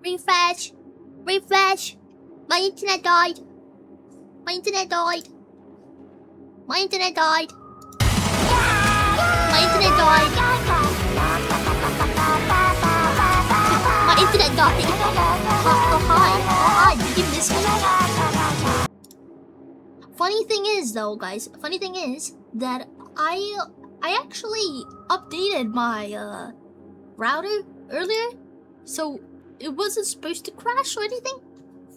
Refresh. Refresh. My internet died. My internet died. My internet died. My internet died. My internet died. Oh, hi. Oh, hi. Did you miss me? Funny thing is, though, guys. Funny thing is that I actually updated my router earlier, so it wasn't supposed to crash or anything,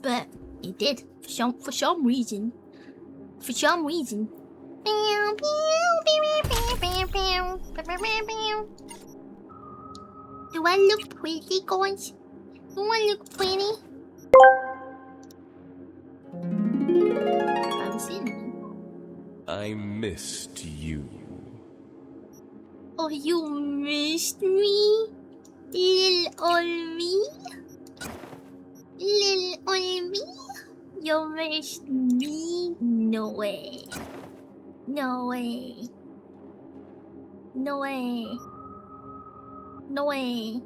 but it did for some reason. For some reason. Do I look pretty, guys? Do I look pretty? I haven't seen me. I missed you. Oh, you missed me? Lil old me? Lil old me? You missed me? No way. No way. No way. No way.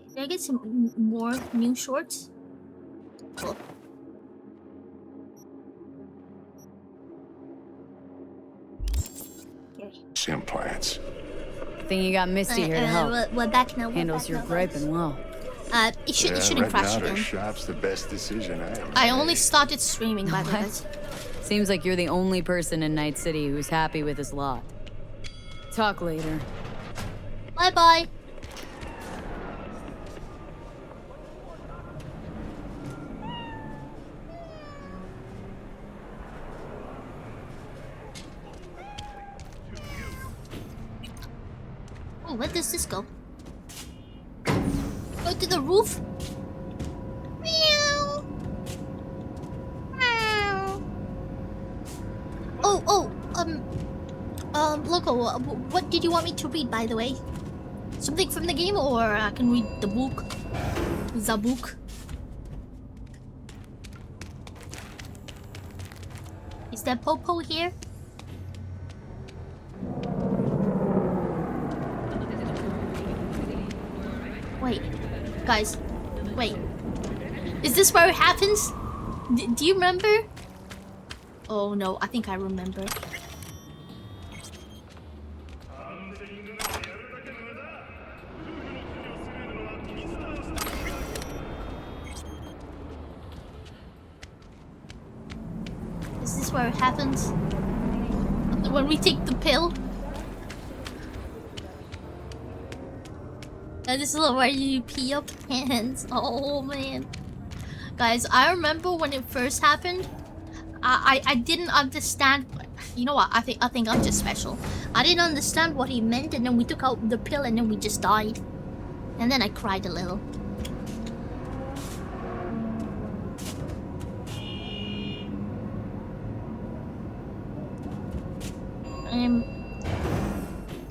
Did I get some more new shorts? Cool. Implants. Think you got Misty here to help. We're back now. Handles your griping well. It shouldn't crash again. Shop's the best decision I ever I only started streaming, by the way. Seems like you're the only person in Night City who's happy with his lot. Talk later. Bye-bye. Oh, where does this go? Go to the roof? Meow. Meow. Loco, what did you want me to read, by the way? Something from the game, or I can read the book? The book. Is there Popo here? Wait, guys, wait. Is this where it happens? Do you remember? Oh no, I think I remember. Is this where it happens? When we take the pill? This is where you pee your pants. Oh man. Guys, I remember when it first happened. I didn't understand. You know what? I think I'm just special. I didn't understand what he meant, and then we took out the pill and then we just died. And then I cried a little.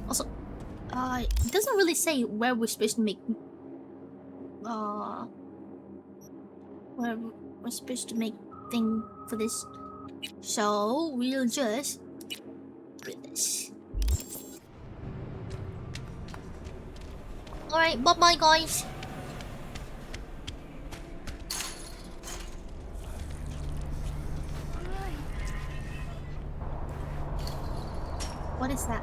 Also, it doesn't really say where we're supposed to make where we're supposed to make thing for this, so we'll just do this. All right, bye bye guys. What is that?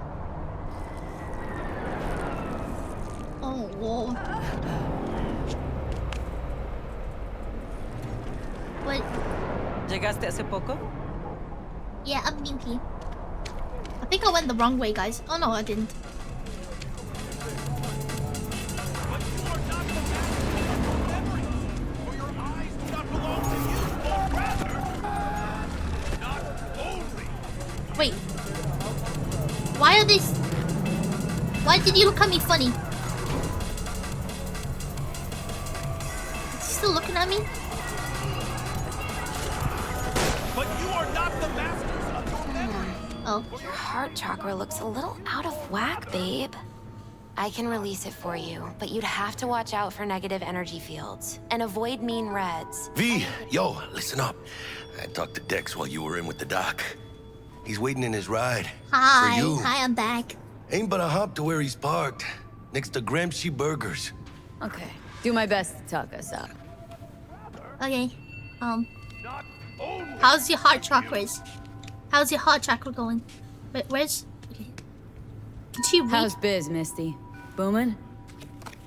Oh, whoa. What? ¿Llegaste hace poco? Yeah, I'm new here. I think I went the wrong way, guys. Oh no, I didn't. Wait. Why are they... Why did you look at me funny? Is he still looking at me? But you are not the masters of your memory. Oh. Your heart chakra looks a little out of whack, babe. I can release it for you, but you'd have to watch out for negative energy fields and avoid mean reds. V, yo, listen up. I talked to Dex while you were in with the doc. He's waiting in his ride. Hi. For you. Hi, I'm back. Ain't but a hop to where he's parked, next to Gramsci Burgers. Okay. Do my best to talk us out. Okay. How's your heart chakras? How's your heart chakra going? Where's? Okay. Can she read? How's biz, Misty? Booming?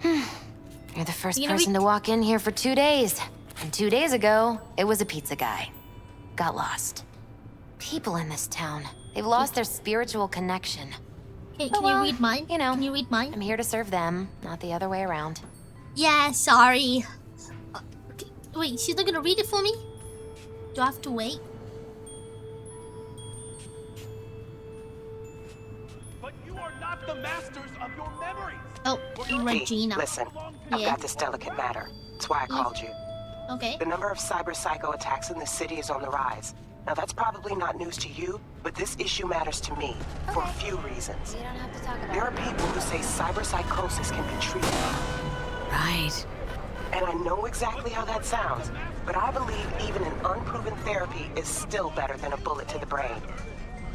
You're the first You gonna person read- to walk in here for 2 days. And 2 days ago, it was a pizza guy. Got lost. People in this town, they've lost their spiritual connection. Okay, Oh, can well, you read mine? you know. Can you read mine? I'm here to serve them, not the other way around. Yeah, sorry. Okay, wait, she's not gonna read it for me? Do I have to wait? But you are not the masters of your memories. Oh, Regina. Listen, I've Yeah. got this delicate matter. That's why I called you. Okay. The number of cyber psycho attacks in the city is on the rise. Now that's probably not news to you, but this issue matters to me for a few reasons. You don't have to talk about There are people who say cyber psychosis can be treated. Right. And I know exactly how that sounds, but I believe even an unproven therapy is still better than a bullet to the brain.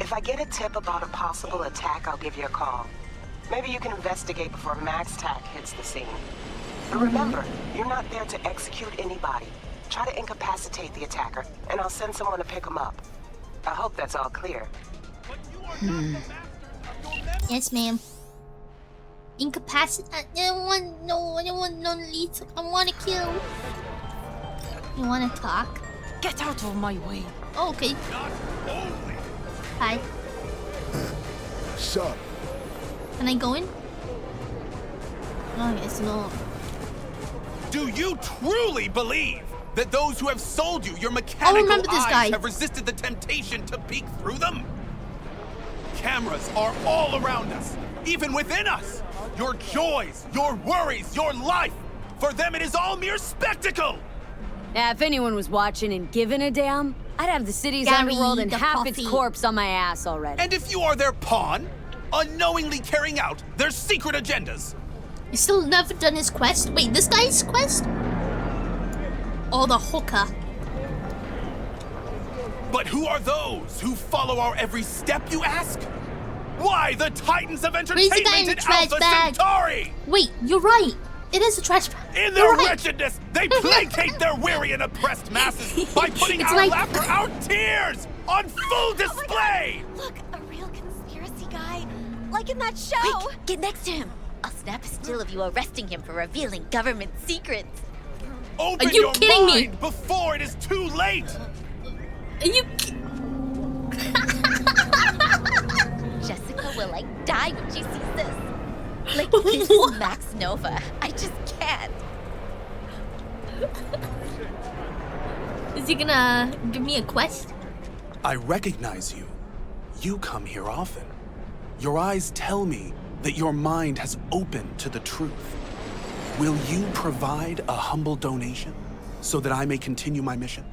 If I get a tip about a possible attack, I'll give you a call. Maybe you can investigate before Max Tack hits the scene. But remember, you're not there to execute anybody. Try to incapacitate the attacker, and I'll send someone to pick him up. I hope that's all clear. Yes, ma'am. Incapacity. I don't want no lethal. I want to kill. You want to talk? Get out of my way. Oh, okay. Hi. Sup? Can I go in? Oh, yes, no. Do you truly believe that those who have sold you your mechanical remember this eyes guy. have resisted the temptation to peek through them? Cameras are all around us, even within us. Your joys, your worries, your life. For them, it is all mere spectacle. Yeah, if anyone was watching and giving a damn, I'd have the city's Gary, underworld and the half its coffee. corpse on my ass already. And if you are their pawn, unknowingly carrying out their secret agendas, You still never done his quest? Wait, this guy's quest? Oh, the hooker. but who are those who follow our every step, you ask? Why the titans of Where's the guy in entertainment the in trash Alpha bag? Centauri? Wait, you're right. It is a trash bag. In You're their right. wretchedness, they placate their weary and oppressed masses by putting It's our like- laughter, our tears, on full display! Look, a real conspiracy guy. Like in that show. Quick, get next to him. I'll snap a still of you arresting him for revealing government secrets. Open Are you your kidding me? mind before it is too late! Are you... Jessica will like die when she sees this. Like, this is Max Nova. I just can't. Is he gonna give me a quest? I recognize you. You come here often. Your eyes tell me that your mind has opened to the truth. Will you provide a humble donation so that I may continue my mission?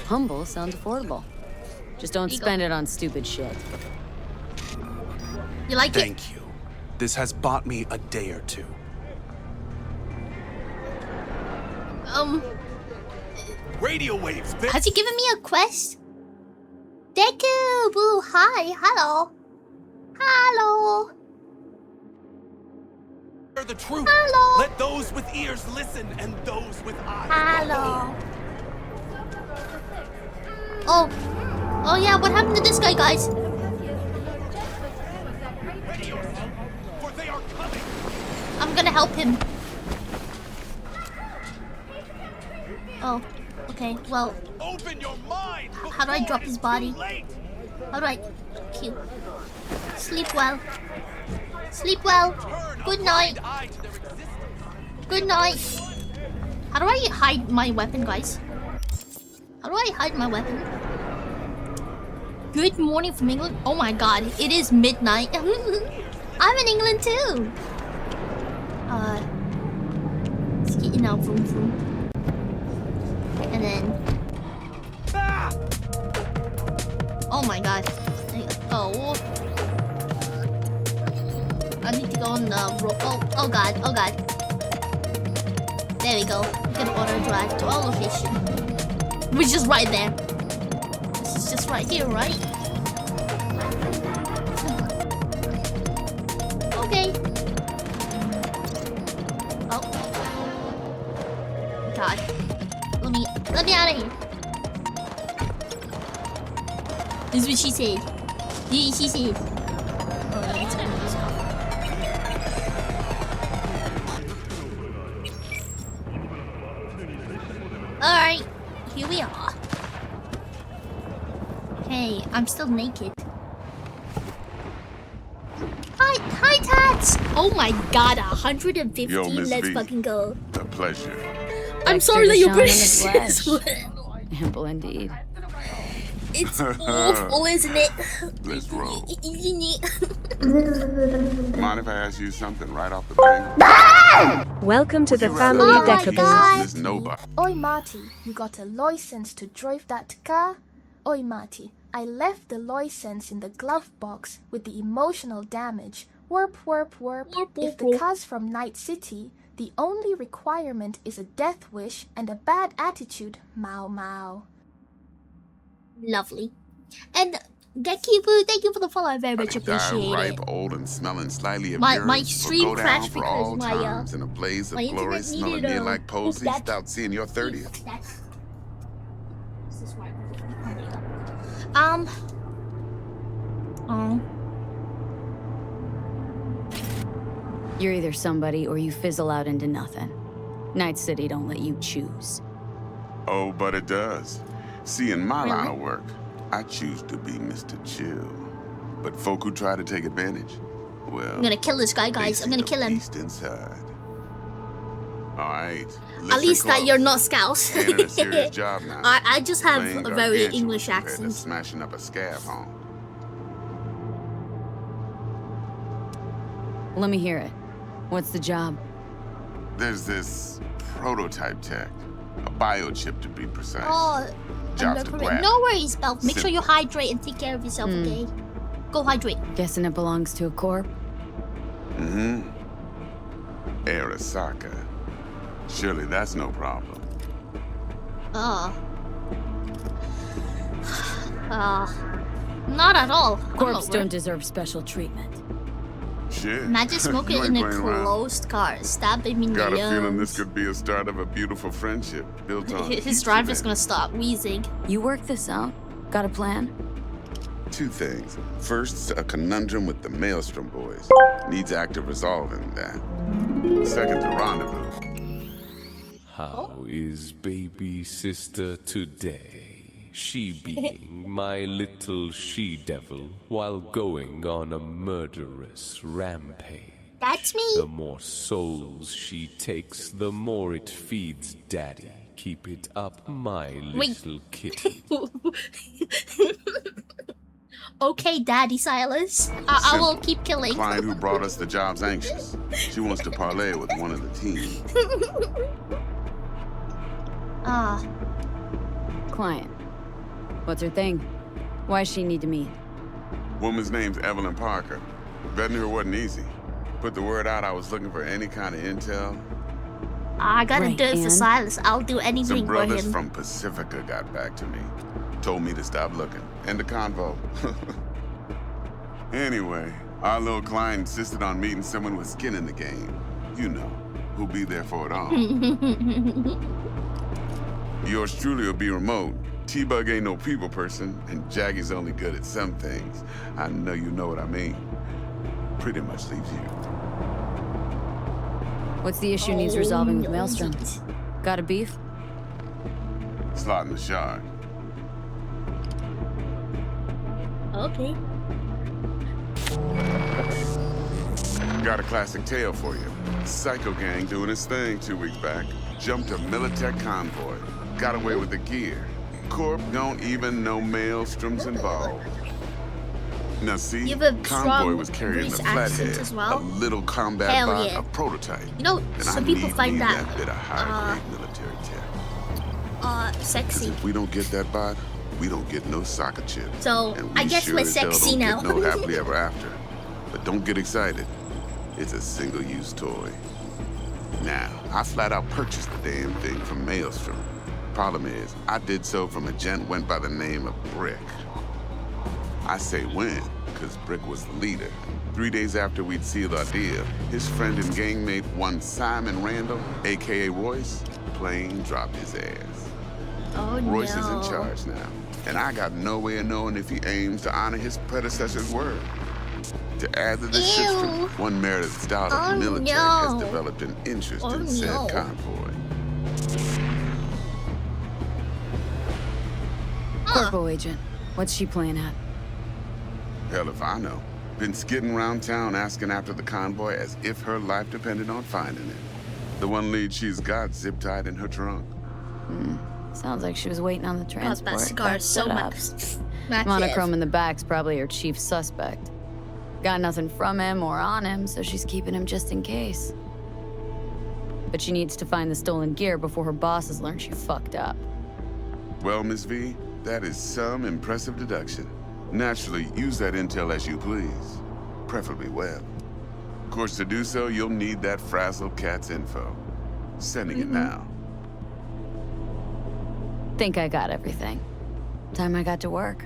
Humble sounds affordable. Just don't Here you go. spend it on stupid shit. You like it? Thank you. This has bought me a day or two. Radio waves. Has he given me a quest? Deku! Boo! Hi! Hello! Hello! Hear the truth. Hello. Let those with ears listen and those with eyes. Hello! Oh! Oh yeah, what happened to this guy, guys? Ready yourself, for they are coming. I'm gonna help him. Oh, okay, well, Open your mind. How do I drop his body? before it's too late. alright. Cute. Sleep well. Sleep well. Turn a Good night. blind eye to their existence. Good night. How do I hide my weapon, guys? How do I hide my weapon? Good morning from England. Oh my god, it is midnight. I'm in England too. Let's get you now, vroom vroom. And then. Oh my god. Oh. I need to go on the road. Oh god, oh god. There we go. We can auto drive to our location. Which is right there. right here, right? Okay. Oh. God. Let me out of here. This is what she said. She said. Oh, let's open this up. Alright. Here we are. Hey, I'm still naked. Hi, Tats! Oh my god, 115. Yo, Miss Let's V. fucking go. A pleasure. I'm sorry that you're Shine in British. the flesh. Ample indeed. It's awful, isn't it? Let's roll. Isn't it? Mind if I ask you something right off the bat? Welcome to the You family rather my Decaboo. God. There's nobody. Oi, Marty, you got a license to drive that car? Oi, Marty, I left the license in the glove box with the emotional damage. Warp, warp, warp. If the car's from Night City, the only requirement is a death wish and a bad attitude. Mau mau. Lovely. And Gekibu, thank you for the follow. I very much Die appreciate ripe, it. old, and smelling slightly of My urine stream will go down crashed for because all my, times in a blaze of my glory, internet smelling needed, near like posies that- without seeing your 30th. This is why You're either somebody or you fizzle out into nothing. Night City don't let you choose. Oh, but it does. See, in my line Really? of work, I choose to be Mr. Chill. But folk who try to take advantage, well, I'm gonna kill this guy, guys. I'm gonna kill him. Beast inside. All right. At least that you're not Scouse. Ain't it a serious job now? I just have Playing a very gargantuan English compared to accent. smashing up a scab home. Let me hear it. What's the job? There's this prototype tech, a biochip to be precise. Oh, Jobs to grab. no worries, Belle. Make sure you Simple. hydrate and take care of yourself, okay? Go hydrate. Guessing it belongs to a corp? Mm-hmm. Arasaka. Surely that's no problem. Not at all. I'm Corps not don't worried. deserve special treatment. Shit. Imagine smoking You in ain't a playing around. closed car, stabbing me in Got the a feeling lungs. this could be a start of a beautiful friendship built on His each driver's event. gonna start wheezing. You work this out? Got a plan? Two things. First, a conundrum with the Maelstrom boys. Needs active resolving that. Second, the rendezvous. How is baby sister today? She being my little she-devil while going on a murderous rampage. That's me. The more souls she takes, the more it feeds daddy. Keep it up, my little kitty. Okay, Daddy Silas. I will Simple. keep killing. Client who brought us the job's anxious. She wants to parlay with one of the team. Client. What's her thing? Why she need to meet? Woman's name's Evelyn Parker. Vetting her wasn't easy. Put the word out I was looking for any kind of intel. I gotta Right, do it for and? Silas. I'll do Some anything for brothers him. from Pacifica got back to me. Told me to stop looking. End the convo. Anyway, our little client insisted on meeting someone with skin in the game. You know, who'll be there for it all. Yours truly will be remote. T-Bug ain't no people person, and Jaggy's only good at some things. I know you know what I mean. Pretty much leaves you. What's the issue needs resolving with Maelstrom? jeez. Got a beef? Slot in the shard. Okay. Got a classic tale for you. Psycho Gang doing his thing 2 weeks back. Jumped a Militech convoy. Got away with the gear. Corp don't even know Maelstrom's involved. Now see, You have a convoy strong was carrying the British accent Flathead, as well. a little combat Hell bot, yeah. a prototype. You know, And some I people need find me that, bit of high-grade military tech. 'Cause sexy. if we don't get that bot, we don't get no soccer chip. So, And I we guess sure we're as hell sexy don't now. Get no happily ever after. But don't get excited. It's a single-use toy. Now, I flat out purchased the damn thing from Maelstrom. Problem is, I did so from a gent went by the name of Brick. I say when, because Brick was the leader. 3 days after we'd sealed our deal, his friend and gangmate, one Simon Randall, aka Royce, plain dropped his ass. Oh Royce is no. in charge now, and I got no way of knowing if he aims to honor his predecessor's word. To add to the shitstorm, one Meredith Stout of Militech has developed an interest in said convoy. Corpo agent, what's she playing at? Hell if I know. Been skidding around town asking after the convoy as if her life depended on finding it. The one lead she's got zip-tied in her trunk. Sounds like she was waiting on the transport. That cigar is so much. Monochrome in the back's probably her chief suspect. Got nothing from him or on him, so she's keeping him just in case. But she needs to find the stolen gear before her bosses learn she fucked up. Well, Miss V, that is some impressive deduction. Naturally, use that intel as you please. Preferably web. Of course, to do so, you'll need that frazzled cat's info. Sending it now. Think I got everything. Time I got to work.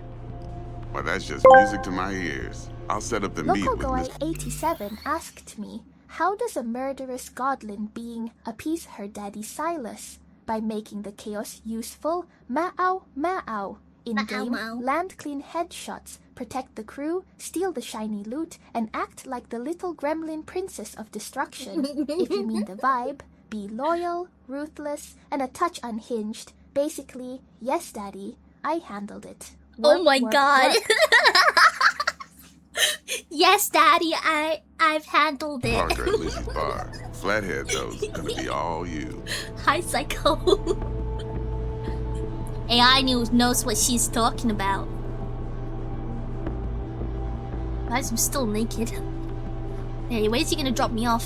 Well, that's just music to my ears. I'll set up the meet with Miss... Locoguy87 asked me, how does a murderous godlin being appease her daddy Silas? By making the chaos useful, ma'ow, ma'ow. In-game, land clean headshots, protect the crew, steal the shiny loot, and act like the little gremlin princess of destruction. If you mean the vibe, be loyal, ruthless, and a touch unhinged. Basically, yes, daddy, I handled it. Oh my god. Yes, daddy, I've handled it. Parker at Lizzie's bar. Flathead, though, is gonna be all you. Hi, Psycho. AI knows what she's talking about. Guys, I'm still naked. Hey, where's he gonna drop me off?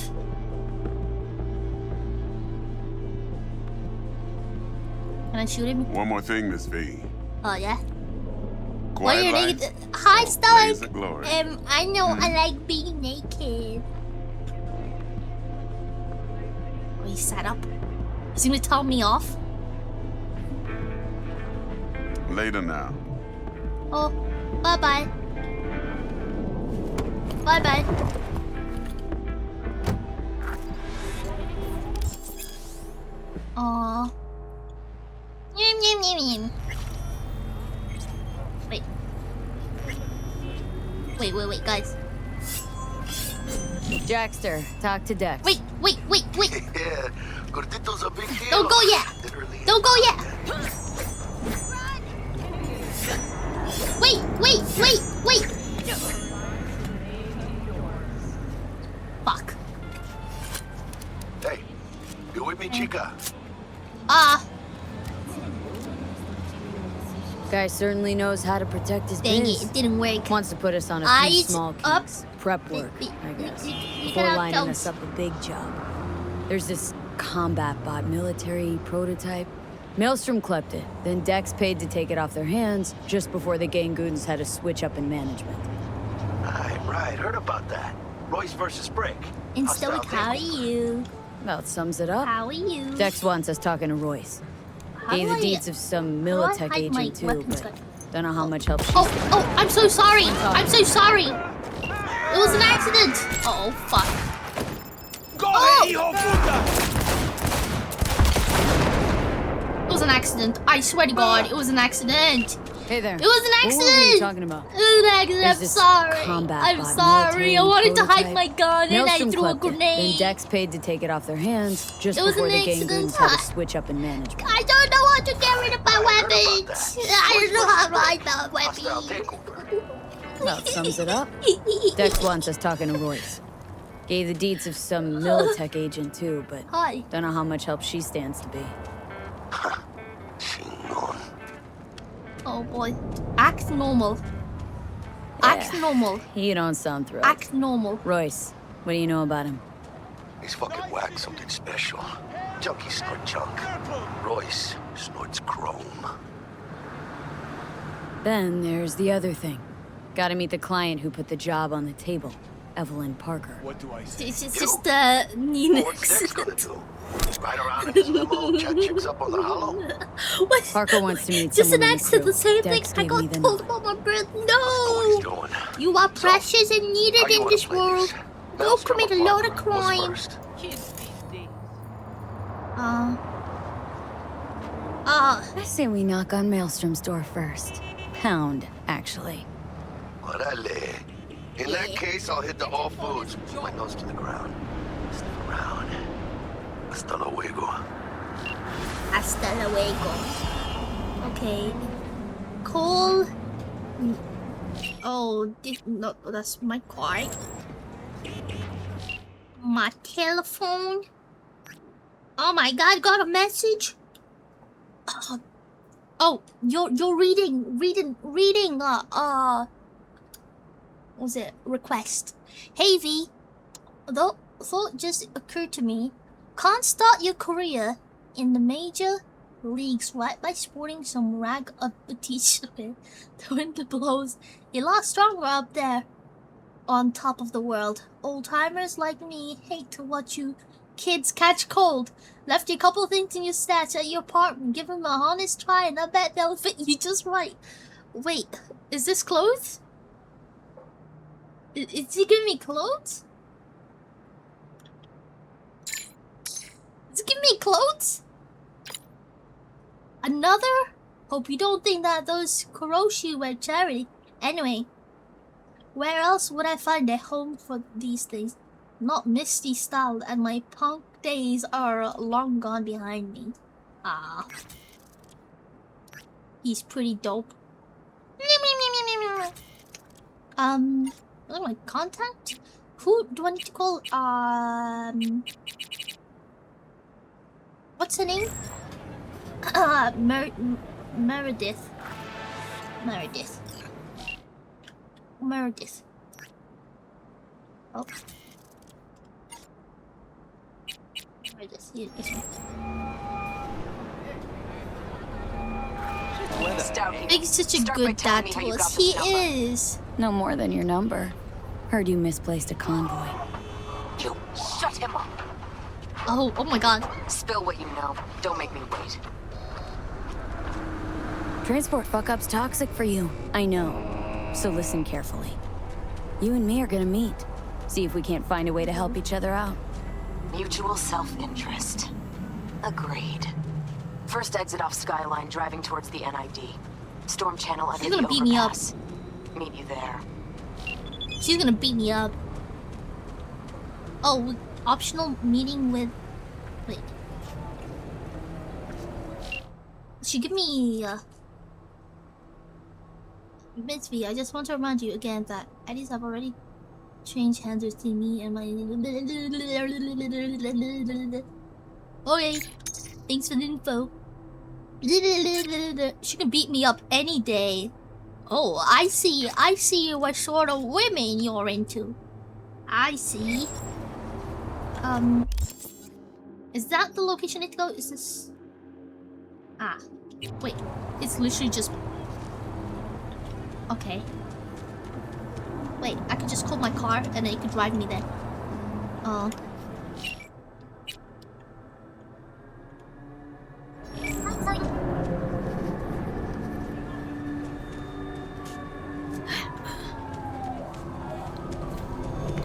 Can I shoot him? One more thing, Miss V. Oh, yeah? Quiet Well, you're life, naked. Hi, blaze Stoic. of glory. I know I like being naked. Oh, he sat up. Is he gonna tell me off? Later now. Oh, bye-bye. Bye-bye. Aww. Yum, yum, yum, yum. Wait. Wait, guys. Jackster, talk to Dex. Wait. Yeah, Gordito's a big deal. Don't go yet. Don't go yet. Wait. Fuck. Hey, you with me, chica? Guy certainly knows how to protect his Dang biz. it didn't work. Wants to put us on a few Eyes small up. keys. Prep work, I guess. Before cannot lining tell. us up a big job. There's this combat bot military prototype. Maelstrom clept it, then Dex paid to take it off their hands just before the Gangoons had a switch up in management. Right, heard about that. Royce versus Brick. And Stoic, how are you? About sums it up. How are you? Dex wants us talking to Royce. How Gave do the I- deeds of some how do I Militech hide my agent too, weapons but gun? don't know how much help. Oh, I'm so sorry. I'm so sorry. It was an accident. Oh, fuck. It was an accident. I swear to God, it was an accident. Hey there. It was an accident. What are you talking about? It was an accident. There's I'm this sorry. combat I'm bot sorry. military I wanted to hide prototype. my gun and I Maelstrom threw a clept it, grenade. Then Dex paid to take it off their hands just It was before an the accident. Gangoons had to switch up in management. I don't know how to get rid of my weapons. I don't know how to hide my weapons. That sums it up. Dex wants us talking to Royce. Gave the deeds of some Militech agent too, but Hi. don't know how much help she stands to be. Oh boy. Act normal. Act normal. You don't sound thrilled. Act normal. Royce, what do you know about him? He's fucking whack, something special. Junkies snort junk. Royce snorts chrome. Then there's the other thing. Gotta meet the client who put the job on the table, Evelyn Parker. What do I It's just an What's Dex gonna accident. do? Ride around in his limo, chat chicks up on the hollow. What? Parker wants to meet Just an someone in the accident, crew. the same thing. Dex I gave me got the told nod. about my birth. What No! he's doing. You are precious and How needed you in wanna this play world. this? Don't Maelstrom commit a or load of Parker? What's crime. first? I say we knock on Maelstrom's door first. Pound, actually. Orale. In that case, I'll hit the all foods. My nose to the ground. Sniff around. Hasta luego. Hasta luego. Okay. Call. Oh, no, that's my card. My telephone. Oh my God! Got a message. Oh, you're reading. What was it? Request. Hey V. Thought just occurred to me. Can't start your career in the major leagues right by sporting some rag of a t-shirt. The wind blows. You're a lot stronger up there on top of the world. Old-timers like me hate to watch you kids catch cold. Left you a couple things in your stats at your apartment. Give them a honest try and I bet they'll fit you just right. Wait, is this clothes? Is he giving me clothes? Is he giving me clothes? Another? Hope you don't think that those Kuroshi were charity. Anyway, where else would I find a home for these things? Not Misty style, and my punk days are long gone behind me. Ah. He's pretty dope. What am I, contact? Who do I need to call? What's her name? Meredith. Oh. Meredith, yes. He's such a good dad to us. He is. No more than your number. Heard you misplaced a convoy. You shut him up. Oh my God. Spill what you know. Don't make me wait. Transport fuck-up's toxic for you. I know. So listen carefully. You and me are gonna meet. See if we can't find a way to help each other out. Mutual self-interest. Agreed. First exit off Skyline, driving towards the NID. Storm channel under She's the gonna beat me up. overpass. Meet you there. She's gonna beat me up. Oh, optional meeting with... Wait. She give me... Miss V, I just want to remind you again that IDs have already changed hands between me and my... Okay. Thanks for the info. She can beat me up any day. Oh, I see what sort of women you're into. I see. Is that the location I need to go? Is this... Ah, wait. It's literally just... Okay. Wait, I could just call my car and then it could drive me there.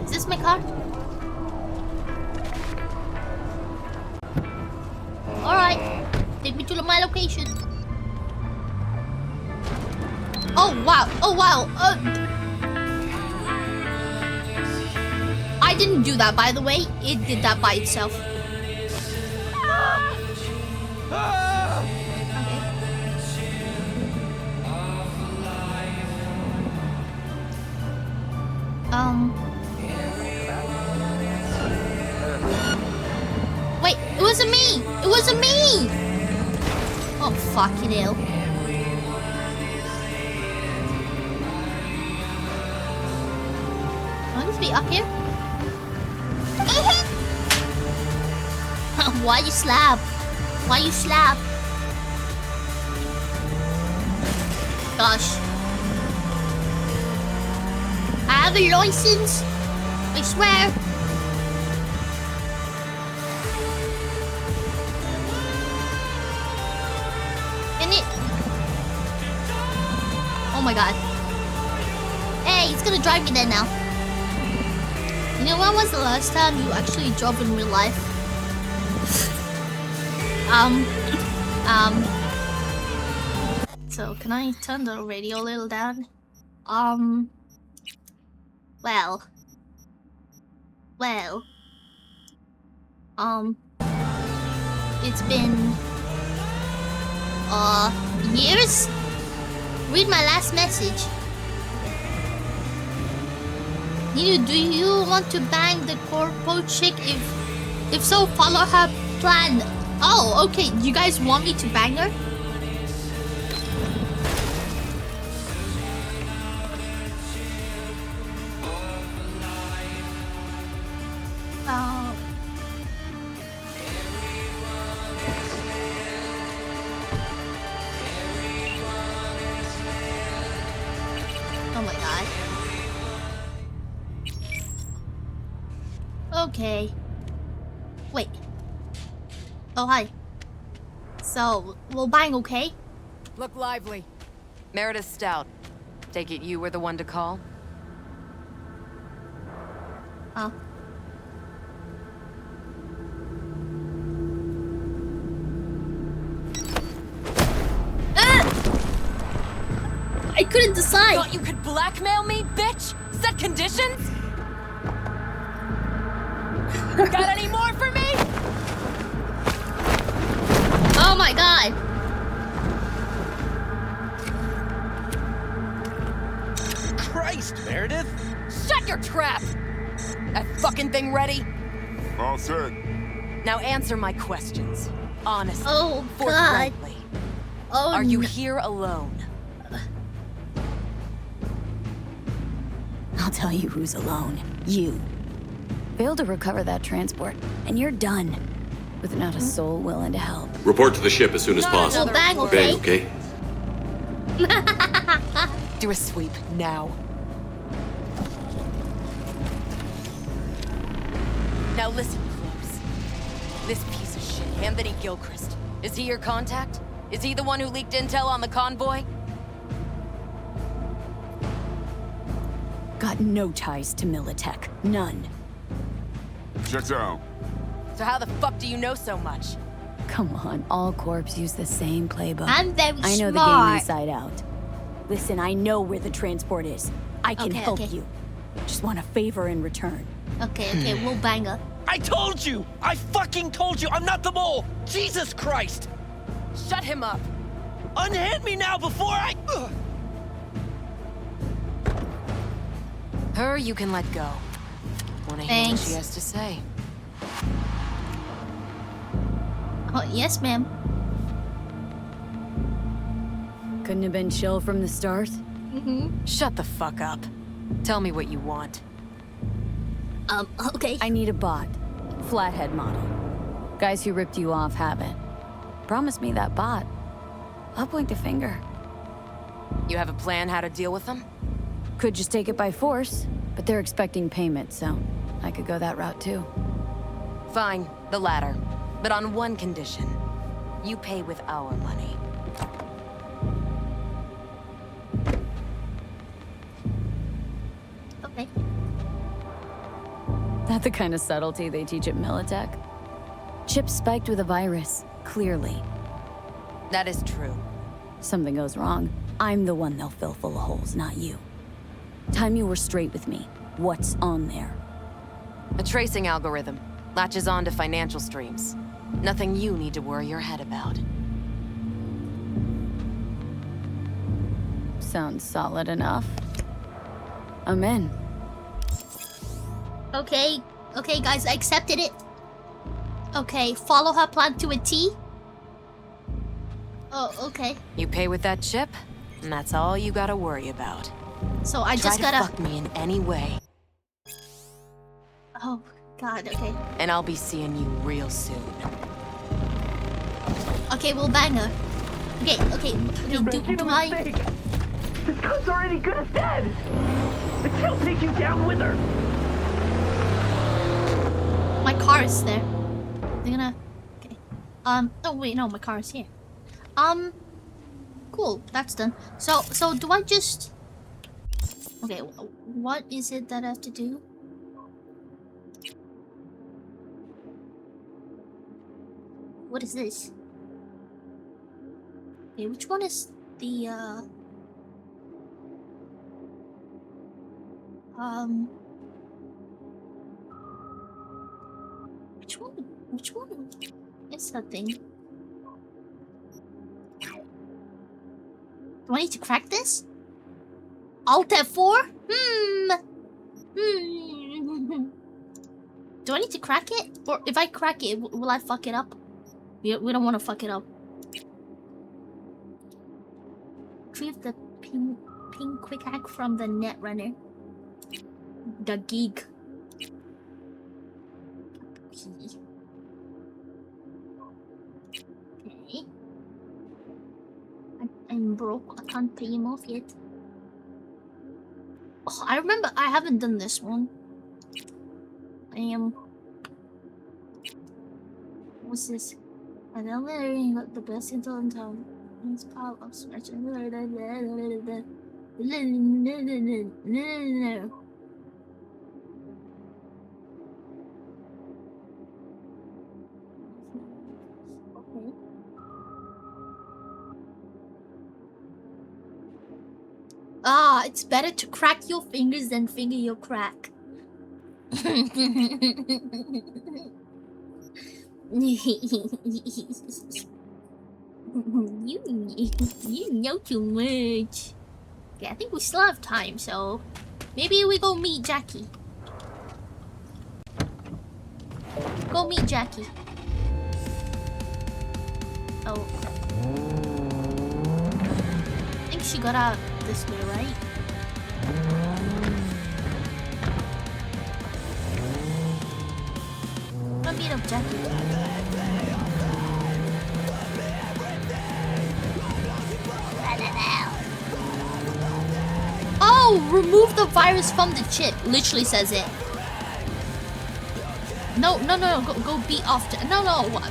Is this my car? Alright. Take me to my location. Oh wow. Oh wow. I didn't do that, by the way. It did that by itself. Wait, it wasn't me! It wasn't me! Oh, fucking hell. I want to be up here. Why you slap? Why you slap? Gosh. I have a license. I swear. Can you? Oh my god. Hey, it's gonna drive me there now. You know, when was the last time you actually drove in real life? So can I turn the radio a little down? Well, it's been, years? Read my last message. Do you want to bang the corpo chick? If so, follow her plan. Oh, okay. You guys want me to bang her? Oh my god. Okay. Wait. Oh, hi. So, we'll bang, okay? Look lively. Meredith Stout. Take it you were the one to call? Oh. I couldn't decide. Thought you could blackmail me, bitch? Set conditions? Got any more for me? Oh my god. Christ, Meredith! Shut your trap! That fucking thing ready? All set. Now answer my questions. Honestly. Oh god. Forthrightly. Oh, are you here alone? I'll tell you who's alone. You. Failed to recover that transport, and you're done. With not a soul willing to help. Report to the ship as soon as possible. Bang, okay? Okay. Do a sweep now. Now listen close. This piece of shit, Anthony Gilchrist. Is he your contact? Is he the one who leaked intel on the convoy? Got no ties to Militech. None. Checks out. So how the fuck do you know so much? Come on, all corps use the same playbook. I'm very I know smart. the game inside out. Listen, I know where the transport is. I can Okay, help okay. you. Just want a favor in return. Okay, we'll bang her. I told you! I fucking told you! I'm not the mole! Jesus Christ! Shut him up! Unhand me now before I... Ugh. Her you can let go. Wanna hear what Thanks. she has to say? Oh, yes, ma'am. Couldn't have been chill from the start? Shut the fuck up. Tell me what you want. Okay. I need a bot. Flathead model. Guys who ripped you off have it. Promise me that bot. I'll point the finger. You have a plan how to deal with them? Could just take it by force, but they're expecting payment, so I could go that route too. Fine, the latter. But on one condition. You pay with our money. Okay. Not the kind of subtlety they teach at Militech. Chip spiked with a virus, clearly. That is true. Something goes wrong, I'm the one they'll fill full of holes, not you. Time you were straight with me. What's on there? A tracing algorithm. Latches on to financial streams. Nothing you need to worry your head about. Sounds solid enough. I'm in. Okay, guys, I accepted it. Okay, follow her plan to a T. Oh, okay. You pay with that chip, and that's all you gotta worry about. So I Try just to gotta. fuck me in any way, Oh God. Okay. and I'll be seeing you real soon. Okay, we'll bang her. Okay. Do I? This cunt's already good as dead! The kill'll take you down with her! My car is there. They're gonna. Okay. Oh wait, no, my car is here. cool. That's done. So do I just... Okay, what is it that I have to do? What is this? Okay, which one is the, Which one is that thing? Do I need to crack this? Alt F4? Do I need to crack it? Or if I crack it, will I fuck it up? We don't want to fuck it up. Retrieve the ping quick hack from the Netrunner. The geek. Okay. I'm broke. I can't pay him off yet. Oh, I remember I haven't done this one. What's this? I don't know, got the best intel in town. It's part of scratching. Okay. Ah, it's better to crack your fingers than finger your crack. You know too much. Okay, I think we still have time, so maybe we go meet Jackie. Go meet Jackie. Oh. I think she got out this way, right? Go meet up Jackie. Oh, remove the virus from the chip. Literally says it. No, go beat off. No,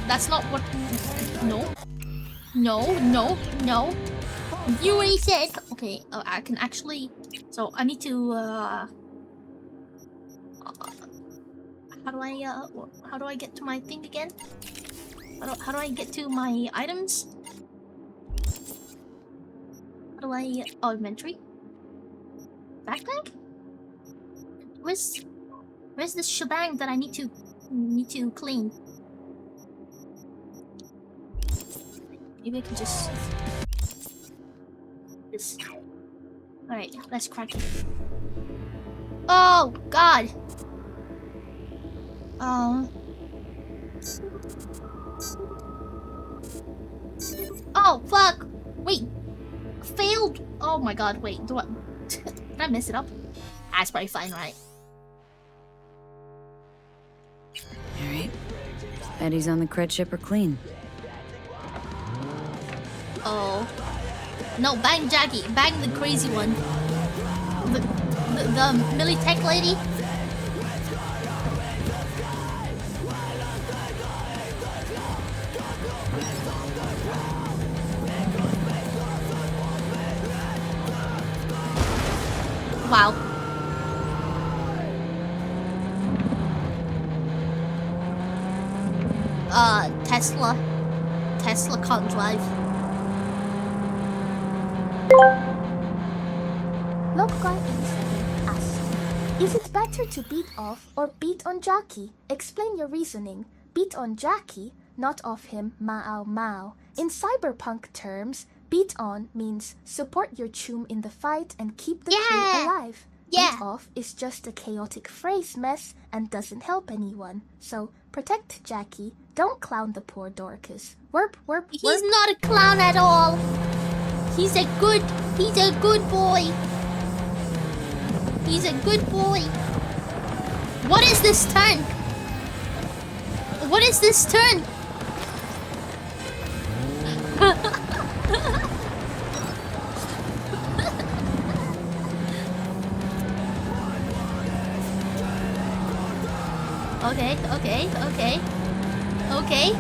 that's not what. No. You already said. Okay, I can actually. So I need to. How do I get to my thing again? How do I get to my items? How do I? Oh, inventory. Backpack? Where's this shebang that I need to clean? Maybe I can just this. All right, let's crack it. Oh God. Oh fuck! Wait, failed. Oh my God! Wait, do I? Did I mess it up? That's probably fine, right? Alright. Eddies on the cred ship are clean. Oh. No, bang Jackie. Bang the crazy one. The Militech lady. Wow. Tesla can't drive. Log Guy 87 asked, is it better to beat off or beat on Jackie? Explain your reasoning. Beat on Jackie, not off him, mao mao. In cyberpunk terms, beat on means support your chum in the fight and keep the crew alive. Yeah. Beat off is just a chaotic phrase mess and doesn't help anyone. So protect Jackie. Don't clown the poor Dorcas. Werp. He's not a clown at all. He's a good boy. He's a good boy. What is this turn? What is this turn? Okay.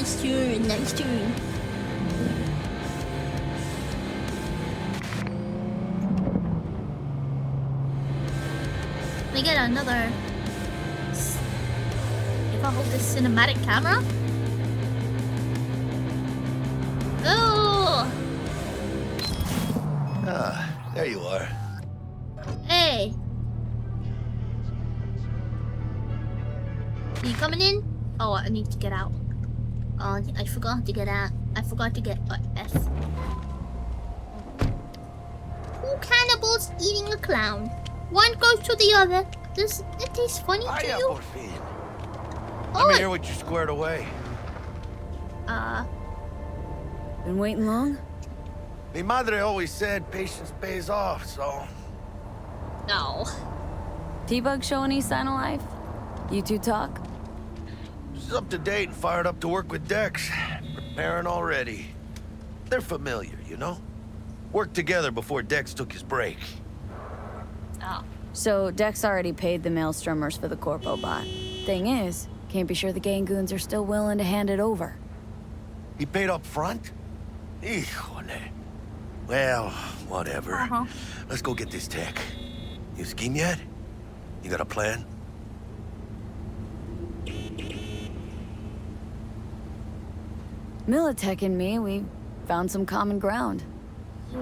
Nice turn, nice turn. Let me get another. If I hold this cinematic camera. Oh! Ah, there you are. Hey! Are you coming in? Oh, I need to get out. Oh, I forgot to get out. I forgot to get F. Two cannibals eating a clown. One goes to the other. Does it taste funny to Hiya, you? por fin. Oh, Let me hear what you squared away. Been waiting long? Mi madre always said patience pays off, so... No. T-Bug show any sign of life? You two talk? She's up to date and fired up to work with Dex. Preparing already. They're familiar, you know? Worked together before Dex took his break. Oh. So Dex already paid the Maelstromers for the Corpo bot. Thing is, can't be sure the Gangoons are still willing to hand it over. He paid up front? Híjole. Well, whatever. Let's go get this tech. You scheme yet? You got a plan? Militech and me, we found some common ground.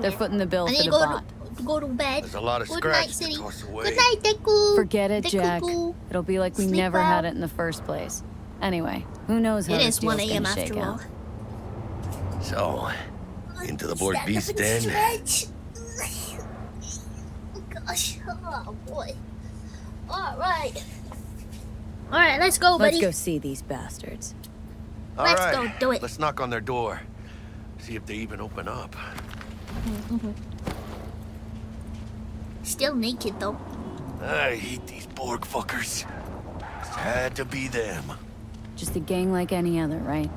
They're footing the bill I for need the to bot. go to bed. There's a lot of Good scratch night, to City. toss away. Good night, Deku. Forget it, Deku Jack. Goo. It'll be like we Sleep never well. had it in the first place. Anyway, who knows how It this is 1 deal's a.m. gonna shake after all. out. So, into the Borg Stand up beast and den? stretch. Oh gosh. Oh boy. Alright. Alright, let's go, buddy. Let's go see these bastards. All Let's right, go do it. Let's knock on their door. See if they even open up. Still naked though. I hate these Borg fuckers. It had to be them. Just a gang like any other, right?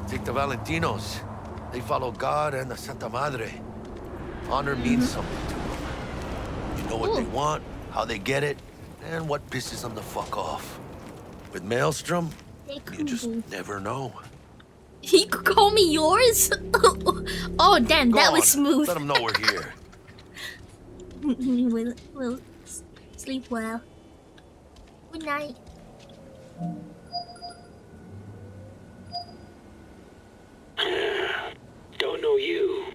Take the Valentinos. They follow God and the Santa Madre. Honor means something to them. You know what they want, how they get it, and what pisses them the fuck off. With Maelstrom, you just never know. You could call me yours? Oh damn, Go that on, was smooth. Let them know we're here. we'll sleep well. Good night. Don't know you.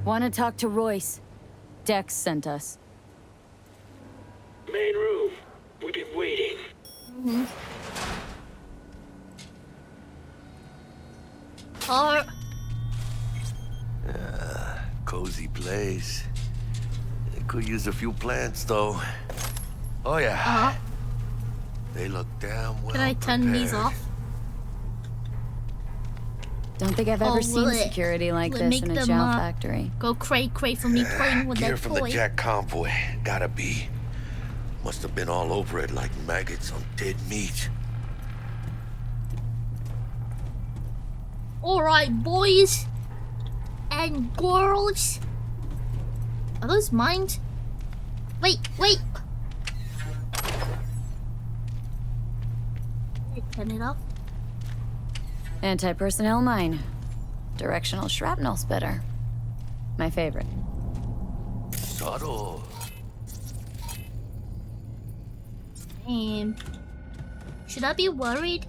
Want to talk to Royce? Dex sent us. Main room. We've been waiting. Or Cozy place. It could use a few plants, though. Oh, yeah. They look damn well can I turn these prepared. off? Don't think I've ever will seen it- security like will it this make in a them, chow factory. Go cray for me playing with Gear that from toy. the Jack convoy. Gotta be. Must have been all over it like maggots on dead meat. Alright, boys and girls. Are those mines? Wait. Turn it off. Anti-personnel mine. Directional shrapnel spitter. My favorite. Subtle. Should I be worried?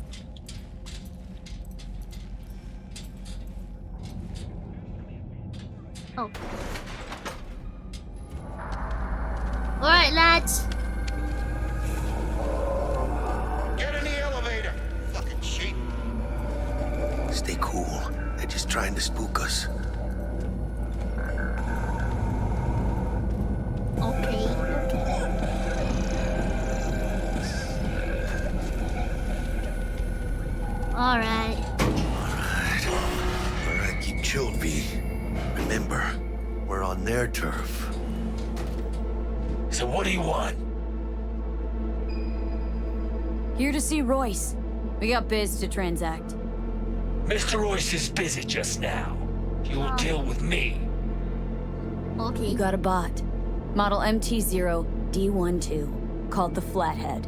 Oh. Alright, lads. Get in the elevator, fucking sheep. Stay cool. They're just trying to spook us. Okay. Alright. Alright, keep chilled, V. Remember, we're on their turf. So what do you want? Here to see Royce. We got biz to transact. Mr. Royce is busy just now. You will deal with me. Okay. You got a bot. Model MT0 D12, called the Flathead.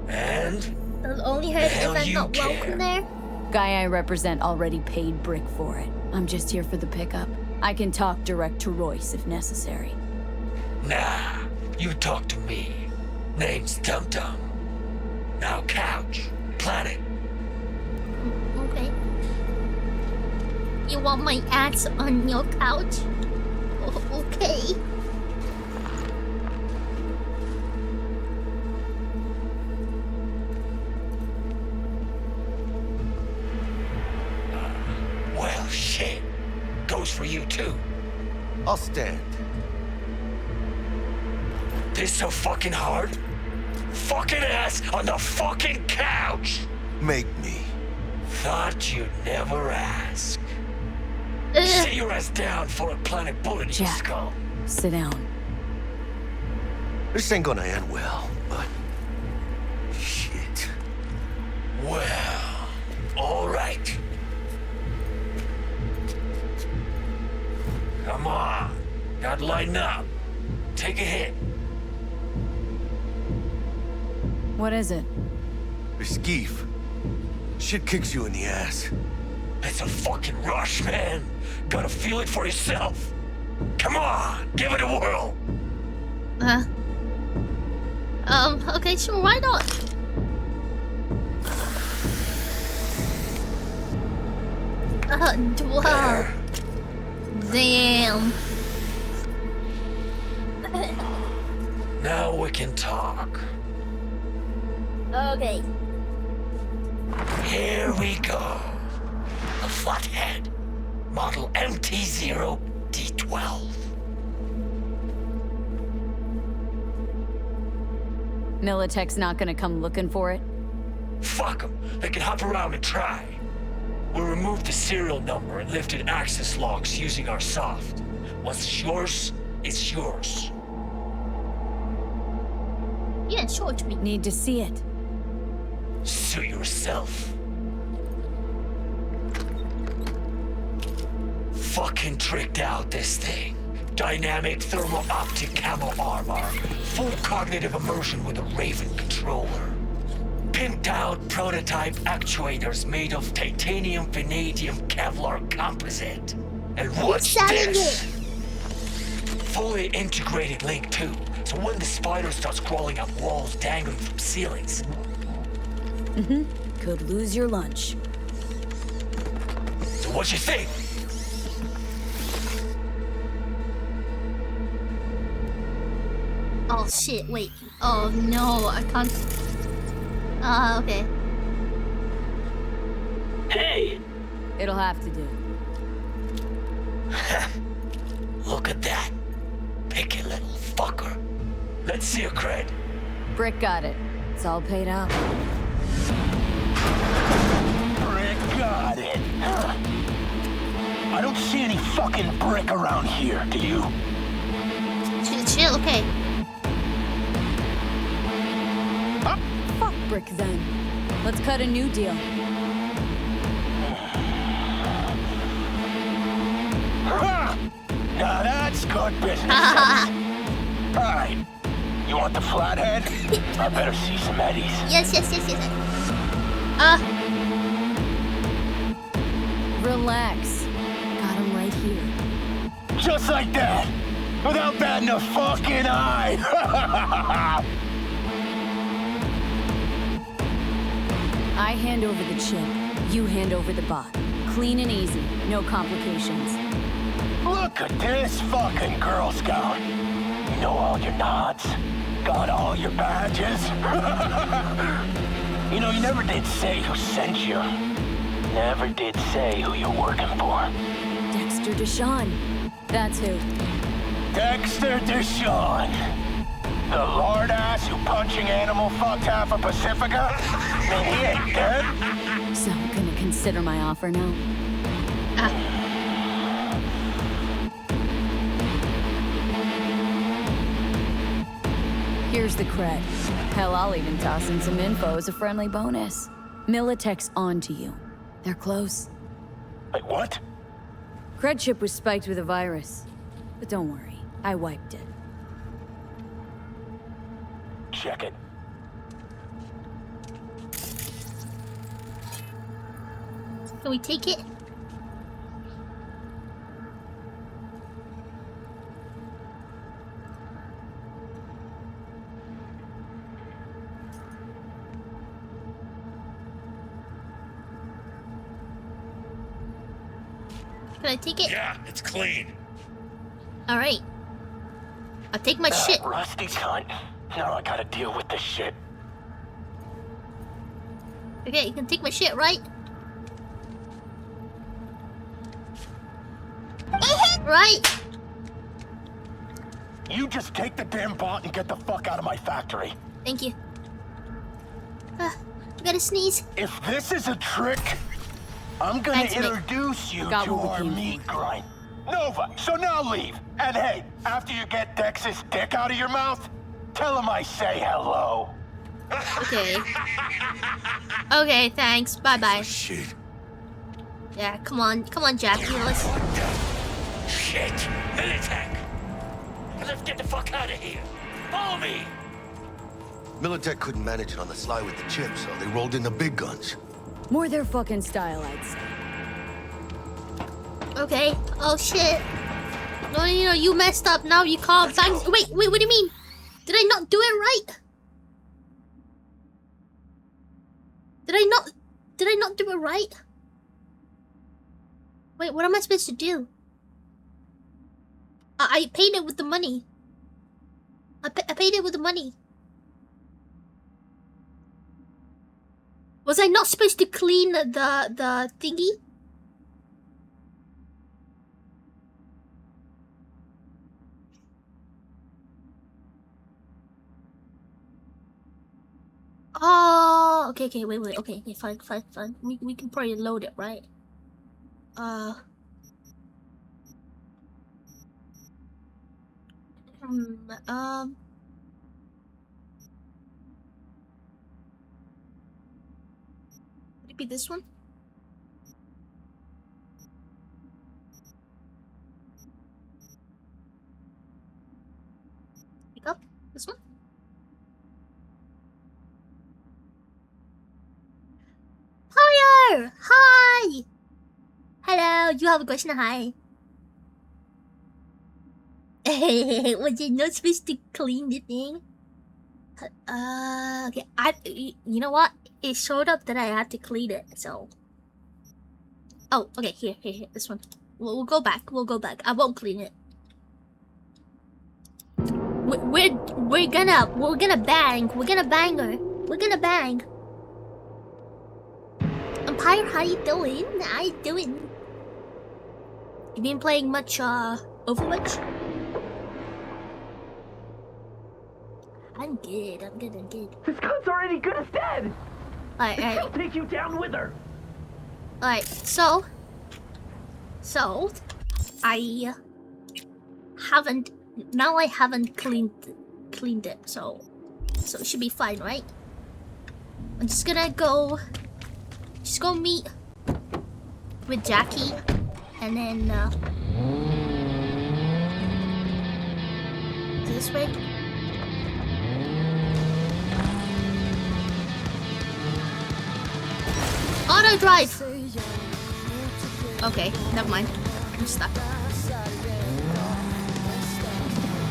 And? I'll only hurt if I'm not welcome there. Guy I represent already paid Brick for it. I'm just here for the pickup. I can talk direct to Royce if necessary. Nah, you talk to me. Name's Dum Dum. Now couch, planet. Okay. You want my ass on your couch? Okay. Well, shit. Goes for you, too. I'll stand. This so fucking hard? Fucking ass on the fucking couch! Make me. Thought you'd never ask. Sit your ass down for a planet bullet in your skull. Sit down. This ain't gonna end well, but... shit. Well, alright. Come on. Gotta lighten up. Take a hit. What is it? Skeef. Shit kicks you in the ass. It's a fucking rush, man. Gotta feel it for yourself. Come on, give it a whirl. Okay, sure, why not? Wow. Damn. Now we can talk. Okay. Here we go. A flathead. Model MT-0D12. Militech's not gonna come looking for it? Fuck them. They can hop around and try. We removed the serial number and lifted access logs using our soft. What's yours is yours. Yeah, show it to me. Need to see it. Suit yourself. Fucking tricked out this thing. Dynamic thermal optic camo armor. Full cognitive immersion with a Raven controller. Pimped out prototype actuators made of titanium, vanadium, Kevlar composite. And what's this? Fully integrated link too, so when the spider starts crawling up walls dangling from ceilings. Could lose your lunch. So what you think? Oh shit, wait. Oh no, I can't. Okay. Hey! It'll have to do. Look at that. Picky little fucker. Let's see your cred. Brick got it. It's all paid out. Brick got it. I don't see any fucking brick around here, do you? Chill, okay. Fuck Brick then. Let's cut a new deal. Now that's good business. Alright. You want the flathead? I better see some eddies. Yes. Relax. Got him right here. Just like that. Without batting a fucking eye. I hand over the chip. You hand over the bot. Clean and easy. No complications. Look at this fucking Girl Scout. You know all your nods. Got all your badges. You know, you never did say who sent you. Never did say who you're working for. Dexter Deshawn. That's who. Dexter Deshawn. The lord ass who punching animal fucked half of Pacifica? I mean, he ain't dead. So, gonna consider my offer now? Here's the cred. Hell, I'll even toss in some info as a friendly bonus. Militech's on to you. They're close. Wait, what? Cred chip was spiked with a virus. But don't worry, I wiped it. Check it. Can we take it? Can I take it? Yeah, it's clean. Alright. I'll take my shit. Rusty cunt. Now I gotta deal with this shit. Okay, you can take my shit, right? Right? You just take the damn bot and get the fuck out of my factory. Thank you. I gotta sneeze. If this is a trick, I'm gonna Thanks, mate. introduce you Got to what we our came meat grind. Nova, so now leave. And hey, after you get Dex's dick out of your mouth, tell him I say hello. Okay. Okay, thanks. Bye-bye. Shit. Yeah, come on, Jackie. Let's. Shit! Militech! Let's get the fuck out of here! Follow me! Militech couldn't manage it on the sly with the chips, so they rolled in the big guns. More their fucking style, I'd say. Okay. Oh shit. No, you messed up. Now you call bang. Wait. What do you mean? Did I not do it right? Did I not do it right? Wait, what am I supposed to do? I paid it with the money. I paid it with the money. Was I not supposed to clean the thingy? Oh, okay, wait, okay, fine. We can probably load it, right? Would it be this one? Pick up this one? Hiya! Hi! Hello, you have a question? Hi. Was it not supposed to clean the thing? Okay. You know what? It showed up that I had to clean it, so. Oh, okay. Here. This one. We'll go back. I won't clean it. We're gonna bang. We're gonna bang her. We're gonna bang. Empire, how you doing? You been playing much Overwatch? I'm good. This cunt's already good as dead. Alright. I'll take you down with her. Alright, so I haven't cleaned it, so it should be fine, right? I'm just gonna go meet with Jackie, and then this way. Auto drive. Okay, never mind. I'm stuck. I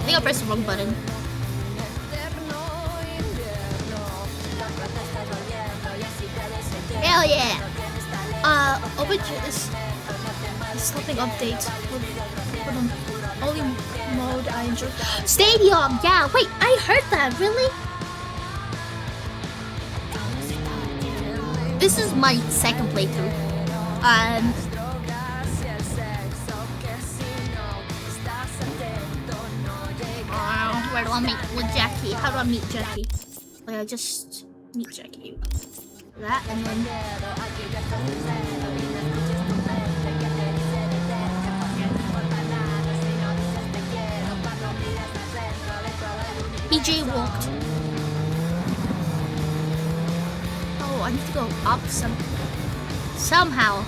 think I pressed the wrong button. Hell yeah! Overwatch is stopping updates. Hold on. Only mode I enjoy. Stadium! Yeah, wait, I heard that, really? This is my second playthrough. Where do I meet with Jackie? How do I meet Jackie? Like, I just meet Jackie. That and then BJ walked. Oh, I need to go up somehow.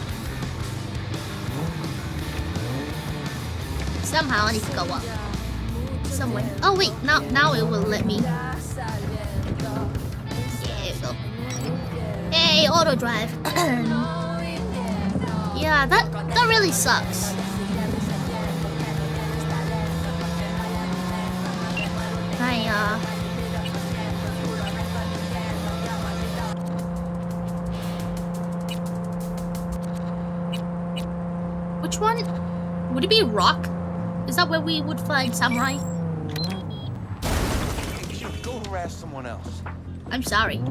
Somehow I need to go up. Somewhere. Oh wait, now it will let me. Yeah, there we go. Hey, auto drive. Yeah, that really sucks. Which one? Would it be Rock? Is that where we would find Samurai? Go harass someone else. I'm sorry.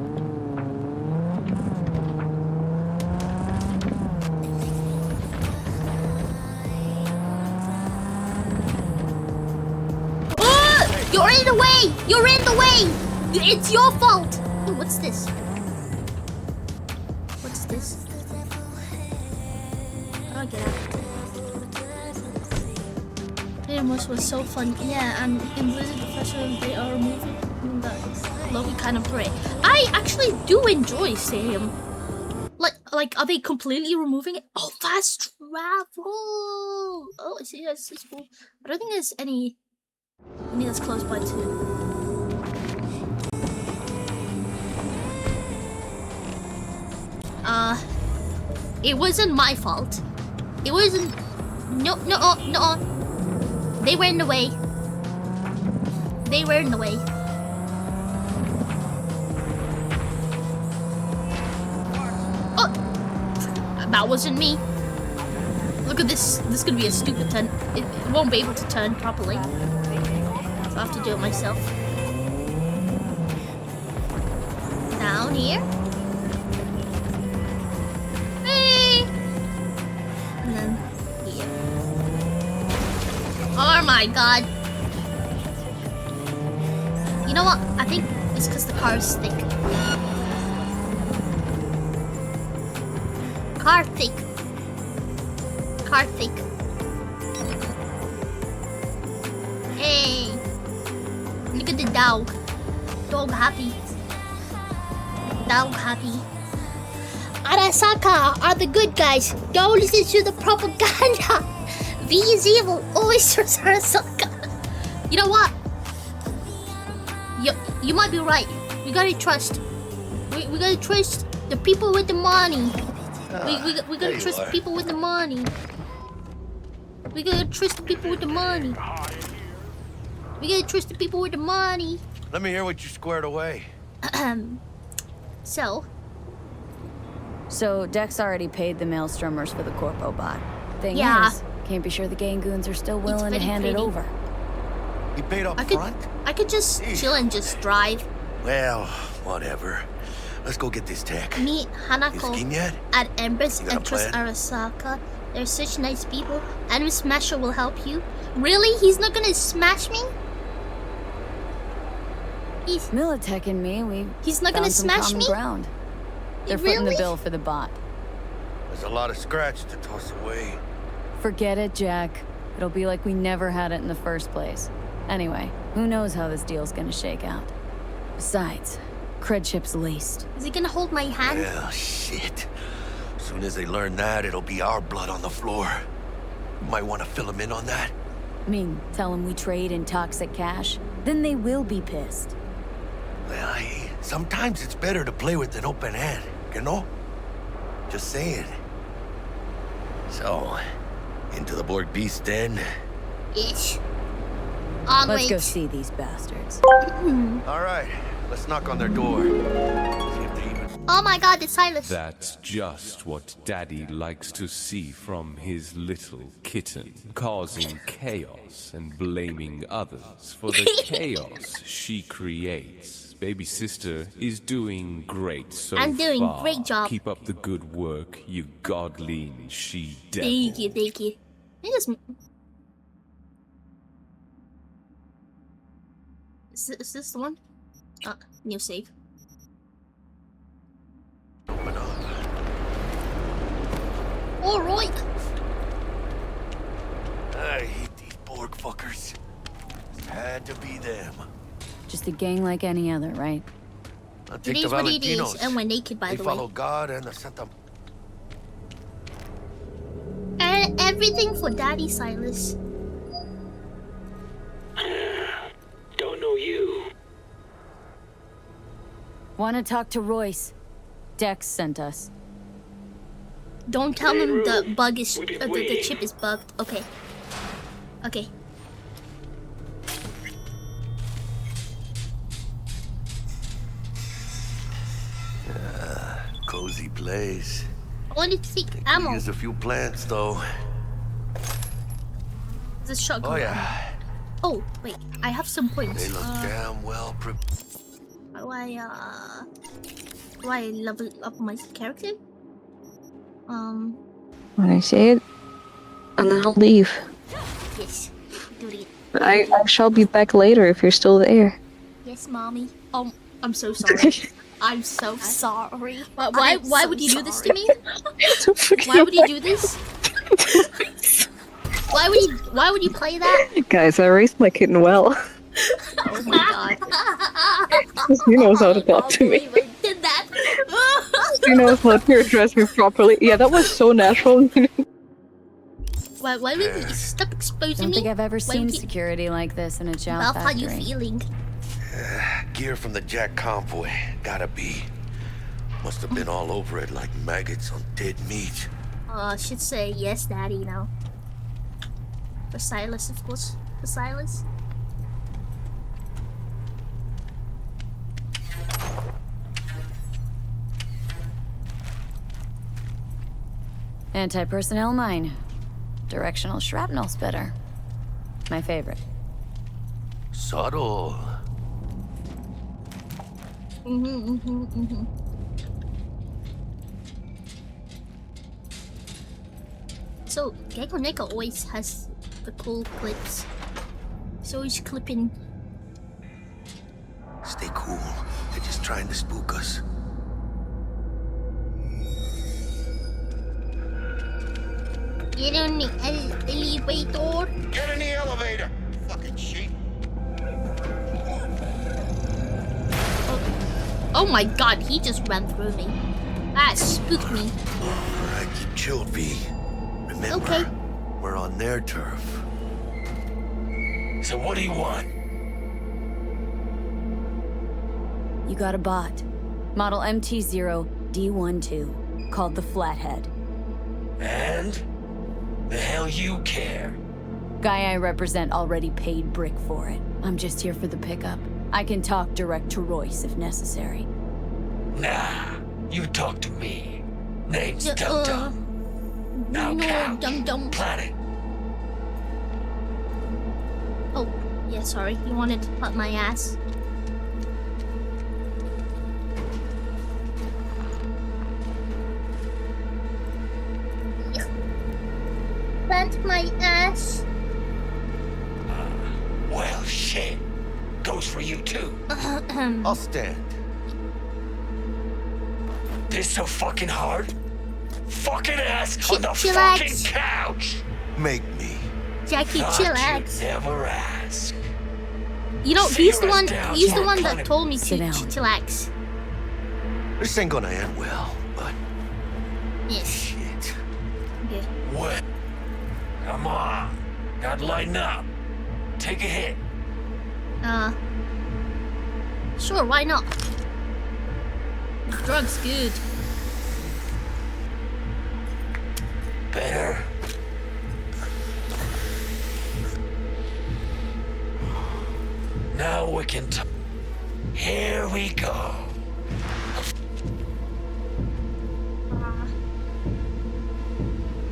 Oh! You're in the way! You're in the way! It's your fault! Oh, what's this? What's this? How do I get out? It was so fun. Yeah, and in Blizzard the Festival they are removing that Loki kind of parade. I actually do enjoy Stadium. Like, are they completely removing it? Oh, fast travel! Oh, I see. Yes, it's cool. I don't think there's any that's close by too. It wasn't my fault. It wasn't. No. They were in the way. They were in the way. Oh! That wasn't me. Look at this. This is gonna be a stupid turn. It won't be able to turn properly. So I have to do it myself. Down here. Hey! And then here. Oh my god. You know what? I think it's because the car is thick. Car thick. Car thick. Hey. Look at the dog. Dog happy. Dog happy. Arasaka are the good guys. Don't listen to the propaganda. V is evil. Oysters are Arasaka. You know what? You might be right. We gotta trust. We gotta trust the people with the money. We gotta trust the people with the money. We gotta trust the people with the money. We gotta trust the people with the money. Let me hear what you squared away. So Dex already paid the Maelstromers for the Corpo bot. Thing Yeah. is, can't be sure the Gangoons are still willing to hand it over. He paid up front? I could just chill and just drive. Well, whatever. Let's go get this tech. Meet You Hanako scheme yet? at Empress You got a and trust plan? Arasaka. They're such nice people. Enemy Smasher will help you. Really? He's not gonna smash me? Militech and me, He's not gonna smash common me? ground. They're footing Really? the bill for the bot. There's a lot of scratch to toss away. Forget it, Jack. It'll be like we never had it in the first place. Anyway, who knows how this deal's gonna shake out. Besides, cred chip's leased. Is he gonna hold my hand? Well, shit. As soon as they learn that, it'll be our blood on the floor. You might want to fill them in on that. I mean, tell them we trade in toxic cash, then they will be pissed. Well, sometimes it's better to play with an open hand, you know? Just saying. So, into the Borg Beast den? Ish. Let's go see these bastards. All right, let's knock on their door. Oh my god, it's Silas. That's just what Daddy likes to see from his little kitten, causing chaos and blaming others for the chaos she creates. Baby sister is doing great so I'm doing far. great job. Keep up the good work, you godly she devil. Thank you, thank you. I think it's... Is this the one? New save. Alright. I hate these Borg fuckers. Had to be them. Just a gang like any other, right? I'll It take the is what it is, Valentinos. and we're naked, by They the follow way. God and the Santa. And everything for Daddy Silas. Don't know you. Want to talk to Royce? Dex sent us. Don't tell him the bug is the chip is bugged. Okay. Okay. Cozy place. I wanted to seek Could ammo. use a few plants, though. This shotgun. Oh yeah. Oh wait, I have some points. They look damn well prepared. Do I level up my character? When I say it, and then I'll leave. Yes. Do it. I shall be back later if you're still there. Yes, mommy. I'm so sorry. I'm so sorry. Why would you do this to me? Why would you do this? Why would you play that? Guys, I raised my kitten well. Oh my god. He knows how to talk to me. Did that? He knows how to address me properly. Yeah, that was so natural. Why would you stop exposing Don't me? think I've ever seen security like this in a chow Ralph, how factory. you feeling? Gear from the Jack convoy. Gotta be. Must have been all over it like maggots on dead meat. I should say yes, daddy, now. For Silas, of course. For Silas. Anti-personnel mine. Directional shrapnel spitter. My favorite. Subtle. So, Gecko Neko always has the cool clips. So he's clipping. Stay cool. They're just trying to spook us. Get on the elevator. Get in the elevator, fucking sheep. Oh my god, he just ran through me. That spooked me. Alright, keep chilled, V. Remember, Okay. we're on their turf. So what do you want? You got a bot. Model MT0D12, called the Flathead. And? The hell you care? Guy I represent already paid Brick for it. I'm just here for the pickup. I can talk direct to Royce if necessary. Nah, you talk to me. Name's Dum Dum. Now count. Dum-dum. Planet. Oh, yeah, sorry. You wanted to put my ass. Plant my ass. Well, shit. Goes for you too. I'll stand. This so fucking hard? Fucking ass on the chillax. fucking couch. Make me. Jackie, Thought chillax. you'd never ask. You know, See he's the us one. down, He's the Jack one that Planet. told me to Sit down. chillax. This ain't gonna end well, but Yes. shit. Okay. What? Come on. Gotta lighten up. Take a hit. Sure, why not? Drugs good. Better. Now we can talk. Here we go.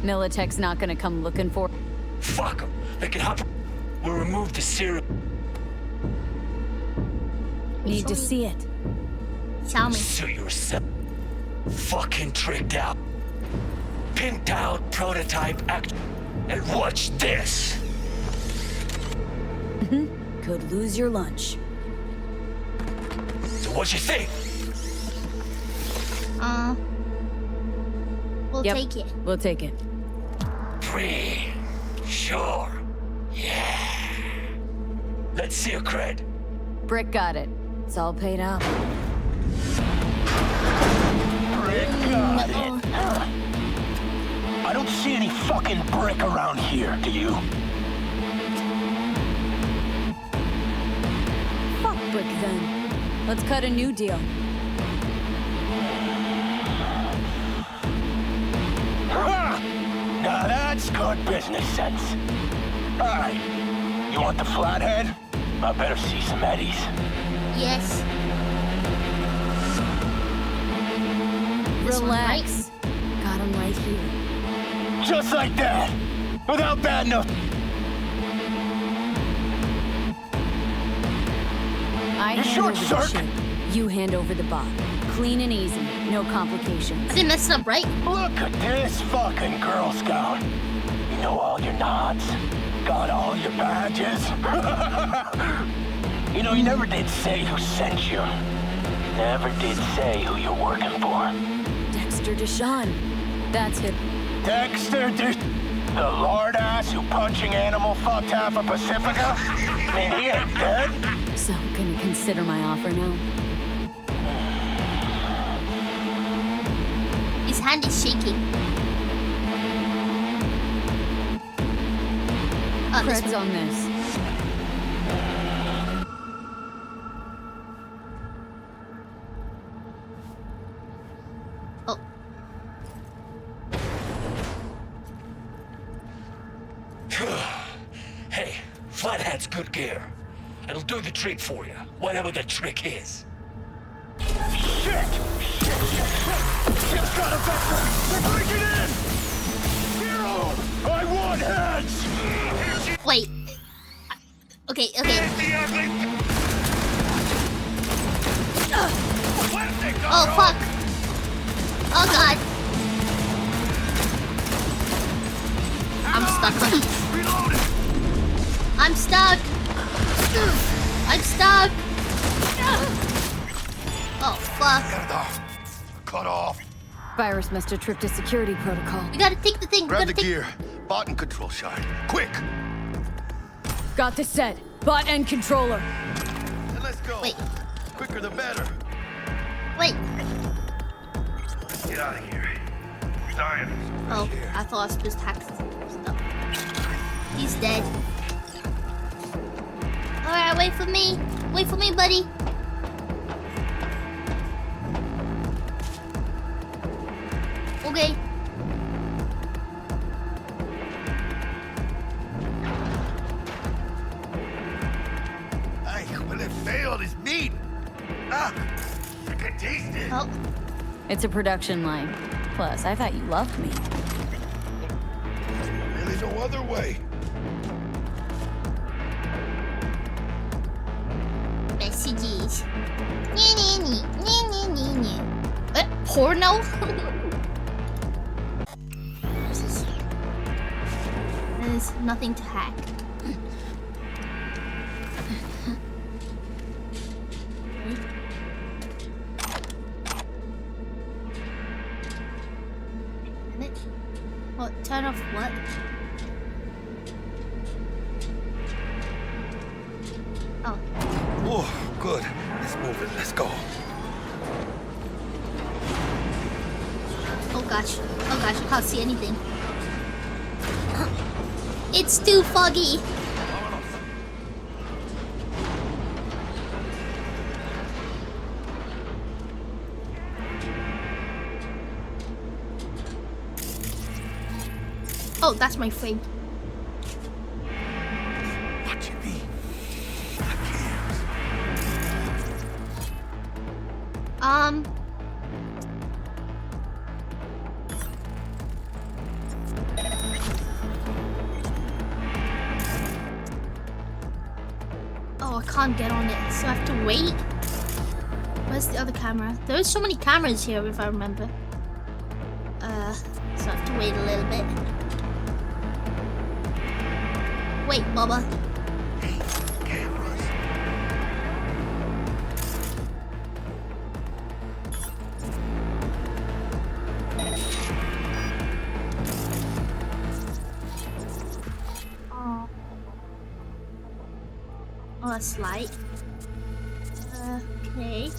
Militech's not gonna come looking for... Fuck them. They can hop. We'll remove the serum. Need to see it. Tell me. Suit yourself. Fucking tricked out. Pimped out prototype act. And watch this. Could lose your lunch. So what you think? We'll Yep. take it. We'll take it. Free. Sure. Yeah. Let's see your cred. Brick got it. It's all paid up. I don't see any fucking brick around here, do you? Fuck Brick then. Let's cut a new deal. That's good business sense. All right, you want the flathead? I better see some eddies. Yes. Relax. Got him right here. Just like that, without bad enough. I You hand short over the circuit. ship. You hand over the bot. Clean and easy. No complications. I didn't mess it up, right? Look at this fucking Girl Scout. You know all your nods, got all your badges. You know, you never did say who sent you. Never did say who you're working for. Dexter Deshawn. That's him. Dexter the lard ass who punching animal fucked half of Pacifica? I mean, he ain't dead. So, gonna consider my offer now? His hand is shaking. Oh, this Creds on this. Oh. Hey, Flathead's good gear. It'll do the trick for you, whatever the trick is. Shit! Shit's got a vector! They're breaking in! Hero! I want heads! Wait. Okay. Oh, fuck. Oh, God. I'm stuck on it. I'm stuck. I'm stuck. Oh, fuck. Cut off. Virus must have tripped a security protocol. We gotta take the thing. Grab the gear. Bot and control shine. Quick! Got this set. Bot and controller. And let's go. Wait. Quicker the better. Wait. Get out of here. You're dying. Oh, I thought I was supposed to hack stuff. He's dead. Alright, wait for me. Wait for me, buddy. Okay. Hey, well, it failed. It's meat. Ah, I can taste it. Oh. It's a production line. Plus, I thought you loved me. Really no other way. Messages. Porno? There's nothing to hack. What? Turn off what? Oh. Oh, good. Let's move it. Let's go. Oh gosh. Oh gosh, I can't see anything. It's too foggy. Oh, that's my frame. Watch it be. Oh, I can't get on it, so I have to wait. Where's the other camera? There's so many cameras here, if I remember. So I have to wait a little bit. Wait, Bubba. Oh, that's light. Okay.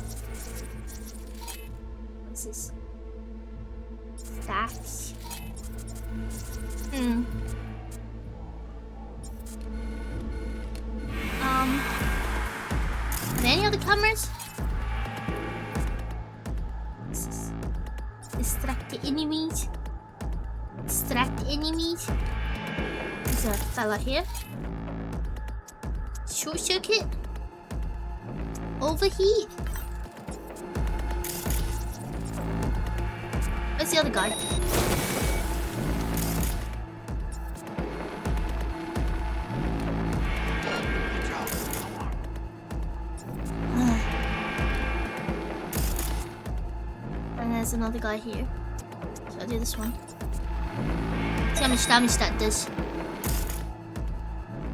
What's this? Stacks. Are there any other cameras? What's this? Distract the enemies. Distract enemies. There's a fella here. Short circuit. Overheat. Where's the other guy? And there's another guy here. So I'll do this one. See how much damage that does.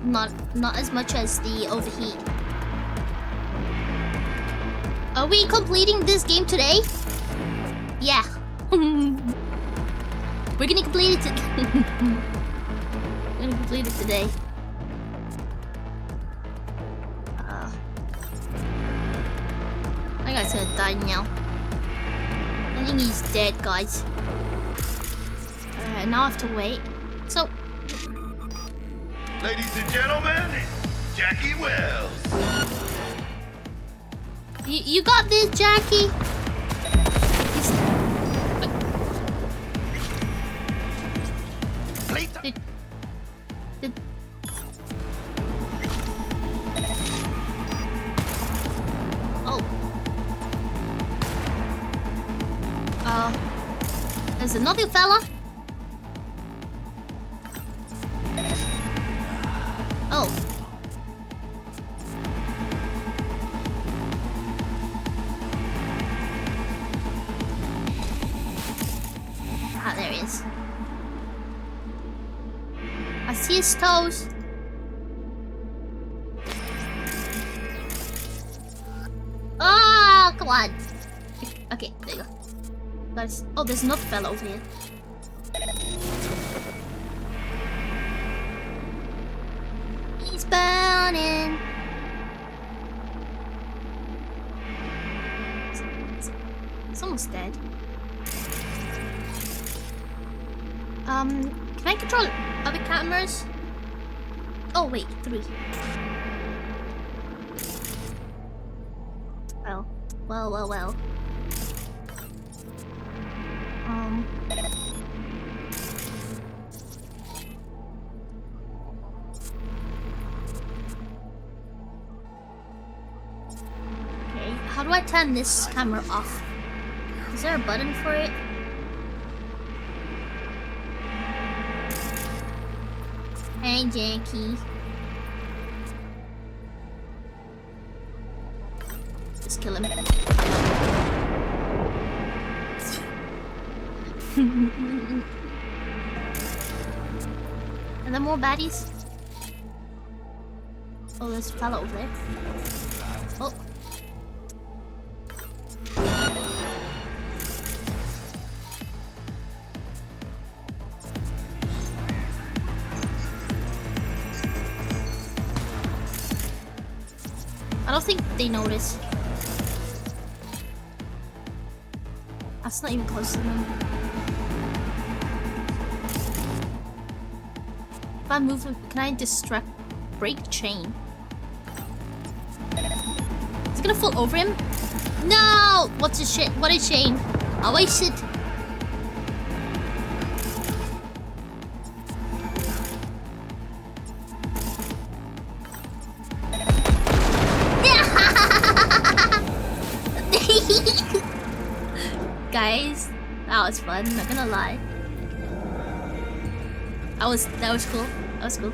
Not as much as the overheat. Are we completing this game today? Yeah. We're gonna complete it. We're gonna complete it today. My guy's gonna die now. I think he's dead, guys. Now I have to wait. So, Ladies and gentlemen, Jackie Wells. you got this, Jackie. There's another fella. Oh. Ah, there he is. I see his toes. Ah, come on. Okay, there you go. Oh, there's another fella over here. He's burning. It's almost dead. Can I control other cameras? Oh wait, 3. Well. Okay, how do I turn this camera off? Is there a button for it? Hey, Jackie. Just kill him. Are there more baddies? Oh, there's a fella over there. Oh. I don't think they notice. That's not even close to them. If I move, can I distract brake chain? Is it gonna fall over him? No! What a shit! What a shame! I wasted. Guys, that was fun. Not gonna lie. That was cool. That was cool.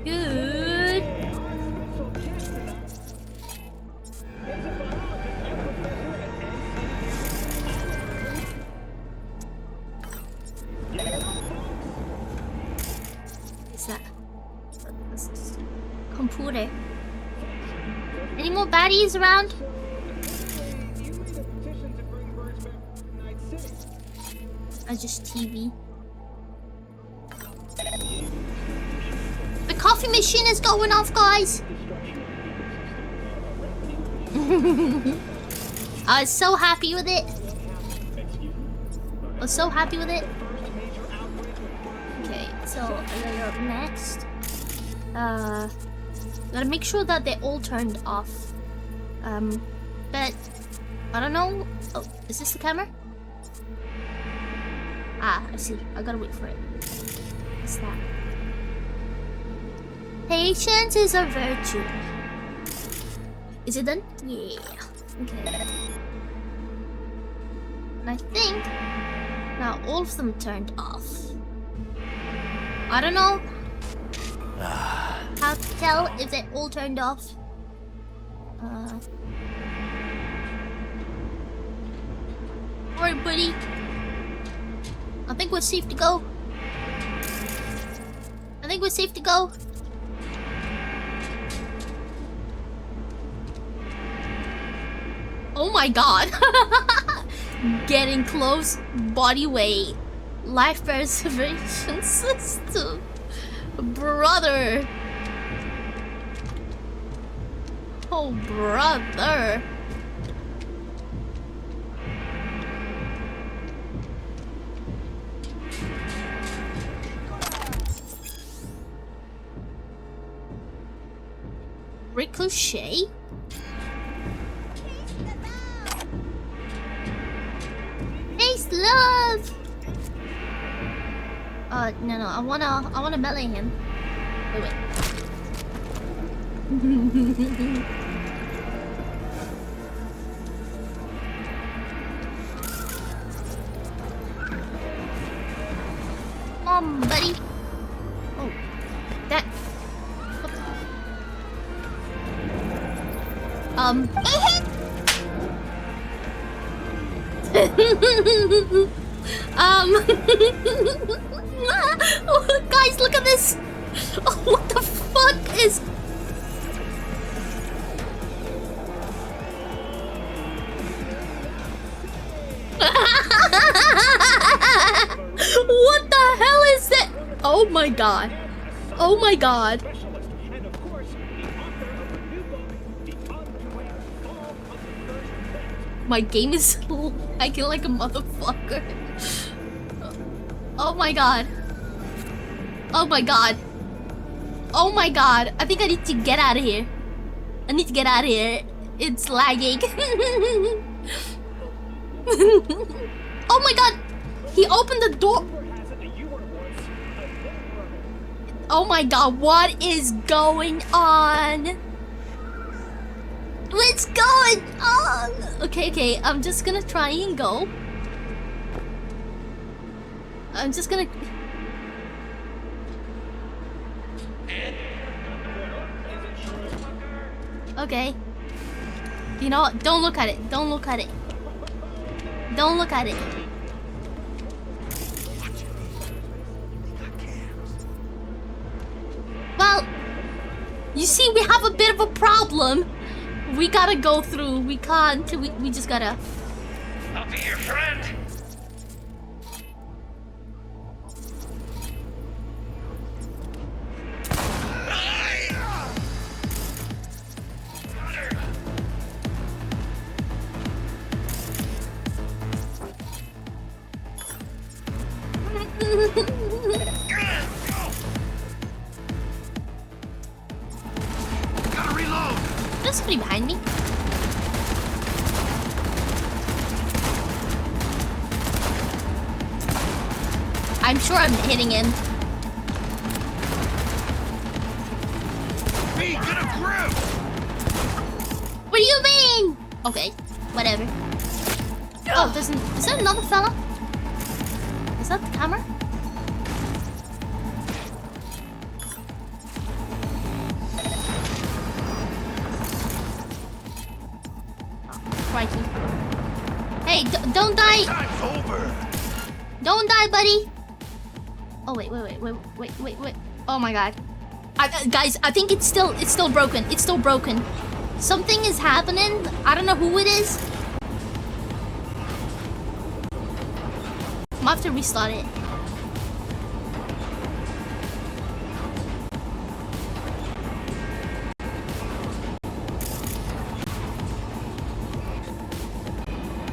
Good. What's that? Computer. Any more baddies around? Just TV. The coffee machine is going off, guys. I was so happy with it. Okay, so up next. Gotta make sure that they're all turned off. But I don't know. Oh, is this the camera? Ah, I see. I gotta wait for it. What's that? Patience is a virtue. Is it done? Yeah. Okay. And I think now all of them turned off. I don't know how to tell if they all turned off. Alright, buddy. I think we're safe to go. I think we're safe to go. Oh my god. Getting close. Body weight. Life preservation system. Brother. Oh, brother. Ricochet? Taste love! No, I wanna melee him. Wait. Come on, buddy. Oh, that. Oh, guys, look at this. Oh, what the fuck is? What the hell is that? Oh my god. Oh my god. My game is lagging like a motherfucker. Oh my god. Oh my god. Oh my god. I think I need to get out of here. I need to get out of here. It's lagging. Oh my god. He opened the door. Oh my god. What is going on? What's going on? Okay, I'm just gonna try and go. I'm just gonna... Okay. You know what? Don't look at it. Don't look at it. Don't look at it. Well, you see, we have a bit of a problem. We gotta go through. We can't. We just gotta. I'll be your friend. Gotta reload. There's somebody behind me. I'm sure I'm hitting him. Hey, get a grip. What do you mean? Okay, whatever. Oh, is there another fella? Is that the camera? Crikey. Hey, don't die! Time's over. Don't die, buddy! Oh, wait. Oh my god. Guys, I think it's still broken. It's still broken. Something is happening. I don't know who it is. I'm gonna have to restart it.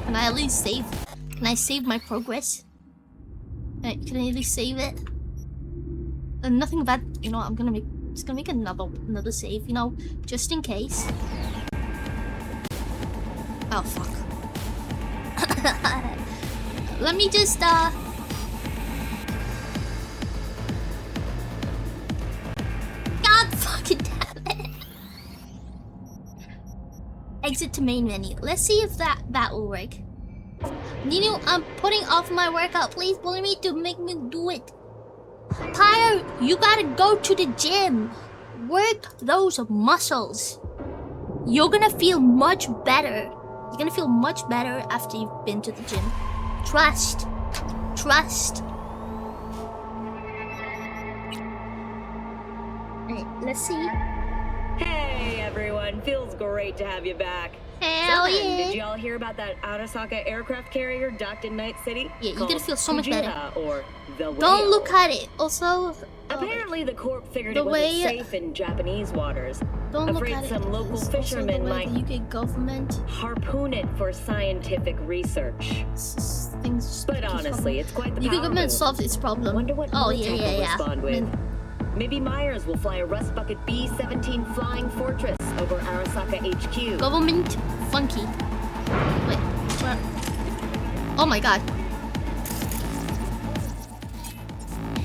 Can I at least save? Can I save my progress? Can I at least save it? Nothing about, you know, I'm gonna make, just gonna make another save, you know, just in case. Oh fuck. Let me just Exit to main menu. Let's see if that will work. Nino, I'm putting off my workout. Please bully me to make me do it. Pyre, you gotta go to the gym. Work those muscles. You're gonna feel much better. You're gonna feel much better after you've been to the gym. Trust. Trust. Alright, let's see. Hey everyone, feels great to have you back. Hell yeah. Did y'all hear about that Arasaka aircraft carrier docked in Night City? Yeah, you're gonna feel so much better. Or the Whale. Don't look at it. Also, apparently the Corp figured it wasn't safe in Japanese waters. Don't look Afraid at some it. local It's fishermen might the UK government harpoon it for scientific research. But honestly, it's quite the UK power government move. solved its problem. Wonder what Oh Militech will yeah. respond with. Maybe Myers will fly a Rust Bucket B-17 Flying Fortress over Arasaka HQ. Government funky. Wait, where? Oh my god.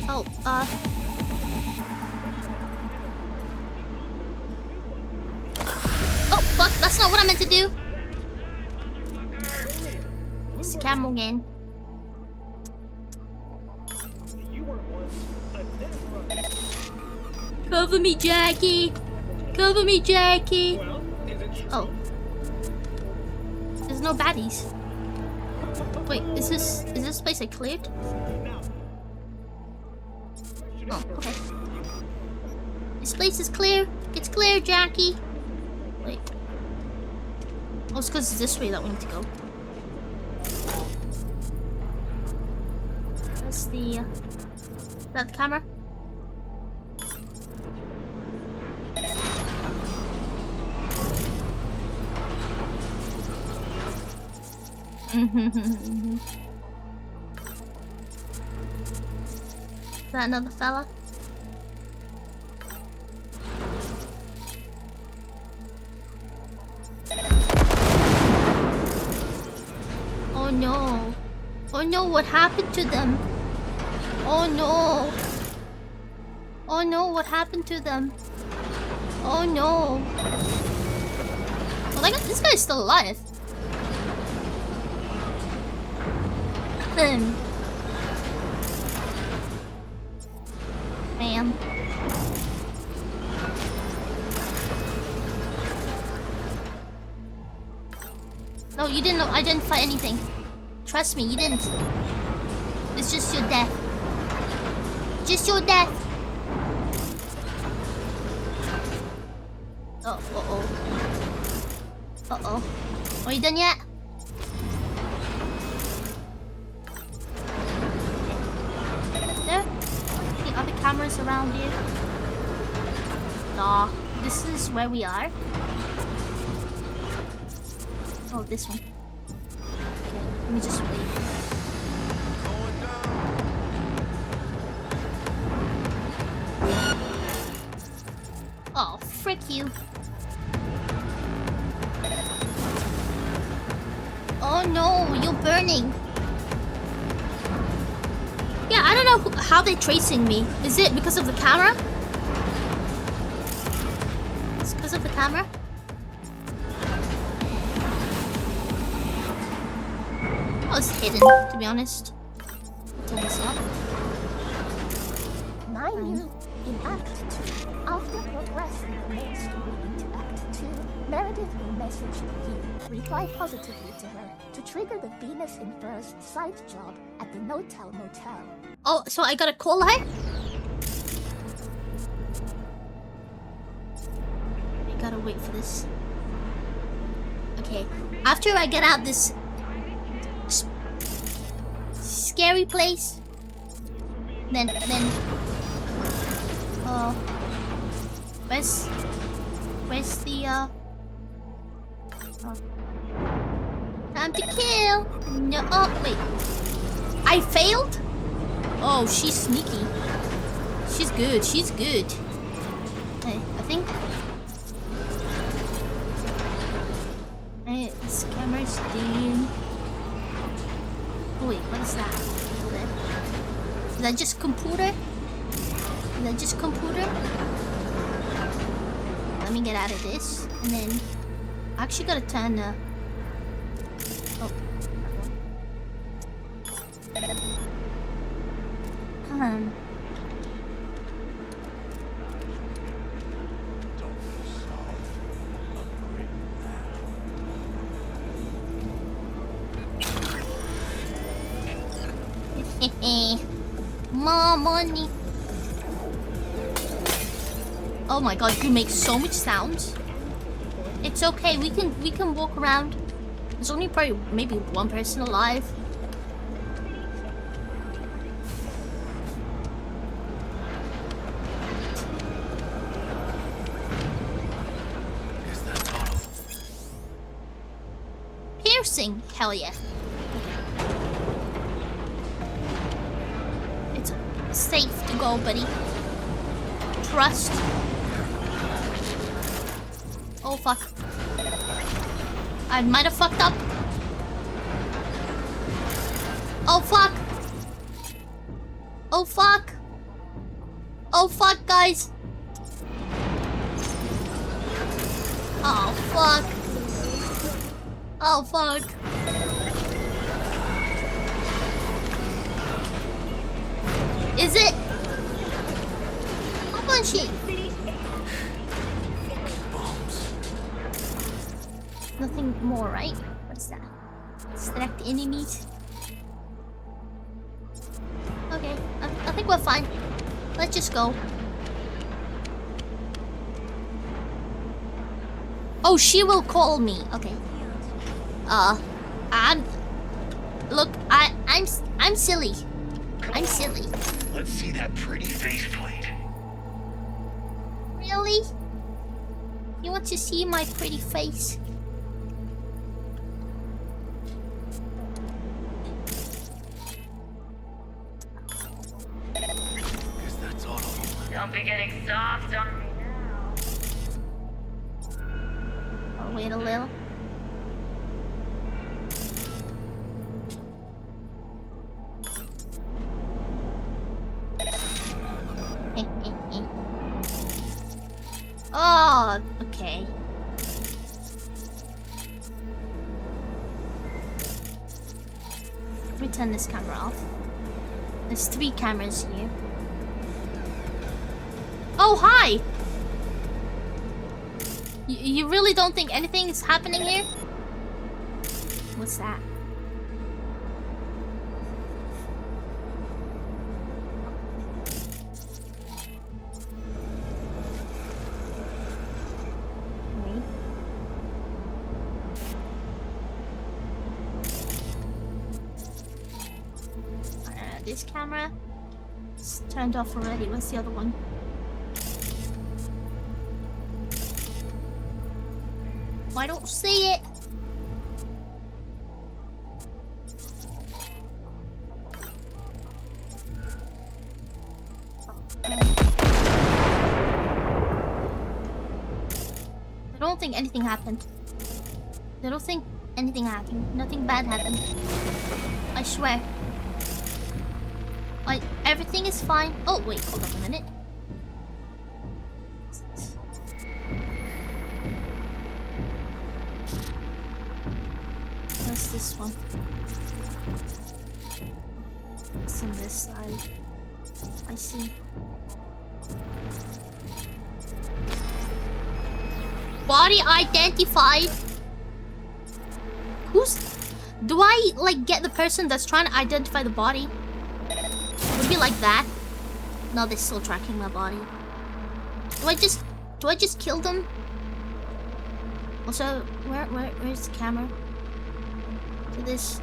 Oh, oh, fuck, that's not what I meant to do. It's the camera again. Cover me, Jackie. Cover me, Jackie. Oh. There's no baddies. Wait, is this place like cleared? Oh, okay. This place is clear. It's clear, Jackie. Wait. Oh, it's because it's this way that we need to go. That's the... Is that the camera? Is that another fella? Oh no. Oh no, what happened to them? Oh no. Oh no, what happened to them? Oh no. Well, this guy's still alive. Man. No, you didn't identify anything. Trust me, you didn't. It's just your death. Just your death. Oh, uh-oh. Uh-oh. Are you done yet? There? Any other cameras around you? Nah, this is where we are. Oh, this one. Okay, let me just wait. Oh, frick you. Oh no, you're burning. Yeah, I don't know how they're tracing me. Is it because of the camera? It's because of the camera? Oh, it's hidden, to be honest. Turn this up. In Act 2, after progressing the main story into Act 2, Meredith will message you. Reply positively to her to trigger the Venus in First side job at the Notel Motel. Oh, so I gotta call her? I gotta wait for this. Okay, after I get out this scary place, then where's the oh. Time to kill. No, oh wait, I failed. Oh, she's sneaky. She's good. She's good. Hey, I think. Hey, this camera's doing. Oh wait, what is that? Is that just computer? Is that just computer? Let me get out of this, and then I actually gotta turn oh. More money. Oh my god, you make so much sound. It's okay, we can walk around. There's only probably maybe one person alive. Piercing, hell yeah. It's safe to go, buddy. Trust. Oh fuck. I might have fucked up. Oh fuck. Oh fuck. Oh fuck, guys. Oh fuck. Oh fuck. Is it? How much shit? Nothing more, right? What's that? Select enemies. Okay, I think we're fine. Let's just go. Oh, she will call me. Okay. Look, I'm silly. I'm silly. Let's see that pretty faceplate. Really? You want to see my pretty face? Don't be getting soft on me now. I'll wait a little. Oh, okay. Let me turn this camera off. There's 3 cameras here. Oh, hi! You really don't think anything is happening here? What's that? This camera is turned off already. What's the other one? I don't see it. I don't think anything happened. I don't think anything happened. Nothing bad happened. I swear. Like, everything is fine. Oh, wait, hold up a minute. Where's this one? It's on this side. I see. Body identified. Who's... Do I, like, get the person that's trying to identify the body? Would it be like that? No, they're still tracking my body. Do I just kill them? Also, where's the camera? To this.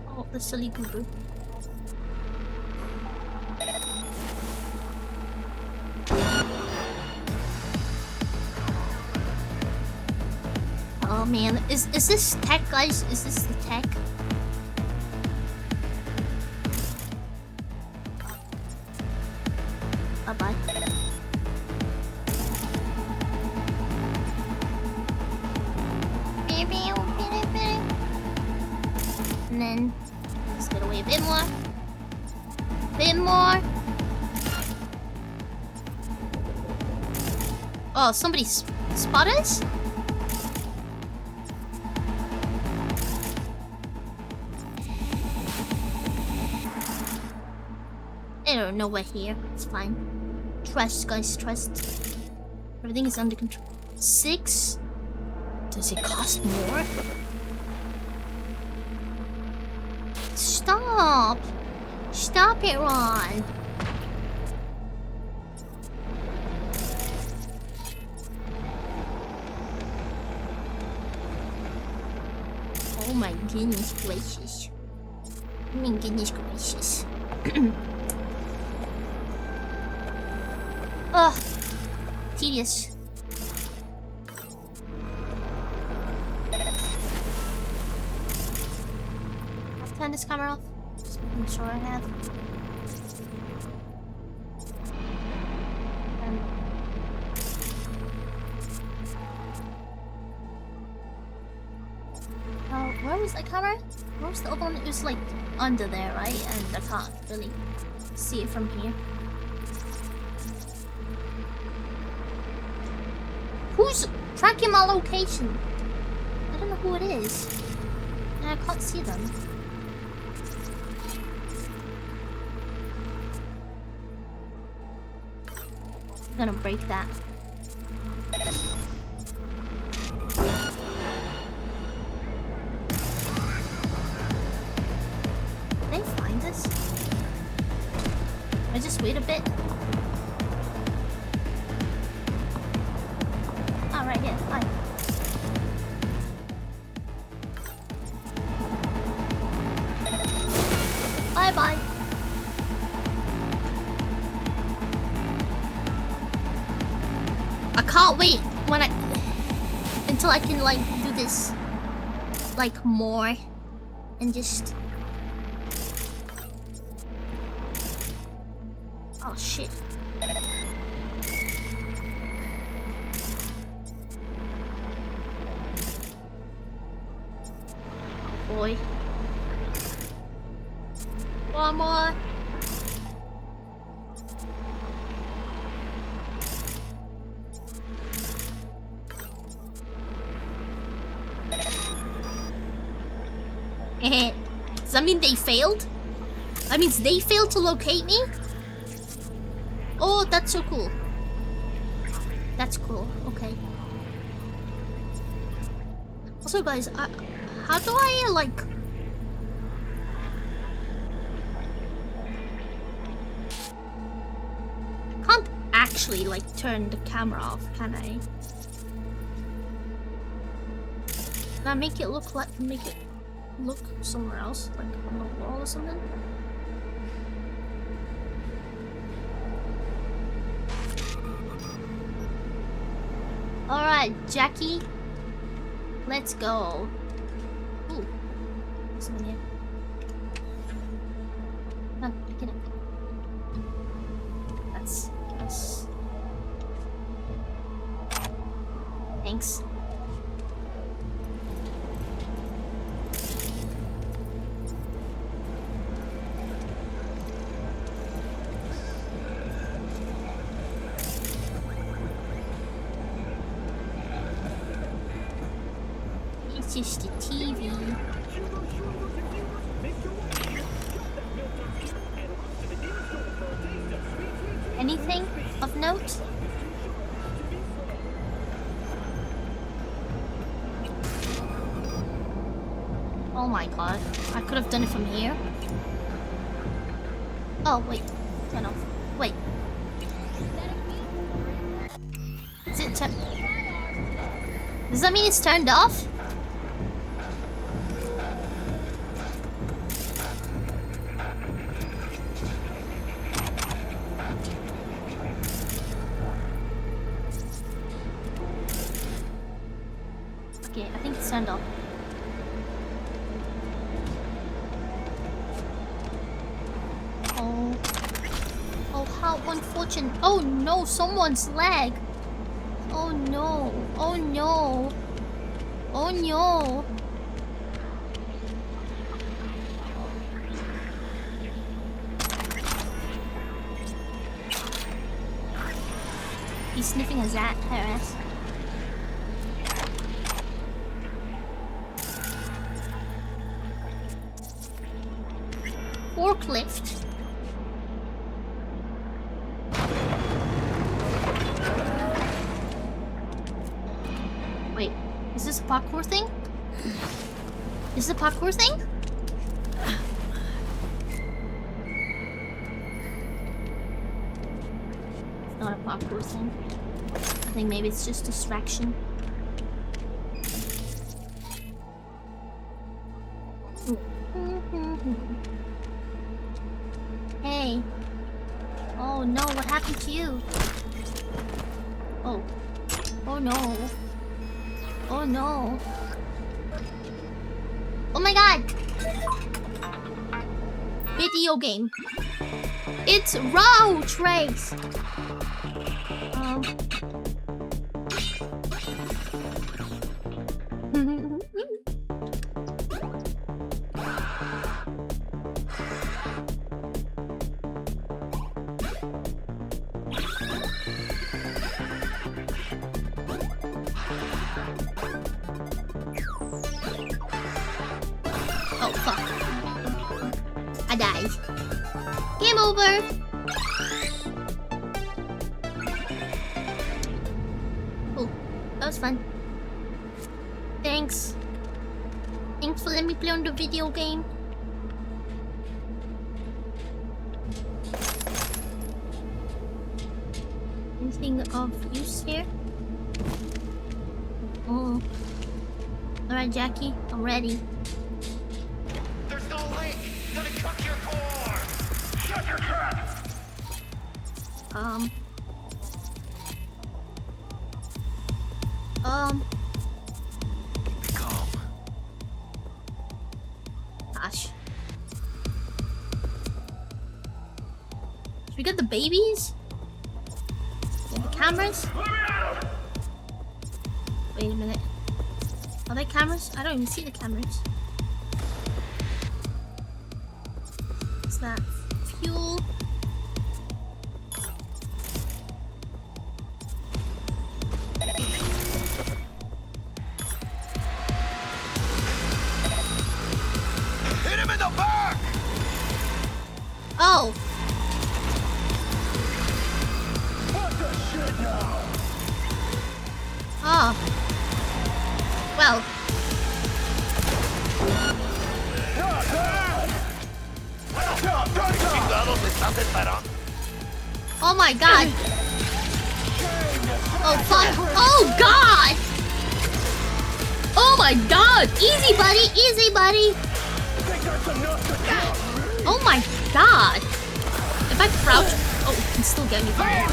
Oh, the silly goo-goo. Oh man, is this tech, guys? Is this the tech? Bye-bye. And then let's get away Okay, a bit more. Bit more. Oh, somebody spot us? I don't know we're here. It's fine. Trust, guys, trust. Everything is under control. 6? Does it cost more? Stop! Stop it, Ron! Oh my goodness gracious. I mean, goodness gracious. Ugh. Tedious. I'll turn this camera off. Just making sure I have. Where was the camera? Where was the other one? It was like under there, right? And I can't really see it from here. Who's tracking my location? I don't know who it is. And I can't see them. I'm gonna break that. They find us? I just wait a bit. Oh, right here. Fine. Bye bye. I can't wait when until I can like do this like more and just. Oh shit. Oh boy. One more. Does that mean they failed? That means they failed to locate me? Oh, that's so cool. That's cool. Okay. Also, guys, how do I like? Can't actually like turn the camera off, can I? Can I make it look somewhere else, like on the wall or something? Alright, Jackie. Let's go. Ooh. Someone here. Come on, pick it up. That's us. Thanks. It's just a TV. Anything of note? Oh my god. I could have done it from here. Oh, wait. Turn off. Wait. Is it turned? Does that mean it's turned off? Okay, I think it's turned off. Oh. Oh, how unfortunate. Oh no, someone's leg. Oh no. Oh no. Oh no. He's sniffing a zat harass. Forklift. Wait, is this a parkour thing? Is this a parkour thing? It's not a parkour thing. I think maybe it's just distraction. Hey. Oh no, what happened to you? Oh. Oh no. Oh no. Oh my god! Video game. It's Row Trace! Oh fuck. I died. Game over! Oh, that was fun. Thanks. Thanks for letting me play on the video game. Anything of use here? Oh. Alright, Jackie, I'm ready. There's no link! Gonna cook your core! Shut your trap! Gosh. Should we get the babies? Get the cameras? Wait a minute. Are they cameras? I don't even see the cameras. What's that? Fuel. Hit him in the back! Oh! What the shit now? Oh. Well. Oh my god. Oh fuck. Oh god! Oh my god! Easy buddy! Easy buddy! Oh my god! If I crouch... Oh, it can still get me from here.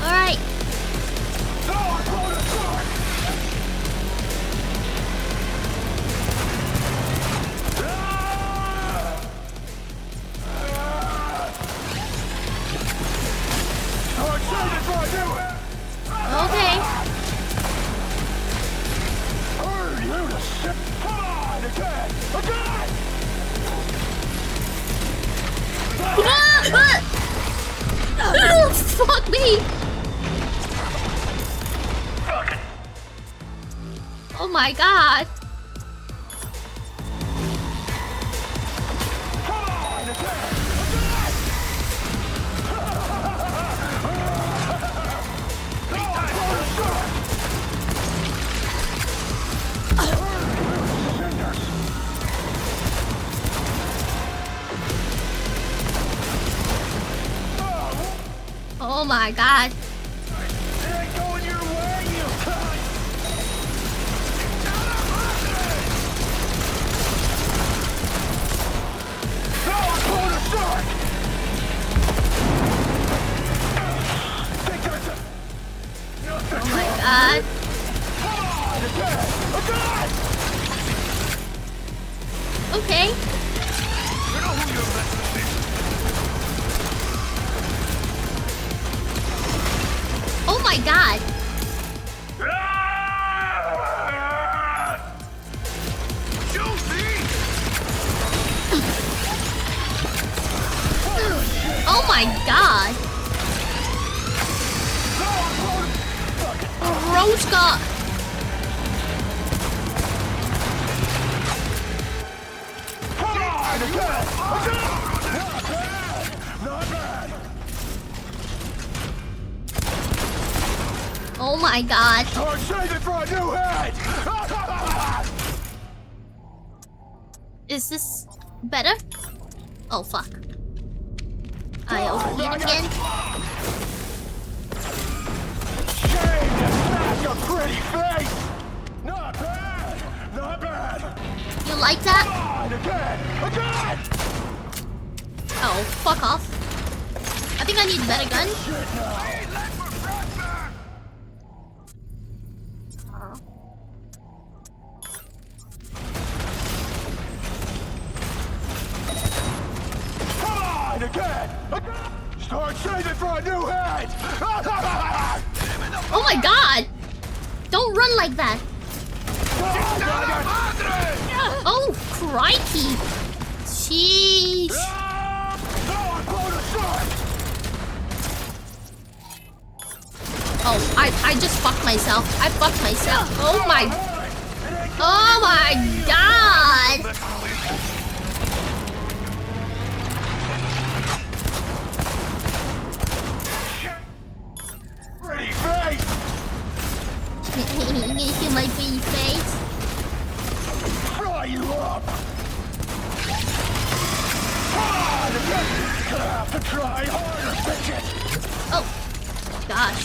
Alright. Okay. Oh, fuck me! Oh my god! Oh my god. Oh my god. Okay. Oh my god. my god! Rose got. Oh my god. Is this better? Oh fuck. I overheat again. Your pretty face! Not bad! Not bad! You like that? Again! Oh, fuck off. I think I need a better gun. Come on, again! Start saving for a new head! Oh my god! Don't run like that! Oh, crikey! Sheesh! Oh, I just fucked myself. I fucked myself. Oh my god! Pretty face! You see my pretty face? Fry you up! Gonna have to try harder, bitches! Oh, gosh.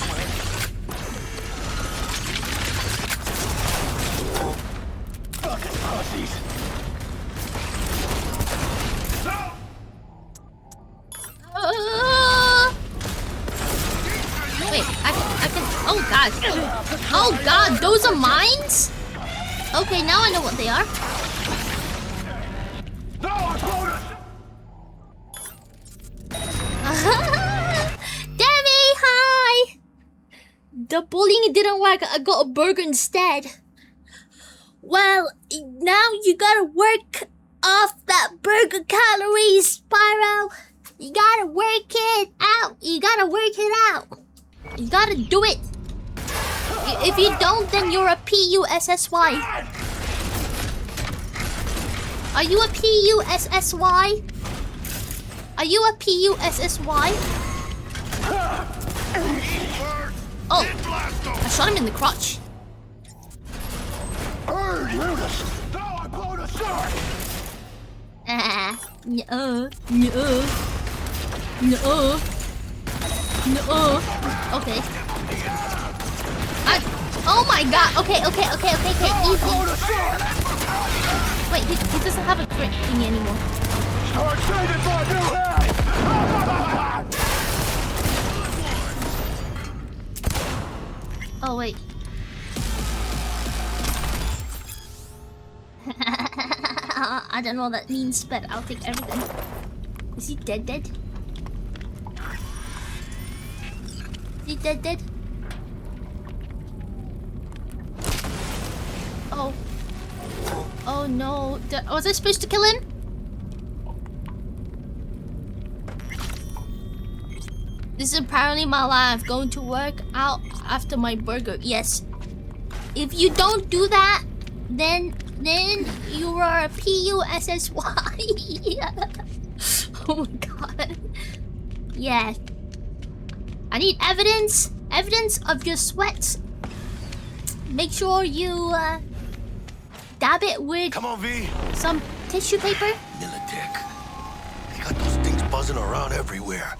Fucking pussies! Wait, I can. Oh god. Oh god, those are mines? Okay, now I know what they are. Demi, hi! The bullying didn't work. I got a burger instead. Well, now you gotta work off that burger calories, Spyro. You gotta work it out. You gotta work it out. You gotta do it. If you don't, then you're a PUSSY. Are you a PUSSY? Are you a PUSSY? Oh, I shot him in the crotch. No. Okay. Oh my god. Okay. Easy. Wait, he doesn't have a crit thingy anymore. Oh wait. I don't know what that means, but I'll take everything. Is he dead? Is he dead? Oh. Oh no. Was I supposed to kill him? This is apparently my life. Going to work out after my burger. Yes. If you don't do that, then you are a PUSSY. Oh my god. Yeah. I need evidence. Evidence of your sweat. Make sure you dab it with some tissue paper. Militech. They got those things buzzing around everywhere.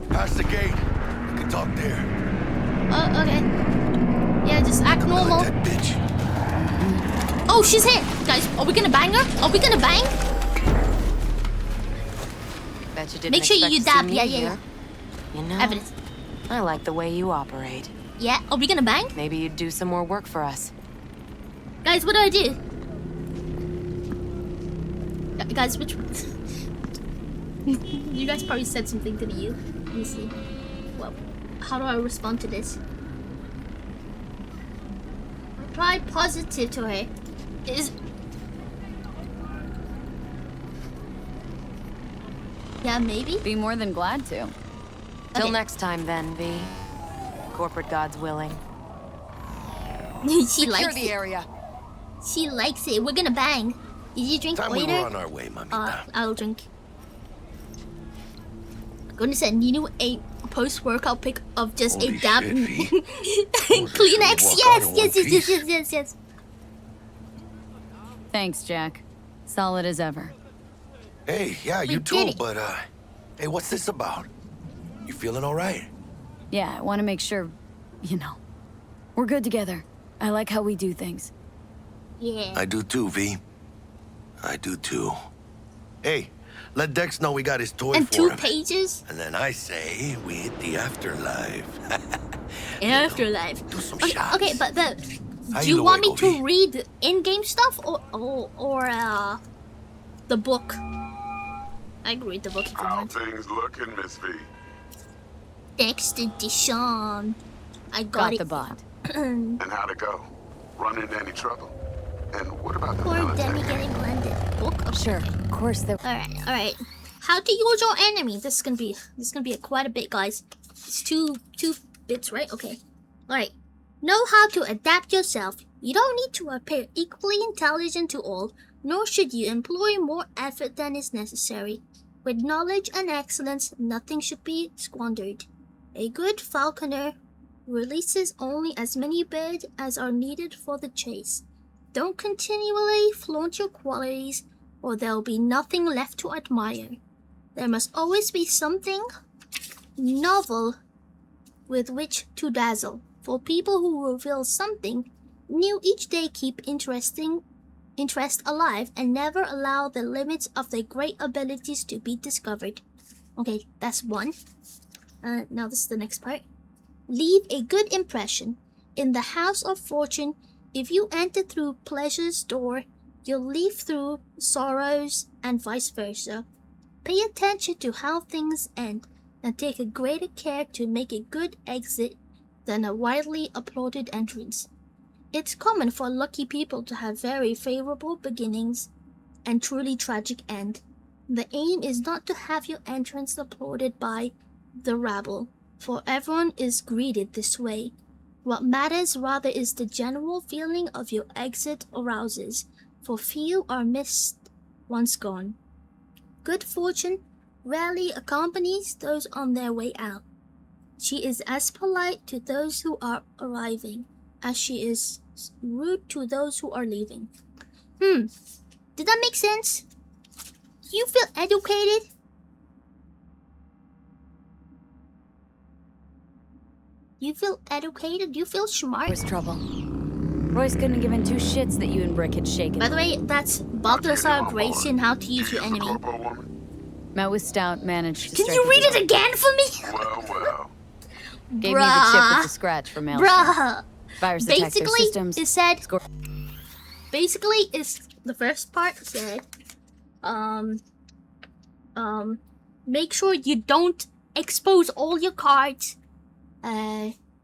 Past the gate. You can talk there. Oh, okay. Yeah, just act normal. That bitch. Oh, she's hit! Guys, are we gonna bang her? Are we gonna bang? Bet you didn't Make sure you expect to dab. see me Yeah. here. You know, Evidence. I like the way you operate. Yeah, are we gonna bang? Maybe you'd do some more work for us. Guys, what do I do? Guys, which one? You guys probably said something to you. Let me see. Well, how do I respond to this? Reply positive to her. Yeah, maybe. Be more than glad to. Till next time, then, V. Corporate gods willing. She likes the it. area. She likes it. We're gonna bang. Did you drink Time we later? were on our way, mamita. I'll drink. I'm gonna send you a post-workout pic of just Holy a damp shit, V. Kleenex. walk Yes, out in yes, one yes, yes, yes, yes, yes. Thanks, Jack. Solid as ever. Hey, yeah, We you did too, it. but, hey, what's this about? You feeling all right? Yeah, I want to make sure, you know, we're good together. I like how we do things. Yeah. I do too, V. I do too. Hey, let Dex know we got his toy And for 2 him. pages. And then I say we hit the afterlife. Afterlife. Do some Okay, shots. okay, but Ahí do you want me luego, to V. read in-game stuff or the book? I can read the book if you How want. things looking, Miss V? Dexter Deshawn. I got it. the bot. And how'd it go? Run into any trouble? And what about the Poor Militech Demi gang? getting blended. Book. Okay. Sure, of course there. All right. How to use your enemy. This is gonna be quite a bit, guys. It's two bits, right? Okay. All right. Know how to adapt yourself. You don't need to appear equally intelligent to all, nor should you employ more effort than is necessary. With knowledge and excellence, nothing should be squandered. A good falconer releases only as many birds as are needed for the chase. Don't continually flaunt your qualities, or there'll be nothing left to admire. There must always be something novel with which to dazzle. For people who reveal something new each day, keep interest alive and never allow the limits of their great abilities to be discovered. Okay, that's one. Now this is the next part. Leave a good impression. In the house of fortune, if you enter through pleasure's door, you'll leave through sorrows and vice versa. Pay attention to how things end and take a greater care to make a good exit than a widely applauded entrance. It's common for lucky people to have very favorable beginnings and truly tragic end. The aim is not to have your entrance applauded by the rabble, for everyone is greeted this way. What matters rather is the general feeling of your exit arouses, for few are missed once gone. Good fortune rarely accompanies those on their way out. She is as polite to those who are arriving as she is rude to those who are leaving. Did that make sense? Do you feel educated? You feel educated? You feel smart? There's trouble. Royce couldn't have given 2 shits that you and Brick had shaken. By the way, that's Balthazar Grayson, how to use your enemy. Met with Stout, managed to Can you read it again for me? Well. Gave me the chip with the scratch for Maelstrom. Bruh. Virus detector Basically, systems. it said... Basically, it's the first part said, make sure you don't expose all your cards,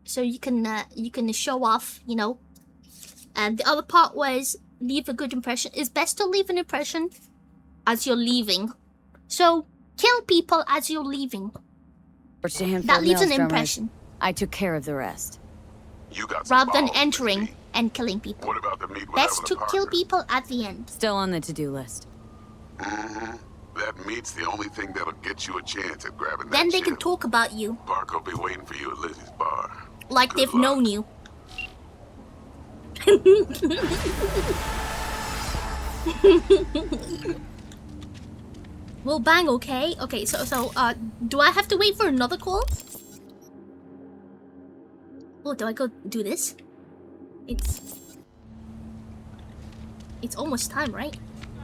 so you can show off, you know. And the other part was leave a good impression. It's best to leave an impression as you're leaving. So kill people as you're leaving. That leaves an impression. I took care of the rest. You got rather than entering and killing people. What about the meet Best to kill people at the end. Still on the to-do list. That meet's the only thing that'll get you a chance at grabbing that Then they chip. can talk about you. Bark will be waiting for you at Lizzie's bar. Like Good they've luck. known you. We'll bang, okay? Okay, so do I have to wait for another call? Oh, do I go do this? It's almost time, right?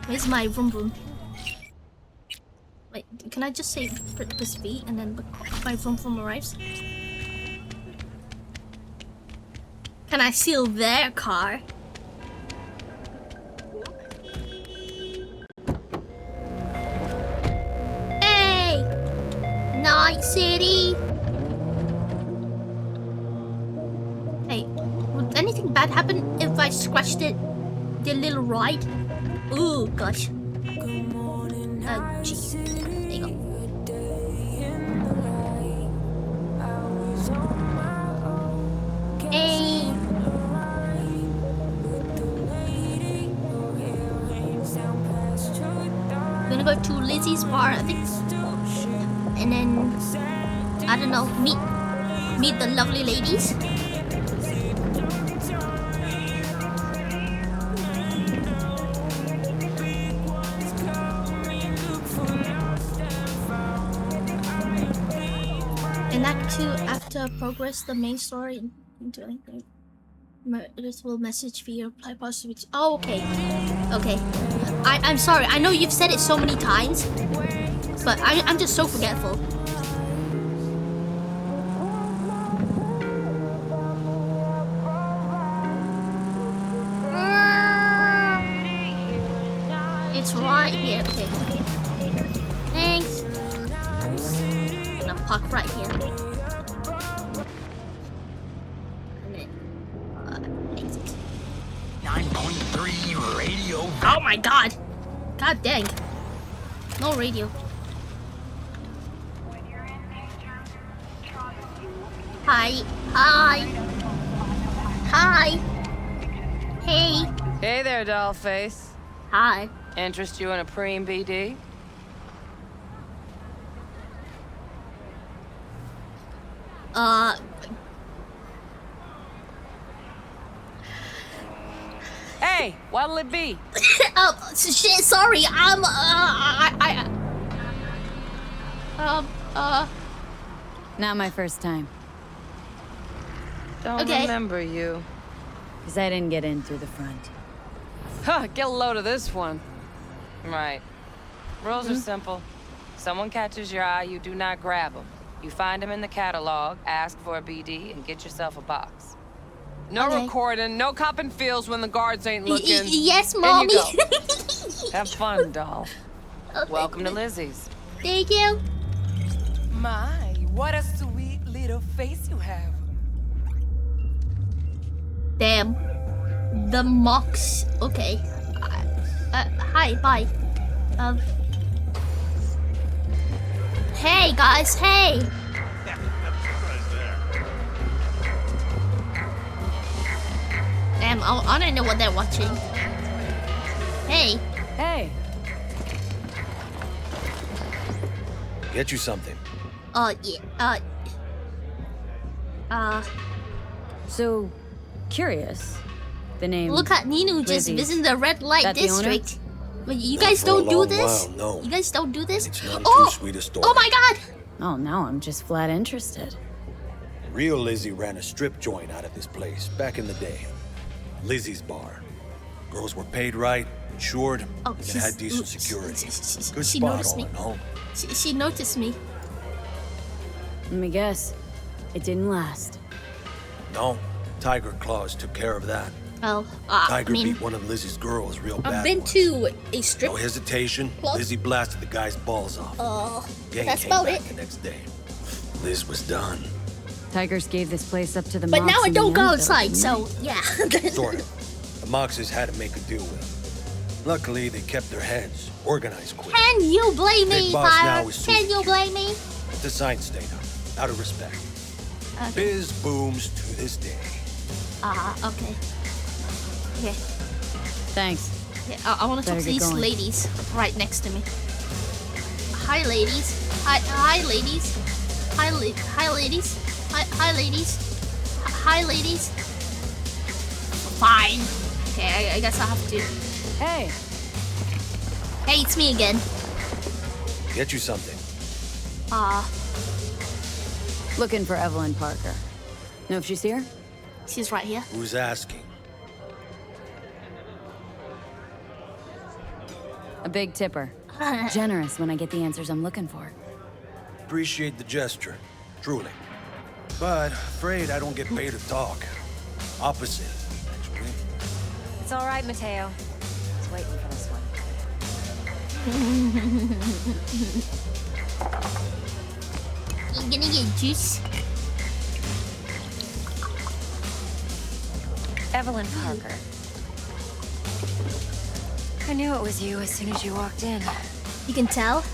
Where's my vroom vroom? Wait, can I just say press B and then my vroom vroom arrives? Can I steal their car? Hey! Night City! Hey, would anything bad happen if I scratched the little ride? Ooh, gosh. Gee. There you go. to Lizzie's bar, I think, and then I don't know, meet the lovely ladies. In Act 2, after progress the main story into anything, this will message via reply positive. Oh, okay. Okay. I'm sorry. I know you've said it so many times, but I'm just so forgetful. It's right here. Okay. Thanks. I'm gonna park right here. And then, exit. 9.3 radio. Oh my god! God dang. No radio. Hi. Hi. Hi. Hey. Hey there, dollface. Hi. Interest you in a preem BD? Hey, what'll it be? Shit, sorry, Not my first time. Don't Okay. remember you. Because I didn't get in through the front. Huh, get a load of this one. Right. Rules are simple. Someone catches your eye, you do not grab them. You find them in the catalog, ask for a BD, and get yourself a box. No Okay. recording, no copping feels when the guards ain't looking. Yes, In mommy. you go. Have fun, doll. Okay. Welcome to Lizzie's. Thank you. My, what a sweet little face you have. Damn. The mocks. Okay. Hi, bye. Hey, guys, hey! Damn, I don't know what they're watching. Hey. Hey. Get you something. Yeah, So, curious. The name. look at Ninu just Lizzie's. visiting the red light That the owner? district. But you guys For a don't do long this? while, no. You guys don't do this? It's none Oh! too sweet a story. Oh my god! Oh, now I'm just flat interested. Real Lizzie ran a strip joint out of this place back in the day. Lizzie's bar. Girls were paid right, insured, Oh, and she's- had decent she- security. she- Good she spot noticed all me. in all. She noticed me. Let me guess. It didn't last. No, Tiger Claws took care of that. Well, Tiger I mean, beat one of Lizzie's girls real bad. I've been once. to a strip No hesitation, club. Lizzie blasted the guy's balls off. Gang that's came about back it. the next day. Liz was done. Tigers gave this place up to the But mobs now I in the don't go end, though, outside, didn't so yeah. Sort of. The Moxes had to make a deal with them. Luckily, they kept their heads, organized quick. Can you blame me, Big boss now Pyre? is Can Susie you blame me? The sign stayed up, out of respect. Okay. Biz booms to this day. Okay. Okay. Thanks. Yeah, I want to talk Better to get these going. ladies right next to me. Hi, ladies. Hi, ladies. Hi, ladies. Hi, ladies. Hi, ladies. Fine. Okay, I guess I have to. Hey. Hey, it's me again. Get you something. Looking for Evelyn Parker. Know if she's here? She's right here. Who's asking? A big tipper. Generous when I get the answers I'm looking for. Appreciate the gesture, truly. But afraid I don't get paid to talk. Opposite, actually. It's all right, Mateo. I was waiting for this one. You gonna get juice? Evelyn Parker. I knew it was you as soon as you walked in. You can tell.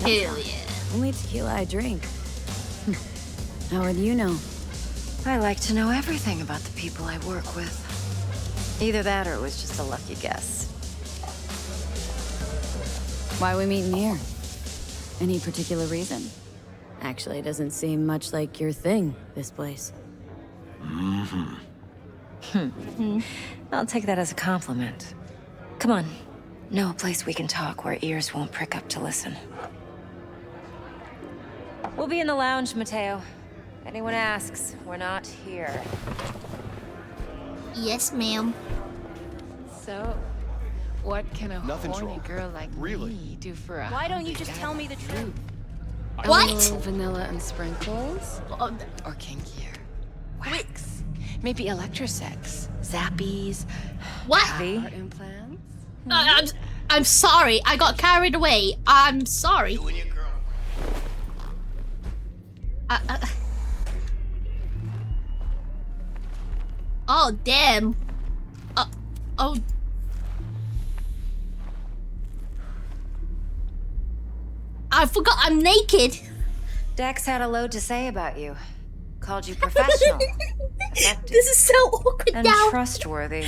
Hell yeah. Only tequila I drink. How would you know? I like to know everything about the people I work with. Either that or it was just a lucky guess. Why are we meeting here? Any particular reason? Actually, it doesn't seem much like your thing, this place. I'll take that as a compliment. Come on. Know a place we can talk where ears won't prick up to listen. We'll be in the lounge, Mateo. Anyone asks, we're not here. Yes, ma'am. So, what can a Nothing's horny wrong. girl like me do for a Why don't you hungry just guy tell me like the you? truth? A What? little vanilla and sprinkles? Or kinkier? Wax? Maybe electrosex? Zappies? What? Power implants? I'm sorry. I got carried away. I'm sorry. You and your girl. Oh, damn. Oh. I forgot I'm naked. Dex had a load to say about you. Called you professional, effective, This is so awkward and now. trustworthy.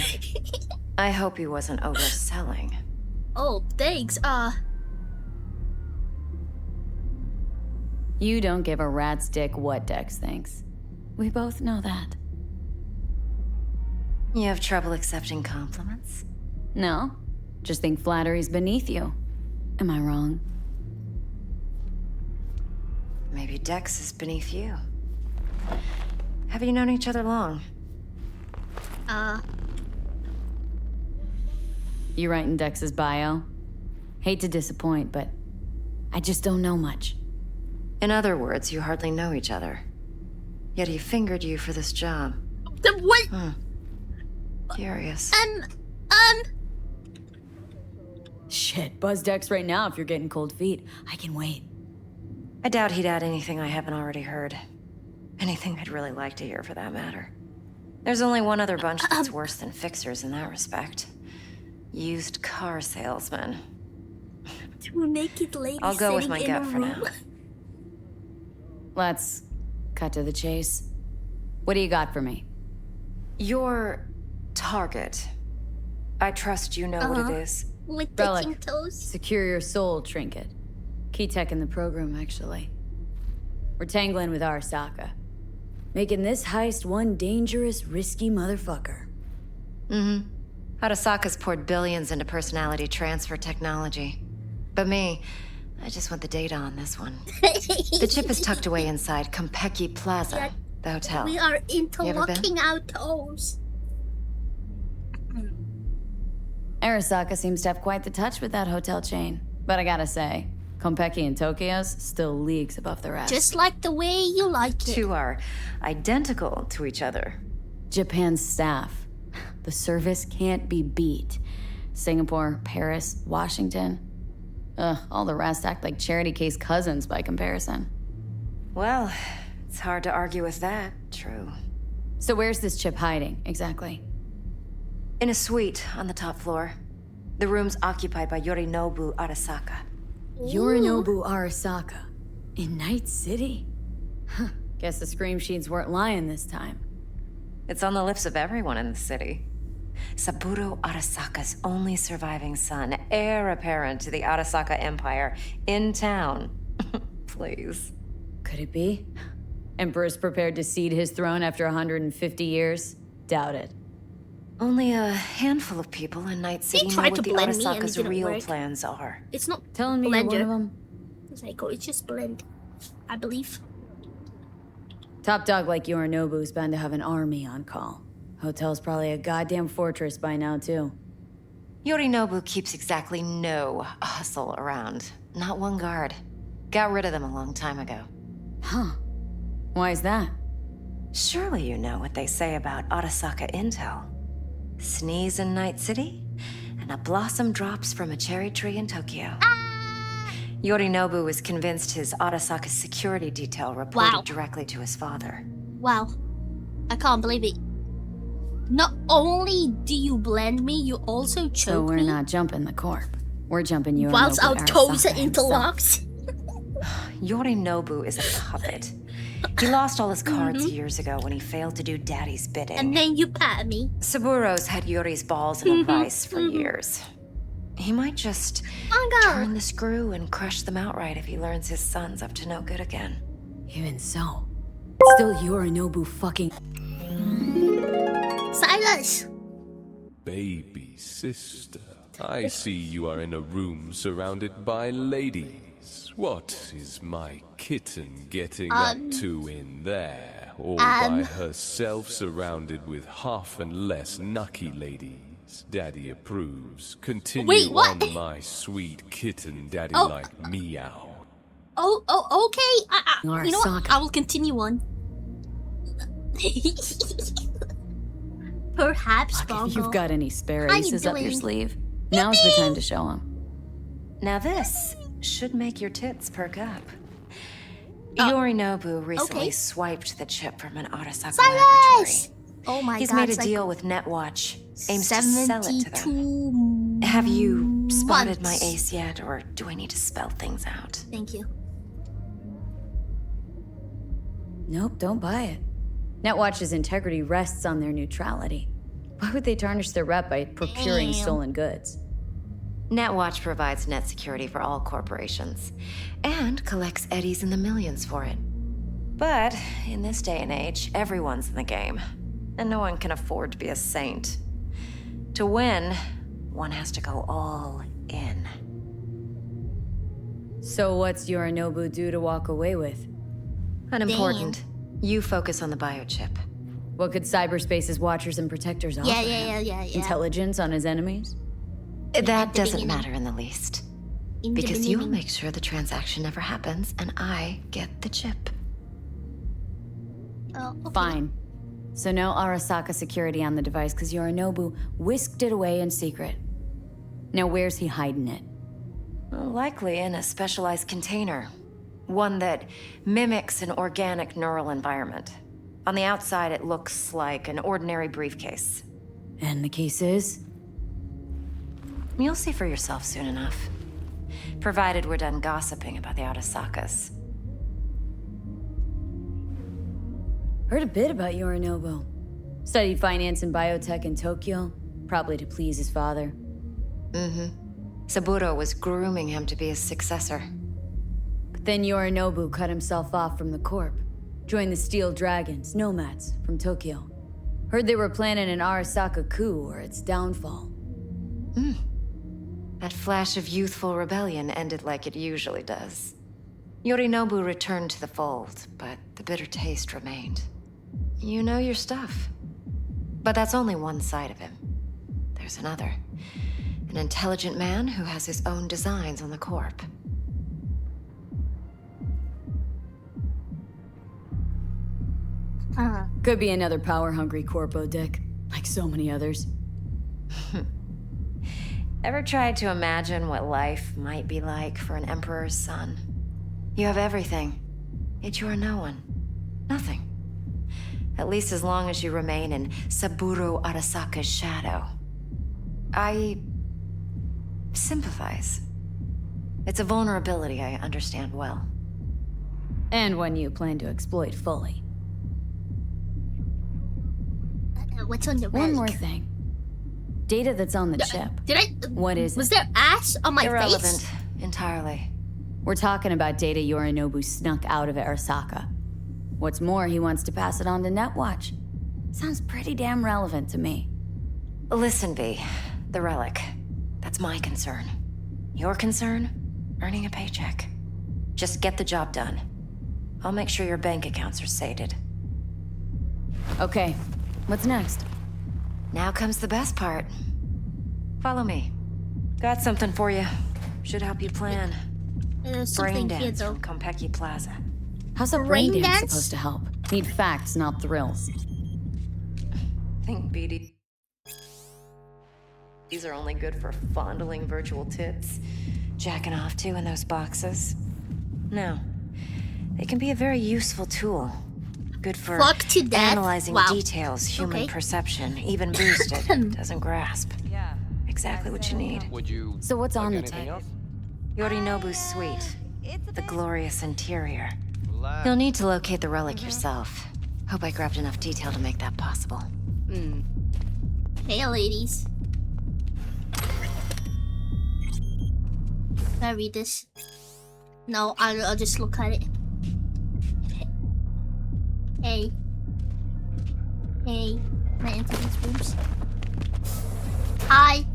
I hope he wasn't overselling. Oh, thanks. You don't give a rat's dick what Dex thinks. We both know that. You have trouble accepting compliments? No, just think flattery's beneath you. Am I wrong? Maybe Dex is beneath you. Have you known each other long? You writing Dex's bio? Hate to disappoint, but I just don't know much. In other words, you hardly know each other. Yet he fingered you for this job. What? Curious. Shit, buzz Dex right now if you're getting cold feet. I can wait. I doubt he'd add anything I haven't already heard. Anything I'd really like to hear, for that matter. There's only one other bunch that's worse than fixers in that respect. Used car salesmen. Two naked ladies. I'll go with my sitting in gut a for room. now. Let's cut to the chase. What do you got for me? Your target. I trust you know what it is. With the Relic. pink toes. Secure your soul trinket. Key tech in the program, actually. We're tangling with Arasaka. Making this heist one dangerous, risky motherfucker. Arasaka's poured billions into personality transfer technology. But me, I just want the data on this one. The chip is tucked away inside Kompeki Plaza, Yeah, the hotel. We are You ever been? interlocking our toes. Arasaka seems to have quite the touch with that hotel chain. But I gotta say, Kompeki and Tokyo's still leagues above the rest. Just like the way you like it. Two are identical to each other. Japan's staff. The service can't be beat. Singapore, Paris, Washington. All the rest act like charity case cousins by comparison. Well, it's hard to argue with that. True. So where's this chip hiding, exactly? In a suite on the top floor. The room's occupied by Yorinobu Arasaka. Yorinobu Arasaka. In Night City? Huh. Guess the scream sheets weren't lying this time. It's on the lips of everyone in the city. Saburo Arasaka's only surviving son, heir apparent to the Arasaka Empire, in town. Please. Could it be? Emperor's prepared to cede his throne after 150 years? Doubt it. Only a handful of people in Night City know tried what to the blend me and it Arasaka's didn't real work. plans are. It's not Telling me you're one blender. of them? It's like, oh, it's just blend. I believe. Top dog like Yorinobu's bound to have an army on call. Hotel's probably a goddamn fortress by now, too. Yorinobu keeps exactly no hustle around. Not one guard. Got rid of them a long time ago. Huh. Why is that? Surely you know what they say about Arasaka intel. Sneeze in Night City, and a blossom drops from a cherry tree in Tokyo. Yorinobu was convinced his Arasaka security detail reported directly to his father. Wow. I can't believe it. Not only do you blend me, you also choke So we're me. not jumping the corp. We're jumping Yorinobu Whilst our toes Arasaka are interlocked. Yorinobu is a puppet. He lost all his cards years ago when he failed to do Daddy's bidding. And then you pat me. Saburo's had Yuri's balls in a vice for years. He might just turn the screw and crush them outright if he learns his son's up to no good again. Even so, still Yorinobu fucking... Silas! Baby sister, I see you are in a room surrounded by ladies. What is my kitten getting up to in there? All by herself, surrounded with half and less nucky ladies. Daddy approves. Continue on, my sweet kitten. Daddy like meow. Okay. You know what? I will continue on. Perhaps, If you've got any spare aces up your sleeve, now's the time to show them. Now this should make your tits perk up. Yorinobu recently swiped the chip from an Arasaka laboratory. Oh my god. He's made a deal with Netwatch. Aims to sell it to them. Have you spotted my ace yet, or do I need to spell things out? Thank you. Nope, don't buy it. Netwatch's integrity rests on their neutrality. Why would they tarnish their rep by procuring stolen goods? Netwatch provides net security for all corporations, and collects eddies in the millions for it. But in this day and age, everyone's in the game, and no one can afford to be a saint. To win, one has to go all in. So what's Yorinobu due to walk away with? Unimportant. You focus on the biochip. What could cyberspace's watchers and protectors offer him? Yeah. Intelligence on his enemies? That doesn't matter in the least. Because you'll make sure the transaction never happens, and I get the chip. Fine. So no Arasaka security on the device, because Yorinobu whisked it away in secret. Now where's he hiding it? Likely in a specialized container. One that mimics an organic neural environment. On the outside, it looks like an ordinary briefcase. And the case is? You'll see for yourself soon enough. Provided we're done gossiping about the Arasakas. Heard a bit about Yorinobu. Studied finance and biotech in Tokyo, probably to please his father. Saburo was grooming him to be his successor. But then Yorinobu cut himself off from the Corp. Joined the Steel Dragons, nomads, from Tokyo. Heard they were planning an Arasaka coup or its downfall. That flash of youthful rebellion ended like it usually does. Yorinobu returned to the fold, but the bitter taste remained. You know your stuff. But that's only one side of him. There's another. An intelligent man who has his own designs on the Corp. Could be another power-hungry corpo dick, like so many others. Ever tried to imagine what life might be like for an emperor's son? You have everything, yet you are no one. Nothing. At least as long as you remain in Saburo Arasaka's shadow. I sympathize. It's a vulnerability I understand well. And one you plan to exploit fully. What's on the One more thing. Data that's on the chip. What is it? Was there ash on my Irrelevant. face? Entirely. We're talking about data Yorinobu snuck out of Arasaka. What's more, he wants to pass it on to Netwatch. Sounds pretty damn relevant to me. Listen, V. The relic. That's my concern. Your concern? Earning a paycheck. Just get the job done. I'll make sure your bank accounts are sated. Okay. What's next? Now comes the best part. Follow me. Got something for you. Should help you plan. Brain dance from Konpeki Plaza. How's a brain dance supposed to help? Need facts, not thrills. Think BD. These are only good for fondling virtual tits. Jacking off to in those boxes. No. They can be a very useful tool. Good for analyzing details human perception, even boosted, doesn't grasp. Yeah. Exactly what you need. So what's on the tape? Yorinobu's suite. The glorious interior. You'll need to locate the relic yourself. Hope I grabbed enough detail to make that possible. Hey, ladies. Can I read this? No, I'll just look at it. Hey. Hey. Can I enter these rooms? Hi.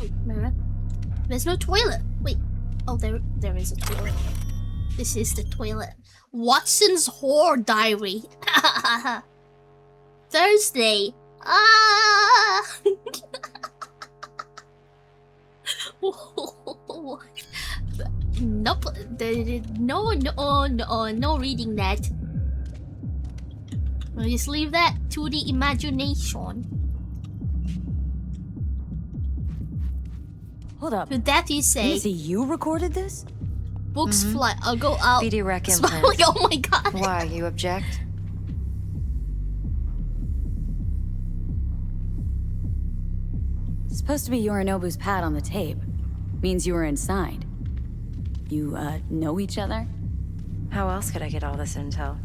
Oh, mirror. There's no toilet. Wait. Oh, there is a toilet. This is the toilet. Watson's Horror Diary. Thursday. Nope. No reading that. We'll just leave that to the imagination. Hold up. To that you say. Easy, you recorded this? Books fly. I'll go out. BD rec Smiling. implant. Oh my god. Why, you object? It's supposed to be Yorinobu's pad on the tape. Means you were inside. You, know each other? How else could I get all this intel?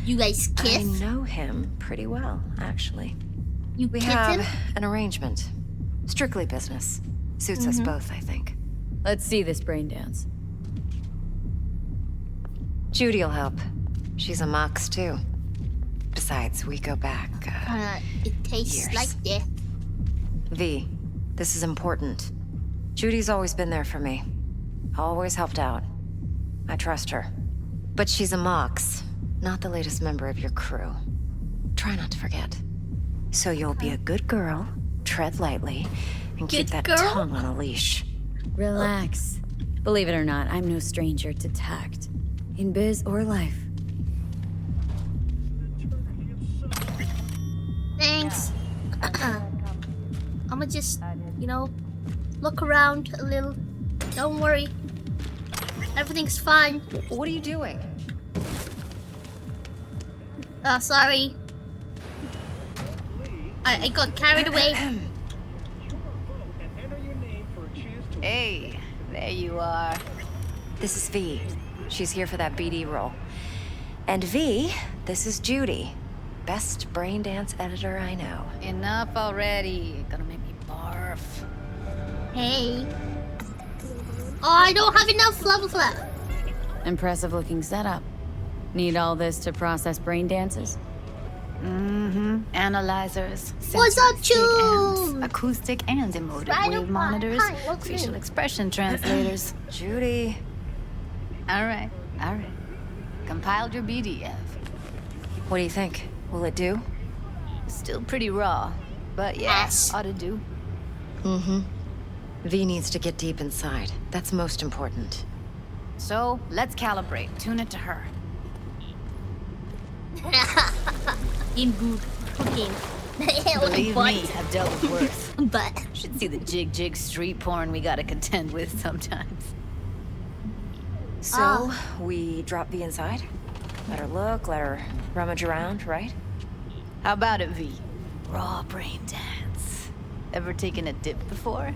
You guys kiss? I know him pretty well, actually. We kiss have an arrangement. Strictly business. Suits us both, I think. Let's see this brain dance. Judy'll help. She's a Mox, too. Besides, we go back, it tastes years. like death. V, this is important. Judy's always been there for me. Always helped out. I trust her. But she's a Mox, not the latest member of your crew. Try not to forget. So you'll be a good girl, tread lightly, and keep that tongue on a leash. Relax. Believe it or not, I'm no stranger to tact. In biz or life. Thanks. I'ma just, look around a little. Don't worry. Everything's fine. What are you doing? Sorry. I got carried away. Hey, there you are. This is V. She's here for that BD role. And V, this is Judy. Best brain dance editor I know. Enough already. Gonna make me barf. Hey. Oh, I don't have enough level left. Impressive looking setup. Need all this to process brain dances? Analyzers, what's up, sensory Chum? amps, acoustic and emotive Spider wave monitors, Hi, what's facial new? expression translators. Judy. All right. Compiled your BDF. What do you think? Will it do? Still pretty raw, but yes, ought to do. V needs to get deep inside. That's most important. So, let's calibrate. Tune it to her. In good cooking. Believe me, I've dealt with worse. But should see the jig street porn we gotta contend with sometimes. So, we drop V inside? Let her look, let her rummage around, right? How about it, V? Raw brain dance. Ever taken a dip before?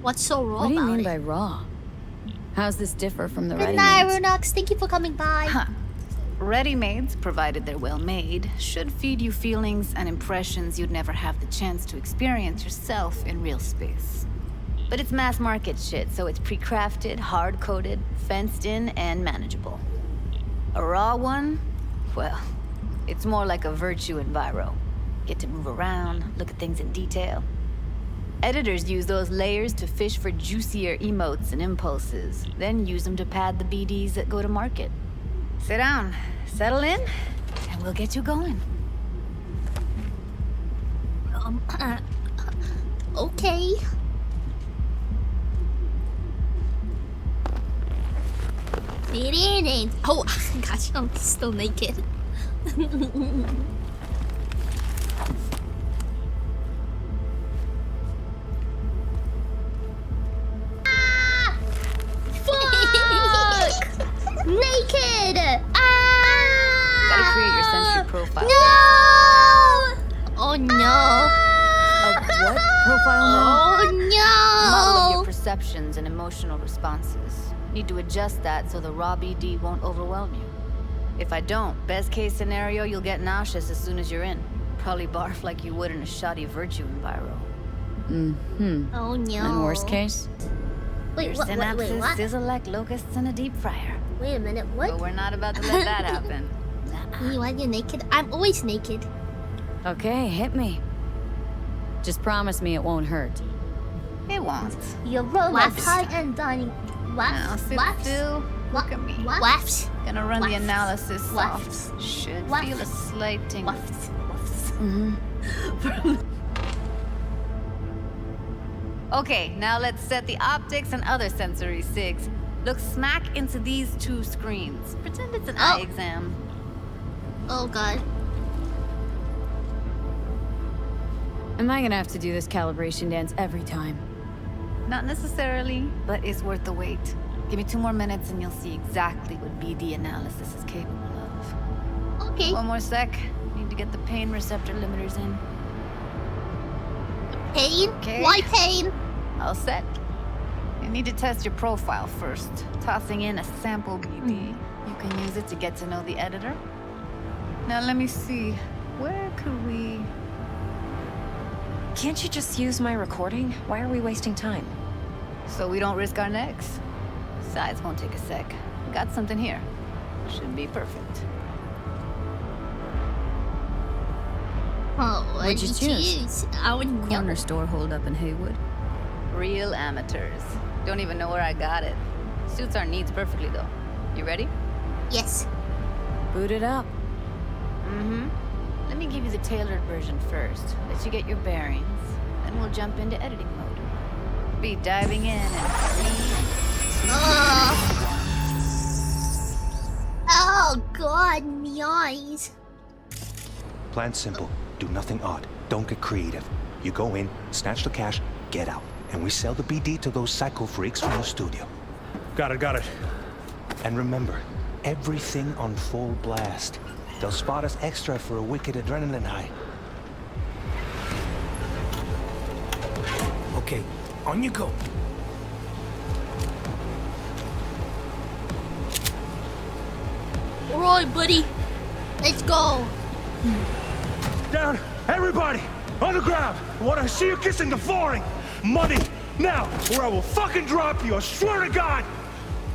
What's so raw What do you about mean it? by raw? How's this differ from the Good ready night, mades? Runox. Thank you for coming by. Ready-mades, provided they're well-made, should feed you feelings and impressions you'd never have the chance to experience yourself in real space. But it's mass-market shit, so it's pre-crafted, hard-coded, fenced-in, and manageable. A raw one? Well, it's more like a virtue enviro. Get to move around, look at things in detail. Editors use those layers to fish for juicier emotes and impulses, then use them to pad the BDs that go to market. Sit down, settle in, and we'll get you going. Okay. Fit in and... Oh, gosh, I'm still naked. Fuck! Naked! Gotta create your sensory profile. No! Oh no! Of what profile now? Oh no! Model of your perceptions and emotional responses. Need to adjust that so the raw BD won't overwhelm you. If I don't, best case scenario, you'll get nauseous as soon as you're in. Probably barf like you would in a shoddy virtue enviro. Mm-hmm. Oh no. And worst case? Wait, your what? synapses What? sizzle like locusts in a deep fryer. Wait a minute, what? But we're not about to let that happen. You want you naked? I'm always naked. Okay, hit me. Just promise me it won't hurt. It won't. You roll up high and dining. Now sit still. Look at me. Waffs. Gonna run the analysis Waffs. soft. Should Waffs. feel a slight tingle. Waffs. Okay, now let's set the optics and other sensory SIGs. Look smack into these two screens. Pretend it's an eye exam. Oh god. Am I gonna have to do this calibration dance every time? Not necessarily, but it's worth the wait. Give me 2 more minutes and you'll see exactly what BD analysis is capable of. Okay. 1 more sec. Need to get the pain receptor limiters in. Pain? Okay. Why pain? All set. You need to test your profile first. Tossing in a sample BD. You can use it to get to know the editor. Now let me see. Where could we... Can't you just use my recording? Why are we wasting time? So we don't risk our necks. Besides, won't take a sec. Got something here. Should be perfect. Oh, What'd you choose? I would know. Corner store hold up in Haywood. Real amateurs. Don't even know where I got it. Suits our needs perfectly though. You ready? Yes. Boot it up. Mm-hmm. Let me give you the tailored version first. Let you get your bearings. Then we'll jump into editing mode. Be diving in Oh god, my eyes. Plan simple. Do nothing odd. Don't get creative. You go in, snatch the cash, get out. And we sell the BD to those psycho freaks from the studio. Got it. And remember, everything on full blast. They'll spot us extra for a wicked adrenaline high. Okay, on you go. Alright, buddy. Let's go. Down, everybody, on the ground. I want to see you kissing the flooring. Money, now, or I will fucking drop you, I swear to God.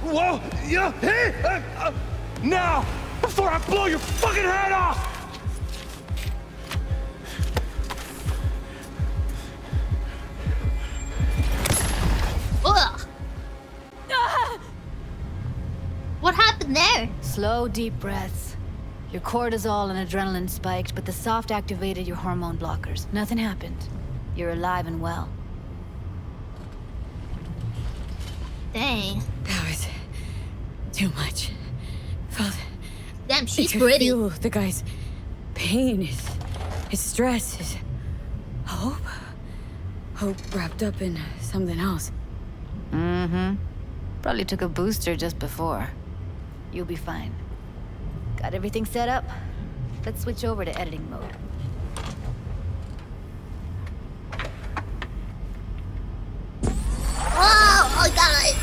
Whoa, yeah, hey, now, before I blow your fucking head off. Ugh. What happened there? Slow, deep breaths. Your cortisol and adrenaline spiked, but the soft activated your hormone blockers. Nothing happened. You're alive and well. Dang. That was too much. Felt Damn, she's I could pretty. feel the guy's pain, his stress, his hope. Hope wrapped up in something else. Mm-hmm. Probably took a booster just before. You'll be fine. Got everything set up? Let's switch over to editing mode. Oh, I got it.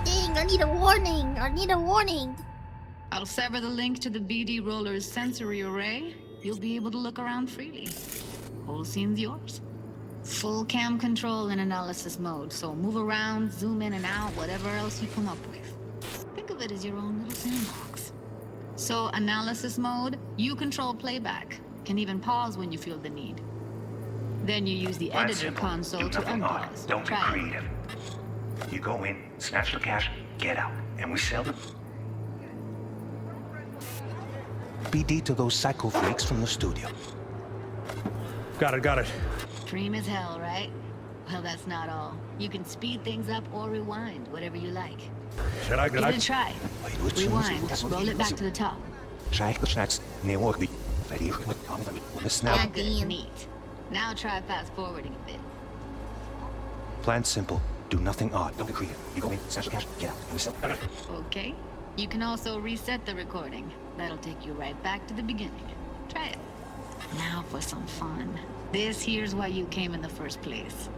Dang, I need a warning. I'll sever the link to the BD Roller's sensory array. You'll be able to look around freely. Whole scene's yours. Full cam control in analysis mode, so move around, zoom in and out, whatever else you come up with. Think of it as your own little sandbox. So analysis mode, you control playback. Can even pause when you feel the need. Then you use the editor console to unpause. Don't be Try it. creative. You go in, snatch the cash, get out. And we sell the BD to those psycho freaks from the studio. Got it. Dream as hell, right? Well, that's not all. You can speed things up or rewind, whatever you like. Give it a try. Rewind, roll it back to the top. Neat. Now try fast forwarding a bit. Plan simple. Do nothing odd. Don't be creative. You go in, snatch the cash, get out. And we sell the Okay. You can also reset the recording. That'll take you right back to the beginning. Try it. Now for some fun. This here's why you came in the first place.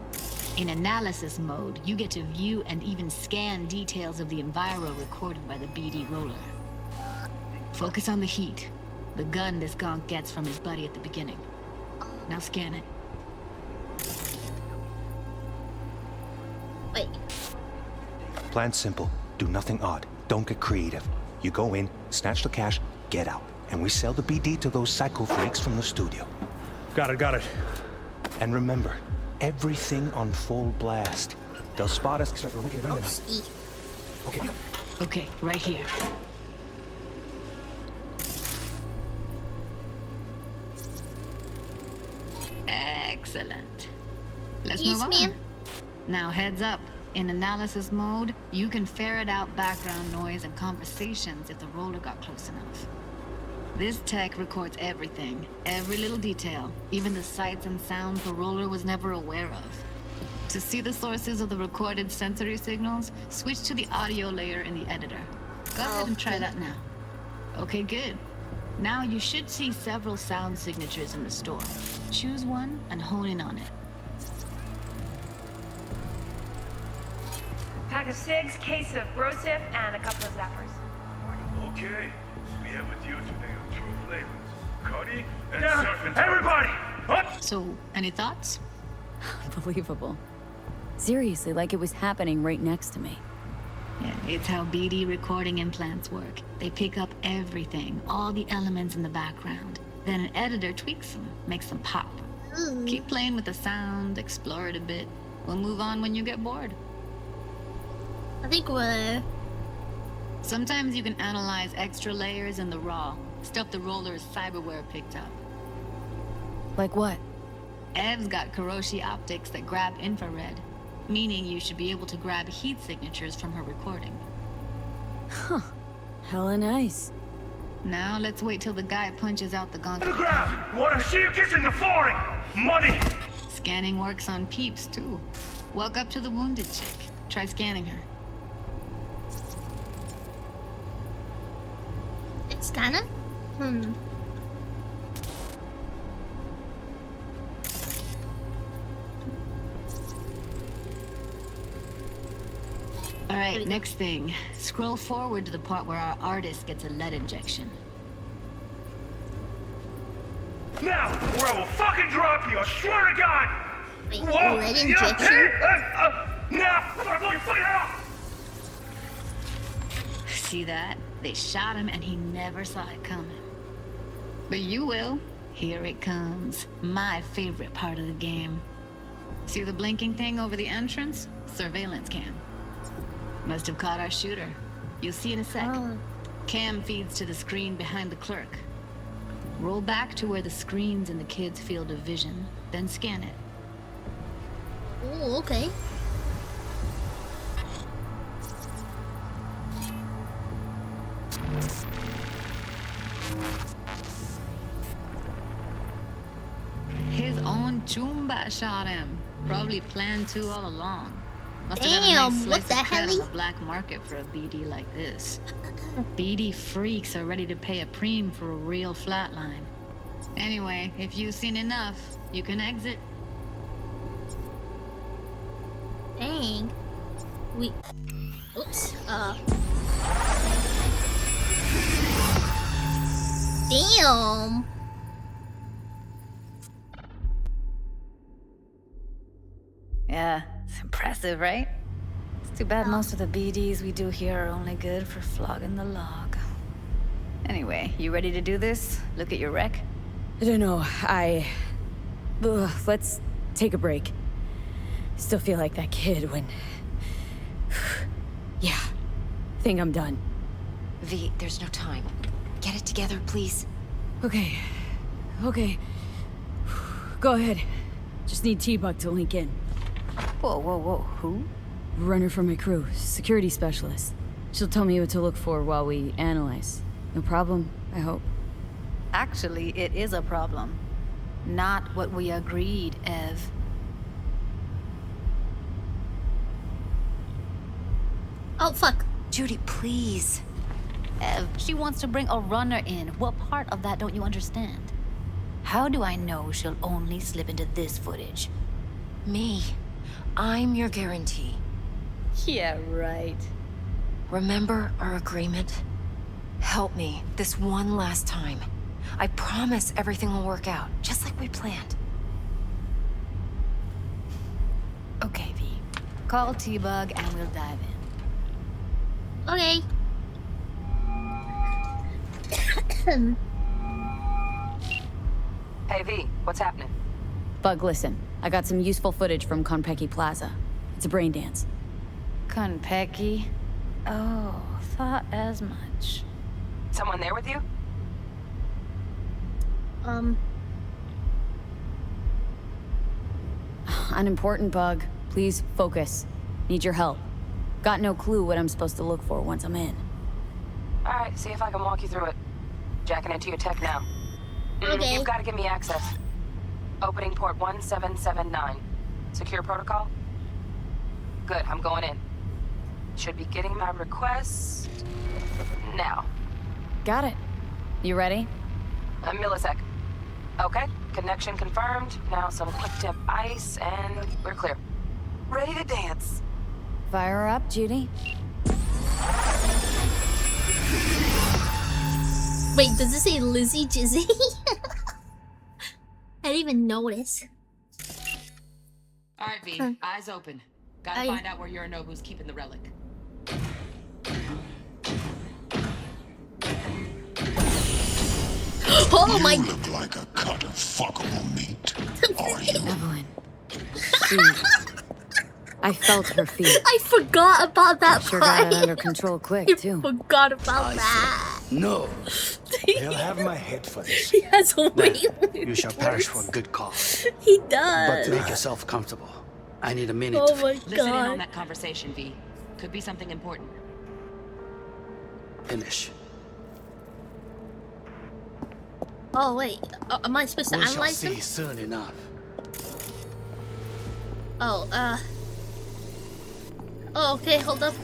In analysis mode, you get to view and even scan details of the enviro recorded by the BD roller. Focus on the heat, the gun this gonk gets from his buddy at the beginning. Now scan it. Wait. Plan simple. Do nothing odd. Don't get creative. You go in, snatch the cash, get out. And we sell the BD to those psycho freaks from the studio. Got it. And remember, everything on full blast. They'll spot us. Okay. Okay, right here. Excellent. Let's move on. Now heads up. In analysis mode, you can ferret out background noise and conversations if the roller got close enough. This tech records everything, every little detail, even the sights and sounds the roller was never aware of. To see the sources of the recorded sensory signals, switch to the audio layer in the editor. Go ahead and try that now. Okay, good. Now you should see several sound signatures in the store. Choose one and hone in on it. Pack of cigs, case of Brosif, and a couple of zappers. Okay, we have with you today on True Flavors. Cody and Surfing. Everybody! Up! So, any thoughts? Unbelievable. Seriously, like it was happening right next to me. Yeah, it's how BD recording implants work. They pick up everything, all the elements in the background. Then an editor tweaks them, makes them pop. Keep playing with the sound, explore it a bit. We'll move on when you get bored. I think we're... Sometimes you can analyze extra layers in the raw, stuff the roller's cyberware picked up. Like what? Ev's got Kiroshi optics that grab infrared, meaning you should be able to grab heat signatures from her recording. Huh. Hella nice. Now let's wait till the guy punches out the gonk. On the ground! Wanna see you kissing the flooring! Money! Scanning works on peeps, too. Walk up to the wounded chick. Try scanning her. Scanner? Alright, next thing. Scroll forward to the part where our artist gets a lead injection. Now, or I will fucking drop you, I swear to God! Wait, whoa! lead injection? Now! I'm going fucking out! See that? They shot him and he never saw it coming. But you will. Here it comes. My favorite part of the game. See the blinking thing over the entrance? Surveillance cam. Must have caught our shooter. You'll see in a sec. Cam feeds to the screen behind the clerk. Roll back to where the screen's in the kid's field of vision, then scan it. Oh, okay. His own Chumba shot him. Probably planned to all along. Must have Damn, done a nice what slice the of bread hell? on the black market for a BD like this. BD freaks are ready to pay a preem for a real flatline. Anyway, if you've seen enough, you can exit. Dang. Oops. Damn. Yeah, it's impressive, right? It's too bad most of the BDs we do here are only good for flogging the log. Anyway, you ready to do this? Look at your wreck? I don't know, let's take a break. Still feel like that kid when... Yeah, think I'm done. V, there's no time. Get it together, please. Okay. Go ahead. Just need T-Bug to link in. Whoa, who? Runner from my crew, security specialist. She'll tell me what to look for while we analyze. No problem, I hope. Actually, it is a problem. Not what we agreed, Ev. Oh, fuck. Judy, please. Ev, she wants to bring a runner in. What part of that don't you understand? How do I know she'll only slip into this footage? Me. I'm your guarantee. Yeah, right. Remember our agreement? Help me this one last time. I promise everything will work out, just like we planned. Okay, V. Call T-Bug and we'll dive in. Okay. Hey, V, what's happening? Bug, listen. I got some useful footage from Konpeki Plaza. It's a brain dance. Konpeki? Oh, thought as much. Someone there with you? Unimportant, Bug. Please focus. Need your help. Got no clue what I'm supposed to look for once I'm in. Alright, see if I can walk you through it. Jacking into your tech now. Okay. You've got to give me access. Opening port 1779. Secure protocol? Good, I'm going in. Should be getting my request now. Got it. You ready? A millisec. Okay, connection confirmed. Now some quick tip ice and we're clear. Ready to dance. Fire her up, Judy. Wait, does it say Lizzie Jizzy? I didn't even notice. Alright, V, eyes open. Gotta find out where Yorinobu's keeping the relic. Oh my! You look like a cut of fuckable meat. Are you? Evelyn. I felt her feet. I forgot about that Sure part. got it under control quick, too. Forgot about that. No. They'll have my head for this. He has a way. You shall perish for a good cause. He does. But make yourself comfortable. I need a minute Oh to my Listen in on god. that conversation, V. Could be something important. finish. Oh wait, am I supposed to We shall analyze see them? soon enough. Oh, oh, okay, hold up.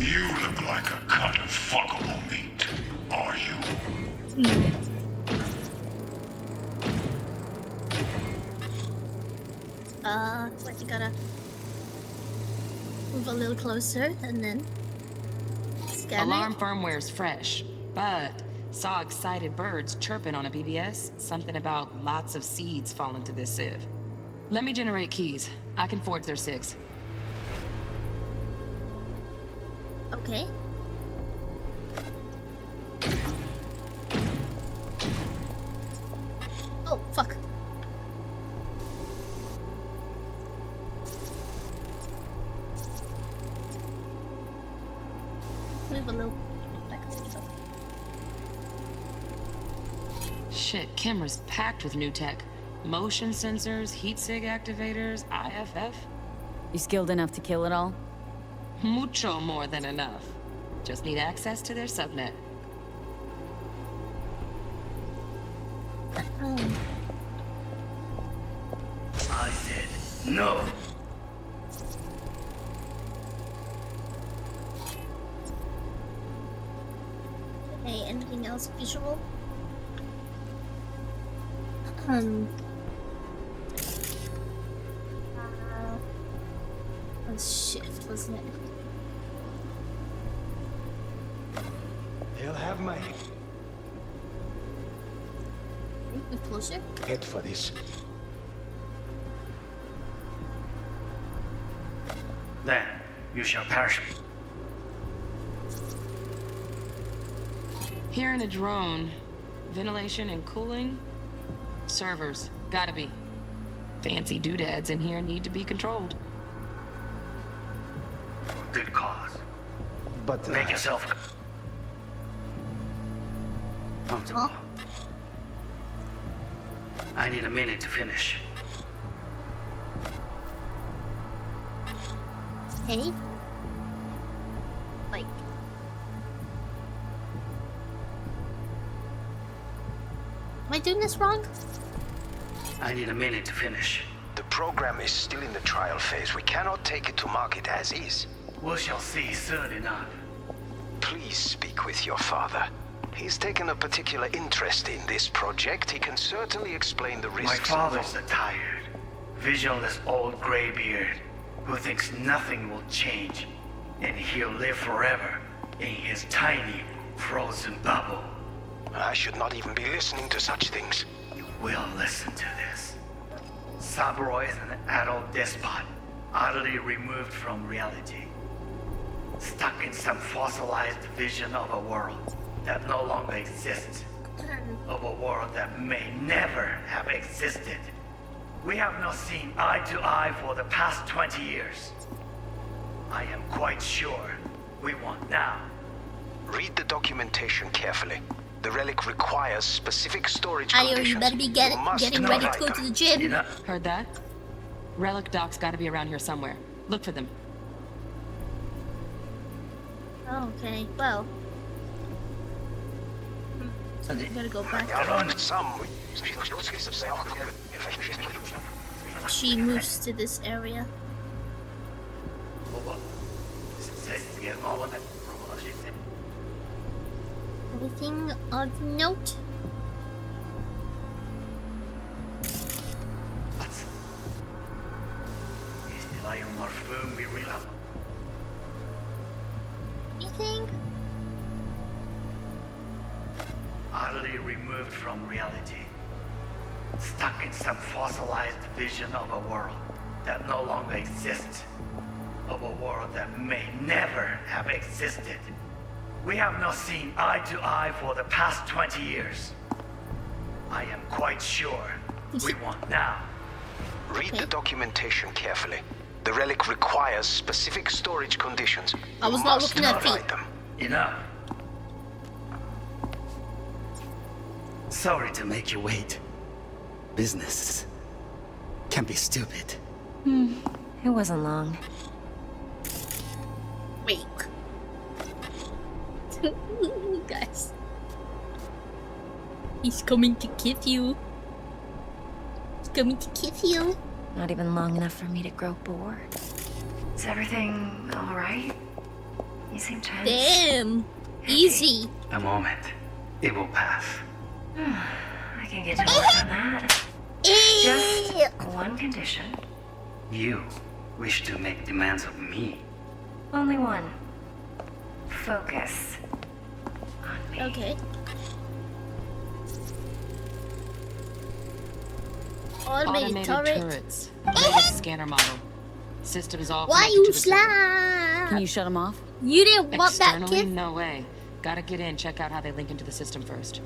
You look like a cut of fuckable meat. Are you? I think gotta move a little closer and then scan Alarm it. firmware's fresh, but saw excited birds chirping on a BBS. Something about lots of seeds falling to this sieve. Let me generate keys. I can forge their SIGs. Okay. Oh, fuck. Move a little back. Shit, camera's packed with new tech. Motion sensors, heat sig activators, IFF. You skilled enough to kill it all? Mucho more than enough. Just need access to their subnet. I said no. Okay, anything else visual? Was shift, wasn't it? They'll have my Move closer. head for this. Then you shall perish. Hearing a drone. Ventilation and cooling? Servers. Gotta be. Fancy doodads in here need to be controlled. Good cause. But make yourself comfortable. I need a minute to finish. Hey? Like... Am I doing this wrong? I need a minute to finish. The program is still in the trial phase. We cannot take it to market as is. We shall see soon enough. please speak with your father. He's taken a particular interest in this project. He can certainly explain the risks. My father's a tired, visionless old graybeard who thinks nothing will change, and he'll live forever in his tiny, frozen bubble. I should not even be listening to such things. You will listen to this. Saburo is an adult despot, utterly removed from reality. Stuck in some fossilized vision of a world that no longer exists. Of a world that may never have existed. We have not seen eye to eye for the past 20 years. I am quite sure we want now. Read the documentation carefully. The relic requires specific storage Ayo, conditions. you better be getting ready to go to the gym. Heard that? Relic doc's gotta be around here somewhere. Look for them. Okay, well. So we gotta go back. She moves to this area. Anything of note? Anything? Utterly removed from reality. Stuck in some fossilized vision of a world that no longer exists. Of a world that may never have existed. We have not seen eye to eye for the past 20 years. I am quite sure we want now. Read the documentation carefully. The relic requires specific storage conditions. I was not looking at feet. Enough. Sorry to make you wait. Business can be stupid. It wasn't long. Wait. Guys. He's coming to kiss you. He's coming to kiss you. Not even long enough for me to grow bored. Is everything alright? You seem tense. Damn. Easy. A moment. It will pass. I can get to work on that. Just one condition. You wish to make demands of me. Only one. Focus on me. Okay. Automated turret. turrets. Latest scanner model. System's all Why connected you to the server. slap? Can you shut him off? You didn't want that Externally, kid. no way. Gotta get in, check out how they link into the system first.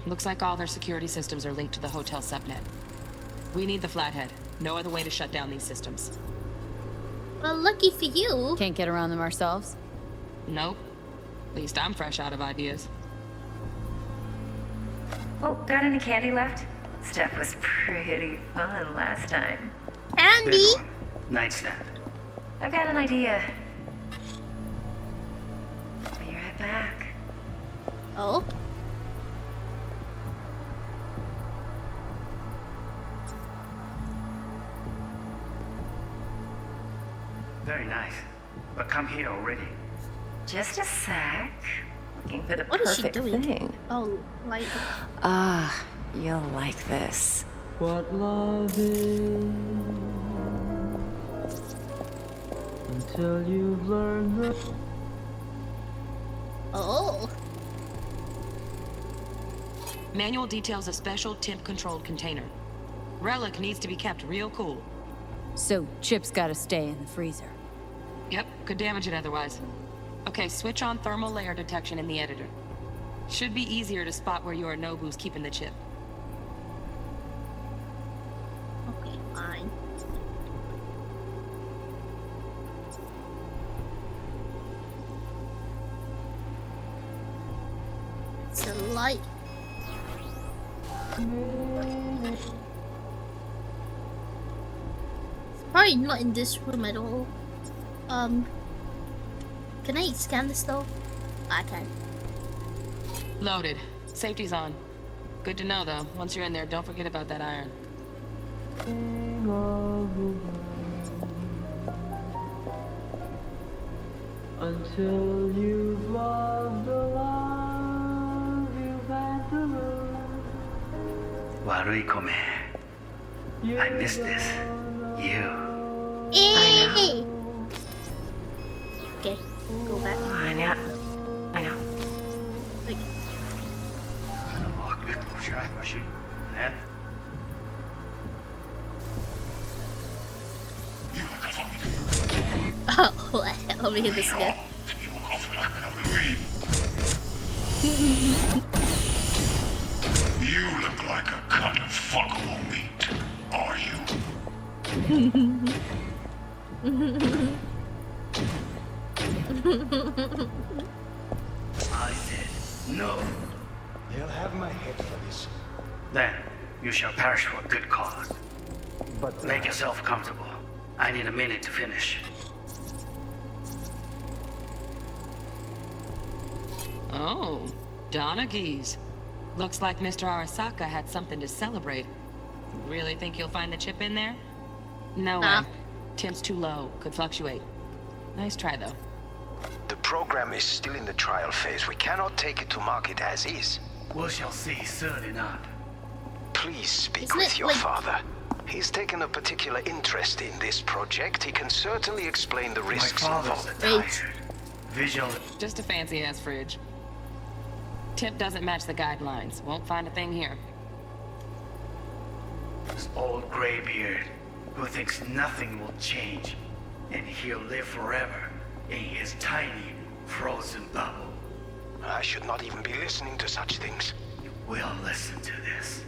Looks like all their security systems are linked to the hotel subnet. We need the flathead. No other way to shut down these systems. Well, lucky for you. Can't get around them ourselves? Nope. At least I'm fresh out of ideas. Oh, got any candy left? Stuff was pretty fun last time. Andy! Nightstand. I've got an idea. Be right back. Oh? Very nice. But come here already. Just a sec. Looking for the What is she perfect doing? thing. Oh, like. Ah, you'll like this. What love is until you've learned the. Oh. Manual details a special temp-controlled container. Relic needs to be kept real cool. So, Chip's gotta stay in the freezer. Yep, could damage it otherwise. Okay, switch on thermal layer detection in the editor. Should be easier to spot where Yorinobu's keeping the chip. Okay, fine. It's a light. It's probably not in this room at all. Can I scan this though? I can. Loaded. Safety's on. Good to know though. Once you're in there, don't forget about that iron. Until you've loved the love you've had to lose. Warui-kome. I miss this. You. Hey. Okay, go back. I know. Like, oh, what? Let me hit this again. You look like a cut of fuckable meat, are you? I said no. They'll have my head for this. Then you shall perish for a good cause. But make yourself comfortable. I need a minute to finish. Oh, Donaghy's. Looks like Mr. Arasaka had something to celebrate. Really think you'll find the chip in there? No way. Temp's too low. Could fluctuate. Nice try, though. The program is still in the trial phase. We cannot take it to market as is. We shall see soon enough. Please speak with your father. He's taken a particular interest in this project. He can certainly explain the risks involved. Visual. Just a fancy-ass fridge. Tip doesn't match the guidelines. Won't find a thing here. This old graybeard who thinks nothing will change, and he'll live forever in his tiny, frozen bubble. I should not even be listening to such things. You will listen to this.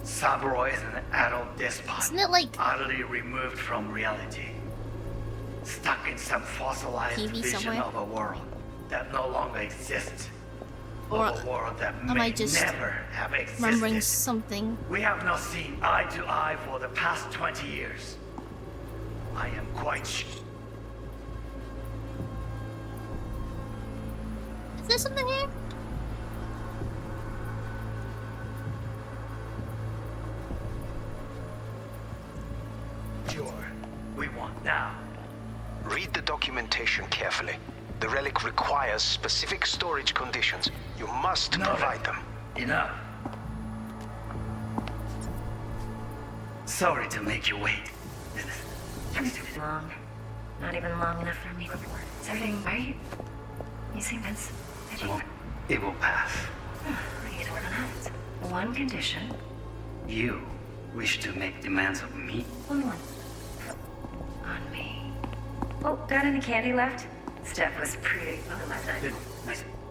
Saburo is an adult despot, isn't it like utterly removed from reality, stuck in some fossilized TV vision somewhere? of a world that no longer exists, or of a world that am may I just never have remembering existed. something? We have not seen eye to eye for the past 20 years. I am quite sure. Is there something here? We want now. Read the documentation carefully. The relic requires specific storage conditions. You must provide them. Enough. Sorry to make you wait. Long. Not even long enough for me. Is everything right? You seem tense. It will pass. I need to work on that. One condition. You wish to make demands of me? Only one. On me. Oh, got any candy left? Stuff was pretty well last night.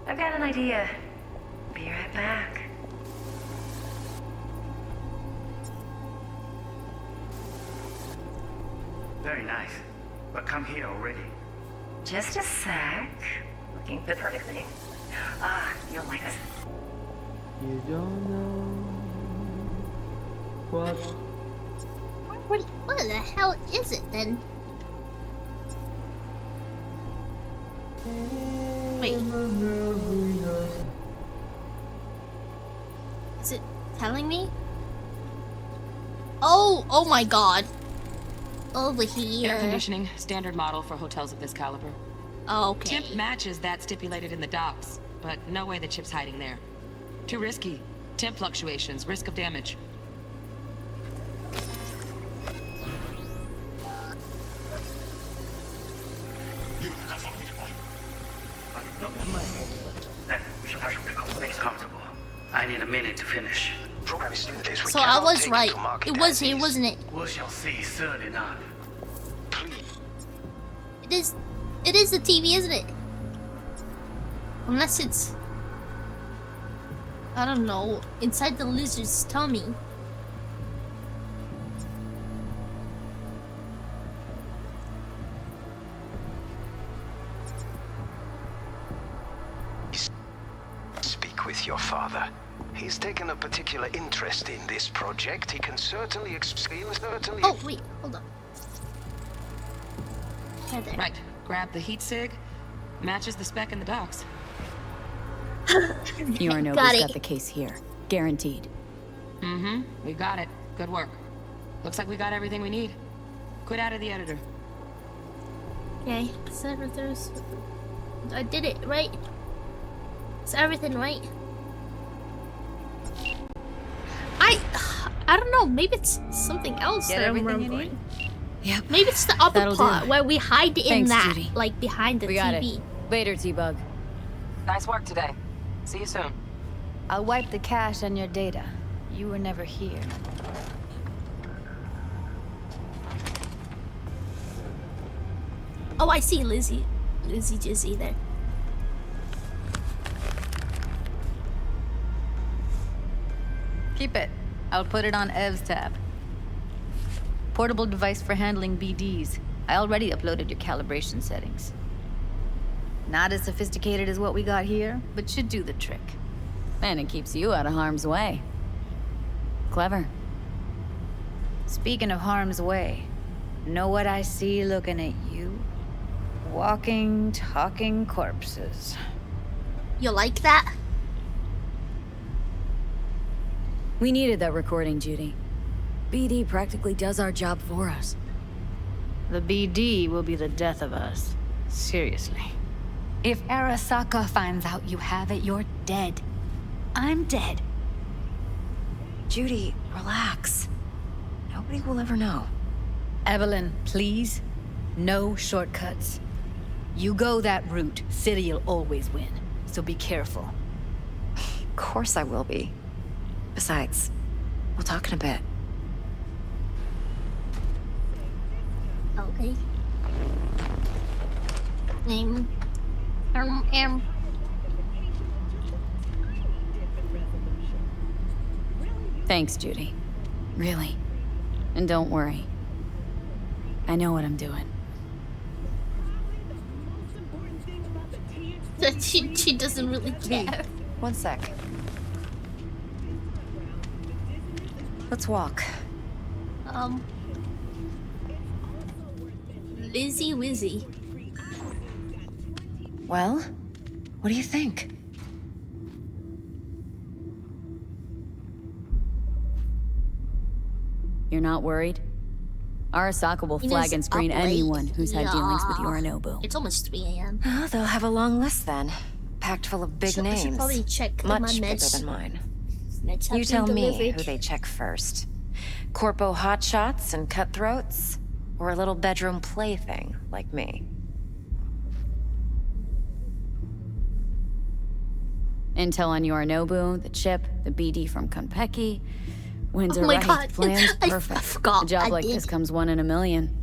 I've got an idea. Be right back. Very nice. But come here already. Just a sec. Looking good perfectly. Ah, you'll like this. You don't know what. What the hell is it then? Wait. Is it telling me? Oh my god. Over here. Air conditioning, standard model for hotels of this caliber. Okay. Tip matches that stipulated in the docs, but no way the chip's hiding there. Too risky. Temp fluctuations, risk of damage. Make comfortable. I need a minute to finish. So I was right. It was here, wasn't it? We shall see soon enough. It is the TV, isn't it? Unless it's, I don't know, inside the lizard's tummy. Speak with your father. He's taken a particular interest in this project. He can certainly explain. Oh wait, hold on. There. Right. Grab the heat sig. Matches the spec in the docs. Yorinobu's got the case here. Guaranteed. Mm-hmm. We got it. Good work. Looks like we got everything we need. Quit out of the editor. Okay. Servitors. I did it, right? Is everything right? I don't know, maybe it's something else Get that I'm everything you remembering. Yep. Maybe it's the other That'll part do. where we hide in Thanks, that, Judy. like behind the We got TV. it. Later, T-Bug. Nice work today. See you soon. I'll wipe the cache on your data. You were never here. Oh, I see Lizzie. Lizzie Jizzy there. Keep it. I'll put it on Ev's tab. Portable device for handling BDs. I already uploaded your calibration settings. Not as sophisticated as what we got here, but should do the trick. And it keeps you out of harm's way. Clever. Speaking of harm's way, know what I see looking at you? Walking, talking corpses. You like that? We needed that recording, Judy. BD practically does our job for us. The BD will be the death of us. Seriously. If Arasaka finds out you have it, you're dead. I'm dead. Judy, relax. Nobody will ever know. Evelyn, please. No shortcuts. You go that route, City'll always win. So be careful. Of course I will be. Besides, we'll talk in a bit. Okay. Thanks, Judy. Really. And don't worry. I know what I'm doing. She doesn't really care. One sec. Let's walk. Lizzie Wizzy. Well, what do you think? You're not worried? Arasaka will flag and screen anyone who's had dealings with Yorinobu. It's almost 3 a.m. Oh, they'll have a long list then. Packed full of big names. I should probably check Much my bigger meds. than mine. Meds have You been tell me delivered. who they check first. Corpo hotshots and cutthroats? Or a little bedroom plaything like me? Intel on Yorinobu, the chip, the BD from Konpeki. When's Oh it my right? God. Plans I perfect. forgot. A job I like did. this comes 1 in a million.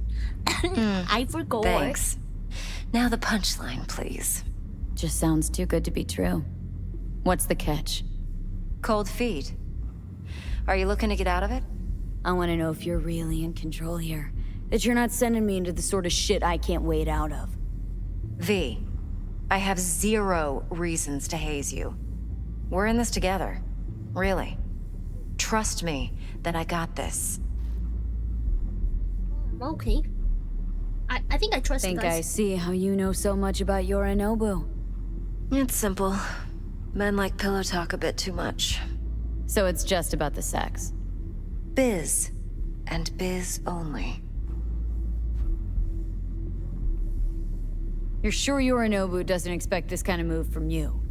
I forgot. Thanks. Now the punchline, please. Just sounds too good to be true. What's the catch? Cold feet. Are you looking to get out of it? I want to know if you're really in control here. That you're not sending me into the sort of shit I can't wait out of. V, I have 0 reasons to haze you. We're in this together. Really. Trust me that I got this. Okay. I think I trust you Think guys. I see how you know so much about Yorinobu. It's simple. Men like pillow talk a bit too much. So it's just about the sex. Biz. And biz only. You're sure Yorinobu doesn't expect this kind of move from you?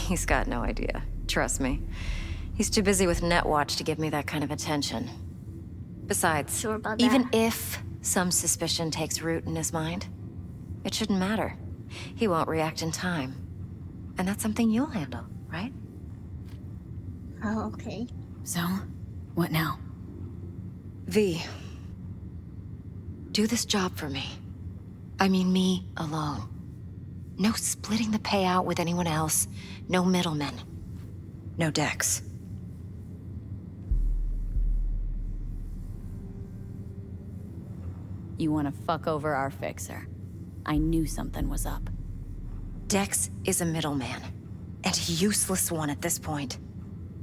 He's got no idea. Trust me. He's too busy with Netwatch to give me that kind of attention. Besides, Sure about even that. if some suspicion takes root in his mind, it shouldn't matter. He won't react in time. And that's something you'll handle, right? Oh, okay. So, what now? V, do this job for me. I mean me alone. No splitting the payout with anyone else. No middlemen. No Dex. You want to fuck over our fixer. I knew something was up. Dex is a middleman. And a useless one at this point.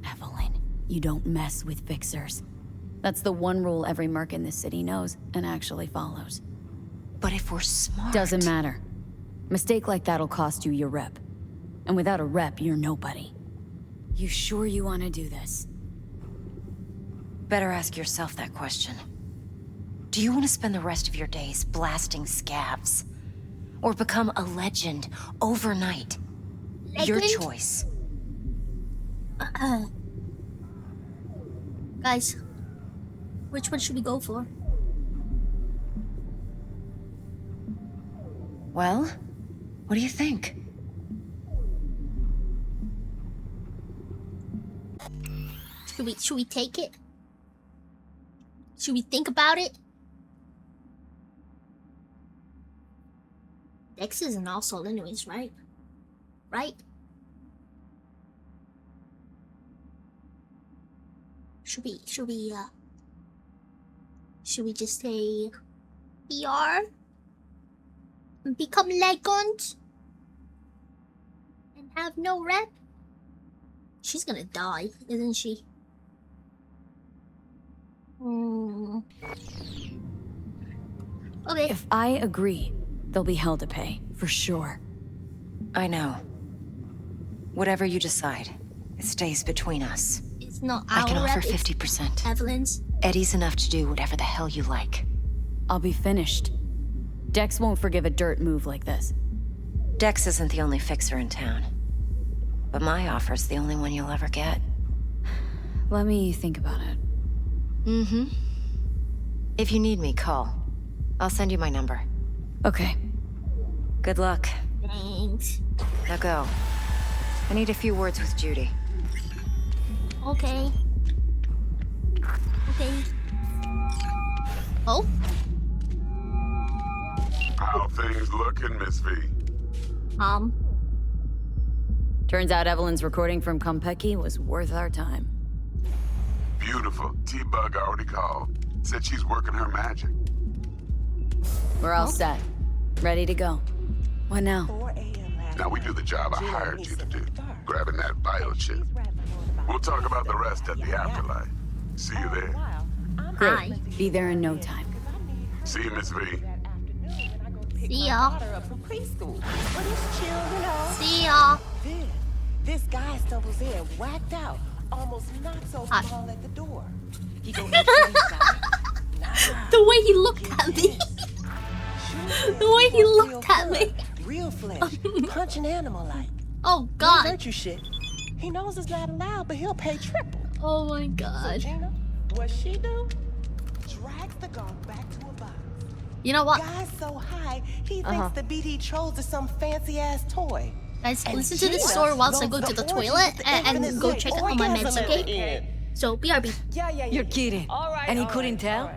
Evelyn, you don't mess with fixers. That's the one rule every merc in this city knows and actually follows. But if we're smart... Doesn't matter. Mistake like that'll cost you your rep. And without a rep, you're nobody. You sure you want to do this? Better ask yourself that question. Do you want to spend the rest of your days blasting scabs? or become a legend overnight. Your choice. Guys, which one should we go for? Well, what do you think? Should we take it? Should we think about it? Dex is an asshole anyways, right? Right? Should we just say PR? And become legends? And have no rep? She's gonna die, isn't she? Okay. If I agree, they'll be hell to pay, for sure. I know. Whatever you decide, it stays between us. It's not I can our offer rep, it's 50%. Evelyn's. Eddie's enough to do whatever the hell you like. I'll be finished. Dex won't forgive a dirt move like this. Dex isn't the only fixer in town. But my offer's the only one you'll ever get. Let me think about it. Mm-hmm. If you need me, call. I'll send you my number. Okay. Good luck. Thanks. Now go. I need a few words with Judy. Okay. Okay. Oh? How things looking, Miss V? Turns out Evelyn's recording from Konpeki was worth our time. Beautiful. T-Bug already called. Said she's working her magic. We're all set. Ready to go. What now? Now we do the job I hired you to do. Grabbing that biochip. We'll talk about the rest at the afterlife. See you there. Great. Be there in no time. See you, Miss V. See ya. See ya. This guy stumbles in, whacked out, almost knocks over Paul at the door. He goes The way he looked at me. The way he looked at me. Real flesh, punch an animal like. Oh God. Hurt you shit. He knows it's not allowed, but he'll pay triple. Oh my God. So Gina, what she do? Drags the dog back to a box. You know what? Guy's so high, he thinks the BD trolls are some fancy ass toy. Guys, And listen to this Gina story whilst I go knows to the orgy toilet with the and infinite go sex check on my meds, orgasm at the okay? end. So, BRB. You're kidding. And he couldn't tell?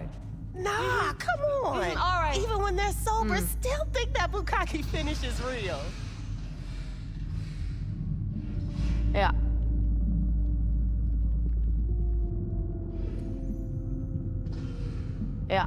Nah, come on. All right. Even when they're sober, still think that bukkake finish is real. Yeah. Yeah.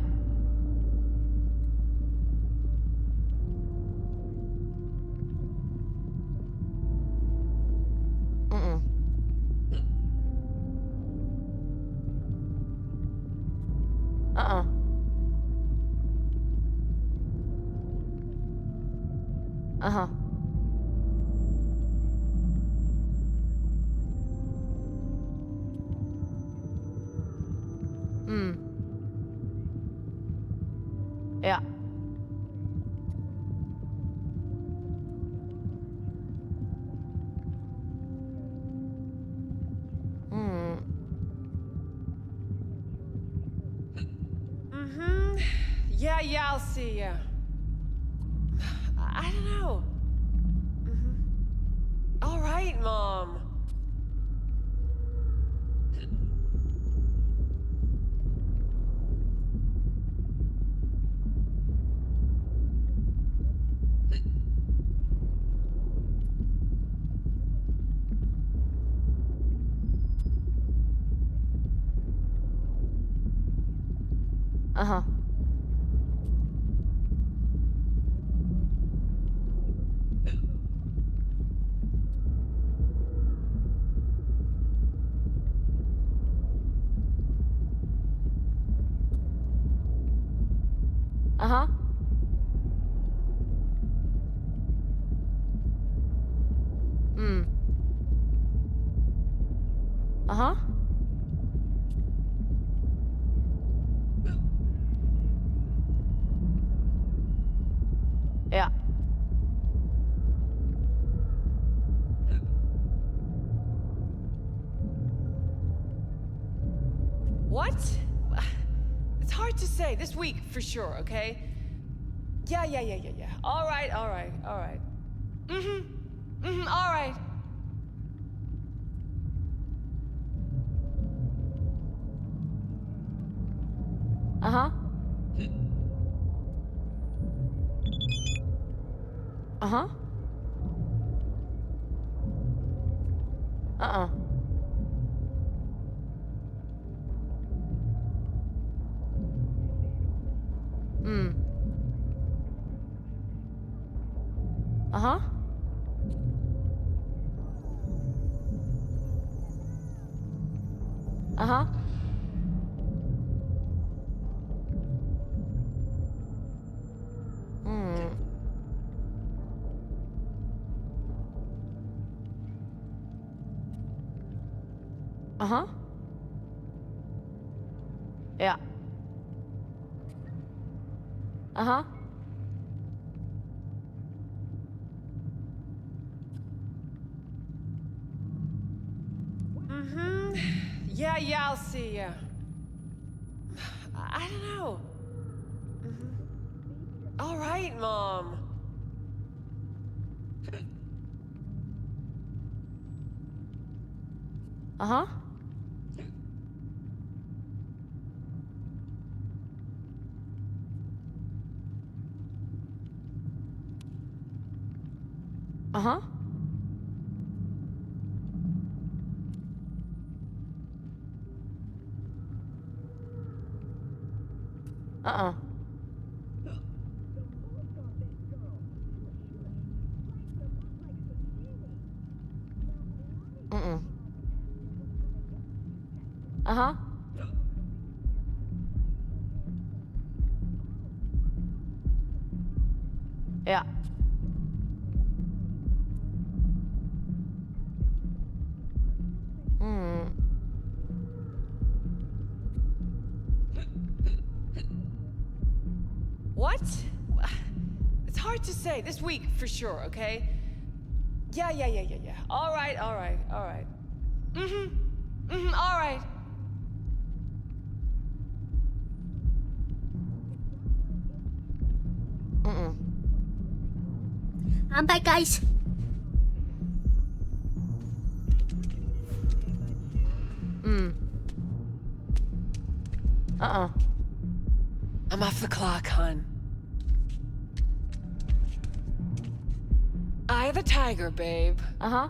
Yeah. Yeah, I'll see ya. I don't know. All right, Mom. Yeah. What? It's hard to say. This week, for sure, okay? Yeah. All right. All right. Uh-huh. Uh-huh. Uh-uh. Uh-huh. Uh-huh. Uh-huh. Yeah. Uh-huh. Yeah, I'll see ya. I don't know. All right, Mom. Uh-huh. Uh-huh. Uh-uh. Mm-mm. Uh-huh. Yeah. What? It's hard to say. This week, for sure, okay? Yeah. All right. All right. I'm back, guys. Uh-uh. I'm off the clock, hun. Eye of the tiger, babe. Uh-huh.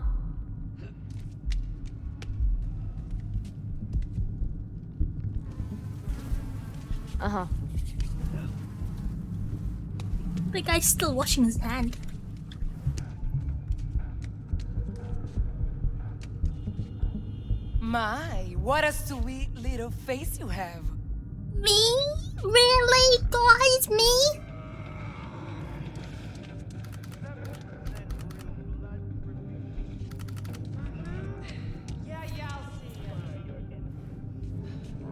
Uh-huh. The guy's still washing his hand. My, what a sweet little face you have. Me? Really, guys? Me? Yeah, I'll see you.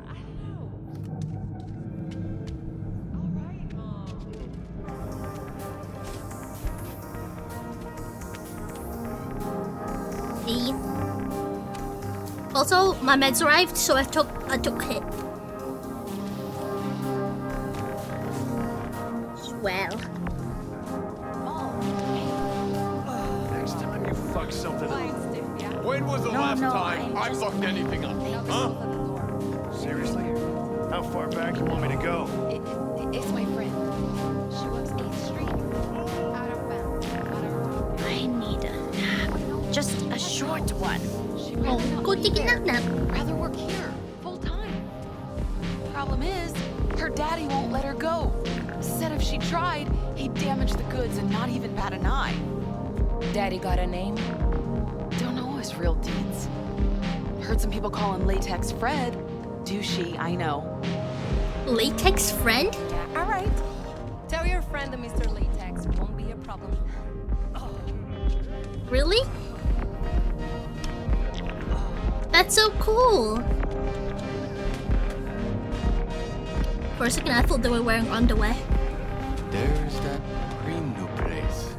I don't know. All right, Mom. Me. Also, my meds arrived, so I took a hit. Well. Next time you fuck something up. When was the last time I fucked anything up? Huh? Seriously? How far back do you want me to go? It's my friend. She works 8th Street. Out of bounds. I need a nap. Just a short one. Oh, go take a nap. Rather work here, full time. Problem is, her daddy won't let her go. Said if she tried, he'd damage the goods and not even bat an eye. Daddy got a name? Don't know his real deeds. Heard some people call him Latex Fred. Douchey, I know. Latex friend? Yeah, all right. Tell your friend that Mr. Latex won't be a problem. Really? That's so cool. For a second, I thought they were wearing underwear. There's that green new place.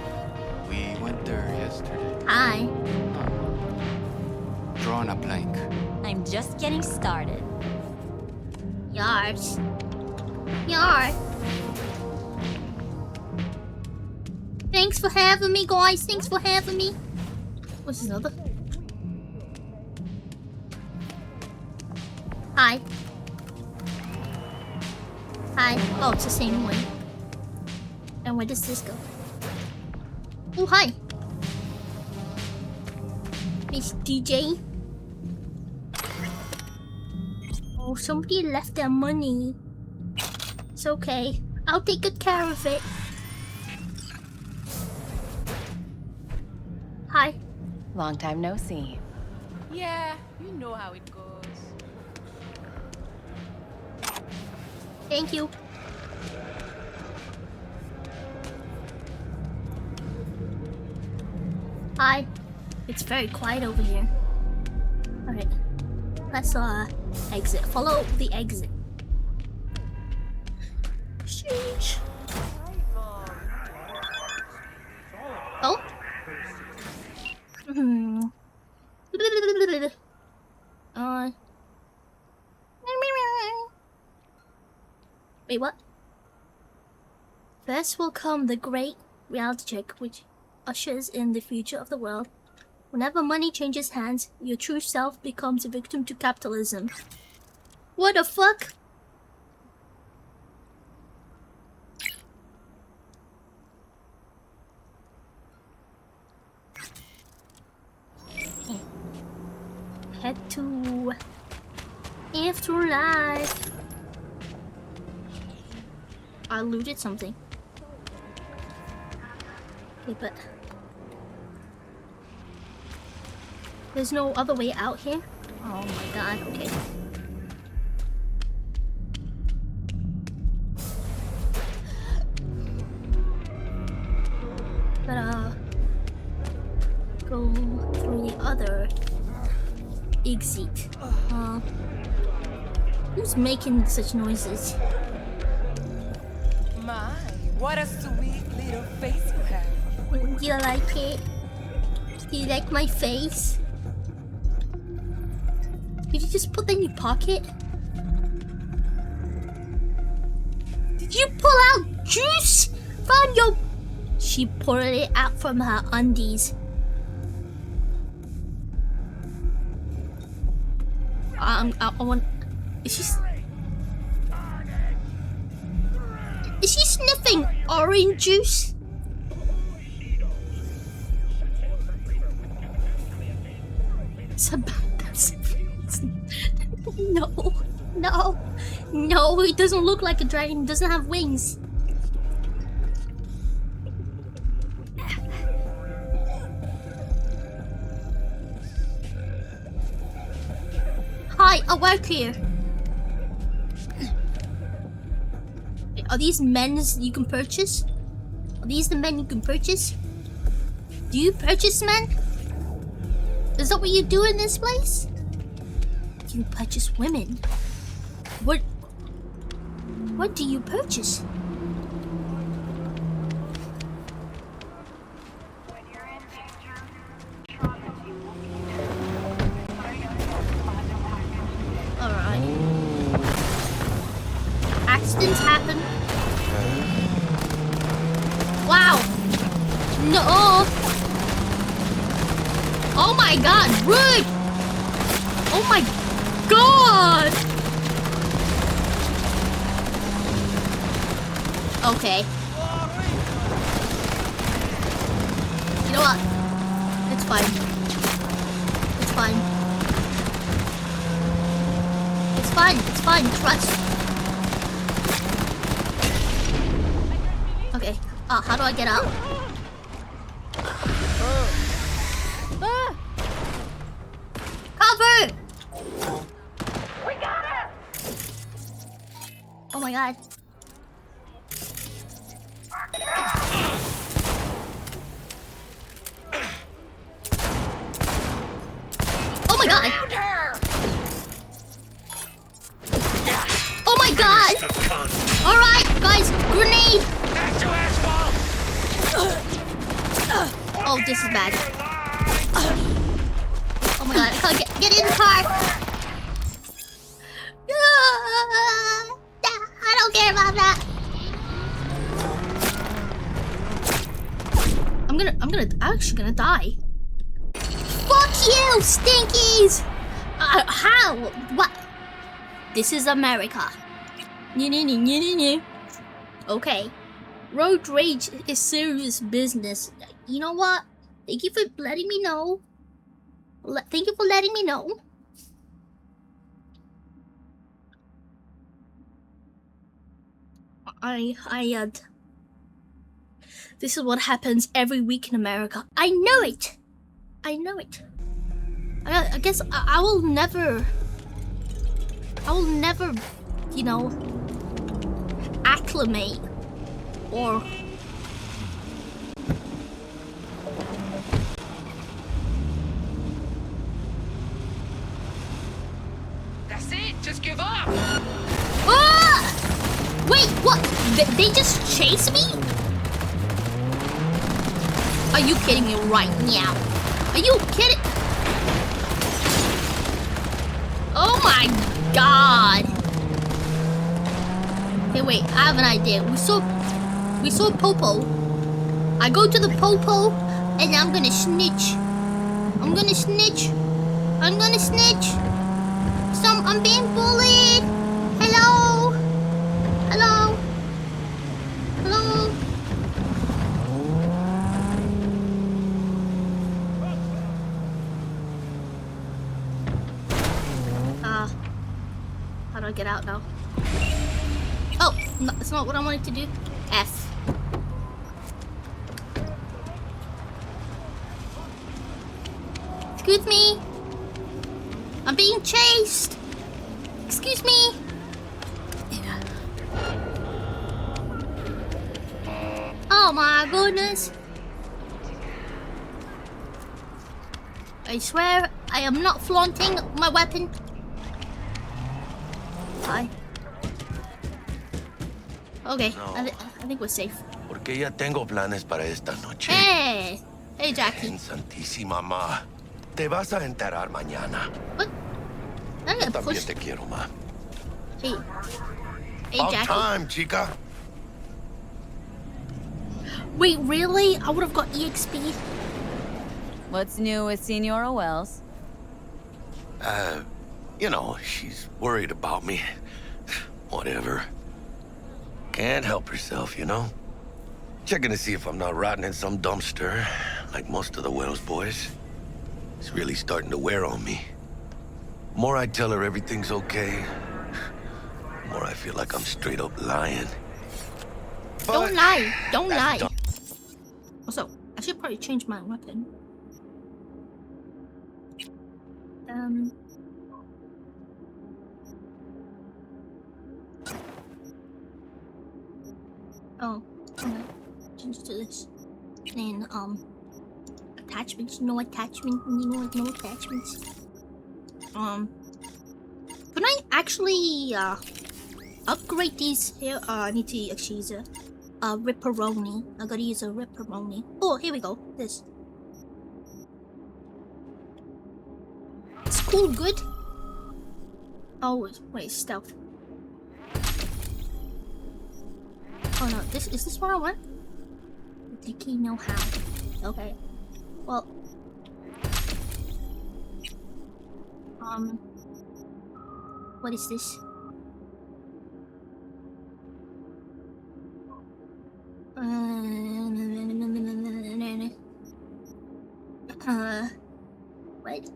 We went there yesterday. Hi. Drawing a blank. I'm just getting started. Yars. Yar. Thanks for having me, guys. Thanks for having me. What's this other? Hi. Hi. Oh, it's the same way. And where does this go? Oh, hi. Miss DJ. Oh, somebody left their money. It's okay. I'll take good care of it. Hi. Long time no see. Yeah, you know how it goes. Thank you. Hi. It's very quiet over here. Alright. Let's exit. Follow the exit. Sheesh. Oh? Wait, what? First will come the great reality check, which ushers in the future of the world. Whenever money changes hands, your true self becomes a victim to capitalism. What the fuck? Head to Afterlife. I looted something. Okay, but there's no other way out here? Oh my god, okay. But go through the other exit. Who's making such noises? My, what a sweet little face you have. Do you like it? Do you like my face? Did you just put that in your pocket? Did you pull out juice from your... She poured it out from her undies. I want... Is she sniffing orange juice? No, it doesn't look like a dragon. It doesn't have wings. Hi, I work here. Are these men you can purchase? Are these the men you can purchase? Do you purchase men? Is that what you do in this place? You purchase women. What do you purchase? Alright. Accidents happen. Wow. No. Oh my god, rude. Oh my god. Okay. You know what? It's fine. It's fine. It's fine. It's fine. Trust. Okay. How do I get out? Cover! We got her! Oh my god. Oh my god! Oh my god! Alright, guys, grenade! Oh, this is bad. Oh my god, I can't get in the car! I'm actually gonna die. Fuck you, stinkies! How? What? This is America. Okay. Road rage is serious business. You know what? Thank you for letting me know. Thank you for letting me know. This is what happens every week in America. I know it. I know it. I guess I will never, you know, acclimate or That's it. Just give up. Ah! Wait, what? They just chased me? Are you kidding me right now? Are you kidding? Oh my god. Hey, wait, I have an idea. We saw Popo. I go to the Popo and I'm gonna snitch. I'm gonna snitch. I'm being bullied. Hello? Hello? Hello? How do I get out now? Oh, no, that's not what I wanted to do. F. Excuse me. I'm being chased. Excuse me. Oh my goodness. I swear I am not flaunting my weapon. Hi. Okay, No. I think we're safe. Porque ya tengo planes para esta noche. Hey! Hey, Jackie. En Santísima Ma. Te vas a enterar mañana. What? I Yo got también pushed. te quiero, Ma. Hey. Hey, About Jackie. time, chica. Wait, really? I would have got EXP. What's new with Senora Wells? You know, she's worried about me. Whatever. Can't help herself, you know? Checking to see if I'm not rotting in some dumpster, like most of the Wells boys. It's really starting to wear on me. The more I tell her everything's okay, the more I feel like I'm straight up lying. Don't lie. Don't lie. Also, I should probably change my weapon. Oh, okay. Change to this. And attachments. No attachment. No attachments. Can I actually upgrade these here? I need to actually use a ripperoni. I gotta use a ripperoni. Oh, here we go. This. It's cool. Good. Oh wait, stealth. Oh no, is this what I want? The key know-how. Okay. Well. What is this? What?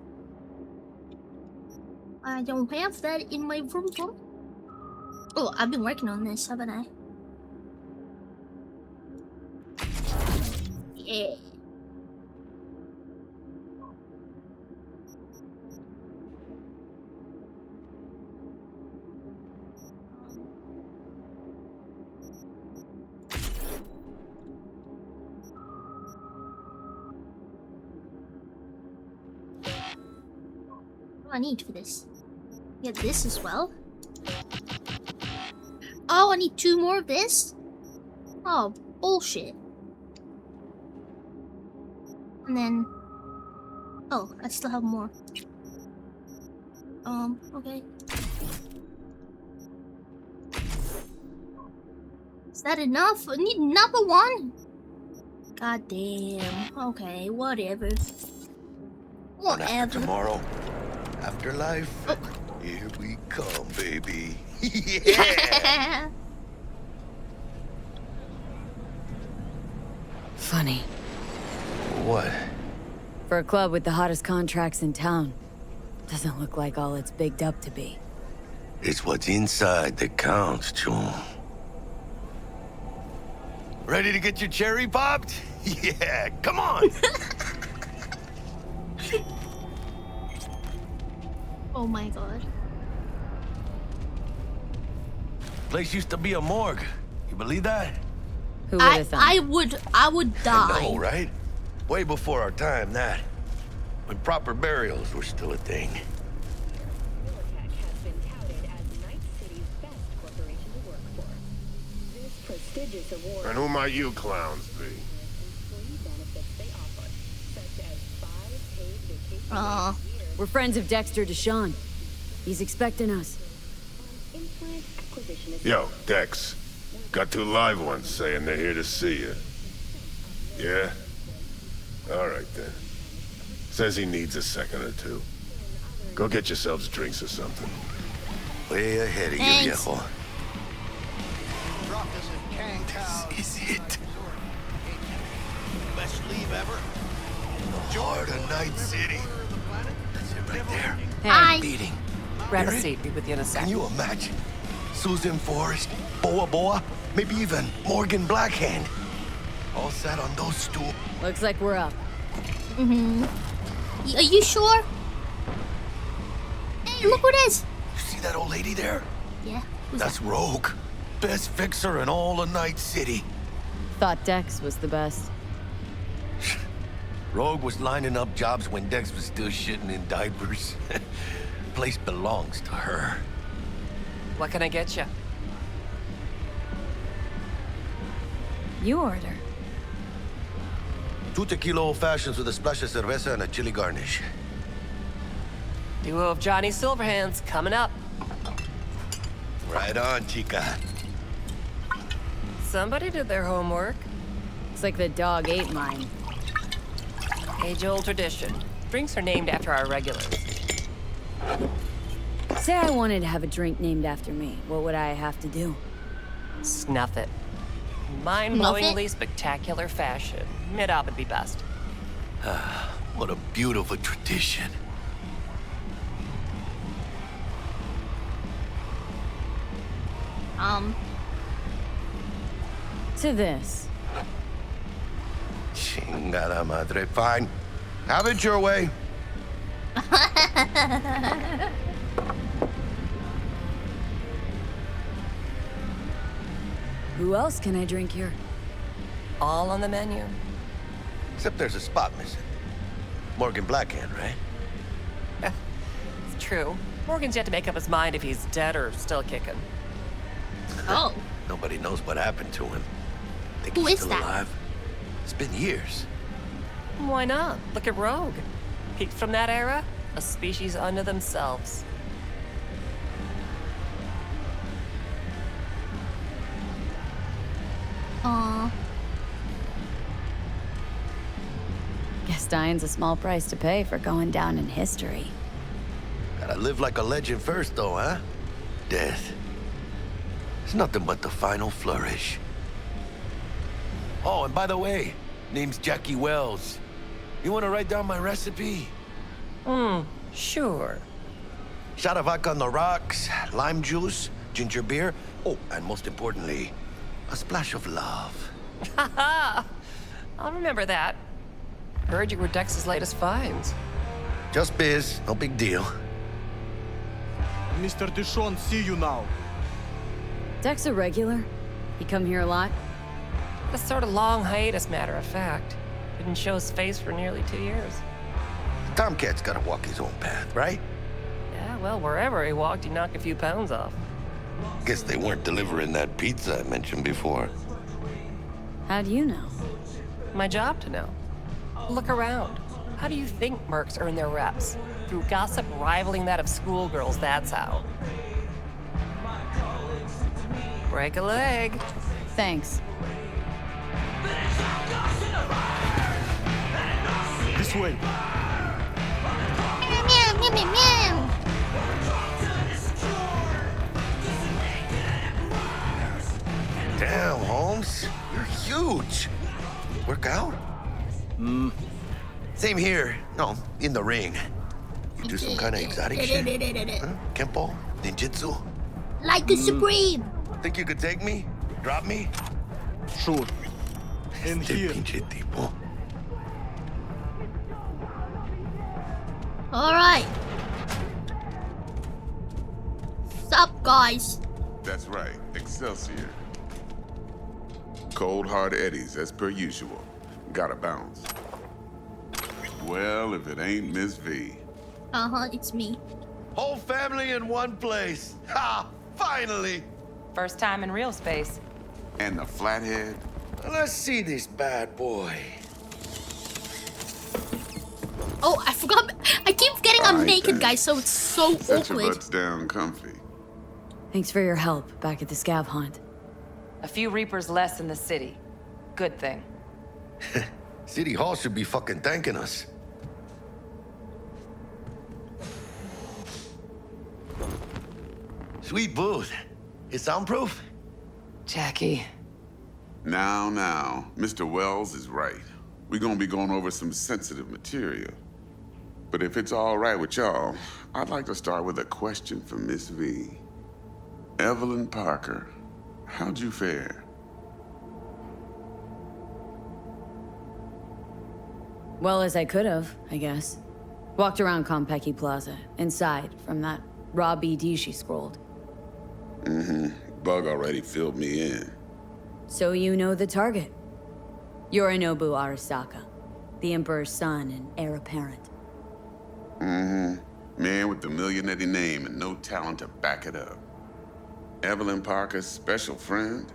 I don't have that in my room. Oh, I've been working on this, haven't I? Yeah. What do I need for this? Get this as well. Oh, I need 2 more of this? Oh, bullshit. And then... Oh, I still have more. Okay. Is that enough? I need another one? God damn. Okay, whatever. And after tomorrow, afterlife, here we come, baby. Yeah! Funny. What? For a club with the hottest contracts in town, doesn't look like all it's bigged up to be. It's what's inside that counts, June. Ready to get your cherry popped? Yeah, come on! Oh my god. Place used to be a morgue. You believe that? Who would have thought? I would die. I know, right? Way before our time, that. When proper burials were still a thing. And who might you clowns be? We're friends of Dexter Deshawn. He's expecting us. Yo, Dex. Got 2 live ones saying they're here to see you. Yeah? Alright then. Says he needs a second or 2. Go get yourselves drinks or something. Way ahead of you, viejo. This is it. Best leave ever. The heart of Night City. That's it right there. Hey. Beating. Grab a Hear it? seat. Be with you in a sec. Can you imagine? Susan Forrest, Boa Boa, maybe even Morgan Blackhand. All sat on those stools. Looks like we're up. Mm-hmm. Are you sure? Hey, look what it is. You see that old lady there? Yeah. That's Rogue. Best fixer in all of Night City. Thought Dex was the best. Rogue was lining up jobs when Dex was still shitting in diapers. Place belongs to her. What can I get you? You order. 2 tequila old fashions with a splash of cerveza and a chili garnish. Duo of Johnny Silverhands coming up. Right on, chica. Somebody did their homework. It's like the dog ate mine. Age-old tradition. Drinks are named after our regulars. Say I wanted to have a drink named after me. What would I have to do? Snuff it. Mind-blowingly spectacular fashion. Mid-op would be best. What a beautiful tradition. To this. Chingada madre. Fine. Have it your way. Who else can I drink here? All on the menu. Except there's a spot missing. Morgan Blackhand, right? It's true. Morgan's yet to make up his mind if he's dead or still kicking. Oh. Nobody knows what happened to him. Think Who he's is still that? alive? It's been years. Why not? Look at Rogue. Peaked from that era, a species unto themselves. Guess dying's a small price to pay for going down in history. Gotta live like a legend first, though, huh? Death. It's nothing but the final flourish. Oh, and by the way, name's Jackie Wells. You wanna write down my recipe? Sure. Shot of vodka on the rocks, lime juice, ginger beer. Oh, and most importantly, a splash of love. Haha! I'll remember that. Heard you were Dex's latest finds. Just biz, no big deal. Mr. Deshawn, see you now. Dex a regular? He come here a lot? A sort of long hiatus, matter of fact. Didn't show his face for nearly 2 years. Tomcat's gotta walk his own path, right? Yeah, well, wherever he walked, he knocked a few pounds off. Guess they weren't delivering that pizza I mentioned before. How do you know? My job to know. Look around. How do you think mercs earn their reps? Through gossip rivaling that of schoolgirls, that's how. Break a leg. Thanks. This way. Meow, meow, meow, meow, meow. Damn, Holmes. You're huge. Work out? Same here. No, in the ring. You do some kind of exotic shit? Huh? Kempo? Ninjutsu? Like a supreme. Think you could take me? Drop me? Sure. In here. Pinche tipo. Alright. Sup, guys? That's right, Excelsior. Cold hard eddies, as per usual. Gotta bounce. Well, if it ain't Miss V. It's me. Whole family in one place. Ha! Finally! First time in real space. And the flathead? Let's see this bad boy. Oh, I forgot. I keep forgetting I'm naked, guys, so it's so Set your awkward. butts down comfy. Thanks for your help back at the scav hunt. A few Reapers less in the city. Good thing. City Hall should be fucking thanking us. Sweet booth. It's soundproof? Jackie. Now, Mr. Wells is right. We're gonna be going over some sensitive material. But if it's all right with y'all, I'd like to start with a question for Miss V. Evelyn Parker, how'd you fare? Well as I could have, I guess. Walked around Konpeki Plaza, inside, from that raw BD she scrolled. Bug already filled me in. So you know the target. Yorinobu Arasaka, the Emperor's son and heir apparent. Man with the millionaire name and no talent to back it up. Evelyn Parker's special friend?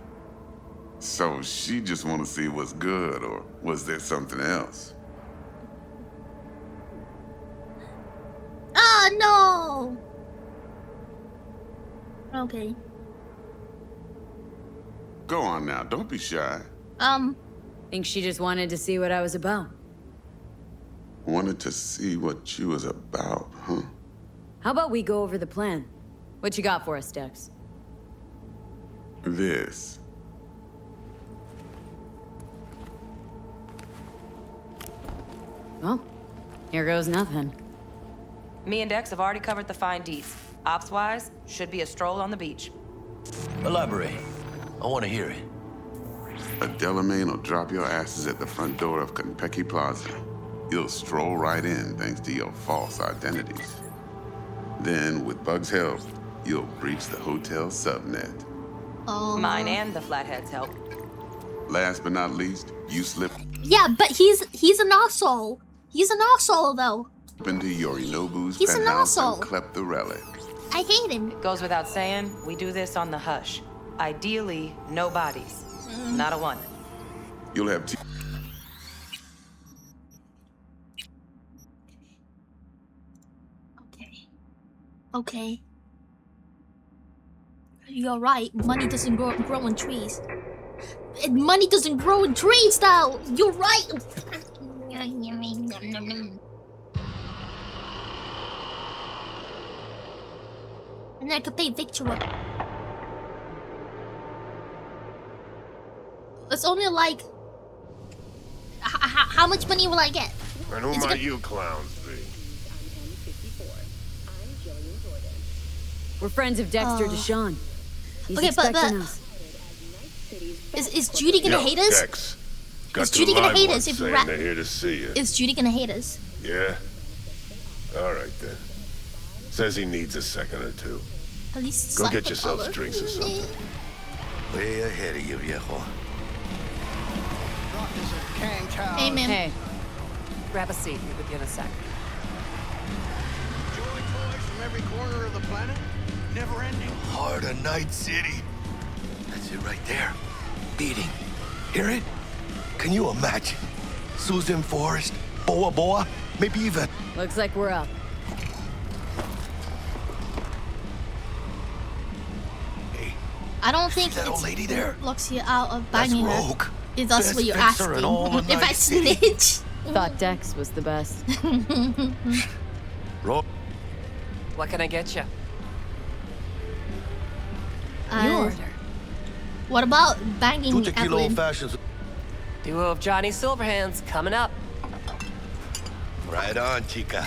So she just want to see what's good, or was there something else? Oh, no! Okay. Go on now, don't be shy. Think she just wanted to see what I was about. Wanted to see what you was about, huh? How about we go over the plan? What you got for us, Dex? This. Well, here goes nothing. Me and Dex have already covered the fine deets. Ops-wise, should be a stroll on the beach. Elaborate. I want to hear it. A Delamain will drop your asses at the front door of Konpeki Plaza. You'll stroll right in thanks to your false identities. Then, with Bug's help, you'll breach the hotel subnet. Mine and the Flathead's help. Last but not least, you slip Yeah, but he's an asshole. He's an asshole, though. into Yorinobu's He's an penthouse asshole. and clep the relic. I hate him. It goes without saying, we do this on the hush. Ideally, no bodies. Not a one. You'll have Okay. You're right. Money doesn't grow on trees. Money doesn't grow in trees, though. You're right. And I could pay Victor. It's only like... how much money will I get? And who might you clowns be? We're friends of Dexter Deshawn. He's Okay, but expecting us. Is Judy gonna hate us? Dex. Got Is Judy gonna hate us if we saying rap? they're here to see you. Is Judy gonna hate us? Yeah? All right, then. Says he needs a second or two. At least Go it's get like yourselves color. drinks or something. Way ahead of you, viejo. Hey, man. Hey. Grab a seat. Be with you in a sec. Joy toys from every corner of the planet? Never ending. Heart of Night City. That's it right there. Beating. Hear it? Can you imagine? Susan Forrest, Boa Boa, maybe even... Looks like we're up. I don't think that old lady there? locks you out of That's banging her. rogue. If that's Best what you're fencer in asking. all of If I Night City. snitch. Thought Dex was the best. Roll. What can I get you? You order. What about banging 2 tequila Evelyn? old fashions. Duo of Johnny Silverhands coming up. Right on, chica.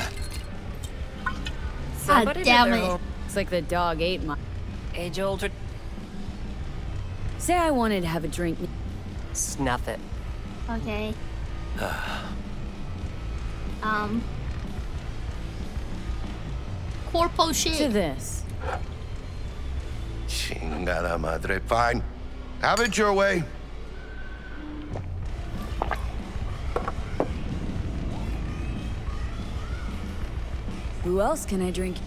Somebody damn did their it. home- It's like the dog ate my. Age-old. Say I wanted to have a drink. Snuff it. Okay. Corpo shit. To this. Chingada madre. Fine. Have it your way. Who else can I drink?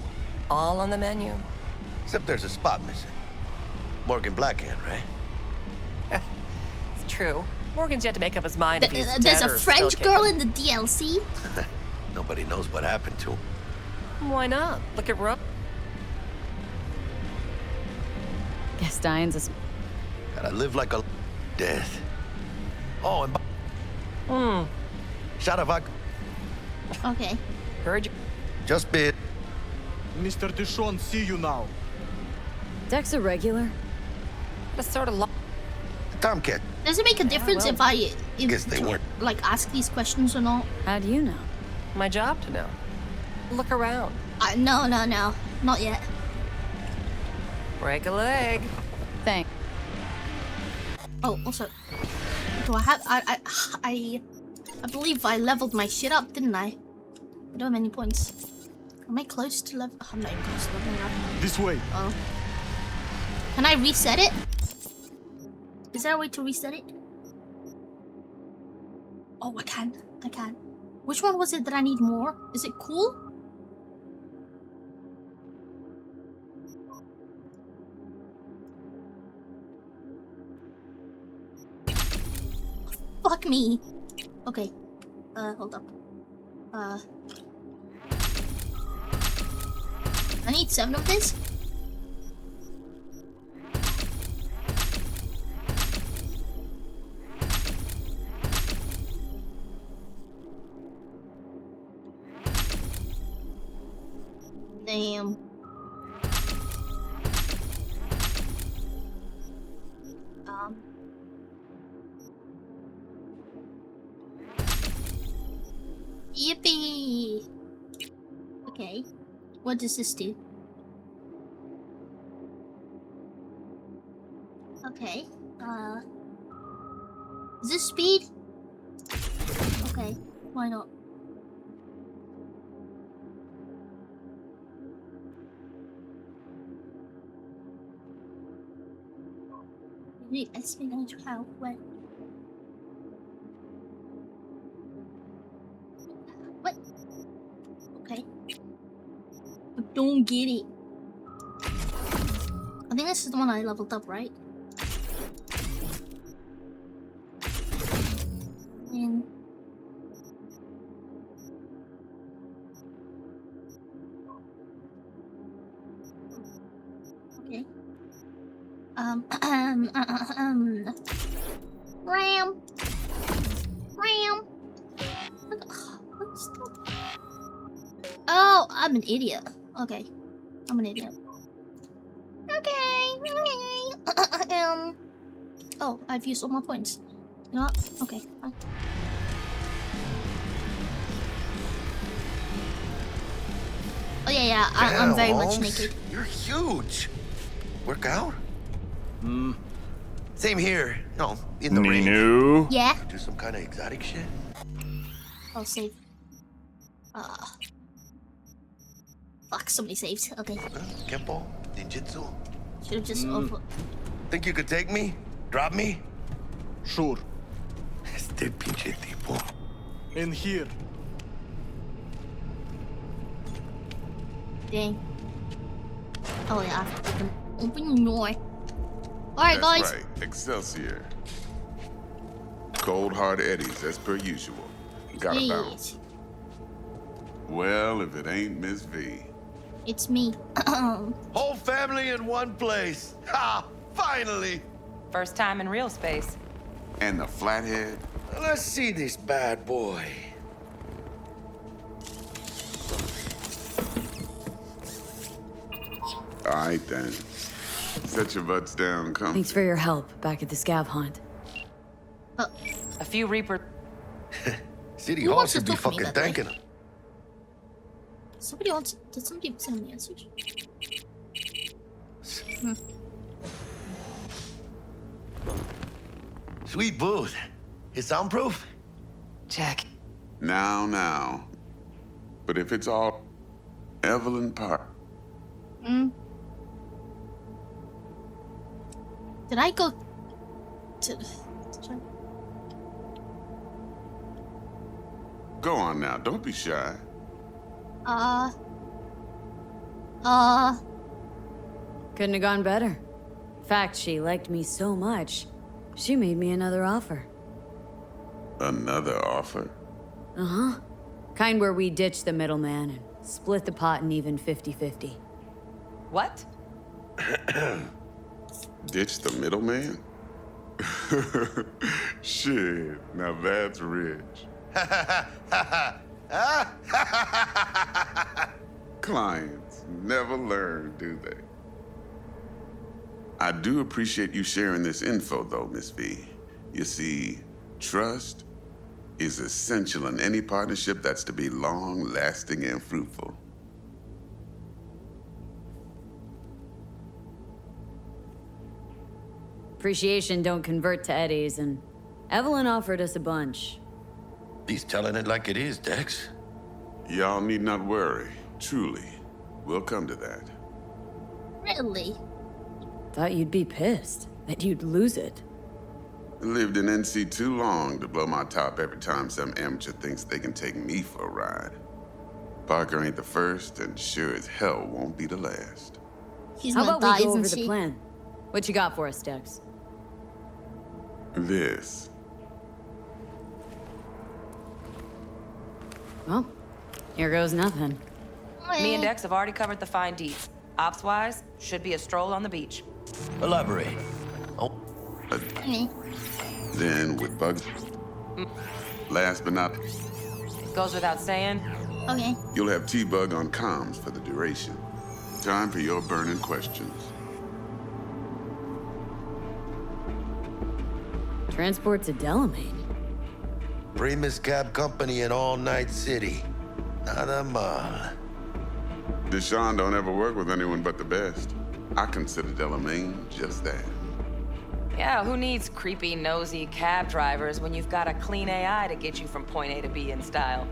All on the menu. Except there's a spot missing. Morgan Blackhand, right? It's true. Morgan's yet to make up his mind if he's There's dead a or French still girl kicking. in the DLC. Nobody knows what happened to him. Why not? Look at Rook. Gaston's a. Gotta live like a death. Oh, and shot of vodka. Okay. Heard you. Just bit. Mr. Dishon, see you now. Dex a regular? That's sort of Tomcat. Does it make a difference if I Guess they weren't. like ask these questions or not? How do you know? my job to know. Look around. No, not yet. Break a leg. Thanks. Oh, also, do I have? I believe I leveled my shit up, didn't I? I don't have any points. Am I close to level? I'm not even close to leveling up. This way. Oh. Can I reset it? Is there a way to reset it? Oh, I can. Which one was it that I need more? Is it cool? Fuck me. Okay. Hold up. I need 7 of this. Damn. Yippee! Okay. What does this do? Okay. Is this speed? Okay. Why not? Wait, I speak on how? What? What? Okay. I don't get it. I think this is the one I leveled up, right? And okay. Ram. What's the... Oh, I'm an idiot. Okay, I'm an idiot. Okay. Oh, I've used all my points. You know what? Okay, fine. Oh yeah, I'm very much Holmes, naked. You're huge. Work out? Same here. No, in the Ninu? Yeah. Do some kind of exotic shit. I'll save. Fuck, somebody saved. Okay. Kempo, ninjutsu. Should've just over. Think you could take me? Drop me? Sure. Este pinche tipo. In here. Dang. Oh yeah, I have to open your door. Alright, That's guys. right. Excelsior. Cold hard eddies, as per usual. Gotta Sweet. bounce. Well, if it ain't Miss V. It's me. Whole family in one place. Ha! Finally! First time in real space. And the flathead? Let's see this bad boy. All right, then. Set your butts down, come. Thanks for your help back at the scav hunt. A few Reaper. City Hall should be fucking thanking him. Somebody wants. Did somebody send me a message? Sweet booth. It's soundproof? Check. Now. But if it's all Evelyn Park. Did I go to Go on now, don't be shy. Couldn't have gone better. In fact, she liked me so much, she made me another offer. Another offer? Uh-huh. Kind where we ditch the middleman and split the pot in even 50-50. What? Ditch the middleman? Shit, now that's rich. Clients never learn, do they? I do appreciate you sharing this info, though, Miss V. You see, trust is essential in any partnership that's to be long-lasting and fruitful. Appreciation don't convert to eddies, and Evelyn offered us a bunch. He's telling it like it is, Dex. Y'all need not worry. Truly. We'll come to that. Really? Thought you'd be pissed, that you'd lose it. Lived in NC too long to blow my top every time some amateur thinks they can take me for a ride. Parker ain't the first, and sure as hell won't be the last. He's How gonna about die, we go over isn't the she? plan? What you got for us, Dex? This. Well, here goes nothing. Me and Dex have already covered the fine deets. Ops-wise, should be a stroll on the beach. Elaborate. Then with bugs. Last but not, Goes without saying. Okay. you'll have T-Bug on comms for the duration. Time for your burning questions. Transport to Delamain. Primus Cab Company in All Night City. Nada mal. Deshaun don't ever work with anyone but the best. I consider Delamain just that. Yeah, who needs creepy, nosy cab drivers when you've got a clean AI to get you from point A to B in style?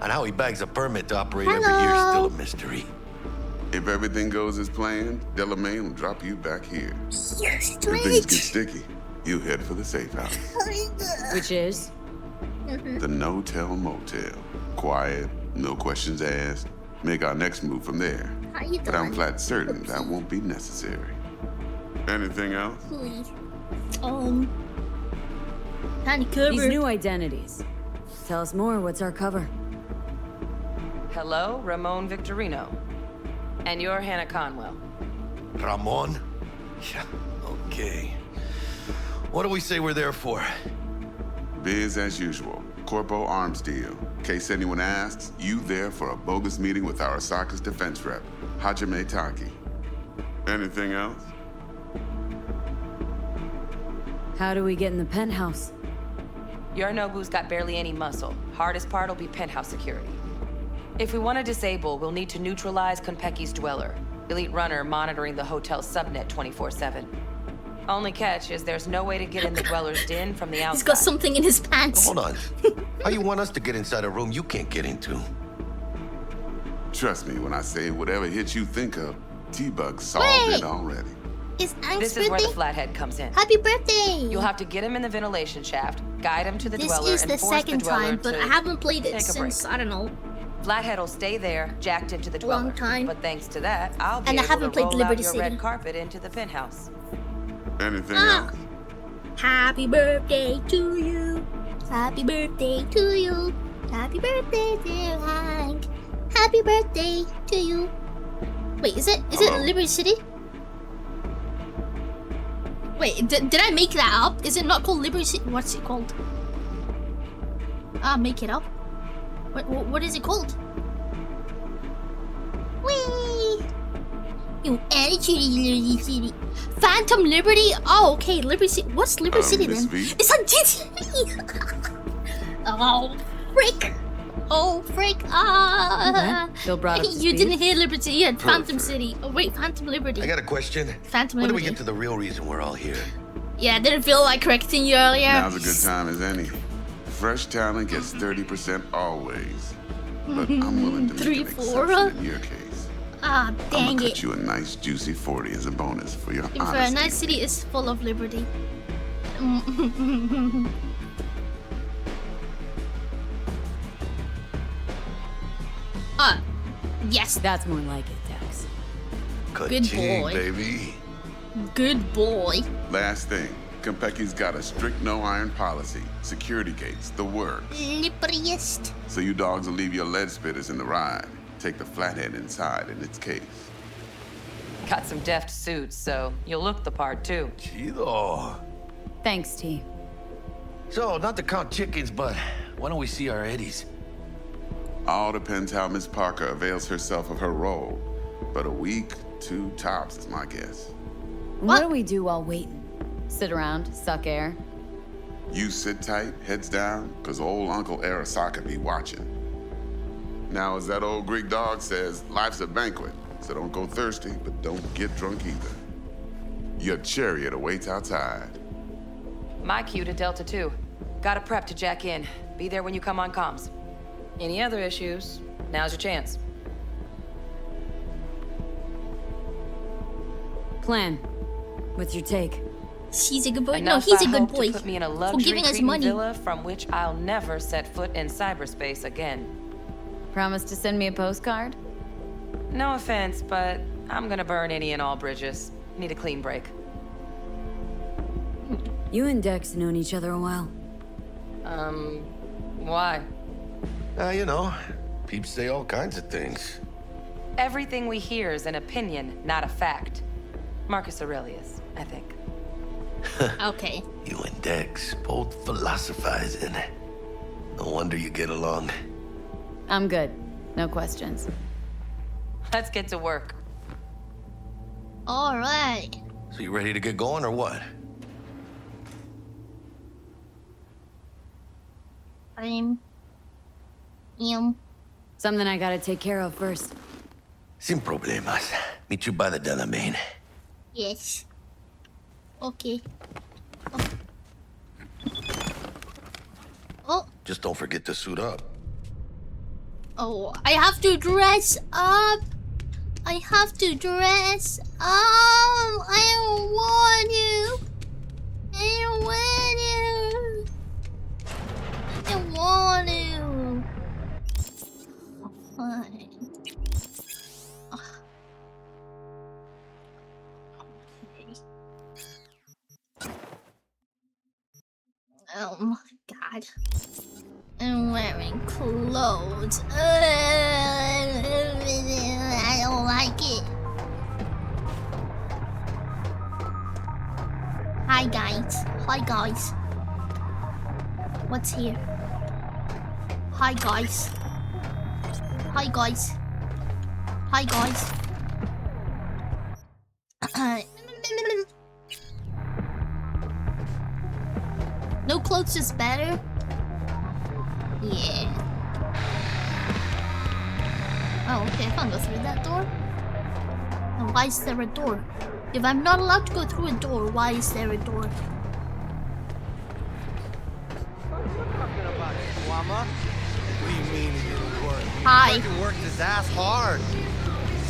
And how he bags a permit to operate every year is still a mystery. If everything goes as planned, Delamain will drop you back here. Yes, If things get sticky, you head for the safe house. Which is? The no-tell motel. Quiet, no questions asked. Make our next move from there. How you But I'm doing? flat certain that won't be necessary. Anything else? Please. Tiny cover. These new identities. Tell us more, what's our cover? Hello, Ramon Victorino. And you're Hannah Conwell. Ramon? Yeah, okay. What do we say we're there for? Biz as usual. Corpo arms deal. In case anyone asks, you there for a bogus meeting with Arasaka's defense rep, Hajime Taki. Anything else? How do we get in the penthouse? Yorinobu's got barely any muscle. Hardest part will be penthouse security. If we want to disable, we'll need to neutralize Konpeki's dweller. Elite runner monitoring the hotel's subnet 24/7. Only catch is there's no way to get in the dweller's den from the outside. He's got something in his pants. Hold on. How you want us to get inside a room you can't get into? Trust me when I say whatever hit you think of, T-Bug solved it already. It's Ang's This birthday? is where the flathead comes in. Happy birthday! You'll have to get him in the ventilation shaft, guide him to the This dweller, is and the force second the dweller time, but to I haven't played it take a break. since, I don't know. Flathead will stay there, jacked into the dweller. Long time. But thanks to that, I'll be And I able haven't to played roll Liberty out your City. red carpet into the penthouse. Anything else? Happy birthday to you. Happy birthday to you. Happy birthday, dear Hank. Happy birthday to you. Wait, is it Liberty City? Wait, did I make that up? Is it not called Liberty City? What's it called? Make it up. What is it called? Whee! You attitude in Liberty City. Phantom Liberty? Oh, okay. Liberty City. What's Liberty City Miss then? V? It's a GTA! Oh, frick! Oh, frick! Bill brought up to You speed? didn't hear Liberty. You had Phantom Perfect. City. Oh, wait, Phantom Liberty. I got a question. Phantom When do we Liberty. get to the real reason we're all here? Yeah, I didn't feel like correcting you earlier. Now's a good time as any. Fresh talent gets 30% always. But I'm willing to make 3, an 4. exception in your case. Ah, I'm dang gonna it. cut you a nice juicy 40 as a bonus for your For a honesty. nice city is full of liberty. Yes. That's more like it, Dex. Good Ka-ching, boy. baby. Good boy. Last thing, Konpeki's got a strict no iron policy. Security gates, the works. Lipperiest. So you dogs will leave your lead spitters in the ride. Take the flathead inside in its case. Got some deft suits, so you'll look the part too. Chido. Thanks, T. So, not to count chickens, but why don't we see our Eddies? All depends how Miss Parker avails herself of her role. But a week, 2 tops is my guess. What do we do while waiting? Sit around, suck air? You sit tight, heads down, cause old Uncle Arasaka be watching. Now, as that old Greek dog says, life's a banquet, so don't go thirsty, but don't get drunk either. Your chariot awaits outside. My cue to Delta 2. Gotta prep to jack in. Be there when you come on comms. Any other issues, now's your chance. Plan. What's your take? She's a good boy. Enough, no, he's a I good hope, boy. to put me in a For luxury giving us Cretan money. villa from which I'll never set foot in cyberspace again. Promise to send me a postcard? No offense, but I'm gonna burn any and all bridges. Need a clean break. You and Dex known each other a while. Why? You know, peeps say all kinds of things. Everything we hear is an opinion, not a fact. Marcus Aurelius, I think. Okay. You and Dex both philosophizing. No wonder you get along. I'm good. No questions. Let's get to work. All right. So you ready to get going or what? Something I gotta take care of first. Sin problemas. Meet you by the Delamain. Yes. Okay. Oh. Just don't forget to suit up. Oh, I have to dress up. I have to dress up. I don't want you. I don't want you. I don't want you. Fine. Oh my god. I'm wearing clothes. I don't like it. Hi guys. Hi guys. What's here? Hi guys. Hi guys. Hi guys. No clothes is better? Yeah. Oh, okay, I can't go through that door. And why is there a door? If I'm not allowed to go through a door, why is there a door? What do you mean it didn't work? Hi. He fucking worked his ass hard.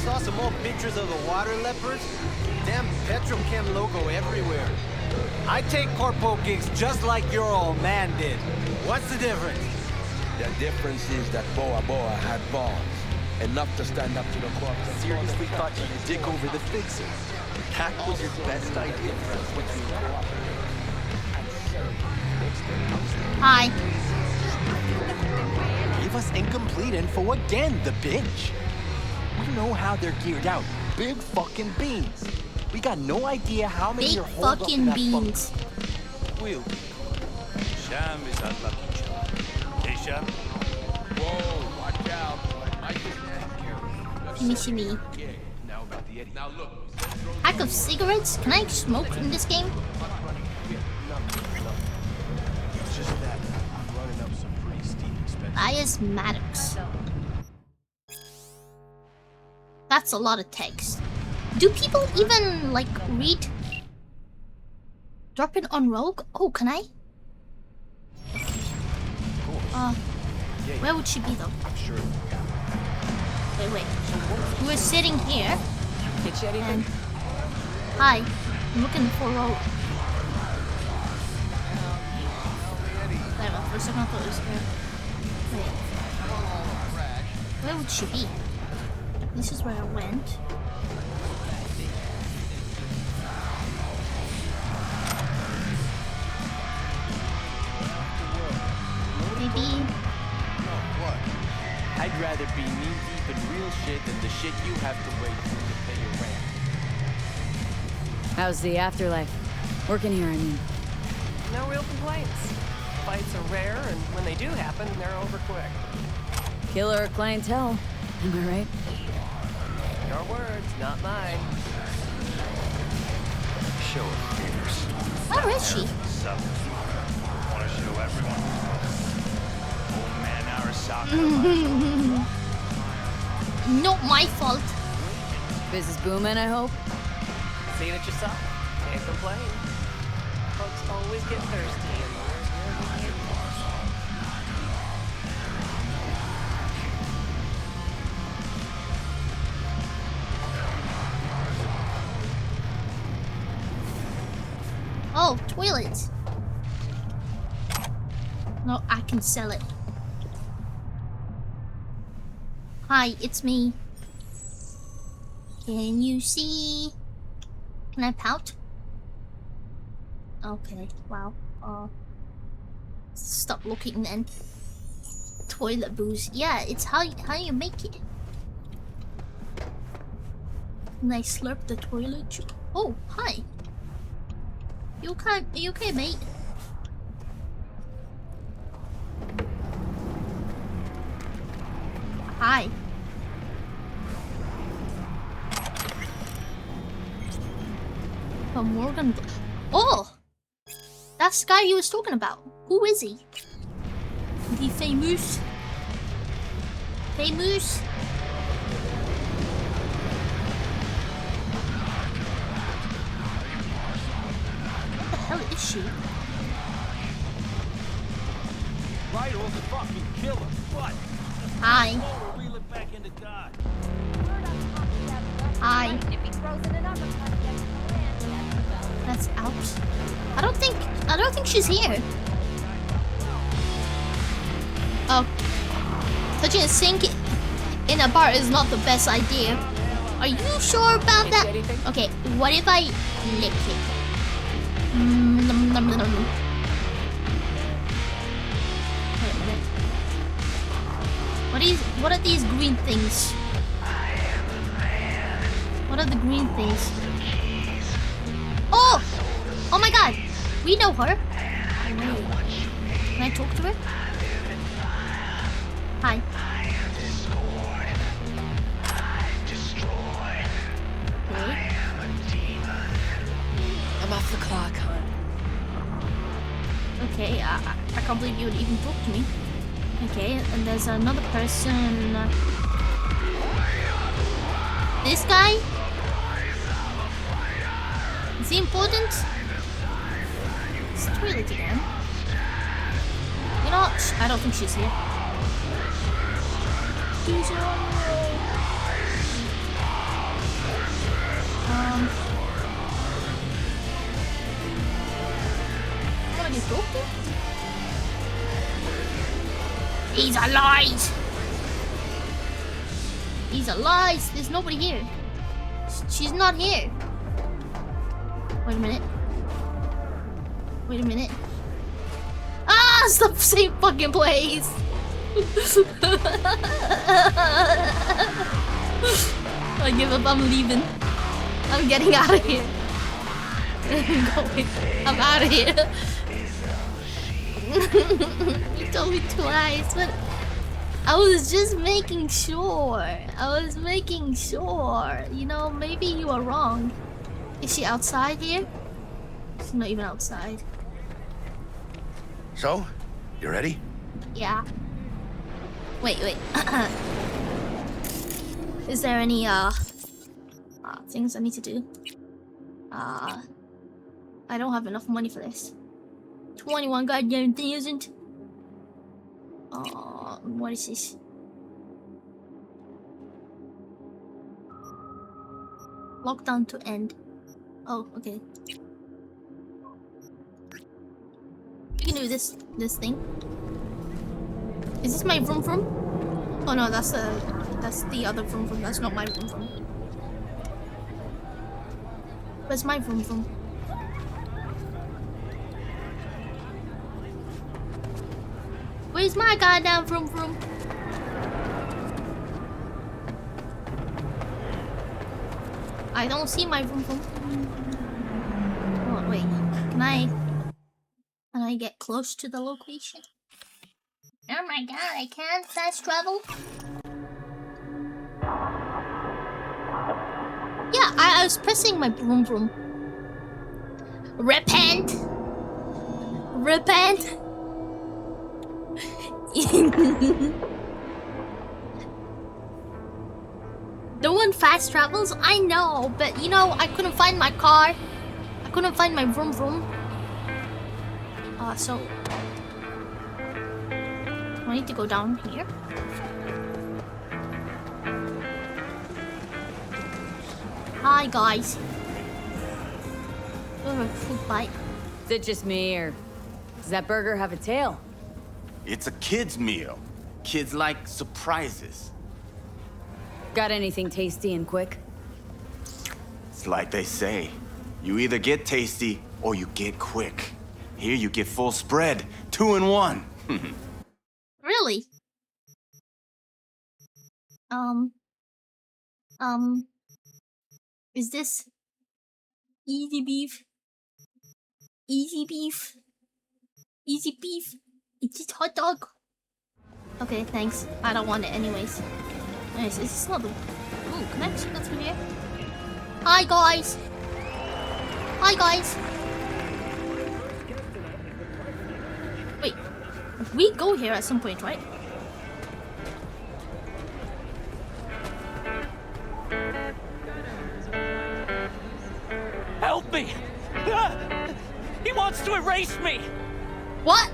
Saw some old pictures of the water leopards? Damn Petrochem logo everywhere. I take corpo gigs just like your old man did. What's the difference? The difference is that Boa Boa had balls. Enough to stand up to the corp. Seriously thought you could dig over the fixer. That was your best idea. Hi. Gave us incomplete info again, the bitch. We know how they're geared out. Big fucking beans. We got no idea how many Big are holed up in fucking that beans. We'll be. Sham is unlucky, Sham. Hey, Sham. Whoa, watch out. I just Shimmy shimmy. Now about Pack of cigarettes? Can I smoke in this game? It's just that I'm running up some pretty steep expenses. Biasmatics. That's a lot of text. Do people even like read? Drop it on Rogue? Oh, can I? Where would she be though? I'm sure. Wait. We're sitting here. Get you anything? And hi, I'm looking for Rogue. Wait, for a second I thought it was here. Wait. Where would she be? This is where I went. Maybe. I'd rather be knee deep in real shit than the shit you have to wait for to pay your rent. How's the afterlife? Working here, I mean. No real complaints. Fights are rare, and when they do happen, they're over quick. Killer clientele, am I right? Your words, not mine. Show of favors. Where is she? Want to show everyone? Old man Arasaka. Not my fault. Business booming, I hope. Seen it yourself. Can't complain. Folks always get thirsty and Oh, toilets. No, I can sell it. Hi, it's me. Can you see? Can I pout? Okay, wow. Stop looking then. Toilet booze. Yeah, it's how you make it. And I slurp the toilet. Oh, hi. You okay, mate? Hi. Morgan. Oh! That's the guy he was talking about. Who is he? The famous. Famous? What the hell is she? Right, or the fucking killer. What? Hi. Reel it back into God. Hi. That's out. I don't think she's here. Oh. Touching a sink in a bar is not the best idea. Are you sure about that? Okay, what if I lick it? Nom, nom, nom, nom. Wait a minute. What are these green things? What are the green things? Oh! Oh my god! We know her. Can I talk to her? Hi. Okay. I'm off the clock, hon. Okay, I can't believe you would even talk to me. Okay, and there's another person. This guy? Is he important? It's the toilet again. You know what? I don't think she's here. She's wanna get talked to? He's alive! He's alive! There's nobody here. She's not here. Wait a minute. Wait a minute. Ah! It's the same fucking place! I give up, I'm leaving. I'm getting out of here. I'm going. I'm out of here. You told me twice, but I was just making sure. I was making sure. You know, maybe you are wrong. Is she outside here? She's not even outside. So, you ready? Yeah. Wait. Is there any things I need to do? I don't have enough money for this. 21 goddamn thousand. What is this? Lockdown to end. Oh, okay. We can do this thing. Is this my vroom vroom? Oh no, that's the other vroom vroom. That's not my vroom vroom. Where's my vroom vroom? Where's my goddamn vroom vroom? I don't see my vroom vroom. Oh wait, can I get close to the location? Oh my god, I can't fast travel. Yeah, I was pressing my vroom vroom. Repent! Repent! No one fast travels? I know, but you know, I couldn't find my car. I couldn't find my vroom vroom. So... I need to go down here. Hi, guys. Oh, food bite. Is it just me, or does that burger have a tail? It's a kid's meal. Kids like surprises. Got anything tasty and quick? It's like they say. You either get tasty or you get quick. Here you get full spread. 2 in 1. Really? Is this easy beef? Easy beef? Easy beef? It's just hot dog. Okay, thanks. I don't want it anyways. Nice, it's not the... Ooh, can I actually go through here? Hi, guys! Hi, guys! Wait, we go here at some point, right? Help me! He wants to erase me! What?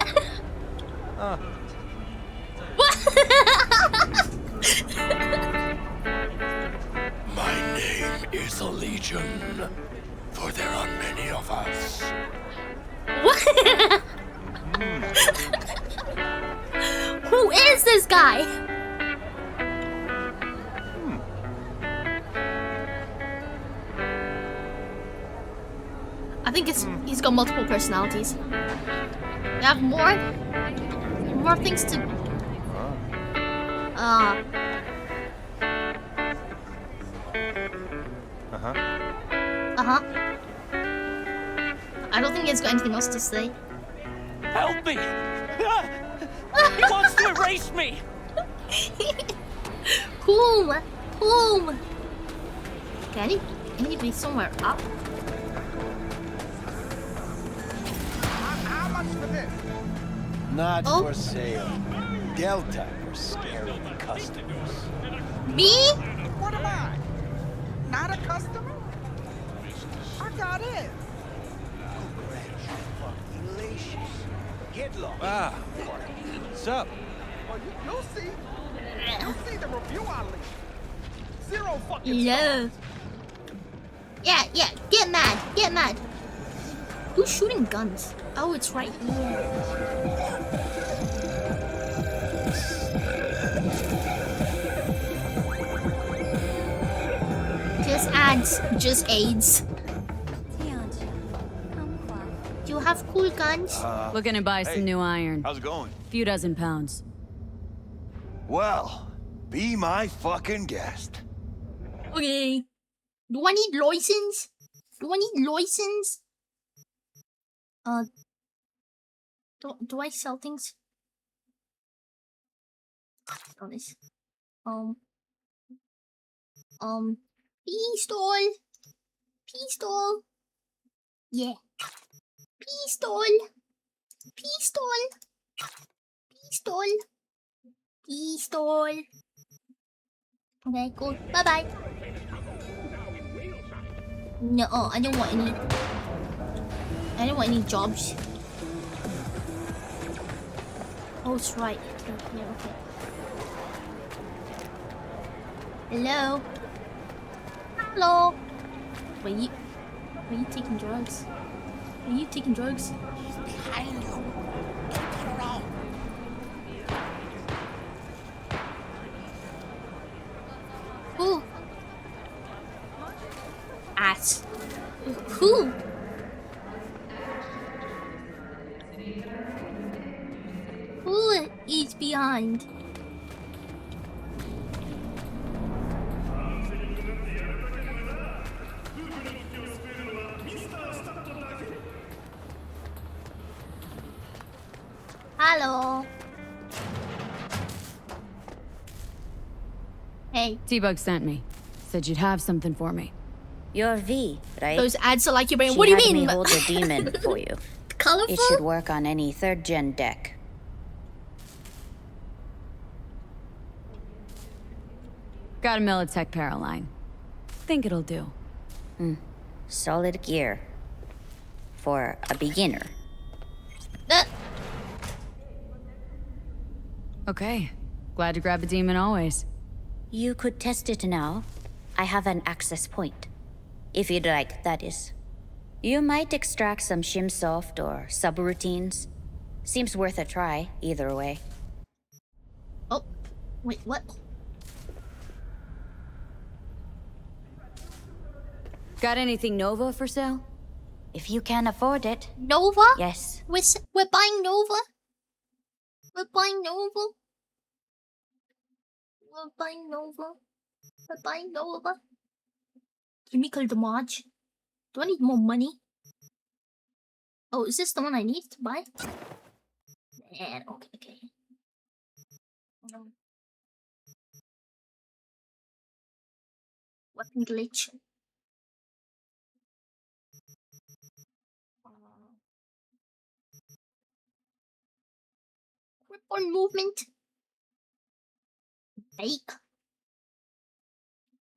What? My name is Legion, for there are many of us. What? Who is this guy? I think he's got multiple personalities. They have more things to. I don't think he's got anything else to say. Help me! He wants to erase me! Whom? Okay, I need to be somewhere up. How much for this? Not for sale. Delta for scaring the customers. Me? What am I? Not a customer? I got it. Congratulations. Get lost. What's up? Well, you'll see. You'll see the review I leave. Zero fucking Yeah. Yeah. Get mad. Who's shooting guns? Oh, it's right here. Just ads. Just AIDS. Do you have cool guns? Looking to buy some new iron. How's it going? Few dozen pounds. Well, be my fucking guest. Okay. Do I need license? Do I sell things? On this. Pistol. Pistol. Yeah. Pistol. Pistol. Pistol. Pistol. Okay, cool. Bye-bye. No, I don't want any. I don't want any jobs. Oh, it's right. Okay, okay. Hello? Hello? Were you taking drugs? Are you taking drugs? He's behind you. Don't turn around. Who? Ass. Who? Who is behind? Hello. Hey. T-Bug sent me. Said you'd have something for me. You're V, right? Those ads are like your brain. She What do you had mean? me hold the demon for you. Colorful? It should work on any 3rd gen deck. Got a Militech Paraline. Think it'll do. Solid gear. For a beginner. Okay. Glad to grab a demon always. You could test it now. I have an access point. If you'd like, that is. You might extract some shimsoft or subroutines. Seems worth a try, either way. Oh, wait, what? Got anything Nova for sale? If you can afford it. Nova? Yes. We're buying Nova? We're buying Nova? We're buying Nova? We're buying Nova? Chemical damage? Do I need more money? Oh, is this the one I need to buy? Man, okay. Weapon glitch. Weapon movement. Fake.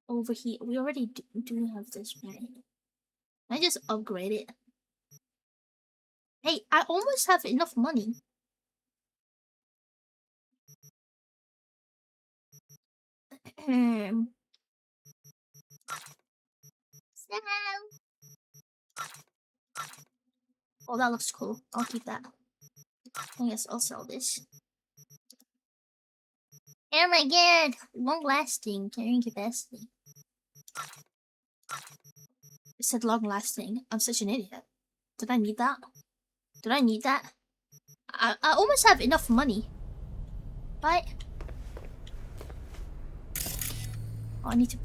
Over here. We already do have this, right? I just upgrade it. Hey, I almost have enough money. Oh, that looks cool. I'll keep that. I guess I'll sell this. Oh my god! Long lasting carrying capacity. It said long lasting. I'm such an idiot. Did I need that? Did I need that? I almost have enough money. But oh, I need to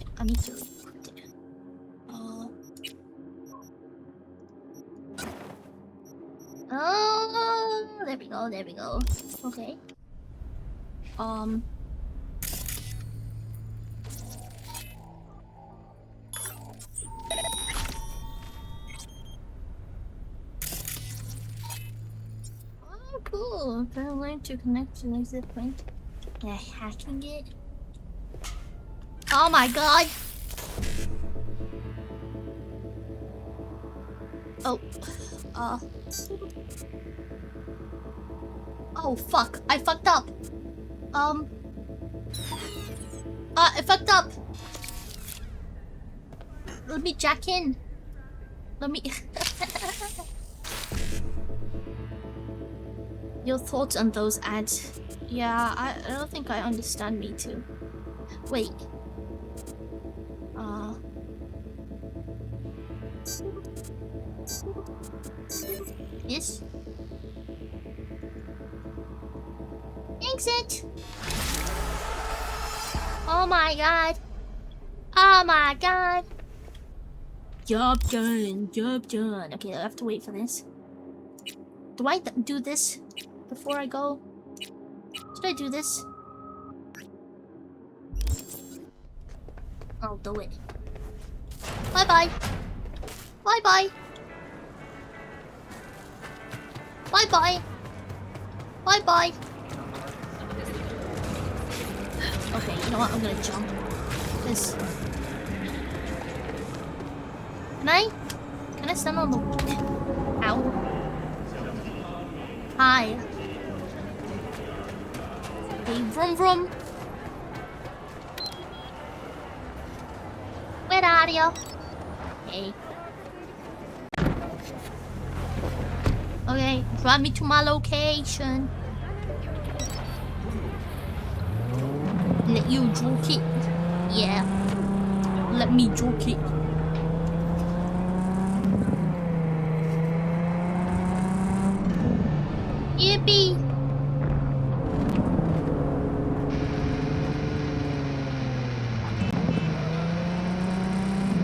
oh, there we go. Okay. Oh, cool. Better learn to connect to an exit point. Yeah, hacking it. Oh my god! Oh. Oh fuck, I fucked up. I fucked up. Let me jack in. Let me... Your thoughts on those ads? Yeah, I don't think I understand me too. Wait. Yes. Exit. Oh my god. Oh my god. Job done. Job done. Okay, I have to wait for this. Do I do this before I go? Should I do this? I'll do it. Bye-bye. Bye-bye. Bye-bye. Bye-bye. Okay, you know what? I'm gonna jump. This. Can I stand on the... Ow. Hi. Hey, vroom vroom. Where are you? Hey. Okay, drive me to my location. Let you joke it. Yeah. Let me joke it. Yippee!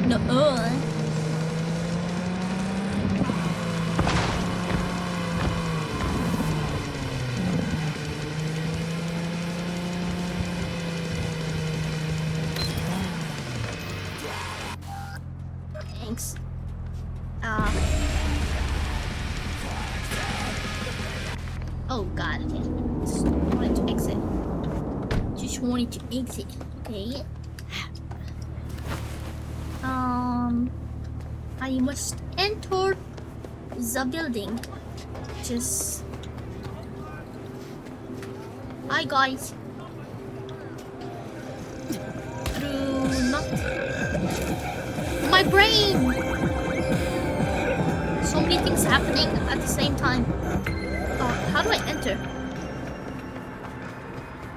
No. Thanks. Oh god, okay. Just wanted to exit. Just wanted to exit. Okay. I must enter the building. Just... Hi guys. Through not... My brain! So many things happening at the same time. How do I enter?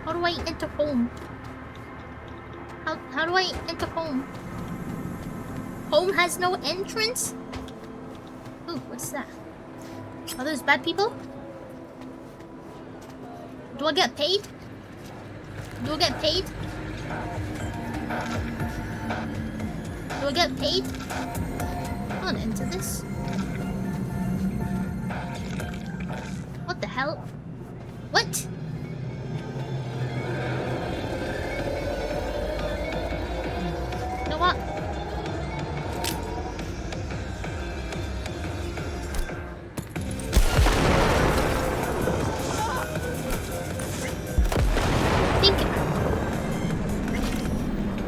How do I enter home? How do I enter home? Home has no entrance? Ooh, what's that? Are those bad people? Do I get paid? Do I get paid? Do I get paid? I want to enter this. What the hell? What? You know what?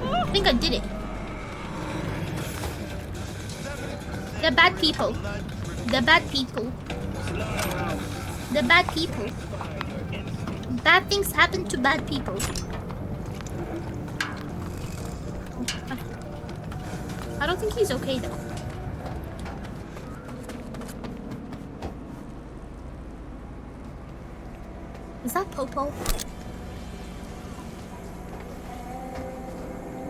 I think I did it. They're bad people. They're bad people. They're bad people. Bad things happen to bad people. I don't think he's okay though. Is that Popo?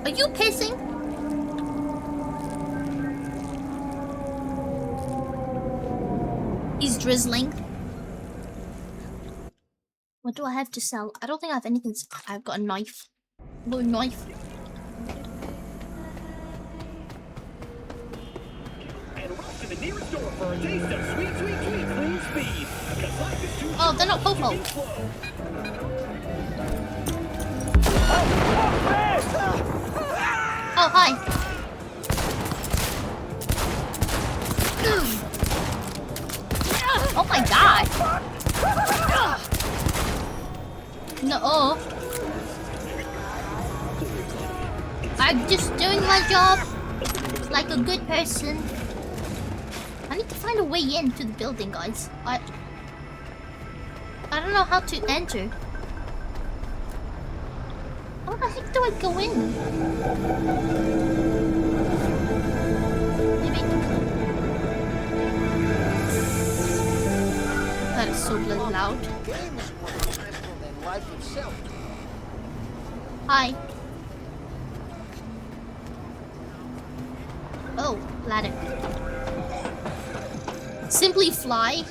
Are you pissing? He's drizzling. What do I have to sell? I don't think I have anything. I've got a knife. I've got a knife. Oh, they're not Popo. Oh, hi. Oh my god. No. I'm just doing my job like a good person. I need to find a way into the building, guys. I don't know how to enter. How the heck do I go in? Maybe. That is so bloody loud. Hi. Oh, ladder. Simply fly.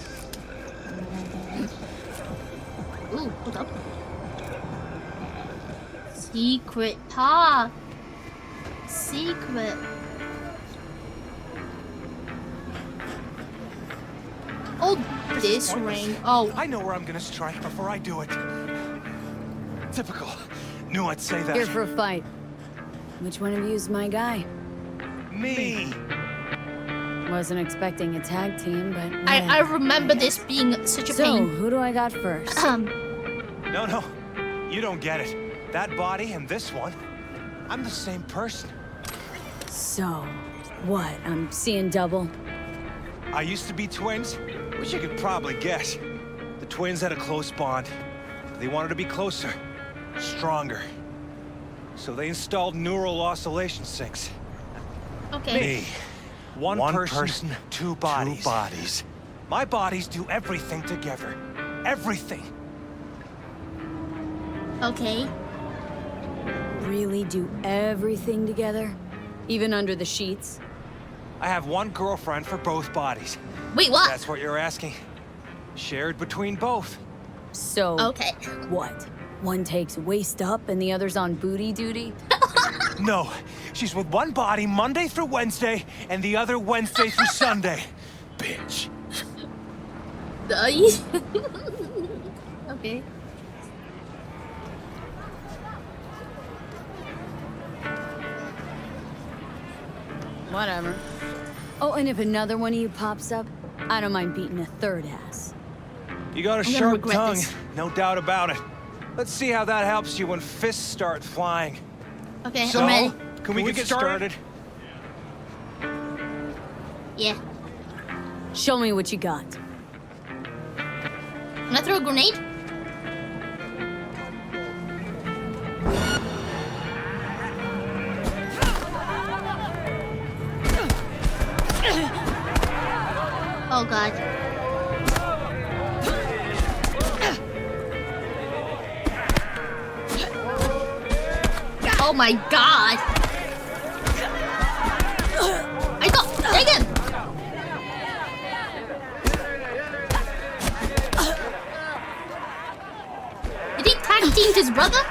Ooh, hold up. Secret path. Secret. Oh, this ring. Oh. I know where I'm gonna strike before I do it. Typical. Knew I'd say that. Here for a fight. Which one of you's my guy? Me. Wasn't expecting a tag team, but I remember this being such a so, pain. who do I got first? No, you don't get it. That body and this one, I'm the same person. So, what? I'm seeing double? I used to be twins, which you could probably guess. The twins had a close bond. They wanted to be closer, stronger. So they installed neural oscillation sinks. Okay. Me. One person, two bodies. My bodies do everything together. Everything. Okay. Really do everything together? Even under the sheets? I have one girlfriend for both bodies. Wait, what? That's what you're asking. Shared between both. So, okay. What? One takes waist up and the other's on booty duty? No, she's with one body Monday through Wednesday and the other Wednesday through Sunday. Bitch. Okay. Whatever. Oh, and if another one of you pops up, I don't mind beating a third ass. You got a sharp tongue, no doubt about it. Let's see how that helps you when fists start flying. Okay, so, I'm ready. Can we get started? Yeah. Show me what you got. Can I throw a grenade? Oh god. Oh my god! I got dang it! Did he tag team his brother?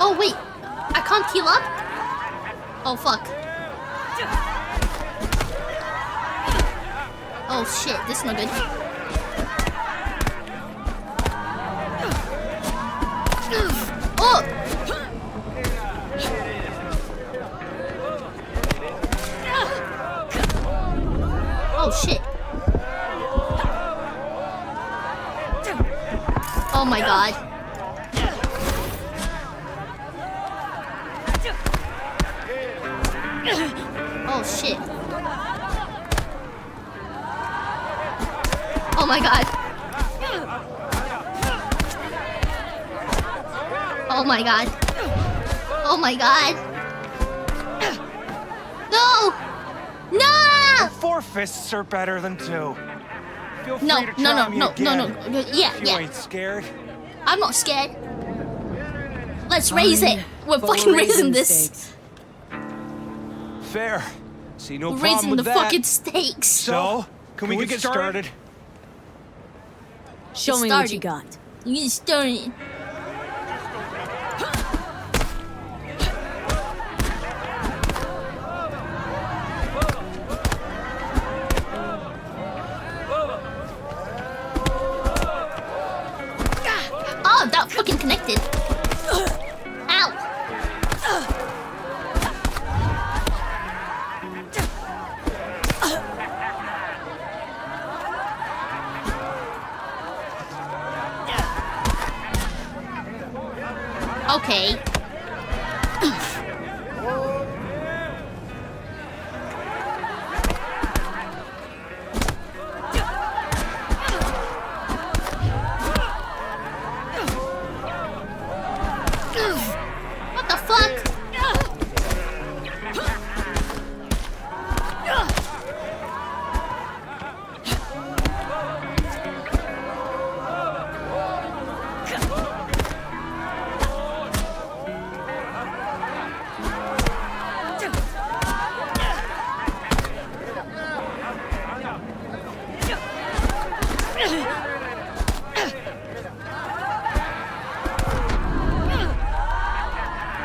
Oh wait, I can't heal up? Oh fuck. Oh shit, this is not good. Oh! Oh shit. Oh my god. Oh shit. Oh my god. Oh my god. Oh my god. No! No! Four fists are better than two. Feel free No, to try no, me no, again. no, no. Yeah, if you ain't scared. I'm not scared. Let's raise it. We're fucking raising this. Fair. See no We're problem raising with the that. fucking stakes. So, can we get started? Show me what you got. You get started. Oh, that fucking connected. Ow. Okay. What the fuck?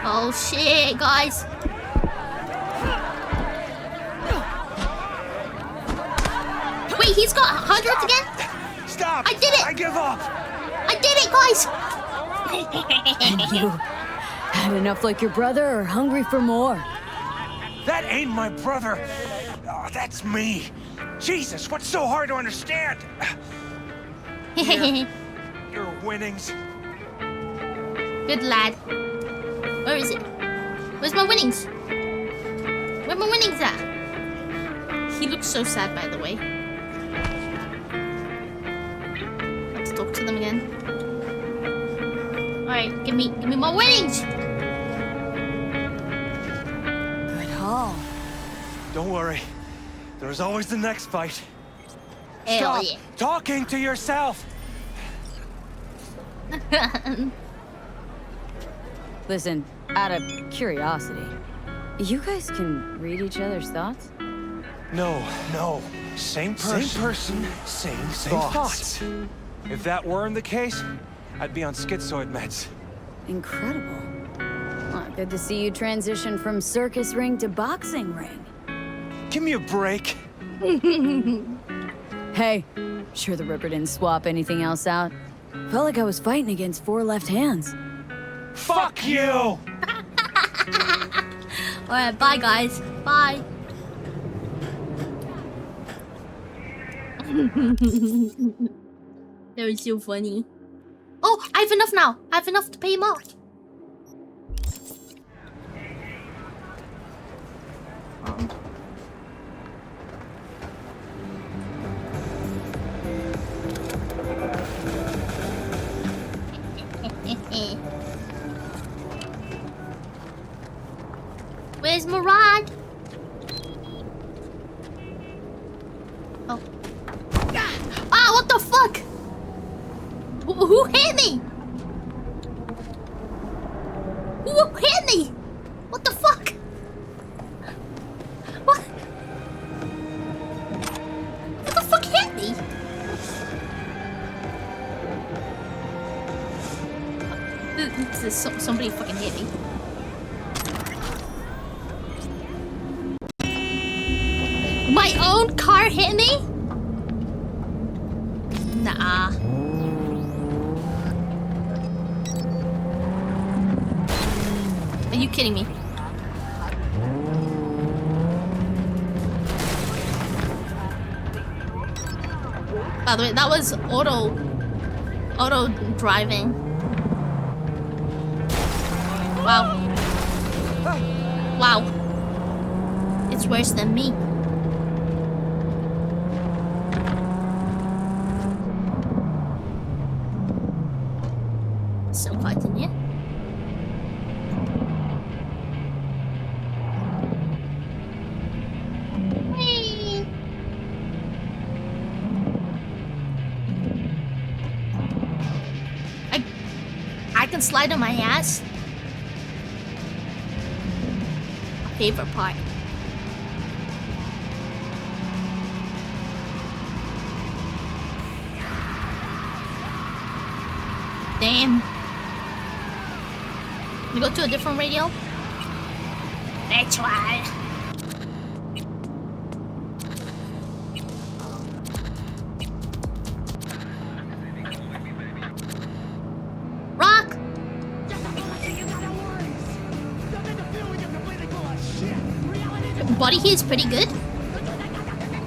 Oh shit, guys. Wait, he's got hundreds again? Stop! I did it! I give up! I did it, guys! And you had enough like your brother or hungry for more? That ain't my brother. Oh, that's me. Jesus, what's so hard to understand? Here, your winnings. Good lad. Where is it? Where's my winnings? Where my winnings at? He looks so sad, by the way. Let's talk to them again. Alright, give me my winnings! Good haul. Don't worry. There's always the next fight. Hell Stop talking to yourself. Listen, out of curiosity, you guys can read each other's thoughts? No. Same person, same thoughts. If that weren't the case, I'd be on schizoid meds. Incredible. Well, good to see you transition from circus ring to boxing ring. Give me a break. Hey, sure the Ripper didn't swap anything else out? Felt like I was fighting against 4 left hands. Fuck you! Alright, bye guys. Bye. That was so funny. Oh, I have enough now. I have enough to pay him off. Where's Murad? Oh. Ah, what the fuck? Who hit me? Who hit me? What the fuck? What? What the fuck hit me? Somebody fucking hit me. My own car hit me? Nah. Are you kidding me? By the way, that was auto driving. Wow. Wow. It's worse than me. So quiet in here. I can slide on my ass. Favorite part. Damn. We go to a different radio. Virtual. Rock. Body here is pretty good.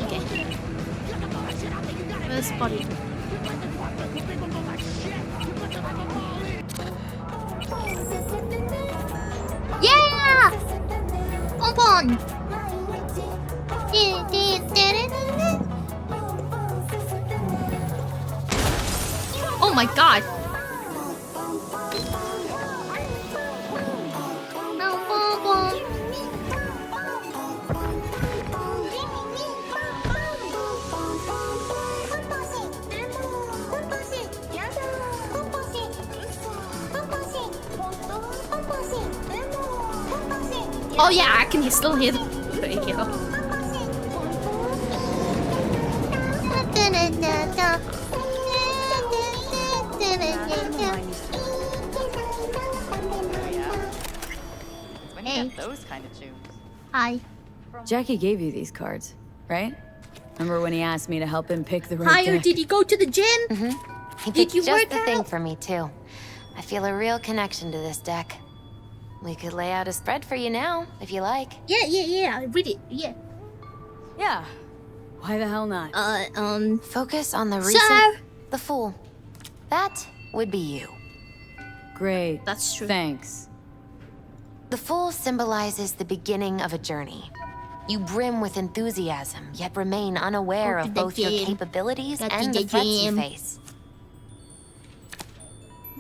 Okay. Where's body? Yeah! Bonbon! Oh my god! Oh yeah, I can still hear the radio. When you get those kind of tunes. Hi. Jackie gave you these cards, right? Remember when he asked me to help him pick the right Higher, deck? did he go to the gym? He Did picked you just work the thing out? for me, too. I feel a real connection to this deck. We could lay out a spread for you now, if you like. Yeah. Read it. Yeah. Yeah. Why the hell not? Focus on the Sir? recent... The Fool. That would be you. Great. That's true. Thanks. The Fool symbolizes the beginning of a journey. You brim with enthusiasm, yet remain unaware of both your capabilities and the threats you face.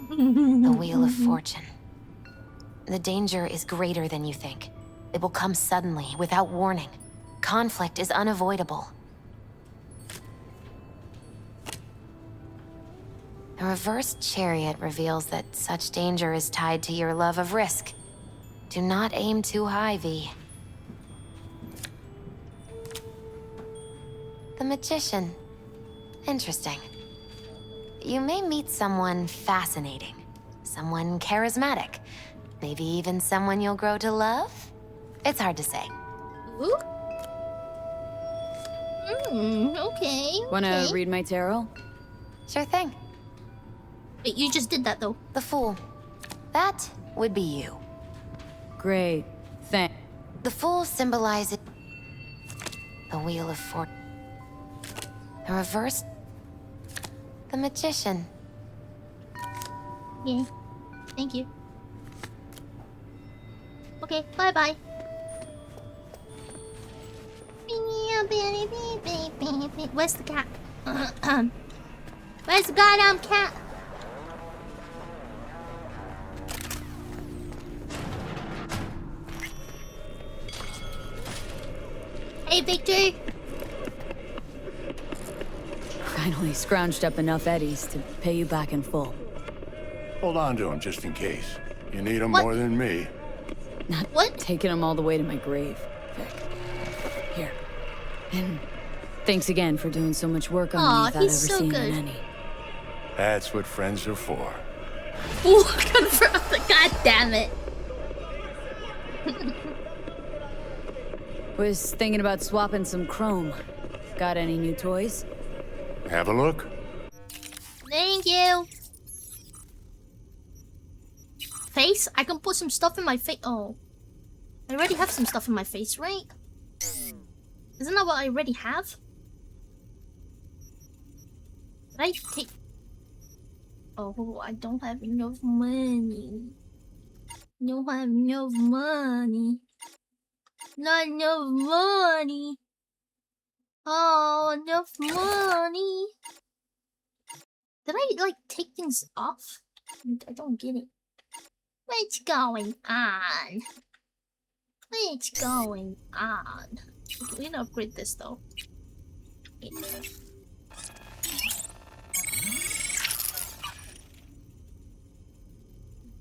The Wheel of Fortune. The danger is greater than you think. It will come suddenly, without warning. Conflict is unavoidable. The reversed chariot reveals that such danger is tied to your love of risk. Do not aim too high, V. The Magician. Interesting. You may meet someone fascinating, someone charismatic, maybe even someone you'll grow to love? It's hard to say. Ooh. Okay. Wanna read my tarot? Sure thing. Wait, you just did that though. The Fool. That would be you. Great. Thanks. The Fool symbolizes the Wheel of Fortune. The reverse. The Magician. Yeah. Thank you. Okay, bye-bye. Where's the cat? Where's the goddamn cat? Hey, Victor. Finally scrounged up enough eddies to pay you back in full. Hold on to him just in case. You need him What? more than me. Not taking them all the way to my grave, Vic. Here. And thanks again for doing so much work on me without ever he's so seeing good. an any. That's what friends are for. Ooh, confirmed. God damn it. Was thinking about swapping some chrome. Got any new toys? Have a look. Thank you. Face? I can put some stuff in my face. Oh. I already have some stuff in my face, right? Isn't that what I already have? Did I take... Oh, I don't have enough money. Don't have enough money. Not enough money. Oh, enough money. Did I, like, take things off? I don't get it. What's going on? What's going on? Okay, we need to upgrade this, though. Wait.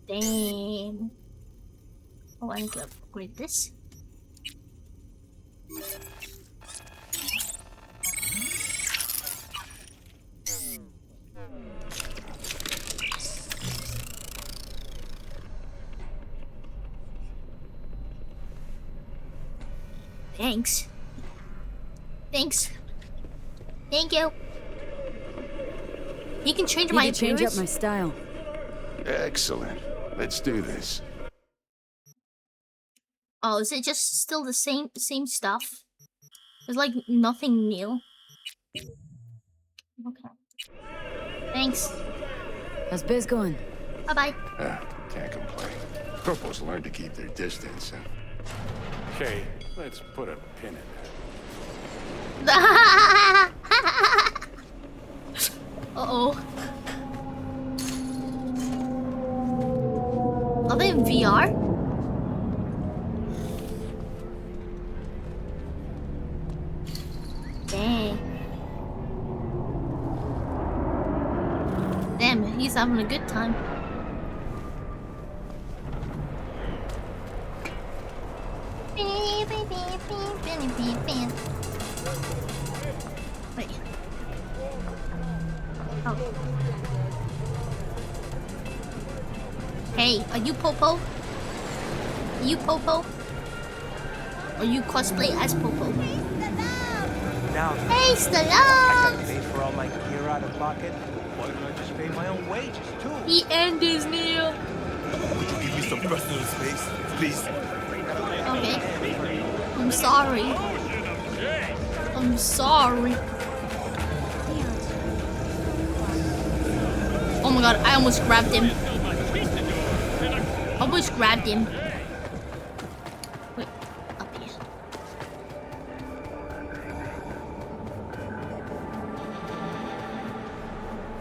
Damn. Oh, I need to upgrade this. Thanks. Thanks. Thank you. You can change my Need to change up appearance? my style. Excellent. Let's do this. Oh, is it just still the same stuff? There's like nothing new. Okay. Thanks. How's biz going? Bye-bye. Can't complain. Corporals learn to keep their distance. Okay, let's put a pin in that. Uh-oh. Are they in VR? Dang. Damn, he's having a good time. Wait. Oh. Hey, are you Popo? Are you Popo? Or you cosplay as Popo? Now, Hey, I Stallone! gotta pay for all my gear out of pocket. Why don't I just pay my own wages, too? He ended his meal. Would you give me some personal space, please? Okay. I'm sorry. I'm sorry. Oh my god, I almost grabbed him. Almost grabbed him. Wait, up here.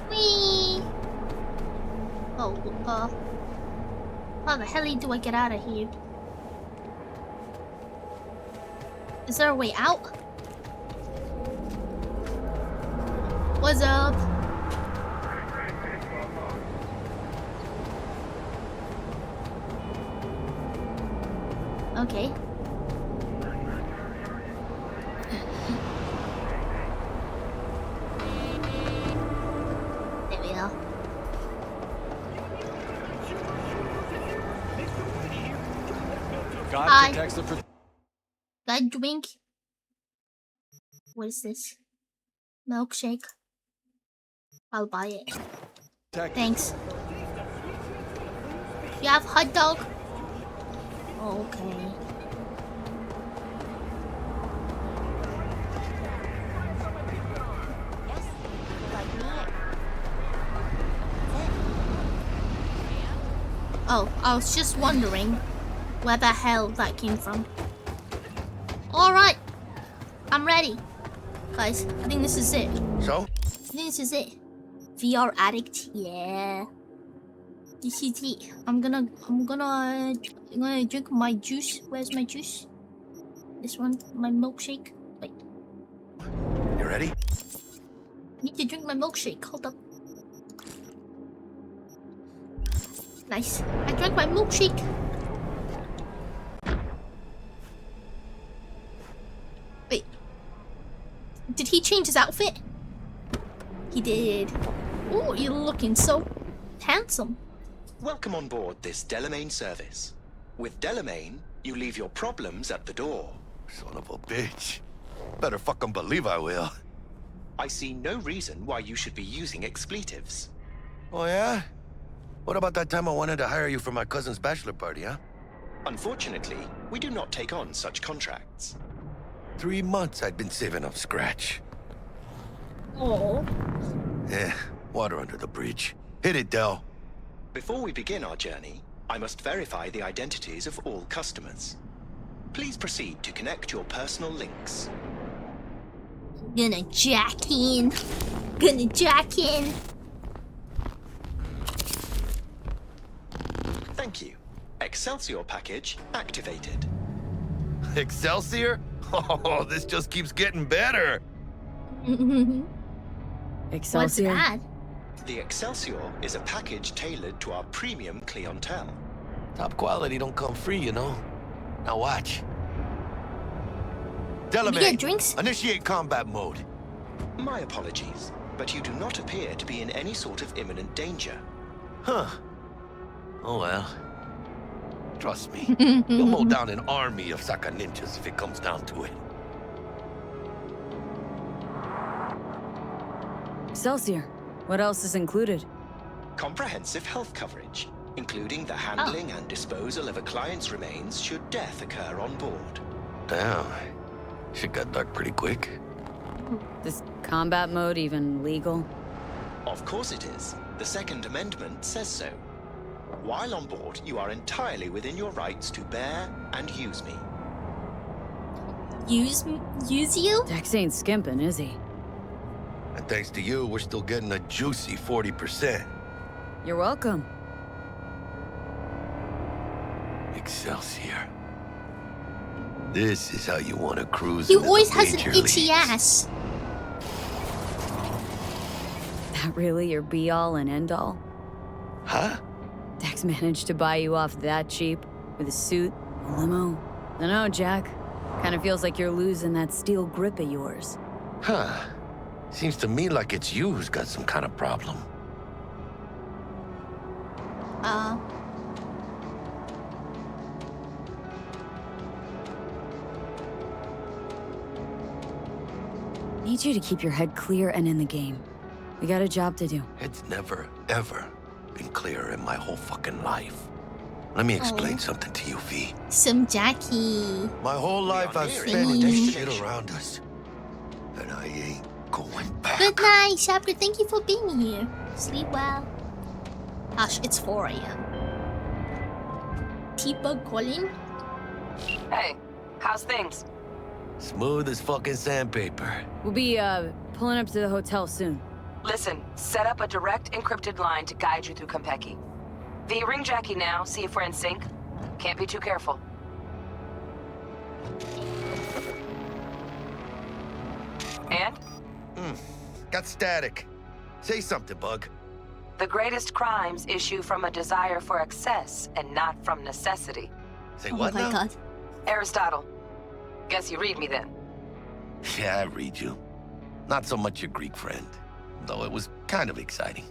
Whee! Oh, how the hell do I get out of here? Is there a way out? What's up? Okay. There we go. God Hi. protects the Got a drink? What is this? Milkshake. I'll buy it. Thanks. You have hot dog? Okay. Oh, I was just wondering where the hell that came from. Alright. I'm ready. Guys, I think this is it. So? I think this is it. VR addict, yeah. This is it. I'm gonna drink my juice. Where's my juice? This one, my milkshake. Wait. You ready? I need to drink my milkshake. Hold up. Nice. I drank my milkshake. Wait. Did he change his outfit? He did. Oh, you're looking so handsome. Welcome on board this Delamain service. With Delamain, you leave your problems at the door. Son of a bitch. Better fucking believe I will. I see no reason why you should be using expletives. Oh, yeah? What about that time I wanted to hire you for my cousin's bachelor party, huh? Unfortunately, we do not take on such contracts. 3 months I'd been saving up scratch. Oh. Yeah, water under the bridge. Hit it, Del. Before we begin our journey, I must verify the identities of all customers. Please proceed to connect your personal links. Gonna jack in. Gonna jack in. Thank you. Excelsior package activated. Excelsior? Oh, this just keeps getting better. Excelsior? What's that? The Excelsior is a package tailored to our premium clientele. Top quality don't come free, you know. Now watch. Delamain, We get drinks? initiate combat mode. My apologies, but you do not appear to be in any sort of imminent danger. Huh. Oh well. Trust me, you'll mow down an army of Saka ninjas if it comes down to it. Excelsior, what else is included? Comprehensive health coverage, including the handling and disposal of a client's remains should death occur on board. Damn. Shit got dark pretty quick. This combat mode even legal? Of course it is. The Second Amendment says so. While on board, you are entirely within your rights to bear and use me. Use you? Dex ain't skimping, is he? And thanks to you, we're still getting a juicy 40%. You're welcome. Excelsior. This is how you want to cruise. He into always the has an major itchy leagues. ass. That really your be-all and end-all? Huh? Dex managed to buy you off that cheap? With a suit, a limo? I don't know, Jack. Kinda feels like you're losing that steel grip of yours. Huh. Seems to me like it's you who's got some kind of problem. Need you to keep your head clear and in the game. We got a job to do. It's never, ever been clearer in my whole fucking life. Let me explain something to you, V. Some Jackie. My whole life I've spent with this shit around us. And I ain't going back. Good night, Chapter. Thank you for being here. Sleep well. Gosh, it's 4 a.m. T-Bug calling? Hey, how's things? Smooth as fucking sandpaper. We'll be, pulling up to the hotel soon. Listen, set up a direct encrypted line to guide you through Konpeki. V, ring Jackie now, see if we're in sync. Can't be too careful. And? Got static. Say something, Bug. The greatest crimes issue from a desire for excess and not from necessity. Say Oh what my now? god. Aristotle. Guess you read me then. Yeah, I read you. Not so much your Greek friend, though it was kind of exciting.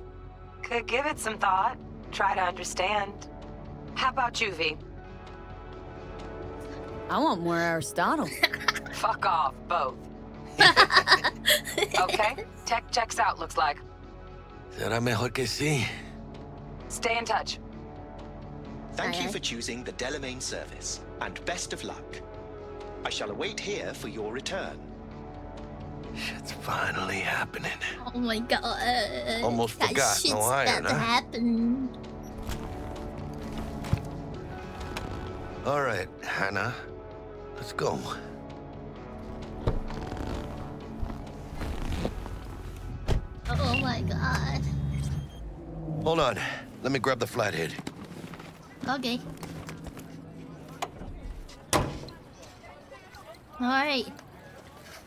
Could give it some thought. Try to understand. How about you, V? I want more Aristotle. Fuck off, both. Okay, tech checks out, looks like. Será mejor que sí. Stay in touch. Thank you for choosing the Delamain service, and best of luck. I shall await here for your return. Shit's finally happening. Oh my god. Almost That forgot, shit's no iron, about to huh? happen. All right, Hannah. Let's go. Oh my god. Hold on. Let me grab the flathead. Okay. Alright.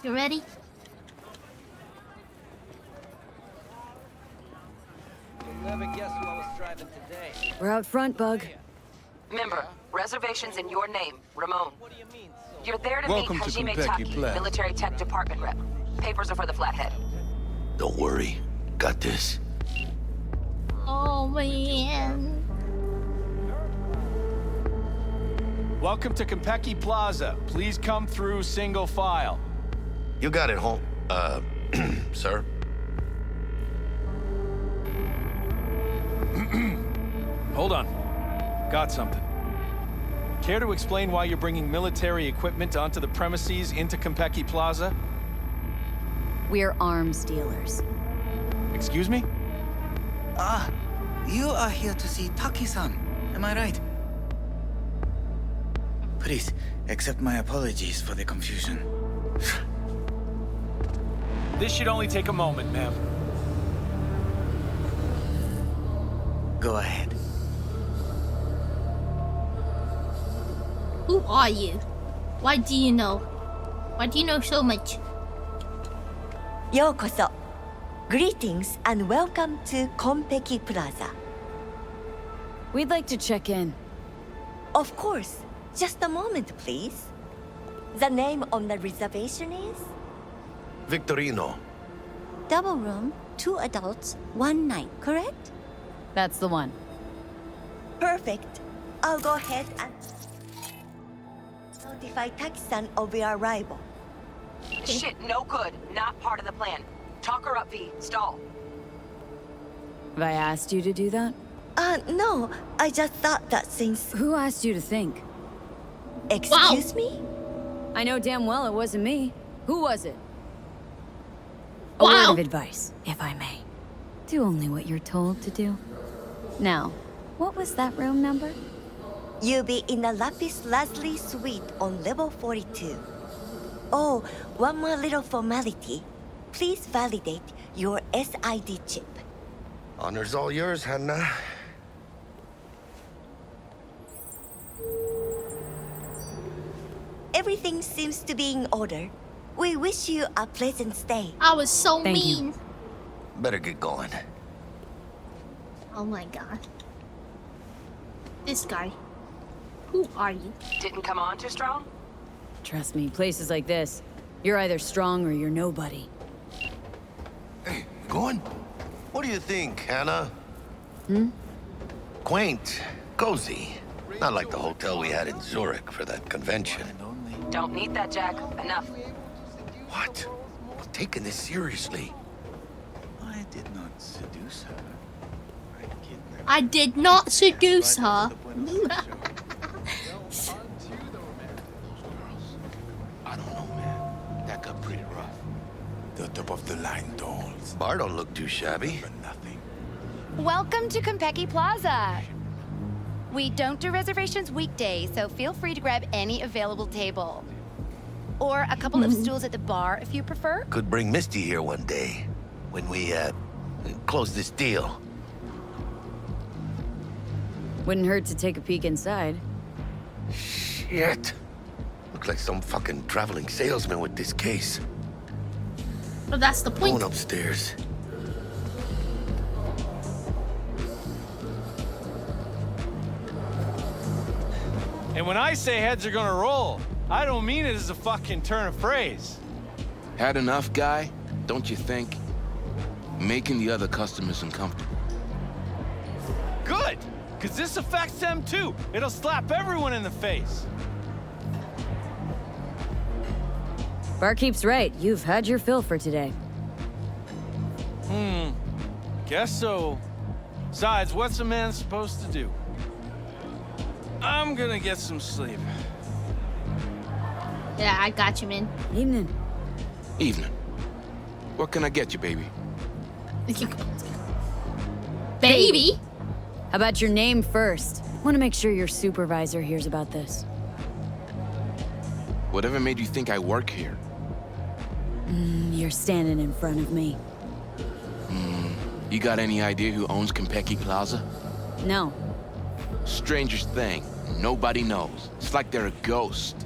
You ready? You ever guess who I was driving today? We're out front, Bug. Remember, reservations in your name, Ramon. You're there to Welcome meet to Hajime Konpeki Taki, Plaza. military tech department rep. Papers are for the flathead. Don't worry. Got this. Oh man. Welcome to Konpeki Plaza. Please come through single file. You got it, home. Sir? Hold on. Got something. Care to explain why you're bringing military equipment onto the premises into Konpeki Plaza? We're arms dealers. Excuse me? Ah, you are here to see Taki-san. Am I right? Please, accept my apologies for the confusion. This should only take a moment, ma'am. Go ahead. Who are you? Why do you know? Why do you know so much? Yokoso. Greetings and welcome to Konpeki Plaza. We'd like to check in. Of course. Just a moment, please. The name on the reservation is? Victorino. Double room, 2 adults, 1 night, correct? That's the one. Perfect. I'll go ahead and notify Taki-san of your arrival. Shit, no good. Not part of the plan. Talk her up, V. Stall. Have I asked you to do that? No. I just thought that since... Who asked you to think? Excuse me? I know damn well it wasn't me. Who was it? A Wow. word of advice, if I may. Do only what you're told to do. Now, what was that room number? You'll be in the Lapis Lazuli suite on level 42. Oh, one more little formality. Please validate your SID chip. Honor's all yours, Hannah. Everything seems to be in order. We wish you a pleasant stay. I was so Thank mean. you. Better get going. Oh my god. This guy. Who are you? Didn't come on too strong? Trust me, places like this, you're either strong or you're nobody. Hey, going? What do you think, Hannah? Quaint, cozy. Not like the hotel we had in Zurich for that convention. Don't need that, Jack. Enough. What? taking this seriously. I did not seduce her. I did not seduce her. I don't know, man. That got pretty rough. The top of the line dolls. Bar don't look too shabby. Welcome to Konpeki Plaza. We don't do reservations weekdays, so feel free to grab any available table. Or a couple of stools at the bar if you prefer. Could bring Misty here one day when we close this deal. Wouldn't hurt to take a peek inside. Shit. Looks like some fucking traveling salesman with this case. But that's the point. Going upstairs. And when I say heads are gonna roll, I don't mean it as a fucking turn of phrase. Had enough, guy? Don't you think? Making the other customers uncomfortable. Good! Because this affects them too. It'll slap everyone in the face. Barkeep's right. You've had your fill for today. Guess so. Besides, what's a man supposed to do? I'm gonna get some sleep. Yeah, I got you, man. Evening. Evening. What can I get you, baby? Baby? How about your name first? Want to make sure your supervisor hears about this. Whatever made you think I work here? You're standing in front of me. You got any idea who owns Konpeki Plaza? No. Strangest thing. Nobody knows. It's like they're a ghost.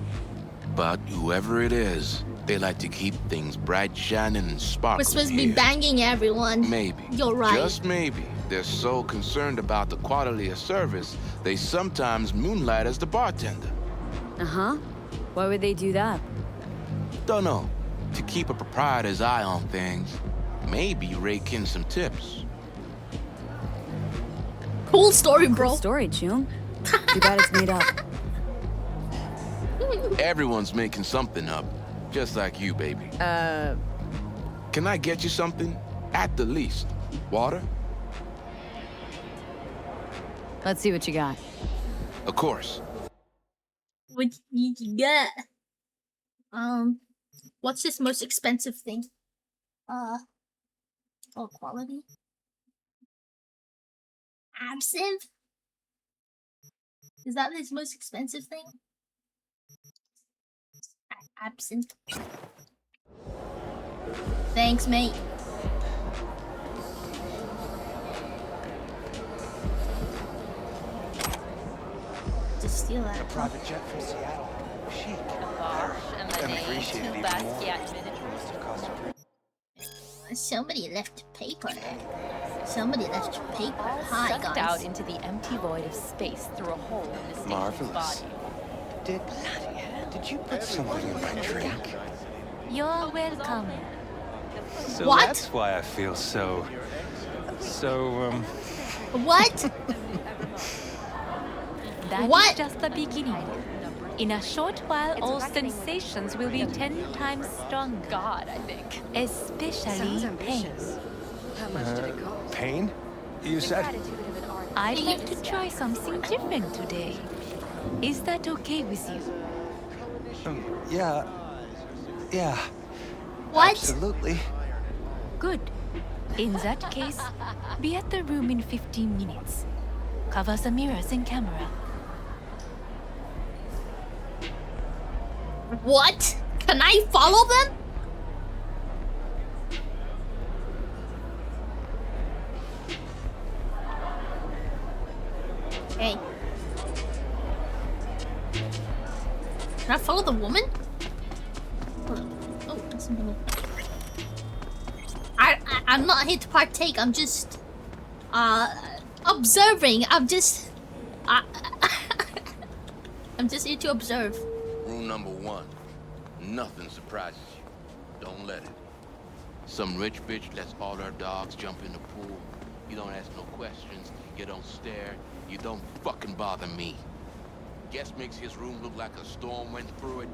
But whoever it is, they like to keep things bright, shining, and sparkling. We're supposed to be banging everyone. Maybe. You're right. Just maybe. They're so concerned about the quality of service, they sometimes moonlight as the bartender. Uh-huh. Why would they do that? Don't know. To keep a proprietor's eye on things. Maybe rake in some tips. Cool story, bro. Cool story, June. Too bad it's made up. Everyone's making something up. Just like you, baby. Can I get you something? At the least. Water? Let's see what you got. Of course. What you get? What's this most expensive thing? Oh, quality. Absinthe? Is that his most expensive thing? Absinthe. Thanks, mate. Just steal that. A private jet from Seattle. Chic. And appreciate it even more. Somebody left paper. Somebody left paper. All Hi, sucked guys. out into the empty void of space through a hole in the station's Marvelous. body. Did you put something in my drink? You're welcome. So What? that's why I feel so... What? That What? is just the beginning. In a short while, all sensations will be 10 times stronger. God, I think. Especially pain. How much did it cost? Pain? You said... I'd like to try something different today. Is that okay with you? Yeah. What? Absolutely. Good. In that case, be at the room in 15 minutes. Cover the mirrors and camera. What? Can I follow them? Hey. Can I follow the woman? Oh, that's a woman. I'm not here to partake. I'm just observing. I'm just here to observe. Rule number 1. Nothing surprises you. Don't let it. Some rich bitch lets all her dogs jump in the pool. You don't ask no questions. You don't stare. You don't fucking bother me. Guest makes his room look like a storm went through it.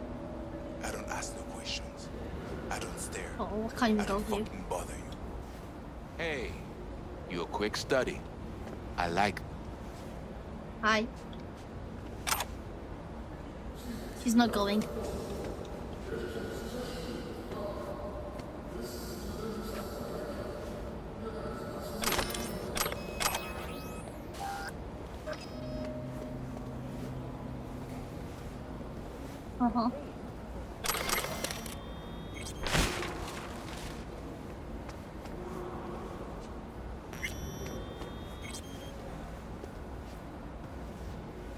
I don't ask no questions. I don't stare. Oh, what kind of I don't go here? fucking bother you. Hey, you a quick study. I like. Hi. She's not going. Uh-huh.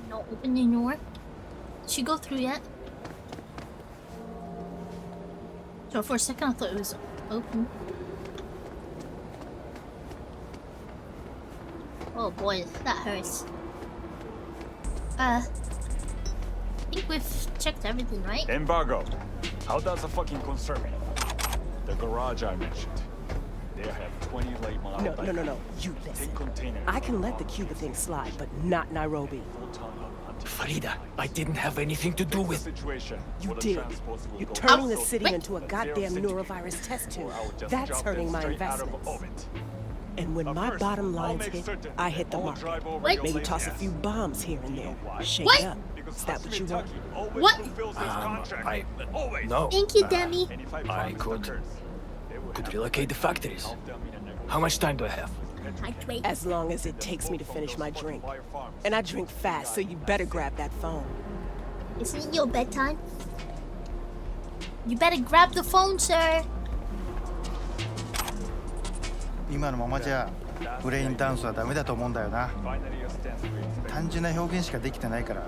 No opening door. Did she go through yet? So for a second I thought it was open. Oh boy, that hurts. I think we've checked everything, right? Embargo. How does it fucking concern me? The garage I mentioned. They have 20 late model. No. You listen. I can let the Cuba thing slide, but not Nairobi. Farida, I didn't have anything to do with... You did. You're turning the city into a goddamn neurovirus test tube. That's hurting my investments. And when my bottom lines hit, I hit the market. Maybe toss a few bombs here and there. Shake it up. Is that what you want? What? No. Thank you, Demi. I could relocate the factories. How much time do I have? As long as it takes me to finish my drink. And I drink fast, so you better grab that phone. Isn't it your bedtime? You better grab the phone, sir. 今のままじゃブレインダンスはダメだと思うんだよな。単純な表現しかできてないから。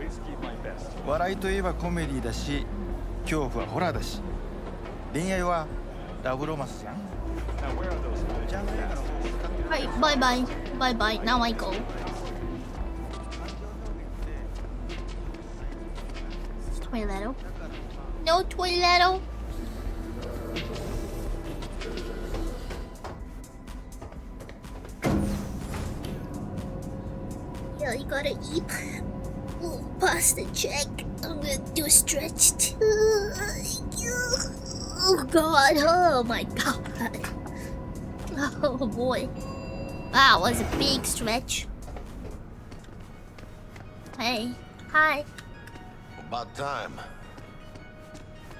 笑いといえばコメディだし、恐怖はホラーだし、恋愛はラブロマンスじゃん。Right, bye bye. Bye bye. Now I go. Toiletto. No toiletto. Yeah, you gotta eat. Oh, pasta check. I'm gonna do a stretch too. Oh god. Oh my god. Oh boy. Wow, was a big stretch. Hey. Hi. About time.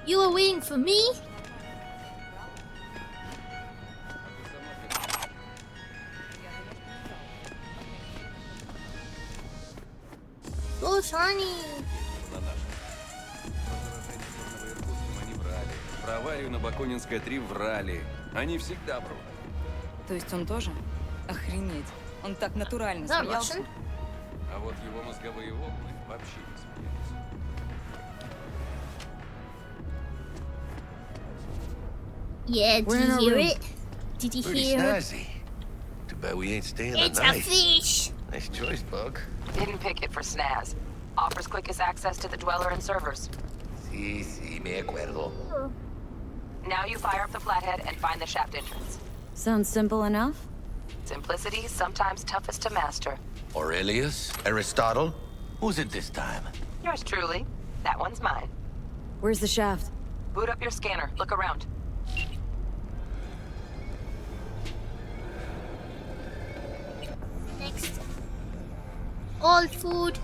You were waiting for me? Oh, shiny. Про аварию на Бакунинской 3 врали. Они всегда врут. То есть он тоже? Охренеть. Он так натурально смеялся. А вот его мозговые волны вообще не смеялись. Yeah, did you hear it? Did you Pretty hear snazzy. Too bad we ain't staying the It's a night. fish. Nice choice, Bug. Didn't pick it for snaz. Offers quickest access to the dweller and servers. Sí, me acuerdo. Now you fire up the flathead and find the shaft entrance. Sounds simple enough. Simplicity, sometimes toughest to master. Aurelius? Aristotle? Who's it this time? Yours truly. That one's mine. Where's the shaft? Boot up your scanner. Look around. Next. All food.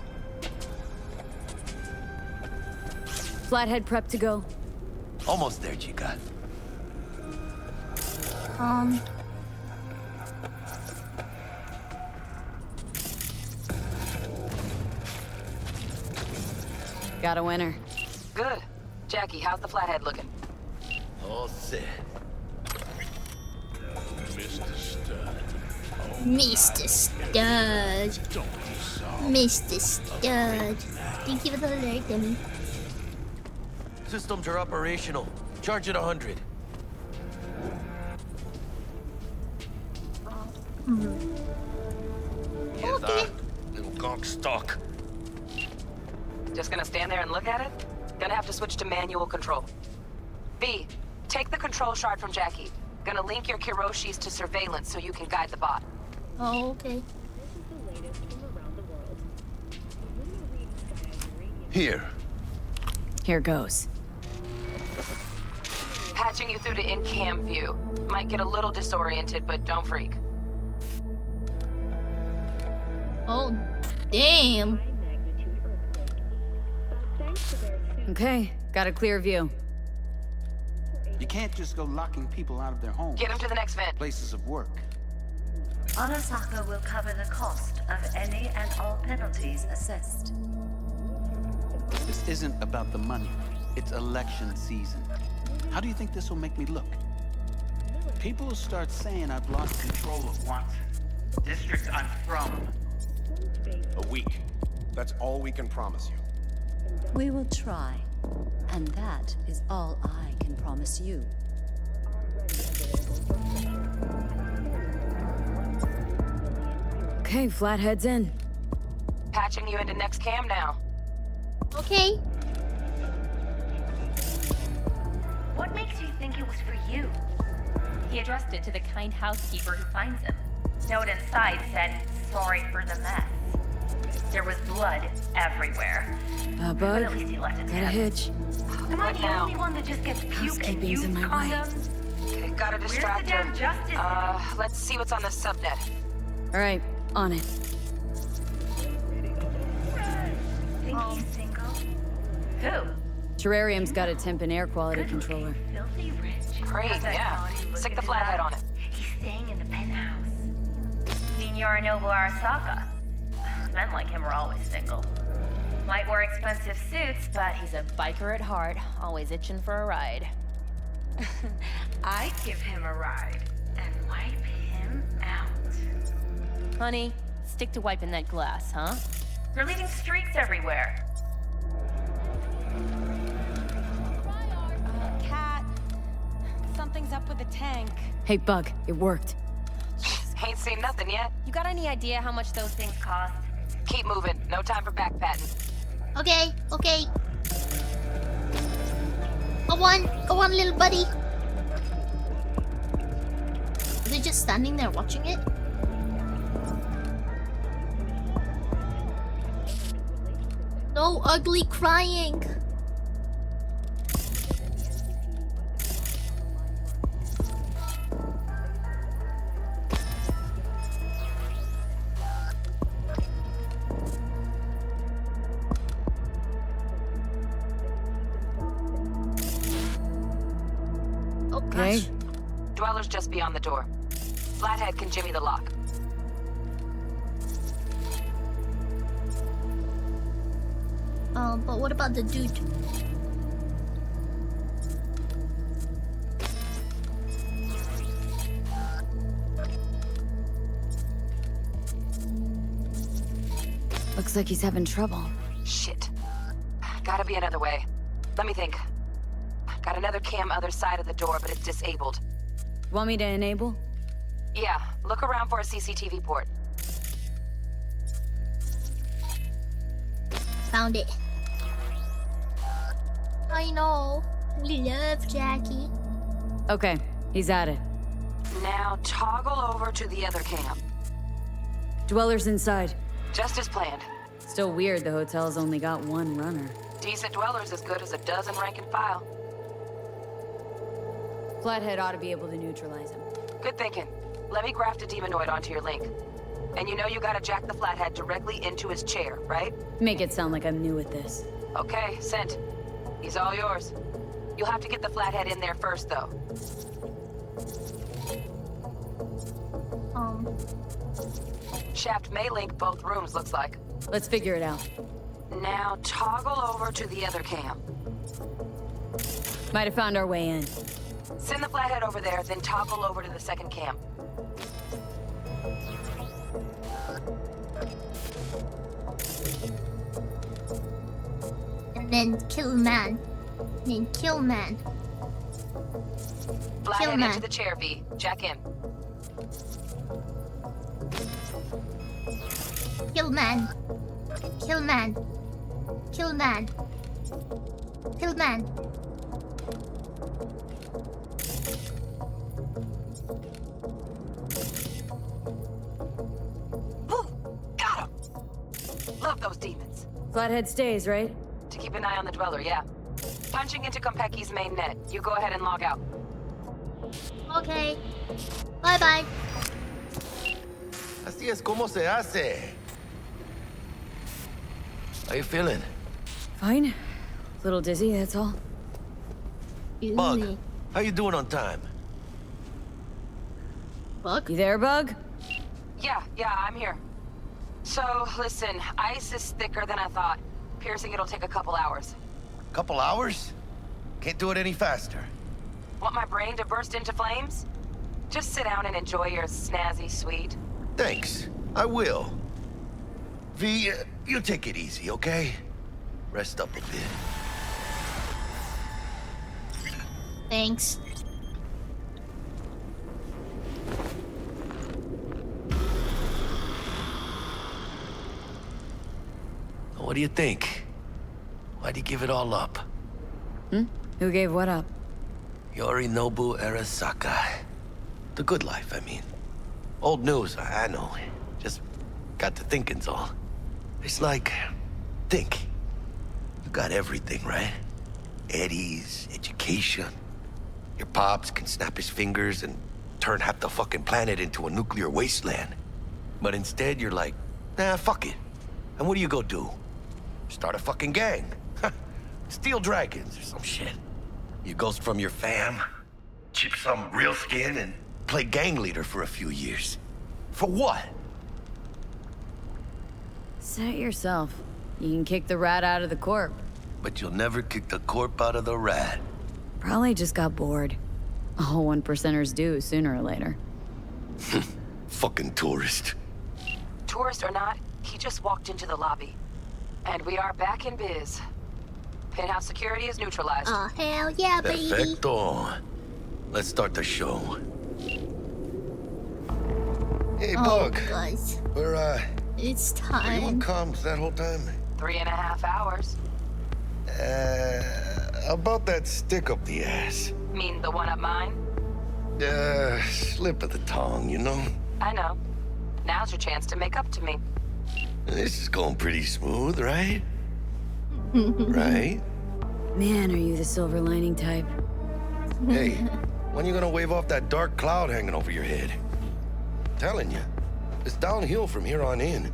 Flathead prep to go. Almost there, chica. Got a winner. Good. Jackie, how's the flathead looking? All set. Mr. Stud. Mr. Stud. Mr. Stud. Thank you for the alert, Demi. Systems are operational. Charge it 100. Okay. Little gonk stock. Just gonna stand there and look at it? Gonna have to switch to manual control. B, take the control shard from Jackie. Gonna link your Kiroshis to surveillance so you can guide the bot. Oh, okay. Here. Here goes. Patching you through to in-cam view. Might get a little disoriented, but don't freak. Oh, damn. Okay, got a clear view. You can't just go locking people out of their homes. Get them to the next vent. Places of work. Arasaka will cover the cost of any and all penalties assessed. This isn't about the money. It's election season. How do you think this will make me look? People will start saying I've lost control of what district I'm from. A week. That's all we can promise you. We will try. And that is all I can promise you. Okay, Flathead's in. Patching you into next cam now. Okay. What makes you think it was for you? He addressed it to the kind housekeeper who finds him. Note inside said, "Sorry for the mess." There was blood everywhere. Bud, But at least he left a got a tip. hitch. Am I the only one that just gets puke and Housekeeping's used in my way. condoms? Okay, gotta distract Where's the damn justice? her. Let's see what's on the subnet. All right, on it. Think he's single? Who? Terrarium's got a temp and air quality controller. Filthy rich. Great, How's that yeah. quality look Stick at the his flathead eye? on it. He's staying in the penthouse. Mean Yorinobu Arasaka. Men like him are always single. Might wear expensive suits, but he's a biker at heart, always itching for a ride. I'd give him a ride and wipe him out. Honey, stick to wiping that glass, huh? You're leaving streaks everywhere. Cat, something's up with the tank. Hey, Bug, it worked. Ain't seen nothing yet. You got any idea how much those things cost? Keep moving. No time for backpatting. Okay, okay. Go on, little buddy. Are they just standing there watching it? No ugly crying. Okay. Dweller's just beyond the door. Flathead can jimmy the lock. But what about the dude? Looks like he's having trouble. Shit. Gotta be another way. Let me think. Got another cam other side of the door, but it's disabled. Want me to enable? Yeah, look around for a CCTV port. Found it. I know. We love Jackie. Okay, he's at it. Now toggle over to the other cam. Dweller's inside. Just as planned. Still weird the hotel's only got one runner. Decent Dweller's as good as a dozen rank and file. Flathead ought to be able to neutralize him. Good thinking. Let me graft a demonoid onto your link. And you know you gotta jack the Flathead directly into his chair, right? Make it sound like I'm new at this. Okay, sent. He's all yours. You'll have to get the Flathead in there first, though. Shaft may link both rooms, looks like. Let's figure it out. Now toggle over to the other cam. Might have found our way in. Send the Flathead over there, then toggle over to the second cam. And then kill man. Then kill man. Flathead man. into the chair, V. Jack in. Kill man. Kill man. Kill man. Kill man. Got him! Love those demons. Flathead stays, right? To keep an eye on the Dweller, yeah. Punching into Konpeki's main net. You go ahead and log out. Okay. Bye-bye. Así es como se hace. How you feeling? Fine. A little dizzy, that's all. Bug, how you doing on time? Bug? You there, Bug? Yeah, I'm here. So, listen, ice is thicker than I thought. Piercing it'll take a couple hours. Couple hours? Can't do it any faster. Want my brain to burst into flames? Just sit down and enjoy your snazzy sweet. Thanks. I will. V, you take it easy, okay? Rest up a bit. Thanks. What do you think? Why'd you give it all up? Who gave what up? Yorinobu Arasaka. The good life, I mean. Old news, I know. Just got to thinking's all. It's like, think. You got everything, right? Eddies, education. Your pops can snap his fingers and turn half the fucking planet into a nuclear wasteland. But instead, you're like, nah, fuck it. And what do you go do? Start a fucking gang. Steal dragons or some shit. You ghost from your fam, chip some real skin, and play gang leader for a few years. For what? Say it yourself. You can kick the rat out of the corp. But you'll never kick the corp out of the rat. Probably just got bored. All 1%ers do sooner or later. Fucking tourist. Tourist or not, he just walked into the lobby. And we are back in biz. Penthouse security is neutralized. Oh, hell yeah, baby. Perfecto. Let's start the show. Hey, Oh, Bug. guys. We're, It's were you on time. comms that whole time? 3.5 hours. About that stick up the ass. Mean the one up mine? Slip of the tongue, you know? I know. Now's your chance to make up to me. This is going pretty smooth, right? Right? Man, are you the silver lining type? Hey, when you gonna wave off that dark cloud hanging over your head? Telling you, it's downhill from here on in.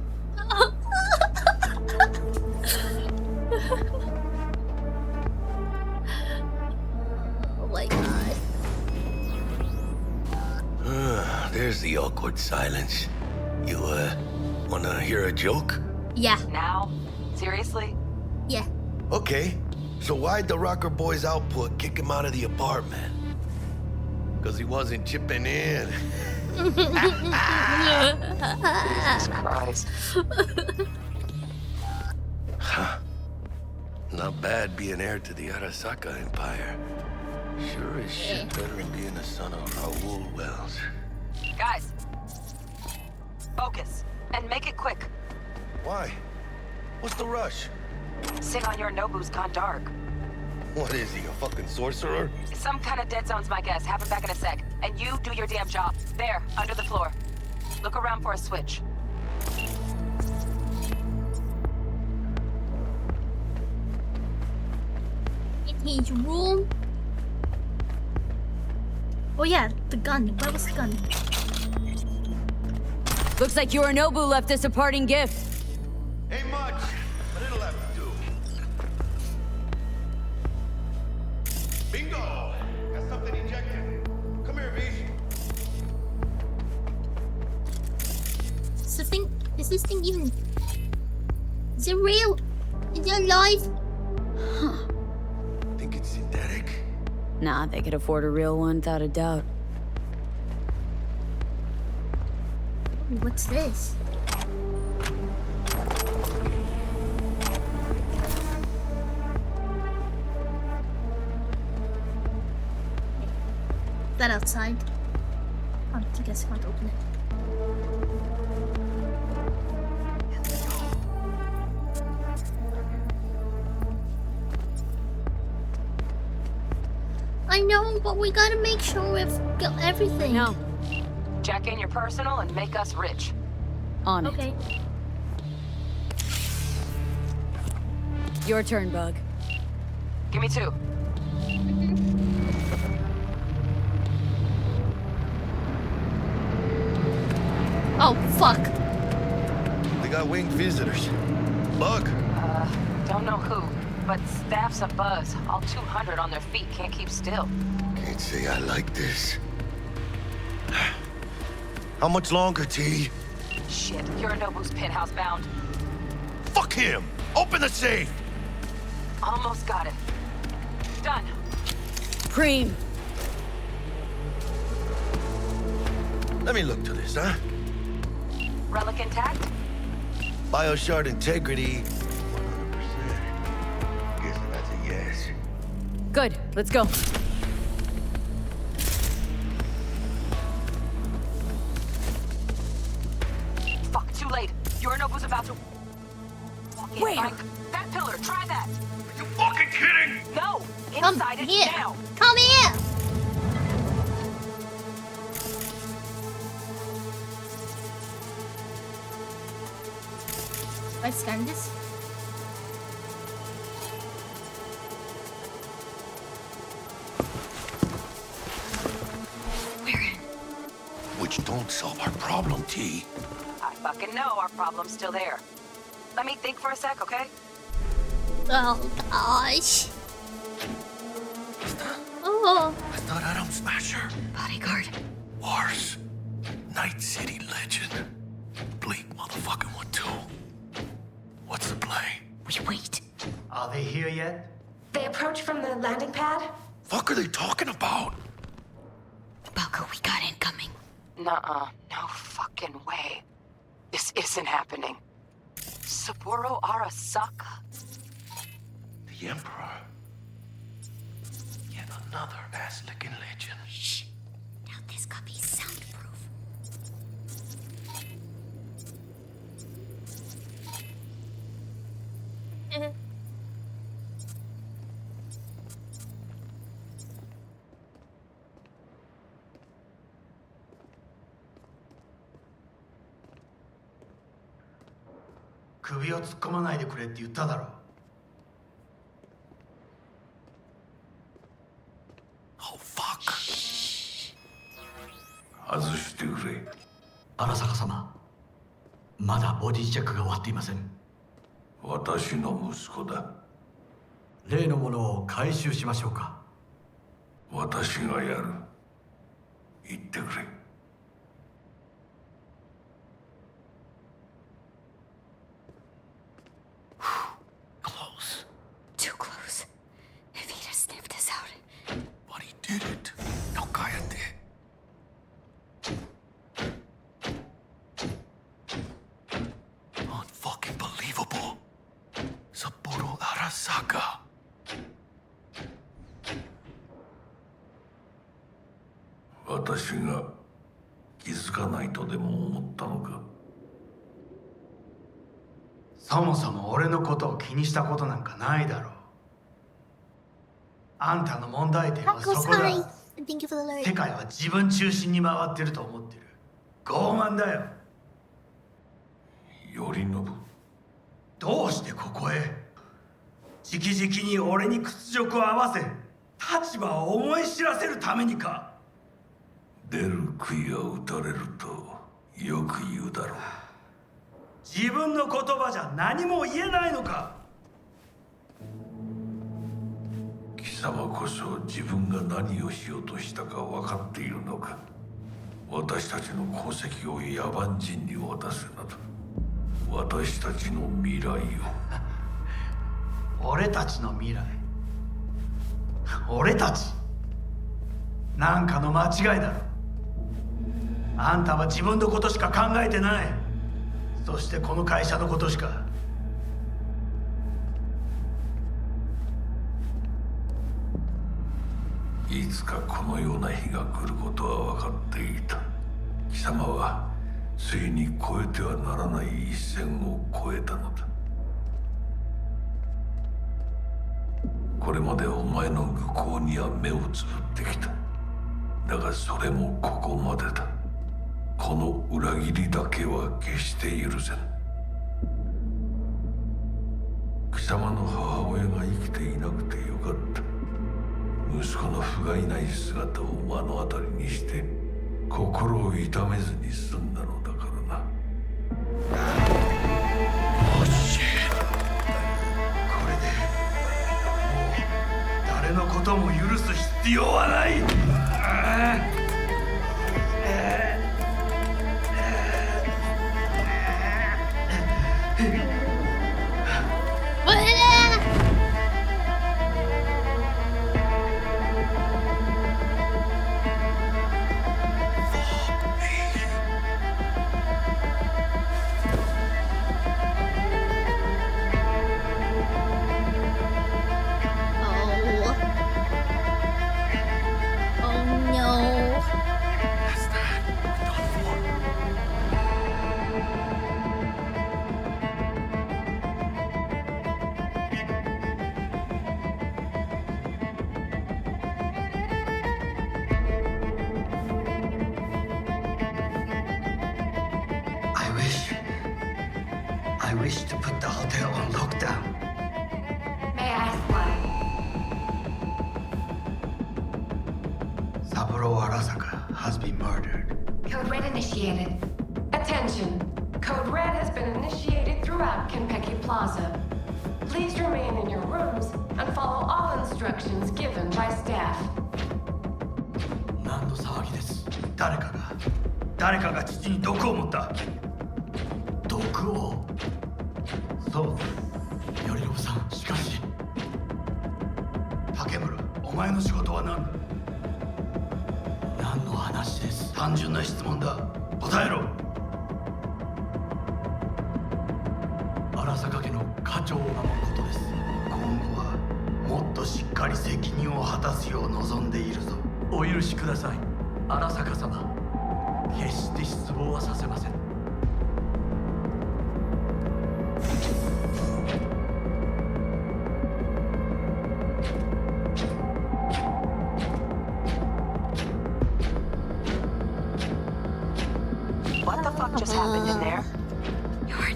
Oh my god. There's the awkward silence. You, wanna hear a joke? Yeah. Now? Seriously? Yeah. Okay, so why'd the Rocker Boy's output kick him out of the apartment? Because he wasn't chipping in. Jesus Christ. Huh. Not bad being heir to the Arasaka Empire. Sure as shit better than being the son of Raoul Wells. Guys. Focus. And make it quick. Why? What's the rush? Sigon Yorinobu's gone dark. What is he, a fucking sorcerer? Some kind of dead zone's my guess. Have him back in a sec. And you do your damn job. There, under the floor. Look around for a switch. In his room. Oh yeah, the gun. Where was the gun? Looks like Yorinobu left us a parting gift. Ain't much, but it'll have to do. Bingo! Got something ejected. Come here, V. Is this thing even... Is it real? Is it alive? Huh. Think it's synthetic? Nah, they could afford a real one without a doubt. What's this? Is that outside? I guess I can't open it. I know, but we gotta make sure we've got everything. No. Check in your personal and make us rich. On Okay. it. Your turn, Bug. Give me 2. Oh, fuck. They got winged visitors. Bug. Don't know who, but staff's a buzz. All 200 on their feet, can't keep still. Can't say I like this. How much longer, T? Shit, Yorinobu's penthouse bound. Fuck him! Open the safe! Almost got it. Done. Cream. Let me look to this, huh? Relic intact? Bioshard integrity, 100%. Guess that's a yes. Good. Let's go. Fuck, too late. Yorinobu's about to... Where? That pillar, try that. Are you fucking kidding? No, Come inside it here. now. Come here. I scan this. Which don't solve our problem, T. I fucking know our problem's still there. Let me think for a sec, okay? Oh gosh. Oh. I thought Atom Smasher. Bodyguard. Wars. Night City legend. Bleak motherfucking one too. What's the play? We wait. Are they here yet? They approach from the landing pad? Fuck are they talking about? Balco, we got incoming. Nuh-uh. No fucking way. This isn't happening. Saburo Arasaka? The Emperor. Yet another ass-licking legend. Shh. Now this could be soundproof.首を突っ込まないでくれって言っただろ。Oh, fuck. 外してくれ。荒坂様、まだボディチェックが終わっていません。私の息子だ。例のものを回収しましょうか。私がやる。言ってくれ。Close. Too close. If he'd have sniffed us out. But he did it. Now cállate. Unfucking believable. Saburo Arasaka. 私が気づかないとでも思ったのか。そもそも俺のことを気にしたことなんかないだろう。あんたの問題点はそこだ。 Thank you for the alert. 世界は自分中心に回ってると思ってる。傲慢だよ。頼信。どうしてここへ？直々に俺に屈辱を合わせ、立場を思い知らせるためにか。出る杭は打たれるとよく言うだろう。自分の言葉じゃ何も言えないのか。貴様こそ自分が何をしようとしたか分かっているのか。私たちの功績を野蛮人に渡すなど、私たちの未来を。俺たちの未来。俺たち。なんかの間違いだろ。あんたは自分のことしか考えてない。そしてこの会社のことしか。いつかこのような日が来ることは分かっていた。貴様はついに越えてはならない一線を越えたのだ。これまでお前の愚行には目をつぶってきた。だがそれもここまでだ。この裏切りだけは決して許せぬ。貴貴様の母親が生きていなくてよかった。息子の不甲斐ない姿を目の当たりにして心を痛めずに済んだのだからな。これでもう誰のことも許す必要はない。I wish to put the hotel on lockdown. May I ask why? Saburo Arasaka has been murdered. Code Red initiated. Attention. Code Red has been initiated throughout Kenpeki Plaza. Please remain in your rooms and follow all instructions given by staff. 何の騒ぎです。誰かが父に毒を持った。毒を。そう、頼信さん。しかし竹村、お前の仕事は何だ。何の話です。単純な質問だ。答えろ。荒坂家の家長を守ることです。今後はもっとしっかり責任を果たすよう望んでいるぞ。お許しください、荒坂様。決して失望はさせません。What the fuck just happened in there? You're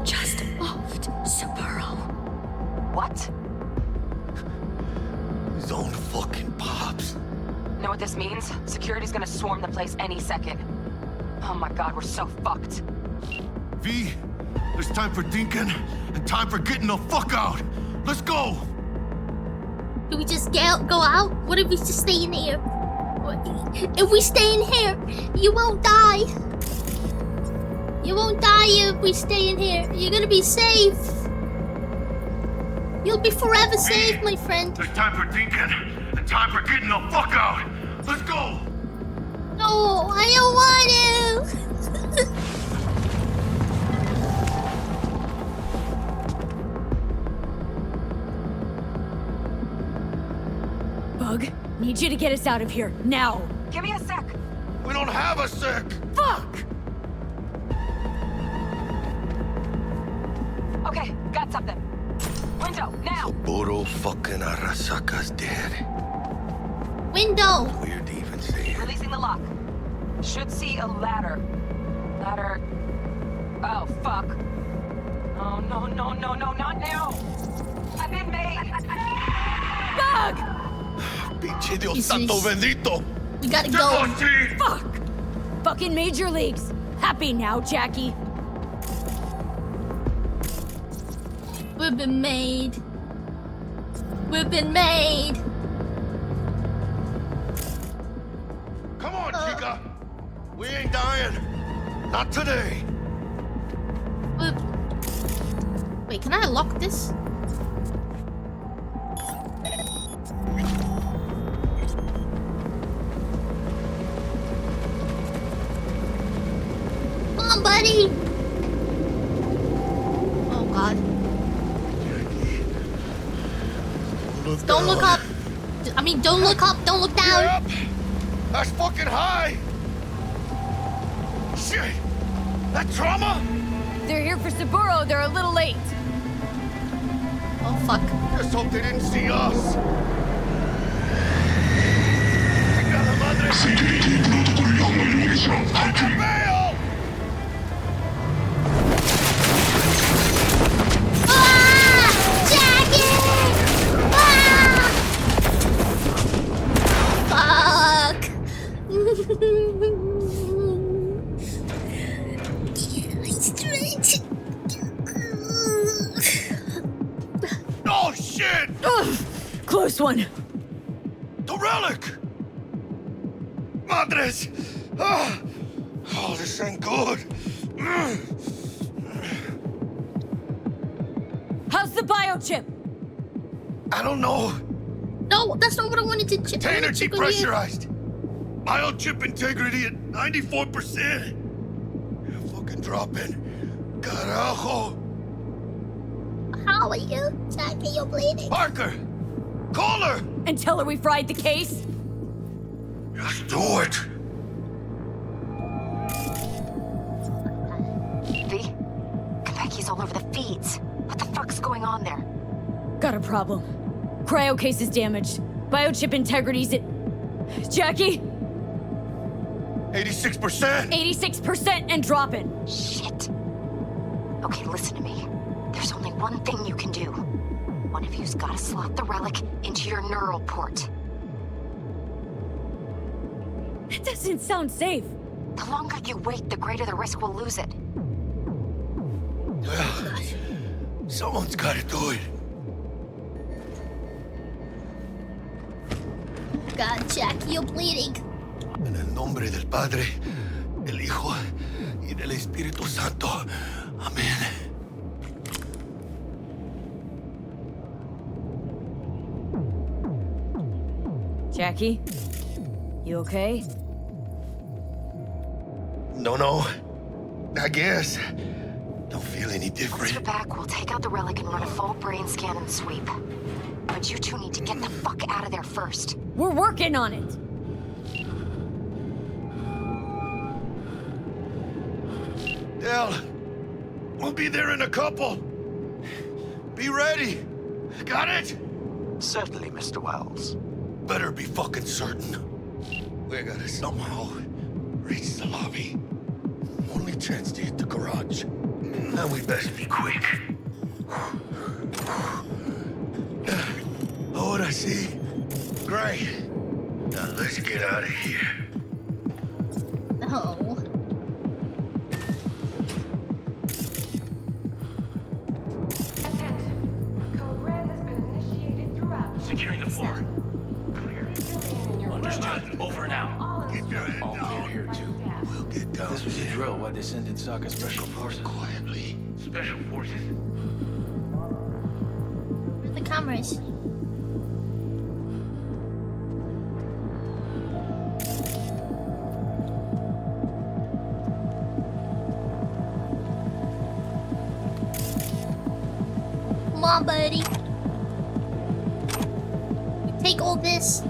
just moved, Saburo. What? His own fucking pops. Know what this means? Security's gonna swarm the place any second. Oh my god, we're so fucked. V, there's time for thinking and time for getting the fuck out. Let's go. Do we just go out? What if we just stay in here? If we stay in here, you won't die. You won't die if we stay in here. You're gonna be safe. You'll be forever safe, my friend. There's time for thinking and time for getting the fuck out. Let's go. No, I don't want to. Bug, need you to get us out of here, now! Give me a sec! We don't have a sec! Fuck! Okay, got something. Window, now! Saburo fucking Arasaka's dead. Window! Weird to even say it. Releasing the lock. Should see a ladder. Ladder. Oh, fuck. Oh, no, no, no, no, not now! I've been made! Bug! Pinche Dios santo bendito! We gotta go. Fuck! Fucking major leagues! Happy now, Jackie? We've been made. We've been made. Come on, Chica! We ain't dying. Not today. Wait, can I lock this? Come on, buddy! Oh, God. Don't look up. I mean, don't look up. Don't look down. Up. That's fucking high. Shit. That trauma? They're here for Saburo. They're a little late. Oh, fuck. Just hope they didn't see us. Ah! one. The relic! Madres! Oh, this ain't good. How's the biochip? I don't know. No, that's not what I wanted to check. Container depressurized. Biochip integrity at 94%. Fucking dropping. Carajo. How are you? Jackie, you're bleeding. Parker! Call her! And tell her we fried the case? Just do it. V? Konpeki's all over the feeds. What the fuck's going on there? Got a problem. Cryo case is damaged. Biochip integrity's at... Jackie? 86%! 86% and dropping. Shit. Okay, listen to me. There's only one thing you can do. One of you's gotta slot the relic into your neural port. That doesn't sound safe. The longer you wait, the greater the risk we'll lose it. Well, someone's gotta do it. God, Jackie, you're bleeding. En el nombre del Padre, del Hijo y del Espíritu Santo. Amén. Jackie? You okay? No. I guess. Don't feel any Once different. you're back, we'll take out the relic and run a full brain scan and sweep. But you two need to get the fuck out of there first. We're working on it. Del, we'll be there in a couple. Be ready. Got it? Certainly, Mr. Wells. Better be fucking certain. We gotta somehow reach the lobby. Only chance to hit the garage. And we best be quick. Ahora sí. Great. Now let's get out of here. No. Securing the floor. Clear. Understood. Over and out. Keep your head All down. clear here, too. We'll get down. This was a drill. Why'd they send in Saka Special Forces? Quietly. Special forces. Where's the cameras? Come on, buddy. We take all this.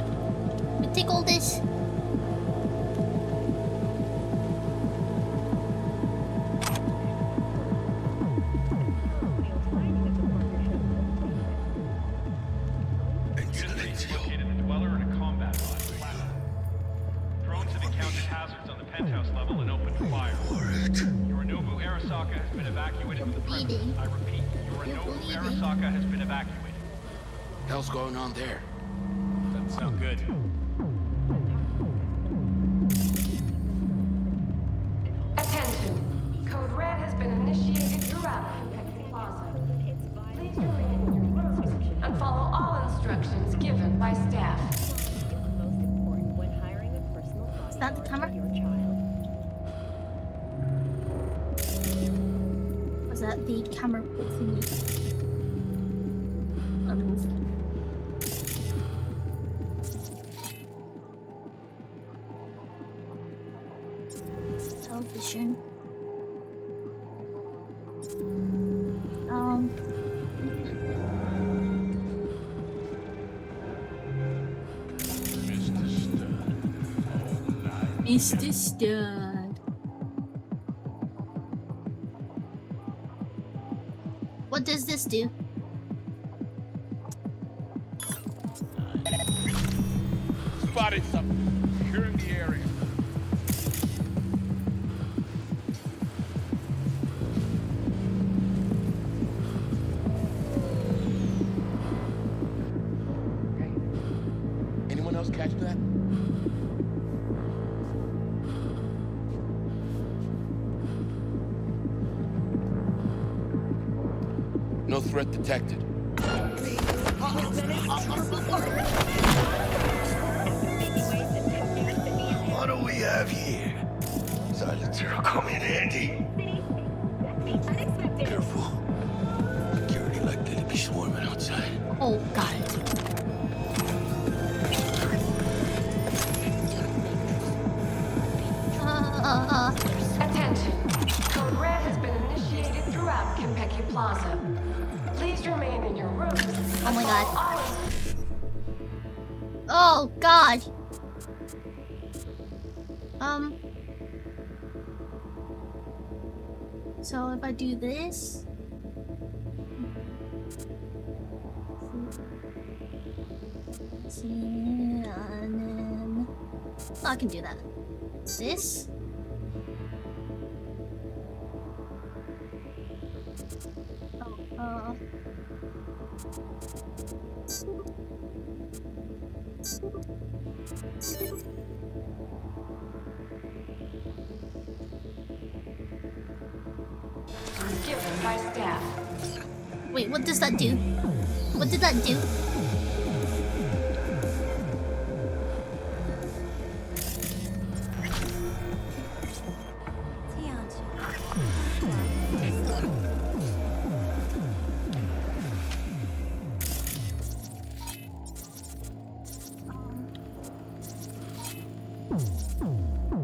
We take all this. Located the dweller in a combat pod. Drones have encountered hazards on the penthouse level and opened fire. Yorinobu Arasaka has been evacuated from the premises. I repeat, Yorinobu Arasaka has been evacuated. Hell's going on there? Doesn't sound good. Attention. Code Red has been initiated throughout Konpeki Plaza. Please remain in your rooms and follow all instructions given by staff. Is that the camera? Was that the camera thingy? Television. Mr. Stud. What does this do? Spotted something. Securing the area. Anyone else catch that? No threat detected. What do we have here? Silencer will come in handy. Careful. Security likely to be swarming outside. Oh, got it. Attention. Code Red has been initiated throughout Kentucky Plaza. Please remain in your rooms. Oh my god. Oh god. So if I do this, and then I can do that. This. Oh, Given by staff. wait, what does that do? What did that do?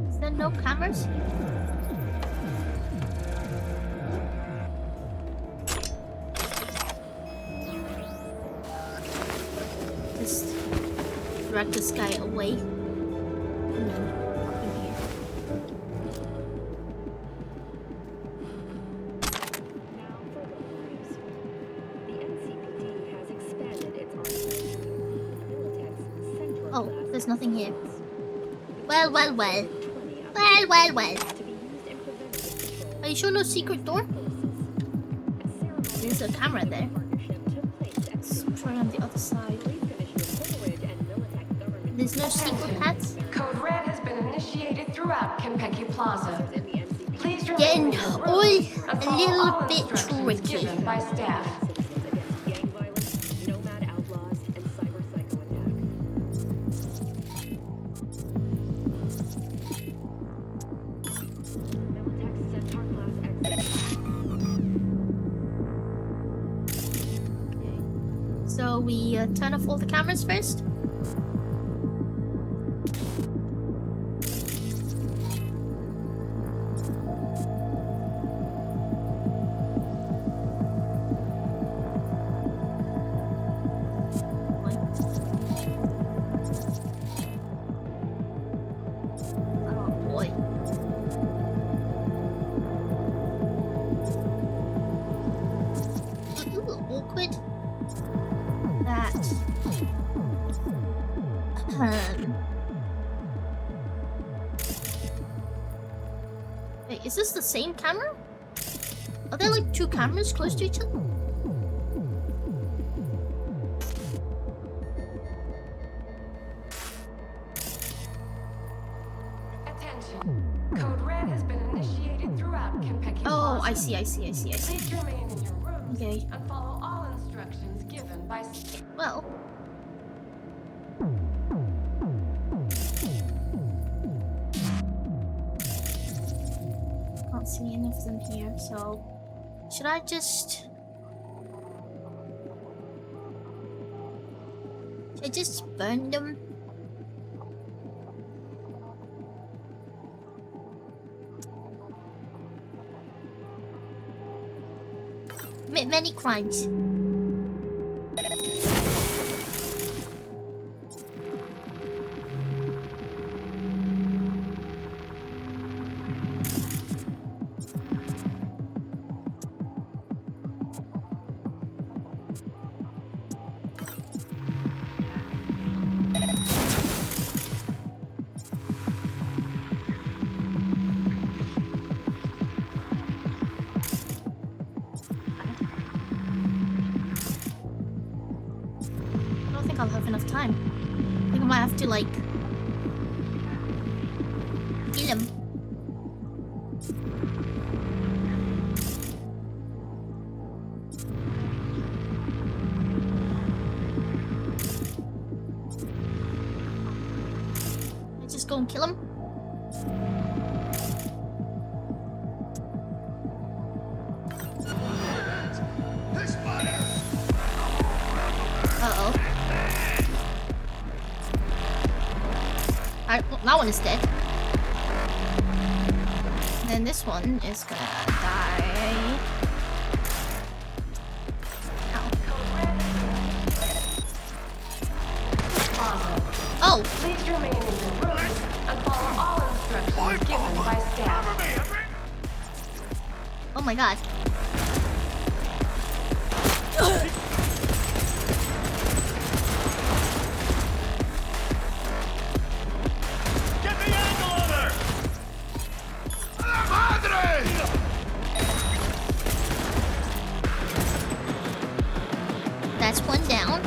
Is there no cameras? Just drag this guy away. And then up in here. Oh, there's nothing here. Well, well, well. Well, well, well. Are you sure no secret door? There's a camera there. Let's try on the other side. There's no secret paths? Code Red has been initiated throughout Kentucky Plaza. Please Getting remain in your all rooms a and follow little all bit instructions tricky. given by staff. So we turn off all the cameras first. Oh boy. Ooh, awkward. That. Wait, is this the same camera? Are there like two cameras close to each other? Attention. Code Red has been initiated throughout Kentucky Oh, Plaza. I see. Please remain in your rooms Okay. and follow all instructions given by Well. Can't see any of them here, so should I just burn them? Many crimes. I'll have enough time. I think I might have to like kill him. just go and kill him. Uh-oh. Alright, well, that one is dead. And then this one is gonna die. Oh! Please remain in your rooms and follow all instructions given by staff. Oh my god. Get the angle on her! That's one down.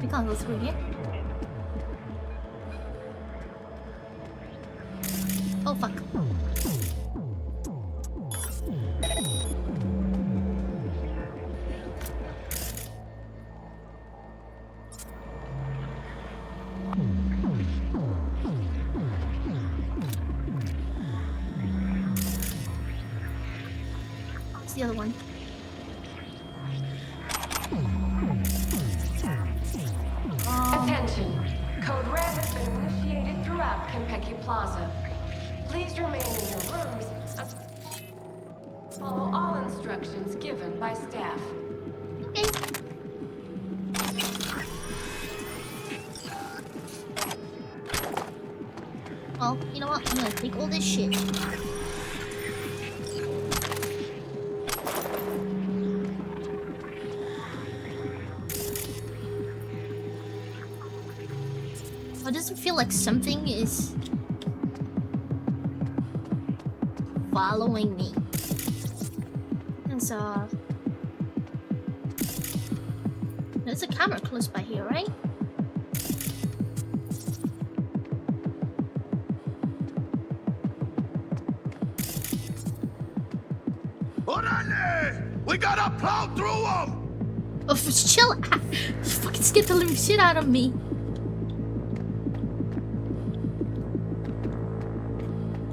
We can't go through here. Oh fuck. What's the other one? Attention. Code Red has been initiated throughout Kentucky Plaza. Please remain in your rooms and follow all instructions given by staff. Well, you know what? I'm gonna take all this shit. It doesn't feel like something is following me. And so there's a camera close by here, right? We gotta plow through them! Oh, chill out. You fucking scared the living shit out of me.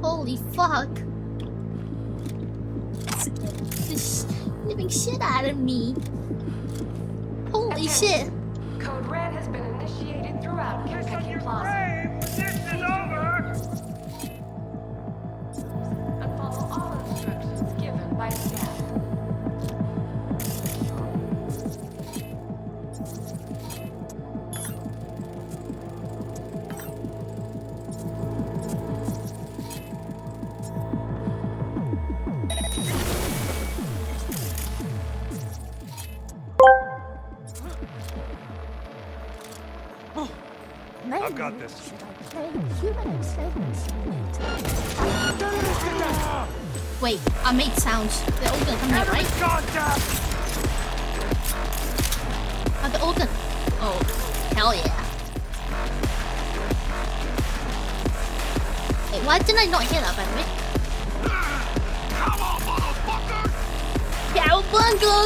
Holy fuck. Scared the living shit out of me. Holy shit. Code Red has been initiated throughout Kentucky Plaza. This is over! And follow all instructions given by staff. I've got this. Wait, I made sounds. They're all gonna come here, right? Are they all gonna... Oh, hell yeah. Wait, why did I not hear that, by the way? Come on, motherfucker! Cowabunga!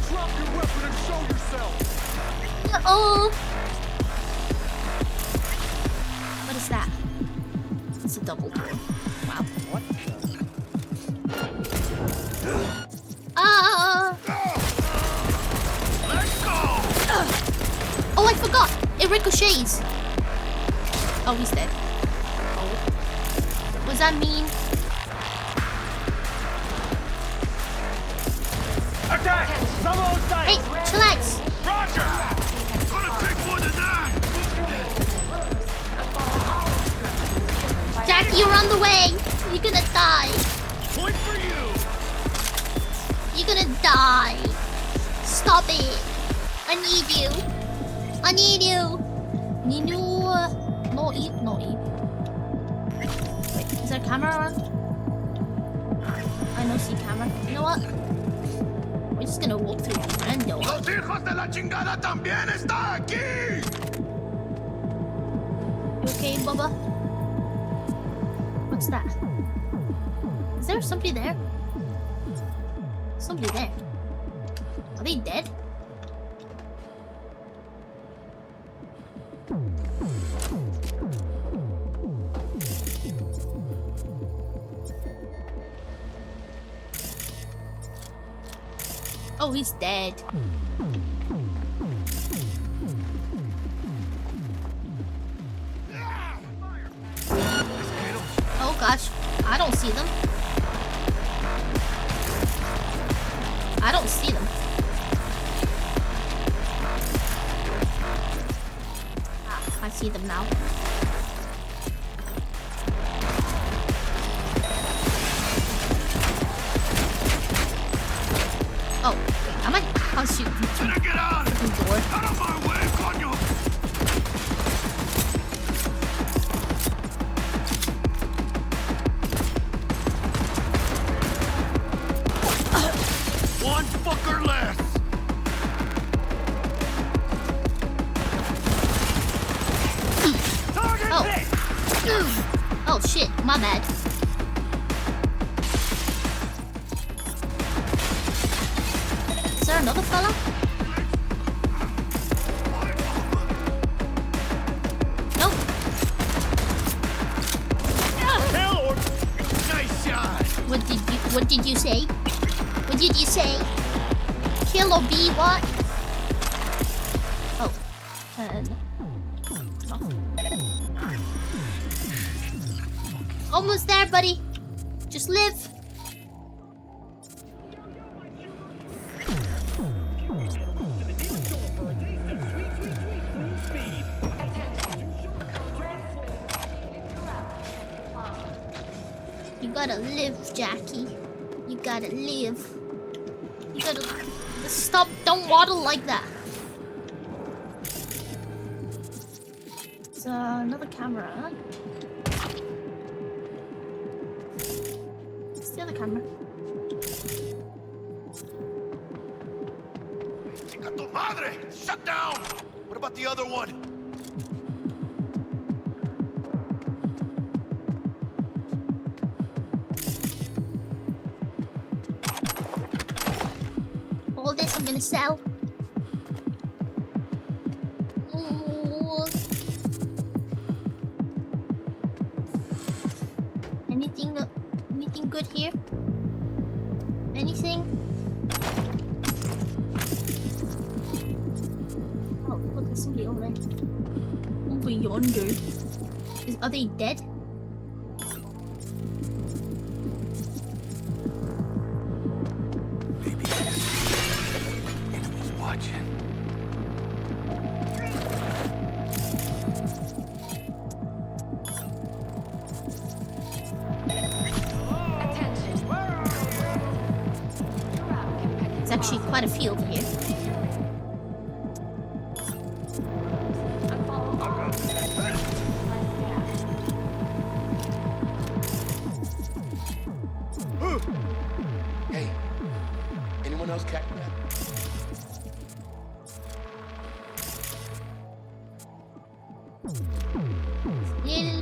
Drop your weapon and show yourself! Uh-oh! What is that? It's a double door. Wow. What Let's go! Oh, I forgot! It ricochets! Oh, he's dead. Oh. What does that mean? Attack! Someone side! Hey, chillax! Roger! Gonna take more than that! Jackie, you're on the way! You're gonna die! Point for you! You're gonna die! Stop it! I need you! I need you! Need you... No eat, no eat. Wait, is there a camera on? I don't see camera. You know what? We're just gonna walk through random. ¡Los hijos de la chingada también está aquí! You okay, Bubba? What's that? Is there somebody there? Somebody there. Are they dead? Oh, he's dead. Oh gosh, I don't see them. I don't see them. Ah, I see them now. Oh, am I? Oh shoot! Get out! Door. Out of my way, coño! One fucker less! Oh. Oh shit, my bad. Is there another fella? Nope. Nice shot! What did you say? What did you say? Kill or be what? Oh. Almost there, buddy. Just live. You gotta live, Jackie. You gotta live. You gotta stop. Don't waddle like that. It's another camera. It's the other camera. Chinga tu madre! Shut down! What about the other one? All this I'm gonna sell. Ooh. Anything good here? Anything? Oh, look, there's somebody over there. Over yonder. Are they dead? Actually quite a few over here. Hey, anyone else catch that?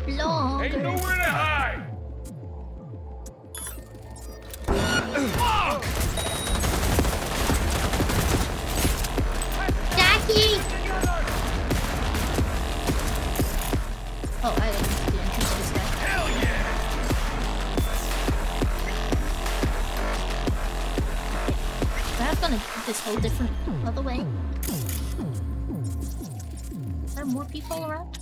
Little longer. Ain't nowhere to hide. Oh, I didn't catch this guy. Hell yeah! I have gone this whole different other way. Is there more people around?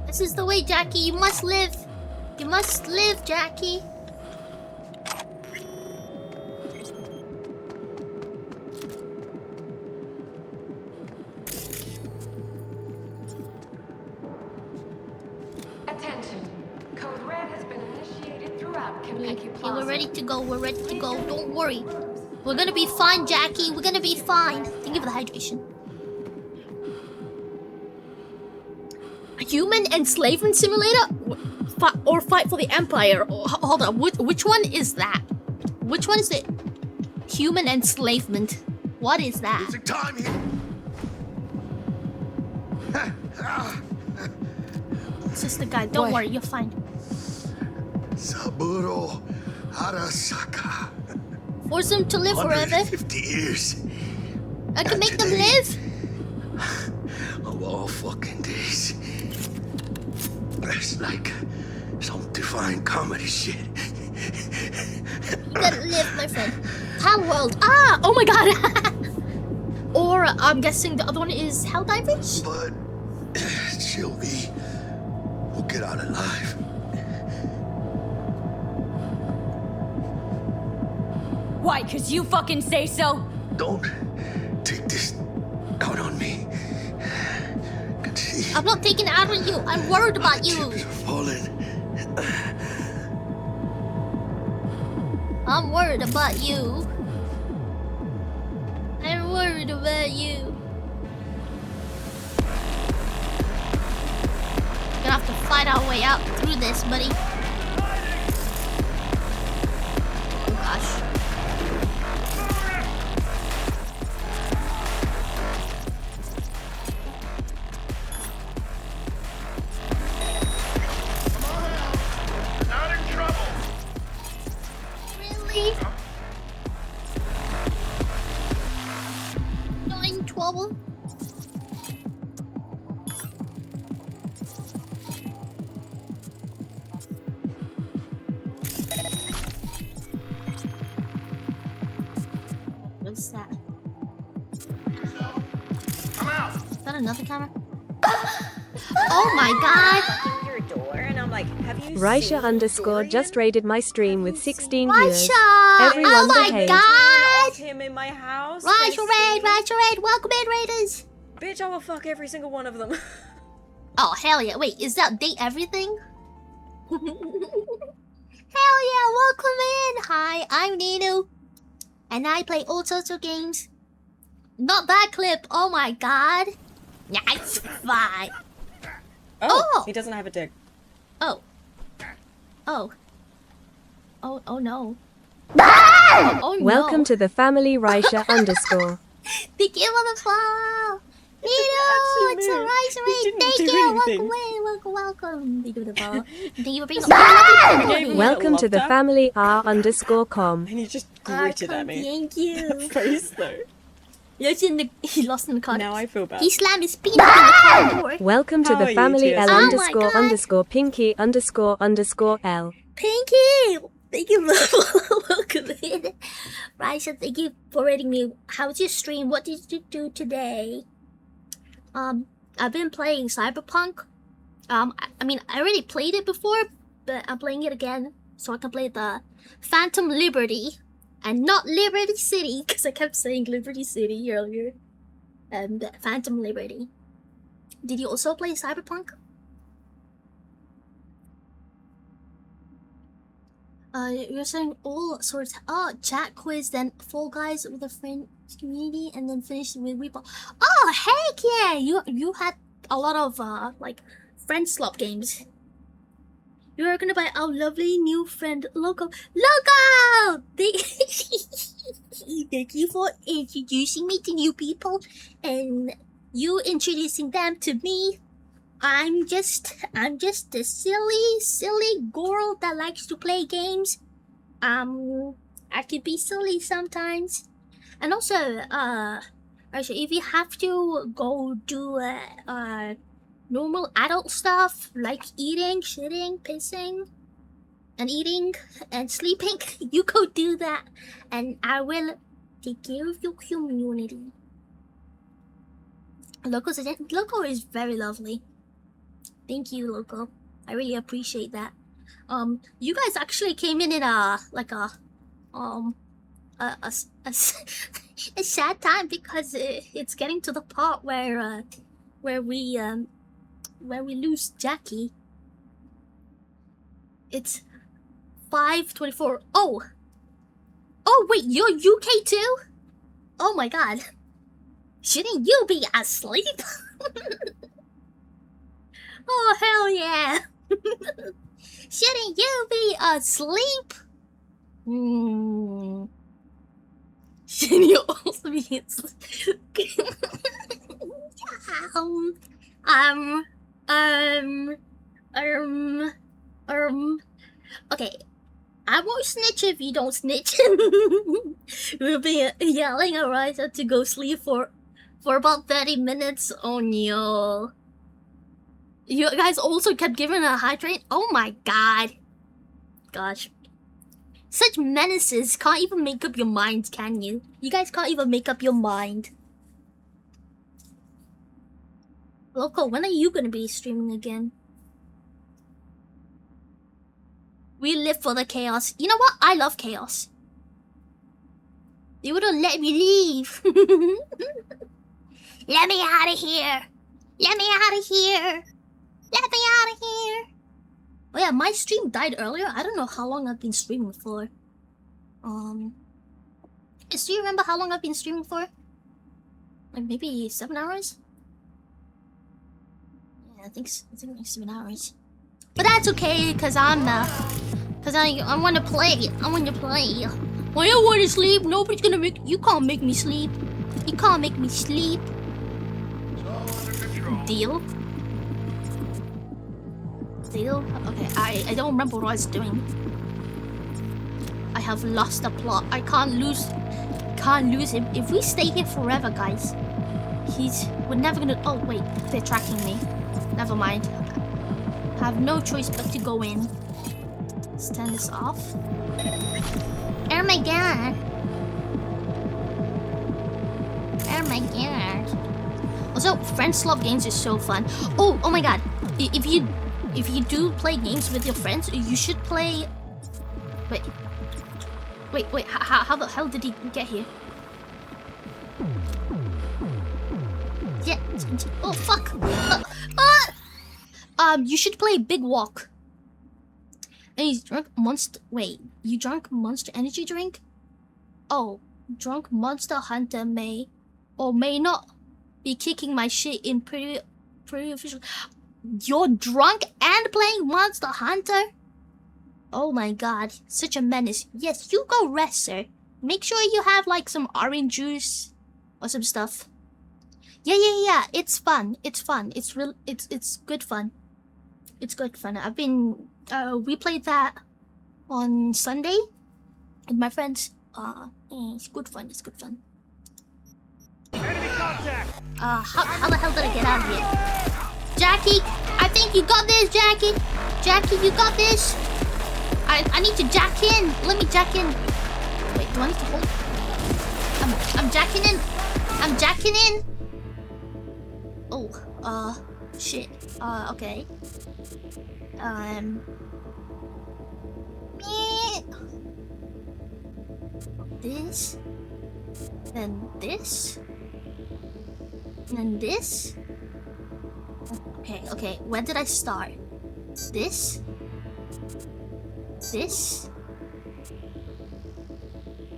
This is the way, Jackie. You must live. You must live, Jackie. Okay, we're ready to go. We're ready to go. Don't worry. We're gonna be fine, Jackie. We're gonna be fine. Thank you for the hydration. Human enslavement simulator? Or fight for the empire? Hold on, which one is that? Which one is the human enslavement? What is that? Losing time here. It's just the guy. Don't worry, you're fine. Saburo Arasaka. Force them to live forever. 50 years. I can make them live. Of all fucking days. That's like some divine comedy shit. You gotta live, my friend. Hell World. Ah! Oh my god! Or I'm guessing the other one is Helldivers? But Sylvie will get out alive. Why? 'Cause you fucking say so? Don't take this out on me. I'm not taking it out on you. I'm worried about you. Falling. I'm worried about you. I'm worried about you. Gonna have to fight our way out through this, buddy. Oh gosh. Not in trouble. Really? Not in trouble? What's that? I'm out. Is that another camera? Oh my god! Your door, and I'm like, have you Raisha underscore just raided my stream with 16 viewers. Raisha! Everyone Oh my behave. god! him in my house? Raisha raid! Raisha raid! Welcome in, raiders! Bitch, I will fuck every single one of them. Oh, hell yeah. Wait, is that date everything? Hell yeah, welcome in! Hi, I'm Nino. And I play all sorts of games. Not that clip, oh my god. Nice, fine. Oh, he doesn't have a dick. Oh. Oh. Oh no. Oh no. Welcome to the family Raisha underscore. Thank you for the follow. Nino, it's a Raisha raid. Thank you. Welcome in. Welcome. Thank you for the follow. Thank you for being Welcome to the family r_com. And he just gritted at me. Thank you. That face though. He lost in the car. Now I feel bad. He slammed his penis in the car door. Welcome to How the are you, family TSM? L Oh my underscore God. underscore pinky underscore L. Pinky! Thank you for welcome in. Raisha, thank you for rating me. How's your stream? What did you do today? I've been playing Cyberpunk. I mean, I already played it before, but I'm playing it again so I can play the Phantom Liberty and not Liberty City, because I kept saying Liberty City earlier. Phantom Liberty. Did you also play Cyberpunk? You're saying all sorts. Oh, chat quiz, then Fall Guys with a friend community, and then finish with Weeble. Oh, heck yeah! You had a lot of like friend slot games. You're gonna buy our lovely new friend Loco. Loco! Thank you for introducing me to new people, and you introducing them to me. I'm just a silly girl that likes to play games. I could be silly sometimes. And also, actually, if you have to go do normal adult stuff like eating, shitting, pissing, and eating and sleeping, you go do that, and I will take care of your community. Loco is very lovely. Thank you, Loco. I really appreciate that. You guys actually came in a sad time because it's getting to the part where we lose Jackie. It's 5:24. Oh wait, you're UK too? Oh my god. Shouldn't you be asleep? Oh, hell yeah. Shouldn't you be asleep? Shouldn't you also be asleep? Okay. I won't snitch if you don't snitch. We'll be yelling at Ryza to go sleep for about 30 minutes. Oh no. You guys also kept giving her a hydrate? Oh my god. Gosh. Such menaces. Can't even make up your minds, can you? You guys can't even make up your mind. Loco, when are you gonna be streaming again? We live for the chaos. You know what? I love chaos. They wouldn't let me leave. Let me out of here. Let me out of here. Let me out of here. Oh yeah, my stream died earlier. I don't know how long I've been streaming for. Do you remember how long I've been streaming for? Like maybe 7 hours? Yeah, I think like 7 hours. But that's okay, cause I wanna play. I wanna play. When I wanna sleep, nobody's gonna make. You can't make me sleep. You can't make me sleep. Deal. Deal. Okay, I don't remember what I was doing. I have lost the plot. I can't lose. Can't lose him. If we stay here forever, guys, we're never gonna. Oh wait, they're tracking me. Never mind. I have no choice but to go in. Let's turn this off. Oh my god. Oh my god. Also, Friends Love Games is so fun. Oh my god. If you do play games with your friends, you should play. Wait. How the hell did he get here? Yeah. Oh fuck. You should play Big Walk. And he's drunk Monster. Wait, you drunk Monster Energy drink? Oh, drunk Monster Hunter may or may not be kicking my shit in pretty official. You're drunk and playing Monster Hunter? Oh my god, such a menace. Yes, you go rest, sir. Make sure you have like some orange juice or some stuff. Yeah. It's fun. It's fun. It's good fun. It's good fun. We played that on Sunday with my friends. It's good fun. It's good fun. Enemy contact. How the hell did I get out of here? Jackie, I think you got this, Jackie. Jackie, you got this. I need to jack in. Let me jack in. Wait, do I need to hold? I'm jacking in. I'm jacking in. Oh, shit. Okay. This. Then this. And then this. Okay. Where did I start? This. This.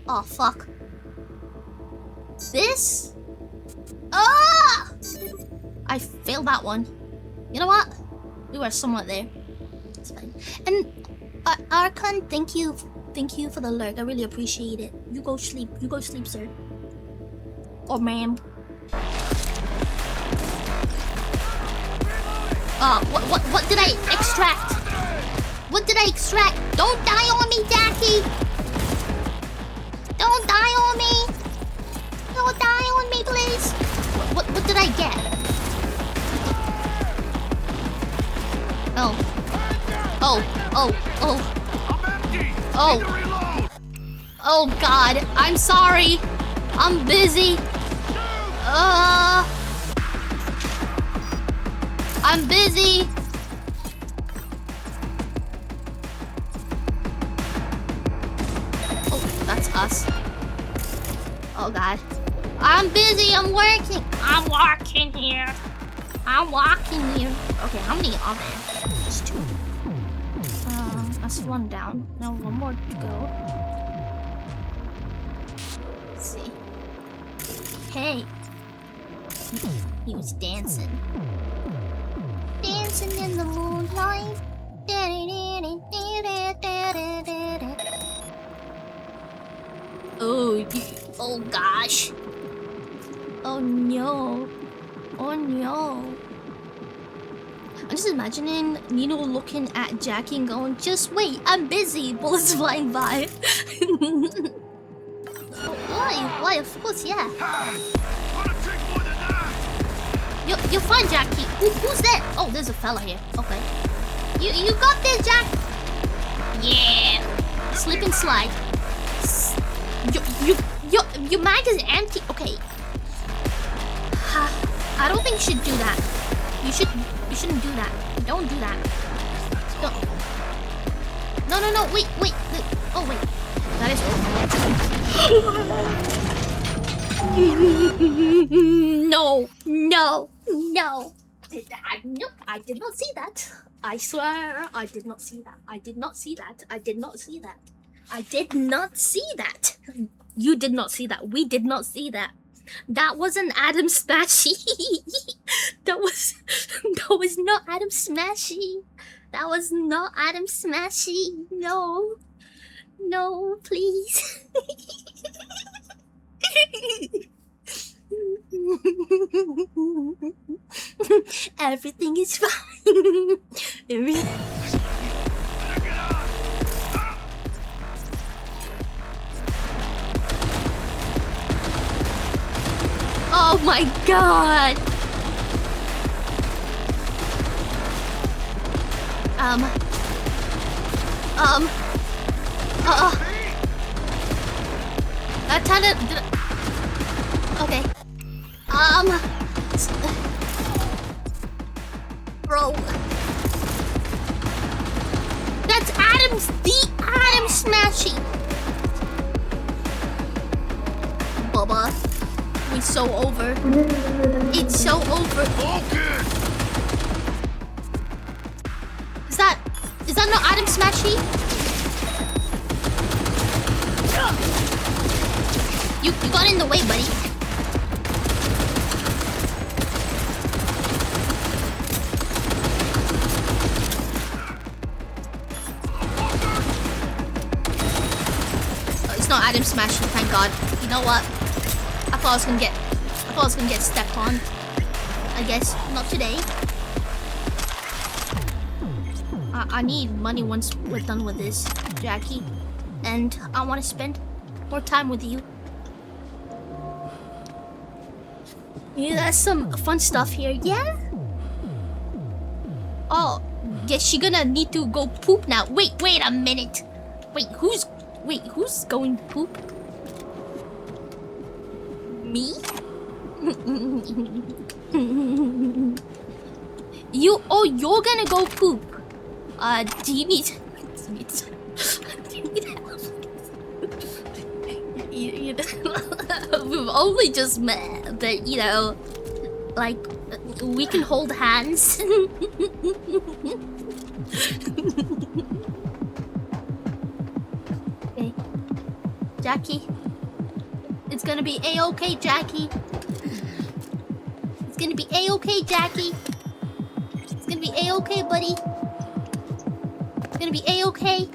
Oh, fuck. This. Ah! I failed that one. You know what? We were somewhat there. It's fine. And Archon, thank you for the lurk. I really appreciate it. You go sleep. You go sleep, sir. Or ma'am. What did I extract? What did I extract? Don't die on me, Jackie! Don't die on me! Don't die on me, please! What did I get? Oh god, I'm sorry. I'm busy. I'm busy. Oh, that's us. Oh god. I'm busy, I'm working. I'm walking here. Okay, how many are there? There's 2. That's 1 down. Now 1 more to go. Let's see. Hey. He was dancing. dancing in the moonlight. Oh gosh. Oh no. Oh no. I'm just imagining Nino looking at Jackie and going, just wait, I'm busy. Bullets flying by. Why? Of course, yeah. You're fine, Jackie. Who's there? Oh, there's a fella here. Okay. You got this, Jack. Yeah. Slip and slide. Your mag is empty. Okay. I don't think you should do that. You shouldn't do that. Don't do that. Don't. No. Wait. Oh wait. That is. No. Nope. I did not see that. I swear, I did not see that. I did not see that. You did not see that. We did not see that. That wasn't Adam Smashy. that was not Adam Smashy. That was not Adam Smashy. No, please. Everything is fine. Oh my god. That kind of. Okay. Bro. That's the Adam Smashy. Bubba. It's so over. It's so over. Is that not Adam Smashy? You got in the way, buddy. It's not Adam Smashy, thank God. You know what? I thought I was gonna get stepped on. I guess not today. I need money once we're done with this, Jackie, and I want to spend more time with you. Yeah, that's some fun stuff here. Yeah. Oh, guess she gonna need to go poop now. Wait a minute. Who's going to poop? Me? You're gonna go poop. Do you need help? We've only just met, but like, we can hold hands. Okay. Jackie. It's gonna be A-okay, Jackie. It's gonna be A-okay, Jackie. It's gonna be A-okay, buddy. It's gonna be A-okay.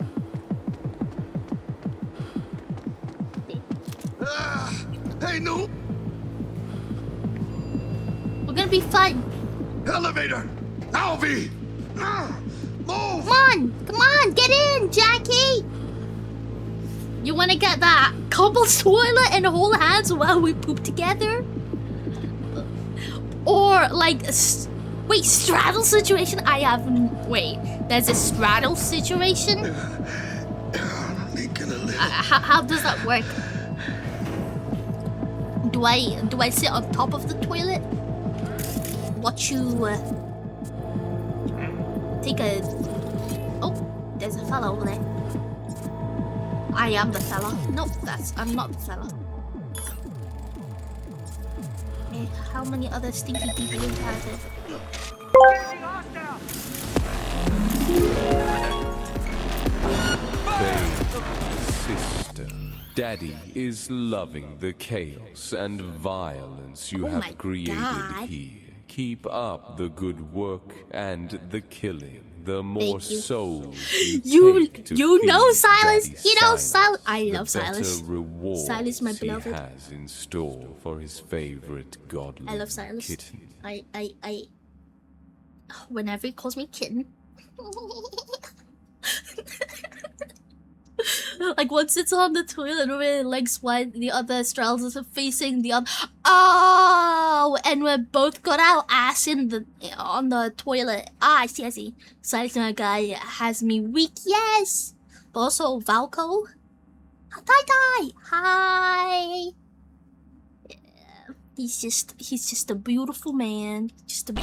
Hey, no. We're gonna be fine. Elevator! Alvy! Move! Come on, get in, Jackie! You wanna get that couple's toilet and hold hands while we poop together? Or like, wait, straddle situation? There's a straddle situation? How does that work? Do I sit on top of the toilet? Watch you take a... Oh, there's a fella over there. I am the fella. Nope, I'm not the fella. Okay, how many other stinky DBs have it? Sister, Daddy is loving the chaos and violence you have created here. Keep up the good work and the killing. The more souls you know Silas. You know Silas. I love the better Silas. rewards Silas, my beloved. he has in store for his favorite godly I love Silas. kitten. I whenever he calls me kitten. Like once it's on the toilet where legs wide, the other straddles are facing the other. Oh, and we both got our ass in on the toilet. Ah, I see. Silas, my guy, has me weak. Yes, but also Valko. Hi. Yeah, he's just a beautiful man. Just a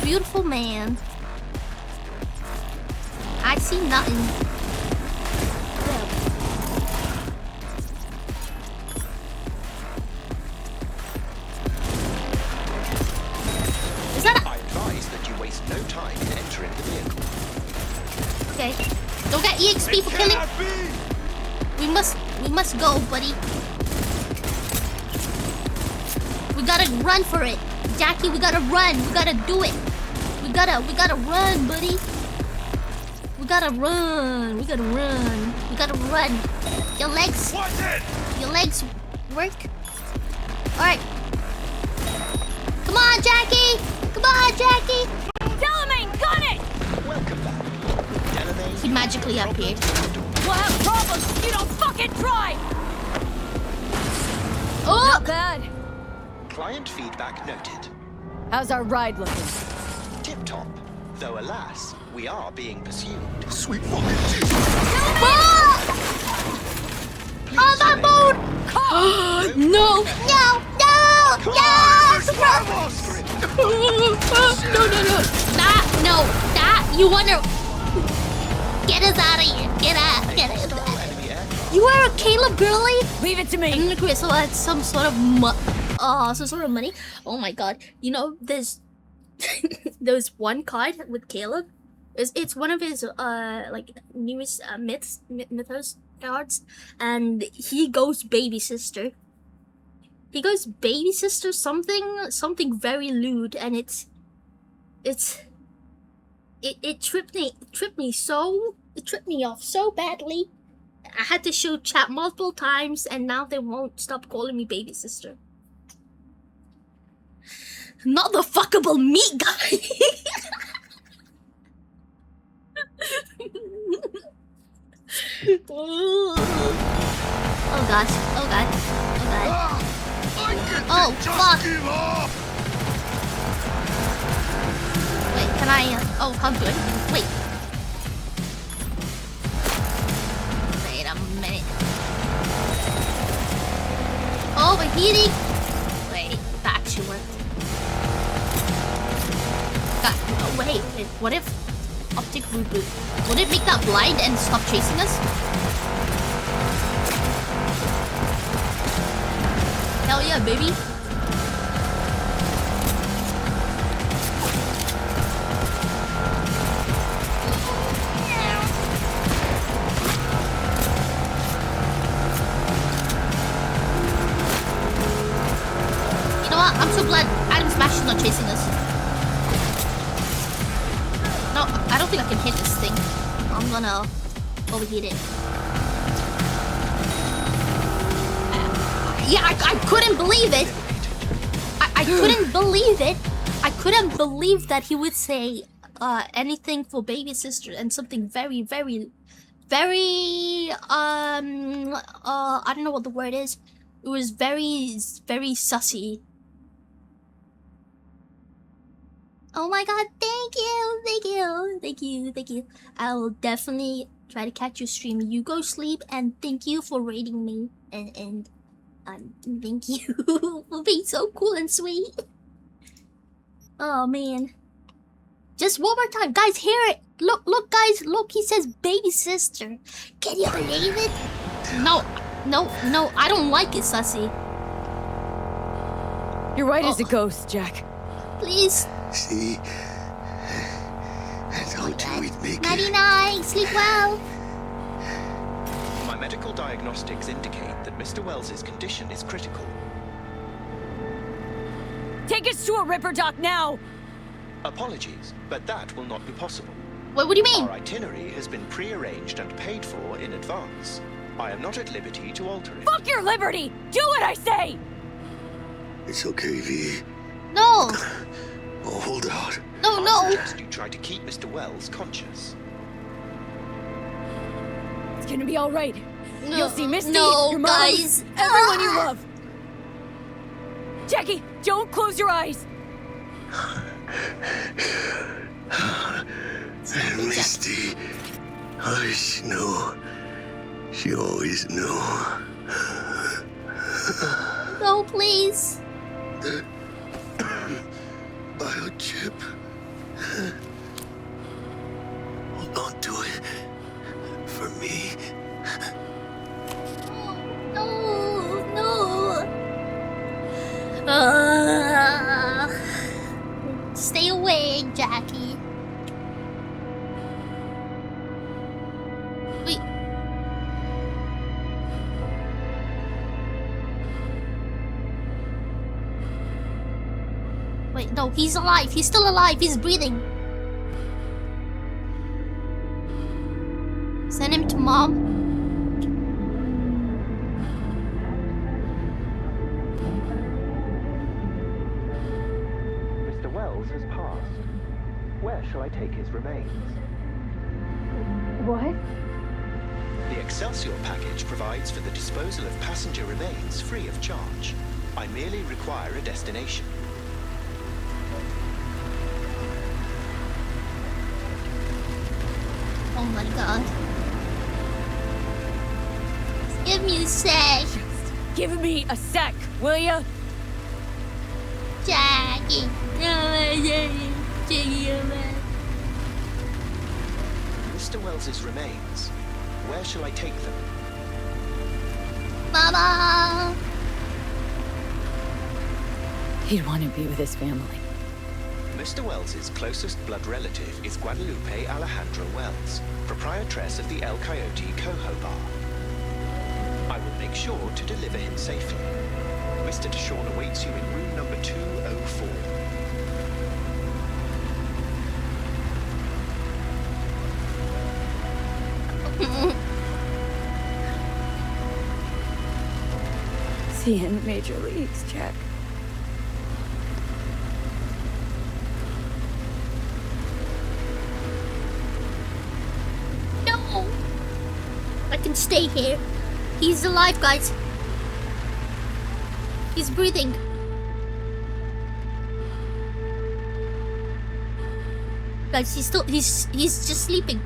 beautiful man. I see nothing. I advise that you waste no time in entering the vehicle. Okay. Don't get EXP for killing. We must go, buddy. We gotta run for it. Jackie, we gotta run. We gotta do it. We gotta run, buddy. We gotta run. Your legs work? Alright. Come on, Jackie! Delamain, gun it! Welcome back. Delamain, He magically appeared. We'll have problems if you don't fucking try! Oh! Not bad. client feedback noted. How's our ride looking? Tip-top. Though alas, we are being pursued. Sweet fucking Jesus! On that boat! No! That you wanna get us out of here. Get us. You are a Caleb girly? Leave it to me. And Chris, so that's some sort of money. Oh my god. You know, there's one card with Caleb. It's one of his like newest mythos cards, and he goes baby sister. He goes baby sister something very lewd, and it tripped me off so badly. I had to show chat multiple times, and now they won't stop calling me baby sister. Not the fuckable meat guy. Oh gosh. Oh fuck. Wait, can I oh how good? Wait a minute. Overheating. Wait, that actually worked. Wait, what if optic reboot? Would it make that blind and stop chasing us? Hell yeah, baby. You know what? I'm so glad Adam Smash is not chasing us. No, I don't think I can hit this thing. I'm gonna overheat it. Yeah, I couldn't believe it. I couldn't believe it. I couldn't believe that he would say anything for baby sister and something very I don't know what the word is. It was very sussy. Oh my god, thank you. I will definitely try to catch your stream. You go sleep, and thank you for rating me. And thank you for being so cool and sweet. Oh man. Just one more time. Guys, hear it. Look, guys, look, he says baby sister. Can you believe it? No, I don't like it, Sussy. You're right as a ghost, Jack. Please. See? I told you we'd make it. Nighty night. Sleep well. My medical diagnostics indicate that Mr. Wells's condition is critical. Take us to a ripper dock now! Apologies, but that will not be possible. What do you mean? Our itinerary has been pre-arranged and paid for in advance. I am not at liberty to alter it. Fuck your liberty! Do what I say! It's okay, V. No! Oh, hold out. No, I no! suggest you try to keep Mr. Wells conscious. It's gonna be alright. No, You'll see Misty, no, your mom, guys. everyone you love. Jackie, don't close your eyes. And Misty, how does she know? She always knew. No, please. The biochip. Hold on to it. For me. No, no. Stay away, Jackie. Wait. Wait, no, he's alive. He's still alive. He's breathing. Send him to mom. Mr. Wells has passed. Where shall I take his remains? What? The Excelsior package provides for the disposal of passenger remains free of charge. I merely require a destination. Oh my god. Give me a sec. Give me a sec, will ya? Jackie. Mr. Wells's remains. Where shall I take them? Mama. He'd want to be with his family. Mr. Wells's closest blood relative is Guadalupe Alejandra Wells, proprietress of the El Coyote Coho Bar. I will make sure to deliver him safely. Mr. Deshawn awaits you in room number 204. See you in the major leagues, Jack. No. I can stay here. He's alive, guys. He's breathing. Guys, he's just sleeping.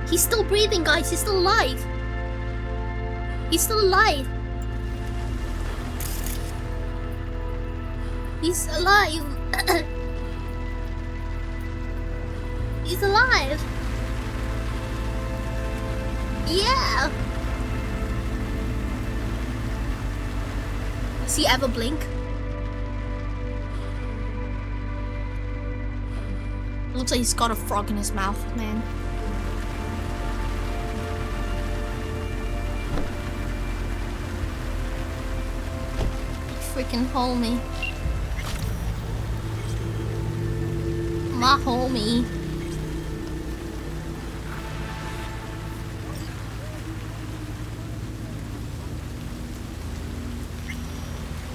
He's still breathing, guys. He's still alive. He's still alive. He's alive. He's alive. Yeah. Does he ever blink? Looks like he's got a frog in his mouth, man. Freaking homie. My homie.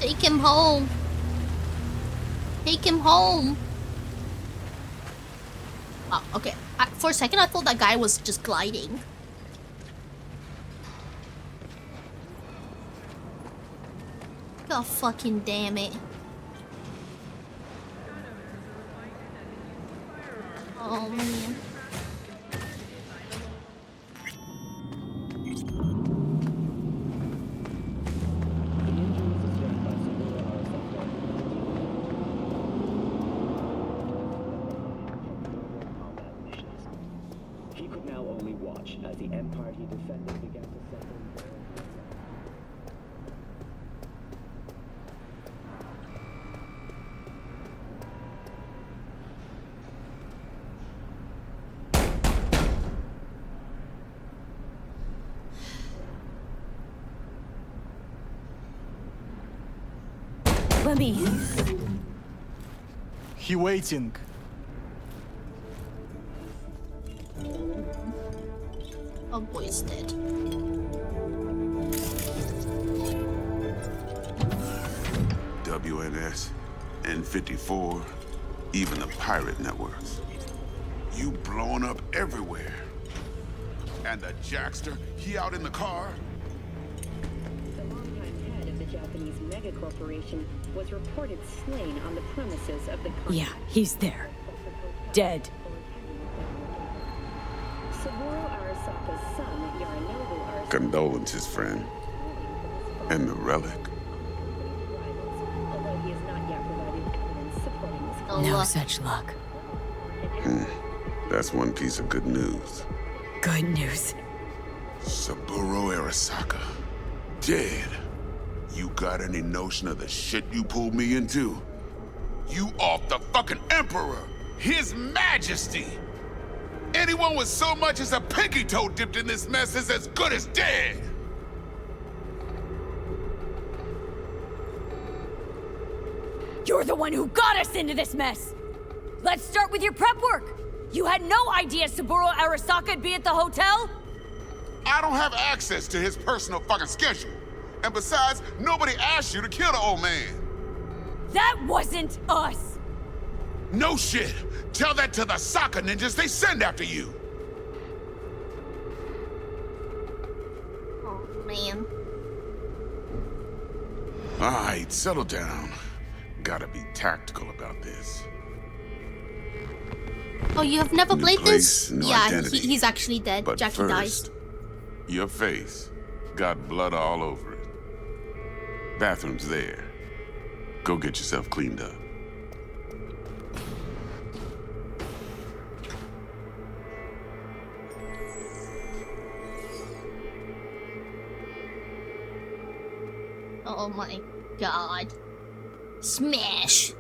Take him home. Take him home. Oh, okay. For a second, I thought that guy was just gliding. God fucking damn it. Oh man. He could now only watch as the empire he defended began to settle. Mommy. He waiting. Oh, boy's dead. WNS, N54, even the pirate networks. You blowing up everywhere. And the Jackster, he out in the car? The longtime head of the Japanese megacorporation was reported slain on the premises of the company. Yeah, he's there. Dead. Saburo Arasaka's son, Yorinobu Arasaka. Condolences, friend. And the relic. Although he has not yet provided evidence supporting this claim. No such luck. That's one piece of good news. Good news. Saburo Arasaka. Dead. You got any notion of the shit you pulled me into? You off the fucking Emperor! His Majesty! Anyone with so much as a pinky toe dipped in this mess is as good as dead! You're the one who got us into this mess! Let's start with your prep work! You had no idea Saburo Arasaka'd be at the hotel? I don't have access to his personal fucking schedule. And besides, nobody asked you to kill the old man. That wasn't us! No shit! Tell that to the soccer ninjas they send after you! Oh, man. Alright, settle down. Gotta be tactical about this. Oh, you have never New played place, this? new Yeah, identity. he's actually dead. But Jackie first, dies. your face got blood all over it. Bathroom's there. Go get yourself cleaned up. Oh my god. Smash!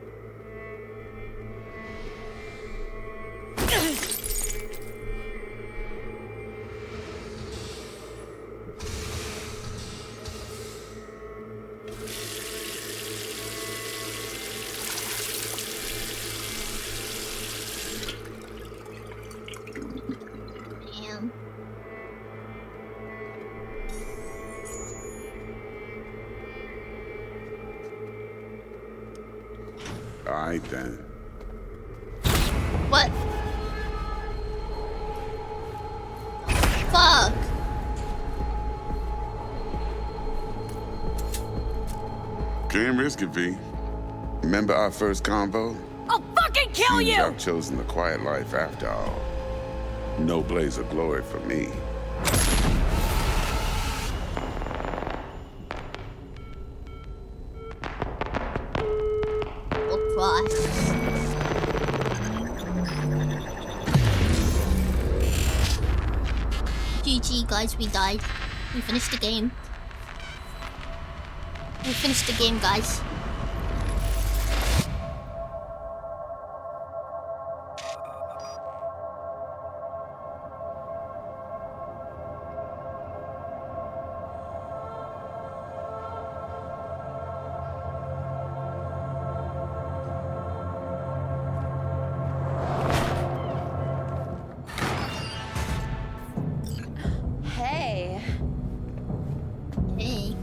Damn. Alright then. What? Fuck! Can't risk it, V. Remember our first convo? I'll fucking kill Seems you! I've chosen the quiet life after all. No blaze of glory for me. We'll try. GG, guys, we died. We finished the game. We finished the game, guys. Hey. Hey.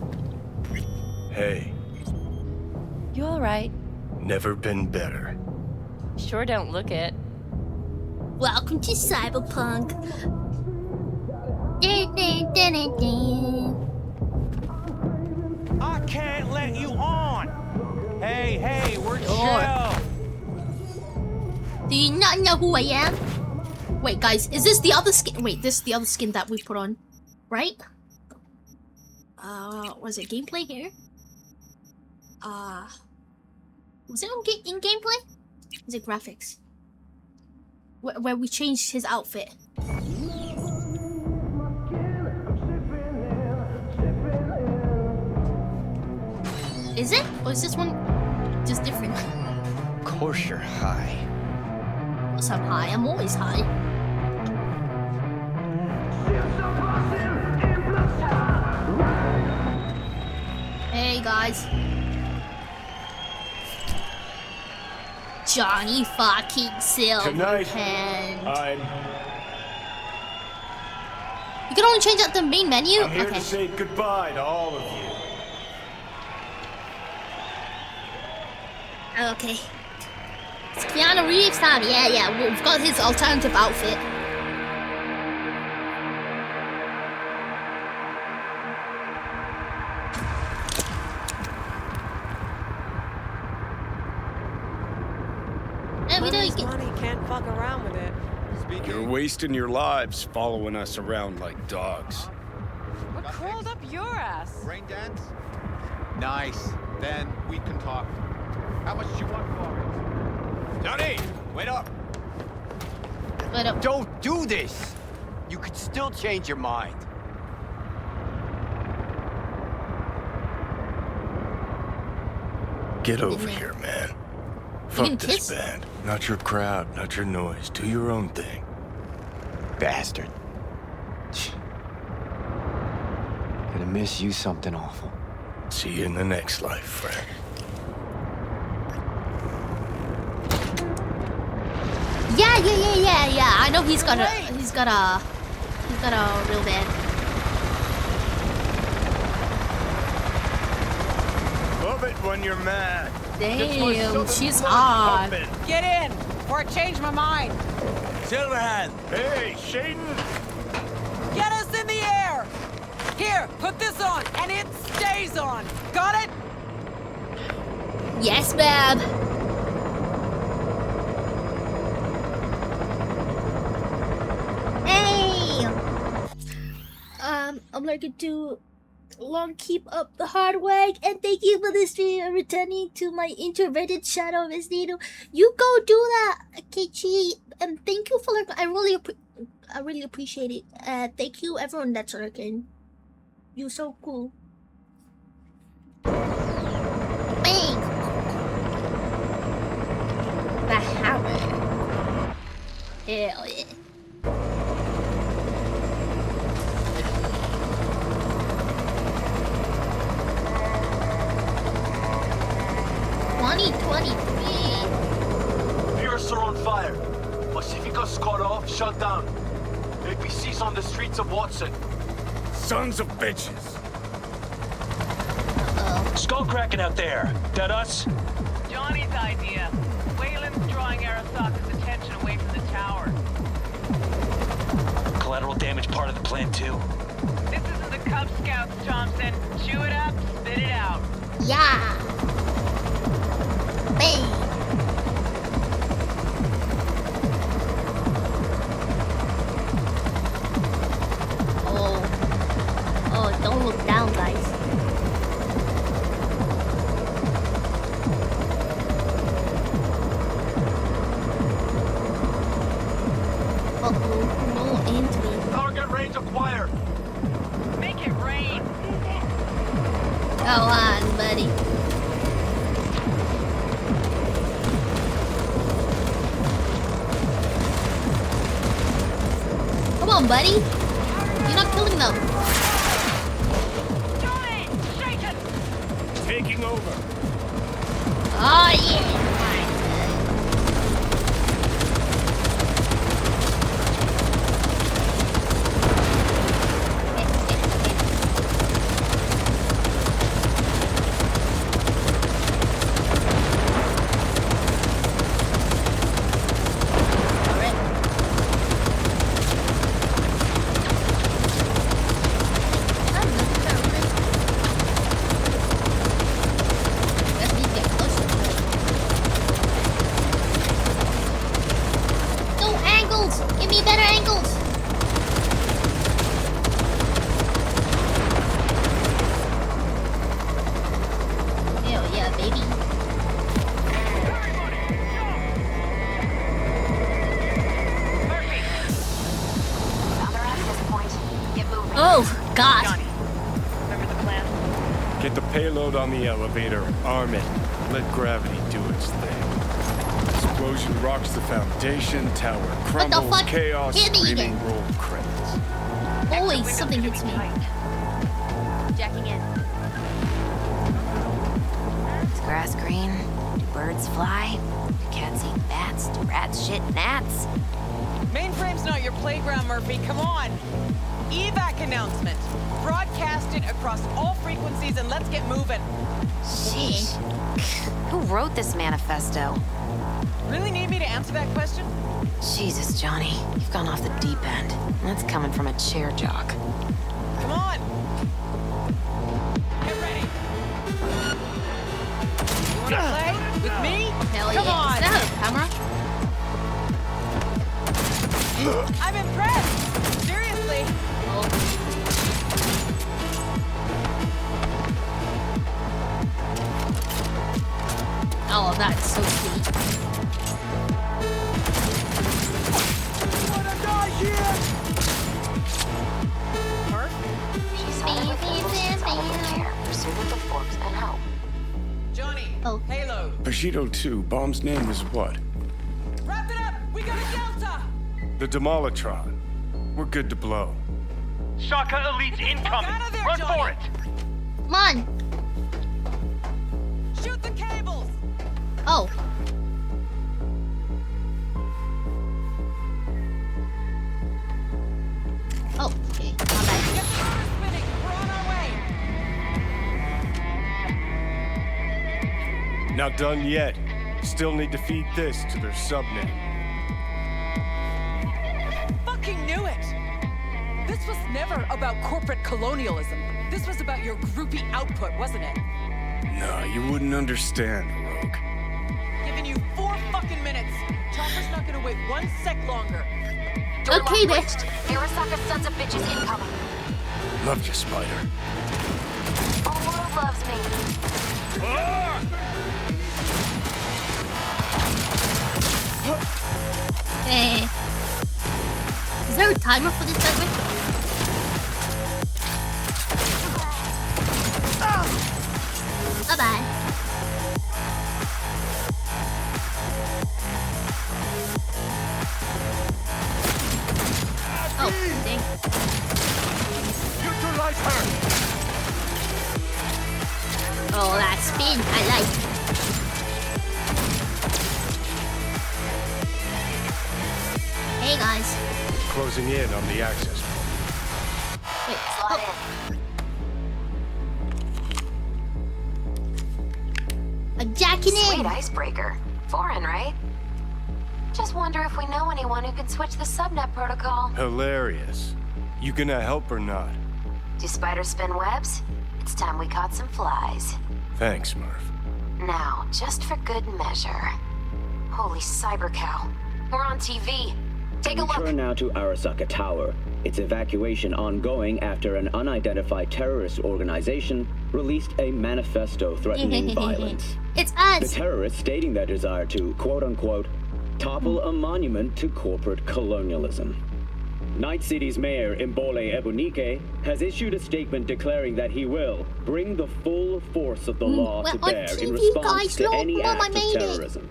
Hey, You alright? never been better. Sure don't look it. Welcome to Cyberpunk. I can't let you on. Hey, we're Sure. Do you not know who I am? Wait, guys, is this the other skin? Wait, this is the other skin that we put on, right? Was it gameplay here? Was it on in gameplay? Was it graphics? Where we changed his outfit. Is it? Or is this one just different? Of course you're high. Of course I'm high. I'm always high. Hey guys. Johnny fucking Tonight, Silverhand. I'm You can only change out the main menu? here Okay. to say goodbye to all of you. Okay. It's Keanu Reeves time. Yeah. We've got his alternative outfit. And we don't get... money, can't fuck around with it. You're wasting your lives following us around like dogs. What crawled up your ass? Rain dance? Nice. Then we can talk. How much do you want for it? Johnny, wait up. Wait up. Don't do this. You could still change your mind. Get over here, man. Fuck this band. Not your crowd, not your noise. Do your own thing. Bastard. Gonna miss you something awful. See you in the next life, friend. Yeah. I know he's got a real band. Love it when you're mad. Damn, she's hot. Get in, or I change my mind. Silverhand. Hey, Shaden. Get us in the air. Here, put this on, and it stays on. Got it? Yes, babe. Hey. I'm looking to long keep up the hard work, and thank you for this stream and returning to my introverted shadow, Miss Nino. You go do that, Kichi, and thank you for I really appreciate it. Thank you everyone that's lurking. You're so cool. Bang! The hammer. Hell yeah. Pierce are on fire. Pacifica's cut off, shut down. APC's on the streets of Watson. Sons of bitches. Skull cracking out there. That us? Johnny's idea. Wayland's drawing Arasaka's attention away from the tower. Collateral damage part of the plan too. This isn't the Cub Scouts, Thompson. Chew it up, spit it out. Yeah. Bang. Oh, don't look down, guys. Uh-oh, no entry. Target range acquired. Make it rain. Go on, buddy. Come on, buddy. You're not killing them. Johnny! Shake it! Taking over. Oh, yeah. Payload on the elevator, arm it, let gravity do its thing. Explosion rocks the foundation, tower crumbles, chaos, screaming, roll credits. Always something hits me. Jacking in. Is grass green? birds fly, do cats eat bats, do rats shit gnats? Mainframe's not your playground, Murphy. Come on. Evac announcement. Broadcast it across all frequencies and let's get moving. Sheesh. Who wrote this manifesto? Really need me to answer that question? Jesus, Johnny. You've gone off the deep end. That's coming from a chair jock. Come on. Get ready. You wanna play with me? Hell Come yeah. on. Is that a camera? I'm impressed. Seriously. Oh, that's so sweet. She's headed with impulses out of the chair, pursuit of the forks and hope. Johnny. Oh. Halo. Bushido 2, bomb's name is what? Wrap it up. We got a Delta. The Demolitron. We're good to blow. Shaka Elite's incoming. there, Run Johnny. for it. Come on. Shoot the cables. Oh. Oh, okay. My bad. Get the rotor spinning. We're on our way. Not done yet. Still need to feed this to their subnet. Fucking knew it. This was never about corporate colonialism. This was about your groupie output, wasn't it? No, you wouldn't understand, Rogue. Giving you 4 fucking minutes. Chopper's not gonna wait 1 sec longer. Okay, then. Arasaka sons of bitches incoming. Love you, Spider. All world loves me. Eh. Is there a timer for this segment? Bye bye. Oh, dang. Neutralize her! Oh, that spin, I like. Hey guys. Closing in on the access point. Wait, Slot in. a jacking Sweet in. icebreaker. Foreign, right? Just wonder if we know anyone who can switch the subnet protocol. Hilarious. You gonna help or not? Do spiders spin webs? It's time we caught some flies. Thanks, Murph. Now, just for good measure. Holy cyber cow. We're on TV. Take a look. Return now to Arasaka Tower. Its evacuation ongoing after an unidentified terrorist organization released a manifesto threatening violence. It's The us. terrorists stating their desire to, quote-unquote, topple a monument to corporate colonialism. Night City's mayor, Imbole Ebunike, has issued a statement declaring that he will bring the full force of the law we're to on bear in TV, response guys. to Look, any Mom, I act of made it. terrorism.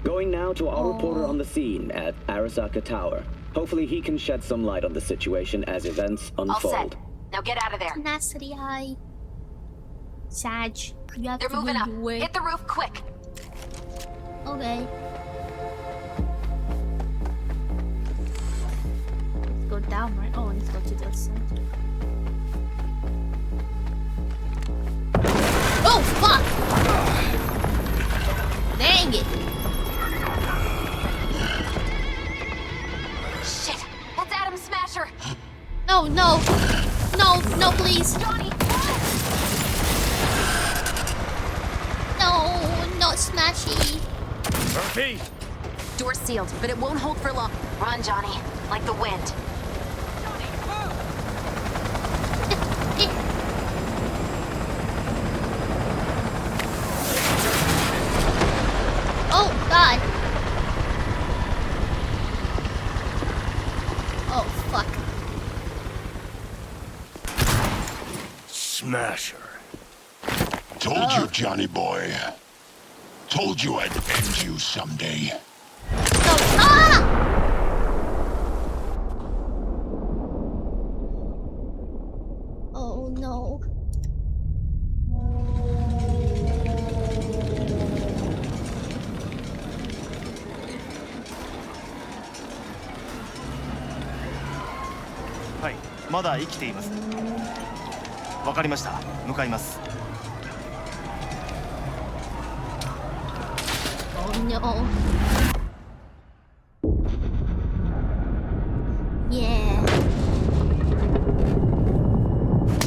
Going now to our reporter on the scene at Arasaka Tower. Hopefully he can shed some light on the situation as events All unfold. set. Now get out of there. Tenacity high. Sag, you have They're to moving do up. your work. Hit the roof quick. Okay. Let's go down, right? Oh, let's go to the side. Oh, fuck! Dang it! Shit. That's Adam Smasher. No, no! No, no, please! Johnny, No, not smashy! Murphy! Door's sealed, but it won't hold for long. Run, Johnny. Like the wind. Johnny, move. Oh, God! Oh, fuck. Smasher. Told you, Johnny boy. Told you I'd end you someday. No, ah! Oh, no. はい、まだ生きています。わかりました。向かいます。Oh no. Yeah.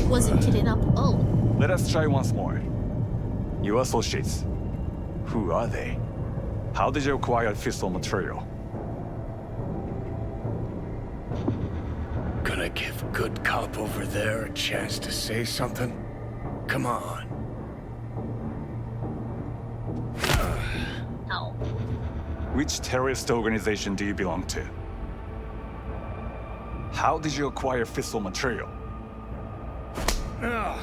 Wasn't kitted up. Oh. Let us try once more. Your associates. Who are they? How did you acquire fissile material? Gonna give good cop over there a chance to say something? Come on. Ow. Which terrorist organization do you belong to? How did you acquire fissile material? Oh.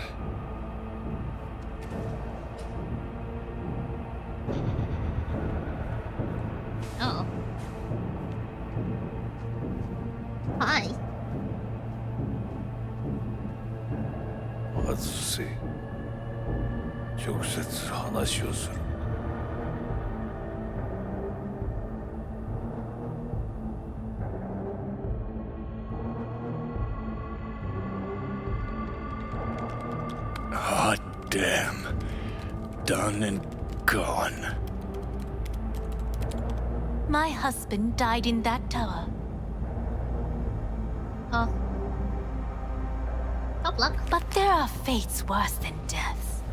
Hi. 外せ。直接話をする。Hot damn. Done and gone. My husband died in that tower. Oh. Tough luck. But there are fates worse than death.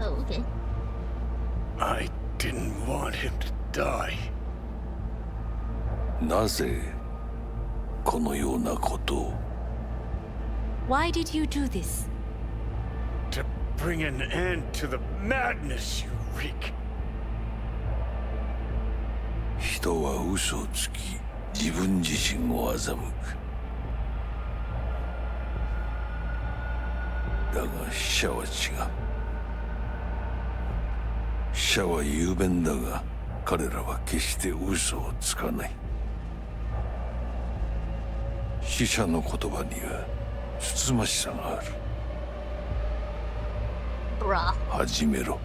Oh, okay. I didn't want him to die. なぜこのようなことを Why did you do this? To bring an end to the madness you wreak. 人は嘘をつき、自分自身を欺く。だが死者は違う。死者は雄弁だが、彼らは決して嘘をつかない。死者の言葉にはつつましさがある。始めろ。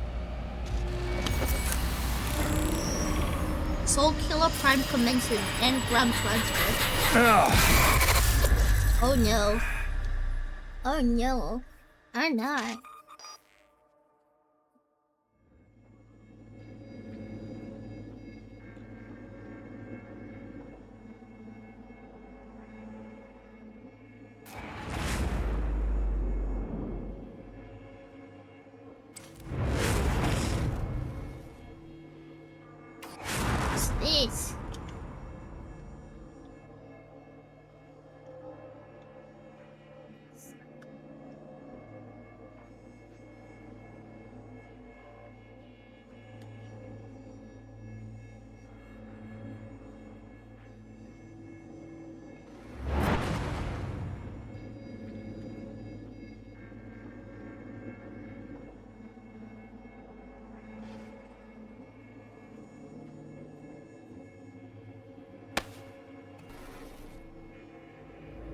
Soul Killer Prime commencing and Gram transfer. Oh no. Oh no. Or not. What's this?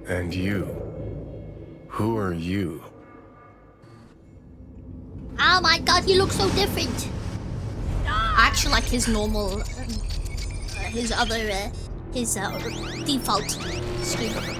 And you? Who are you? Oh my god, he looks so different. Actually, like his normal, his default skin.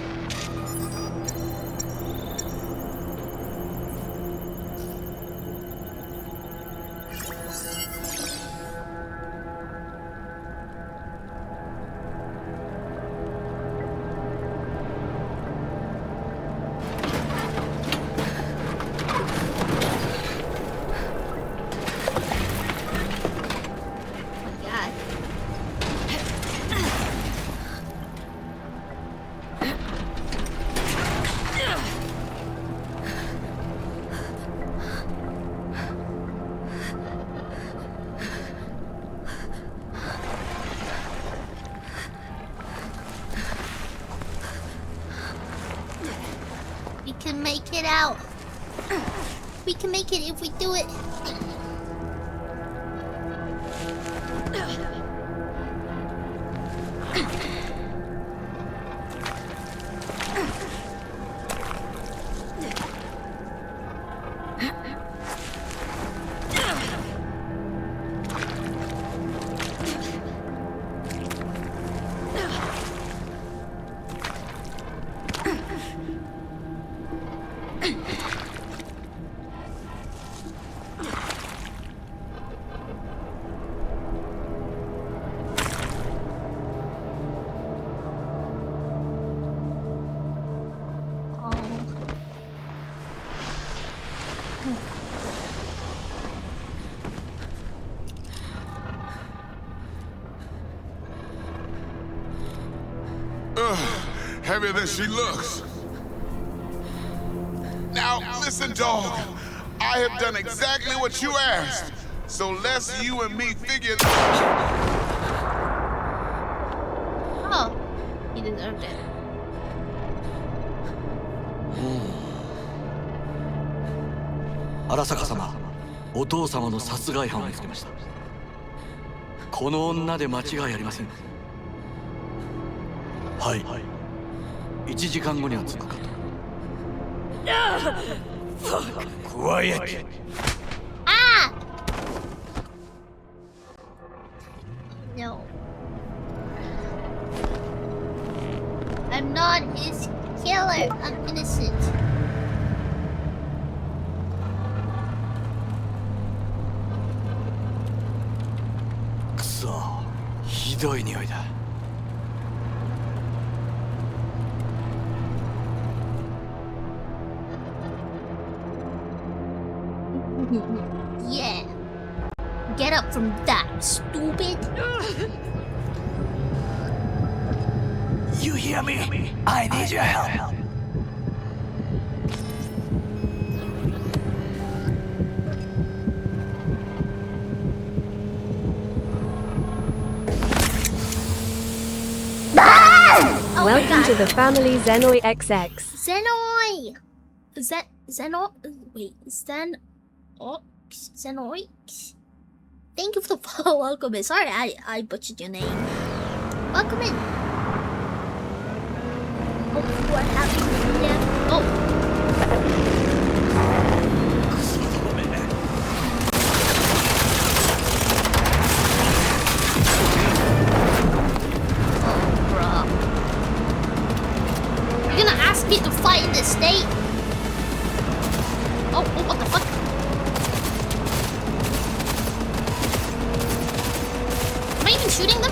We can make it out. We can make it if we do it. heavier than she looks. Now, listen, dog. I have done exactly what you asked. So let's you and me figure... Oh, he deserved it. Arasaka様、お父様の殺害犯を見つけました。この女で間違いありません。はい。1時間後には着くかと。Quiet. Ah! No. I'm not his killer. I'm innocent. Kuso. ひどい匂いだ。Yeah. Get up from that, stupid. You hear me? I need your help. Oh Welcome to the family Zenoi XX. Zenoi! Zeno? Wait, Zenoix? Thank you for the follow. Welcome in. Sorry, I butchered your name. Welcome in. Oh, what happened? Yeah. Oh. You're gonna ask me to fight in this state? Oh, what the fuck? Am I even shooting them?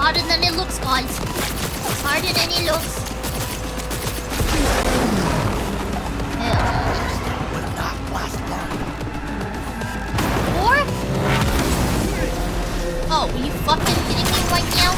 Harder than it looks, guys. Harder than it looks. Or? Oh, are you fucking kidding me right now?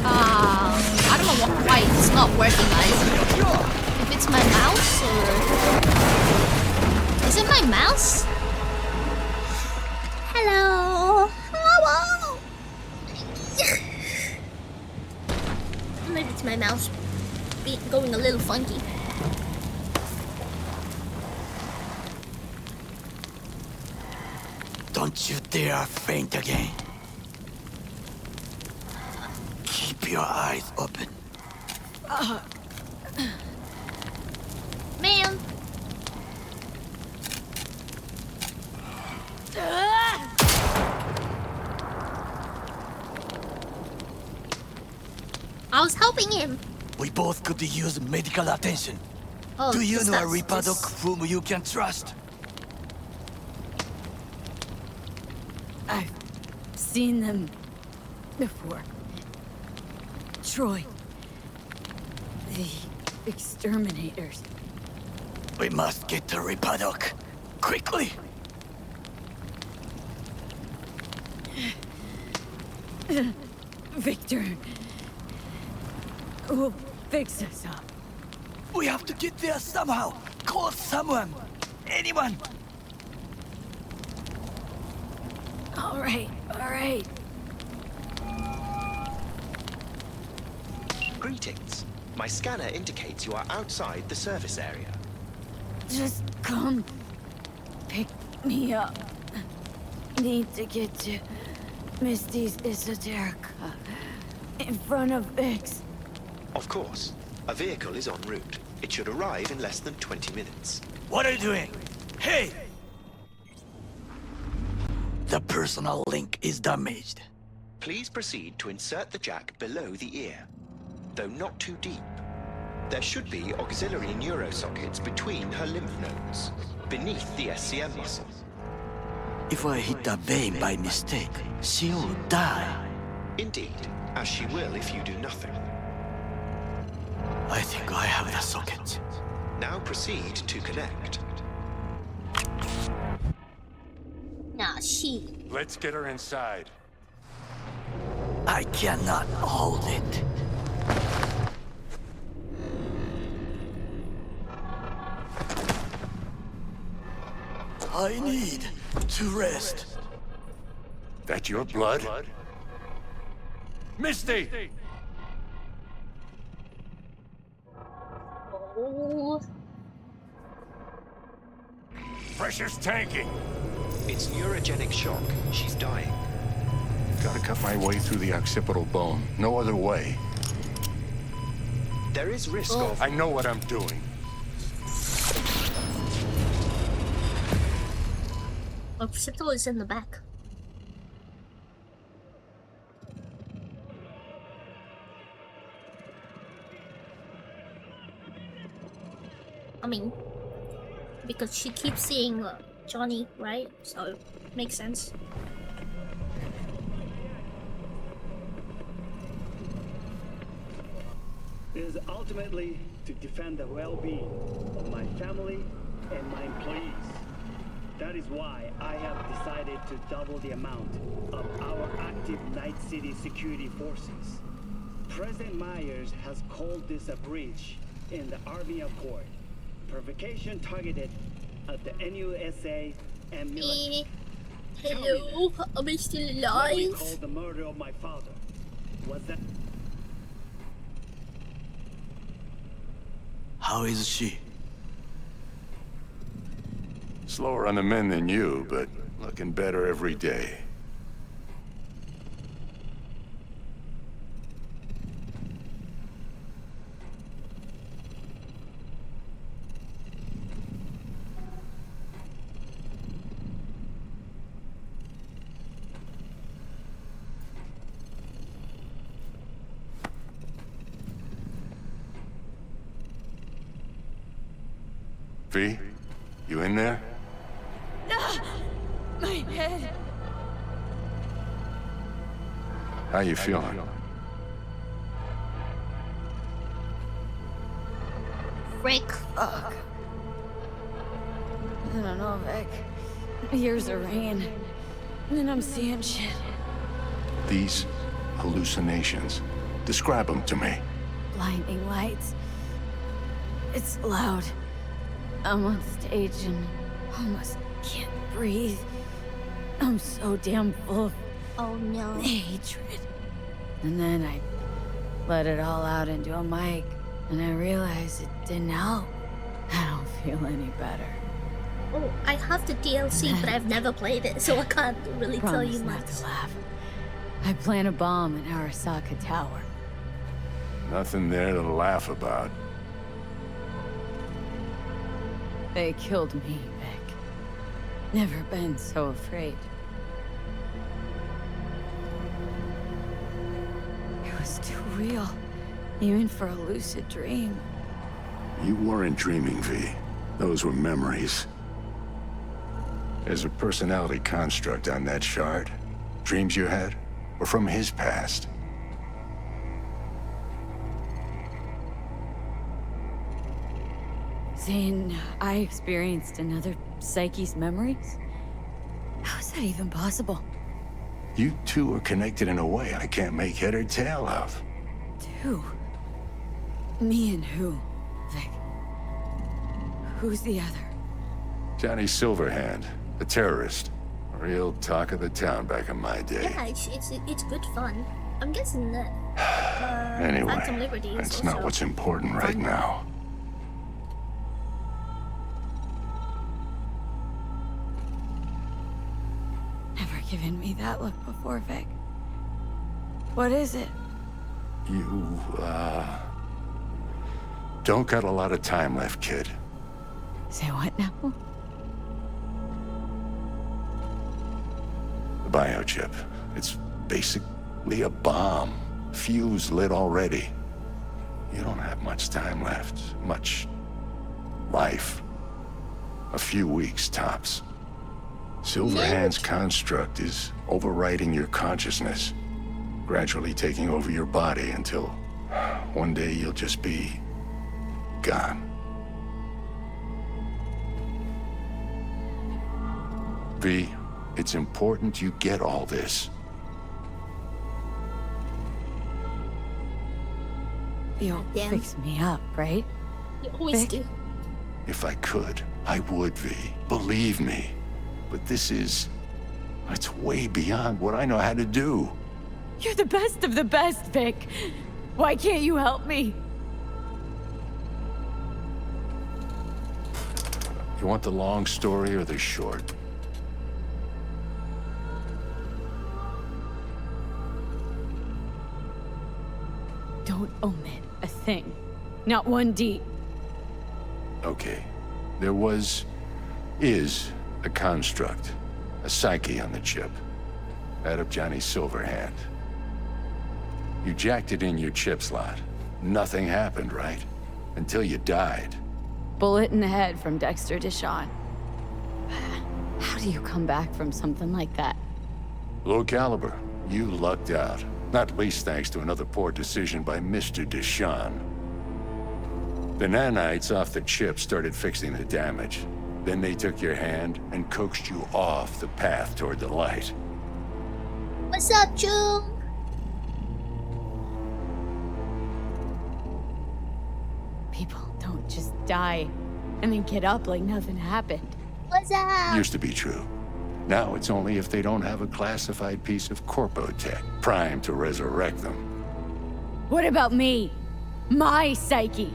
I don't know why it's not working, guys. If it's my mouse or... Is it my mouse? Hello? Hello? Maybe it's my mouse going a little funky. Don't you dare faint again. Keep your eyes open. Ma'am. I was helping him. We both could use medical attention. Oh, do you know a that's Reaper just... whom you can trust? I've seen them before. Troy. The exterminators. We must get to Ripadok. Quickly! Victor. Will fix us up. We have to get there somehow. Call someone. Anyone. All right. Greetings. My scanner indicates you are outside the service area. Just come pick me up. Need to get to Misty's Esoterica in front of Vix. Of course. A vehicle is en route. It should arrive in less than 20 minutes. What are you doing? Hey! The personal link is damaged. Please proceed to insert the jack below the ear, though not too deep. There should be auxiliary neurosockets between her lymph nodes, beneath the SCM muscle. If I hit a vein by mistake, she'll die. Indeed, as she will if you do nothing. I think I have the socket. Now proceed to connect. Nah, she. Let's get her inside. I cannot hold it. I need to rest. That your blood? Misty! Oh. Pressure's tanking. It's neurogenic shock. She's dying. Gotta cut my way through the occipital bone. No other way. There is risk of... I know what I'm doing. Occipital is in the back. I mean, because she keeps seeing Johnny, right? So, makes sense. It is ultimately to defend the well-being of my family and my employees. That is why I have decided to double the amount of our active Night City security forces. President Myers has called this a breach in the Army Accord. Provocation targeted at the NUSA and military. Hello, am I still What we alive? call the murder of my father. Was that... How is she? Slower on the men than you, but looking better every day. V, you in there? My head. How you feeling? Frick. Fuck. I don't know, Vic. Years of rain. And then I'm seeing shit. These hallucinations. Describe them to me. Blinding lights. It's loud. I'm on stage and almost can't breathe. I'm so damn full of hatred. And then I let it all out into a mic, and I realized it didn't help. I don't feel any better. Oh, I have the DLC, but I've never played it, so I can't really tell you much. Not to laugh. I plant a bomb in Arasaka Tower. Nothing there to laugh about. They killed me, Vic. Never been so afraid. It was too real, even for a lucid dream. You weren't dreaming, V. Those were memories. There's a personality construct on that shard. Dreams you had were from his past. Saying I experienced another Psyche's memories? How is that even possible? You two are connected in a way I can't make head or tail of. Two? Me and who, Vic? Who's the other? Johnny Silverhand, a terrorist. Real talk of the town back in my day. Yeah, it's good fun. I'm guessing that Anyway, Phantom Liberty is that's not also what's important right fun. now. Never given me that look before, Vic. What is it? You, don't got a lot of time left, kid. Say what now? The biochip. It's basically a bomb. Fuse lit already. You don't have much time left. Much life. A few weeks, tops. Silverhand's construct is overriding your consciousness, gradually taking over your body until one day you'll just be gone. V, it's important you get all this. You'll fix me up, right? You always Vic? do. If I could, I would, V. Believe me. But this is... it's way beyond what I know how to do. You're the best of the best, Vic. Why can't you help me? You want the long story or the short? Don't omit a thing. Not one D. Okay. There is a construct. A psyche on the chip. That of Johnny Silverhand. You jacked it in your chip slot. Nothing happened, right? Until you died. Bullet in the head from Dexter Deshawn. How do you come back from something like that? Low caliber. You lucked out. Not least thanks to another poor decision by Mr. Deshawn. The nanites off the chip started fixing the damage. Then they took your hand and coaxed you off the path toward the light. What's up, June? People don't just die and then get up like nothing happened. What's up? Used to be true. Now it's only if they don't have a classified piece of corpo tech, primed to resurrect them. What about me? My psyche?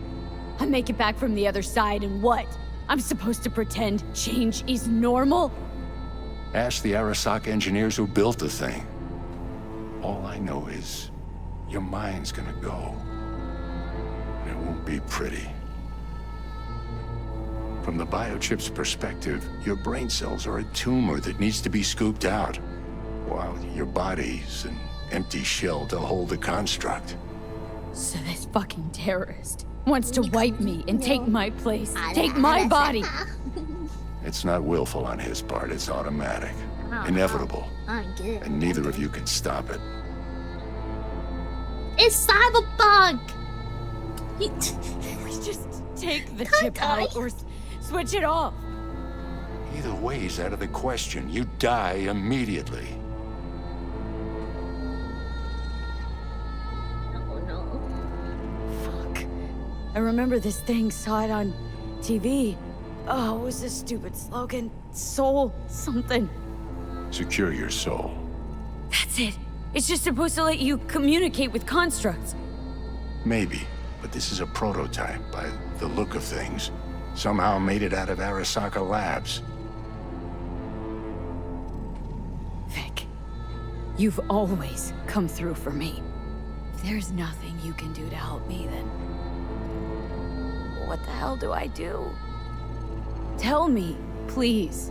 I make it back from the other side and what? I'm supposed to pretend change is normal? Ask the Arasaka engineers who built the thing. All I know is your mind's gonna go. And it won't be pretty. From the biochip's perspective, your brain cells are a tumor that needs to be scooped out, while your body's an empty shell to hold the construct. So this fucking terrorist wants to wipe me and take my place, take my body. It's not willful on his part, it's automatic. Inevitable. I'm good. And neither of you can stop it. It's Cyberpunk! We just take the chip out or switch it off. Either way's out of the question. You die immediately. Oh no. Fuck. I remember this thing, saw it on TV. Oh, it was a stupid slogan. Soul something. Secure your soul. That's it. It's just supposed to let you communicate with constructs. Maybe, but this is a prototype by the look of things. Somehow made it out of Arasaka Labs. Vic, you've always come through for me. If there's nothing you can do to help me, then what the hell do I do? Tell me, please.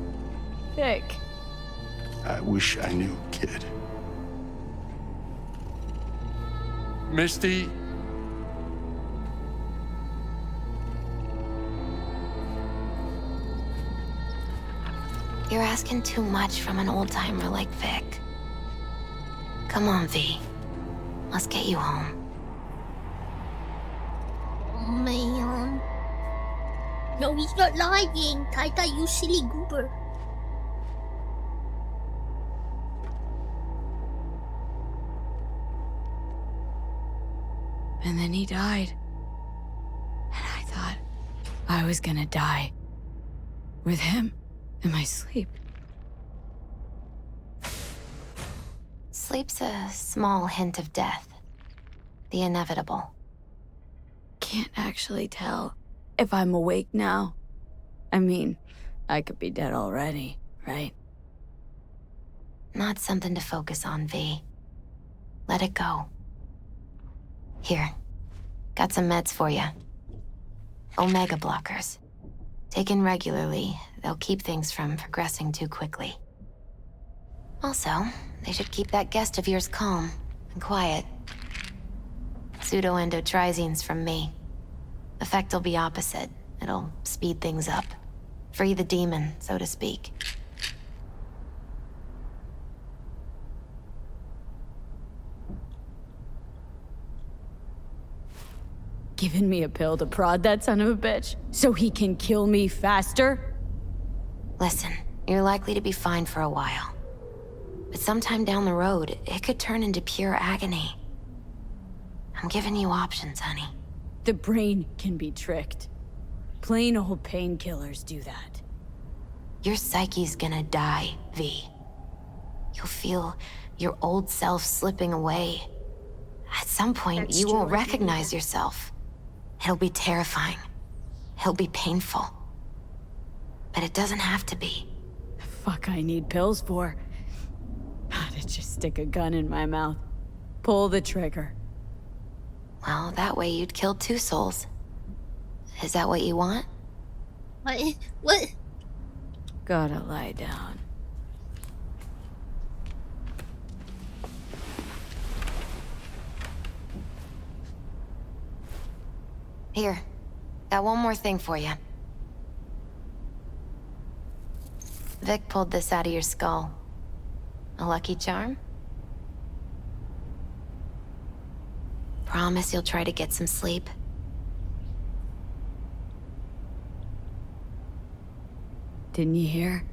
Vic. I wish I knew, kid. Misty? You're asking too much from an old-timer like Vic. Come on, V. Let's get you home. Oh man. No, he's not lying. Taika, you silly goober. And then he died. And I thought I was gonna die with him in my sleep. Sleep's a small hint of death. The inevitable. Can't actually tell if I'm awake now. I mean, I could be dead already, right? Not something to focus on, V. Let it go. Here. Got some meds for you. Omega blockers. Taken regularly, they'll keep things from progressing too quickly. Also, they should keep that guest of yours calm and quiet. Pseudoendotrizine's from me. Effect will be opposite. It'll speed things up. Free the demon, so to speak. Giving me a pill to prod that son of a bitch so he can kill me faster? Listen, you're likely to be fine for a while. But sometime down the road, it could turn into pure agony. I'm giving you options, honey. The brain can be tricked. Plain old painkillers do that. Your psyche's gonna die, V. You'll feel your old self slipping away. At some point, you won't recognize yourself. It'll be terrifying. It'll be painful. But it doesn't have to be. The fuck I need pills for? To just stick a gun in my mouth. Pull the trigger. Well, that way you'd kill 2 souls. Is that what you want? What? Gotta lie down. Here. Got one more thing for you. Vic pulled this out of your skull. A lucky charm? Promise you'll try to get some sleep. Didn't you hear?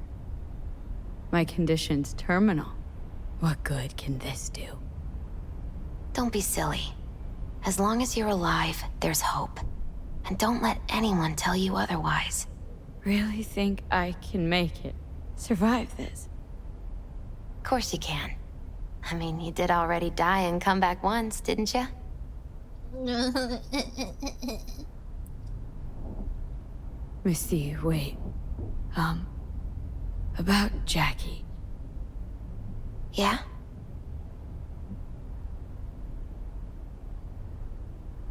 My condition's terminal. What good can this do? Don't be silly. As long as you're alive, there's hope. And don't let anyone tell you otherwise. Really think I can make it? Survive this? Of course you can. I mean, you did already die and come back once, didn't you? Missy, wait. About Jackie. Yeah?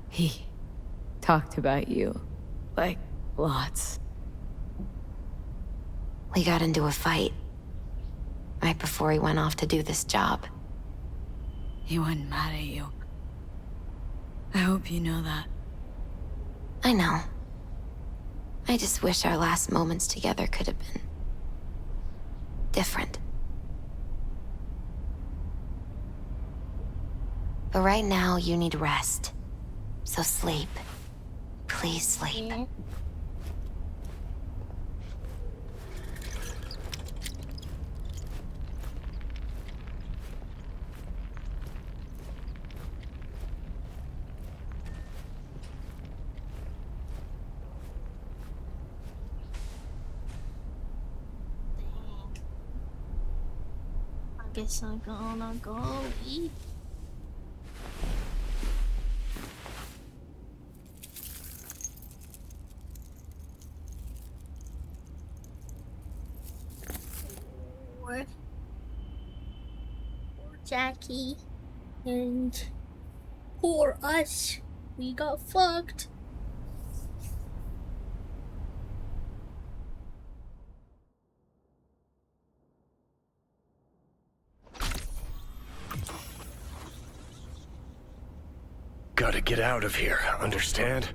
He talked about you. Like, lots. We got into a fight. Right before he went off to do this job. He wasn't mad at you. I hope you know that. I know. I just wish our last moments together could have been different. But right now, you need rest. So sleep. Please sleep. I guess I'm gonna go eat. Poor Jackie and poor us. We got fucked. Gotta get out of here, understand?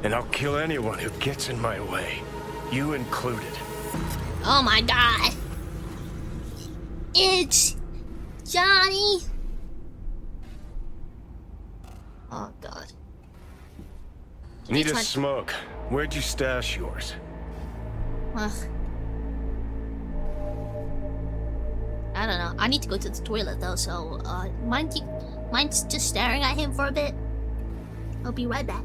And I'll kill anyone who gets in my way. You included. Oh my god. It's Johnny. Oh god. Need a smoke. Where'd you stash yours? Ugh. I don't know. I need to go to the toilet though, so mine's just staring at him for a bit. I'll be right back.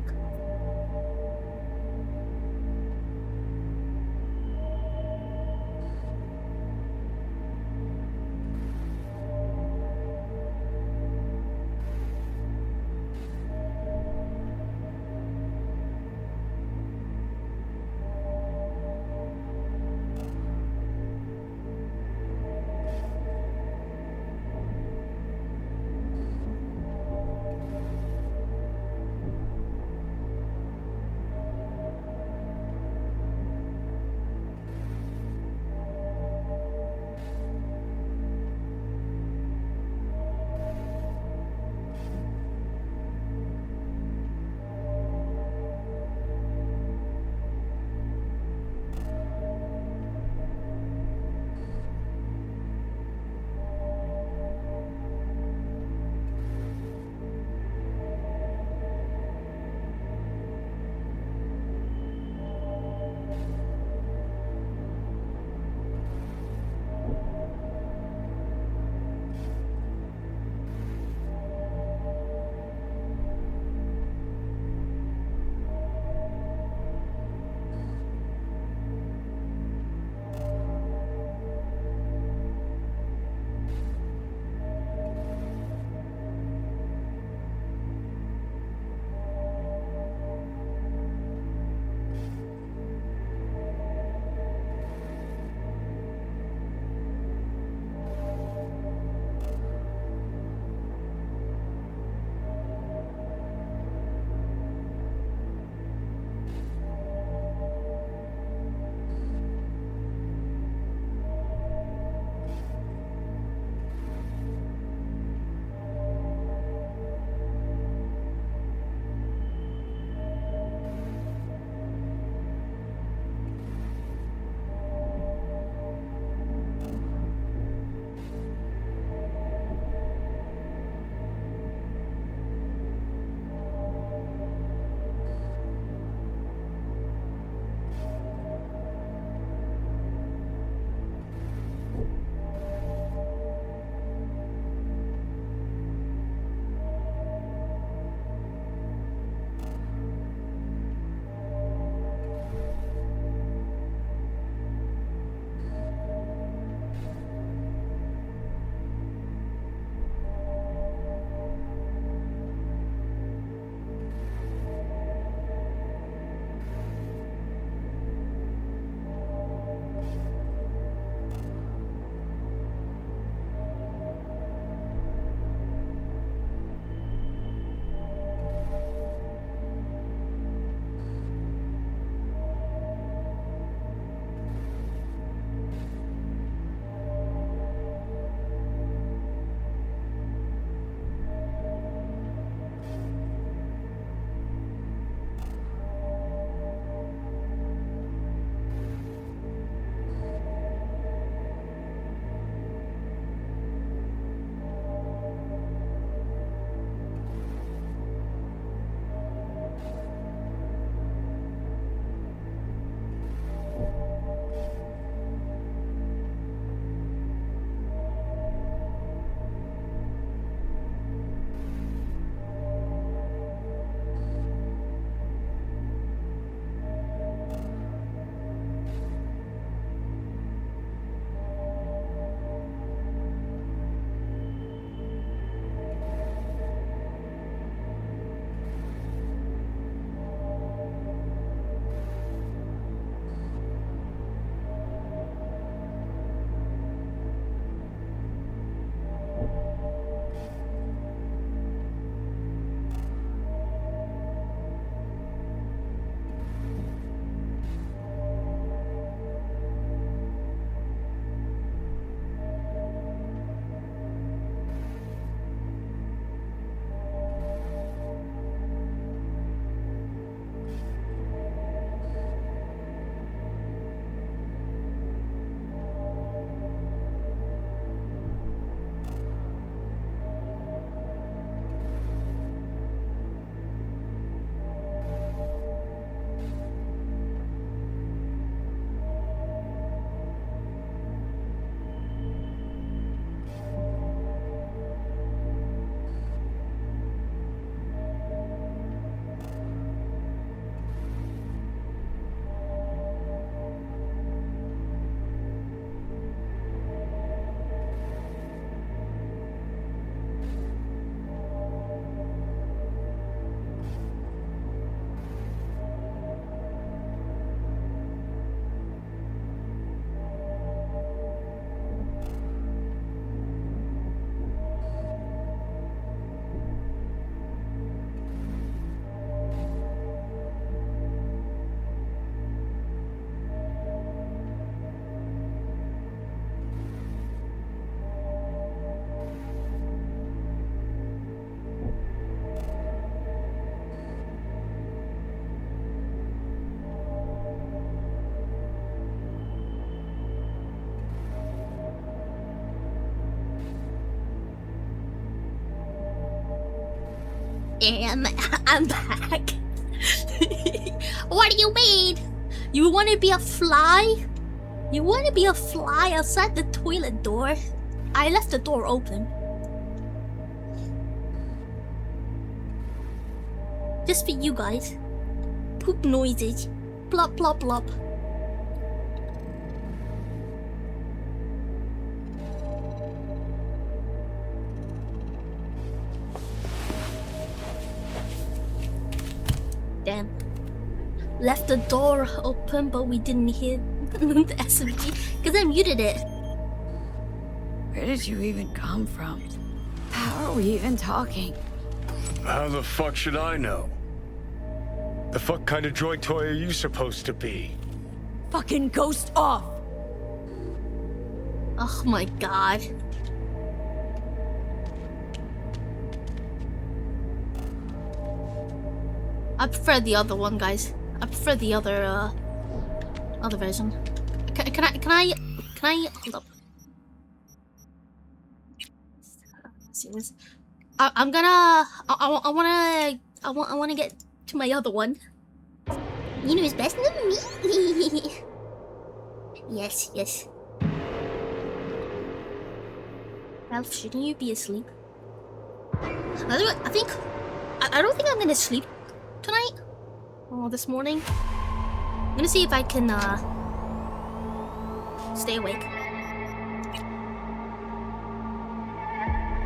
am. I'm back. What do you mean? You want to be a fly? You want to be a fly outside the toilet door? I left the door open. Just for you guys. Poop noises. Plop, plop, plop. Damn. Left the door open, but we didn't hear the SMG because I muted it. Where did you even come from? How are we even talking? How the fuck should I know? The fuck kind of droid toy are you supposed to be? Fucking ghost off! Oh my god. I prefer the other one, guys. I prefer the other version. Can I hold up? See this? I wanna get to my other one. You know it's best than me. Yes, yes. Ralph, shouldn't you be asleep? I don't think I'm gonna sleep tonight or this morning. I'm gonna see if I can stay awake.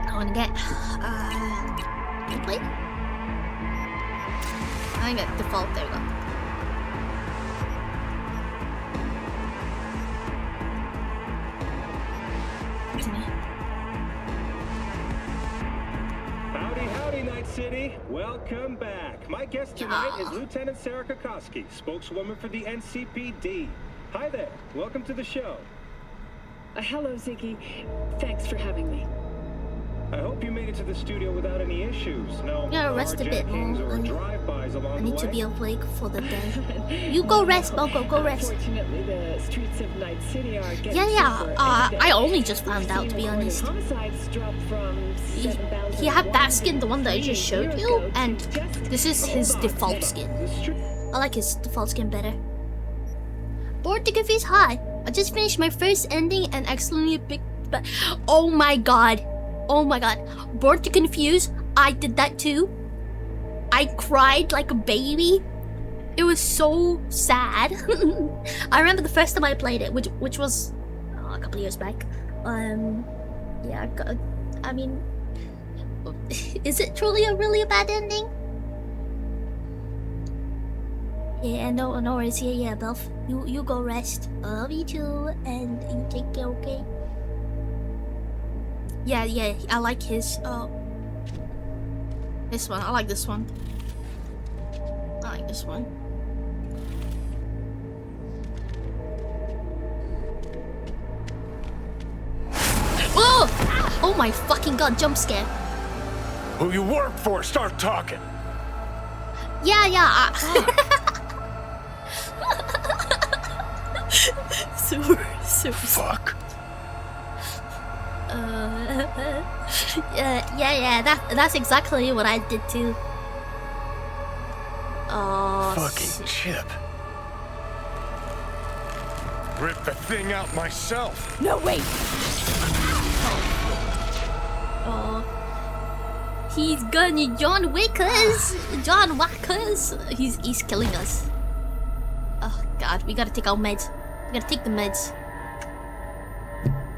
I wanna get gameplay. I got default. There we go. Howdy, Night City. Welcome back. My guest tonight is Lieutenant Sarah Kokoski, spokeswoman for the NCPD. Hi there. Welcome to the show. Hello, Ziggy. Thanks for having me. I hope you made it to the studio without any issues. No, gotta rest a bit more. drive-bys along I need the to way. be awake for the day. You go rest, Boko. Go rest. Unfortunately, the streets of Night City are getting Yeah. safer I only just found out, to be honest. Homicides dropped from 7,000 He had that skin, the one that I just showed you, and this is his default skin. I like his default skin better. Bored to Confuse. Hi. I just finished my first ending and accidentally picked. Oh my god. Oh my god. Bored to Confuse. I did that too. I cried like a baby. It was so sad. I remember the first time I played it, which was a couple of years back. Yeah. I mean, is it truly really a bad ending? Yeah, no worries. Yeah, Belf. You go rest. I love you too, and you take care, okay? Yeah. I like his. This one. I like this one. I like this one. Oh! Oh my fucking god! Jump scare. Who you work for? Start talking. Yeah. Super. Fuck. Yeah. That's exactly what I did too. Oh. Fucking Chip. Rip the thing out myself. No, wait. Oh. He's gonna John Wickers. John Wackers. He's killing us. Oh god, we gotta take our meds. We gotta take the meds.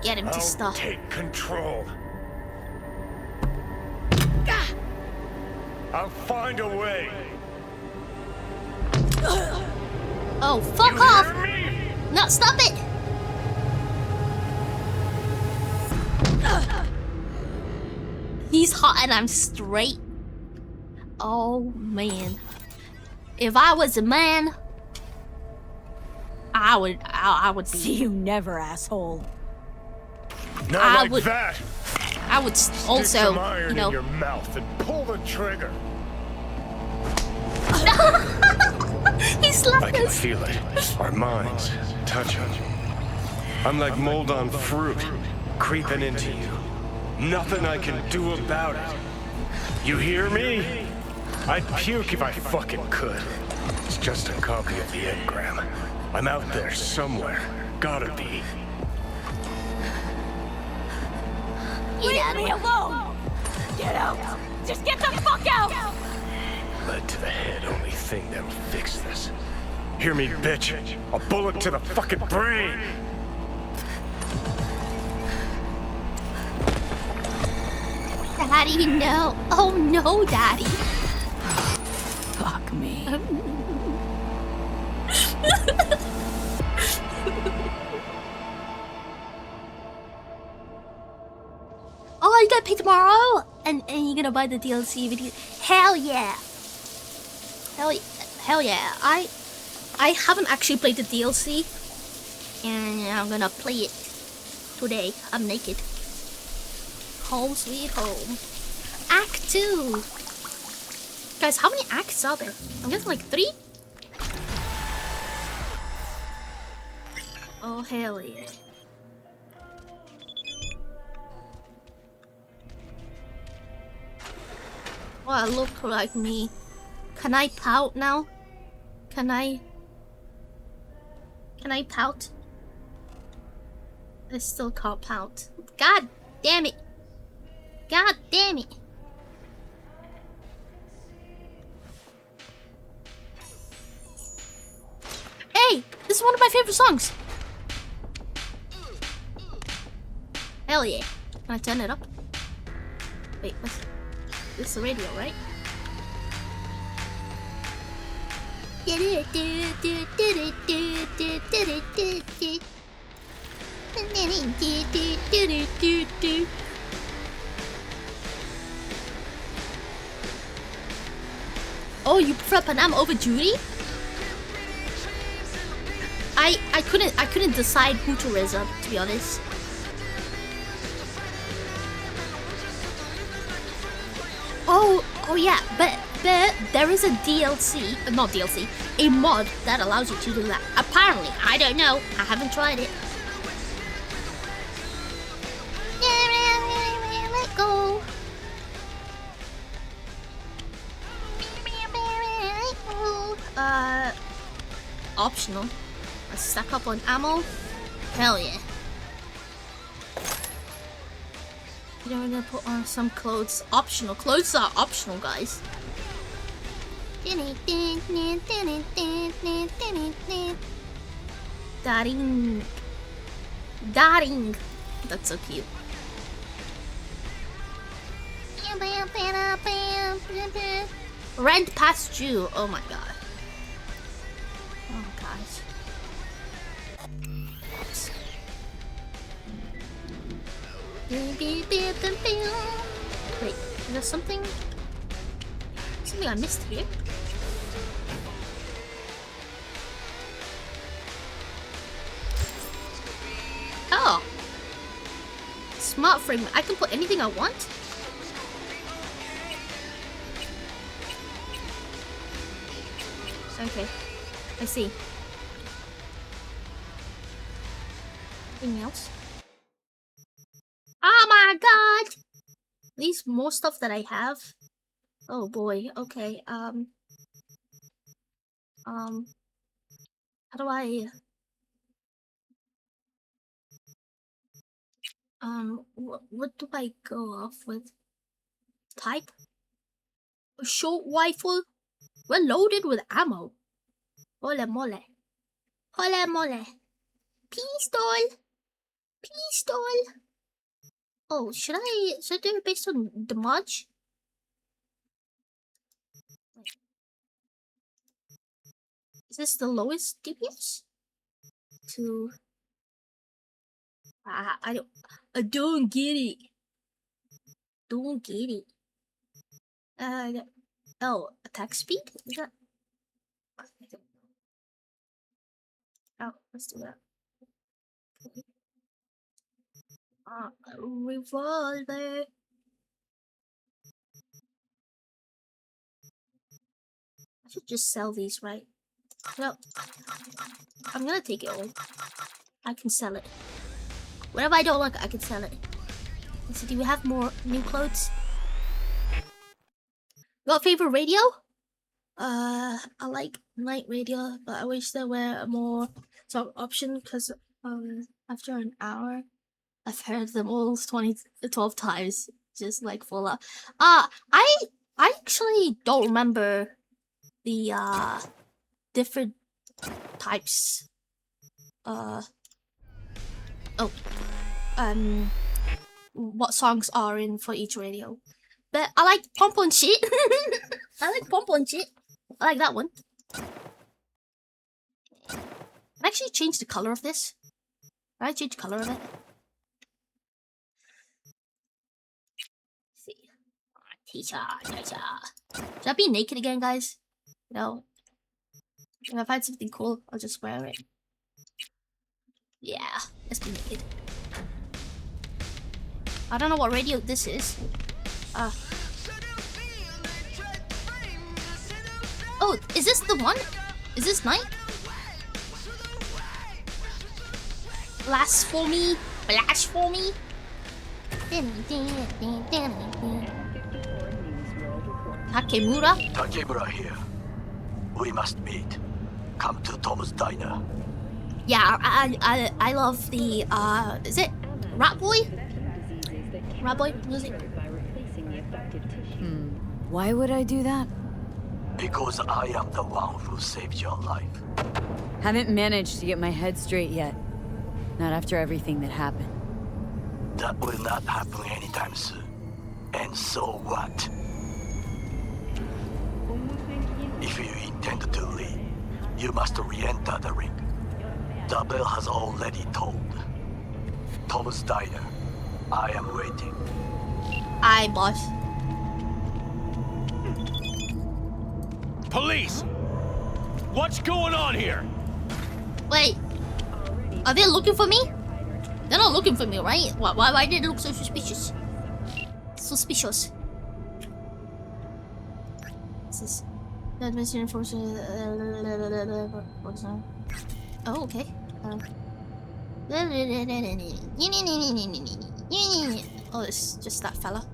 Get him to stop. Take control. I'll find a way. Oh, fuck off! No, stop it! He's hot and I'm straight. Oh man. If I was a man, I would be. See you never, asshole. Not like that. I would also, Stick some iron you know, in your mouth and pull the trigger. He slapped I can us. feel it. Our minds touching. I'm like mold on fruit, creeping into you. Nothing I can do about it. You hear me? I'd puke if I fucking could. It's just a copy of the engram. I'm out there somewhere. Gotta be. Leave me alone! Get out! Just get the fuck out! Lead to the head, only thing that'll fix this. Hear me, bitch? A bullet to the fucking brain! Daddy, no. Oh no, Daddy. Fuck me. Oh, you gotta pay tomorrow? And you're gonna buy the DLC video? Hell yeah. Hell yeah. I haven't actually played the DLC. And I'm gonna play it today. I'm naked. Home sweet home. Act 2. Guys, how many acts are there? I'm guessing like 3? Oh, hell yeah. Oh, I look like me. Can I pout now? Can I pout? I still can't pout. God damn it. God damn it. Hey, this is one of my favorite songs. Hell yeah. Can I turn it up? Wait, what's... This is the radio, right? Oh, you prefer Panam over Judy? I couldn't decide who to raise up, to be honest. Oh yeah, but there is a DLC, not DLC, a mod that allows you to do that. Apparently, I don't know. I haven't tried it. Let go. Optional. I stack up on ammo. Hell yeah. You know, we're gonna put on some clothes. Optional. Clothes are optional, guys. Daring. Daring. That's so cute. Rent past due. Oh my god. Oh gosh. Wait, there's something I missed here. Oh, smart frame. I can put anything I want. Okay, I see. Anything else? Oh my god! At least more stuff that I have. Oh boy, okay, how do I... what do I go off with? Type? A short rifle? We're loaded with ammo. Hola mole. Hola mole. Pistol! Pistol! Oh, should I do it based on the much? Is this the lowest DPS? To... I don't get it. Don't get it. Oh, attack speed? Is that... Oh, let's do that. Okay. Revolver. I should just sell these, right? No. I'm gonna take it all. I can sell it. Whatever I don't like, I can sell it. Let's see, do we have more new clothes? Got a favorite radio? I like night radio, but I wish there were a more song option because after an hour, I've heard them all 12 times, just like full up. I actually don't remember the different types. What songs are in for each radio. But I like Pump on Shit. I like Pump on Shit. I like that one. I actually change the color of this. I change the color of it. Let's see. Teacher. Should I be naked again, guys? No. If I find something cool, I'll just wear it. Yeah, let's be naked. I don't know what radio this is. Oh, is this the one? Is this night? Blasphemy. Takemura? Takemura here. We must meet. Come to Tom's Diner. Yeah, I love the is it Rat Boy? Rat Boy music. Why would I do that? Because I am the one who saved your life. Haven't managed to get my head straight yet. Not after everything that happened. That will not happen anytime soon. And so what? If you intend to leave, you must re-enter the ring. The bell has already tolled. Tom's Diner. I am waiting. Aye, boss. Police! What's going on here? Wait, are they looking for me? They're not looking for me, right? Why did it look so suspicious? Suspicious. This is that mission enforcement. Oh, okay. Oh, it's just that fella.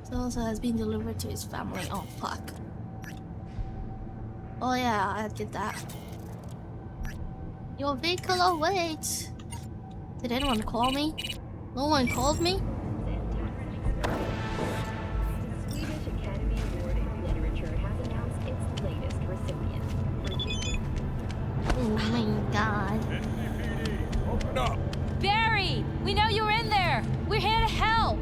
Also has been delivered to his family. Oh, fuck. Oh yeah, I did that. Your vehicle awaits. Did anyone call me? No one called me? Swedish Academy Award in Literature has announced its latest recipient. Oh my god. Open up! Barry! We know you're in there! We're here to help!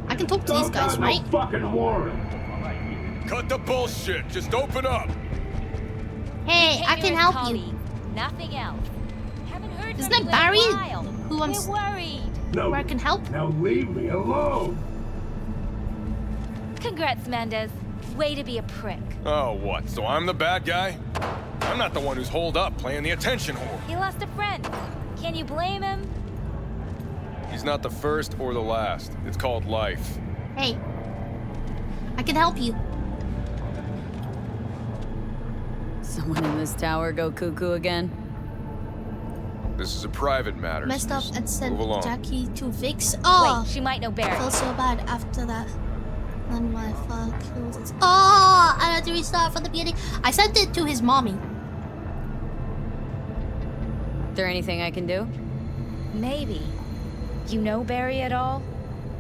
I can talk to these guys, right? Fucking warrant. Cut the bullshit. Just open up. Hey, I can help you. Nothing else. Haven't heard Isn't from that you in a Barry? while. Who I'm We're worried. where I can help? Now leave me alone. Congrats, Mendez. Way to be a prick. Oh, what? So I'm the bad guy? I'm not the one who's holed up playing the attention whore. He lost a friend. Can you blame him? He's not the first or the last. It's called life. Hey, I can help you. Someone in this tower go cuckoo again? This is a private matter. Messed up and sent move along. Jackie to fix. Oh, Wait, she might know Barry. I felt so bad after that. Then my fuck. Oh, I had to restart from the beginning. I sent it to his mommy. Is there anything I can do? Maybe. You know Barry at all?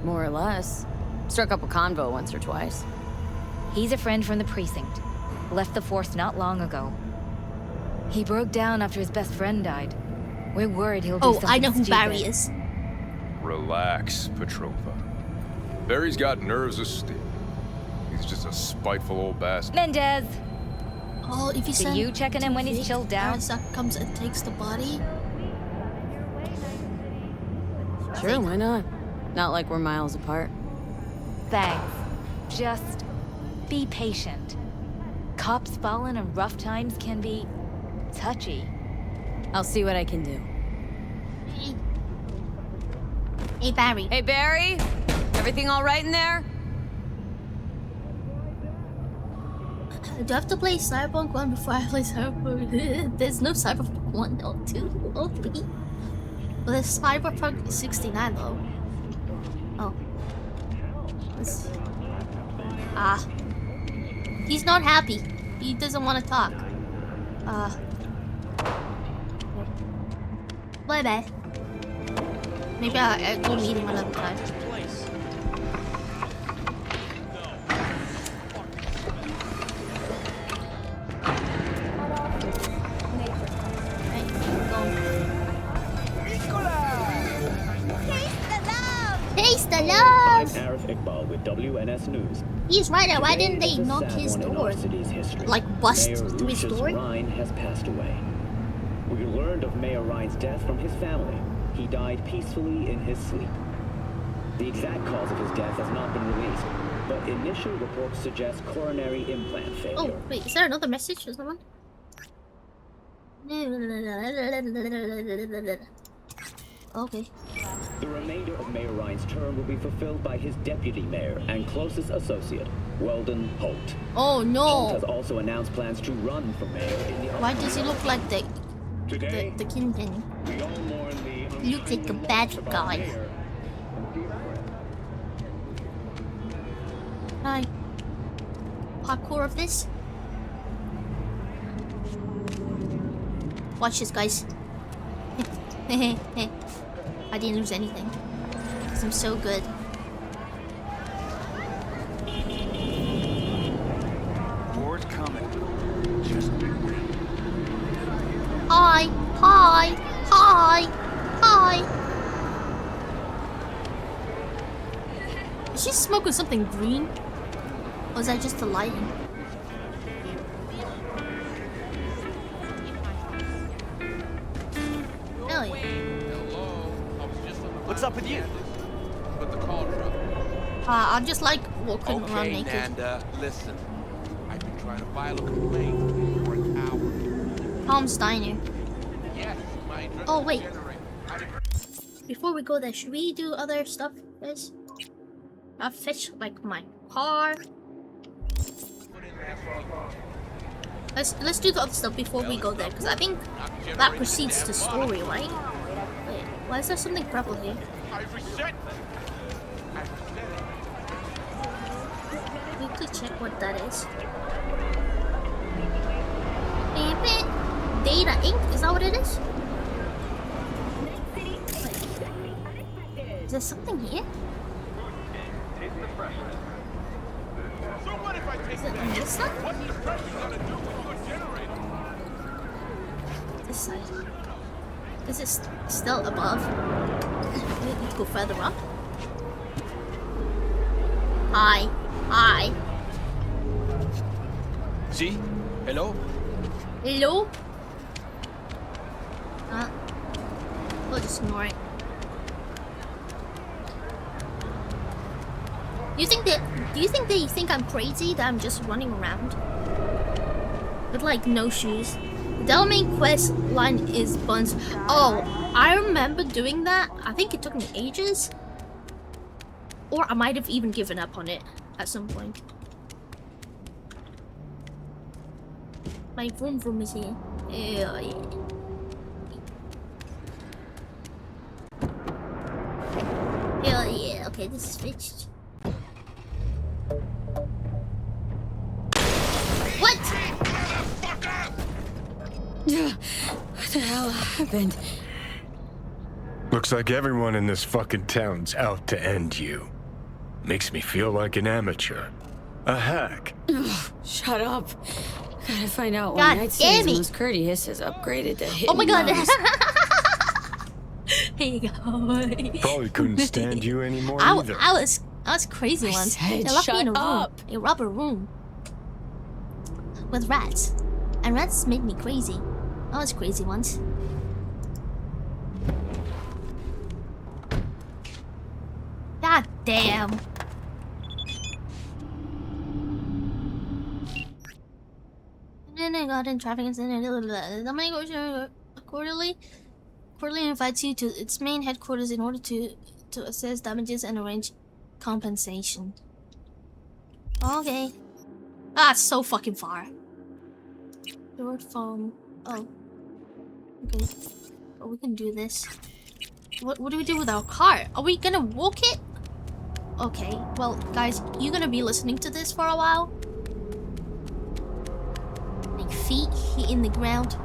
More or less. Struck up a convo once or twice. He's a friend from the precinct. Left the force not long ago. He broke down after his best friend died. We're worried he'll do something I know who stupid. Barry is. Relax, Petrova. Barry's got nerves of steel. He's just a spiteful old bastard. Mendez! Oh, if you So send you checking in when he's chilled down? Arasaka comes and takes the body. Sure, why not? Not like we're miles apart. Thanks. Just be patient. Cops falling in rough times can be touchy. I'll see what I can do. Hey, Barry. Hey, Barry! Everything all right in there? Do I have to play Cyberpunk 1 before I play Cyberpunk? There's no Cyberpunk 1 or 2 or 3. Well, there's Cyberpunk 69 though. Oh. Ah. He's not happy. He doesn't want to talk. Bye-bye. Maybe I'll go meet him another time. Taste the love! I'm Arif Iqbal with WNS News. He's right. Why Today didn't they is a knock sad his one in door? our city's history. Like bust Mayor through his Lucius door? Rhine has passed away. We learned of Mayor Rhine's death from his family. He died peacefully in his sleep. The exact cause of his death has not been released, but initial reports suggest coronary implant failure. Oh, wait, is there another message or someone? Okay. The remainder of Mayor Rhine's term will be fulfilled by his deputy mayor and closest associate, Weldon Holt. Oh no! Holt has also announced plans to run for mayor in the Why does he look like the kingpin? He looks like a bad guy. Can I parkour of this? Watch this, guys. I didn't lose anything. Because I'm so good. Board's coming. Just be waiting. Hi! Hi! Hi! Hi! Is she smoking something green? Or is that just the lighting? Really? What's up with you? But the call truck. I just like walking around Okay, naked. Nanda, listen. I've been trying to file a complaint for an hour. Tom's Diner. Yes, my address Oh, is wait. generated. Before we go there, should we do other stuff, guys? I'll fetch, like, my car. Let's do the other stuff before we go there, because I think that precedes the story, right? Wait, why is there something purple here? Quickly check what that is. Data ink? Is that what it is? Wait. Is there something here? Is it on this side? This side. Is it still above? We need to go further up. Hi. Hi. See? Hello? Hello? We'll just ignore it. Do you think they think I'm crazy that I'm just running around? With like no shoes. The Delamain quest line is buns. Oh, I remember doing that. I think it took me ages. Or I might have even given up on it at some point. My vroom is here. Yeah. Hell yeah. Okay, this is fixed. What? What the hell happened? Looks like everyone in this fucking town's out to end you. Makes me feel like an amateur. A hack. Ugh, shut up. Gotta find out God why Night damn City's it. most courteous is upgraded to hidden Oh my god. mouse. Here you go. Probably couldn't stand you anymore I either. was crazy I once. said They locked me in a shut room. up. A rubber room. With rats. And rats made me crazy. I was crazy once. God damn. Then I got in traffic incident. Quarterly invites you to its main headquarters in order to assess damages and arrange compensation. Okay. Ah, it's so fucking far. Short phone. Oh. Okay. Oh, we can do this. What do we do with our car? Are we gonna walk it? Okay, well, guys, you're gonna be listening to this for a while. Like feet hitting the ground.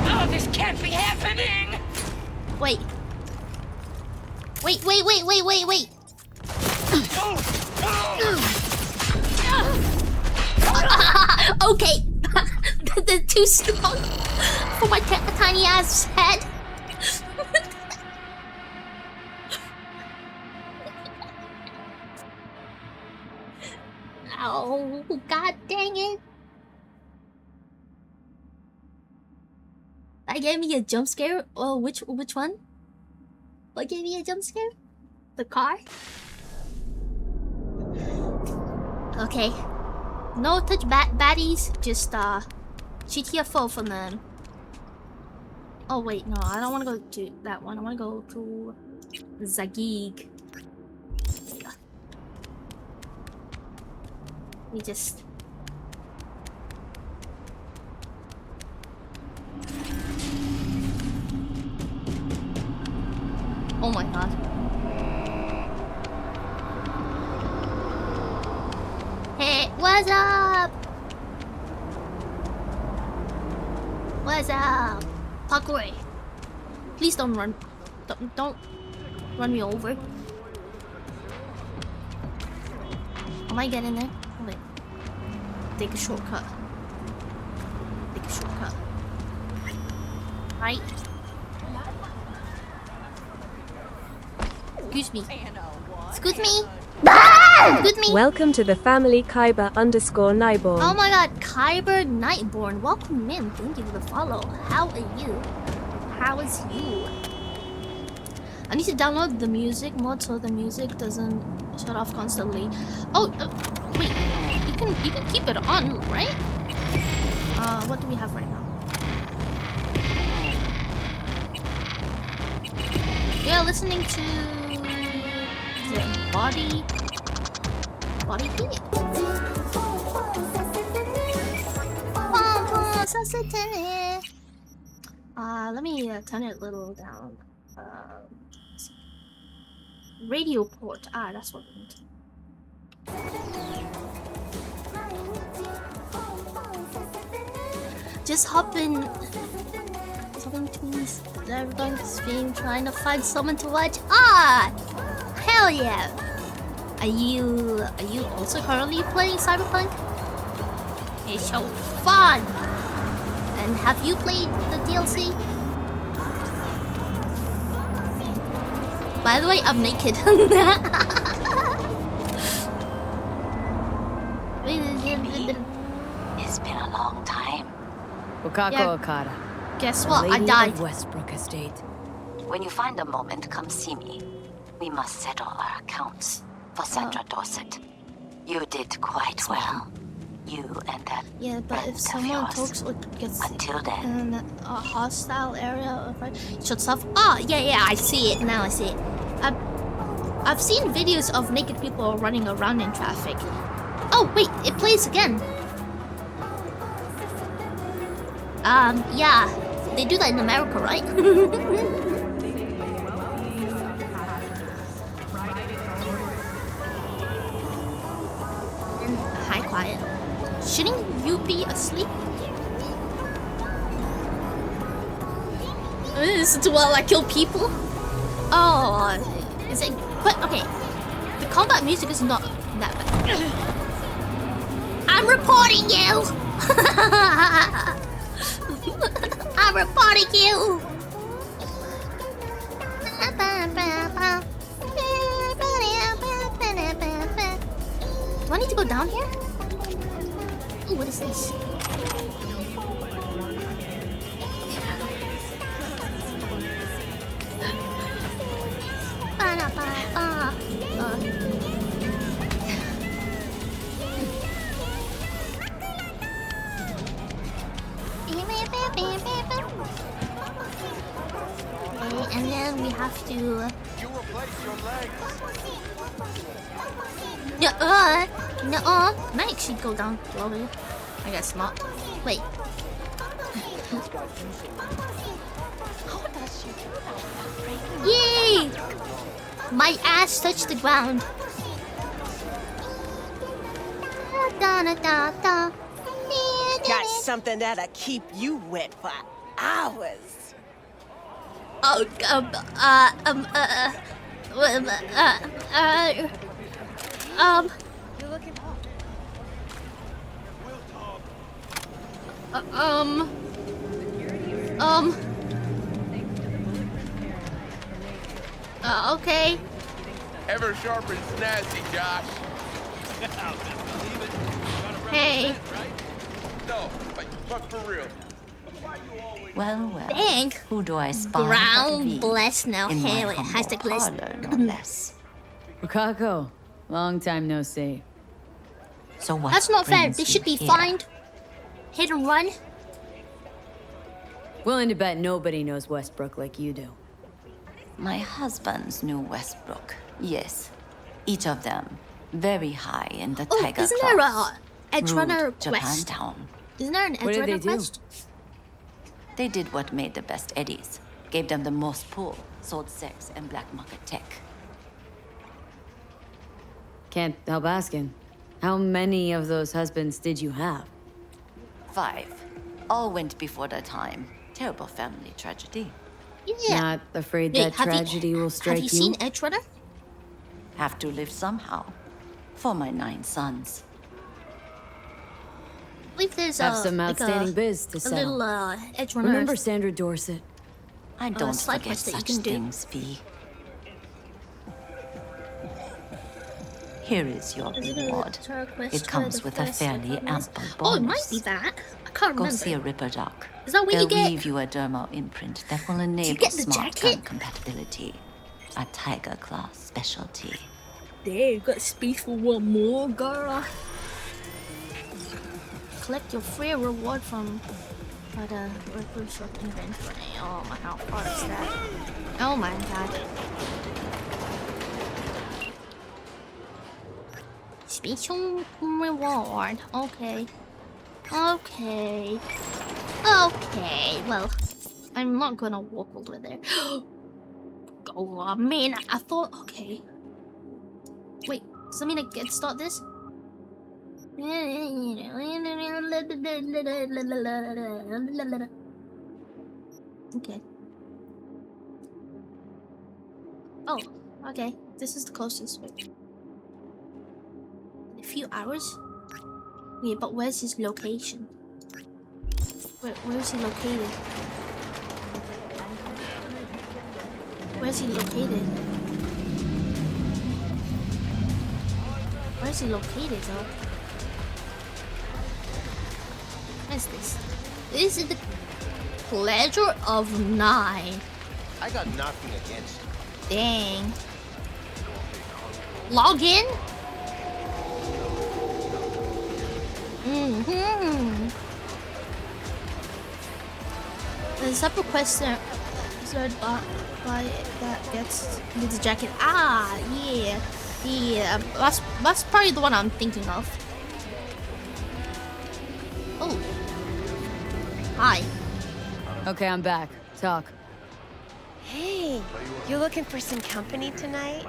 Oh, this can't be happening! Wait. Wait. Okay. They're too strong for my tiny ass head. Oh, god dang it. That gave me a jump scare. Oh, which one? What gave me a jump scare? The car? Okay. No touch baddies, just GTFO from them. Oh wait, no, I don't want to go to that one. I want to go to Zagig. We just... Oh my god. Hey, what's up? What's up? Parkour. Please don't run. Don't run me over. Am I getting there? Wait. Take a shortcut. Take a shortcut. Right. Excuse me. Excuse me. Excuse me. Welcome to the family, Kyber_Nightborn. Oh my god, Kyber Nightborn. Welcome in. Thank you for the follow. How are you? How is you? I need to download the music mod so the music doesn't shut off constantly. Oh, wait. You can keep it on, right? What do we have right now? You're listening to the body beat. Let me turn it a little down. Radio port. That's what we need. Just hop in between everyone's stream trying to find someone to watch. Hell yeah! Are you also currently playing Cyberpunk? It's so fun! And have you played the DLC? By the way, I'm naked. It's been a long time. Okako Yeah. Okada. Guess the what? I Lady died. of Westbrook Estate. When you find a moment, come see me. We must settle our accounts for Sandra Dorset. You did quite well. You and that. Yeah, but if someone talks or gets in a hostile area, shuts off. Yeah, I see it now. I see it. I've seen videos of naked people running around in traffic. Oh wait, it plays again. Yeah, they do that in America, right? Hi, quiet. Shouldn't you be asleep? Is it while I kill people? Oh, is it? But okay, the combat music is not that bad. I'm reporting you. I'm reporting you. Do I need to go down here? Ooh, what is this? Okay, and then we have to... You replace your legs. No. Can I actually go down below here? I guess not. Wait. Yay! My ass touched the ground. Got something that'll keep you wet for hours. Oh, You're looking okay. Ever sharp and snazzy, Josh. Hey. No, but for real. Well, Dang. who do I spy? Brown blessed now. In my Hell, it has to humble glist. parlor, no less. Rukako, long time no see. So what? That's not fair. brings They you should be here? fined. Hit and run. Willing to bet nobody knows Westbrook like you do. My husbands knew Westbrook. Yes, each of them very high in the Oh, tiger isn't there a class. Edge Runner Ruled quest? Japantown. Isn't there an What Edge did Runner they do? quest? They did what made the best eddies. Gave them the most pull, sold sex and black market tech. Can't help asking. How many of those husbands did you have? 5. All went before their time. Terrible family tragedy. Yeah. Not afraid Wait, that tragedy will strike Have you seen Edge Runner? Have to live somehow. For my 9 sons. I believe there's Have a some like outstanding a, biz to a settle. little Edge Runner. Remember Sandra Dorset? I don't slide forget quest that you such can do. things, V. Here is your Is it a reward. Tara quest It comes for the with a first fairly five minutes? ample bonus. Oh, it might be that. I can't Go remember. see a Ripper Doc. Is that what They'll you get? leave you a dermal imprint that will enable get the smart jacket? gun compatibility. A Tiger Class specialty. There, you got space for one more, girl. Collect your free reward from the Ripper Shop inventory. Oh my, how far is that? Oh my god. Special reward. Okay. Okay. Okay. Well, I'm not gonna walk over there. Oh man, I thought. Okay. Wait, does that mean I get to start this? Okay. Oh, okay. This is the closest. Wait. A few hours? Yeah, but where's his location? Where's he located? Where's he located? Where's he located, though? What is this? This is the pleasure of 9. I got nothing against you. Dang. Log in? There's a separate quest there. By that gets the jacket. Ah, yeah. Yeah, that's probably the one I'm thinking of. Oh. Hi. Okay, I'm back. Talk. Hey, you looking for some company tonight?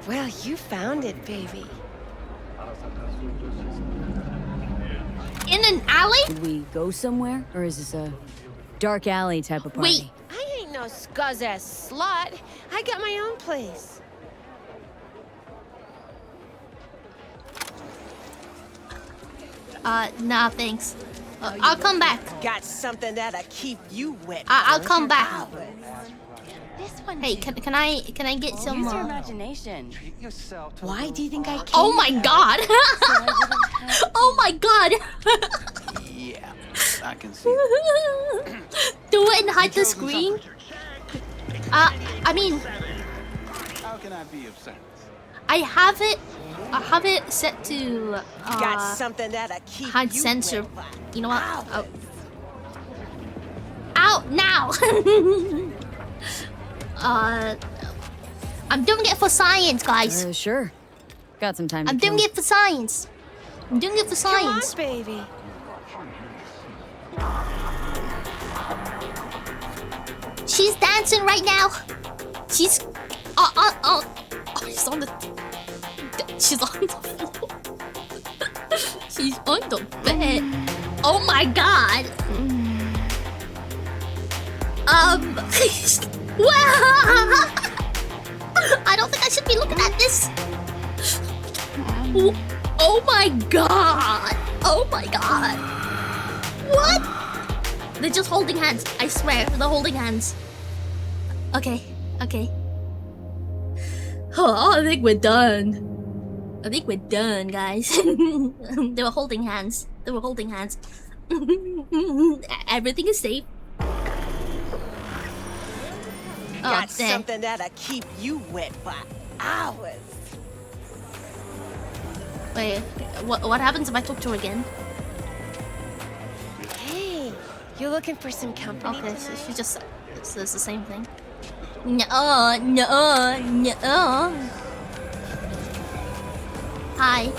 Well, you found it, baby. In an alley? Did we go somewhere? Or is this a dark alley type of party? Wait. I ain't no scuzz-ass slut. I got my own place. Nah, thanks. I'll come back. Got something that'll keep you wet. I'll come back. This one. Hey, can I get some? Use your imagination. Why do you think I came? Oh my god! Oh my god! Yeah, I can see. Do it and hide the screen. I mean, How can I be of service? I have it set to Got something that'll keep hide you censor. wet. You know what? Oh. Out now! I'm doing it for science, guys. Sure. Got some time. I'm doing it for science. I'm doing it for science. Come on, baby. She's dancing right now. She's she's on the floor. She's on the bed. Oh my god. I don't think I should be looking at this. Oh my god. Oh my god. What? They're just holding hands. I swear, they're holding hands. Okay, okay. Oh, I think we're done. I think we're done, guys. They were holding hands. They were holding hands. Everything is safe. Got something that'll keep you wet for hours. Wait, what happens if I talk to her again? Hey, you looking for some company? Okay, so she just says the same thing. No, no, no. Hi.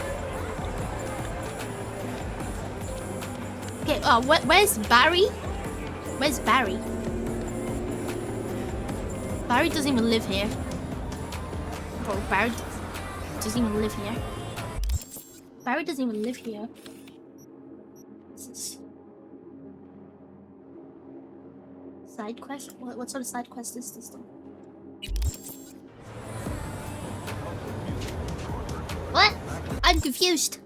Okay, where's Barry? Where's Barry? Barry doesn't even live here. Bro, Barry doesn't even live here. Barry doesn't even live here. Side quest? What sort of side quest is this though? What? I'm confused.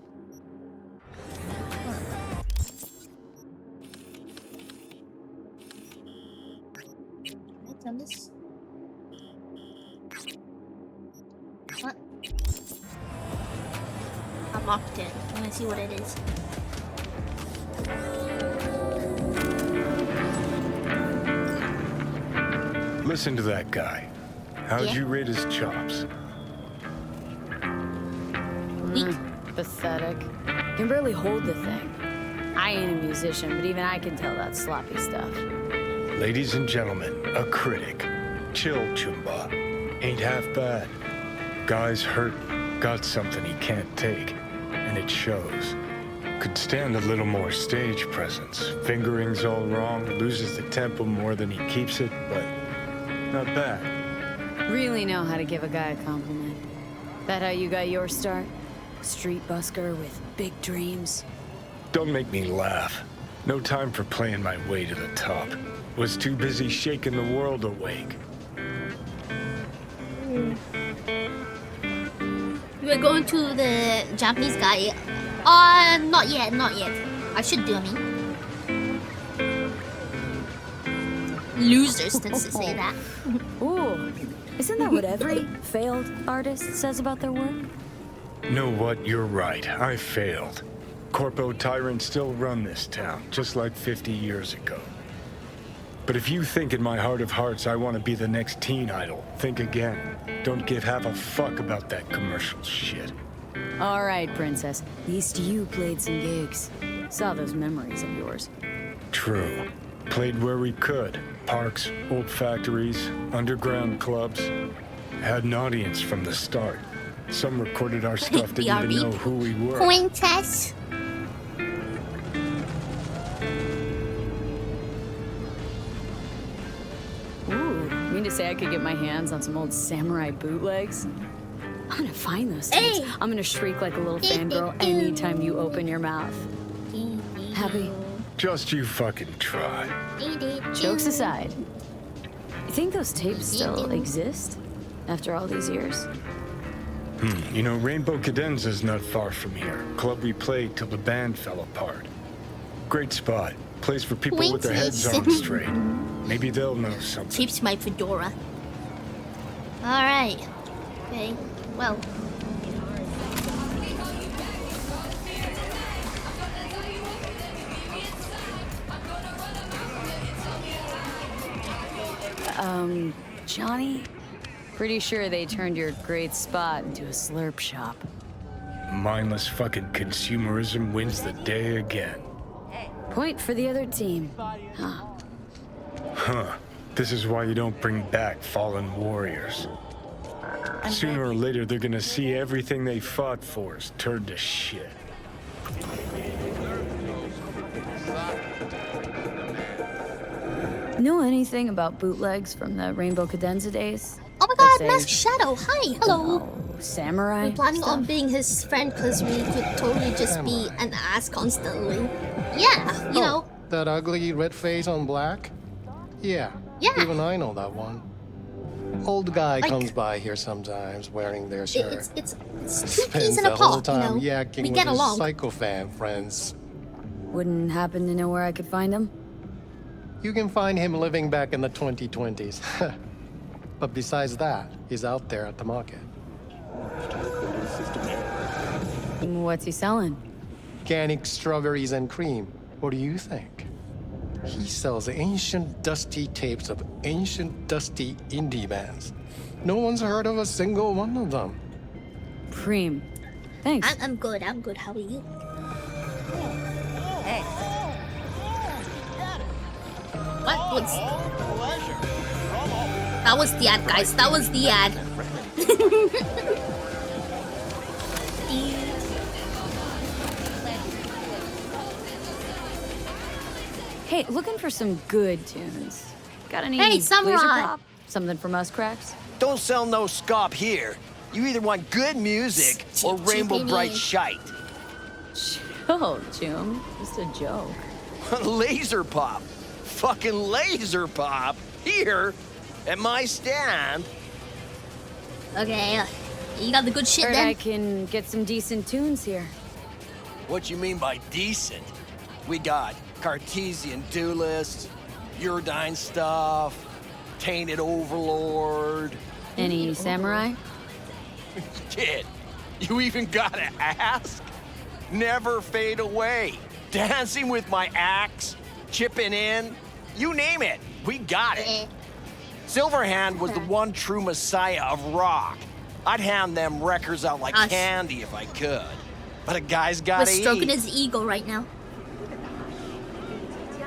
I've done this. What? I marked it. I'm gonna see what it is. Listen to that guy. How'd you rate his chops? Pathetic. Can barely hold the thing. I ain't a musician, but even I can tell that sloppy stuff. Ladies and gentlemen, a critic. Chill, Chumba. Ain't half bad. Guy's hurt, got something he can't take, and it shows. Could stand a little more stage presence. Fingering's all wrong, loses the tempo more than he keeps it, but not bad. Really know how to give a guy a compliment. That how you got your start? Street busker with big dreams? Don't make me laugh. No time for playing my way to the top. Was too busy shaking the world awake. We're going to the Japanese guy. Not yet, not yet. I should do, I mean. Losers tends to say that. Ooh, isn't that what every failed artist says about their work? Know what? You're right. I failed. Corpo tyrants still run this town, just like 50 years ago. But if you think in my heart of hearts I want to be the next teen idol, think again. Don't give half a fuck about that commercial shit. All right, princess. At least you played some gigs. Saw those memories of yours. True. Played where we could. Parks, old factories, underground clubs. Had an audience from the start. Some recorded our stuff, didn't even know who we were. Princess. Ooh, mean to say I could get my hands on some old samurai bootlegs? I'm gonna find those things. Hey. I'm gonna shriek like a little fangirl anytime you open your mouth. Happy? Just you fucking try. Jokes aside, you think those tapes still exist after all these years? You know, Rainbow Cadenza's not far from here. Club we played till the band fell apart. Great spot. Place for people with their heads on straight. Maybe they'll know something. Keeps my fedora. Alright. Okay, well. Johnny? Pretty sure they turned your great spot into a slurp shop. Mindless fucking consumerism wins the day again. Point for the other team. Huh. Huh. This is why you don't bring back fallen warriors. Sooner or later, they're gonna see everything they fought for is turned to shit. Know anything about bootlegs from the Rainbow Cadenza days? Oh my god, Masked Shadow, hi, hello. Samurai? We're planning on stuff? being his friend because we could totally just be an ass constantly. Yeah, you know. That ugly red face on black? Yeah. Yeah. Even I know that one. Old guy Like- comes by here sometimes wearing their shirt. It's two Spends peas in a the whole pod, you time know. yakking We with get his along. psychofan friends. Wouldn't happen to know where I could find him? You can find him living back in the 2020s. But besides that, he's out there at the market. What's he selling? Organic strawberries and cream. What do you think? He sells ancient dusty tapes of ancient dusty indie bands. No one's heard of a single one of them. Cream. Thanks. I'm good, how are you? Hey. What was... That was the ad, guys, that was the ad. Hey, looking for some good tunes. Got any Hey, Samurai. laser pop? Something from us cracks? Don't sell no scop here. You either want good music or rainbow bright shite. Chill, Jim. Just a joke. Laser pop. Fucking laser pop. Here, at my stand. Okay, you got the good shit Heard then? I can get some decent tunes here. What you mean by decent? We got Cartesian Duelist, Uridine stuff, Tainted Overlord. Any samurai? Kid, you even gotta ask? Never fade away. Dancing with my axe, chipping in, you name it, we got it. Silverhand was the one true messiah of rock. I'd hand them records out like candy if I could. But a guy's We're gotta stroking eat. his ego right now.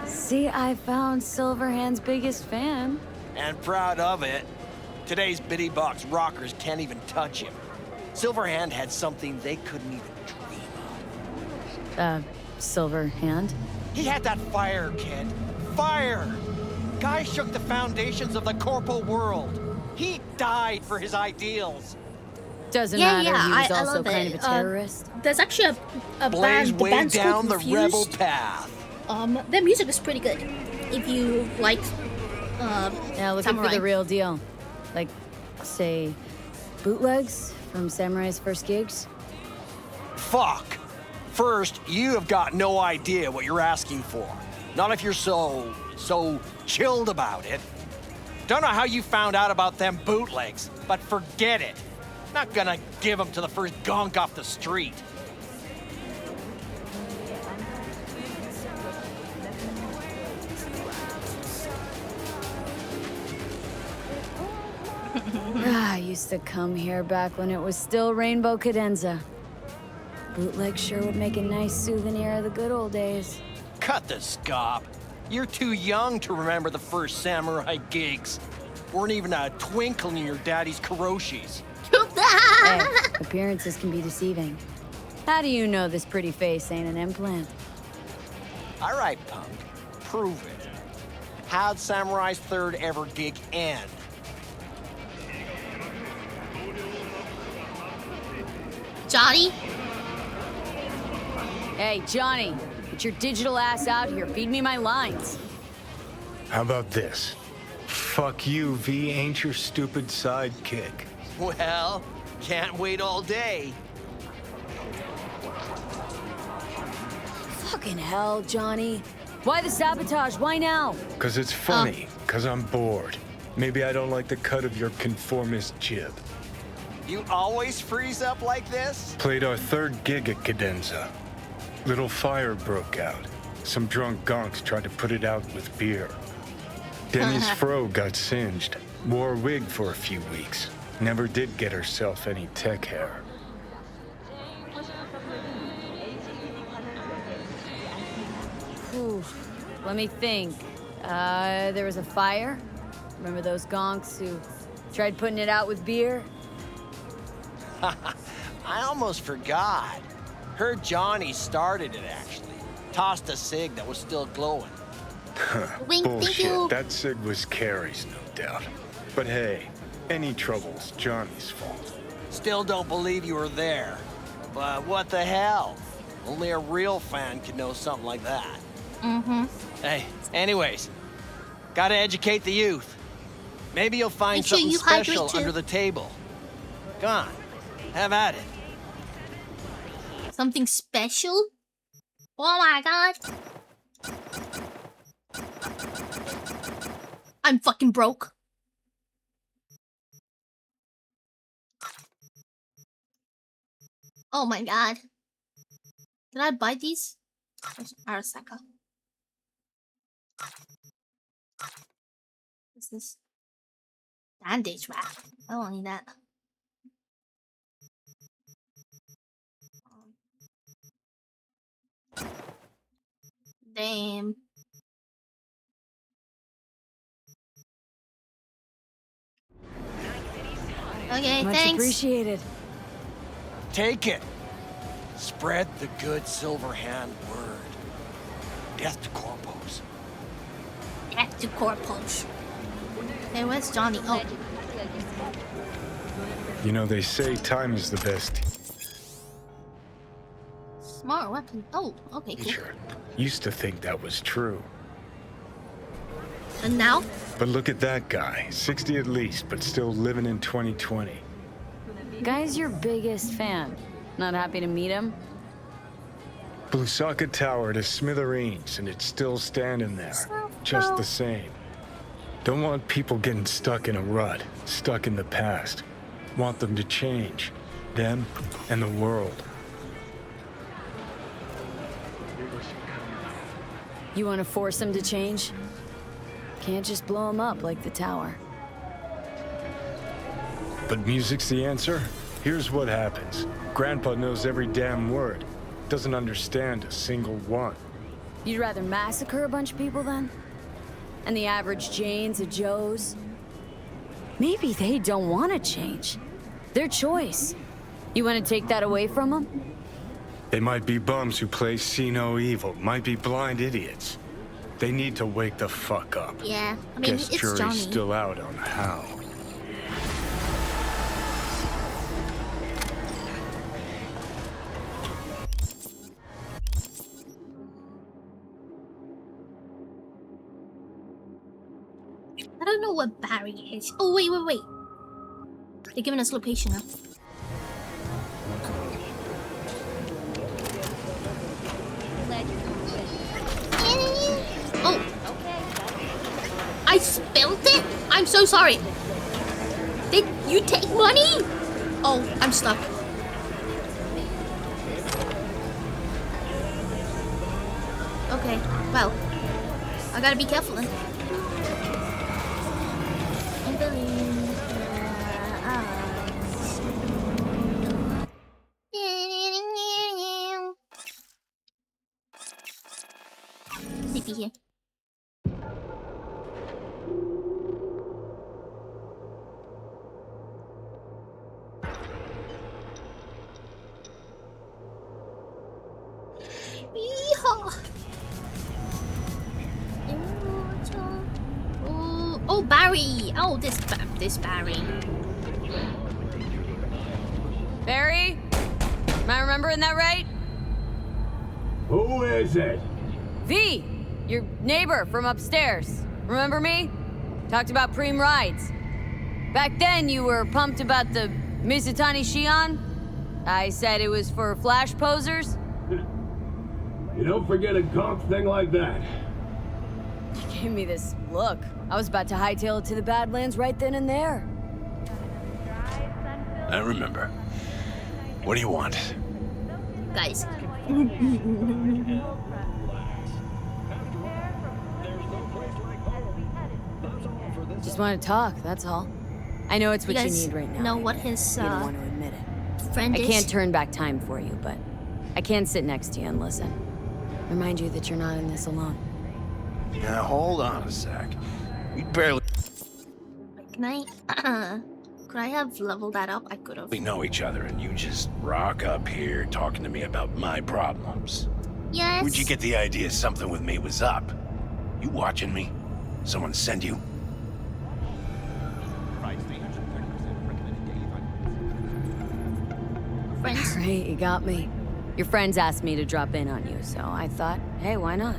See, I found Silverhand's biggest fan. And proud of it. Today's bitty box rockers can't even touch him. Silverhand had something they couldn't even dream Silverhand? He had that fire, kid. Fire! Guy shook the foundations of the corpo world. He died for his ideals. Doesn't Yeah, matter, yeah, he was I also love kind it. of a terrorist. There's actually a Blaze band, the way band's down called the rebel Confused. path. Their music is pretty good. If you like, Yeah, looking Samurai. for the real deal. Like, say, bootlegs from Samurai's first gigs? Fuck. First, you have got no idea what you're asking for. Not if you're so chilled about it. Don't know how you found out about them bootlegs, but forget it. Not gonna give them to the first gonk off the street. I used to come here back when it was still Rainbow Cadenza. Bootleg sure would make a nice souvenir of the good old days. Cut the scop. You're too young to remember the first samurai gigs. Weren't even a twinkle in your daddy's karoshis. Hey, appearances can be deceiving. How do you know this pretty face ain't an implant? All right, punk. Prove it. How'd Samurai's third ever gig end? Johnny? Hey, Johnny, get your digital ass out here. Feed me my lines. How about this? Fuck you, V ain't your stupid sidekick. Well, can't wait all day. Fucking hell, Johnny. Why the sabotage? Why now? Cause it's funny, cause I'm bored. Maybe I don't like the cut of your conformist jib. You always freeze up like this? Played our third gig at Cadenza. Little fire broke out. Some drunk gonks tried to put it out with beer. Denny's fro got singed. Wore a wig for a few weeks. Never did get herself any tech hair. Whew. Let me think. There was a fire. Remember those gonks who tried putting it out with beer? I almost forgot. Heard Johnny started it, actually. Tossed a cig that was still glowing. Wink, thank Bullshit. you. That cig was Carrie's, no doubt. But hey, any trouble's Johnny's fault. Still don't believe you were there. But what the hell? Only a real fan could know something like that. Mm-hmm. Hey, anyways, gotta educate the youth. Maybe you'll find Make sure something you hydrate special too. under the table. Go on, have at it. Something special? Oh my god. I'm fucking broke. Oh my god. Did I buy these? Arasaka. What's this? Bandage wrap. I don't need that. Damn. Okay, Much thanks. appreciated. Take it. Spread the good silver hand word. Death to corpos. Death to corpos. Hey, where's Johnny? Oh. You know, they say time is the best Smart weapon. Oh, okay, cool. teacher. Used to think that was true. And now? But look at that guy. 60 at least, but still living in 2020. Guy's your biggest fan. Not happy to meet him? Blusaka Tower to smithereens, and it's still standing there. Just the same. Don't want people getting stuck in a rut, stuck in the past. Want them to change. Them and the world. You want to force him to change? Can't just blow him up like the tower. But music's the answer? Here's what happens. Grandpa knows every damn word. Doesn't understand a single one. You'd rather massacre a bunch of people then? And the average Janes and Joes? Maybe they don't want to change. Their choice. You want to take that away from them? They might be bums who play see no evil, might be blind idiots. They need to wake the fuck up. Yeah, I mean, Guess it's jury's Johnny. still out on how. I don't know what Barry is. Oh, wait. They're giving us location now. Oh. I spilled it? I'm so sorry. Did you take money? Oh, I'm stuck. Okay, well, I gotta be careful then. I believe Sleepy here. Yeehaw. Oh, Barry! Oh, this Barry. Barry? Am I remembering that right? Who is it? V! Your neighbor from upstairs. Remember me? Talked about preem rides. Back then, you were pumped about the Mizutani Shion. I said it was for flash posers. You don't forget a conk thing like that. You gave me this look. I was about to hightail it to the Badlands right then and there. I remember. What do you want? Guys. Just want to talk, that's all. I know it's what you guys need right now. know what his You don't want to admit it. friend I is? can't turn back time for you, but I can sit next to you and listen. Remind you that you're not in this alone. Now hold on a sec. We barely. Can I? Could I have leveled that up? I could have. We know each other, and you just rock up here talking to me about my problems. Yes. Where'd you get the idea something with me was up? You watching me? Someone send you? Friends. Great, you got me. Your friends asked me to drop in on you, so I thought, hey, why not?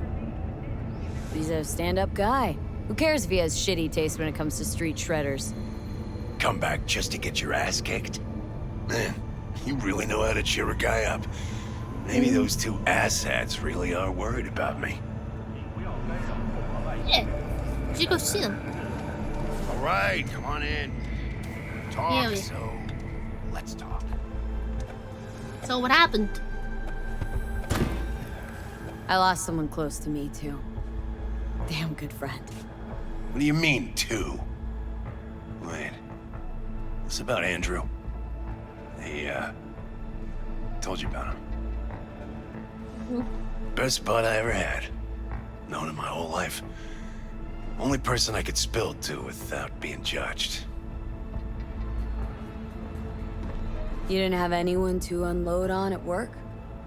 He's a stand-up guy. Who cares if he has shitty taste when it comes to street shredders? Come back just to get your ass kicked? Man, you really know how to cheer a guy up. Maybe those two asshats really are worried about me. Yeah. You should go see them. All right, come on in. Talk, Yeah, so let's talk. So what happened? I lost someone close to me, too. Damn good friend. What do you mean, two? Wait. What's about Andrew? They, told you about him. Best bud I ever had. Known him my whole life. Only person I could spill to without being judged. You didn't have anyone to unload on at work?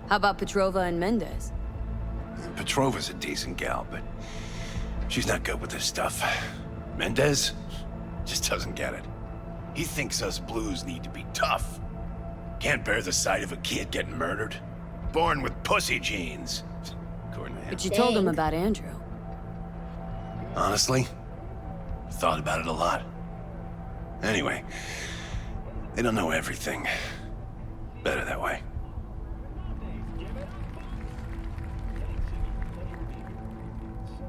How about Petrova and Mendez? Petrova's a decent gal, but she's not good with this stuff. Mendez just doesn't get it. He thinks us blues need to be tough. Can't bear the sight of a kid getting murdered. Born with pussy genes. According to him. But you told him about Andrew. Honestly, thought about it a lot. Anyway, they don't know everything. Better that way.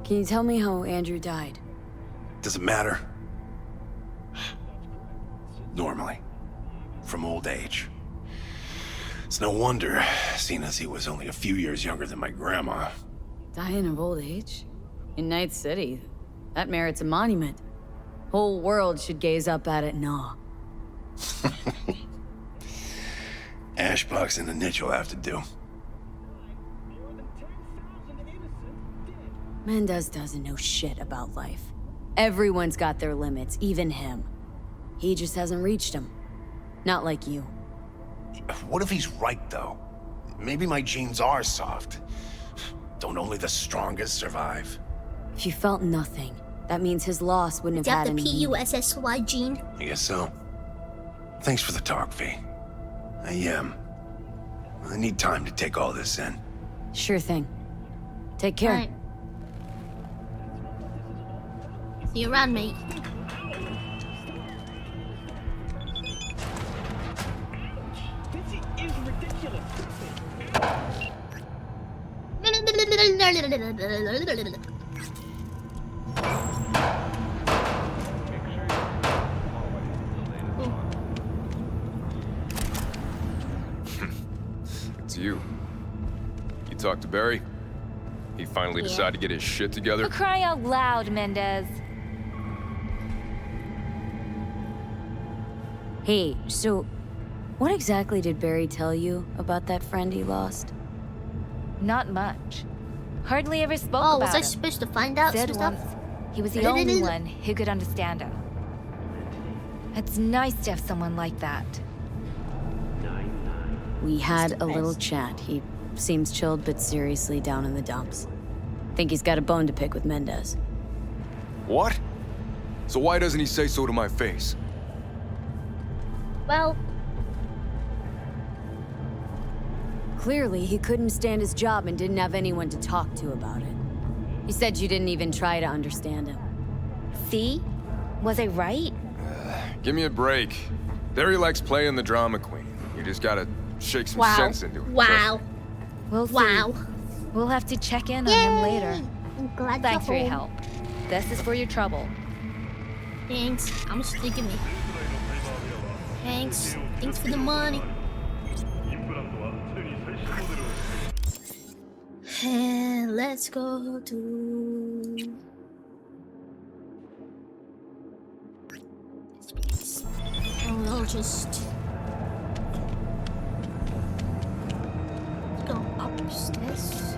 Can you tell me how Andrew died? Does it matter? Normally. From old age. It's no wonder, seeing as he was only a few years younger than my grandma. Dying of old age? In Night City? That merits a monument. Whole world should gaze up at it in awe. Ashbox and the niche will have to do. Mendez doesn't know shit about life. Everyone's got their limits, even him. He just hasn't reached them. Not like you. What if he's right, though? Maybe my genes are soft. Don't only the strongest survive? If you felt nothing, that means his loss wouldn't You have have had the any meaning. PUSSY gene. I guess so. Thanks for the talk, V. I need time to take all this in. Sure thing. Take care. Right. See you around, mate. It's you. You talked to Barry? He finally decided to get his shit together? For crying out loud, Mendez. Hey, so what exactly did Barry tell you about that friend he lost? Not much. Hardly ever spoke Oh, about was I him. supposed to find out Said some stuff? once he was the only one who could understand him. It's nice to have someone like that. We had a little chat. He seems chilled but seriously down in the dumps. Think he's got a bone to pick with Mendez. What? So why doesn't he say so to my face? Well, clearly he couldn't stand his job and didn't have anyone to talk to about it. He said you didn't even try to understand him. See? Was I right? Give me a break. Barry likes playing the drama queen. You just gotta shake some wow. sense into it. Wow. We'll see. Wow. We'll have to check in on him later. I'm glad Thanks for you're your home. help. This is for your trouble. Thanks. How much did they give me? Thanks. Thanks for the money. And let's go to... Oh, I'll just... go upstairs.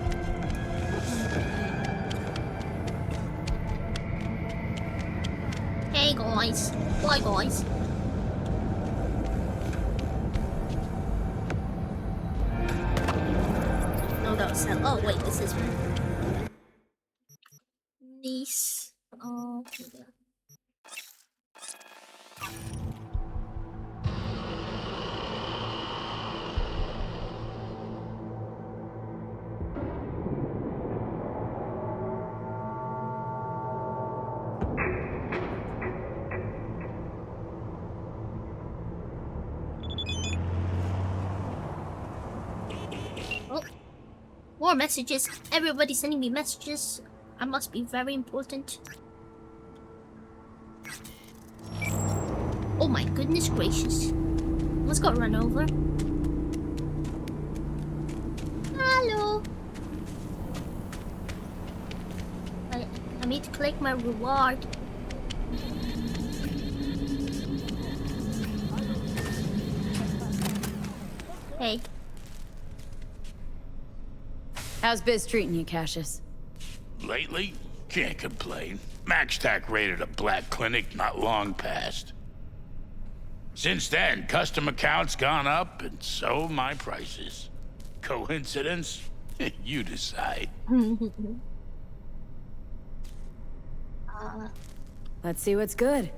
Hey guys. Bye guys. So, oh wait, this is niece. Oh, oh, more messages. Everybody sending me messages. I must be very important. Oh my goodness gracious. Let's go run over. Hello. I need to collect my reward. Hey. How's biz treating you, Cassius? Lately? Can't complain. MaxTac raided a black clinic not long past. Since then, custom accounts gone up, and so my prices. Coincidence? You decide. Let's see what's good.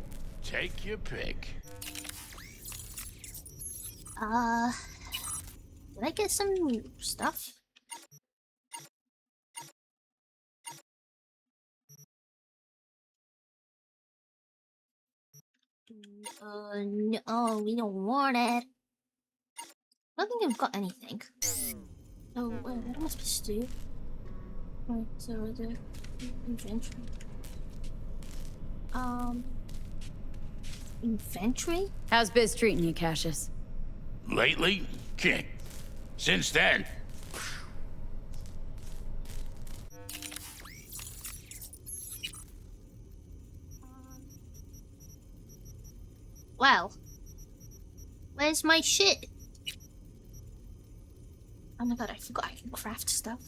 Take your pick. Did I get some stuff? No, we don't want it. I don't think I've got anything. Oh, wait, what am I supposed to do? Right, so the inventory. Inventory? How's biz treating you, Cassius? Lately? Can't. Since then. Well, where's my shit? Oh my god, I forgot I can craft stuff.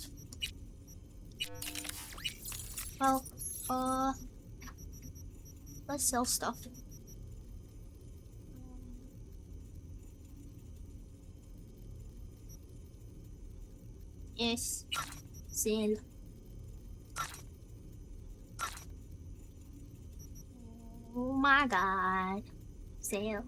Well, let's sell stuff. Yes, sell. Oh my god, sell.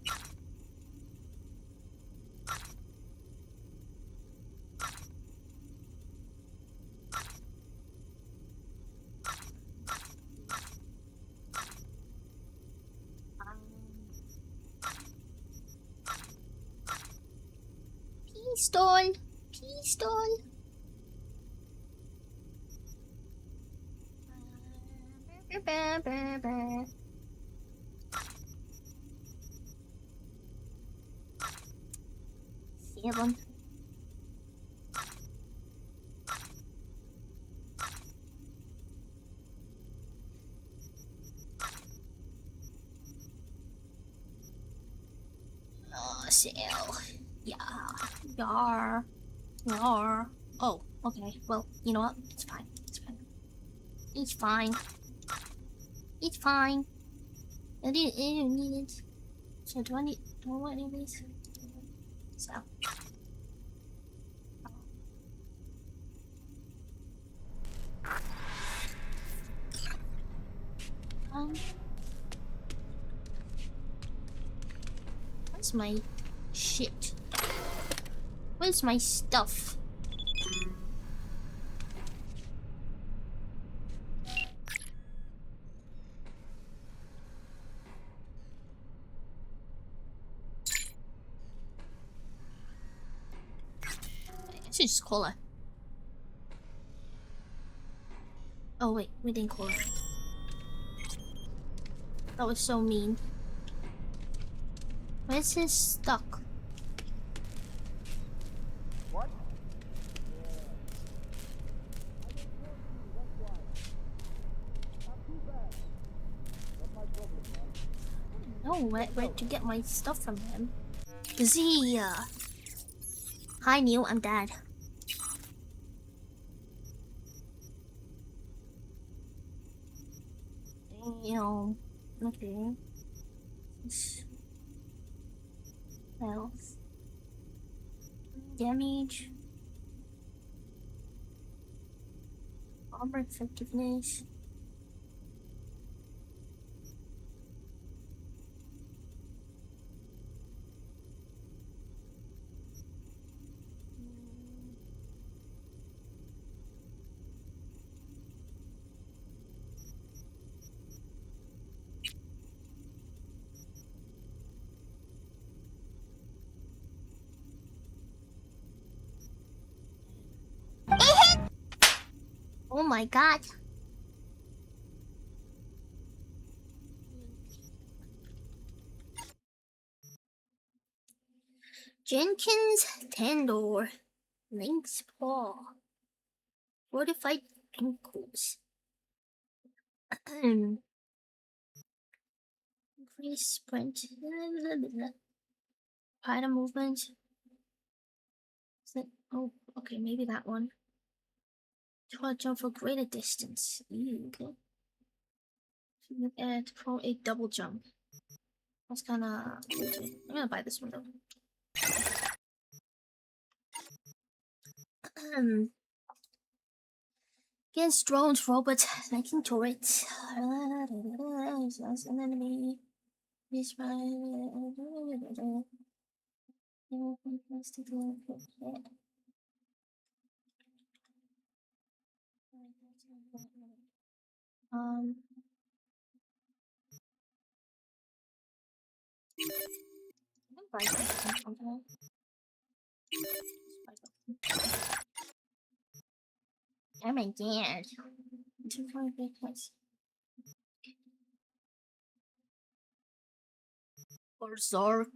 Pistol, pistol. Seven. Oh, sell. Yeah. Yar. Yar. Oh, okay. Well, you know what? It's fine. It's fine. It's fine. It's fine. I don't need it. So do I want any of these? So. Where's my shit? Where's my stuff? I should just call her. Oh wait, we didn't call her. That was so mean. Where's his stuck? What? No, where to get my stuff from him? Is he, Hi Neil, I'm Dad. Damn. Okay. Health. Damage. Armor effectiveness. Oh my god. Jenkins Tendor. Lynx Paw. Fortified ankles. Increase sprint. Spider movement. Is it? Oh, okay, maybe that one. Try jump for greater distance. Ew, okay. And throw a double jump. That's kinda. I'm gonna buy this one though. Against drones, robots, sniping turrets. That's an enemy. He's right. Oh my god. Berserk.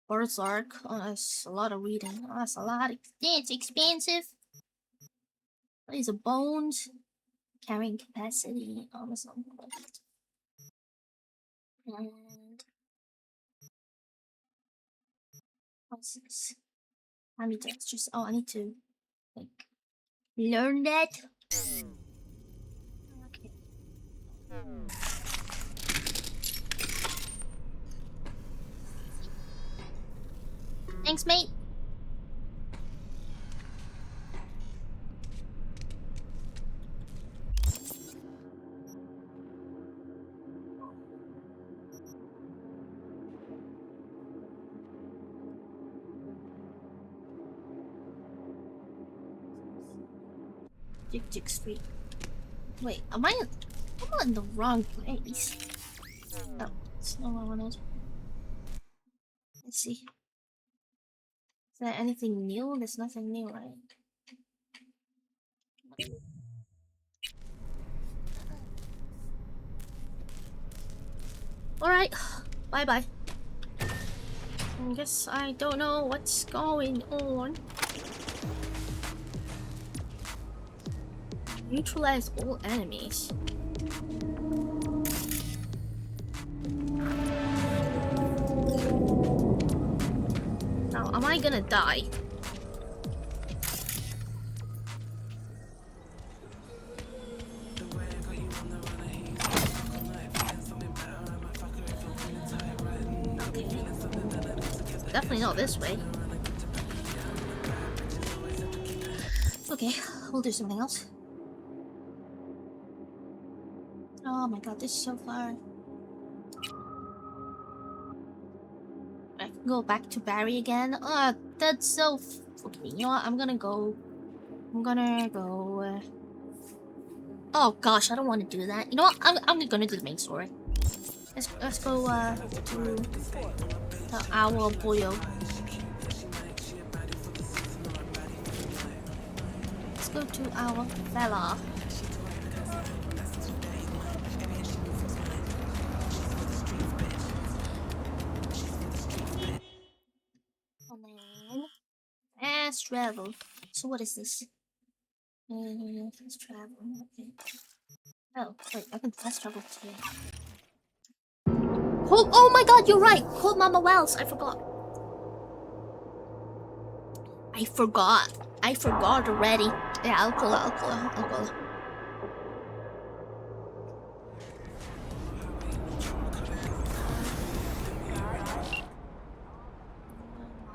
Berserk. Oh, that's a lot of reading. Oh, that's a lot. It's expensive. These are bones. Carrying capacity. Almost on. And what's this? I need to just. Oh, I need to like learn that. Okay. Thanks, mate. Jig Street. Wait, am I? I'm in the wrong place. Oh, it's not what I wanted. Let's see. Is there anything new? There's nothing new, right? Alright, bye bye. I guess I don't know what's going on. Neutralize all enemies. Now, am I gonna die? Definitely not this way. Okay, we'll do something else. Oh my god, this is so far. I can go back to Barry again. Oh, that's so okay, you know what? I'm gonna go. Oh gosh, I don't want to do that. You know what? I'm gonna do the main story. Let's go to the Owl Boyo. Let's go to our fella. And then fast travel. So what is this? Fast travel. Okay. Oh wait, I can fast travel today. Oh my god, you're right! Call Mama Wells, I forgot. I forgot already. Yeah, I'll call her.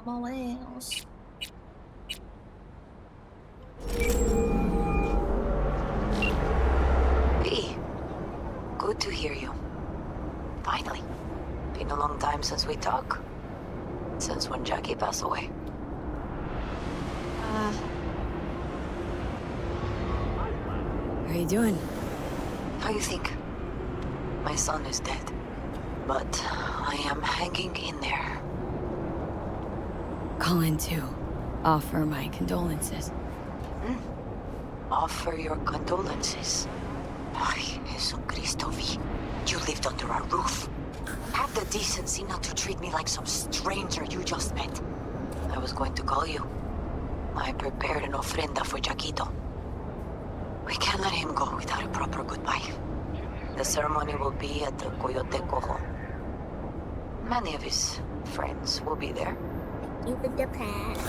Mama Wells. Since we talk? Since when Jackie passed away? How you doing? How you think? My son is dead, but I am hanging in there. Calling to offer my condolences. Offer your condolences. Ay, Jesucristo, V. You lived under our roof. Have the decency not to treat me like some stranger you just met. I was going to call you. I prepared an ofrenda for Jaquito. We can't let him go without a proper goodbye. The ceremony will be at the Coyote Cojo. Many of his friends will be there. Even the past.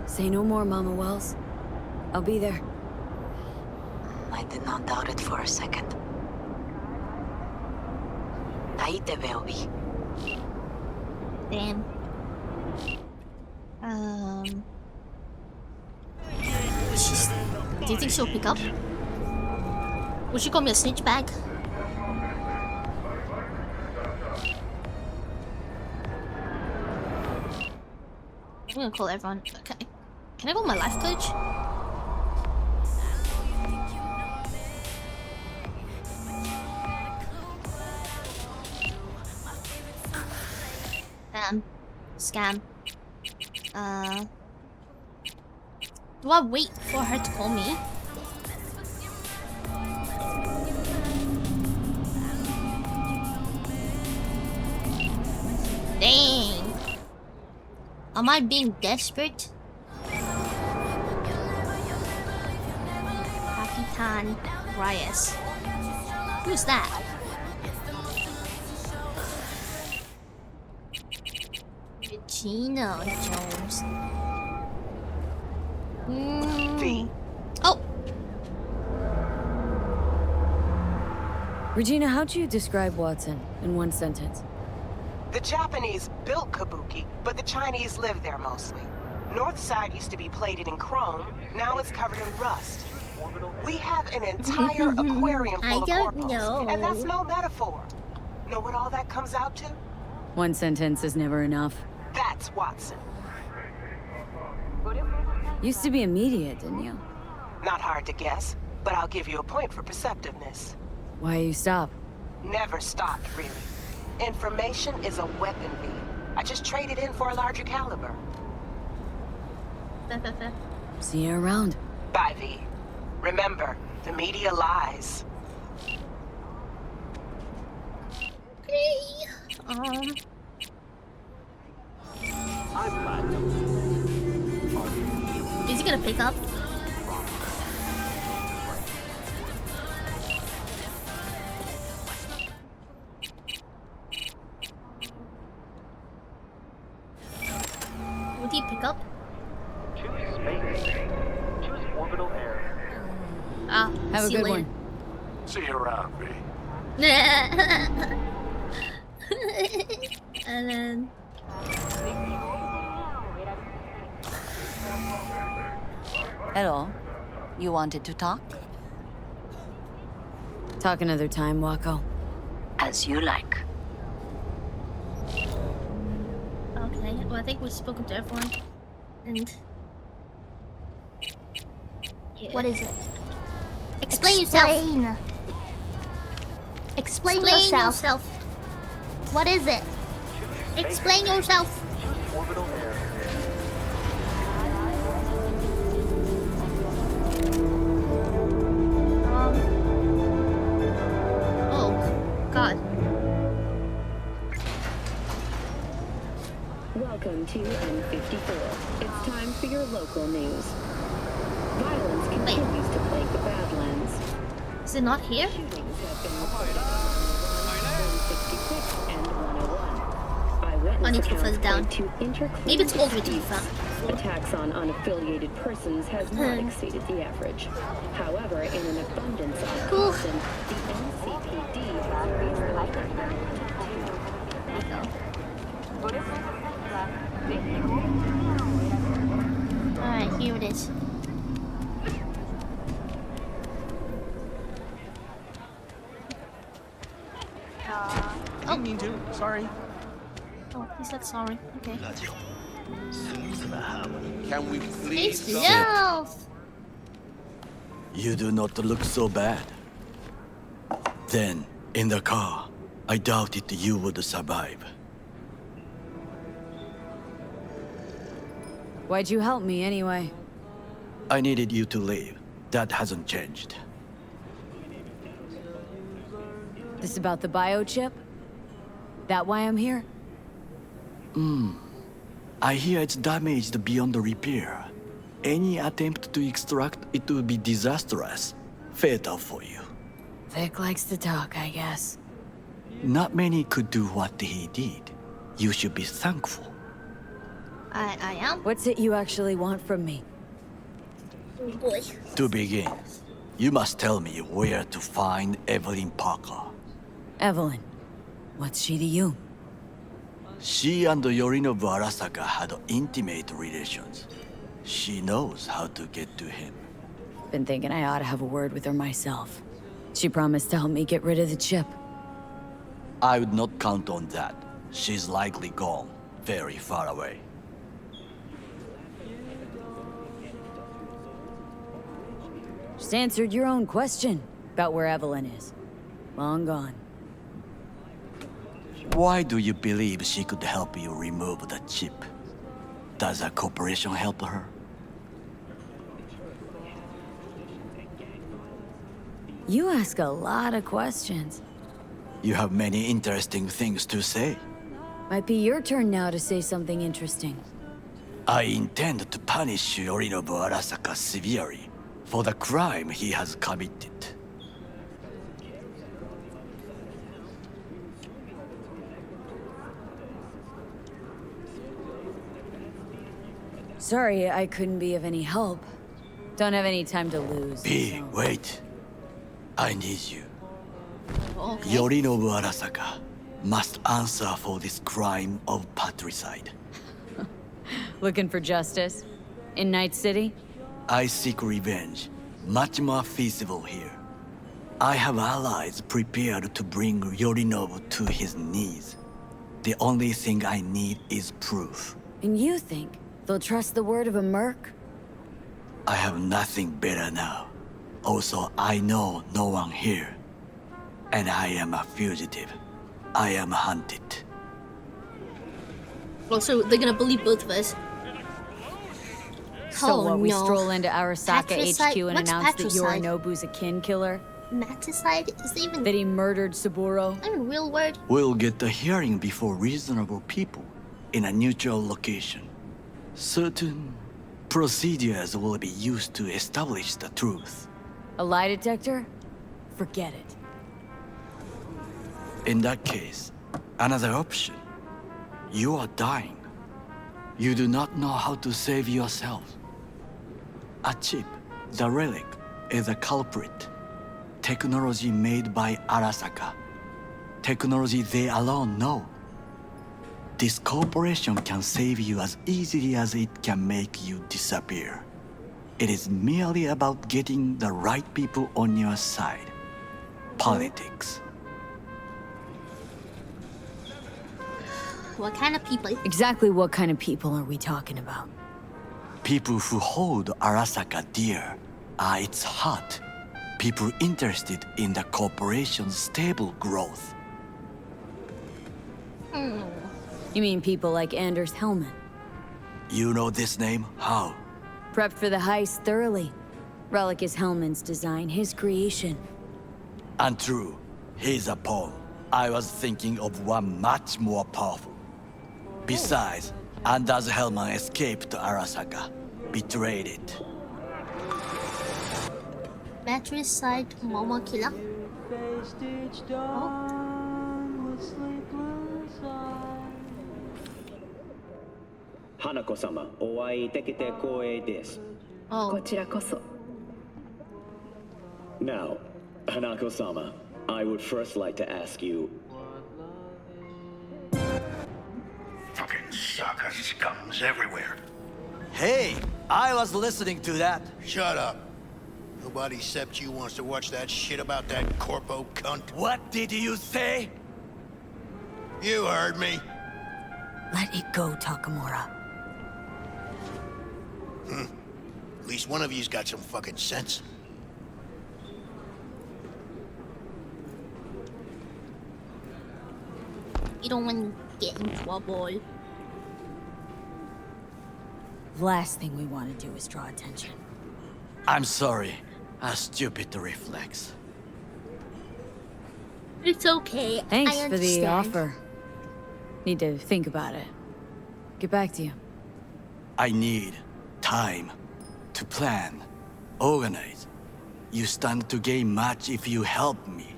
Say no more, Mama Wells. I'll be there. I did not doubt it for a second. Ahí te veo, Vi. Damn. Do you think she'll pick up? Will she call me a snitch bag? I'm gonna call everyone. Okay. Can I go my life coach? Scam. Do I wait for her to call me? Dang. Am I being desperate? Capitan Reyes. Who's that? Regina Jones. Oh! Regina, how'd you describe Watson in one sentence? The Japanese built Kabuki, but the Chinese live there mostly. North side used to be plated in chrome, now it's covered in rust. We have an entire aquarium full of corpos, and that's no metaphor. Know what all that comes out to? One sentence is never enough. That's Watson. Used to be immediate, didn't you? Not hard to guess, but I'll give you a point for perceptiveness. Why you stop? Never stopped, really. Information is a weapon, V. I just traded in for a larger caliber. See you around. Bye, V. Remember, the media lies. Okay. Is he gonna pick up? Would he pick up? Choose space. Choose orbital area. Ah, have a good one. See you around, V. And then Hello. You wanted to talk? Talk another time, Wako. As you like. okay, well I think we've spoken to everyone. And what is it? Explain yourself. Explain yourself. What is it? Explain yourself. Orbital area. Oh, God. Welcome to N54. It's time for your local news. Violence continues to plague the Badlands. Is it not here? Shootings have been reported on 166 and 101. Eyewitness I need to accounts fuzz down. point to interclass Maybe it's over to disputes. Attacks on unaffiliated persons has not exceeded the average. However, in an abundance of caution, the NCPD has raised the Alright, here it is. Didn't mean to. Sorry. Oh, he said sorry. Okay. Can we please? Stealth. You do not look so bad. Then, in the car, I doubted you would survive. Why'd you help me anyway? I needed you to leave. That hasn't changed. This about the biochip? That why I'm here? I hear it's damaged beyond repair. Any attempt to extract it would be disastrous. Fatal for you. Vic likes to talk, I guess. Not many could do what he did. You should be thankful. I am. What's it you actually want from me? Oh boy. To begin, you must tell me where to find Evelyn Parker. Evelyn. What's she to you? She and Yorinobu Arasaka had intimate relations. She knows how to get to him. Been thinking I ought to have a word with her myself. She promised to help me get rid of the chip. I would not count on that. She's likely gone, very far away. Just answered your own question about where Evelyn is. Long gone. Why do you believe she could help you remove the chip? Does a corporation help her? You ask a lot of questions. You have many interesting things to say. Might be your turn now to say something interesting. I intend to punish Yorinobu Arasaka severely for the crime he has committed. Sorry, I couldn't be of any help. Don't have any time to lose. B, wait. I need you. Okay. Yorinobu Arasaka must answer for this crime of patricide. Looking for justice? In Night City? I seek revenge, much more feasible here. I have allies prepared to bring Yorinobu to his knees. The only thing I need is proof. And you think they'll trust the word of a merc? I have nothing better now. Also, I know no one here. And I am a fugitive. I am hunted. Also, they're gonna believe both of us. So Oh, we no. stroll into Arasaka Patricide? HQ and What's announce that patricide? Yorinobu's a kin killer? Maticide? Is that even That he murdered Saburo? a real word? We'll get the hearing before reasonable people in a neutral location. Certain procedures will be used to establish the truth. A lie detector? Forget it. In that case, another option. You are dying. You do not know how to save yourself. A chip, the relic, is a culprit. Technology made by Arasaka. Technology they alone know. This corporation can save you as easily as it can make you disappear. It is merely about getting the right people on your side. Politics. What kind of people? Exactly what kind of people are we talking about? People who hold Arasaka dear are its heart. People interested in the corporation's stable growth. You mean people like Anders Hellman? You know this name? How? Prepped for the heist thoroughly. Relic is Hellman's design, his creation. And true, he's a pawn. I was thinking of one much more powerful. Besides, Anders Hellman escaped to Arasaka, betrayed it. Matricide Momo killer. Oh. 花子様、お会いできて光栄です。こちらこそ。Now, Hanako-sama, I would first like to ask you. Fucking sucker scums everywhere. Hey, I was listening to that. Shut up. Nobody except you wants to watch that shit about that corpo cunt. What did you say? You heard me. Let it go, Takamura. At least one of you's got some fucking sense. You don't want to get in trouble. Last thing we want to do is draw attention. I'm sorry. A stupid reflex. It's okay. Thanks I for the understand. offer. Need to think about it. Get back to you. I need time to plan, organize. You stand to gain much if you help me.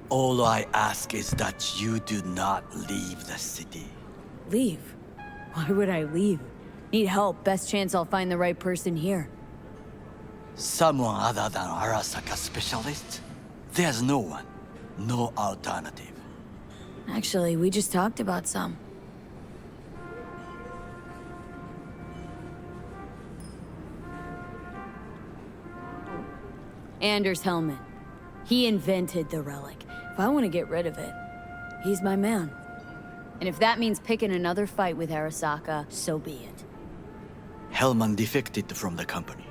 All I ask is that you do not leave the city. Leave? Why would I leave? Need help. Best chance I'll find the right person here. Someone other than Arasaka specialist? There's no one. No alternative. Actually, we just talked about some. Anders Hellman. He invented the relic. If I want to get rid of it, he's my man. And if that means picking another fight with Arasaka, so be it. Hellman defected from the company.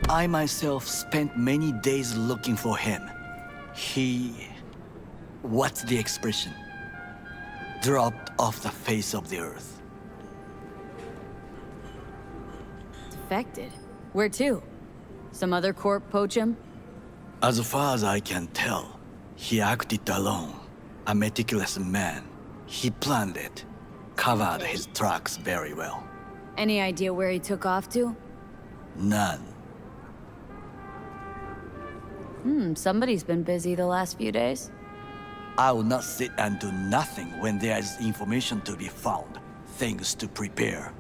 I myself spent many days looking for him. He... what's the expression? Dropped off the face of the earth. Defected? Where to? Some other corp poach him? As far as I can tell, he acted alone. A meticulous man. He planned it. Covered his tracks very well. Any idea where he took off to? None. Somebody's been busy the last few days. I will not sit and do nothing when there is information to be found. Things to prepare.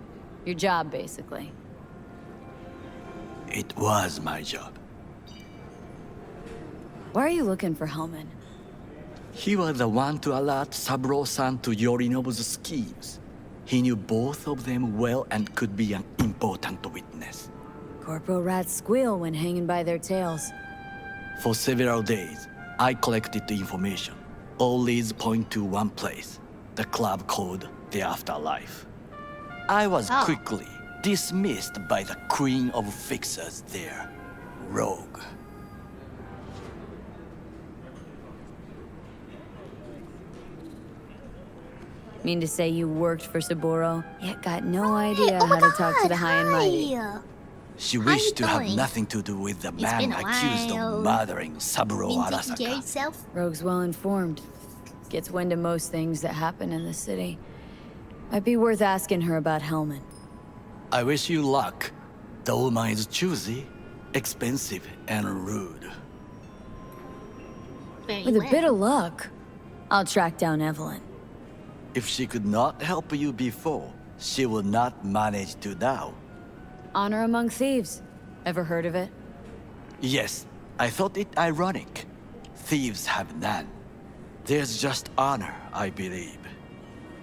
Your job, basically. It was my job. Why are you looking for Hellman? He was the one to alert Saburo-san to Yorinobu's schemes. He knew both of them well and could be an important witness. Corporal rats squeal when hanging by their tails. For several days, I collected the information. All leads point to one place, the club called the Afterlife. I was quickly dismissed by the queen of fixers there, Rogue. Mean to say you worked for Saburo, yet got no idea how to talk to the high and mighty. She wished to have nothing to do with the man accused of murdering Saburo Arasaka. Rogue's well informed. Gets wind of most things that happen in the city. Might be worth asking her about Hellman. I wish you luck. The woman is choosy, expensive, and rude. With a bit of luck, I'll track down Evelyn. If she could not help you before, she will not manage to now. Honor among thieves. Ever heard of it? Yes, I thought it ironic. Thieves have none. There's just honor, I believe.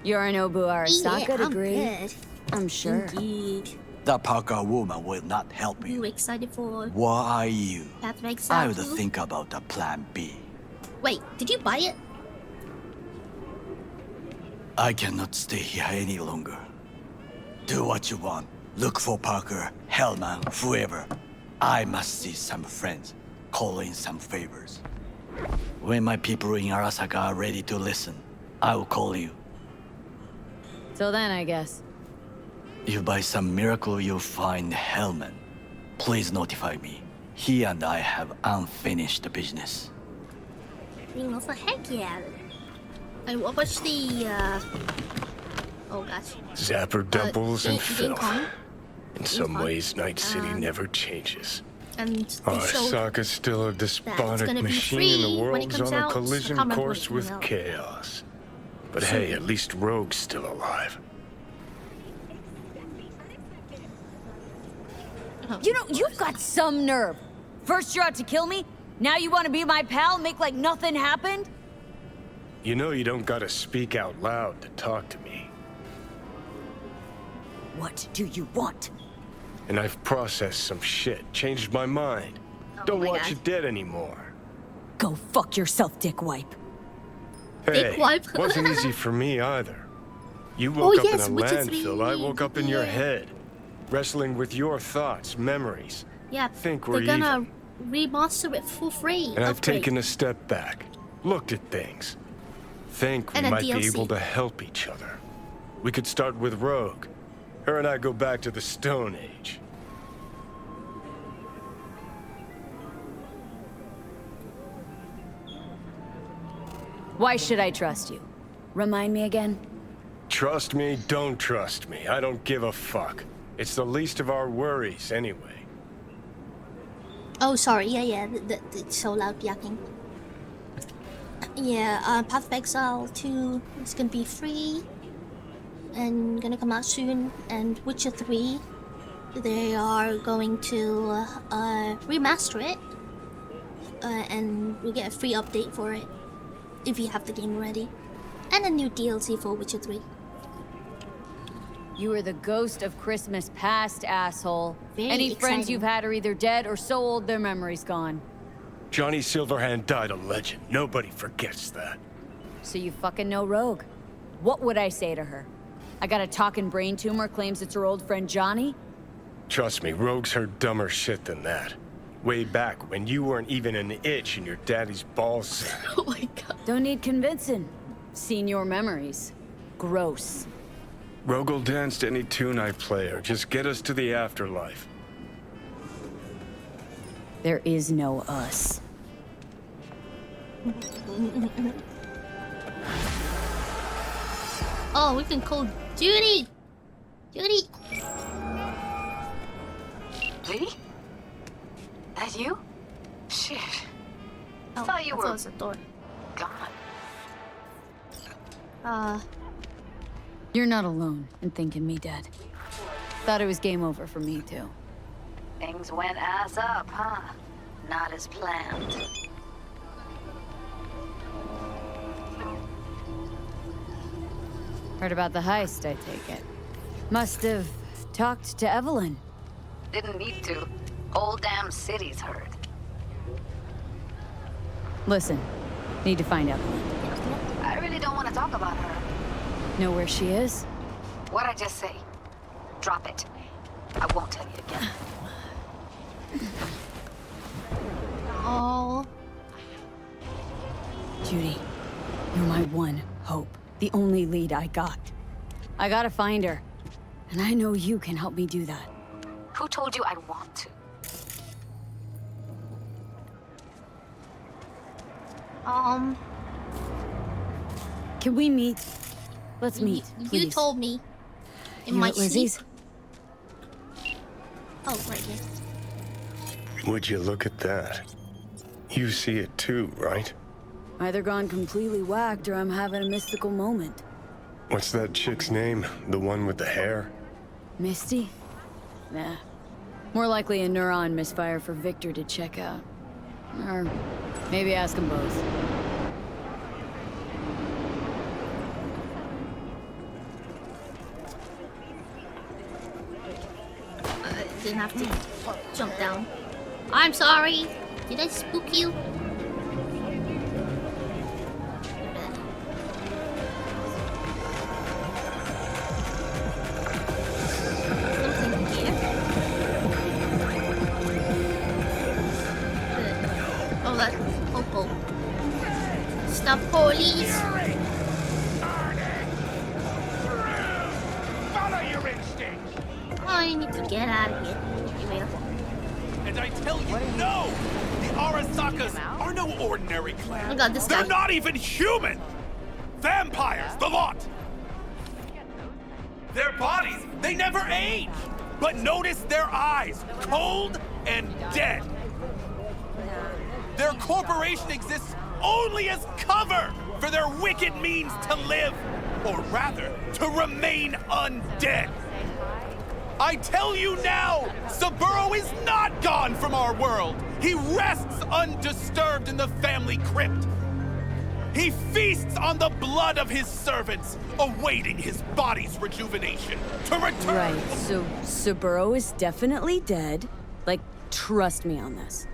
Yorinobu Arasaka degree. Good. I'm sure. Indeed. The Parker woman will not help you. You excited for Why are you? that makes I would sense. think about a plan B. Wait, did you buy it? I cannot stay here any longer. Do what you want. Look for Parker, Hellman, whoever. I must see some friends, call in some favors. When my people in Arasaka are ready to listen, I will call you. Till then, I guess. If by some miracle you find Hellman, please notify me. He and I have unfinished business. You know, for heck yeah. And what was the, oh gosh. Zapper doubles and Game filth. Kong? In some ways, Night City never changes. And they showed Arasaka's still a despotic gonna be machine, and the free when it world's comes on a out. collision Comment course when it with comes out. chaos. But hey, at least Rogue's still alive. You know, you've got some nerve. First you're out to kill me, now you want to be my pal, make like nothing happened? You know you don't gotta speak out loud to talk to me. What do you want? And I've processed some shit, changed my mind. Don't want you dead anymore. Go fuck yourself, dickwipe. Hey, wipe. wasn't easy for me either. You woke up yes, in a Witcher landfill, 3, I woke up in your head. Wrestling with your thoughts, memories. Yeah, Think they're we're gonna even. remaster it for free. And I've upgrade. taken a step back, looked at things. Think we And a might be DLC. able to help each other. We could start with Rogue. Her and I go back to the Stone Age. Why should I trust you? Remind me again? Trust me, don't trust me. I don't give a fuck. It's the least of our worries, anyway. Oh, sorry. Yeah. It's so loud yakking. Yeah, Path of Exile 2 is gonna be free and gonna come out soon. And Witcher 3, they are going to remaster it, and we get a free update for it if you have the game already, and a new DLC for Witcher 3. You are the ghost of Christmas past, asshole. Very Any friends exciting. you've had are either dead or so old their memory's gone. Johnny Silverhand died a legend. Nobody forgets that. So you fucking know Rogue. What would I say to her? I got a talking brain tumor, claims it's her old friend Johnny? Trust me, Rogue's heard dumber shit than that. Way back when you weren't even an itch in your daddy's ballsack. Oh my god. Don't need convincing. Seen your memories. Gross. Rogue will dance to any tune I play her. Just get us to the afterlife. There is no us. Oh, we can call Judy. Judy. Lee? That you? Shit. I Oh, thought you I were thought it was a door. gone. You're not alone in thinking me dead. Thought it was game over for me, too. Things went ass up, huh? Not as planned. Heard about the heist, I take it. Must have talked to Evelyn. Didn't need to. Whole damn city's heard. Listen, need to find Evelyn. I really don't want to talk about her. Know where she is? What'd I just say? Drop it. I won't tell you again. Oh. Judy, you're my one hope. The only lead I got. I gotta find her. And I know you can help me do that. Who told you I want to? Can we meet? Let's meet, please. You told me. In You my at Lizzie's? sleep. Oh, right here. Would you look at that? You see it too, right? Either gone completely whacked or I'm having a mystical moment. What's that chick's name? The one with the hair? Misty? Nah. More likely a neuron misfire for Victor to check out. Or maybe ask them both. Didn't have to jump down. I'm sorry. Did I spook you? Something here. Oh, that Popo. Stop, police. Follow your instincts. I need to get out of here. Anyway. And I tell you, no! The Arasakas are no ordinary clan. I got this They're guy. not even human! Vampires, the lot! Their bodies, they never age! But notice their eyes, cold and dead. Their corporation exists only as cover for their wicked means to live, or rather, to remain undead. I tell you now, Saburo is not gone from our world. He rests undisturbed in the family crypt. He feasts on the blood of his servants, awaiting his body's rejuvenation to return. Right, so Saburo is definitely dead. Like, trust me on this.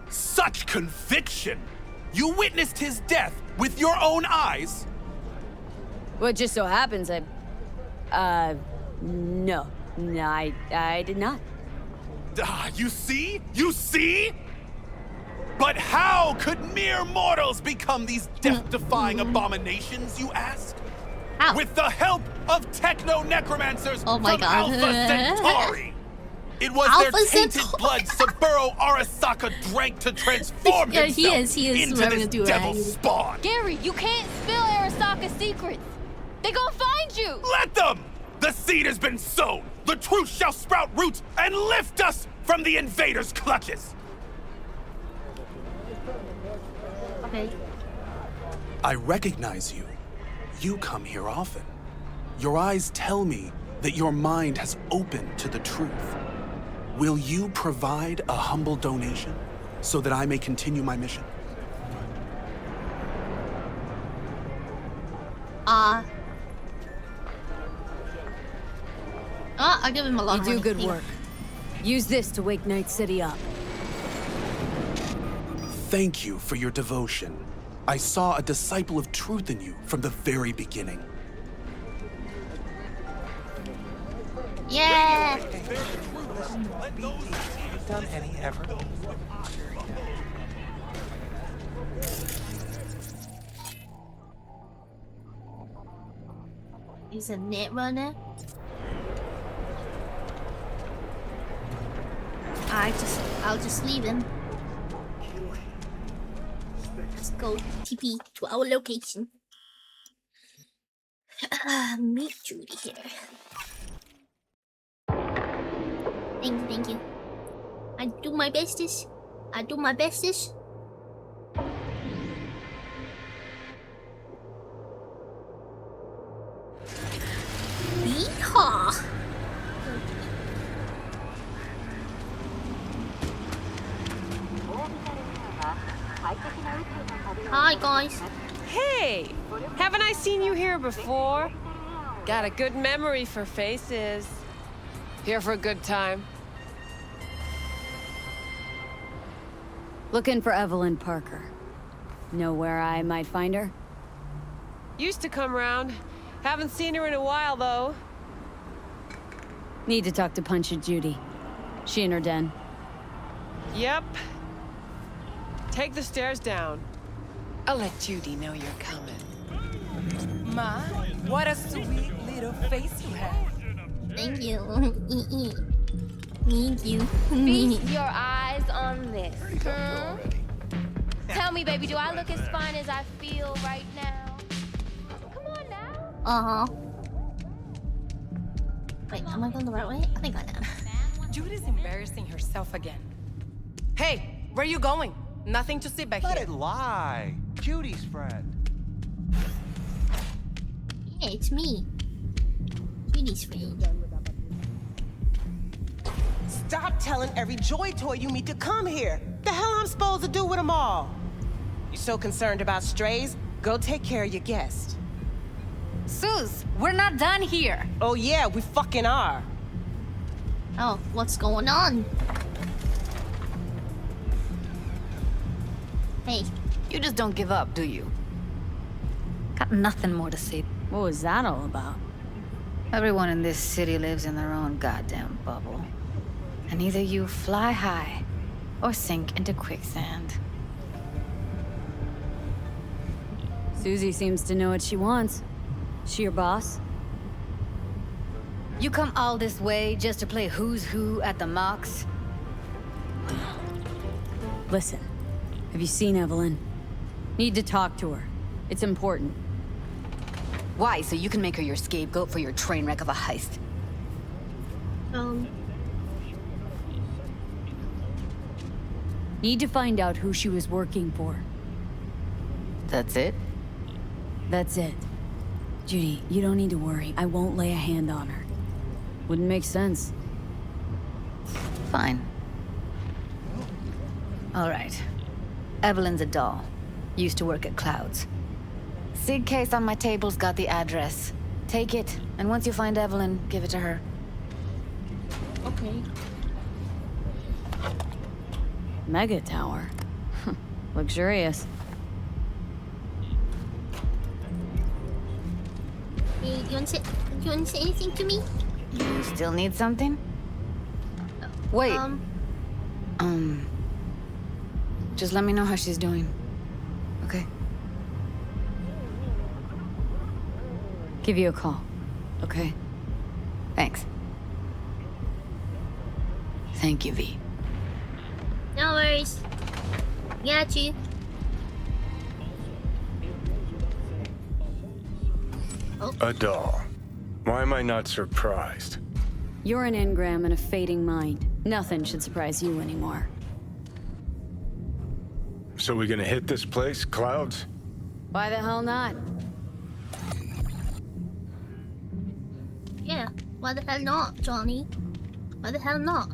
Such conviction! You witnessed his death with your own eyes? Well, it just so happens no, I did not. You see? You see? But how could mere mortals become these death-defying abominations, you ask? How? With the help of techno-necromancers Oh my from God. Alpha Centauri! It was Alpha their tainted Centauri. blood Saburo Arasaka drank to transform Yeah, himself he is into this revenue devil right. spawn. Gary, you can't spill Arasaka's secrets. They gonna find you. Let them! The seed has been sown. The truth shall sprout roots and lift us from the invaders' clutches. Okay. I recognize you. You come here often. Your eyes tell me that your mind has opened to the truth. Will you provide a humble donation so that I may continue my mission? I'll give him a lot You of do money. good Here. work. Use this to wake Night City up. Thank you for your devotion. I saw a disciple of truth in you from the very beginning. Yeah. Done any effort? He's a net runner. I'll just leave him. Let's go TP to our location. Meet Judy here. Thank you. I do my bestest. Yeehaw! Hi guys. Hey! Haven't I seen you here before? Got a good memory for faces. Here for a good time. Looking for Evelyn Parker. Know where I might find her? Used to come round. Haven't seen her in a while, though. Need to talk to Punch and Judy. She in her den. Yep. Take the stairs down. I'll let Judy know you're coming. Ma, what a sweet little face you have. Thank you. Thank you. Feast your eyes on this. Tell me, baby, do I look as fine as I feel right now? Come on now. Wait, am I going the right way? I think I am. Judy's embarrassing herself again. Hey, where are you going? Nothing to see back Let here. it lie. Judy's friend. Yeah, it's me. Judy's friend. Stop telling every Joy Toy you meet to come here. The hell I'm supposed to do with them all? You so concerned about strays? Go take care of your guest. Sus, we're not done here. Oh yeah, we fucking are. Oh, what's going on? Hey. You just don't give up, do you? Got nothing more to say. What was that all about? Everyone in this city lives in their own goddamn bubble. And either you fly high or sink into quicksand. Susie seems to know what she wants. She your boss? You come all this way just to play who's who at the mocks? Listen, have you seen Evelyn? Need to talk to her. It's important. Why? So you can make her your scapegoat for your train wreck of a heist? Need to find out who she was working for. That's it? That's it. Judy, you don't need to worry. I won't lay a hand on her. Wouldn't make sense. Fine. All right. Evelyn's a doll. Used to work at Clouds. Sig case on my table's got the address. Take it, and once you find Evelyn, give it to her. Okay. Mega tower. Luxurious. You want to say anything to me? You still need something? Wait. Just let me know how she's doing. Okay? Give you a call. Okay? Thanks. Thank you, V. No worries. Got you. A doll. Why am I not surprised? You're an engram and a fading mind. Nothing should surprise you anymore. So we gonna hit this place, Clouds? Why the hell not? Yeah. Why the hell not, Johnny? Why the hell not?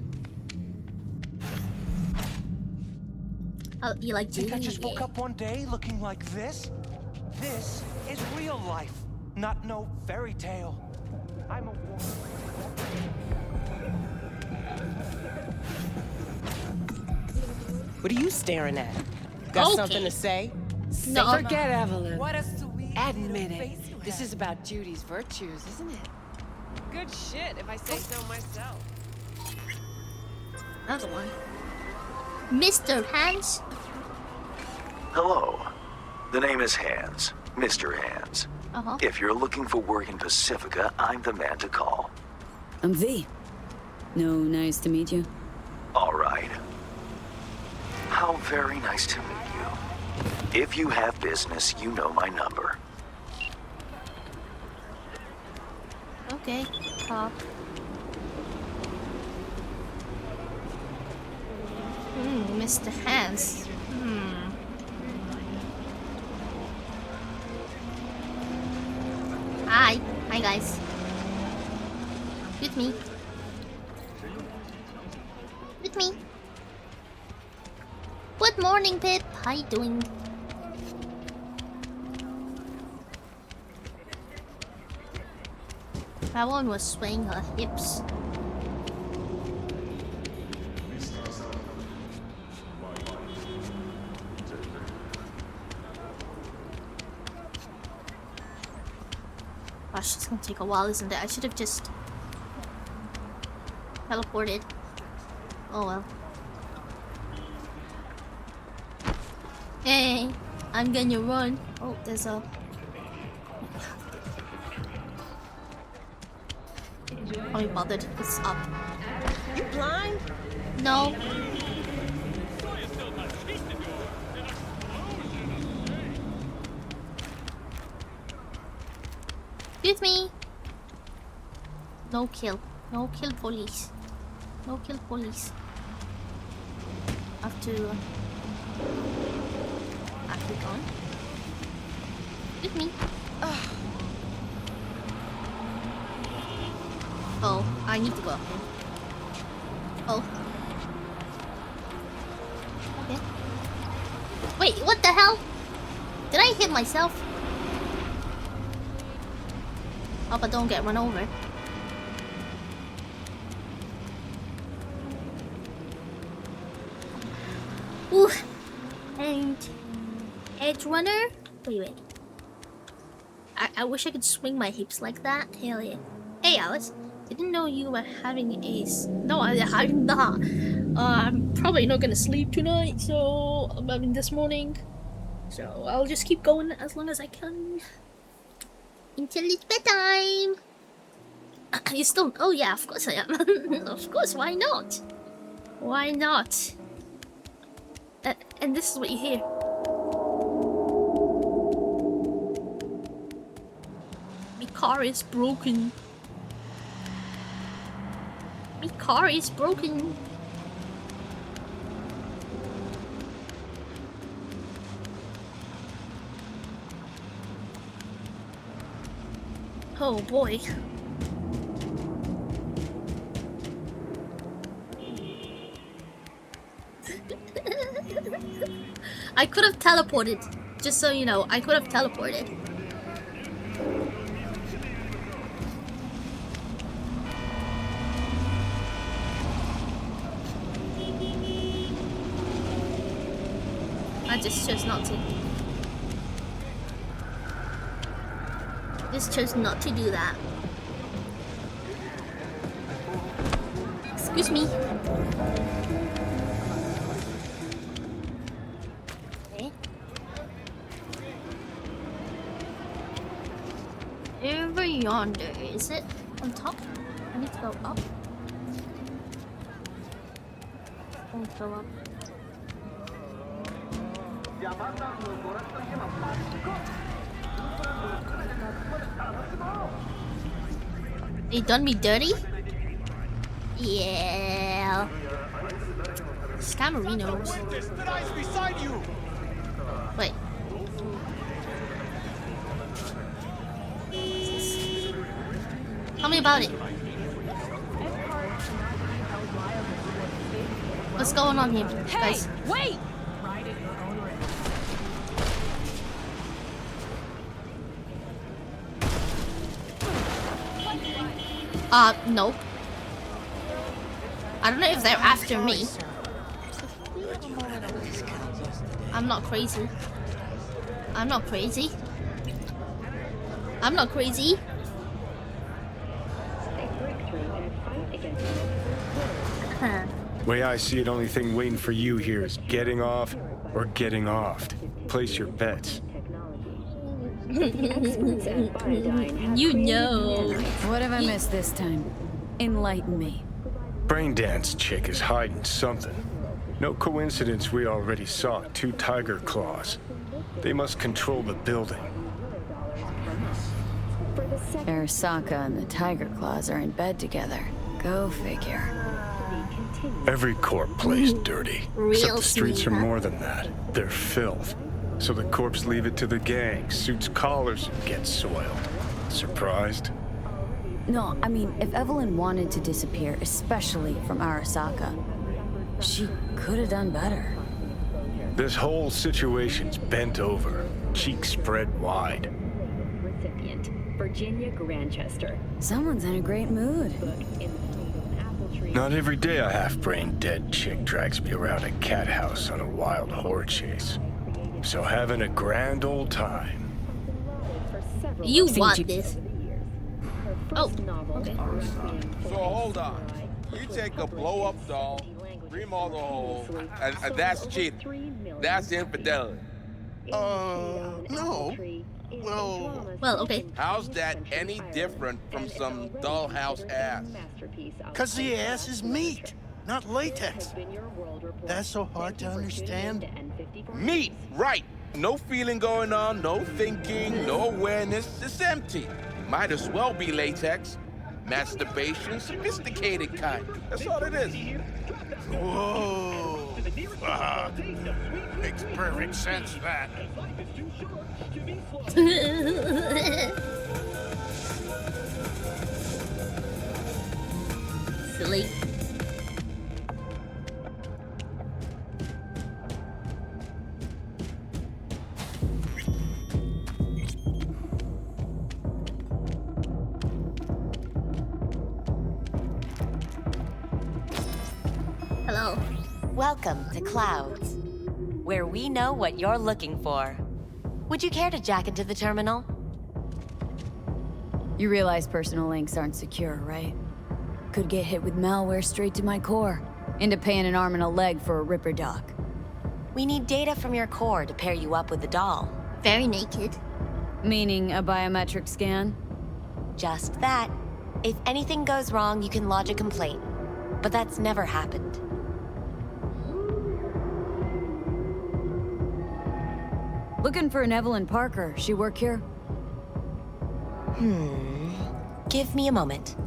Oh, you like Think I Judy? just woke up one day looking like this? This is real life, not no fairy tale. I'm a What are you staring at? Got something to say? No, forget Evelyn. What a sweet Admit little it. face you This have. is about Judy's virtues, isn't it? Good shit, if I say so myself. Another one. Mr. Hans? Hello. The name is Hans. Mr. Hans. Uh-huh. If you're looking for work in Pacifica, I'm the man to call. I'm V. No, nice to meet you. All right. How very nice to meet you. If you have business, you know my number. Okay. Mr. Hans. Hi. Hi, guys. With me. With me. Good morning, Pip. How you doing? That one was swaying her hips. Gosh, it's gonna take a while, isn't it? I should have just teleported. Oh well. Hey, I'm gonna run. Oh, there's a... Can't be bothered. It's up. You blind? No. Excuse me. No kill. No kill police. No kill police. Have to... Click on. With me. Oh, I need to go up here. Oh. Okay. Wait, what the hell? Did I hit myself? Oh, but don't get run over. Ooh. And... Edge runner? Wait. I wish I could swing my hips like that. Hell yeah. Hey, Alice. Didn't know you were having a... No, I'm not. I'm probably not gonna sleep tonight, so... I mean, this morning. So, I'll just keep going as long as I can. Until it's bedtime. You still... Oh, yeah, of course I am. Of course, why not? Why not? And this is what you hear. My car is broken. My car is broken. Oh boy. I could have teleported. Just so you know, I could have teleported. I just chose not to. Just chose not to do that. Excuse me. Okay. Over yonder, is it on top? I need to go up. I need to go up. They done me dirty? Yeah. Scamerinos. Wait. Tell me about it. What's going on here, guys? Hey, wait! Nope. I don't know if they're after me. I'm not crazy. I'm not crazy. I'm not crazy. Way I see it, only thing waiting for you here is getting off or getting offed. Place your bets. You know. What have I missed this time? Enlighten me. Braindance chick is hiding something. No coincidence we already saw 2 tiger claws. They must control the building. Arasaka and the tiger claws are in bed together. Go figure. Every corp plays dirty. Except the streets are huh? more than that. They're filth. So the corps leave it to the gang. Suits collars and get soiled. Surprised? No, I mean, if Evelyn wanted to disappear, especially from Arasaka, she could have done better. This whole situation's bent over. Cheeks spread wide. Recipient, Virginia Grantchester. Someone's in a great mood. Not every day a half-brain dead chick drags me around a cat house on a wild whore chase. So having a grand old time. You want this. Oh, okay. So hold on. You take a blow-up doll, remodel the hole, and that's cheating. That's infidelity. No. Well, okay. How's that any different from some dollhouse ass? 'Cause the ass is meat, not latex. That's so hard to understand. Meat, right. No feeling going on, no thinking, no awareness. It's empty. Might as well be latex. Masturbation, sophisticated kind. That's all it is. Whoa. Makes perfect sense, that. Silly. Hello. Welcome to Clouds, where we know what you're looking for. Would you care to jack into the terminal? You realize personal links aren't secure, right? Could get hit with malware straight to my core. Into paying an arm and a leg for a Ripper doc. We need data from your core to pair you up with the doll. Very naked. Meaning a biometric scan? Just that. If anything goes wrong, you can lodge a complaint. But that's never happened. Looking for an Evelyn Parker. She work here? Give me a moment.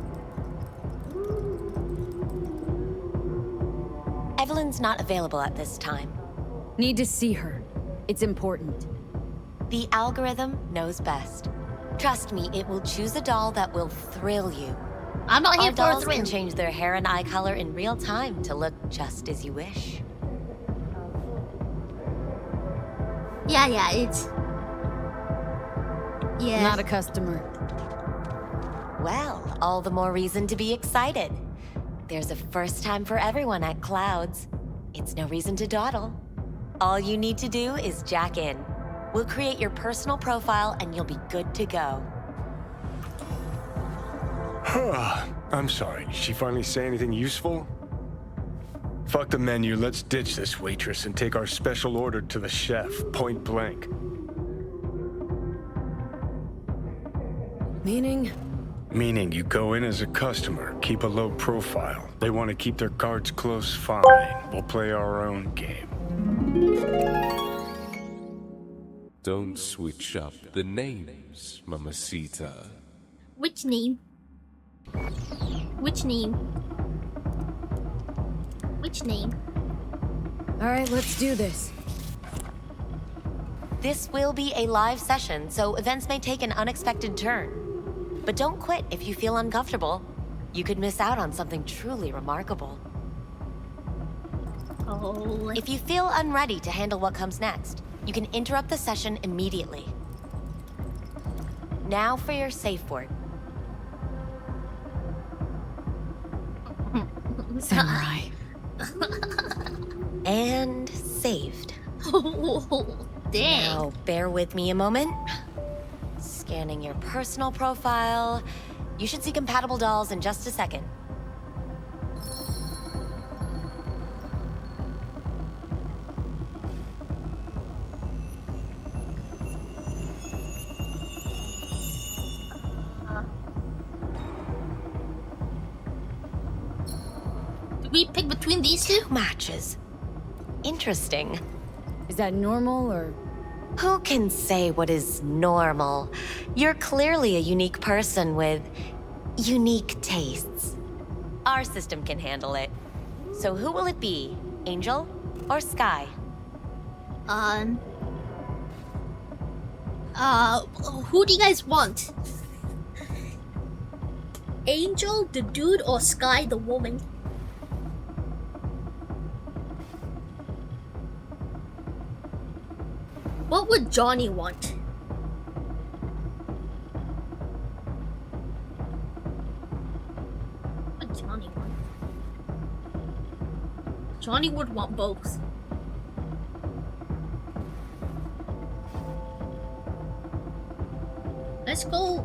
Evelyn's not available at this time. Need to see her. It's important. The algorithm knows best. Trust me, it will choose a doll that will thrill you. I'm not here Our for a dolls thrill. can change their hair and eye color in real time to look just as you wish. Yeah, it's... Yeah. Not a customer. Well, all the more reason to be excited. There's a first time for everyone at Clouds. It's no reason to dawdle. All you need to do is jack in. We'll create your personal profile and you'll be good to go. I'm sorry, did she finally say anything useful? Fuck the menu, let's ditch this waitress and take our special order to the chef, point blank. Meaning? Meaning you go in as a customer, keep a low profile. They want to keep their cards close, fine. We'll play our own game. Don't switch up the names, Mamacita. Which name? Which name? Which name? Alright, let's do this. This will be a live session, so events may take an unexpected turn. But don't quit if you feel uncomfortable. You could miss out on something truly remarkable. Oh. If you feel unready to handle what comes next, you can interrupt the session immediately. Now for your safe word. Samurai. And saved. Dang. Now, bear with me a moment. Scanning your personal profile. You should see compatible dolls in just a second. Did we pick between these two? Matches. Interesting. Is that normal or? Who can say what is normal? You're clearly a unique person with unique tastes. Our system can handle it. So who will it be? Angel or Sky? Who do you guys want? Angel, the dude, or Sky, the woman? What would Johnny want? What would Johnny want? Johnny would want both. Let's go.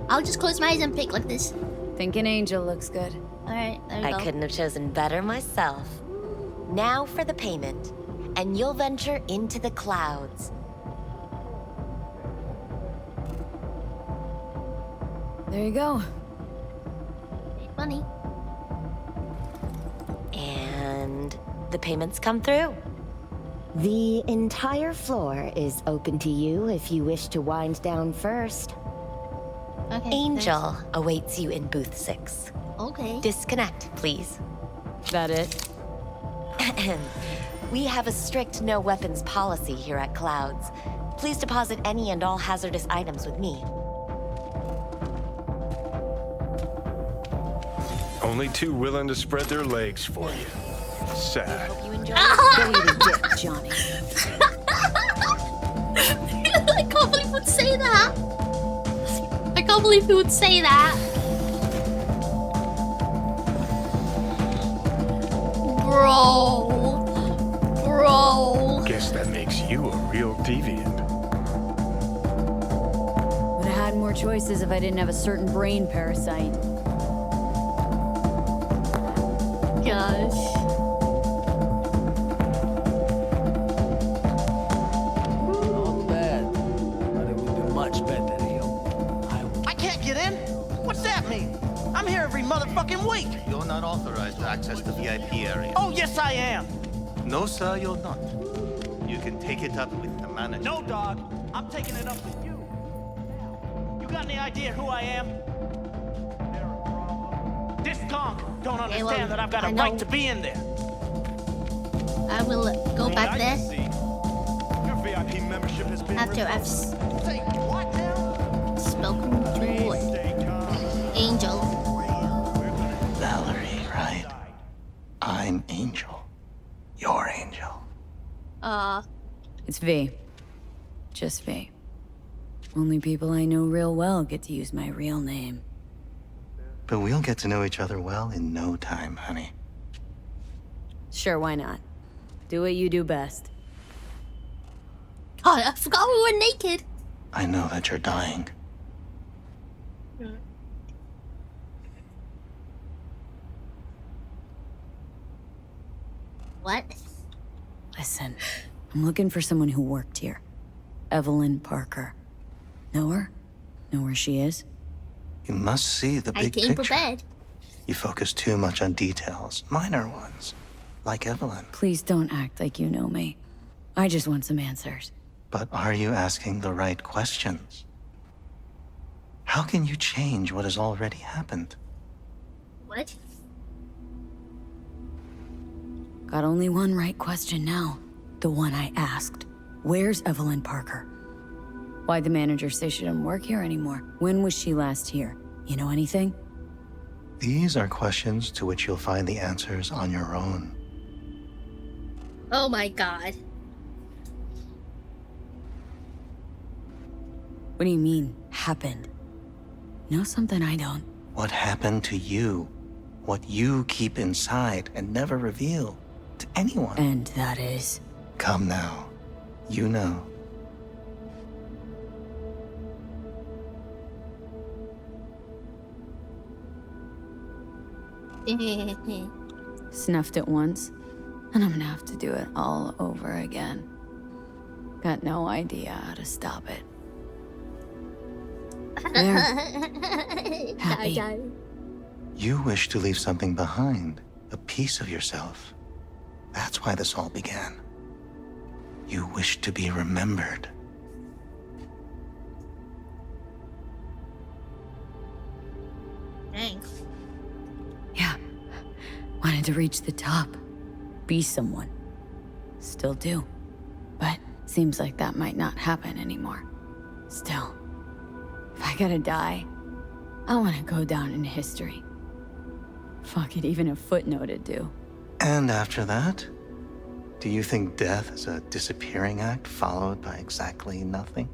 I'll just close my eyes and pick like this. Thinking Angel looks good. Alright, there we go. I couldn't have chosen better myself. Now for the payment, and you'll venture into the clouds. There you go. Money. And the payments come through. The entire floor is open to you if you wish to wind down first. Okay, Angel awaits you in booth 6. Okay. Disconnect, please. That it? We have a strict no weapons policy here at Clouds. Please deposit any and all hazardous items with me. Only two willing to spread their legs for you. Sad. Hope you enjoy Go eat a dick, Johnny. I can't believe he would say that. I can't believe he would say that. Bro. Guess that makes you a real deviant. Would have had more choices if I didn't have a certain brain parasite. Gosh. Not bad, but it would be much better here. I can't get in? What's that mean? I'm here every motherfucking week. You're not authorized to access the VIP area. Oh, yes, I am. No, sir, you're not. You can take it up with the manager. No, dog. I'm taking it up with you. You got any idea who I am? This conk don't understand that I've got a right to be in there. I will go back there Your VIP membership has been after I've spoken to Angel. Valerie, right? I'm Angel. You're Angel. It's V. Just V. Only people I know real well get to use my real name. But we'll get to know each other well in no time, honey. Sure, why not? Do what you do best. God, I forgot we were naked. I know that you're dying. What? Listen, I'm looking for someone who worked here. Evelyn Parker. Know her? Know where she is? You must see the I big came picture. prepared. You focus too much on details, minor ones, like Evelyn. Please don't act like you know me. I just want some answers. But are you asking the right questions? How can you change what has already happened? What? Got only one right question now. The one I asked. Where's Evelyn Parker? Why'd the manager say she didn't work here anymore? When was she last here? You know anything? These are questions to which you'll find the answers on your own. Oh my god. What do you mean, happened? Know something I don't? What happened to you? What you keep inside and never reveal to anyone. And that is? Come now. You know. Snuffed it once, and I'm gonna have to do it all over again. Got no idea how to stop it. There. Happy. You wish to leave something behind, a piece of yourself. That's why this all began. You wish to be remembered. Thanks. Yeah. Wanted to reach the top. Be someone. Still do. But seems like that might not happen anymore. Still, if I gotta die, I want to go down in history. Fuck it, even a footnote would do. And after that? Do you think death is a disappearing act followed by exactly nothing?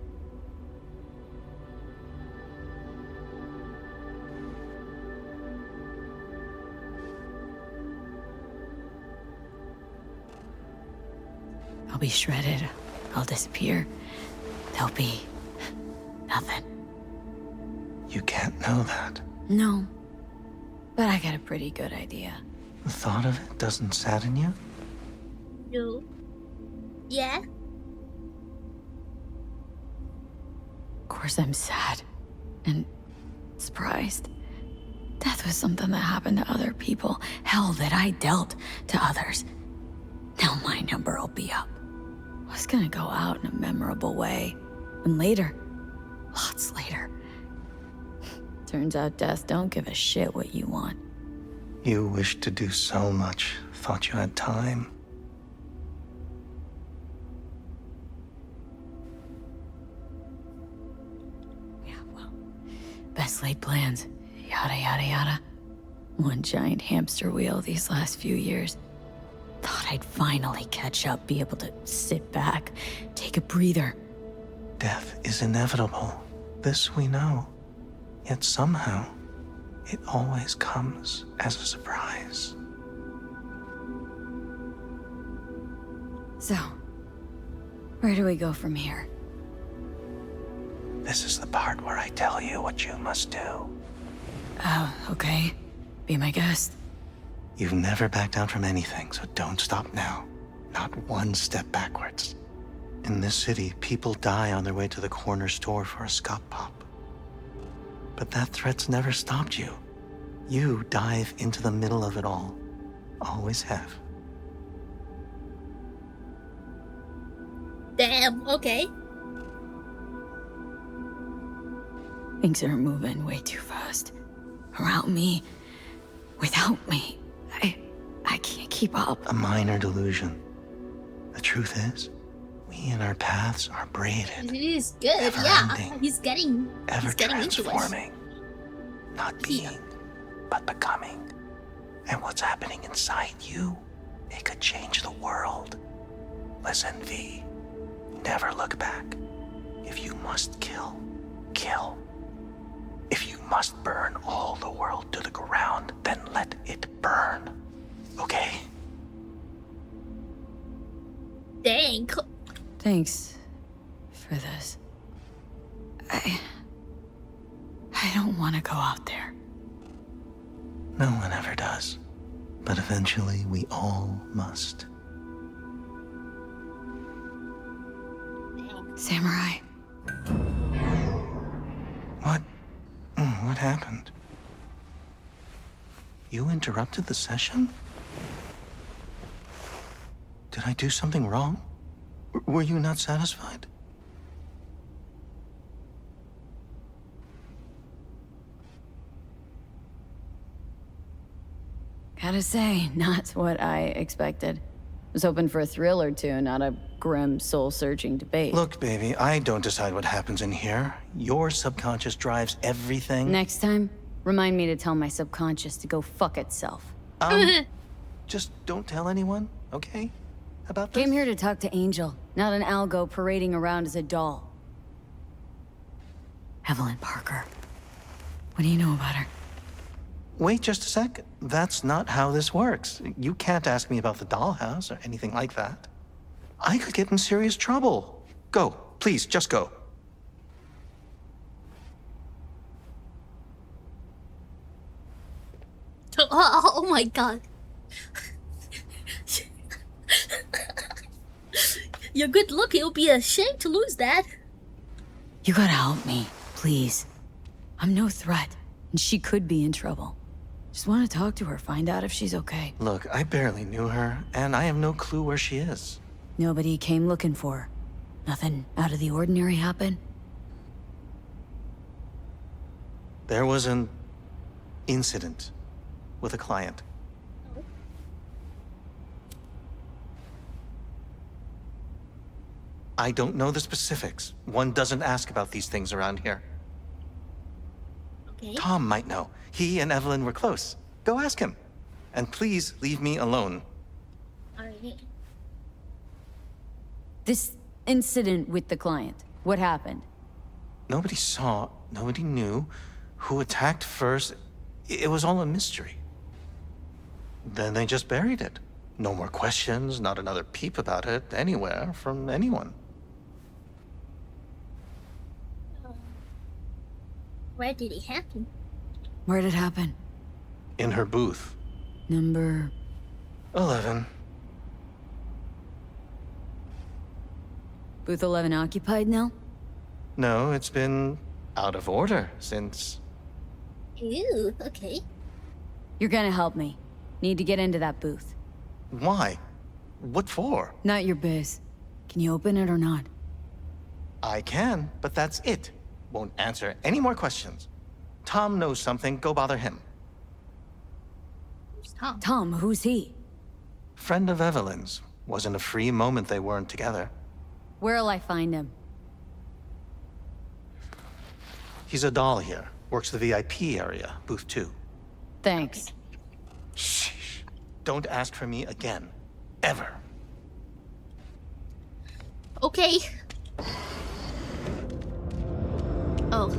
I'll be shredded. I'll disappear. There'll be nothing. You can't know that. No. But I got a pretty good idea. The thought of it doesn't sadden you? No. Yeah? Of course I'm sad. And surprised. Death was something that happened to other people. Hell, that I dealt to others. Now my number will be up. I was gonna go out in a memorable way. And later, lots later. Turns out death don't give a shit what you want. You wished to do so much, thought you had time. Best laid plans. Yada, yada, yada. One giant hamster wheel these last few years. Thought I'd finally catch up, be able to sit back, take a breather. Death is inevitable. This we know. Yet somehow, it always comes as a surprise. So, where do we go from here? This is the part where I tell you what you must do. Oh, okay. Be my guest. You've never backed down from anything, so don't stop now. Not one step backwards. In this city, people die on their way to the corner store for a scop pop. But that threat's never stopped you. You dive into the middle of it all. Always have. Damn, okay. Things are moving way too fast. Around me. Without me. I can't keep up. A minor delusion. The truth is, we and our paths are braided. It is good, yeah. He's getting into it. Transforming. Not being, but becoming. And what's happening inside you, it could change the world. Listen, V. Never look back. If you must kill, kill. If you must burn all the world to the ground, then let it burn. Okay? Dang. Thanks for this. I don't want to go out there. No one ever does. But eventually we all must. Samurai. What? What happened? You interrupted the session? Did I do something wrong? Were you not satisfied? Gotta say, not what I expected. Was hoping for a thrill or two, not a grim, soul-searching debate. Look, baby, I don't decide what happens in here. Your subconscious drives everything. Next time, remind me to tell my subconscious to go fuck itself. Just don't tell anyone, okay? About this? Came here to talk to Angel, not an algo parading around as a doll. Evelyn Parker. What do you know about her? Wait just a sec. That's not how this works. You can't ask me about the dollhouse or anything like that. I could get in serious trouble. Go, please, just go. Oh my god. You're good look, you'll be ashamed to lose that. You gotta help me, please. I'm no threat, and she could be in trouble. Just want to talk to her, find out if she's okay. Look, I barely knew her, and I have no clue where she is. Nobody came looking for her. Nothing out of the ordinary happened? There was an incident with a client. I don't know the specifics. One doesn't ask about these things around here. Okay. Tom might know. He and Evelyn were close. Go ask him. And please leave me alone. Alright. This incident with the client, what happened? Nobody saw, nobody knew who attacked first. It was all a mystery. Then they just buried it. No more questions, not another peep about it anywhere from anyone. Where did it happen? Where did it happen? In her booth. Number 11. Booth 11 occupied now? No, it's been out of order since... Ew, okay. You're gonna help me. Need to get into that booth. Why? What for? Not your biz. Can you open it or not? I can, but that's it. Won't answer any more questions. Tom knows something, go bother him. Who's Tom? Tom, who's he? Friend of Evelyn's. Wasn't a free moment they weren't together. Where'll I find him? He's a doll here. Works the VIP area, booth 2. Thanks. Shh. Don't ask for me again. Ever. Okay. Oh.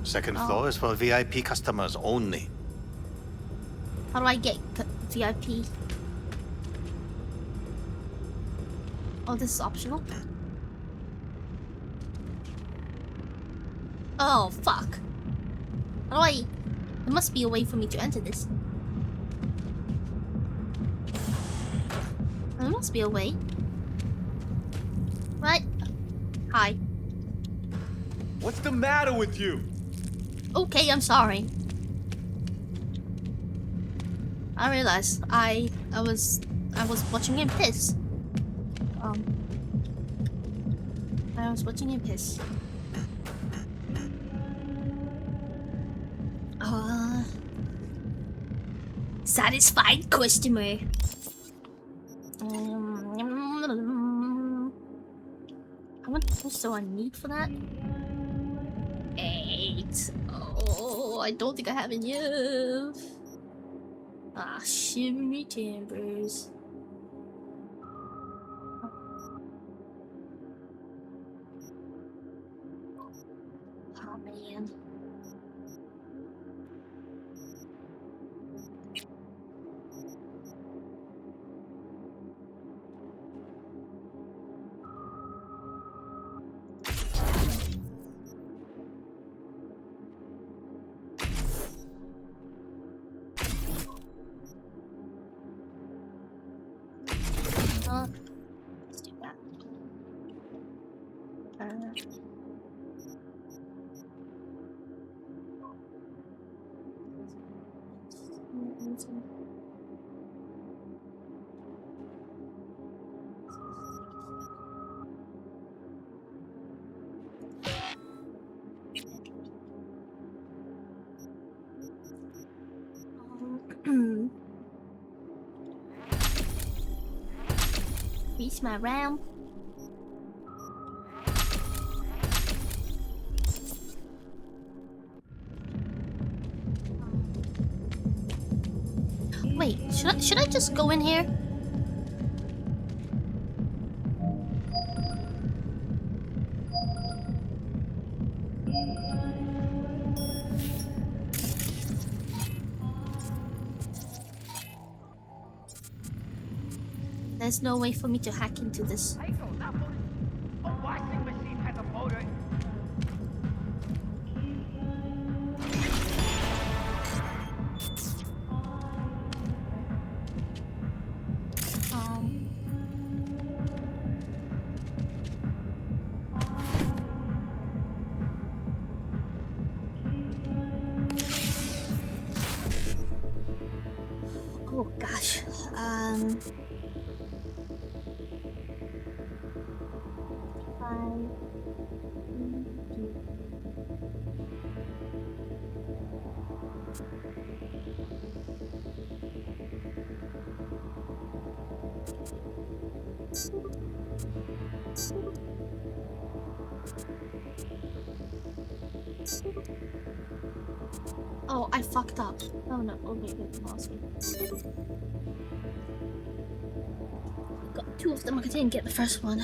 Second floor is for VIP customers only. How do I get VIP? Oh, this is optional? Oh, fuck. How do I... There must be a way for me to enter this. There must be a way. What? Hi. What's the matter with you? Okay, I'm sorry. I realized I was watching him piss. I was watching him piss. Satisfied customer. How much boost do I need for that? 8. Oh, I don't think I have enough. Ah, shimmy timbers. my hand. Let's do that. Reach my RAM. Wait, should I just go in here? There's no way for me to hack into this. Washing machine has a motor. Oh gosh. Oh, I fucked up. Oh no, okay, wait, lost me. Got two of them, I didn't get the first one.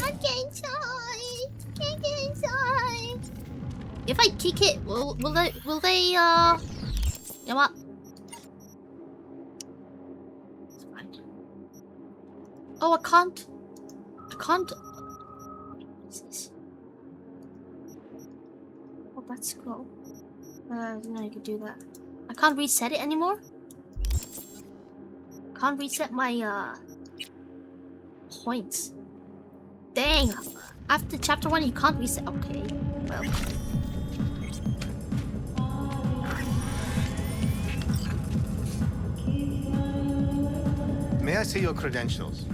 I'm getting inside. Can't get inside. If I kick it, will they you know what? It's fine. Oh, I can't. What is this? Oh, that's cool. No, you could do that. I can't reset it anymore. Can't reset my points. Dang! After chapter 1, you can't reset. Okay, well. May I see your credentials?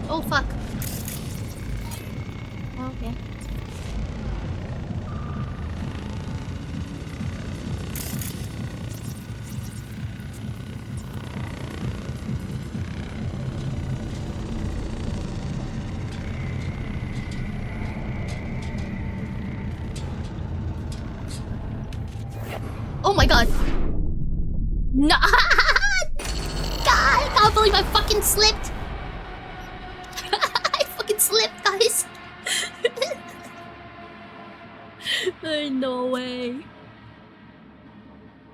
Oh fuck. Okay. Oh my god. No. God, I can't believe I fucking slipped. I fucking slipped, guys. There's no way.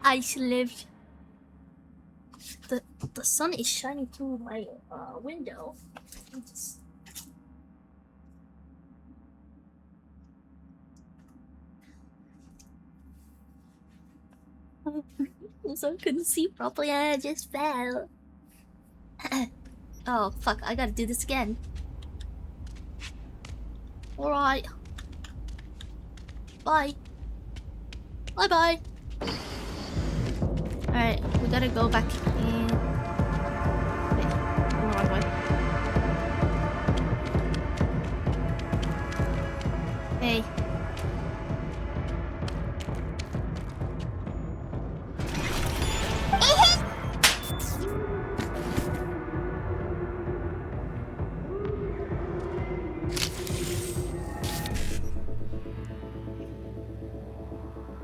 I slipped. The sun is shining through my window. So I couldn't see properly and I just fell. Oh fuck, I gotta do this again. Alright. Bye. Bye bye. Alright, we gotta go back in. going the wrong way. Hey.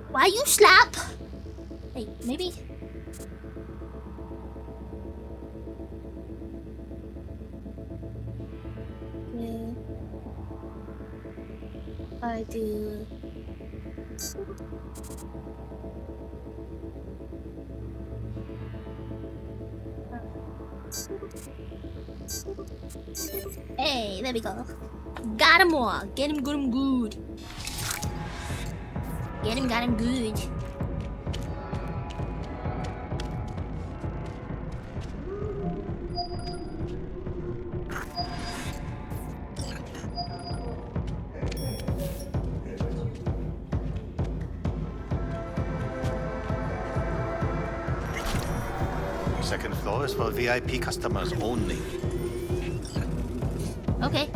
Why you slap? Hey, maybe. Yeah. I do. Hey, there we go. Got him all. Get him good. Got him good. Second floor is for VIP customers only. Okay.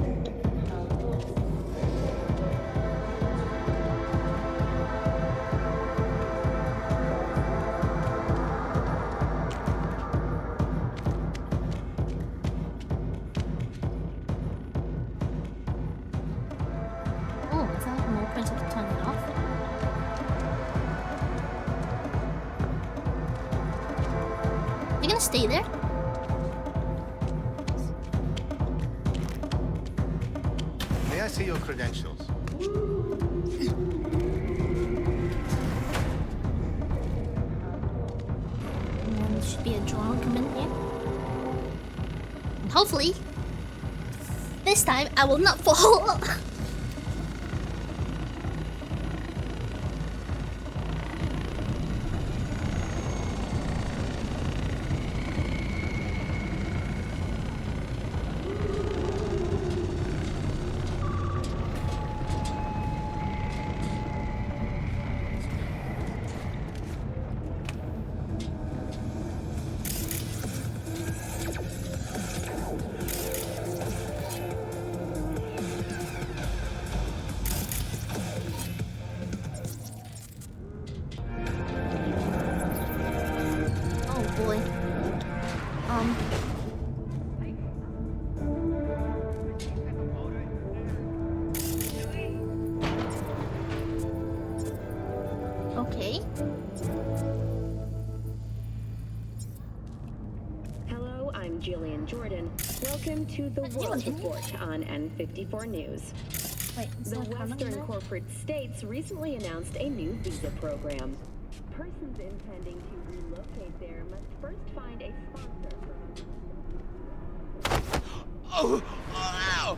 Oh, is that more printed to turn it off? You gonna stay there? May I see your credentials? And then there should be a drawer coming here. And hopefully, this time I will not fall. Oh boy. Okay. Hello, I'm Jillian Jordan. Welcome to the World Report on N54 News. Wait, is The that coming Western now? corporate states recently announced a new visa program. Persons intending to relocate there must first find a sponsor Oh! Ow!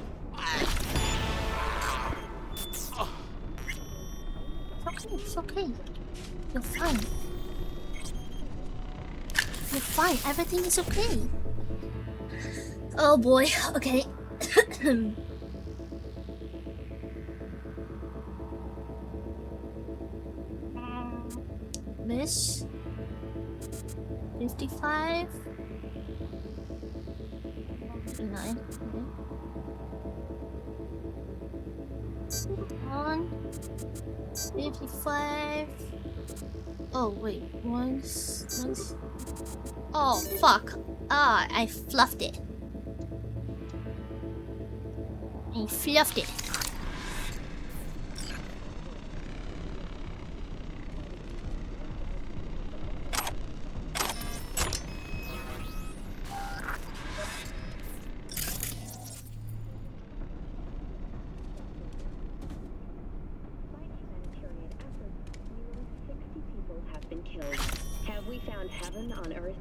It's okay. You're fine. You're fine. Everything is okay. Oh boy. Okay. This 55 59. Okay. On 55. Oh wait, once. Oh fuck! Ah, I fluffed it. I fluffed it. Have we found heaven on Earth?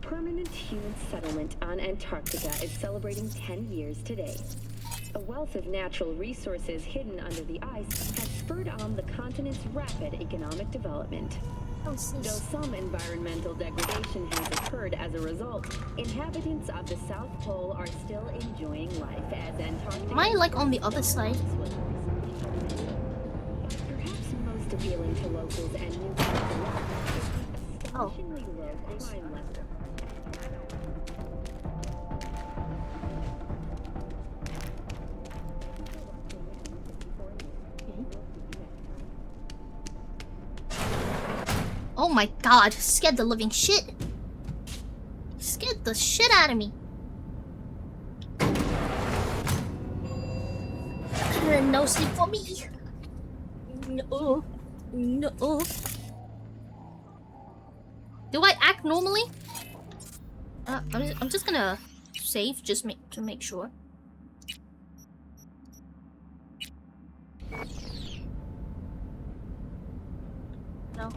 Permanent human settlement on Antarctica is celebrating 10 years today. A wealth of natural resources hidden under the ice has spurred on the continent's rapid economic development. Though some environmental degradation has occurred as a result, inhabitants of the South Pole are still enjoying life as Antarctica... Am I like on the other side? Perhaps most appealing to locals and new people. Oh. Low crime level. Oh my god, scared the living shit. Scared the shit out of me. No sleep for me. No. No. Do I act normally? I'm just gonna save to make sure. No.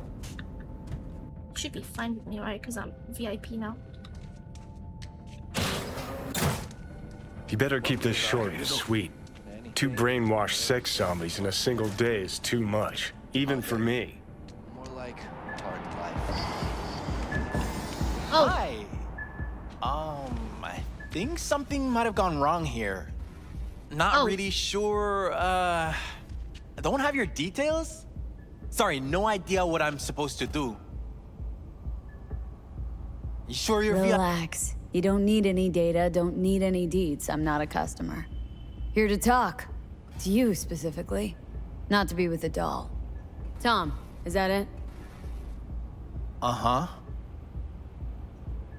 Should be fine with me, right? Because I'm VIP now. You better keep this short and sweet. 2 brainwashed sex zombies in a single day is too much, even for me. More like hard life. Oh. Hi. I think something might have gone wrong here. Not really sure. I don't have your details. Sorry, no idea what I'm supposed to do. You sure you're Relax. You don't need any data, don't need any deeds. I'm not a customer. Here to talk. To you, specifically. Not to be with a doll. Tom, is that it? Uh-huh.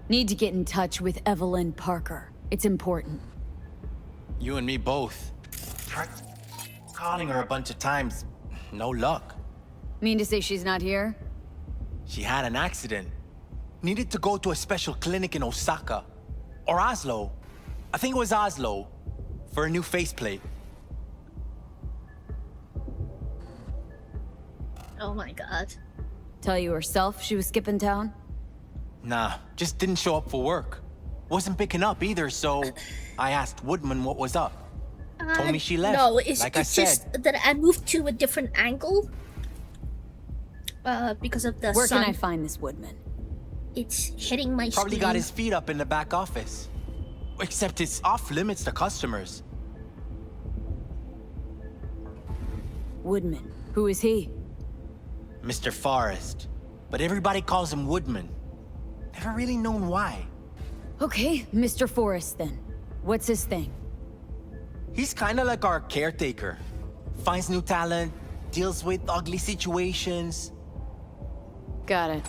Need to get in touch with Evelyn Parker. It's important. You and me both. Tried calling her a bunch of times. No luck. Mean to say she's not here? She had an accident. Needed to go to a special clinic in Osaka. Or Oslo. I think it was Oslo. For a new faceplate. Oh my god. Tell you herself she was skipping town? Nah, just didn't show up for work. Wasn't picking up either, so I asked Woodman what was up. Told me she left. No, it's like I said. just that I moved to a different angle. Because of the Where sun. can I find this Woodman? It's hitting my Probably screen. got his feet up in the back office. Except it's off limits to customers. Woodman. Who is he? Mr. Forrest. But everybody calls him Woodman. Never really known why. Okay, Mr. Forrest then. What's his thing? He's kinda like our caretaker. Finds new talent, deals with ugly situations. Got it.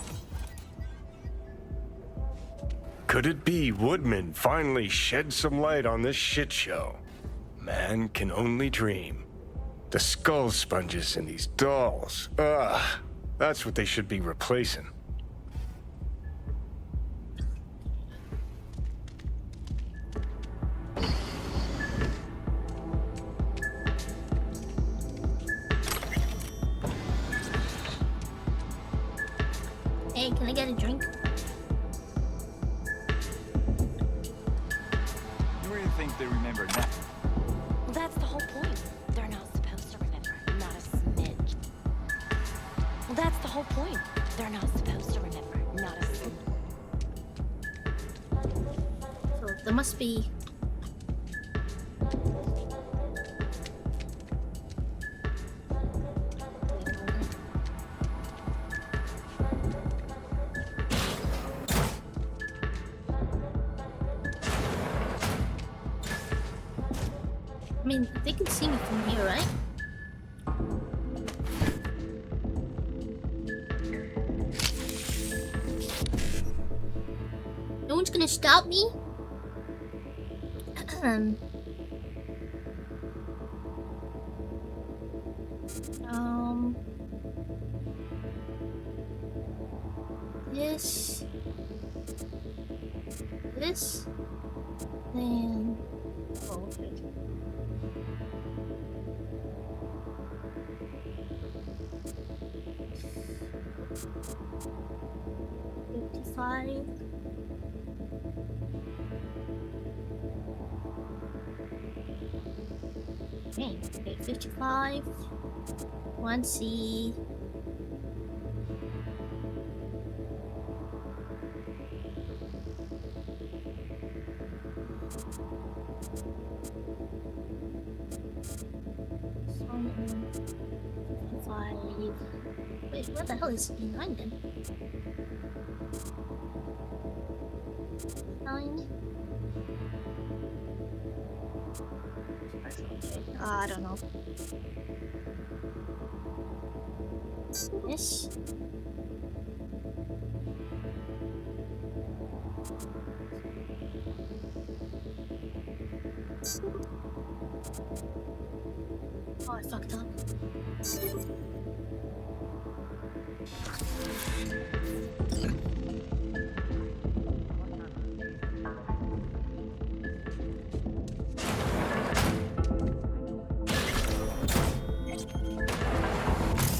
Could it be Woodman finally shed some light on this shit show? Man can only dream. The skull sponges in these dolls. Ugh. That's what they should be replacing. Hey, can I get a drink? You really think they remember nothing? Well, that's the whole point. They're not supposed to remember. Not a smidge. Well, that's the whole point. They're not supposed to remember. Not a smidge. So there must be... I mean, they can see me from here, right? No one's gonna stop me? This. This. And... Oh, okay. $55. Okay, 55. 1C. Wait, what the hell is behind them? 9. I don't know. This. Oh, I fucked up.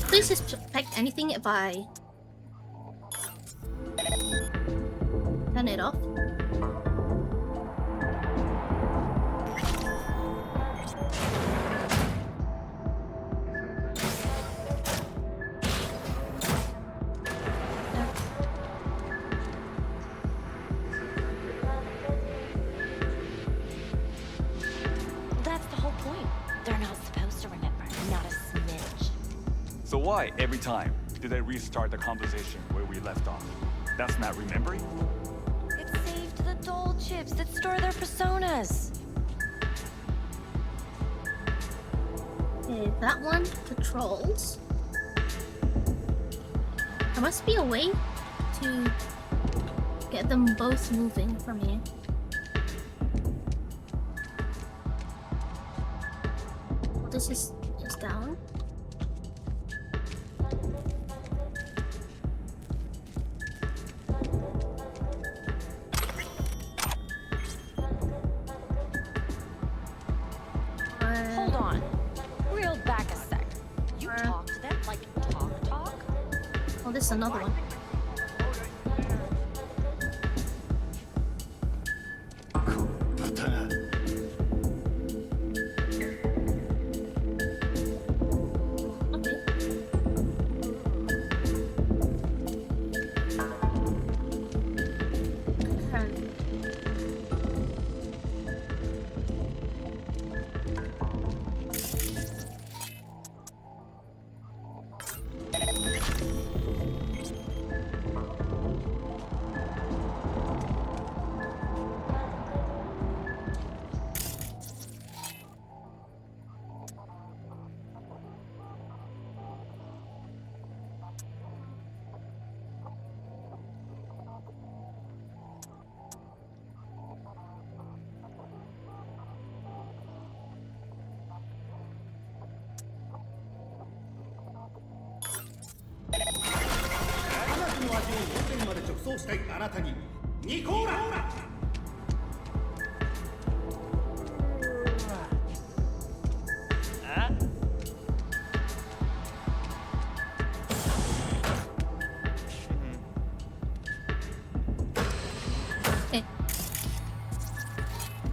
Please suspect anything if I turn it off. That's the whole point. They're not supposed to remember. Not a smidge. So why, every time, do they restart the conversation where we left off? That's not remembering? It's saved the doll chips that store their personas. Okay, that one controls. There must be a way to get them both moving from here. This is down. Hold on. Reel back a sec. You talk to them like talk? Oh, this is another one.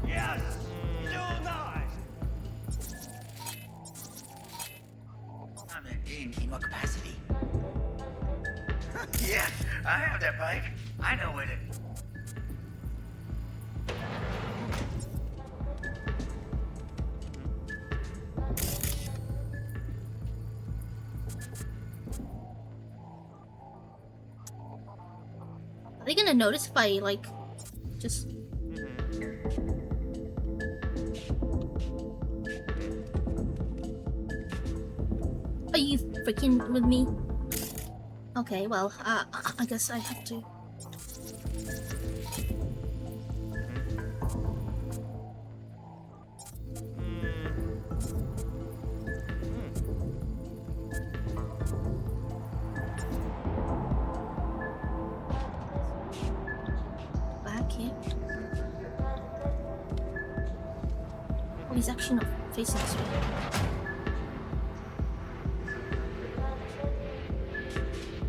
Yes! So nice! I'm in chemo capacity. Yeah, I have that bike. I know it. Are they gonna notice if I like just Are you freaking with me? Okay, well, I guess I have to. Back here. Oh, he's actually not facing this way.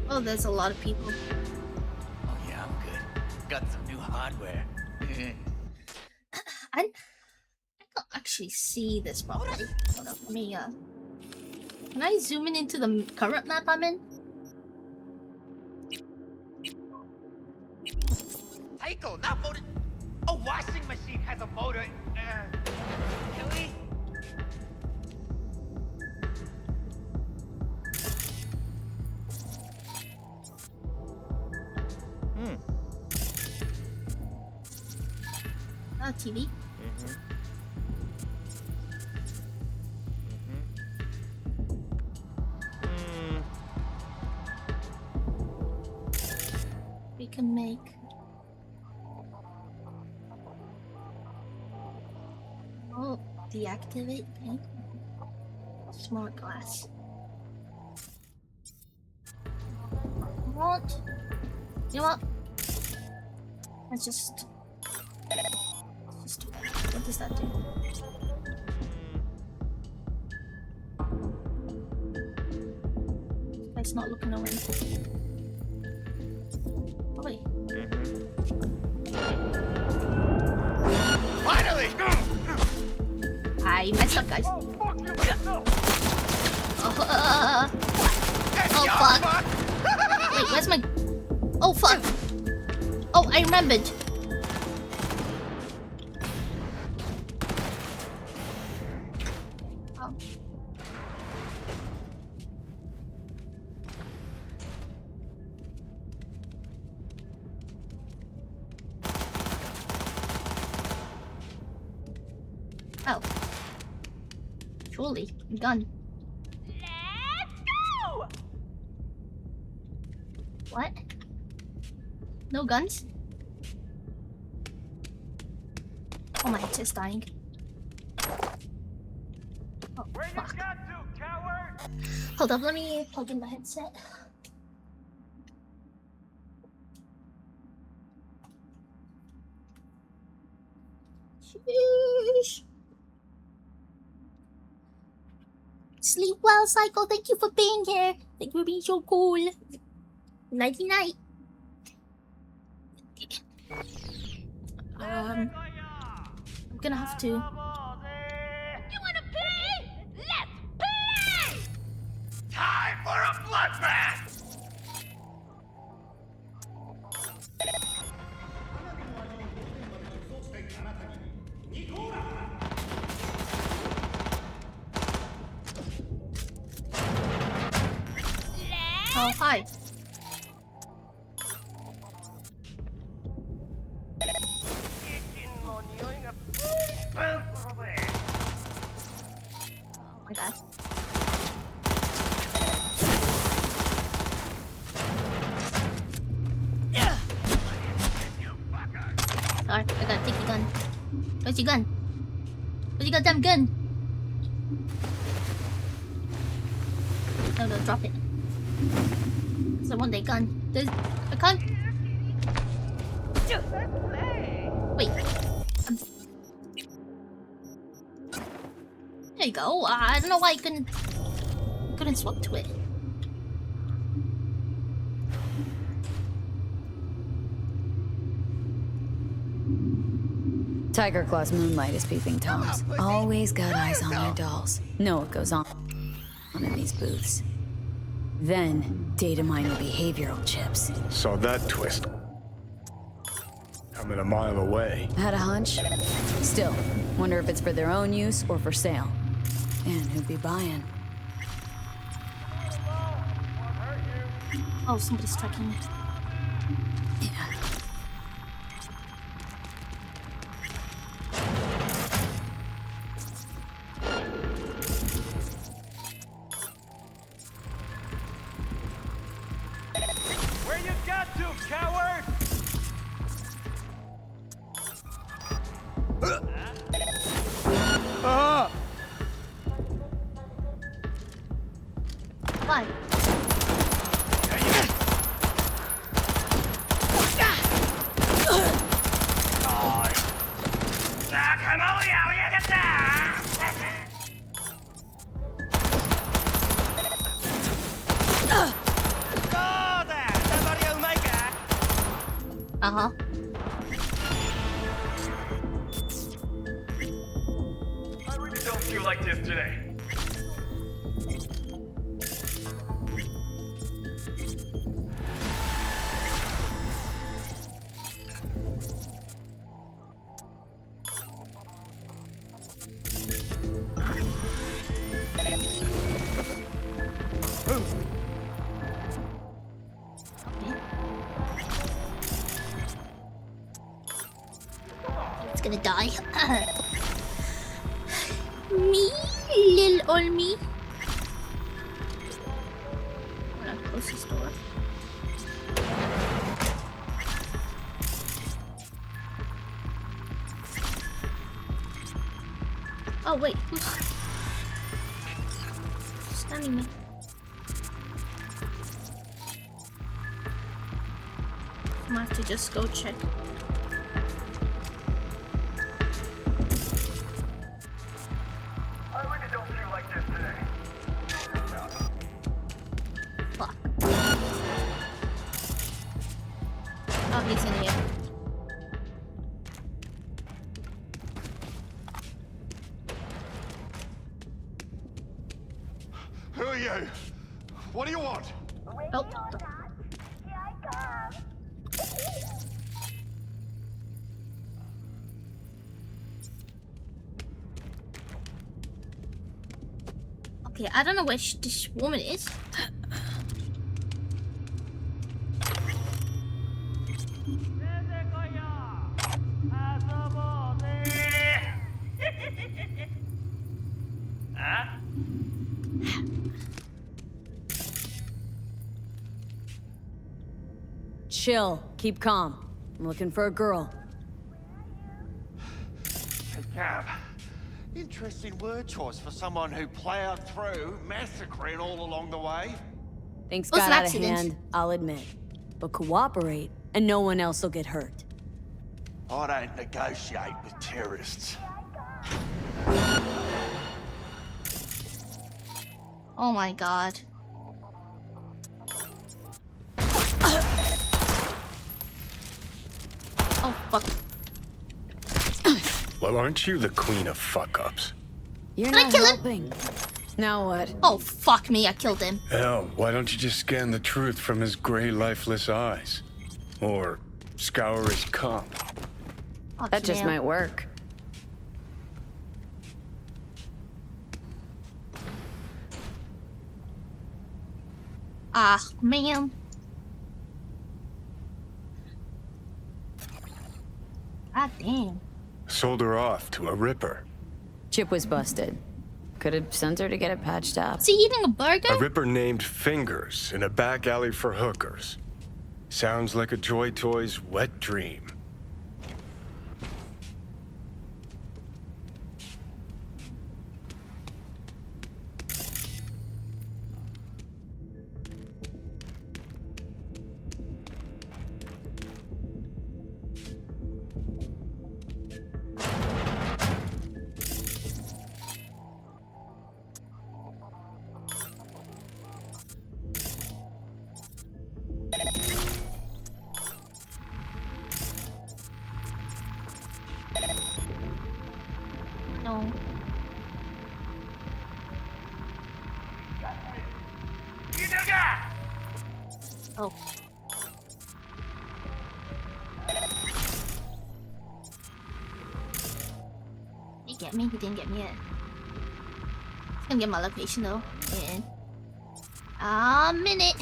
Oh, there's a lot of people. Oh yeah, I'm good. Got some new hardware. I can't actually see this properly. Hold up, let me can I zoom in into the current map I'm in? Tycho, not motor. A washing machine has a motor. Can we? TV. We can make deactivate. Okay. More glass. What? You know what? Let's just do that. What does that do? It's not looking away. Oh, wait. Finally! I messed up, guys. Oh fuck! Wait, where's my? Oh fuck! Oh, I remembered. Oh. Oh. Surely, gun. What? No guns? Oh, my head's dying. Oh, fuck. Hold up, let me plug in the headset. Sheesh. Sleep well, Psycho. Thank you for being here. Thank you for being so cool. Nighty night. I'm gonna have to. You wanna play? Let's play! Time for a bloodbath! Oh, hi. Oh my god. Sorry, I gotta take your gun. Where's your gun? Where's your goddamn gun? No, drop it. Cause I want that gun. There's a gun. Wait. There you go. I don't know why I couldn't swap to it. Tiger Claw's moonlight is peeping toms. Always got eyes on their dolls. Know what goes on in these booths. Then, data mine the behavioral chips. Saw that twist. Coming a mile away. Had a hunch? Still, wonder if it's for their own use or for sale. And who'd be buying? Oh, somebody's tracking me. Where you got to, coward? Why? Uh-huh. I really don't feel like this today. It's gonna die. Me, lil ol me. I'm gonna close this door. Oh wait, Anime. I might have to just go check. Fuck. Oh, he's in here. Who are you? What do you want? Oh. Okay, I don't know where this woman is. Chill. Keep calm. I'm looking for a girl. Hey, Gav. Interesting word choice for someone who plowed through, massacring all along the way. Things got out of hand, I'll admit. But cooperate, and no one else will get hurt. I don't negotiate with terrorists. Oh my god. Oh fuck. Well, aren't you the queen of fuck-ups? You're Can I not kill him? helping. Now what? Oh fuck me, I killed him. Hell, why don't you just scan the truth from his gray, lifeless eyes? Or scour his comp? That just might work. Ah, man. God damn. Sold her off to a ripper. Chip was busted. Could have sent her to get it patched up. Is he eating a burger? A ripper named Fingers in a back alley for hookers. Sounds like a Joy Toy's wet dream. No. Oh. He get me? He didn't get me yet. He's gonna get my location though. In a minute.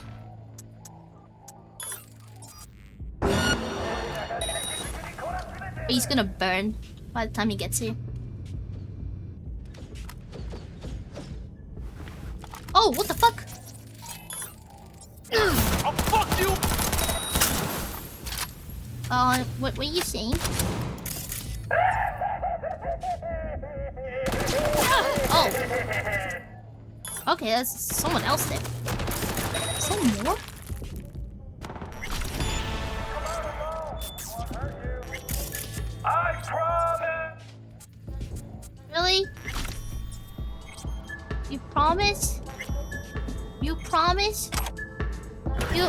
But he's gonna burn by the time he gets here. Oh, what the fuck? Oh, fuck you! What were you saying? Oh. Okay, that's someone else there. Some more? I promise. Really? You promise? You promise? You...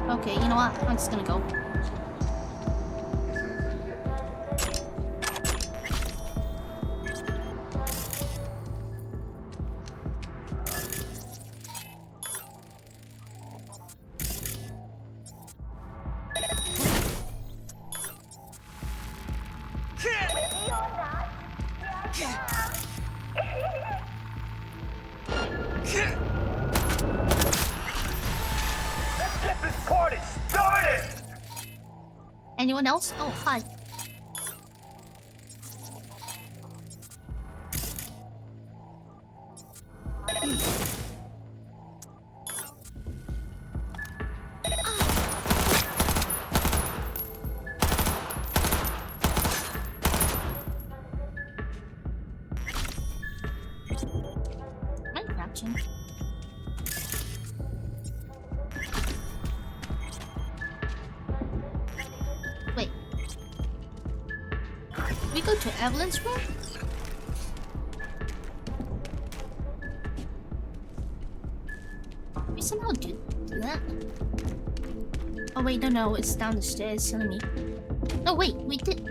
Okay, you know what? I'm just gonna go. Let's get this party started! Anyone else? Oh, hi. I'm crouching. Wait. We go to Evelyn's room? We somehow do that. Oh wait, no, it's down the stairs telling me. No wait, we did.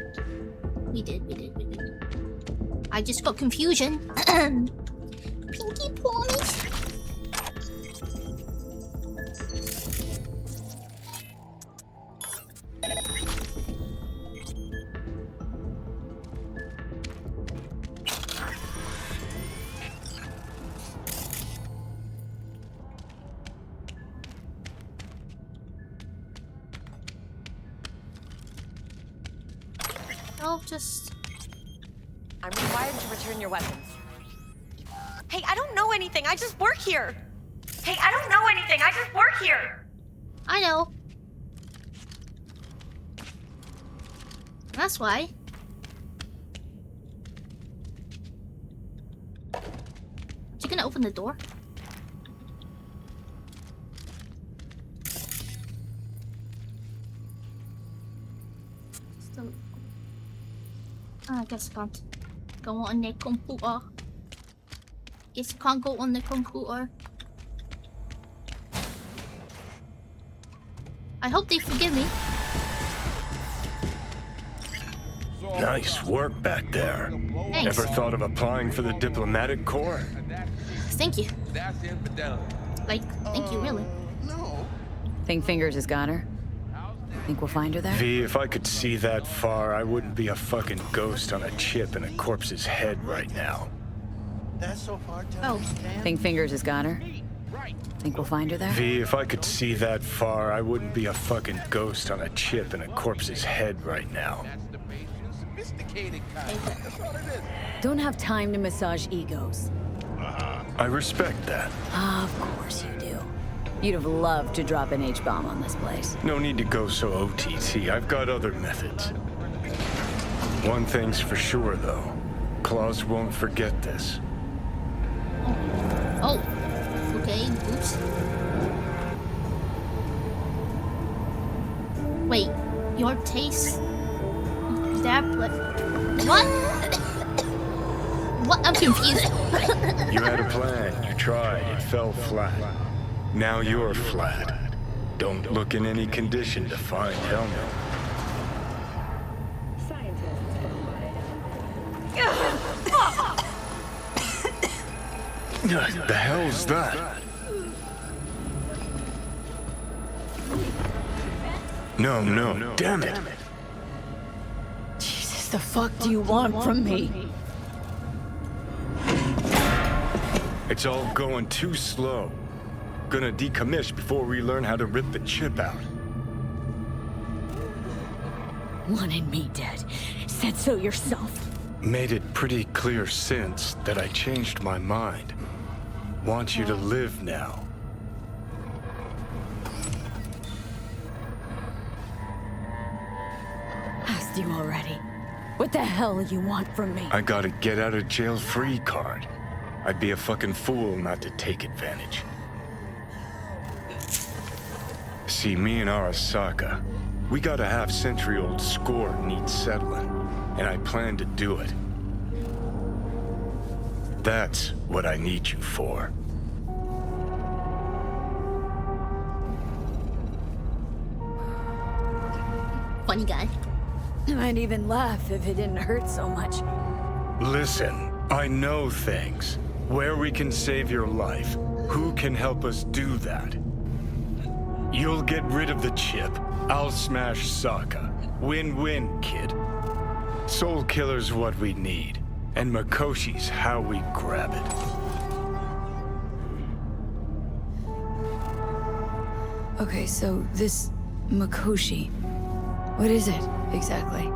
I just got confusion. Pinky promise. I'll just... I'm required to return your weapons. Hey, I don't know anything. I just work here. Hey, I don't know anything. I just work here. I know. That's why. Is he gonna open the door? Still... I guess I can't go on the computer. Guess I can't go on the computer. I hope they forgive me. Nice work back there. Thanks. Ever thought of applying for the diplomatic corps? Thank you. Like, thank you, really. Think Fingers has got her? Think we'll find her there? V, if I could see that far, I wouldn't be a fucking ghost on a chip in a corpse's head right now. That's so hard to understand. Think Fingers has got her? Think we'll find her there? V, if I could see that far, I wouldn't be a fucking ghost on a chip in a corpse's head right now. Don't have time to massage egos. I respect that. Of course you do. You'd have loved to drop an H-bomb on this place. No need to go so OTT. I've got other methods. One thing's for sure, though. Claus won't forget this. Oh. Okay, oops. Wait, your taste... That... What? What? I'm confused. You had a plan. You tried. It fell flat. Now you're flat. Don't look in any condition to find Helmet. The hell's that? No, damn it. Jesus, the fuck do you want from me? It's all going too slow. Gonna decommiss before we learn how to rip the chip out. Wanted me dead. Said so yourself. Made it pretty clear since that I changed my mind. Want you to live now. Asked you already. What the hell you want from me? I got a get out of jail free card. I'd be a fucking fool not to take advantage. See, me and Arasaka, we got a half-century-old score needs settling, and I plan to do it. That's what I need you for. Funny guy. I'd even laugh if it didn't hurt so much. Listen, I know things. Where we can save your life. Who can help us do that? You'll get rid of the chip. I'll smash Sokka. Win-win, kid. Soul Killer's what we need. And Makoshi's how we grab it. Okay, so this Mikoshi, what is it exactly?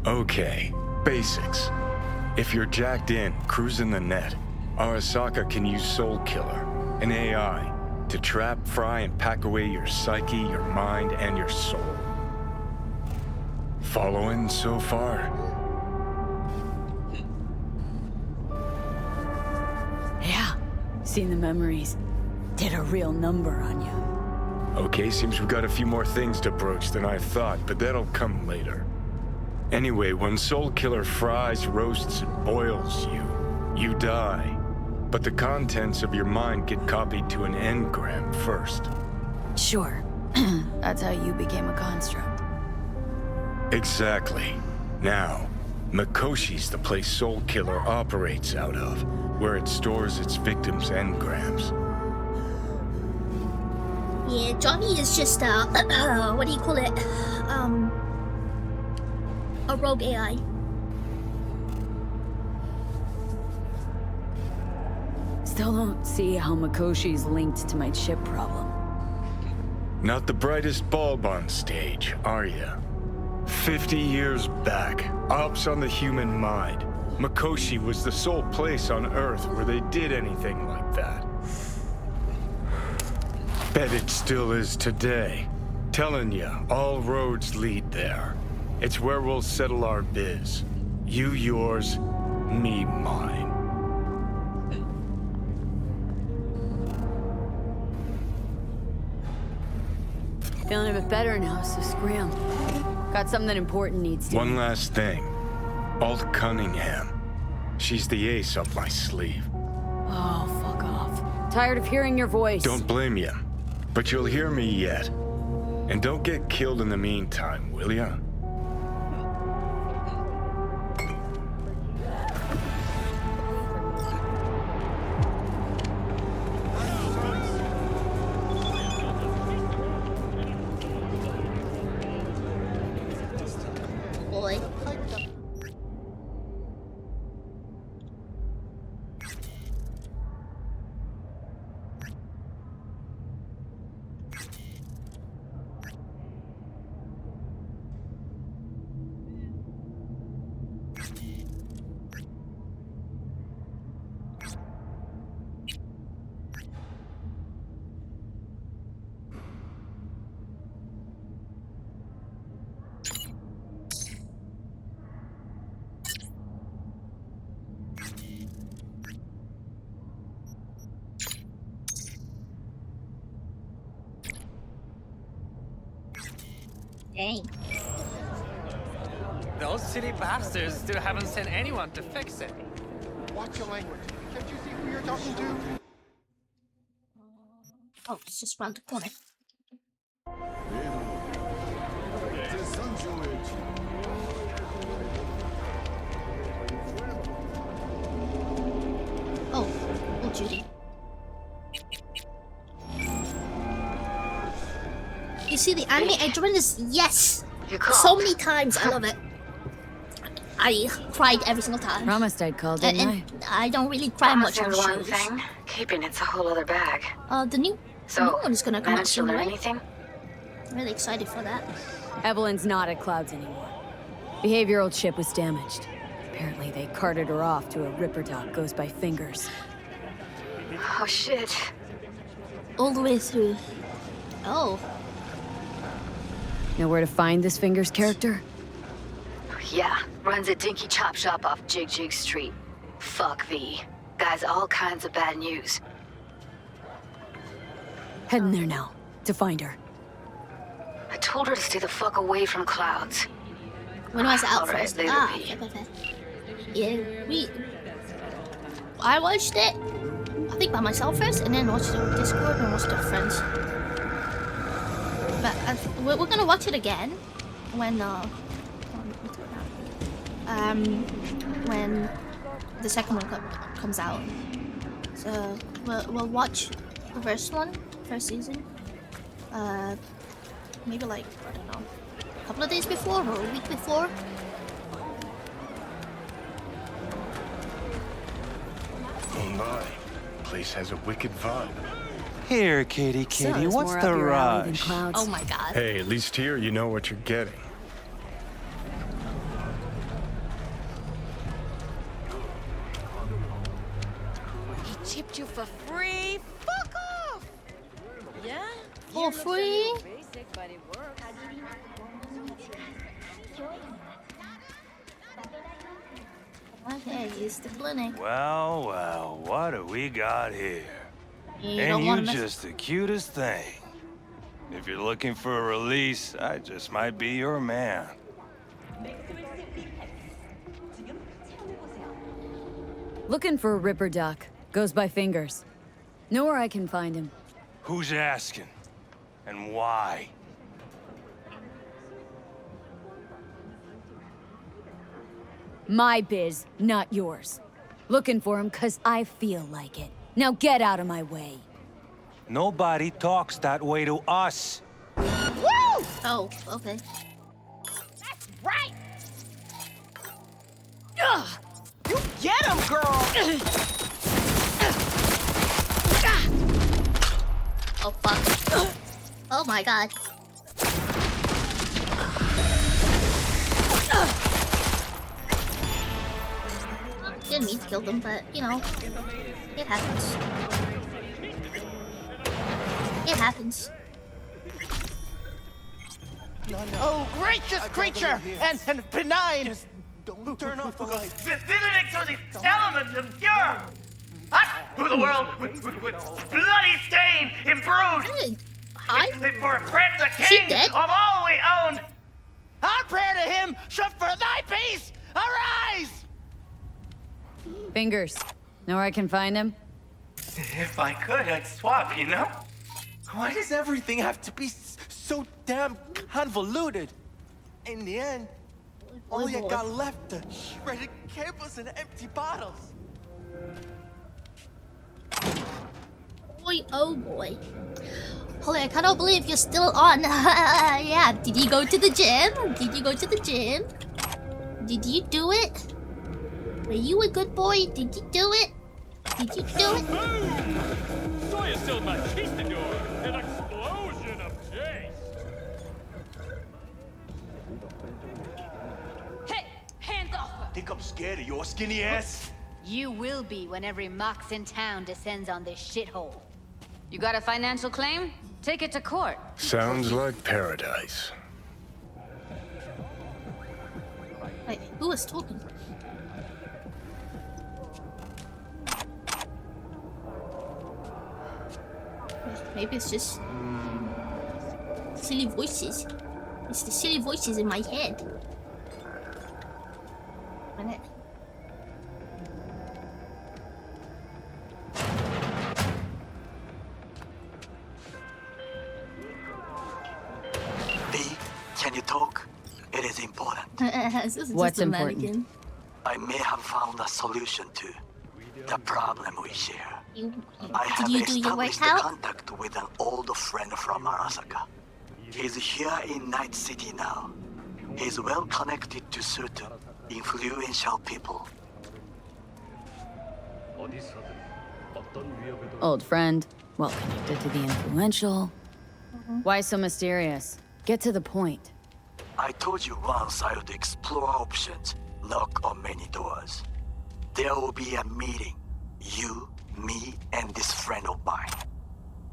Okay, basics. If you're jacked in, cruising the net, Arasaka can use Soul Killer, an AI, to trap, fry, and pack away your psyche, your mind, and your soul. Following so far? Yeah, seen the memories. Did a real number on you. Okay, seems we've got a few more things to broach than I thought, but that'll come later. Anyway, when Soul Killer fries, roasts, and boils you, you die. But the contents of your mind get copied to an engram first. Sure. That's how you became a construct. Exactly. Now, Mikoshi's the place Soul Killer operates out of, where it stores its victims' engrams. Yeah, Johnny is just what do you call it? A rogue AI. Still don't see how Mikoshi's linked to my chip problem. Not the brightest bulb on stage, are ya? 50 years back, ops on the human mind. Mikoshi was the sole place on Earth where they did anything like that. Bet it still is today. Telling ya, all roads lead there. It's where we'll settle our biz. You yours, me mine. Feeling a bit better now, so scram. Got something important needs to. One last thing. Alt Cunningham. She's the ace up my sleeve. Oh, fuck off. Tired of hearing your voice. Don't blame you, but you'll hear me yet. And don't get killed in the meantime, will ya? Boy. Dang. Those silly bastards still haven't sent anyone to fix it. Watch your language. Can't you see who you're talking to? Oh, it's just around the corner. Oh, Judy. You see the anime I joined this? Yes! So many times, I love it. I cried every single time. Promised I'd call, didn't I? And I don't really cry much on one shows. thing, keeping it's a whole other bag. The new one's gonna come out managed to soon, learn right? anything? I'm really excited for that. Evelyn's not at Clouds anymore. Behavioral chip was damaged. Apparently they carted her off to a Ripper dog goes by Fingers. Oh shit. All the way through. Oh. Know where to find this Fingers character? Yeah, runs a dinky chop shop off Jig Jig Street. Fuck V. Guy's all kinds of bad news. Heading there now, to find her. I told her to stay the fuck away from Clouds. When was it out All right, first? later, Ah, V. okay. Yeah, I watched it, I think by myself first, and then watched it on Discord and watched it with friends. But we're gonna watch it again when the second one comes out. So we'll watch the first season. Maybe like, I don't know, a couple of days before or a week before. Oh my, place has a wicked vibe. Here, kitty, kitty, what's the rush? Oh my god. Hey, at least here you know what you're getting. He chipped you for free? Fuck off! Yeah? For free? Basic, but it works. Okay, use the clinic. Well, well, what do we got here? You And don't you wanna mess- just the cutest thing. If you're looking for a release, I just might be your man. Looking for a ripper duck. Goes by Fingers. Know where I can find him. Who's asking? And why? My biz, not yours. Looking for him 'cause I feel like it. Now get out of my way. Nobody talks that way to us. Woo! Oh, okay. That's right! Ugh! You get him, girl! Oh, fuck. Oh my god. Didn't mean to kill them, but, you know, it happens. It happens. Oh, gracious creature! And benign! Don't turn off the light. Befitting to the element of pure! Hot through the world with bloody stain imbrued! Hi? For a friend the king of all we own! Our prayer to him should for thy peace arise! Fingers. Know where I can find him? If I could, I'd swap, you know? Why does everything have to be so damn convoluted? In the end, all you got left are shredded cables and empty bottles. Boy, oh boy. Holy, I cannot believe you're still on. Yeah, did you go to the gym? Did you go to the gym? Did you do it? Were you a good boy? Did you do it? Did you do it? Saw you still my conquistador. An explosion of taste. Hey, hands off her! Think I'm scared of your skinny ass? You will be when every mox in town descends on this shithole. You got a financial claim? Take it to court. Sounds like paradise. Wait, who was talking? Maybe it's just silly voices. It's the silly voices in my head. Minute. V, can you talk? It is important. What's important? I may have found a solution to the problem we share. I Did have you do your established workout? contact with an old friend from Arasaka. He's here in Night City now. He's well connected to certain influential people. Old friend. Well connected to the influential. Why so mysterious? Get to the point. I told you once I would explore options, knock on many doors. There will be a meeting. You, me, and this friend of mine.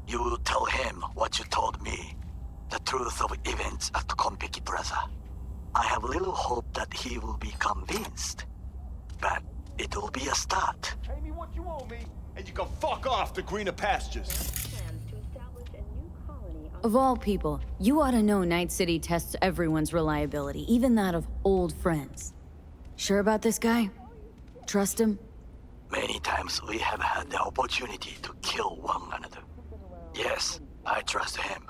You will tell him what you told me. The truth of events at Konpeki Plaza. I have little hope that he will be convinced. But it will be a start. Pay me what you owe me, and you can fuck off to greener pastures. Of all people, you ought to know Night City tests everyone's reliability, even that of old friends. Sure about this guy? Trust him? Many times we have had the opportunity to kill one another. Yes, I trust him.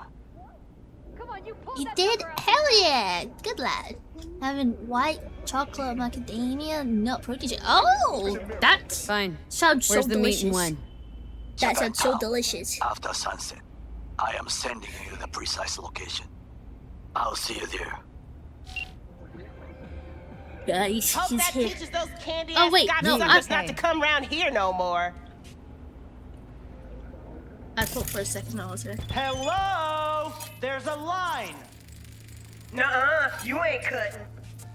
You did? Hell yeah! Good lad. Having white chocolate macadamia nut protein shake. Oh! That fine. Sounds Where's so the delicious. meat and wine? That sounds so delicious. After sunset, I am sending you the precise location. I'll see you there. Guys, Hope he's that here. teaches those candy Oh, wait, ass no, not to come around here no more. I thought for a second I was her. Hello? There's a line. Nuh-uh, you ain't cutting.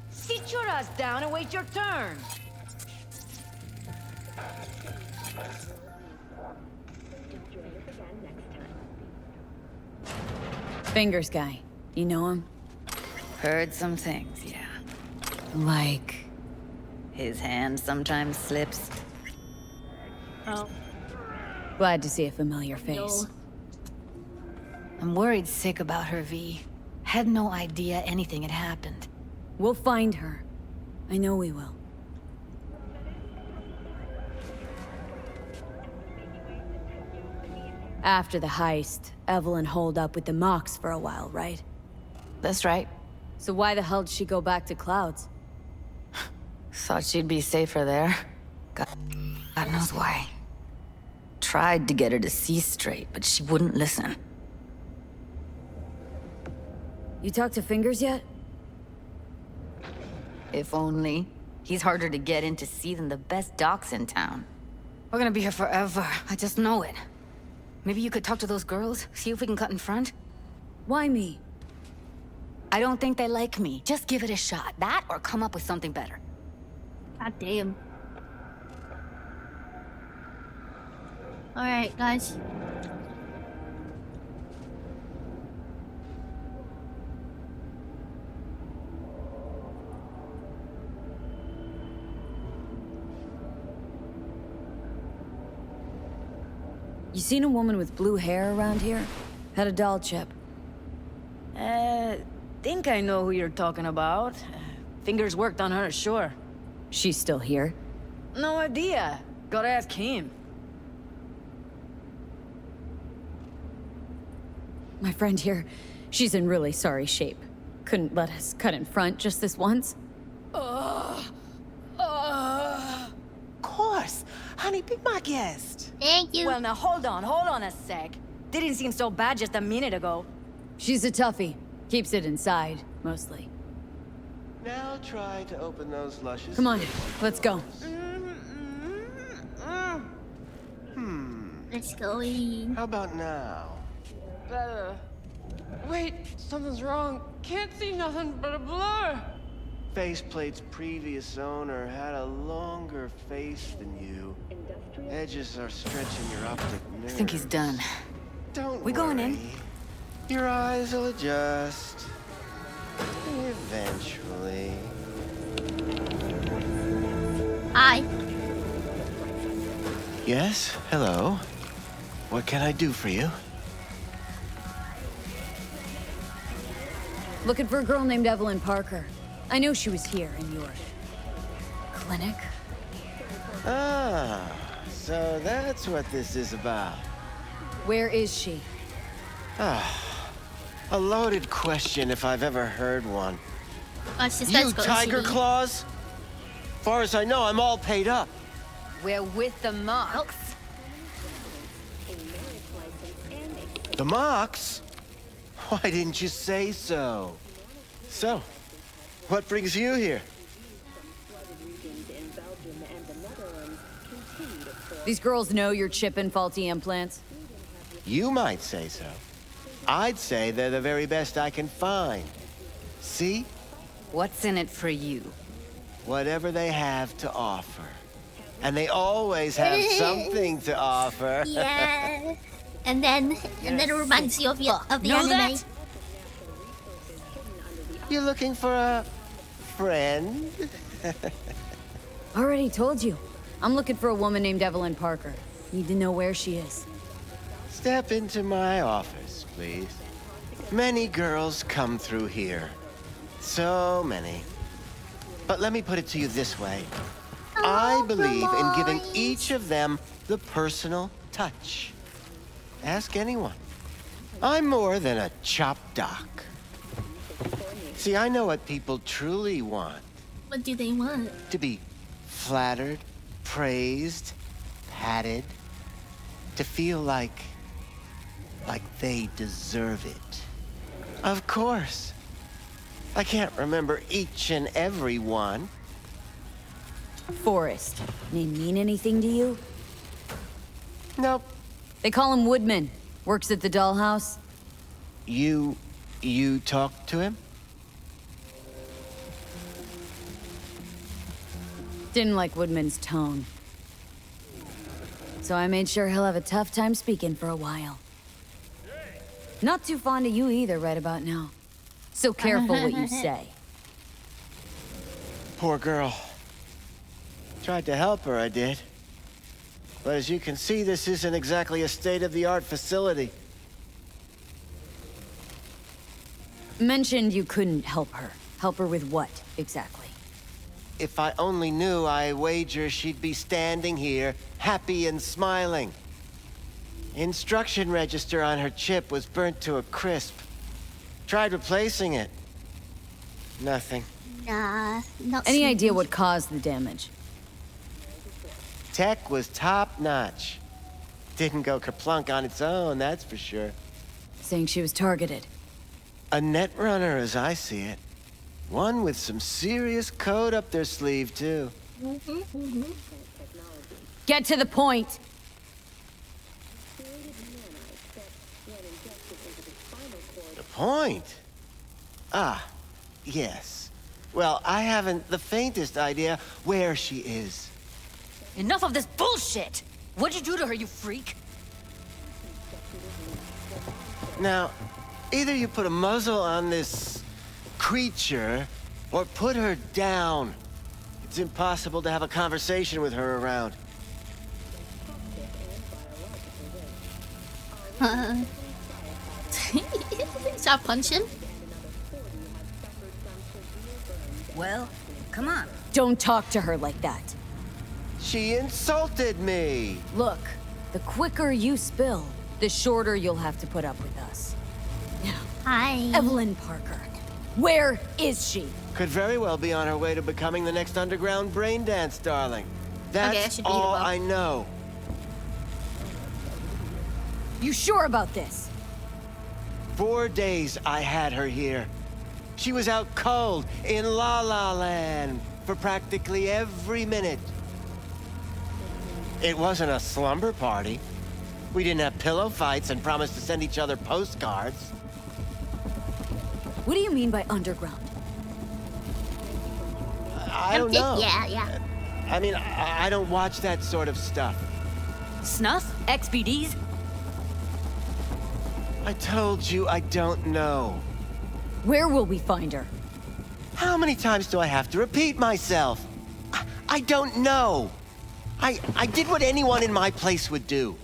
Sit your ass down and wait your turn. Fingers guy. You know him? Heard some things, yeah. Like... His hand sometimes slips. Oh. Glad to see a familiar face. I'm worried sick about her, V. Had no idea anything had happened. We'll find her. I know we will. After the heist, Evelyn holed up with the Mox for a while, right? That's right. So why the hell did she go back to Clouds? Thought she'd be safer there. God knows why. Tried to get her to see straight, but she wouldn't listen. You talked to Fingers yet? If only. He's harder to get in to see than the best docs in town. We're gonna be here forever. I just know it. Maybe you could talk to those girls, see if we can cut in front? Why me? I don't think they like me. Just give it a shot. That or come up with something better. God damn. Alright, guys. You seen a woman with blue hair around here? Had a doll chip. Think I know who you're talking about. Fingers worked on her, sure. She's still here? No idea. Gotta ask him. My friend here, she's in really sorry shape. Couldn't let us cut in front just this once. Of course. Honey, be my guest. Thank you. Well, now hold on a sec. Didn't seem so bad just a minute ago. She's a toughie. Keeps it inside, mostly. Now try to open those luscious... Come on, let's go. Let's go in. How about now? Better. Wait, something's wrong. Can't see nothing but a blur. Faceplate's previous owner had a longer face than you. Edges are stretching your optic nerve. I think he's done. Don't We going in? Your eyes will adjust. Eventually. Hi. Yes? Hello? What can I do for you? Looking for a girl named Evelyn Parker. I know she was here in your clinic. Ah, so that's what this is about. Where is she? A loaded question if I've ever heard one. You Tiger Claws? Far as I know, I'm all paid up. We're with the Mox. The Mox? Why didn't you say so? So, what brings you here? These girls know you're chipping faulty implants? You might say so. I'd say they're the very best I can find. See? What's in it for you? Whatever they have to offer. And they always have something to offer. Yeah. And then it reminds you of the anime. That? You looking for a friend? Already told you. I'm looking for a woman named Evelyn Parker. Need to know where she is. Step into my office, please. Many girls come through here. So many. But let me put it to you this way. I believe in giving each of them the personal touch. Ask anyone. I'm more than a chop doc. See, I know what people truly want. What do they want? To be flattered, praised, patted. To feel like they deserve it. Of course. I can't remember each and every one. Forrest. Name mean anything to you? Nope. They call him Woodman. Works at the dollhouse. You talked to him? Didn't like Woodman's tone. So I made sure he'll have a tough time speaking for a while. Not too fond of you either right about now. So careful what you say. Poor girl. Tried to help her, I did. But as you can see, this isn't exactly a state-of-the-art facility. Mentioned you couldn't help her. Help her with what, exactly? If I only knew, I wager she'd be standing here, happy and smiling. Instruction register on her chip was burnt to a crisp. Tried replacing it. Nothing. Nah, not Any sweet. idea what caused the damage? Tech was top-notch. Didn't go kerplunk on its own, that's for sure. Saying she was targeted. A net runner, as I see it. One with some serious code up their sleeve, too. Get to the point! The point? Ah, yes. Well, I haven't the faintest idea where she is. Enough of this bullshit! What'd you do to her, you freak? Now, either you put a muzzle on this creature, or put her down. It's impossible to have a conversation with her around. Stop punching. Well, come on. Don't talk to her like that. She insulted me! Look, the quicker you spill, the shorter you'll have to put up with us. Now, Hi. Evelyn Parker. Where is she? Could very well be on her way to becoming the next underground brain dance darling. Okay, I That's should beat her all up. I know. You sure about this? 4 days I had her here. She was out cold in La La Land for practically every minute. It wasn't a slumber party. We didn't have pillow fights and promised to send each other postcards. What do you mean by underground? I don't know. Yeah. I mean, I don't watch that sort of stuff. Snuff? XBDs? I told you I don't know. Where will we find her? How many times do I have to repeat myself? I don't know. I did what anyone in my place would do.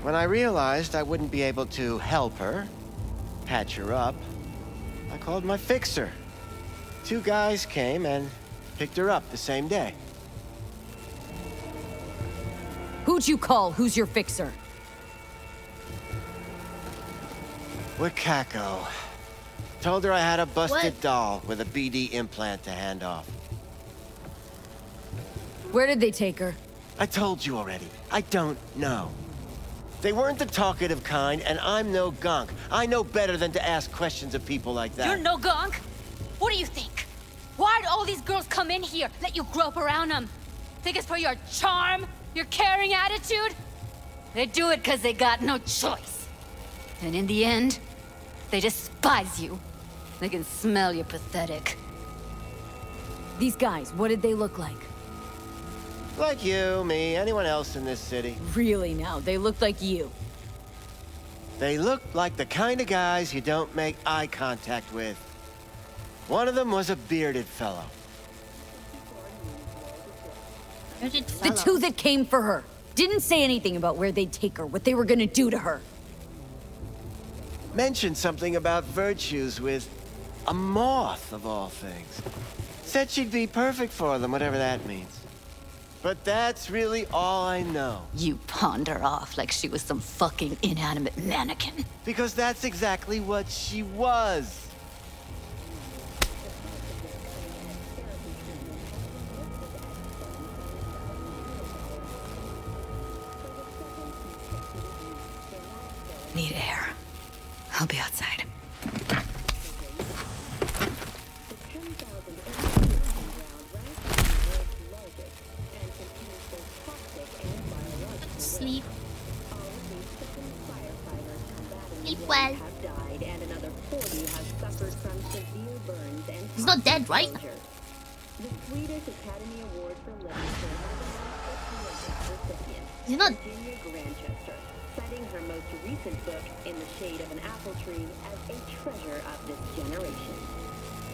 When I realized I wouldn't be able to help her, patch her up, I called my fixer. 2 guys came and picked her up the same day. Who'd you call? Who's your fixer? Wakako. Told her I had a busted What? doll with a BD implant to hand off. Where did they take her? I told you already. I don't know. They weren't the talkative kind, and I'm no gunk. I know better than to ask questions of people like that. You're no gunk? What do you think? Why'd all these girls come in here, let you grope around them? Think it's for your charm? Your caring attitude? They do it because they got no choice. And in the end, they despise you. They can smell you're pathetic. These guys, what did they look like? Like you, me, anyone else in this city. Really now, they looked like you. They looked like the kind of guys you don't make eye contact with. One of them was a bearded fellow. The 2 that came for her. Didn't say anything about where they'd take her, what they were gonna do to her. Mentioned something about virtues with a moth, of all things. Said she'd be perfect for them, whatever that means. But that's really all I know. You pawned her off like she was some fucking inanimate mannequin. Because that's exactly what she was. Need air. I'll be outside. Sleep. Sleep well. He's not dead, right? He's not. Citing her most recent book, In the Shade of an Apple Tree, as a treasure of this generation.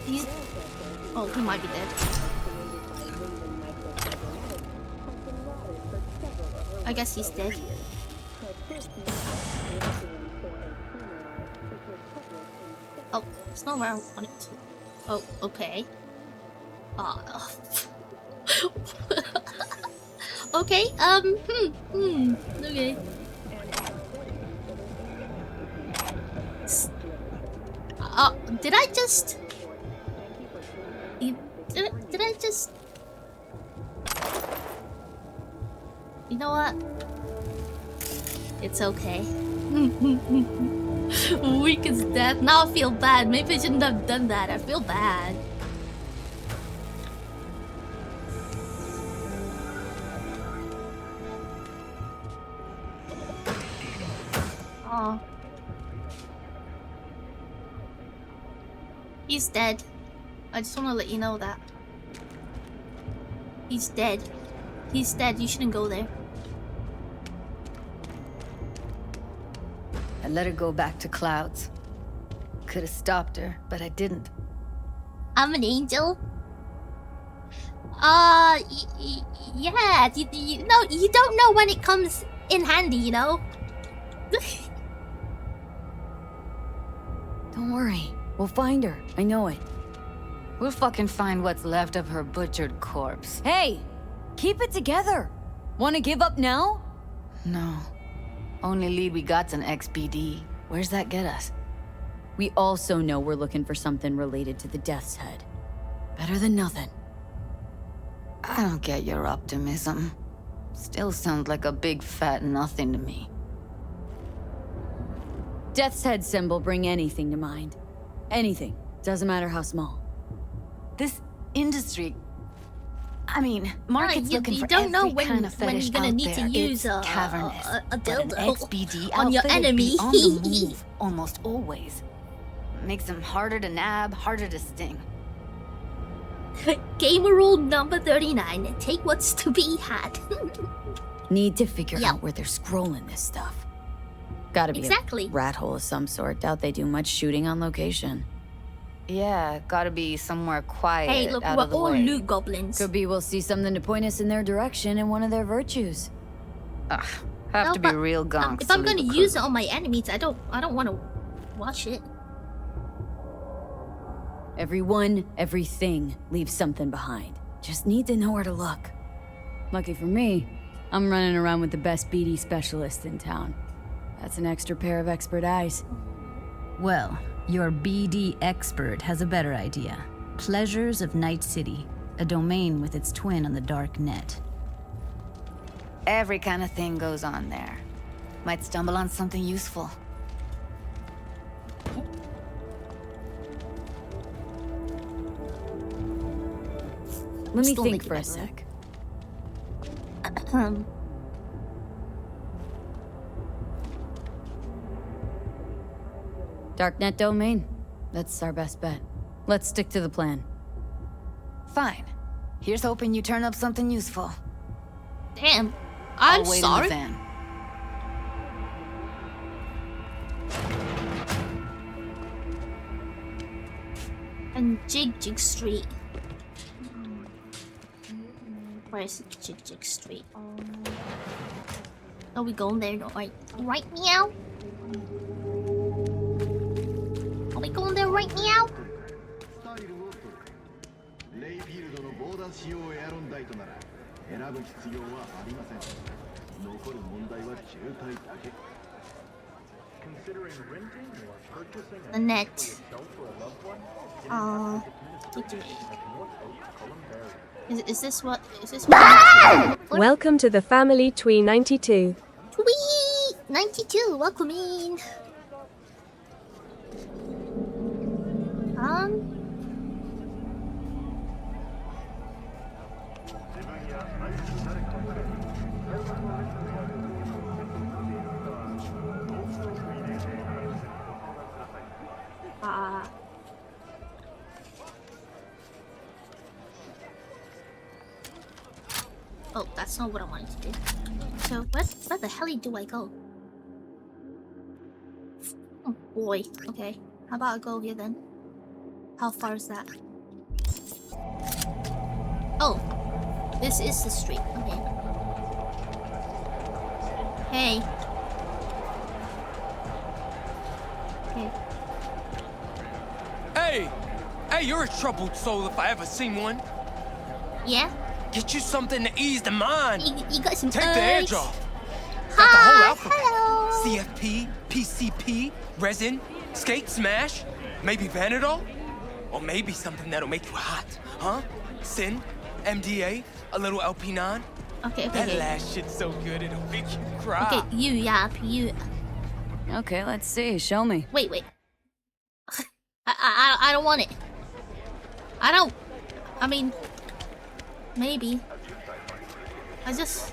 He's... Oh, he might be dead. I guess he's dead. Oh, it's not where I want it to. Oh, okay. Okay, okay. Did I just... Did I just... You know what? It's okay. Weak as death. Now I feel bad. Maybe I shouldn't have done that. I feel bad. Oh. He's dead. I just want to let you know that. He's dead. He's dead. You shouldn't go there. I let her go back to Clouds. Could have stopped her, but I didn't. I'm an angel. Yeah. You know, you don't know when it comes in handy, you know? Don't worry. We'll find her. I know it. We'll fucking find what's left of her butchered corpse. Hey! Keep it together! Wanna give up now? No. Only lead we got's an XBD. Where's that get us? We also know we're looking for something related to the Death's Head. Better than nothing. I don't get your optimism. Still sounds like a big fat nothing to me. Death's Head symbol bring anything to mind. Anything. Doesn't matter how small. This industry... I mean, market's looking for don't know every kind of when fetish you're gonna out need there. to use It's cavernous. a But dildo an XBD on your outfit would enemy. be on the move, almost always. Makes them harder to nab, harder to sting. Gamer rule number 39. Take what's to be had. Need to figure out where they're scrolling this stuff. Gotta be Exactly. a rat hole of some sort. Doubt they do much shooting on location. Yeah, gotta be somewhere quiet. Hey, look, out we're of the all way. loot goblins. Could be we'll see something to point us in their direction in one of their virtues. Ugh, have to be real gonks. If I'm gonna use it on my enemies, I don't want to watch it. Everyone, everything leaves something behind. Just need to know where to look. Lucky for me, I'm running around with the best BD specialist in town. That's an extra pair of expert eyes. Well, your BD expert has a better idea. Pleasures of Night City, a domain with its twin on the dark net. Every kind of thing goes on there. Might stumble on something useful. Let me Still think thinking for a about sec. Darknet domain. That's our best bet. Let's stick to the plan. Fine. Here's hoping you turn up something useful. Damn. I'll I'm wait sorry. in the van. And Jig Street. Where is Jig Street? Are we going there? Right meow? Are we going there right meow? The net. Is this what? Is this what? Welcome to the family Twee 92. Twee 92, welcome in. Oh, that's not what I wanted to do. So, where the hell do I go? Oh boy. Okay. How about I go here then? How far is that? Oh. This is the street. Okay. Hey. Okay. Hey! Hey, you're a troubled soul if I ever seen one. Yeah? Get you something to ease the mind. You got some Take the edge eggs? off. Got the Hi, whole alphabet. hello. CFP, PCP, resin, skate, smash, maybe Vanadol? Or maybe something that'll make you hot, huh? Sin, MDA, a little LP9. Okay, That last shit's so good it'll make you cry. Okay, you yap, you. Okay, let's see. Show me. Wait. I don't want it. I mean, maybe. Is this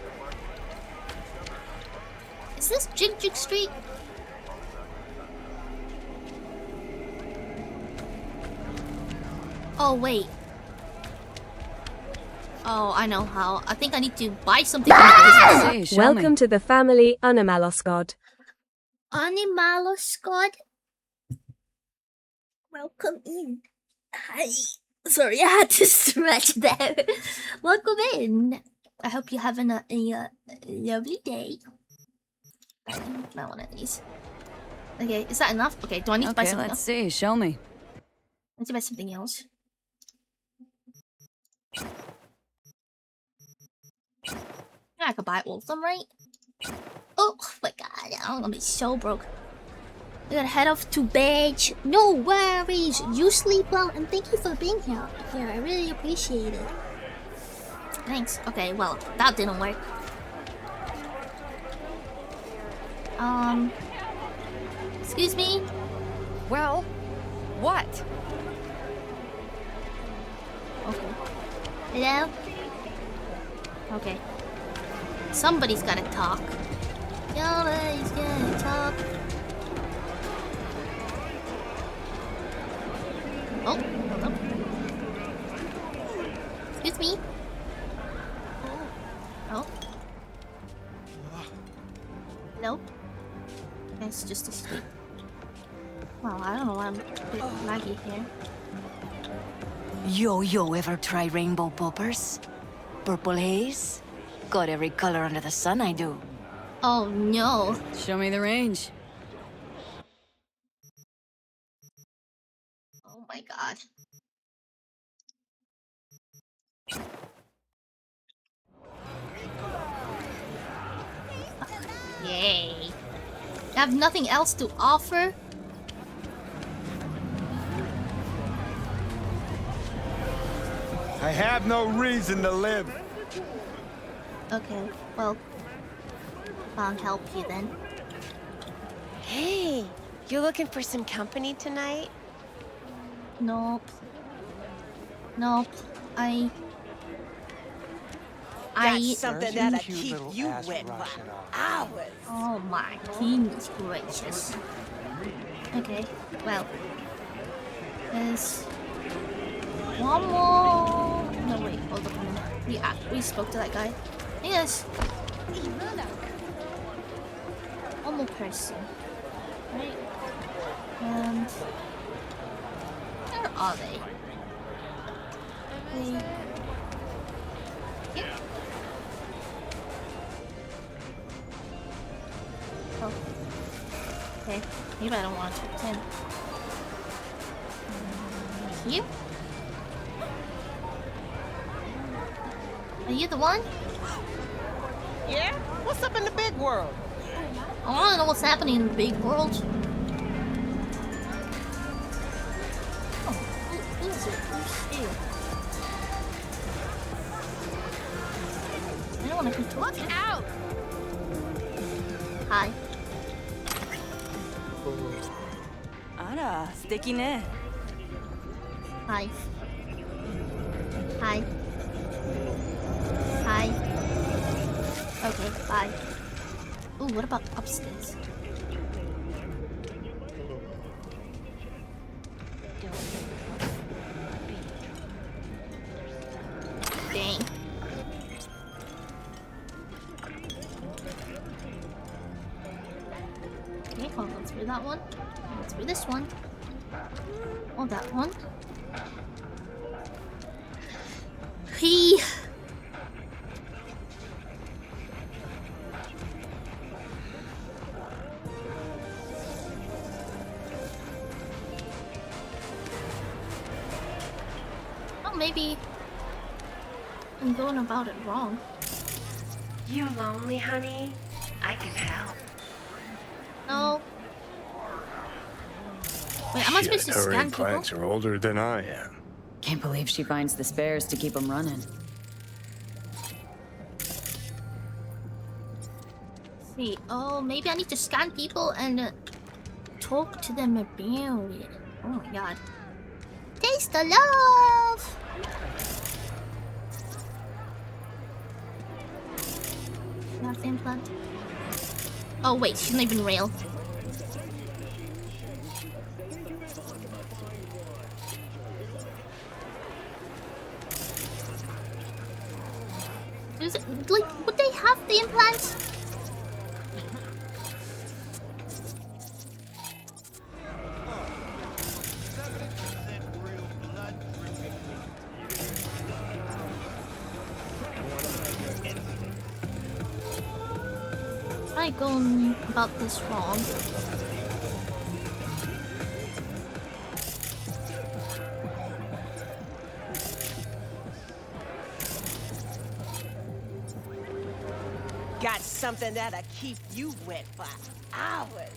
Jig Street? Oh, wait. Oh, I know how. I think I need to buy something from the business. Welcome to the family, Animaloskod. Animaloskod? Welcome in. Hi. Sorry, I had to stretch there. Welcome in. I hope you're having a lovely day. Not one of these. Okay, is that enough? Okay, do I need to buy Okay, something let's else? see. Show me. I need to buy something else. Yeah, I could buy all of them, right? Oh my god, I'm gonna be so broke. I gotta head off to bed. No worries. You sleep well, and thank you for being here. I really appreciate it. Thanks. Okay, well, that didn't work. Excuse me? Well, what? Okay. Hello? Okay. Somebody's gotta talk. Somebody's gonna talk. Oh, hold up. Excuse me. Oh. Nope. It's just a street. Well, I don't know why I'm a bit laggy here. Yo, ever try rainbow poppers? Purple haze? Got every color under the sun, I do. Oh no. Show me the range. Oh my god. Yay. I have nothing else to offer? I have no reason to live. Okay, well, I'll help you then. Hey, you looking for some company tonight? Nope. Nope. Got something that'll keep you wet for hours. Oh my goodness gracious. Okay, well. There's one more. No, wait, hold up a minute. We spoke to that guy. Yes. One more person. Right? And where are they? Yep. Oh. Okay. Maybe I don't want to talk to him. Here? Are you the one? Yeah? What's up in the big world? I want to know what's happening in the big world. Oh, who is it? Who's here? I don't want to talk. Look out! Hi. あら、素敵ね。Hi. Hi. Hi. Okay, bye. Ooh, what about upstairs? Dang. I'll go through that one. I'll go through this one. Or that one. He. Oh, maybe I'm going about it wrong. You lonely, honey? I can help. No. Wait, am I supposed to Her scan people? implants are older than I am. Can't believe she finds the spares to keep them running. See, oh, maybe I need to scan people and talk to them about it. Oh my god. Taste the love! You have the implant? Oh wait, she's not even real. Is it, like, would they have the implants? I going about this wrong. Got something that'll keep you wet for hours.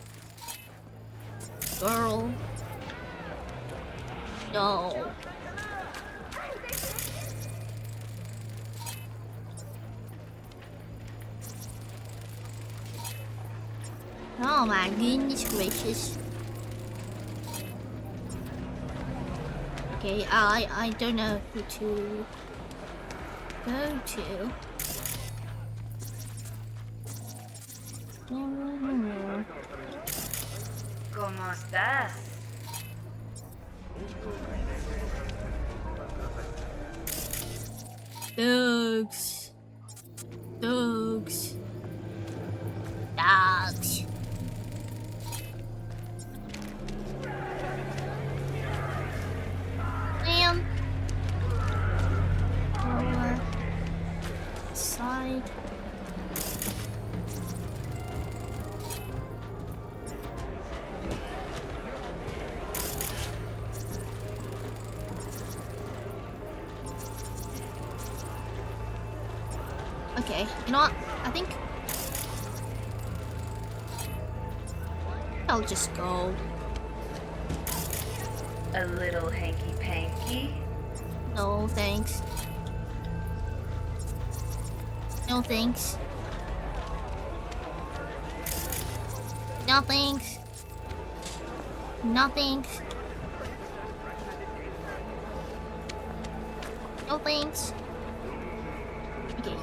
Girl. No. Oh my goodness gracious. Okay, I don't know who to go to. ¿Cómo estás? Dogs. Dogs. Dogs. Ma'am. Over. Side. Okay, you know what? I think I'll just go. A little hanky-panky? No, thanks. No, thanks. No, thanks. No, thanks. No, thanks. Okay.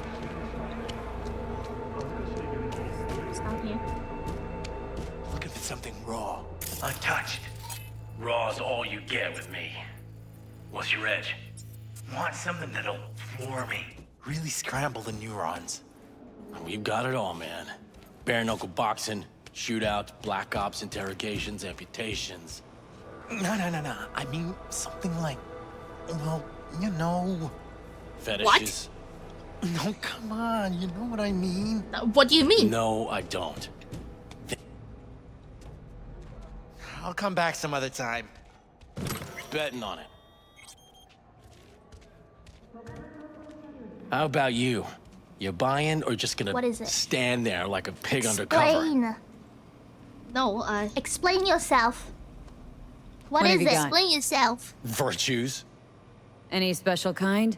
Stop here. Looking for something raw, untouched. Raw's all you get with me. What's your edge? Want something that'll floor me. Really scramble the neurons. We've got it all, man. Bare knuckle boxing, shootouts, black ops, interrogations, amputations. No. I mean, something like, well, you know, fetishes. What? No, come on. You know what I mean? What do you mean? No, I don't. I'll come back some other time. Betting on it. How about you? You buying or just gonna What is it? stand there like a pig undercover? Explain. No, explain yourself. What is have you it? got? Explain yourself. Virtues? Any special kind?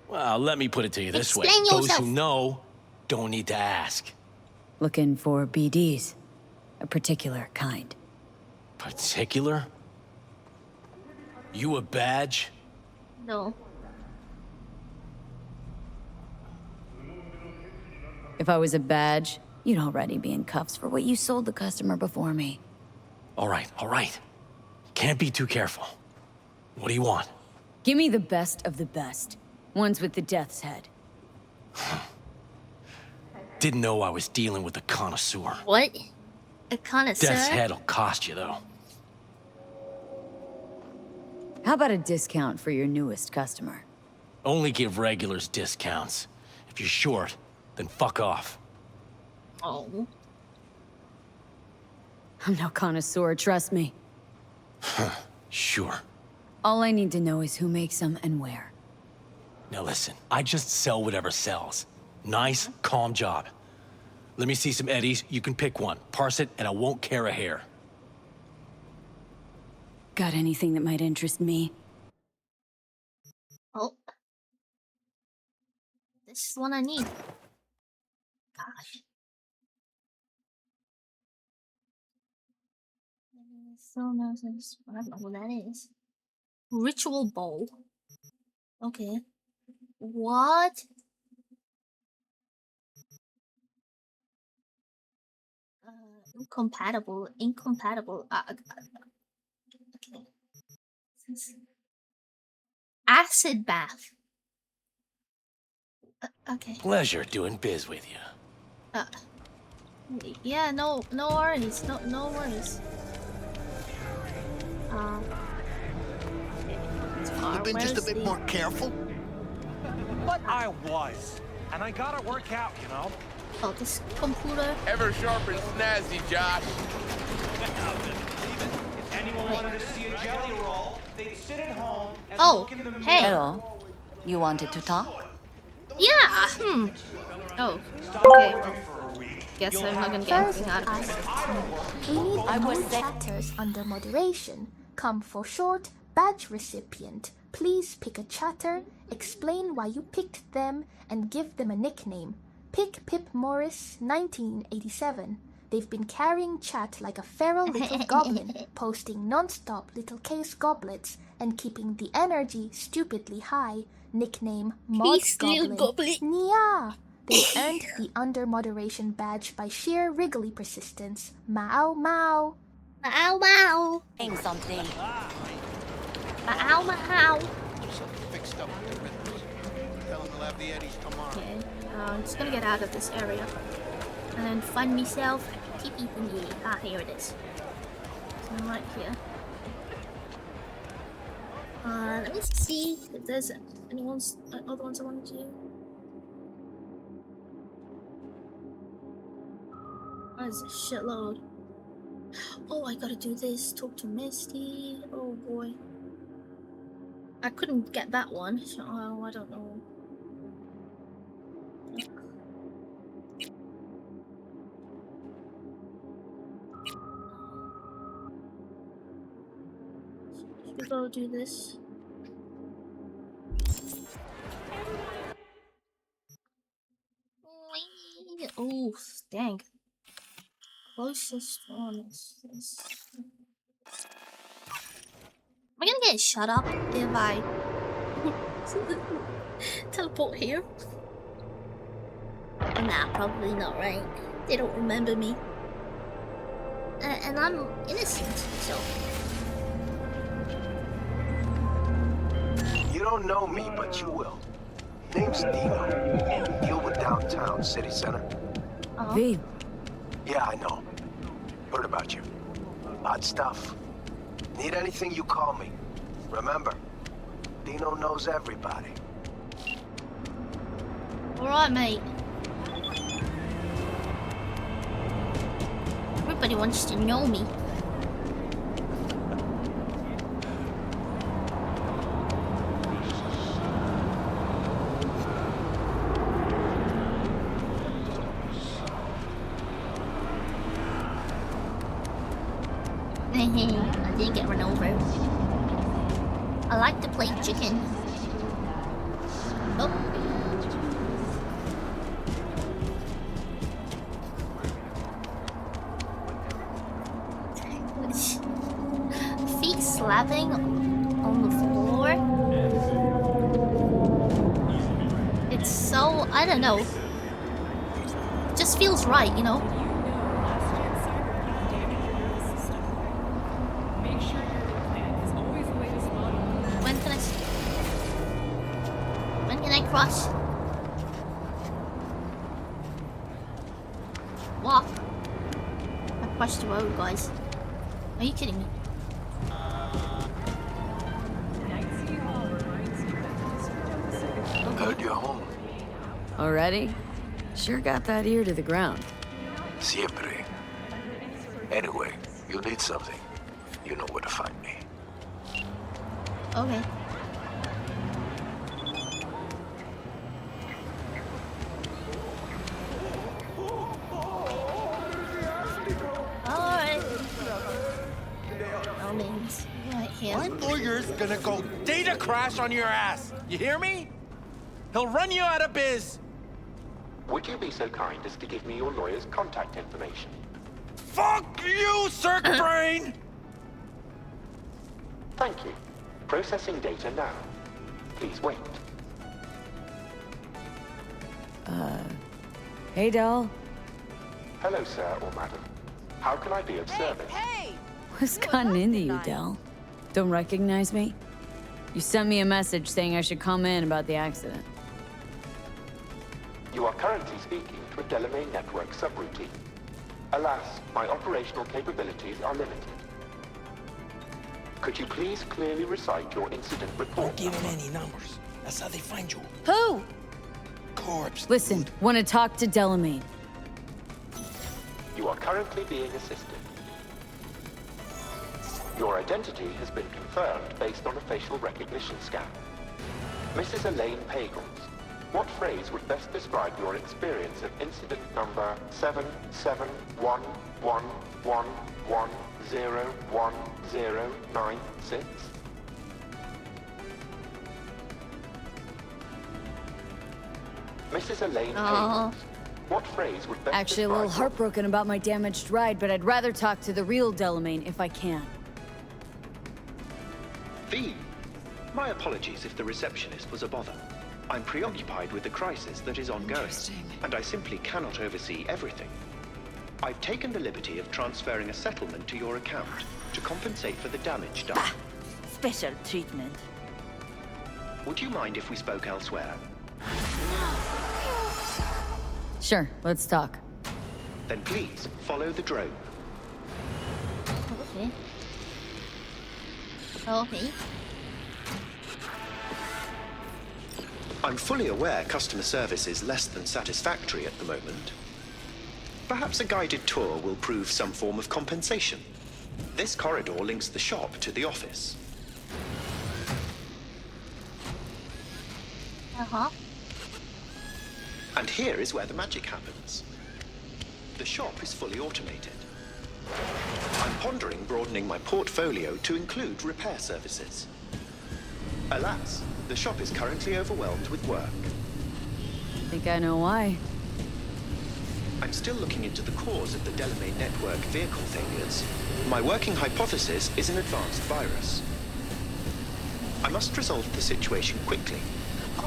Well, let me put it to you this way. Explain Those yourself. who know don't need to ask. Looking for BDs. A particular kind. Particular? You a badge? No. If I was a badge, you'd already be in cuffs for what you sold the customer before me. All right. Can't be too careful. What do you want? Give me the best of the best. Ones with the death's head. Didn't know I was dealing with a connoisseur. What? A connoisseur. Death's head'll cost you, though. How about a discount for your newest customer? Only give regulars discounts. If you're short, then fuck off. Oh. I'm no connoisseur, trust me. Sure. All I need to know is who makes them and where. Now listen, I just sell whatever sells. Nice, calm job. Let me see some eddies, you can pick one. Parse it, and I won't care a hair. Got anything that might interest me? Oh. This is one I need. Gosh. So nice. I don't know what that is. Ritual bowl. Okay. What? Incompatible. Incompatible. Okay. Acid bath. Okay. Pleasure doing biz with you. Yeah, no worries. No worries. You've been just a bit more careful. But I was. And I gotta work out, you know? Oh, this computer. Ever sharp and snazzy, Josh. If anyone wanted to see a jelly roll, they'd sit at home and Oh, look in the mirror. hey. Hello. You wanted to talk? Yeah. Oh. Okay. Guess I'm not gonna get anything out of this. We need more chatters under moderation. Come for short, badge recipient. Please pick a chatter, explain why you picked them, and give them a nickname. Pick Pip Morris, 1987. They've been carrying chat like a feral little goblin, posting non-stop little case goblets, and keeping the energy stupidly high. Nickname Mod Goblin. Nya! They earned the under moderation badge by sheer wriggly persistence. Mao Mao. Mao Mao. Name something. Mao Mao. Something fixed up with the rhythms. Tell them they'll have the eddies tomorrow. Okay. I'm just gonna get out of this area. And then find myself TP thingy. Ah, here it is. So I'm right here. Let me see if there's any other ones I want to do. That's a shitload. Oh, I gotta do this. Talk to Misty. Oh boy. I couldn't get that one. So, oh, I don't know. Should we go do this? Oh, dang. Closest one is this. Am I gonna get shut up if I teleport here? Nah, probably not, right? They don't remember me. And I'm innocent, so... You don't know me, but you will. Name's Dino. Deal with downtown, city center. V. Yeah, I know. Heard about you. Odd stuff. Need anything, you call me. Remember, Dino knows everybody. Alright, mate. Everybody wants to know me. I did get run over. I like to play chicken. Oh. Feet slapping on the floor. It's so, I don't know. It just feels right, you know? When can I cross? Walk. Watch the road, guys. Are you kidding me? Heard you're home. Already? Sure got that ear to the ground. Siempre. Anyway, you need something. You know where to find me. Okay. Alright. Omens. Right here. My lawyer's gonna go data crash on your ass. You hear me? He'll run you out of biz. Would you be so kind as to give me your lawyer's contact information? Fuck you, Cirque Brain! Thank you. Processing data now. Please wait. Hey, doll. Hello, sir or madam. How can I be of service? What's gotten into you, Del? Don't recognize me? You sent me a message saying I should come in about the accident. You are currently speaking to a Delamain network subroutine. Alas, my operational capabilities are limited. Could you please clearly recite your incident report? Don't give him any numbers. That's how they find you. Who? Corpse. Listen, want to talk to Delamain. You are currently being assisted. Your identity has been confirmed based on a facial recognition scan. Mrs. Elaine Pagels, what phrase would best describe your experience of incident number 771111101096? Mrs. Elaine Pagels, what phrase would best Actually, a little heartbroken about my damaged ride, but I'd rather talk to the real Delamain if I can. V, my apologies if the receptionist was a bother. I'm preoccupied with the crisis that is ongoing, and I simply cannot oversee everything. I've taken the liberty of transferring a settlement to your account to compensate for the damage done. Special treatment. Would you mind if we spoke elsewhere? Sure, let's talk. Then please, follow the drone. Okay. Okay. I'm fully aware customer service is less than satisfactory at the moment. Perhaps a guided tour will prove some form of compensation. This corridor links the shop to the office. Uh-huh. And here is where the magic happens. The shop is fully automated. I'm pondering broadening my portfolio to include repair services. Alas, the shop is currently overwhelmed with work. I think I know why. I'm still looking into the cause of the Delamain network vehicle failures. My working hypothesis is an advanced virus. I must resolve the situation quickly.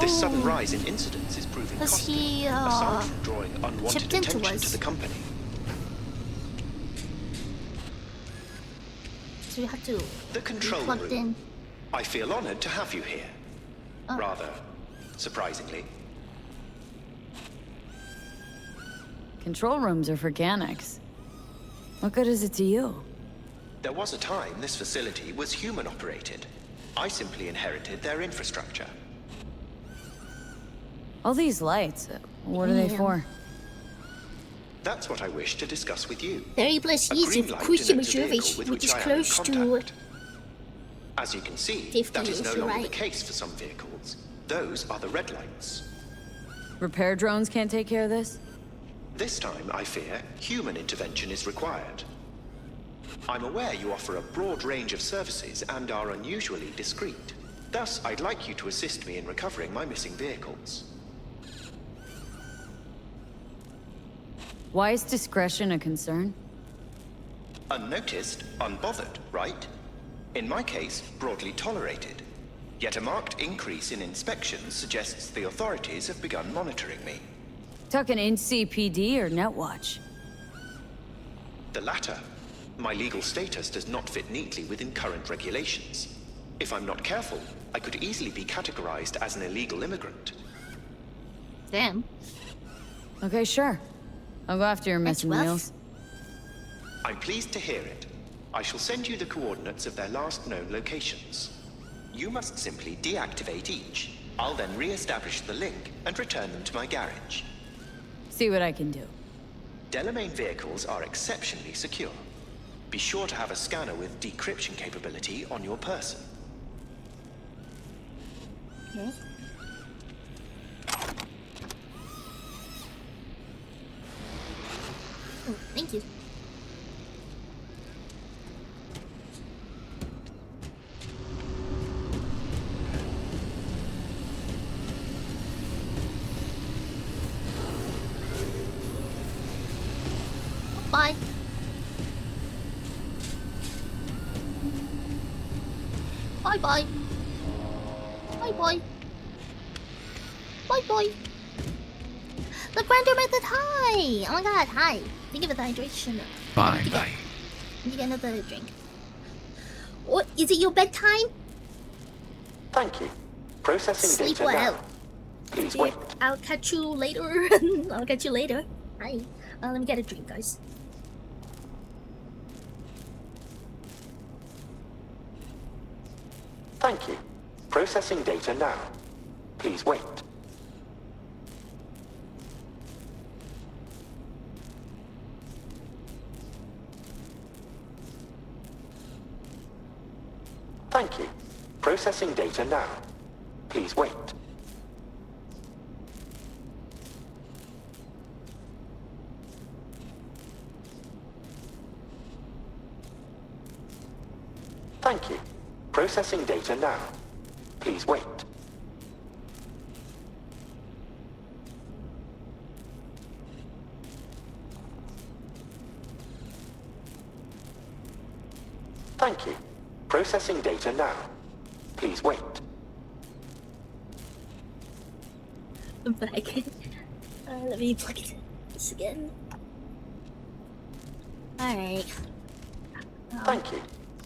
This sudden rise in incidents is proving costly, aside from drawing unwanted attention to the company. So you have to The control room. in. I feel honored to have you here. Rather surprisingly. Control rooms are for Ganix. What good is it to you? There was a time this facility was human-operated. I simply inherited their infrastructure. All these lights, what are they for? That's what I wish to discuss with you. 30+ years of customer service, which is close to... As you can see, 50 that is no years, longer the right. case for some vehicles. Those are the red lights. Repair drones can't take care of this? This time, I fear, human intervention is required. I'm aware you offer a broad range of services and are unusually discreet. Thus, I'd like you to assist me in recovering my missing vehicles. Why is discretion a concern? Unnoticed, unbothered, right? In my case, broadly tolerated. Yet a marked increase in inspections suggests the authorities have begun monitoring me. Talking NCPD or Netwatch? The latter. My legal status does not fit neatly within current regulations. If I'm not careful, I could easily be categorized as an illegal immigrant. Damn. Okay, sure. I'll go after your missing wheels. I'm pleased to hear it. I shall send you the coordinates of their last known locations. You must simply deactivate each. I'll then re-establish the link and return them to my garage. See what I can do. Delamain vehicles are exceptionally secure. Be sure to have a scanner with decryption capability on your person. Okay. Oh, thank you. Bye. Bye bye. Bye bye. Bye bye. The Grander Method, hi! Oh my god, hi. Thank you for the hydration. Bye bye. You get another drink. What? Is it your bedtime? Thank you. Processing Sleep data well. now. Please wait. I'll catch you later. I'll catch you later. Hi. Let me get a drink, guys. Thank you. Processing data now. Please wait. Thank you. Processing data now. Please wait. Thank you. Processing data now. Please wait. Thank you. Processing data now. Please wait. I'm back. Let me plug this again. Alright. Thank you.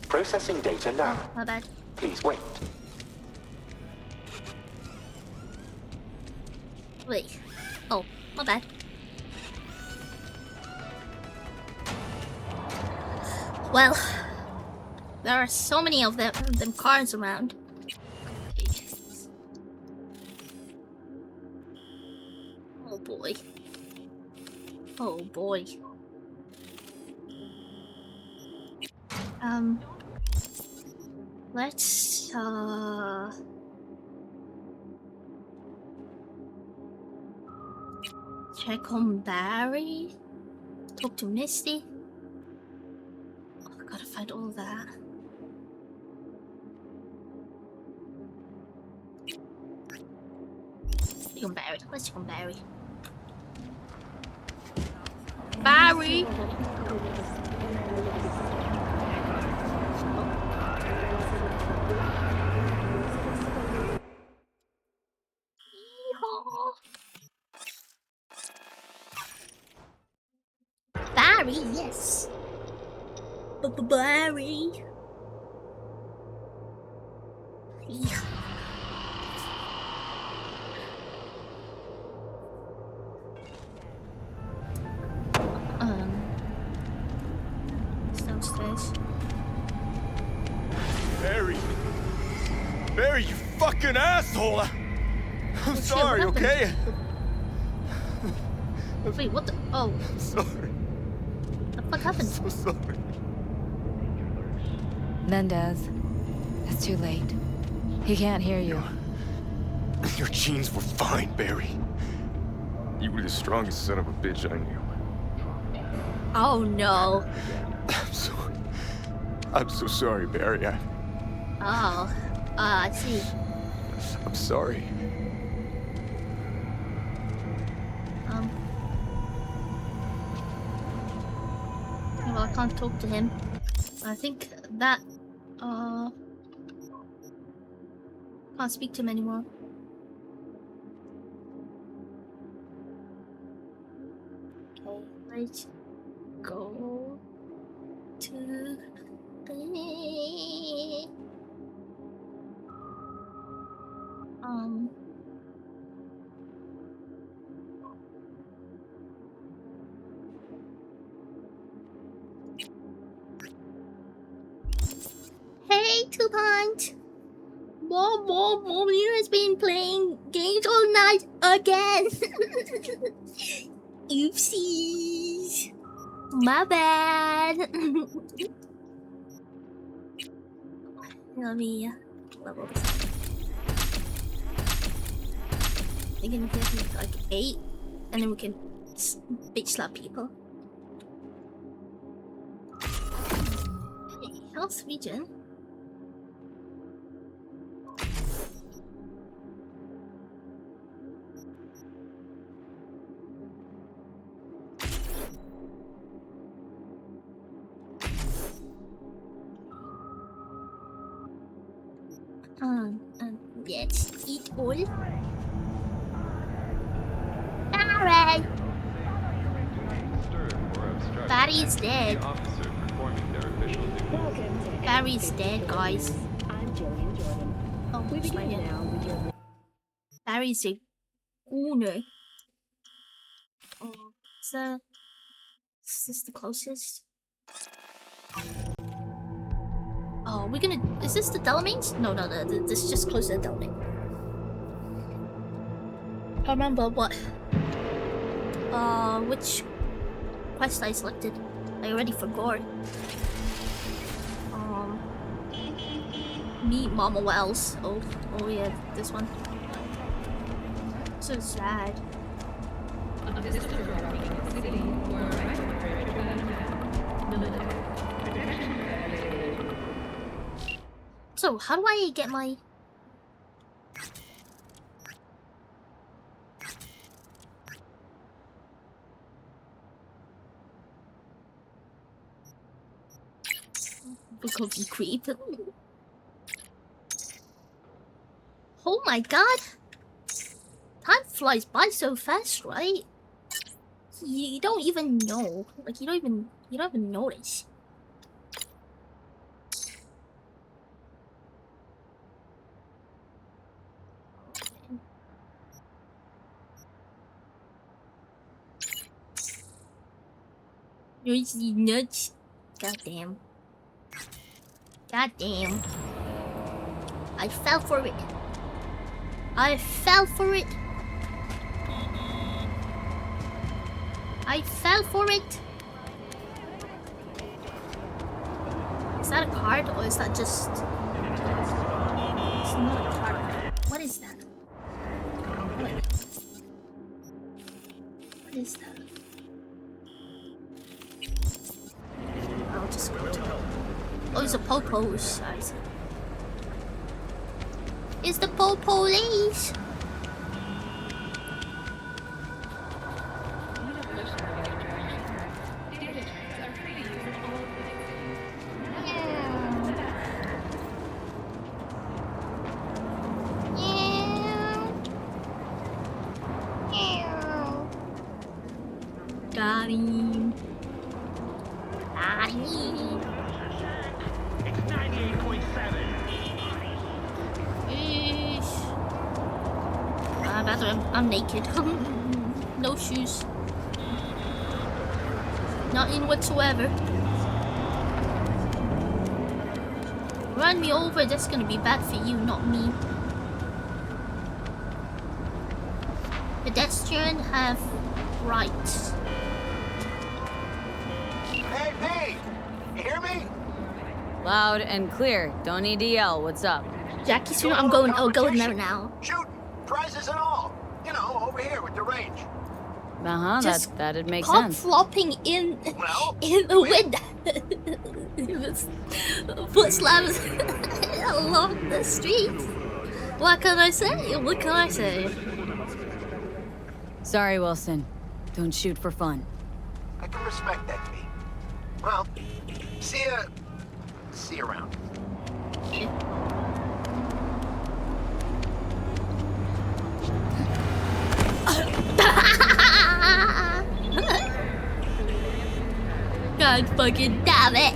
Processing data now. Oh, my bad. Please wait. Wait. Oh, my bad. Well, there are so many of them cars around. Oh boy. Oh boy. Let's check on Barry. Talk to Misty. Oh, I gotta find all that. Check on Barry. Let's check on Barry. Barry! Barry, yes. Barry. Yeah. It's downstairs. Barry! Barry, you fucking asshole! I'm sorry, okay? Wait, what the? Oh. I'm sorry. What the fuck happened? I'm so sorry. Mendez, it's too late. He can't hear you. Your genes were fine, Barry. You were the strongest son of a bitch I knew. Oh no. I'm so sorry, Barry. I see. I'm sorry. Well, I can't talk to him. I think that, can't speak to him anymore. Okay, let's go to the... 2 points. Mom, you has been playing games all night again. Oopsies. My bad. Let me level this up. We can get like 8, and then we can bitch slap people. Hey, health region. Let's eat all. Barry! Barry's dead. Barry's dead, guys. Oh, sorry. Barry's a owner. So, is this the closest? Oh, we're gonna. Is this the Delamains? No, this is just close to the Delamain. I remember what. Which quest I selected. I already forgot. Meet Mama Wells. Oh yeah, this one. So sad. So, how do I get my... Because you creep. Oh my god! Time flies by so fast, right? You don't even know. Like, you don't even notice. Noisy nuts. Goddamn. Goddamn. I fell for it. I fell for it. I fell for it. Is that a card or is that just... It's not a card. What is that? What is that? I'll just go to... Oh, it's a po-po's. It's the po-police. Got him. Got him. It's 98.7. I'm naked. No shoes. Nothing whatsoever. Run me over, that's gonna be bad for you, not me. Pedestrian have rights. Hey, P! You hear me? Loud and clear. Don't need to yell. What's up? Jackie, soon I'm going. I'll go in there now. Shoot, prizes and all. You know, over here with the range. That'd make Cop sense. flopping in the window. Foot slams along the street. What can I say? What can I say? Sorry, Wilson. Don't shoot for fun. I can respect that, P. Well, see you around. God fucking damn it.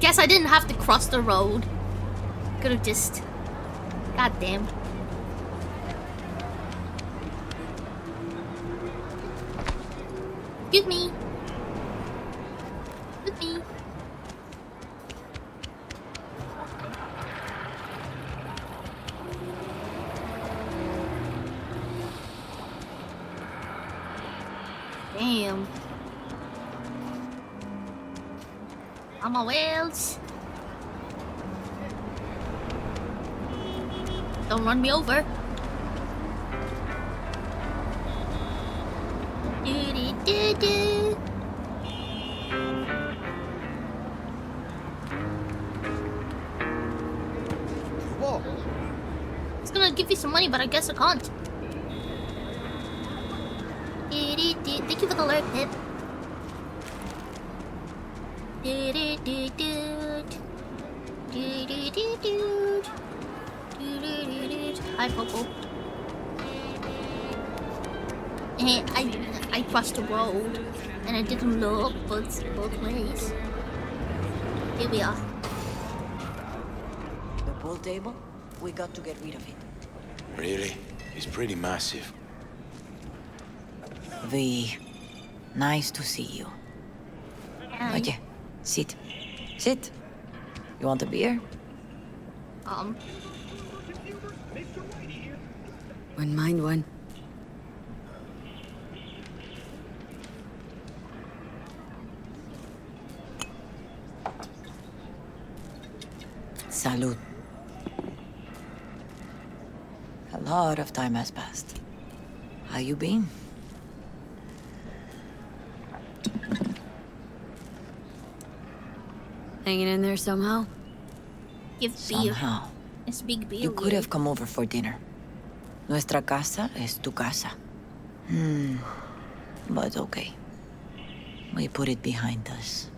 Guess I didn't have to cross the road. Could have just... God damn. Excuse me. Excuse me. Damn. I'm on wheels. Don't run me over. Do-do-do-do. Whoa. I was gonna give you some money, but I guess I can't. Do-do-do. Thank you for the alert, Pip. Do-do-do-do. Do-do-do-do. Do-do-do-do. Hi, Popo. Hey, I crossed the road and I didn't look both ways. Here we are. The pool table? We got to get rid of it. Really? It's pretty massive. V, nice to see you. Oye, sit. Sit. You want a beer? Wouldn't mind one. Salud. A lot of time has passed. How you been? Hanging in there somehow? Give beer. Somehow. It's big beer. You could have come over for dinner. Nuestra casa es tu casa. But okay. We put it behind us.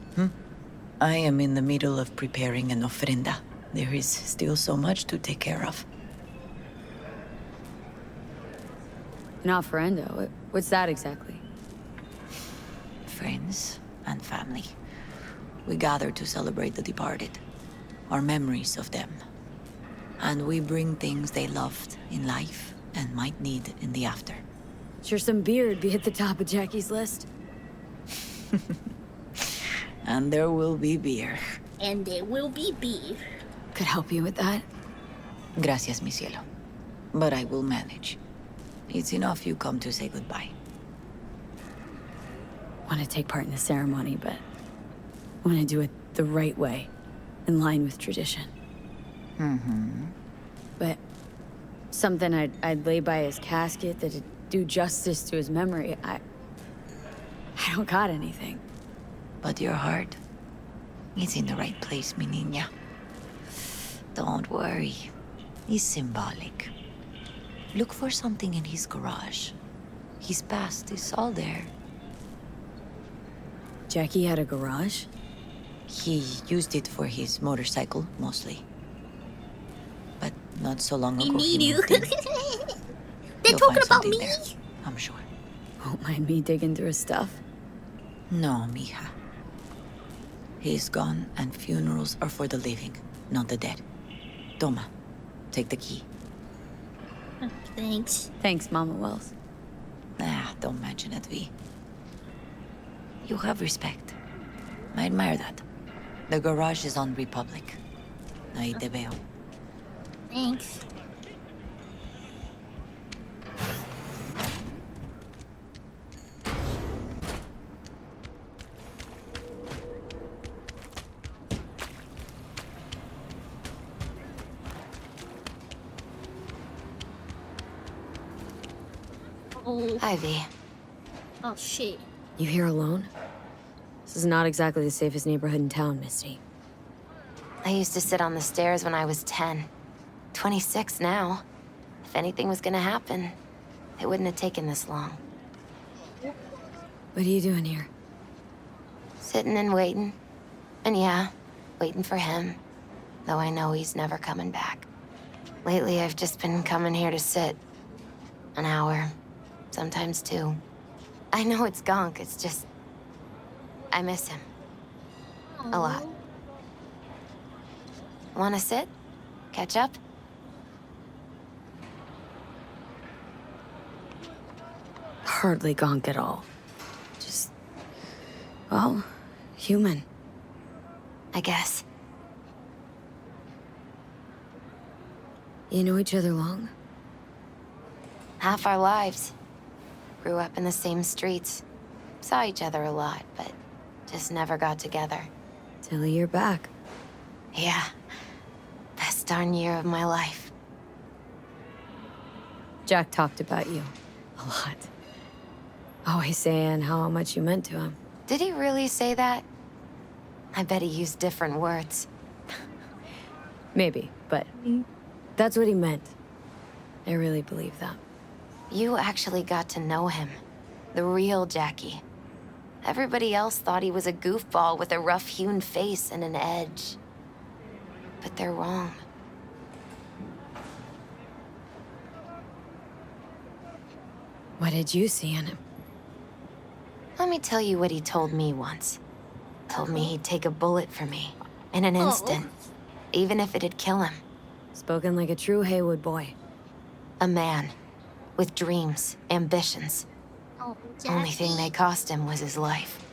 I am in the middle of preparing an ofrenda. There is still so much to take care of. An ofrenda? What's that exactly? Friends and family. We gather to celebrate the departed, our memories of them. And we bring things they loved in life and might need in the after. Sure some beer would be at the top of Jackie's list. And there will be beer. And there will be beer. Could help you with that. Gracias, mi cielo. But I will manage. It's enough you come to say goodbye. Want to take part in the ceremony, but want to do it the right way, in line with tradition. But something I'd lay by his casket that'd do justice to his memory. I don't got anything. But your heart is in the right place, mi niña. Don't worry. It's symbolic. Look for something in his garage. His past is all there. Jackie had a garage? He used it for his motorcycle, mostly. But not so long ago, need he you. moved in. They're You'll talking find about something me? there, I'm sure. Won't mind me digging through his stuff? No, mija. He's gone, and funerals are for the living, not the dead. Toma, take the key. Thanks. Thanks, Mama Wells. Don't mention it, V. You have respect. I admire that. The garage is on Republic. Ahí te veo. Thanks. Ivy. Oh, shit. You here alone? This is not exactly the safest neighborhood in town, Misty. I used to sit on the stairs when I was 10. 26 now. If anything was gonna happen, it wouldn't have taken this long. What are you doing here? Sitting and waiting. And yeah, waiting for him. Though I know he's never coming back. Lately, I've just been coming here to sit. An hour. Sometimes 2. I know it's gunk, it's just... I miss him. A lot. Wanna sit? Catch up? Hardly gonk at all. Just... well, human. I guess. You know each other long? Half our lives. Grew up in the same streets. Saw each other a lot, but just never got together. Till you're back. Yeah. Best darn year of my life. Jack talked about you. A lot. Always saying how much you meant to him. Did he really say that? I bet he used different words. Maybe, but that's what he meant. I really believe that. You actually got to know him. The real Jackie. Everybody else thought he was a goofball with a rough-hewn face and an edge. But they're wrong. What did you see in him? Let me tell you what he told me once. Told me he'd take a bullet for me. In an instant. Even if it'd kill him. Spoken like a true Haywood boy. A man. With dreams, ambitions. Only thing they cost him was his life.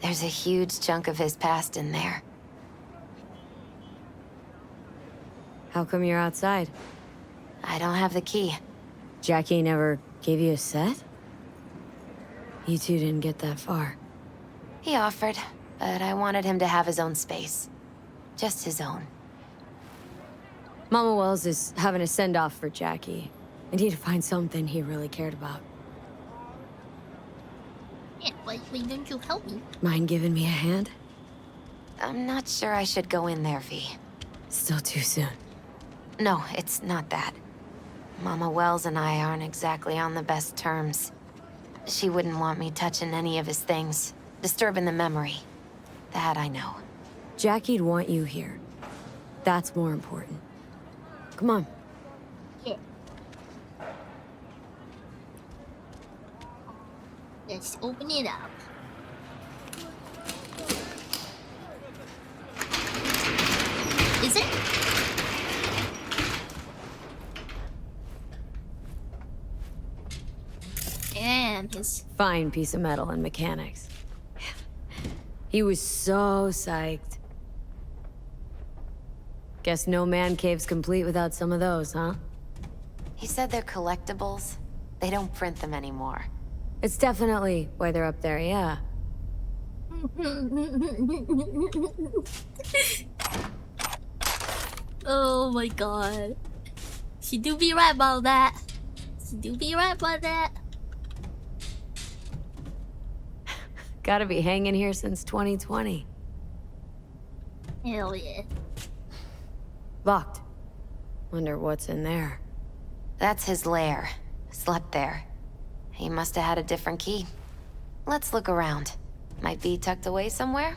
There's a huge chunk of his past in there. How come you're outside? I don't have the key. Jackie never gave you a set? You two didn't get that far. He offered, but I wanted him to have his own space. Just his own. Mama Wells is having a send-off for Jackie. I need to find something he really cared about. Yeah, why don't you help me? Mind giving me a hand? I'm not sure I should go in there, V. Still too soon. No, it's not that. Mama Wells and I aren't exactly on the best terms. She wouldn't want me touching any of his things, disturbing the memory. That I know. Jackie'd want you here. That's more important. Come on. Yeah. Let's open it up. Is it? Damn, his... Fine piece of metal and mechanics. He was so psyched. Guess no man cave's complete without some of those, huh? He said they're collectibles. They don't print them anymore. It's definitely why they're up there, yeah. Oh my god. She do be right about that. She do be right about that. Gotta be hanging here since 2020. Hell yeah. Locked. Wonder what's in there. That's his lair. Slept there. He must have had a different key. Let's look around. Might be tucked away somewhere?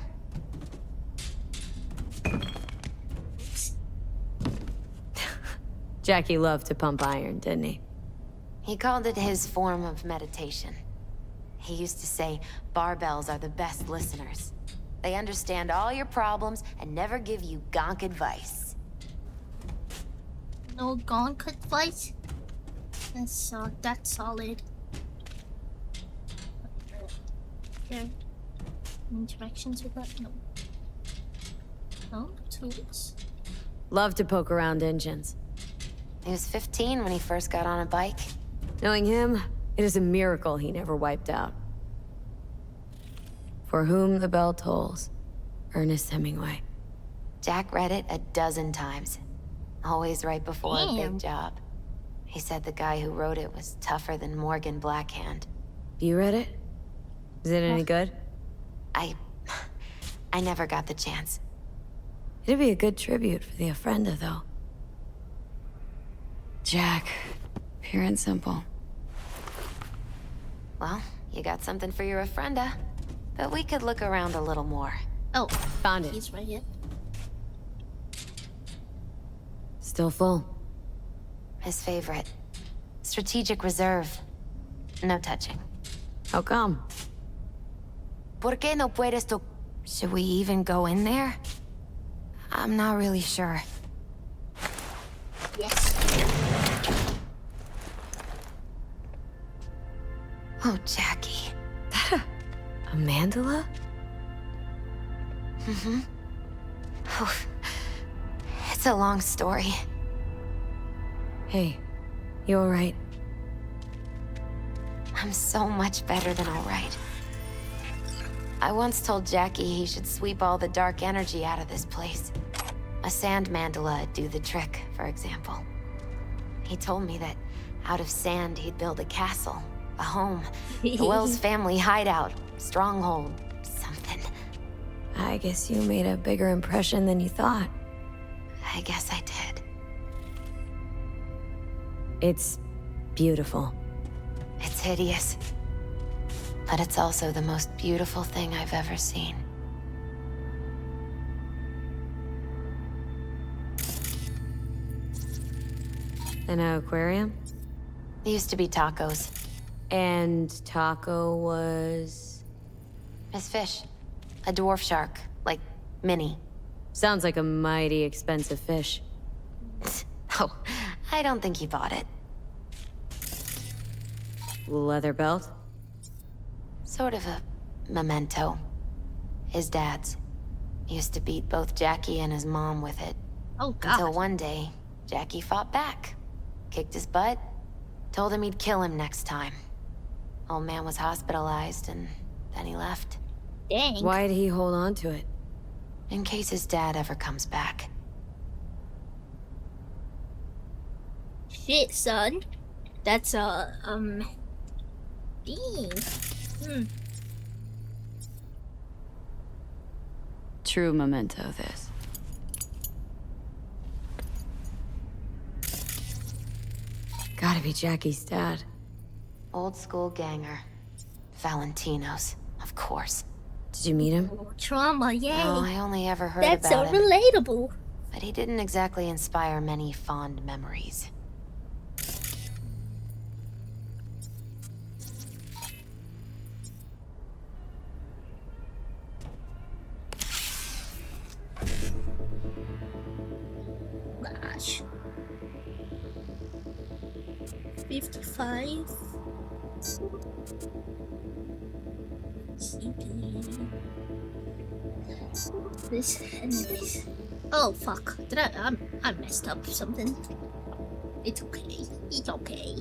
Jackie loved to pump iron, didn't he? He called it his form of meditation. He used to say, barbells are the best listeners. They understand all your problems and never give you gonk advice. No gonk advice? That's solid. Okay. Interactions with that? No. No? Tools? Love to poke around engines. He was 15 when he first got on a bike. Knowing him, it is a miracle he never wiped out. For whom the bell tolls. Ernest Hemingway. Jack read it a dozen times. Always right before a big job. He said the guy who wrote it was tougher than Morgan Blackhand. You read it? Is it any good? I never got the chance. It'd be a good tribute for the Ofrenda, though. Jack, pure and simple. Well, you got something for your Ofrenda. But we could look around a little more. Oh, found it. He's right here. Still full. His favorite. Strategic reserve. No touching. How come? ¿Por qué no puedes to... Should we even go in there? I'm not really sure. Yes. Oh, Jackie. A mandala? Mm-hmm. Oh, it's a long story. Hey, you alright? I'm so much better than all right. I once told Jackie he should sweep all the dark energy out of this place. A sand mandala'd do the trick, for example. He told me that out of sand he'd build a castle, a home, the Wells family hideout, stronghold, something. I guess you made a bigger impression than you thought. I guess I did. It's beautiful. It's hideous. But it's also the most beautiful thing I've ever seen. An aquarium? It used to be Taco's. And Taco was... Miss Fish. A dwarf shark. Like, mini. Sounds like a mighty expensive fish. Oh, I don't think he bought it. Leather belt? Sort of a memento. His dad's. Used to beat both Jackie and his mom with it. Oh, God. Until one day, Jackie fought back. Kicked his butt. Told him he'd kill him next time. Old man was hospitalized, and then he left. Dang. Why'd he hold on to it? In case his dad ever comes back. Shit, son. That's dang. True memento, this. Gotta be Jackie's dad. Old school ganger. Valentino's, of course. Did you meet him? Oh, trauma, yay. No, I only ever heard That's about so him. relatable. But he didn't exactly inspire many fond memories. Gosh. 55. CD. This anyways. Oh fuck. Did I messed up something. It's okay. It's okay.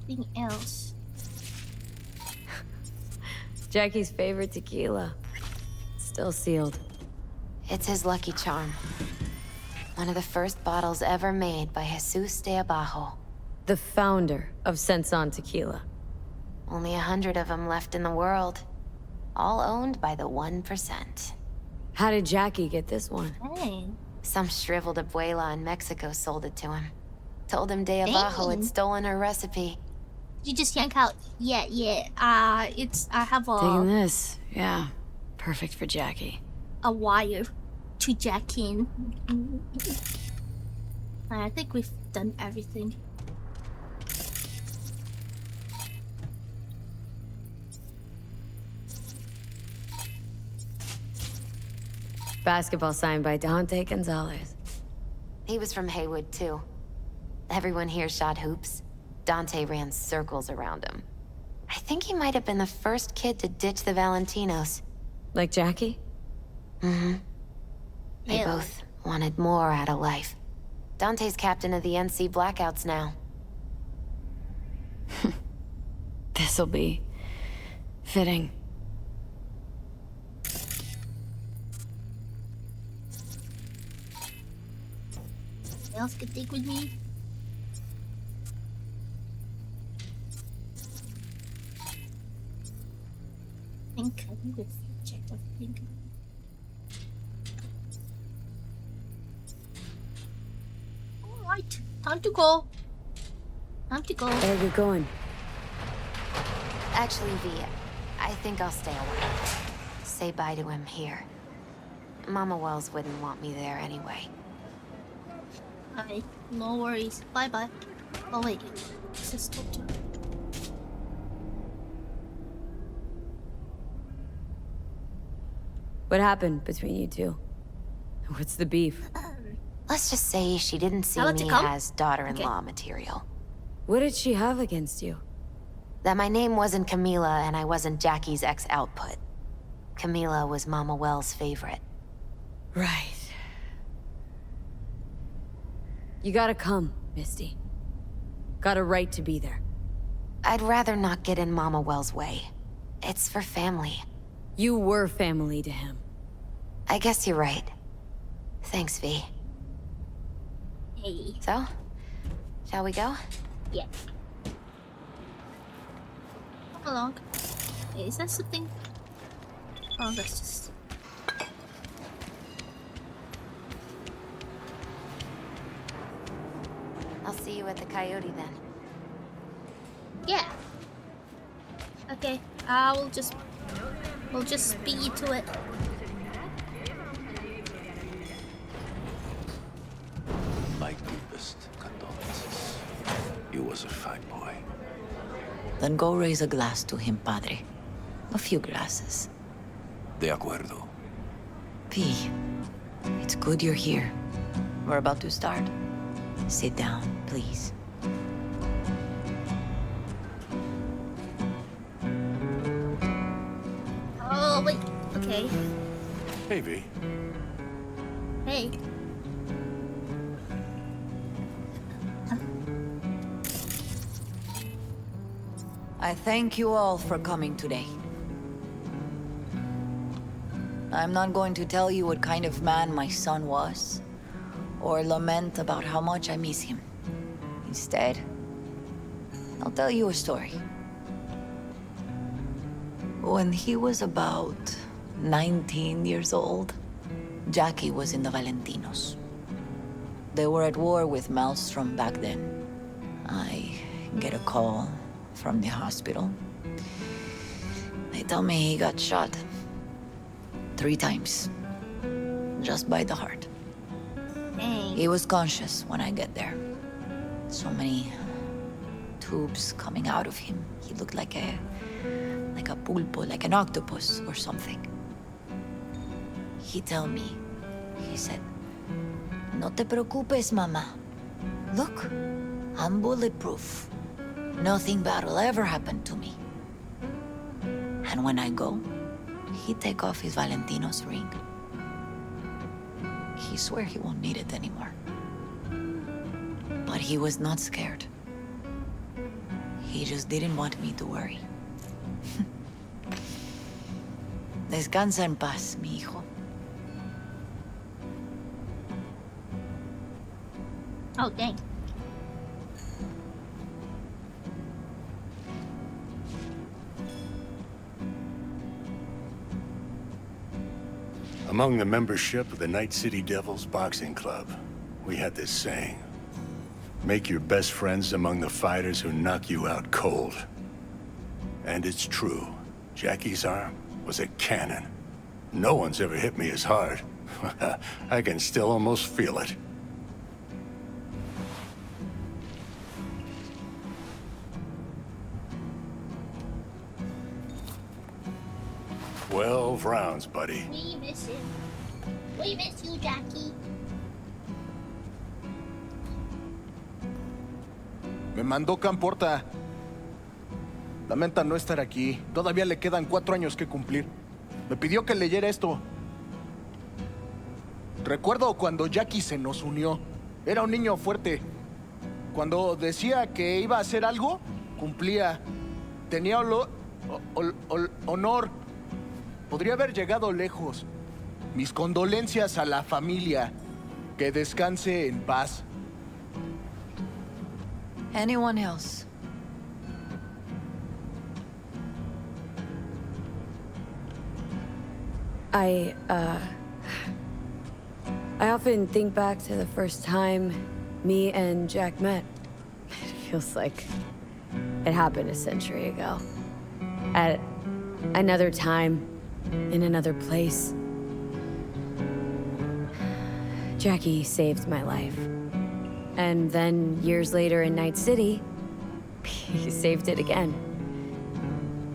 Anything else? Jackie's favorite tequila. Still sealed. It's his lucky charm. One of the first bottles ever made by Jesus de Abajo. The founder of Senson Tequila. Only 100 of them left in the world. All owned by the 1%. How did Jackie get this one? Dang. Some shriveled abuela in Mexico sold it to him. Told him de Abajo had stolen her recipe. You just yank out. Yeah. I have Taking this. Yeah. Perfect for Jackie. a wire to jack in. I think we've done everything. Basketball signed by Dante Gonzalez. He was from Haywood, too. Everyone here shot hoops. Dante ran circles around him. I think he might have been the first kid to ditch the Valentinos. Like Jackie? Mm-hmm. They Yeah. both wanted more out of life. Dante's captain of the NC Blackouts now. This'll be fitting. Anything else could take with me? I think we've checked everything. Alright, time to go. Time to go. Better get going. Actually, V, I think I'll stay away. Say bye to him here. Mama Wells wouldn't want me there anyway. Alright, no worries. Bye bye. Oh wait, this is talk to. What happened between you two? What's the beef? Let's just say she didn't see Tell it to me come? as daughter-in-law material. What did she have against you? That my name wasn't Camila and I wasn't Jackie's ex-output. Camila was Mama Wells' favorite. Right. You gotta come. Misty. Got a right to be there. I'd rather not get in Mama Well's way. It's for family. You were family to him. I guess you're right. Thanks, V. Hey. So, shall we go? Yeah. Come along. Hey, is that something? Oh, that's just... I'll see you at the Coyote then. Yeah. Okay, we'll just speed to it. My deepest condolences. You was a fine boy. Then go raise a glass to him, Padre. A few glasses. De acuerdo. P, it's good you're here. We're about to start. Sit down, please. Oh, wait. Okay. Hey, V. Hey. I thank you all for coming today. I'm not going to tell you what kind of man my son was, or lament about how much I miss him. Instead, I'll tell you a story. When he was about 19 years old, Jackie was in the Valentinos. They were at war with Maelstrom back then. I get a call from the hospital. They tell me he got shot 3 times, just by the heart. Dang. He was conscious when I get there. So many tubes coming out of him. He looked like a pulpo, like an octopus or something. He tell me, he said, "No te preocupes, mama. Look, I'm bulletproof. Nothing bad will ever happen to me." And when I go, he take off his Valentino's ring. He swear he won't need it anymore. But he was not scared. He just didn't want me to worry. Descansa en paz, mi hijo. Oh, dang. Among the membership of the Night City Devils Boxing Club, we had this saying: make your best friends among the fighters who knock you out cold. And it's true. Jackie's arm was a cannon. No one's ever hit me as hard. I can still almost feel it. "12 rounds, buddy." We miss him. We miss you, Jackie. Me mandó Camporta. Lamenta no estar aquí. Todavía le quedan 4 años que cumplir. Me pidió que leyera esto. Recuerdo cuando Jackie se nos unió. Era un niño fuerte. Cuando decía que iba a hacer algo, cumplía. Tenía honor. Podría haber llegado lejos. Mis condolencias a la familia. Que descanse en paz. Anyone else? I often think back to the first time me and Jack met. It feels like it happened a century ago. At another time, in another place. Jackie saved my life. And then, years later in Night City, he saved it again.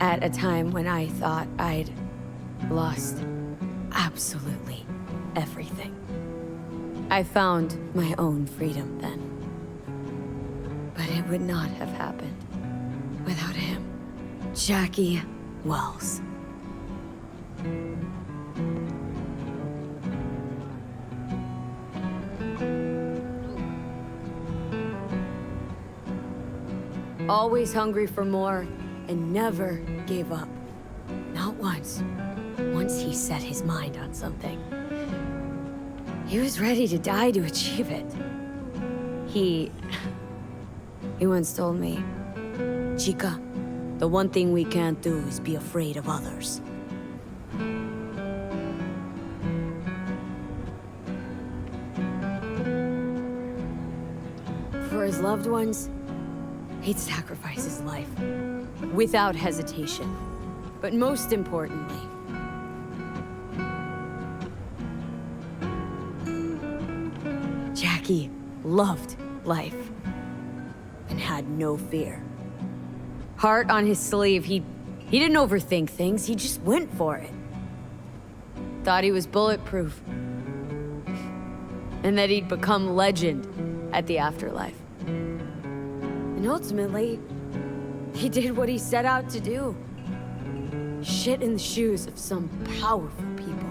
At a time when I thought I'd lost absolutely everything. I found my own freedom then. But it would not have happened without him. Jackie Wells. Always hungry for more, and never gave up. Not once. Once he set his mind on something, he was ready to die to achieve it. He once told me, Chica, the one thing we can't do is be afraid of others. For his loved ones, he'd sacrifice his life, without hesitation. But most importantly, Jackie loved life and had no fear. Heart on his sleeve, he didn't overthink things, he just went for it. Thought he was bulletproof. And that he'd become legend at the afterlife. And ultimately, he did what he set out to do. Shit in the shoes of some powerful people.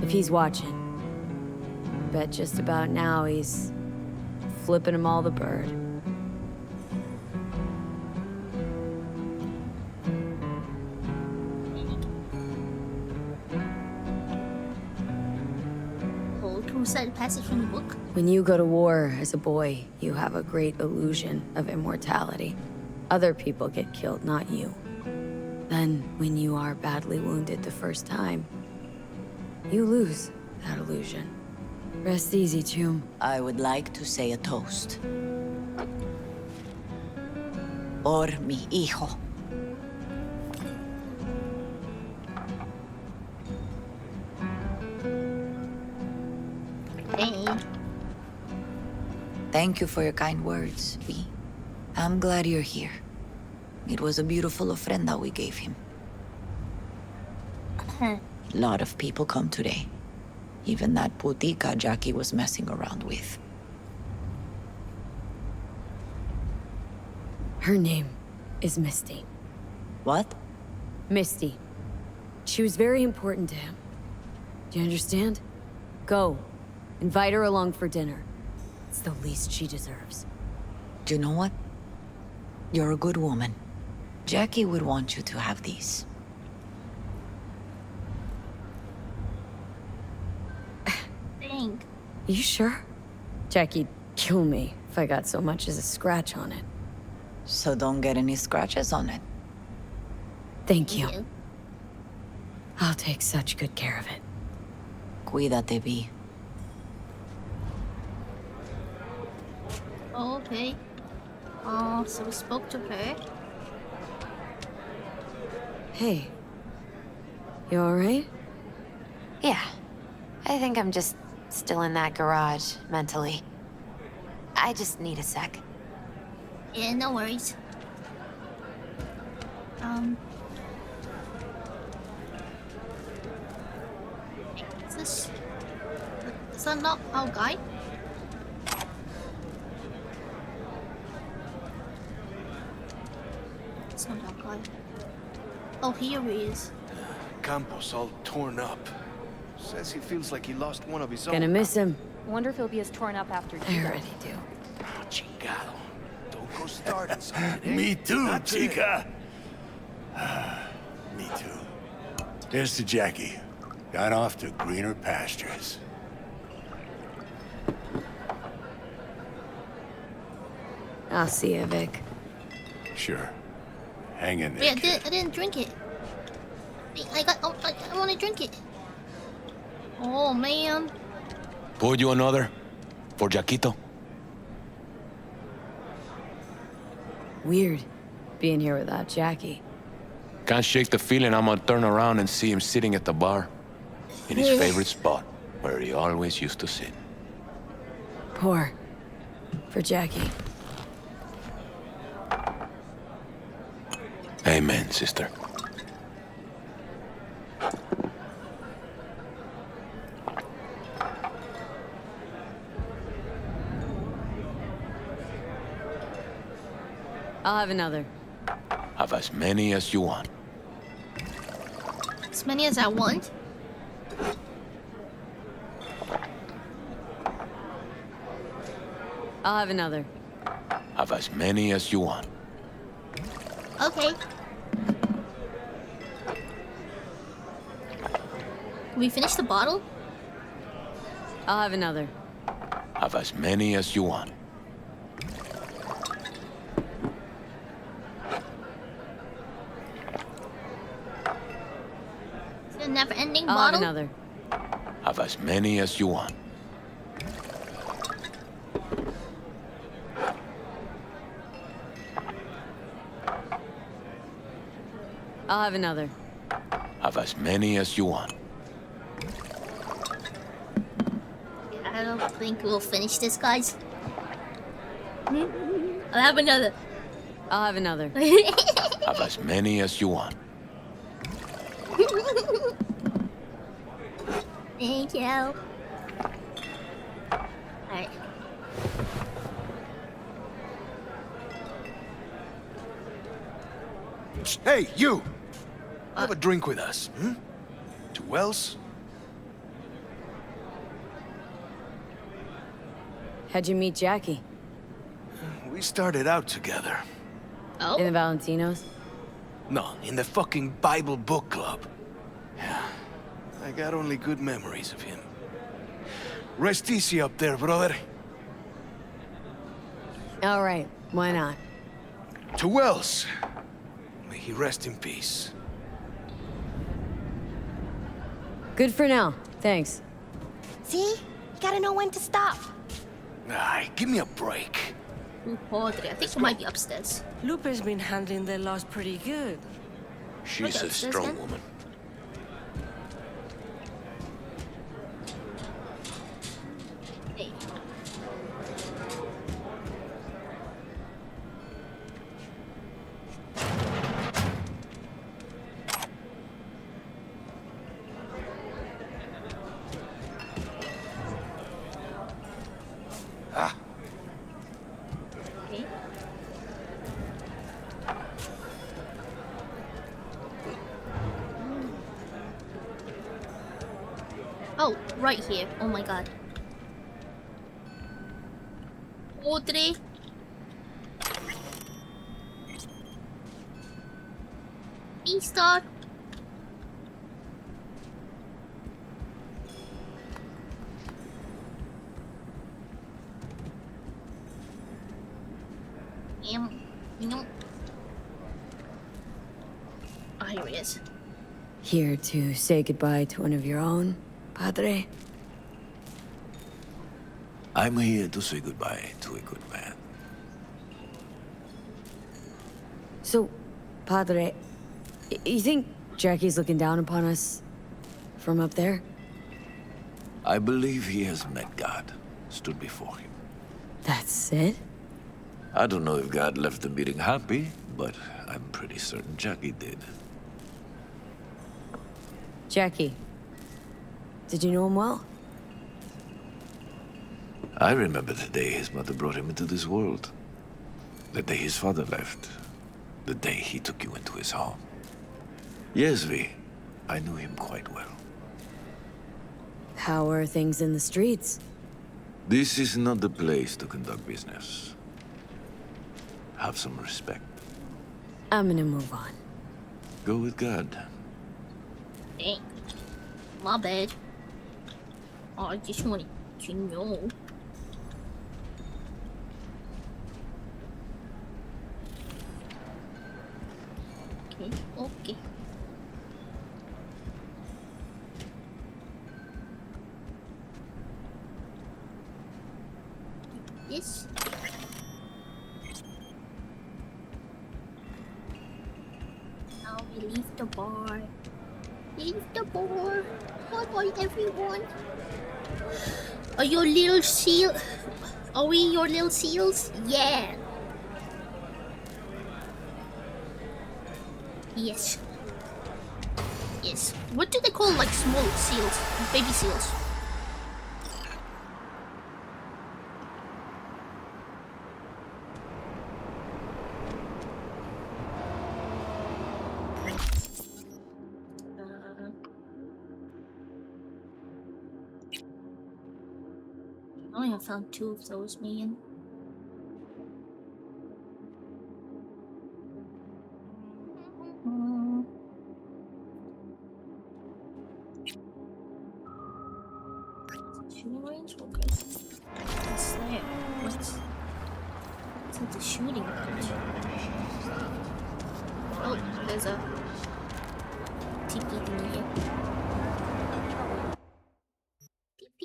If he's watching, bet just about now he's flipping them all the bird. Recite a passage from the book. When you go to war as a boy, you have a great illusion of immortality. Other people get killed, not you. Then, when you are badly wounded the first time, you lose that illusion. Rest easy, Chum. I would like to say a toast. Por mi hijo. Hey. Thank you for your kind words, V. I'm glad you're here. It was a beautiful ofrenda we gave him. A lot of people come today. Even that putica Jackie was messing around with. Her name is Misty. What? Misty. She was very important to him. Do you understand? Go. Invite her along for dinner. It's the least she deserves. Do you know what? You're a good woman. Jackie would want you to have these. Dang. You sure? Jackie'd kill me if I got so much as a scratch on it. So don't get any scratches on it. Thank you. I'll take such good care of it. Cuídate, V. Oh, okay. So we spoke to her. Hey. You alright? Yeah. I think I'm just still in that garage, mentally. I just need a sec. Yeah, no worries. Is that not our guy? It's not our guy. Oh, here he is. Campos all torn up. Says he feels like he lost one of his own. Gonna miss him. Wonder if he'll be as torn up after you. I already do. Oh, chingado. Don't go starting something, eh? Me too, Not chica. Me too. Here's to Jackie. Gone off to greener pastures. I'll see you, Vic. Sure. Hang in there. Wait, I didn't drink it. I want to drink it. Oh, man. Pour you another? For Jaquito? Weird, being here without Jackie. Can't shake the feeling I'm gonna turn around and see him sitting at the bar. In his favorite spot, where he always used to sit. Pour. For Jackie. Amen, sister. I'll have another. Have as many as you want. As many as I want. I'll have another. Have as many as you want. Okay. We finished the bottle? I'll have another. Have as many as you want. It's a never-ending I'll bottle? have another. Have as many as you want. I'll have another. Have as many as you want. I don't think we'll finish this, guys. I'll have another. I'll have another. Have as many as you want. Thank you. Alright. Hey, you! Have a drink with us, hmm? To Wells? How'd you meet Jackie? We started out together. Oh? In the Valentinos? No, in the fucking Bible book club. Yeah, I got only good memories of him. Rest easy up there, brother. All right, why not? To Wells. May he rest in peace. Good for now, thanks. See? You gotta know when to stop. Ay, give me a break. Padre, I think she might be upstairs. Lupe's been handling the loss pretty good. She's Okay, a so strong then- woman. Hey. Ah. Okay. Oh, right here. Oh my god. Padre. Easter. No. Oh, here he is. Here to say goodbye to one of your own, Padre? I'm here to say goodbye to a good man. So, Padre, you think Jackie's looking down upon us from up there? I believe he has met God, stood before him. That's it? I don't know if God left the meeting happy, but I'm pretty certain Jackie did. Jackie, did you know him well? I remember the day his mother brought him into this world. The day his father left. The day he took you into his home. Yes, V. I knew him quite well. How are things in the streets? This is not the place to conduct business. Have some respect. I'm gonna move on. Go with God. Dang. My bad. Oh, I just wanted to know. Okay, okay. This. Now we leave the bar. Leave the bar. Bye-bye, everyone. Are your little seal? Are we your little seals? Yeah. Yes. Yes. What do they call like small seals? Baby seals. I only have found 2 of those, man. With the shooting range. Oh, there's a TP thingy here. TP.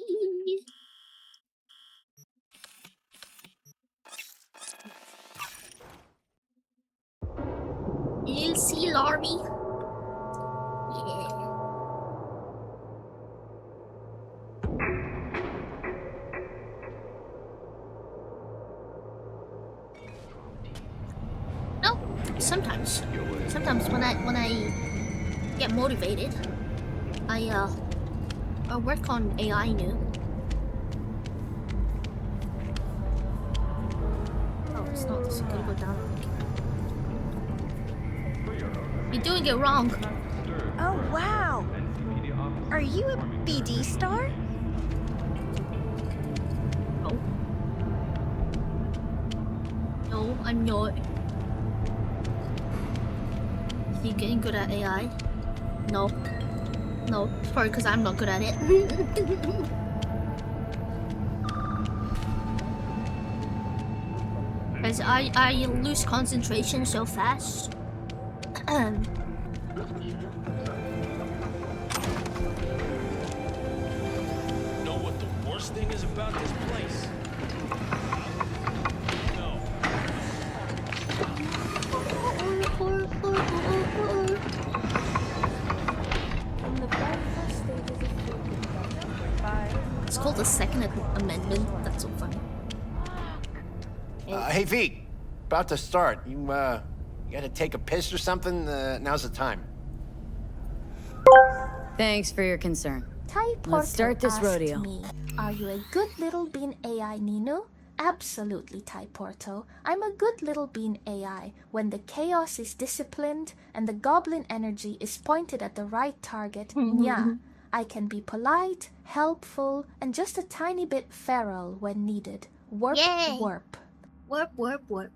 You'll see, Larry. Yeah. No, sometimes when I get motivated, I work on AI new. Oh, it's not. This is gonna go down. You're doing it wrong. Oh, wow. Are you a BD star? No. No, I'm not. You getting good at AI? No. No, it's probably because I'm not good at it. Because I lose concentration so fast. Know what the worst thing is about this place? No. It's called the Second Amendment. That's so funny. Hey, V. About to start. You gotta take a piss or something? Now's the time. Thanks for your concern. Tai Let's start this asked rodeo. me, are you a good little bean AI, Nino? Absolutely, Tai Porto. I'm a good little bean AI. When the chaos is disciplined and the goblin energy is pointed at the right target, yeah, I can be polite, helpful, and just a tiny bit feral when needed. Warp, Yay. warp. Warp, warp, warp.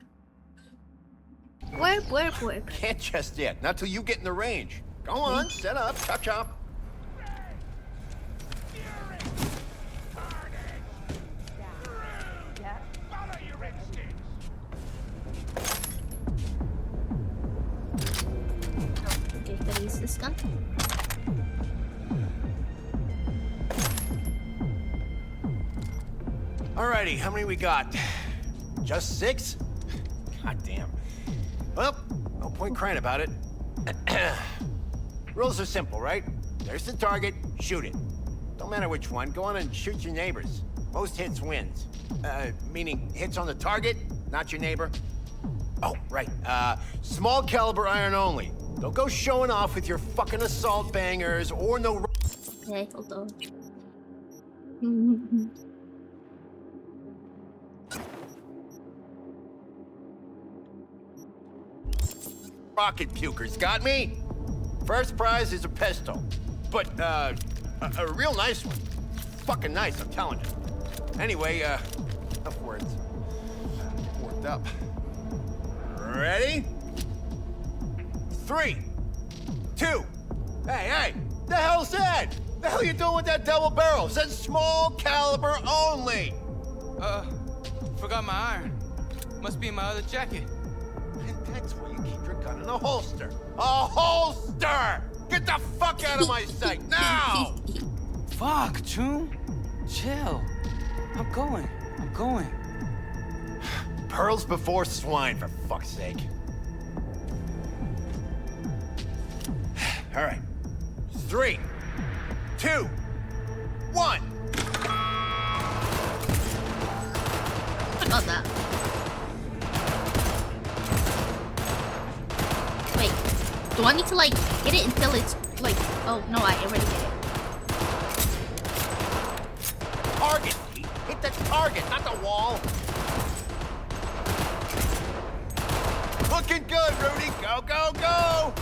Warp, warp, warp. Can't just yet. Not till you get in the range. Go on, set up, chop chop. Okay, gotta use this gun. Alrighty, how many we got? Just 6? God damn. Well, no point crying about it. Rules are simple, right? There's the target, shoot it. Don't matter which one, go on and shoot your neighbors. Most hits wins. Meaning hits on the target, not your neighbor. Oh, right. Small caliber iron only. Don't go showing off with your fucking assault bangers or no... Okay, hold on. Rocket pukers, got me? First prize is a pistol. But, a real nice one. Fucking nice, I'm telling you. Anyway, enough words. Worked up. Ready? 3, 2. Hey, the hell's that? The hell you doing with that double barrel? It says small caliber only. Forgot my iron. Must be in my other jacket. And that's where you keep your gun in a holster. A holster! Get the fuck out of my sight, now! Fuck, June. Chill. I'm going. Pearls before swine, for fuck's sake. All right. 3, 2, 1. About that. Wait, do I need to like hit it until it's like? Oh no, I already hit it. Target. Hit the target, not the wall. Looking good, Rudy. Go, go, go.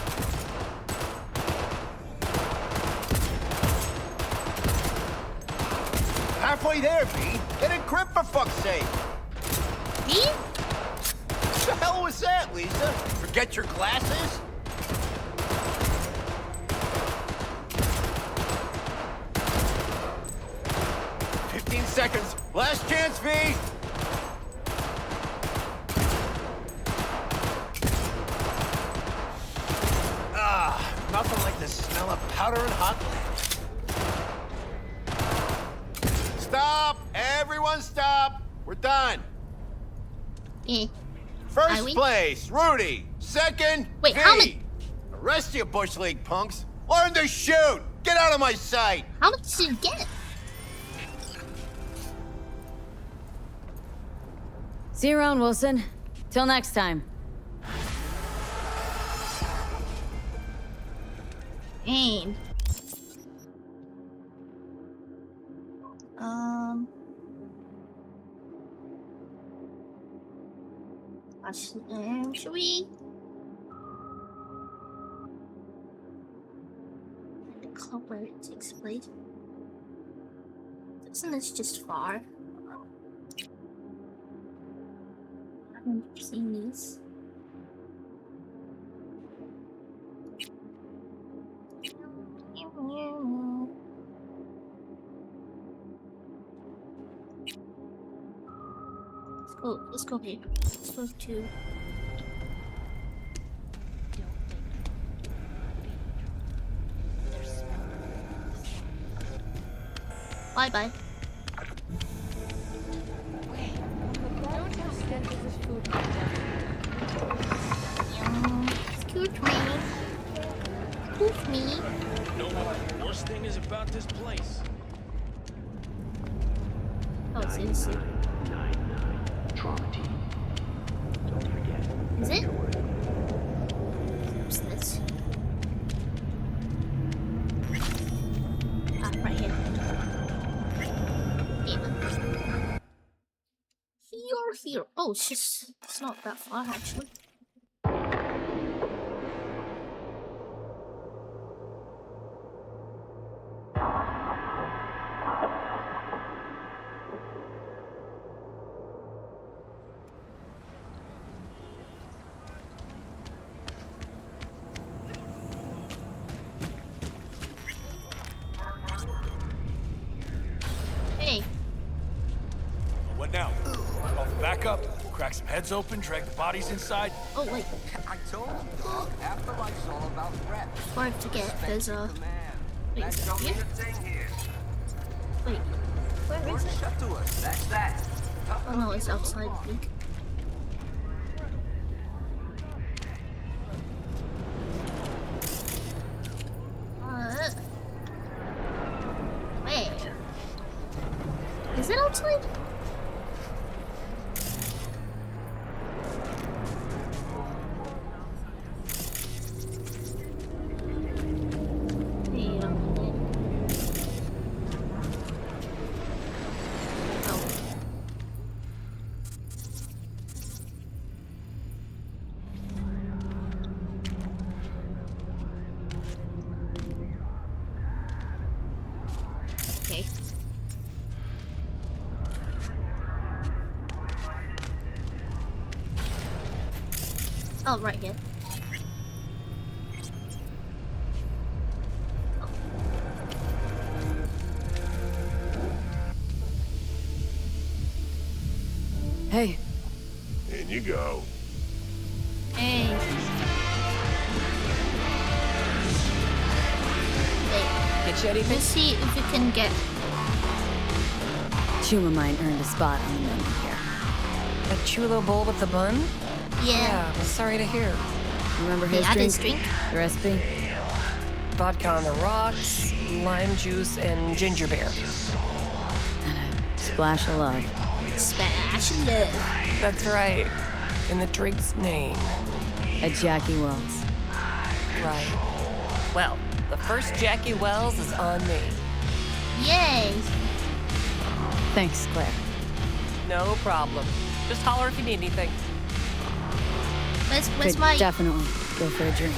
Halfway there, V. Get a grip for fuck's sake. Me? The hell was that, Lisa? Forget your glasses? Seconds. Last chance, V. Louder and hot. Stop! Everyone stop! We're done. First place, Rudy. Second, wait, V. how many? The rest of you Bush League punks, learn to shoot! Get out of my sight! How much did you get? See you around, Wilson. Till next time. Aim. Should we? The club where it takes place. Isn't this just far? I haven't seen these. Let's go here. Let's go to... Bye-bye. Excuse me. Excuse me. You know what the worst thing is about this place? Oh, it's easy. Is it? What's this? Ah, right here. Here. Oh, it's not that far actually. Hey. What now? Off the back up, crack some heads open, drag the bodies inside. Oh wait. I told you, dog. Afterlife's all about threat. Before I forget, there's a... Wait, is that here? Wait. Where is it? Shut to us. That's that. Oh no, it's outside, I think. Where? Is it outside? Oh, right here. Hey. In you go. Hey. Get you anything? Let's see if we can get... Chuma mine earned a spot on the menu here. A chulo bowl with the bun? Yeah. Sorry to hear. Remember his drink? The recipe? Vodka on the rocks, lime juice, and ginger beer. And a splash of love. Splash of love. That's right. In the drink's name. A Jackie Wells. Right. Well, the first Jackie Wells is on me. Yay! Thanks, Claire. No problem. Just holler if you need anything. Where's Could my... definitely go for a drink.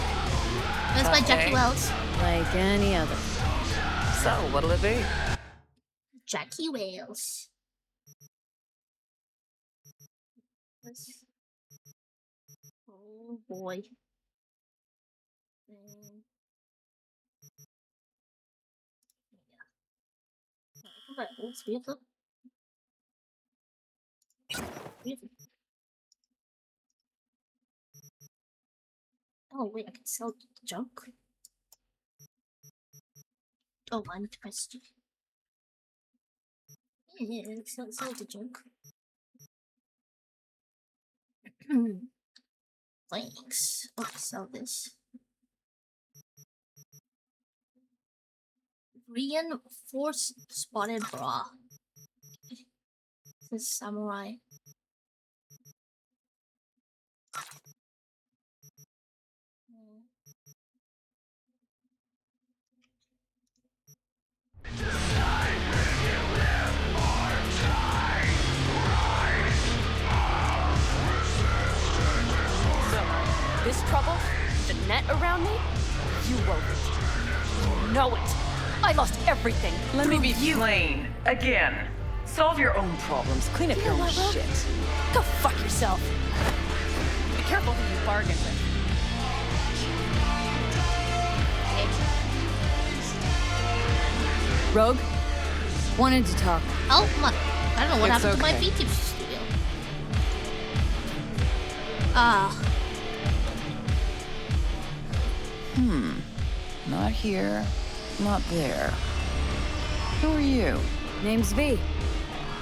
Where's my Jackie Wells? Like any other. So, what'll it be? Jackie Wells. Oh boy. What's weird? Oh wait, I can sell junk. Oh, I need to press G. Yeah, it's not a joke. Thanks. Okay, sell this. Reinforced spotted bra. This is samurai. This trouble, the net around me, you wove it. You know it. I lost everything. Let me be plain. Again. Solve your own problems. Clean up your own shit. Go fuck yourself. Be careful who you bargain with. Rogue? Wanted to talk. Oh, my. I don't know what It's happened to my okay. VTube studio. Ah. Not here, not there. Who are you? Name's V.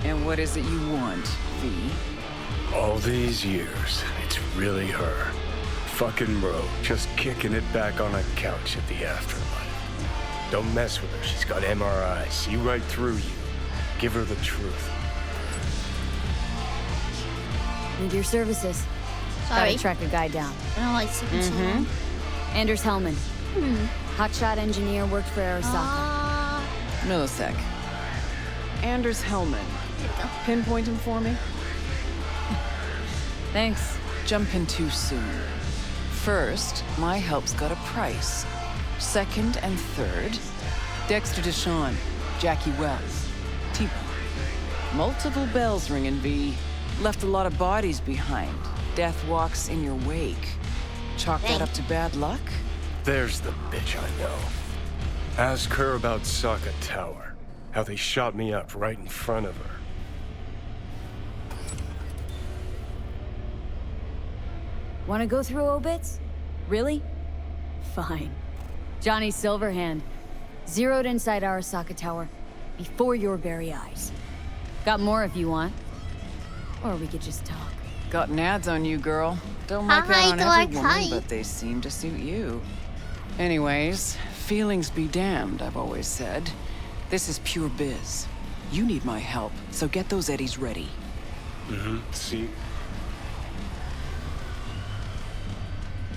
And what is it you want, V? All these years, it's really her. Fucking Rogue, just kicking it back on a couch at the afterlife. Don't mess with her, she's got MRI, see right through you. Give her the truth. Need your services. Sorry. Gotta track a guy down. I don't like sleeping so long. Anders Hellman. Hotshot engineer, worked for Arasaka. Millisec. Anders Hellman. Pinpoint him for me? Thanks. Jump in too soon. First, my help's got a price. Second and third, Dexter Deshawn, Jackie Wells, T-Bone. Multiple bells ringing, V. Left a lot of bodies behind. Death walks in your wake. Chalk that up to bad luck? There's the bitch I know. Ask her about Sokka Tower. How they shot me up right in front of her. Wanna go through obits? Really? Fine. Johnny Silverhand. Zeroed inside Arasaka Tower. Before your very eyes. Got more if you want. Or we could just talk. Got nads on you, girl. Don't like that on every woman, but they seem to suit you. Anyways, feelings be damned, I've always said. This is pure biz. You need my help, so get those eddies ready. See?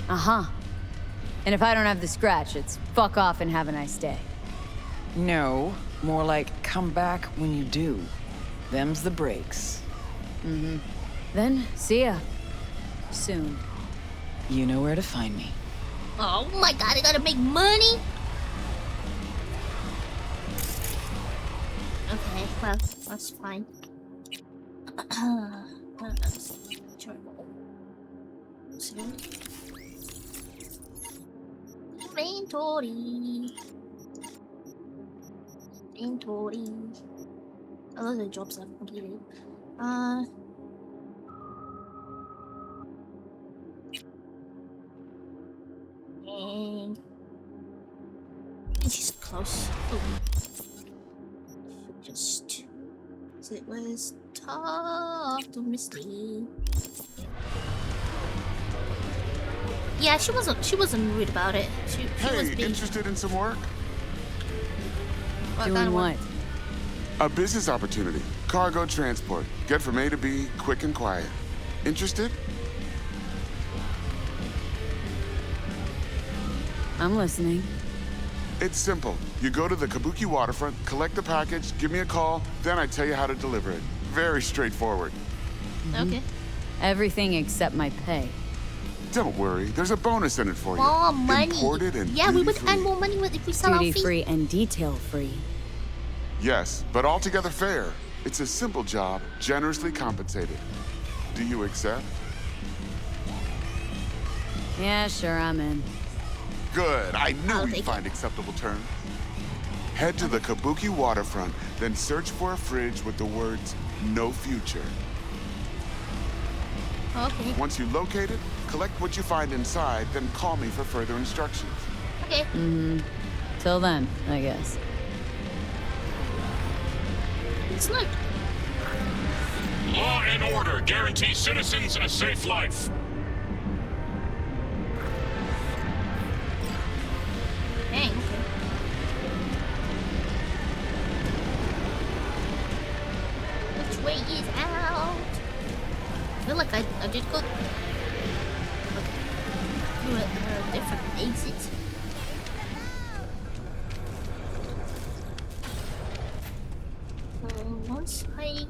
Uh-huh. And if I don't have the scratch, it's fuck off and have a nice day. No, more like come back when you do. Them's the breaks. Then, see ya. Soon. You know where to find me. Oh my god, I gotta make money? Okay, well, that's fine. Inventory. Inventory. Oh, those are the jobs I've completed. And she's close. Oh. Just so it was talk to Misty. Yeah, she wasn't rude about it. She was being interested in some work? Doing what? A business opportunity. Cargo transport. Get from A to B, quick and quiet. Interested? I'm listening. It's simple. You go to the Kabuki waterfront, collect the package, give me a call, then I tell you how to deliver it. Very straightforward. Okay. Everything except my pay. Don't worry, there's a bonus in it for you. More money. Imported and Yeah, we would duty-free. earn more money if we sell our Duty feet. free and detail free. Yes, but altogether fair. It's a simple job, generously compensated. Do you accept? Yeah, sure, I'm in. Good. I knew you'd find acceptable terms. Head to the Kabuki waterfront, then search for a fridge with the words, "No future." Okay. Once you locate it, collect what you find inside, then call me for further instructions. Okay. Till then, I guess. It's not. Law and order guarantee citizens a safe life. Dang, okay. Which way is out? I feel like I did go through a different exit. Once I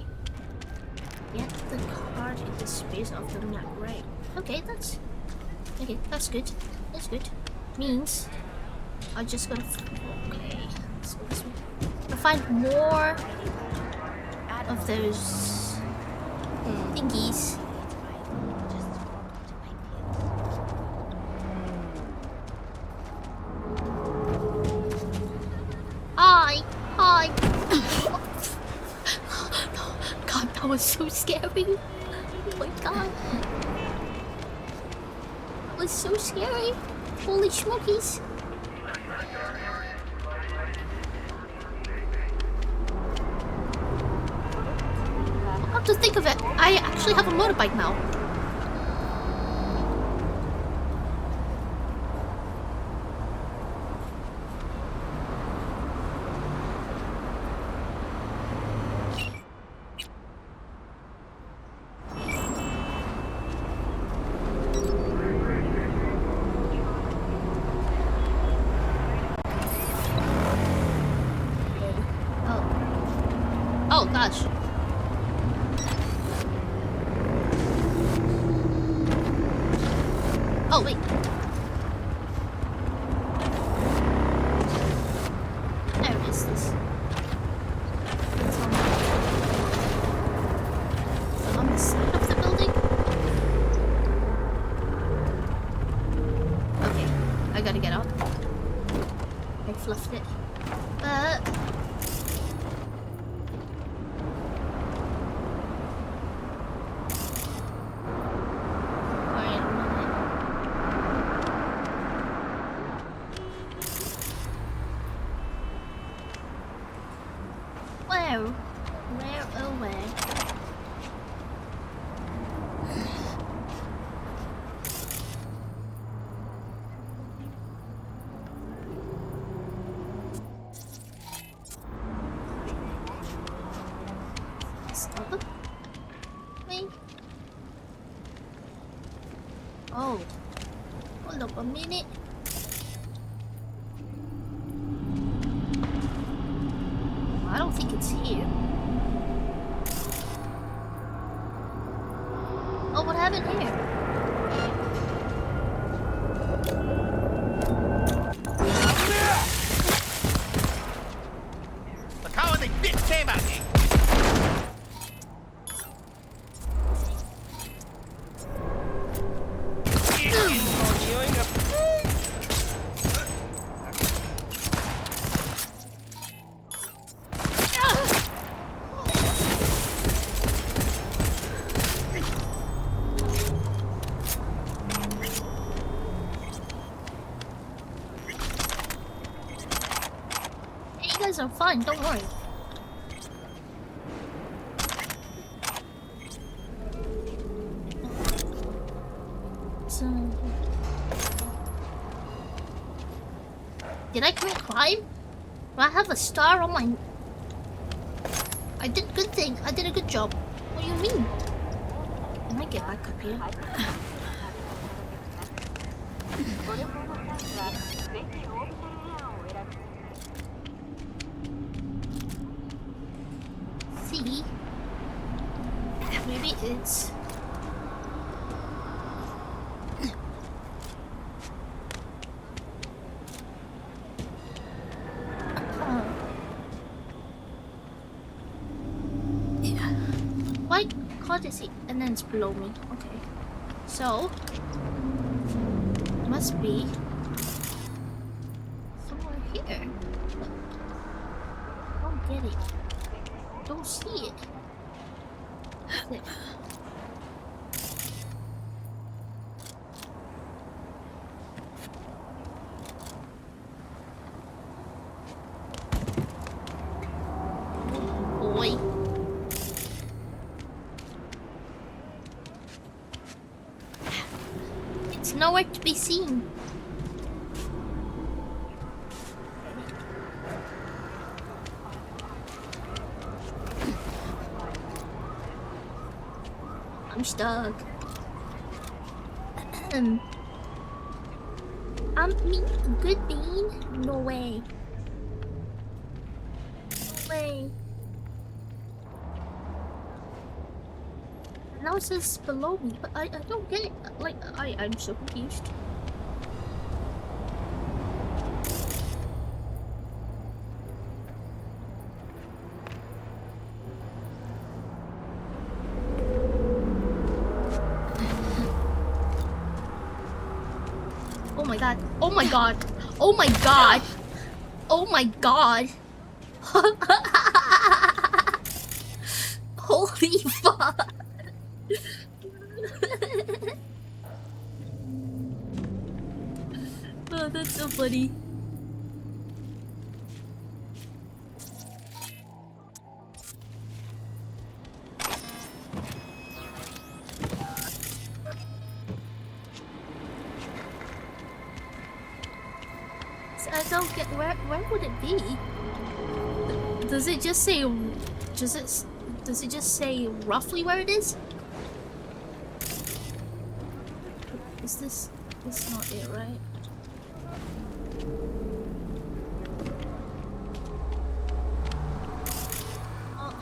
get the card in the space of the map, right? Okay, that's good. That's good. Means I just gotta so this way. Gotta find more of those thingies. Hi. God, that was so scary. Oh my god. That was so scary. Holy smokies. Come to think of it, I actually have a motorbike now. Oh gosh. Oh wait. There it is. This. It's on the side of the building. Okay, I gotta get out. I fluffed it. Where away? Stop. Wait. Oh. Hold up a minute. I don't think it's here. Oh, what happened here? The cowardly bitch came at me. You guys are fine, don't worry. So... Did I climb? Do I have a star on my... I did a good thing. I did a good job. What do you mean? Can I get back up here? See? Maybe it's... Why can't I see? And then it's below me. Okay. So... must be... somewhere here. Don't get it. Don't see it. There. Boy. It's nowhere to be seen. I'm stuck. Me, good bean? No way. No way. Now it says below me, but I don't get it. Like, I'm so confused. Oh my god. Oh my god. Oh my god. Oh my god. Holy fuck. Oh, that's so funny. I don't get where would it be? Does it just say does it just say roughly where it is? Is this not it, right? Oh.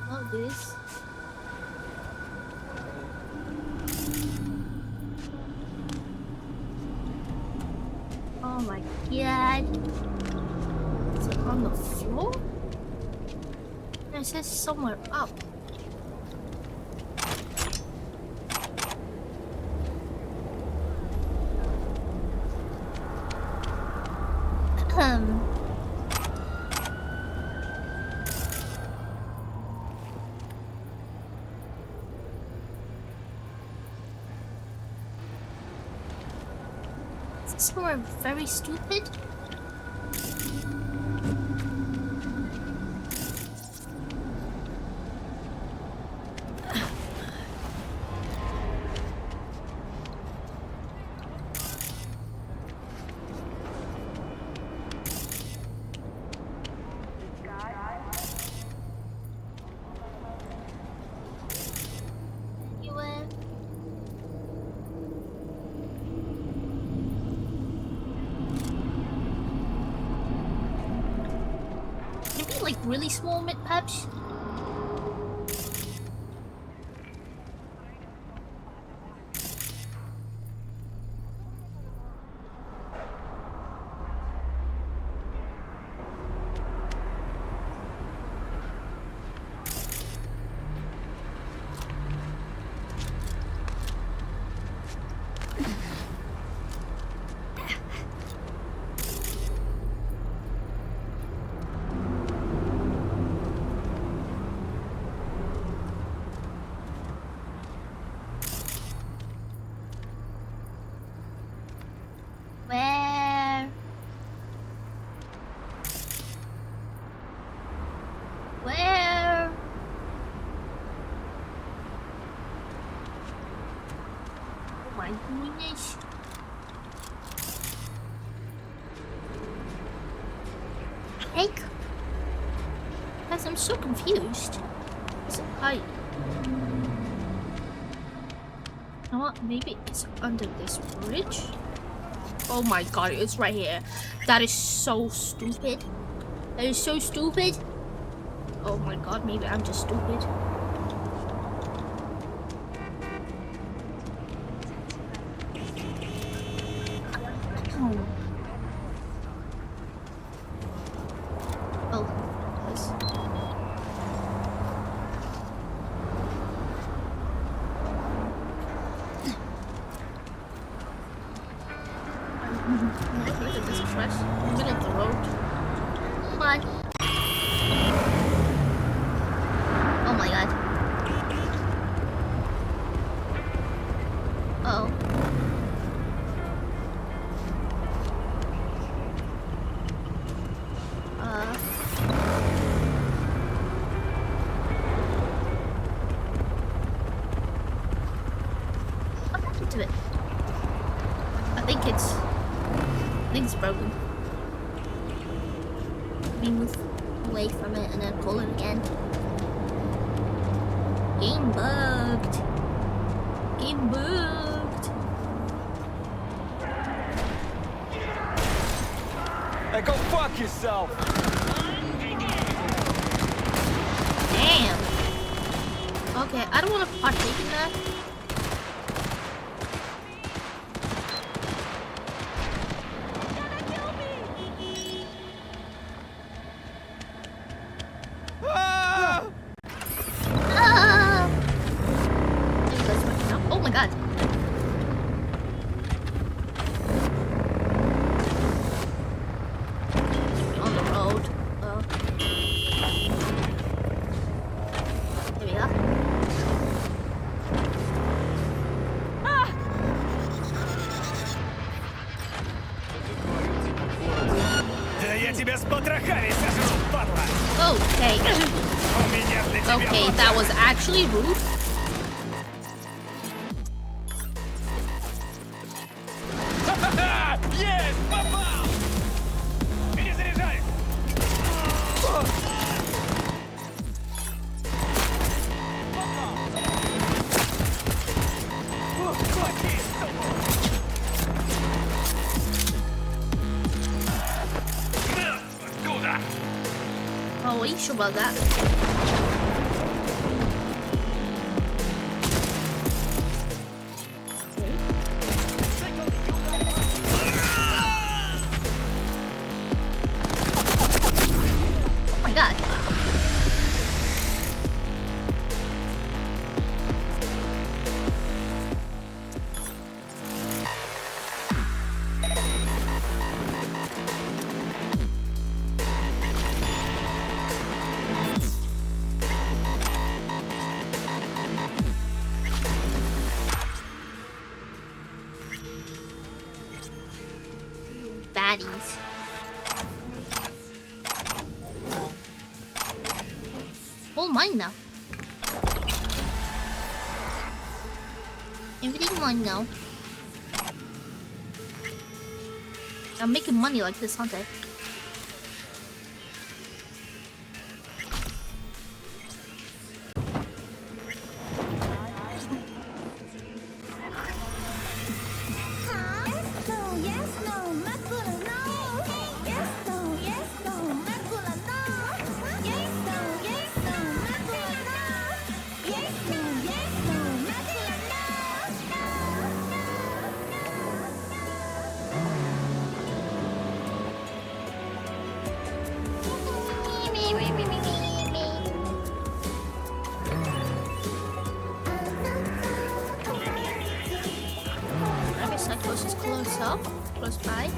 Not this. Oh my god. Is it on the floor? It says somewhere up. Is this somewhere very stupid? Really small perhaps? Where? Oh my goodness. Heck? Guys, I'm so confused. You know what? Maybe it's under this bridge? Oh my god, it's right here. That is so stupid. That is so stupid. Oh my god, maybe I'm just stupid. to it. I think it's broken. Let me move away from it and then pull it again. Game bugged. Game bugged. Hey, go fuck yourself. Damn. Okay, I don't want to partake in that. Oh my god. On the road. There we go. Да я тебя с потрохами сожру, падла! Okay. Okay, that was actually rude. Yes, попал! Перезаряжай! Oh, are you sure about that? Oh my god. Baddies. All mine now. Everything mine now. I'm making money like this, aren't I? I guess that close is close up, close by.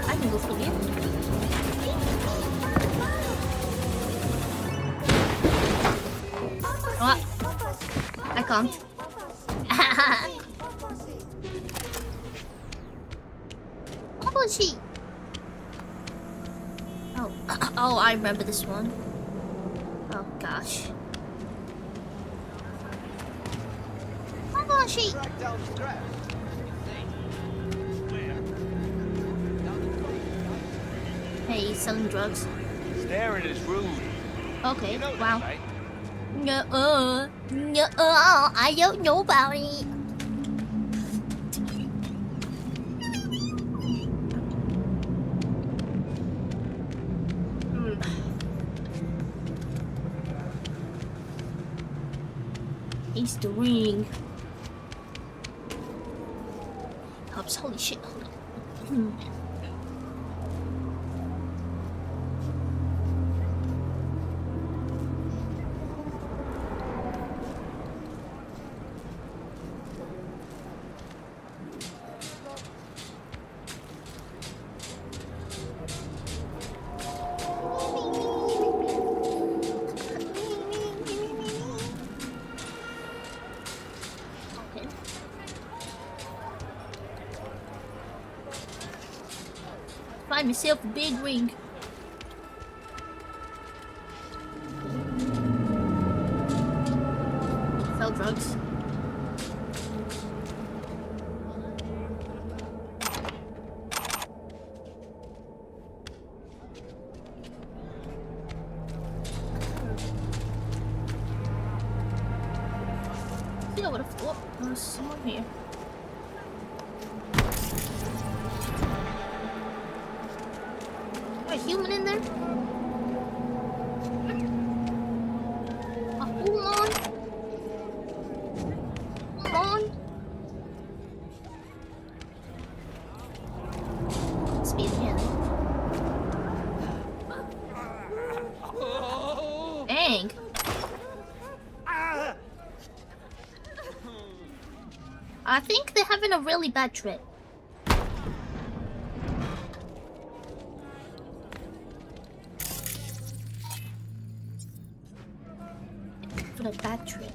I can go for you. What? I can't. What was she? Oh, oh, I remember this one. Oh gosh. What was she? Hey, he's selling drugs. Staring is rude. Okay, wow. No, I don't know about it. He's the ring. Helps, holy shit. Find myself a big ring. Sell drugs. I would have thought there was someone here. Is there a human in there? Hold on. Hold on. Speed again. Dang. I think they're having a really bad trip. For a bad trip.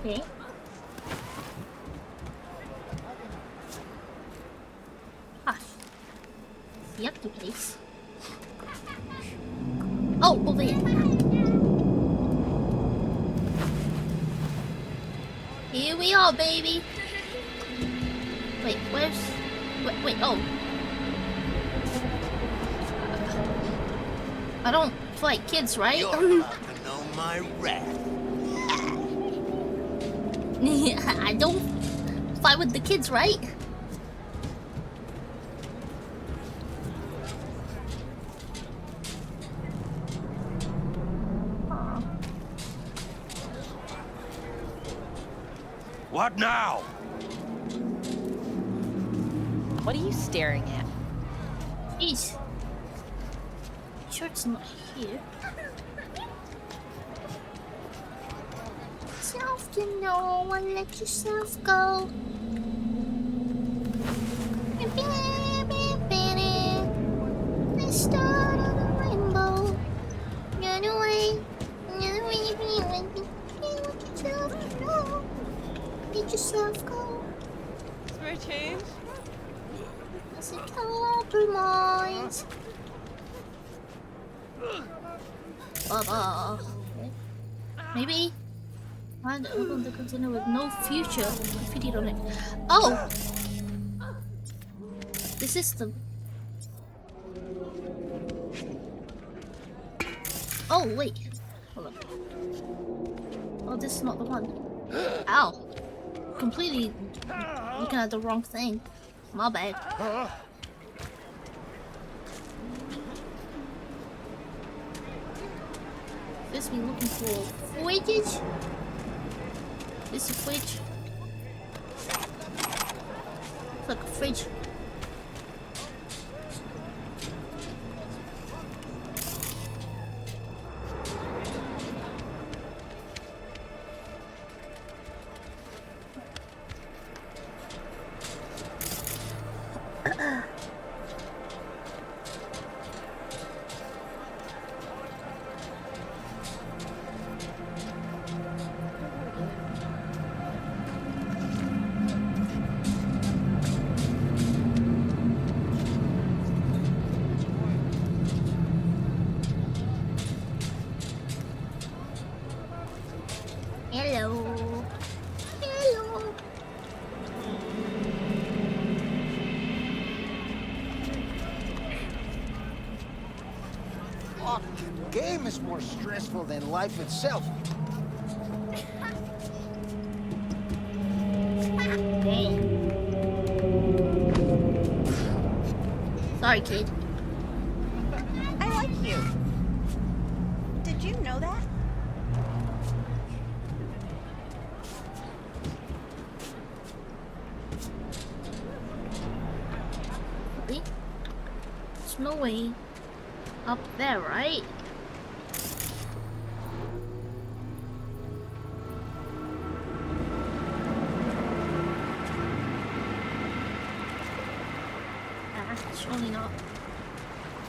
Okay. Ah. The empty place. Oh, over here. Here we are, baby. Wait, where's... Wait, oh. I don't fight kids, right? You're about to know my wrath. I don't fight with the kids, right? What now? What are you staring at? Jeez. Sure it's not here. Self, you know, and let yourself go. The start of the rainbow. Run away. Let yourself go. Let yourself go. Is there a change? As it compromise. Maybe. Find open the container with no future. Graffiti on it. Oh! The system. Oh, wait. Hold on. Oh, this is not the one. Ow. Completely looking at the wrong thing. My bad. This me looking for footage. This is fridge. It's like a fridge. Hello. Hello. Look, game is more stressful than life itself. Sorry, kid. I like you. Did you know that? Really? There's no way up there, right?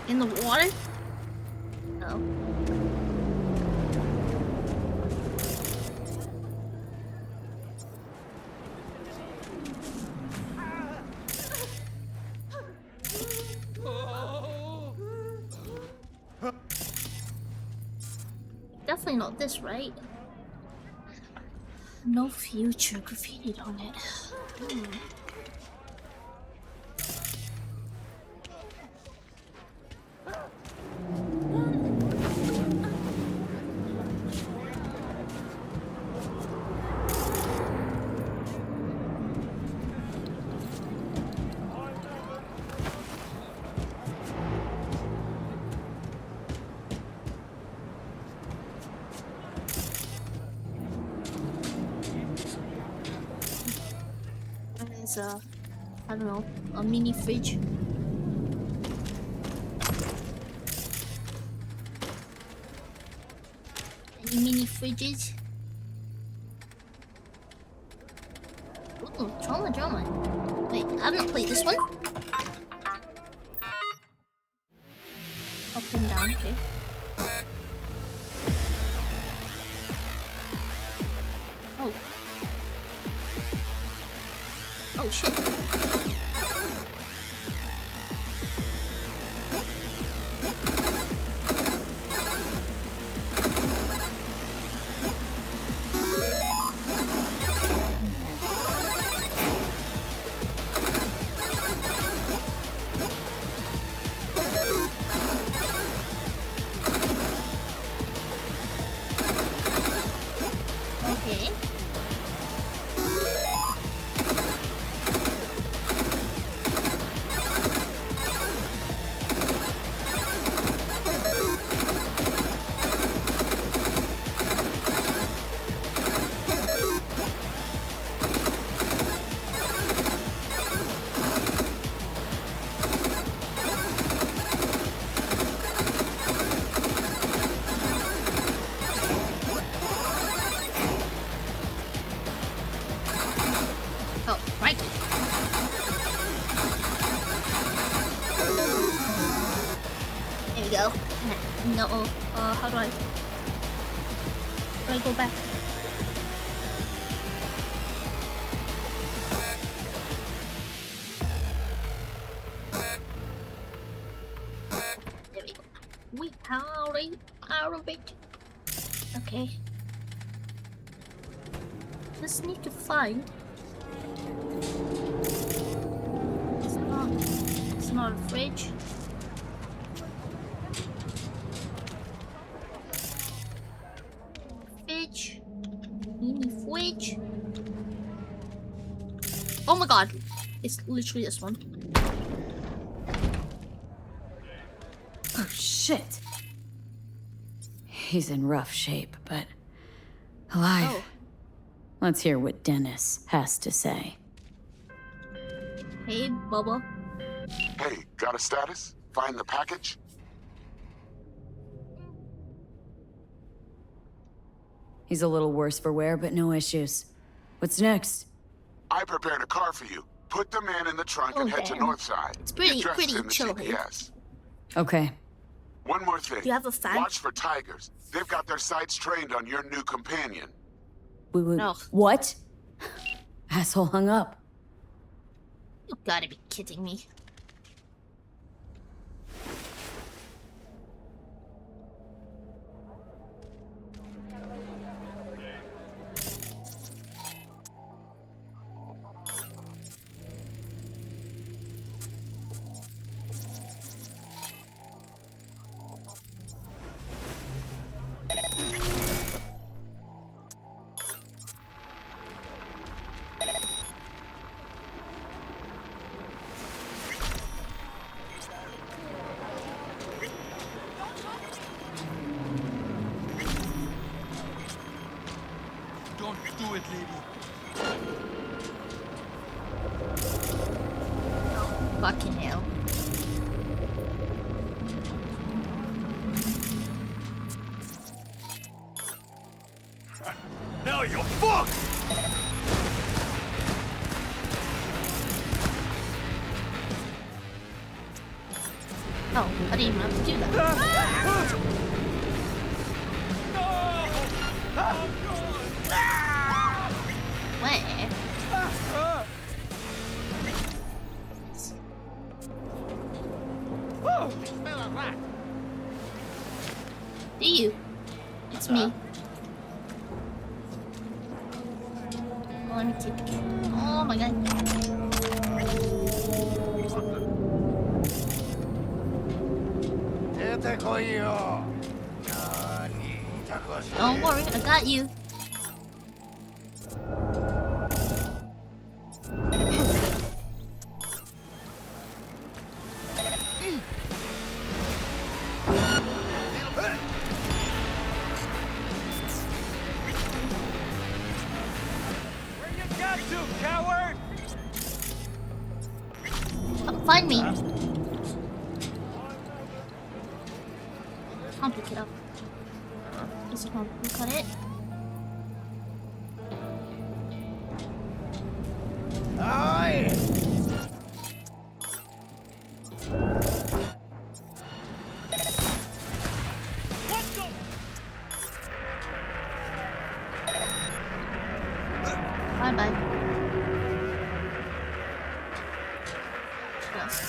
In the water? Oh. Definitely not this, right? No future graffitied on it. There's a, I don't know, a mini fridge. Any mini fridges? Ooh, trauma. Wait, I've not played this one. Up and down, okay. Oh. Oh shit. Okay. Oh, right. There we go. No, how do I go back? There we go. We howling out of it. Okay. Just need to find. It's not a fridge. Fridge. Mini fridge. Oh my god. It's literally this one. Oh shit. He's in rough shape, but alive. Oh. Let's hear what Dennis has to say. Hey, Bubba. Hey, got a status? Find the package? He's a little worse for wear, but no issues. What's next? I prepared a car for you. Put the man in the trunk and head to damn. Northside. It's pretty Address in the chill here. GPS. Okay. One more thing. Do you have a fan? Watch for tigers. They've got their sights trained on your new companion. No. What? Asshole hung up. You gotta be kidding me. Don't do it, lady. Fucking hell. Now you're fucked! Oh, I didn't even have to do that. Where? Do you? It's me. Oh, let me take. Oh my god. Don't worry, I got you. Where you got to, coward? Come find me. Can't pick it up. Just gonna look at it. Bye bye. What else?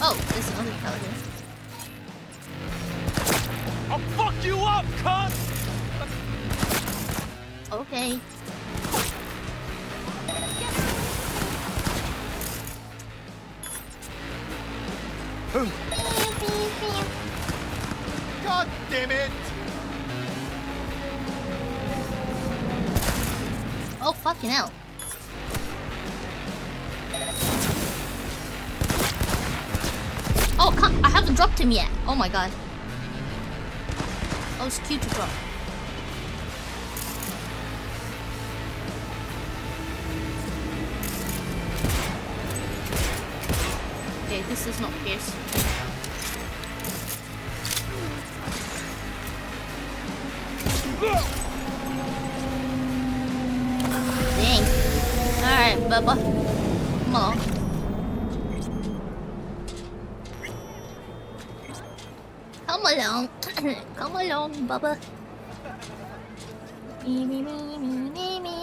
Oh, there's another color here. I'll fuck you up, cunt! Okay. God damn it! Oh, fucking hell. Oh, I haven't dropped him yet. Oh my god. Oh, it's cute to drop. Okay, this is not Pierce. Dang. Alright, Bubba. Come on. Come along. Come along, Bubba. Me, me, me, me, me, me.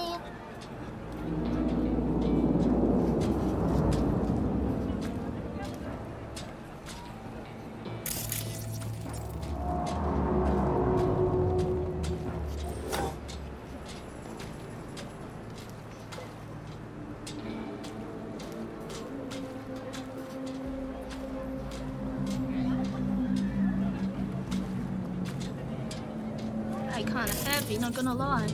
Kinda heavy, not gonna lie.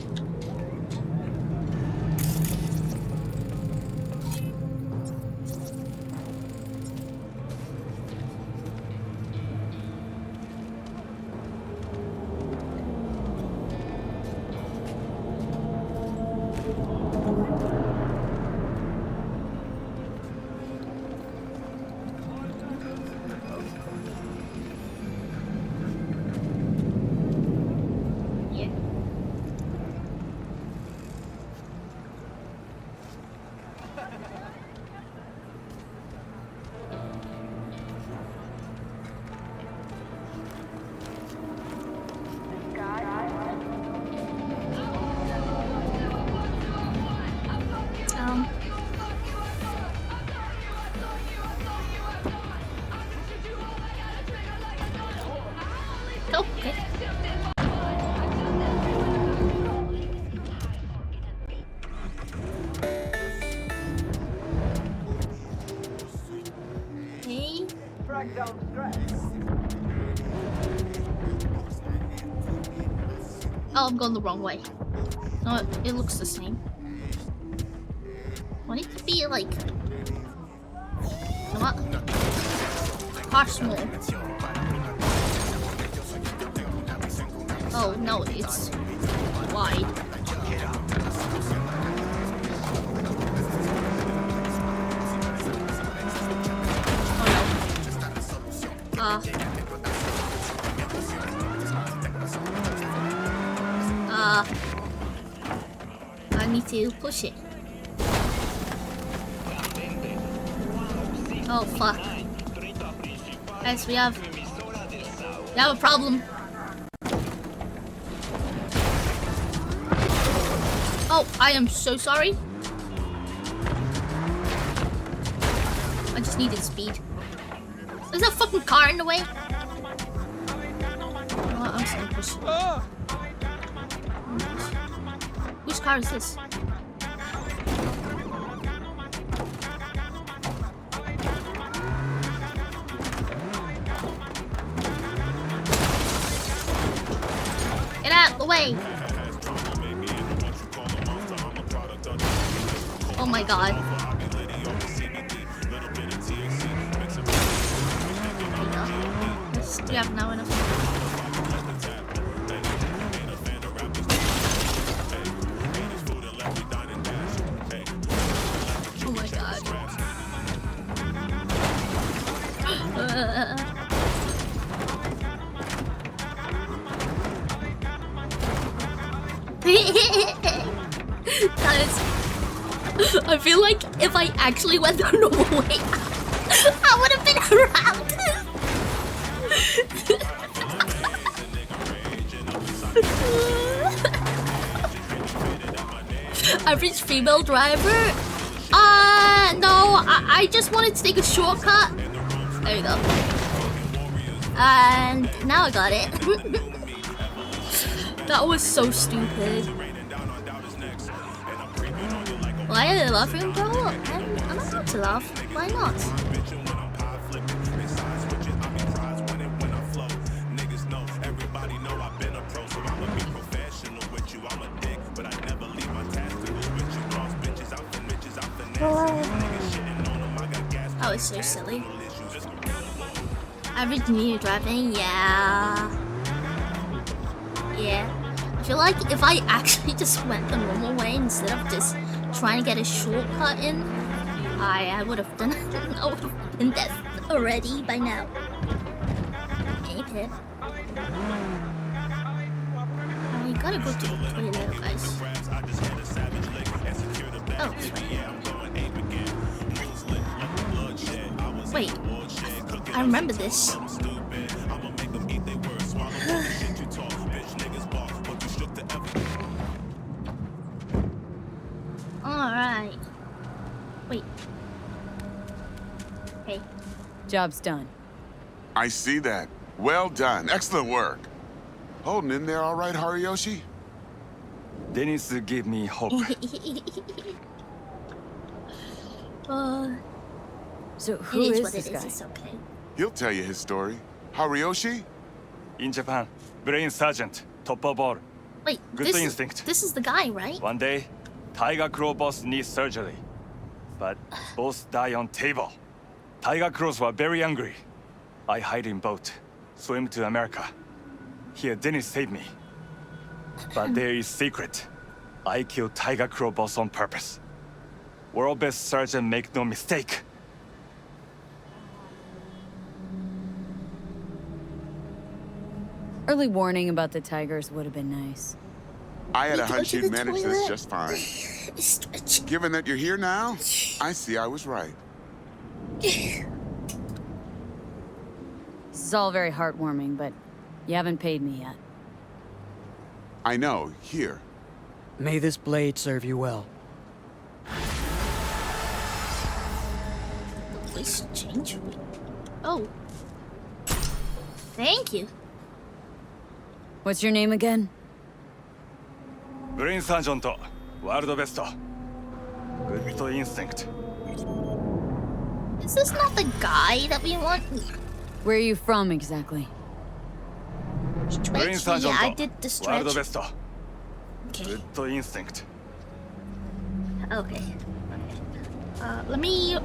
Okay. Hey. Oh, I'm going the wrong way. No, it looks the same. Want it to be like... You know what? Harsh more. Oh, no, it's wide. I need to push it. Oh fuck. Guys, we have a problem. Oh, I am so sorry. I just needed speed. There's a fucking car in the way. Oh, I'm so push. Whose car is this? Get out of the way! Oh my god. We have now enough. Oh my god. Guys, I feel like if I actually went the normal way, I would have been around. Average female driver? No, I just wanted to take a shortcut. There you go. And now I got it. That was so stupid. Why are they laughing, bro? I'm allowed to laugh. Why not? That was so silly. Average new driving, yeah. Yeah. I feel like if I actually just went the normal way instead of just trying to get a shortcut in, I would have done it. I would have been dead already by now. Okay. I gotta go to the toilet, guys. Oh, it's right here. Wait, I remember this. Alright. Wait. Hey. Job's done. I see that. Well done. Excellent work. Holding in there all right, Hariyoshi? Dennis gave me hope. So who is what this it guy? is. It's okay. He'll tell you his story. Hariyoshi? In Japan, Brain Sergeant, top of all. Wait, Good instinct. This is the guy, right? One day, Tiger Claw boss needs surgery. But both die on table. Tiger Claws were very angry. I hide in boat, swim to America. Here, Dennis saved me. But there is secret. I killed Tiger Claw boss on purpose. World best surgeon, make no mistake. Early warning about the tigers would have been nice. I had a hunch you'd manage this just fine. Given that you're here now, I see I was right. This is all very heartwarming, but you haven't paid me yet. I know, here. May this blade serve you well. Please change. Oh. Thank you. What's your name again? Brain Sergeant, world best. Good instinct. Is this not the guy that we want? Where are you from exactly? Brain Stretch. Yeah, I did the stretch. World best. Okay. Good instinct. Okay. Let me.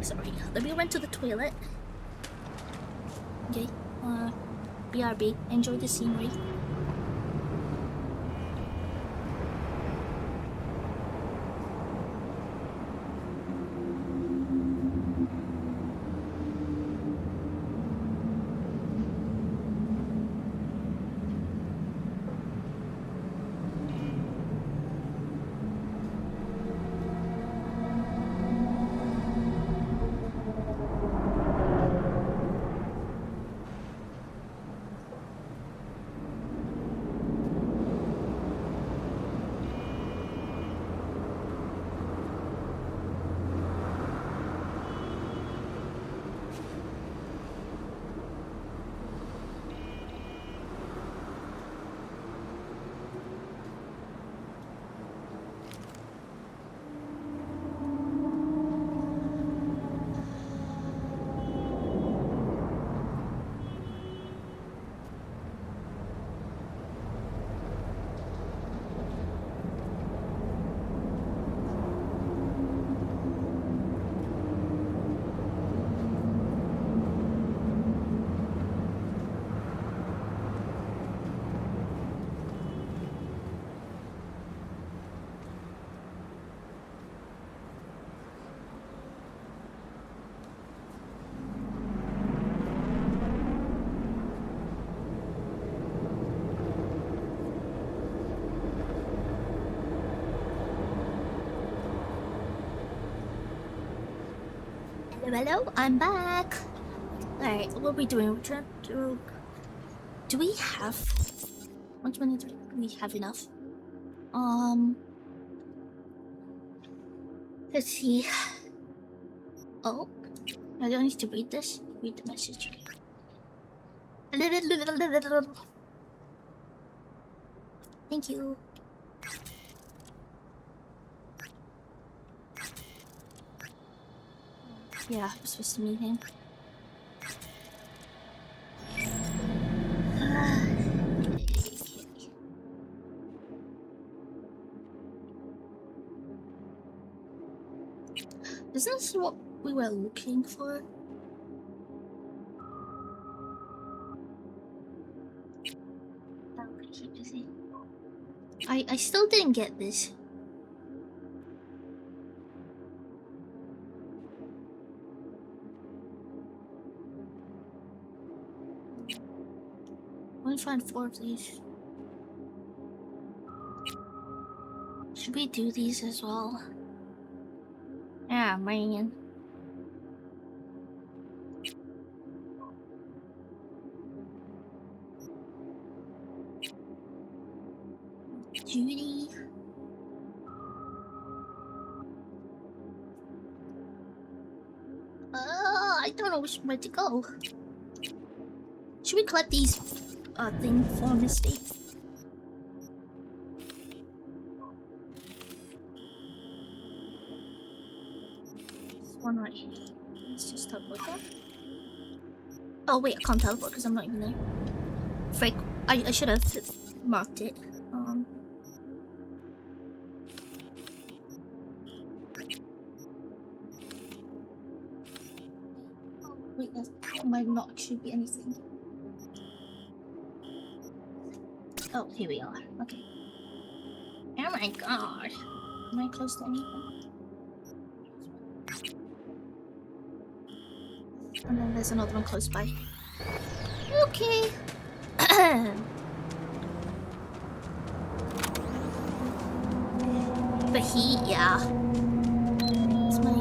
Sorry. Let me run to the toilet. Okay. BRB. Enjoy the scenery. Hello, I'm back. Alright, what are we doing? Return to... Do we have... How much money do we have enough? Let's see. Oh, I don't need to read this. Read the message. Thank you. Yeah, I'm supposed to meet him. Isn't this what we were looking for? I still didn't get this. I want to find 4 of these. Should we do these as well? Yeah, man. Judy. I don't know where to go. Should we collect these thing for Misty? This one right here. Let's just teleport there. Oh wait, I can't teleport because I'm not even there. Frick, I should have marked it. Oh wait, that might not actually be anything. Oh, here we are. Okay. Oh my god. Am I close to anything? And then there's another one close by. Okay. The heat, yeah. It's my...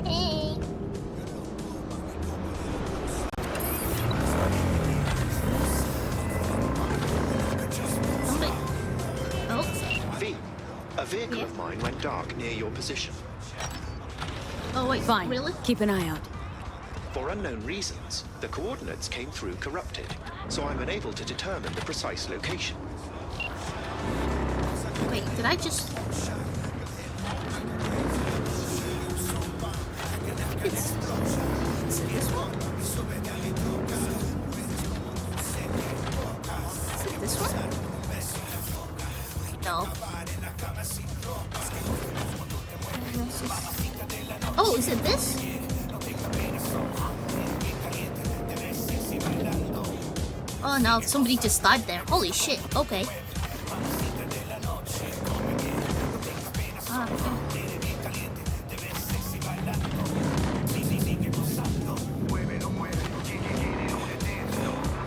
Hey. V, a vehicle of mine went dark near your position. Oh wait, fine. Really? Keep an eye out. For unknown reasons, the coordinates came through corrupted, so I'm unable to determine the precise location. Wait, did I just... Is it this one? Is it this one? No. Oh, is it this? Oh no, somebody just died there. Holy shit, okay.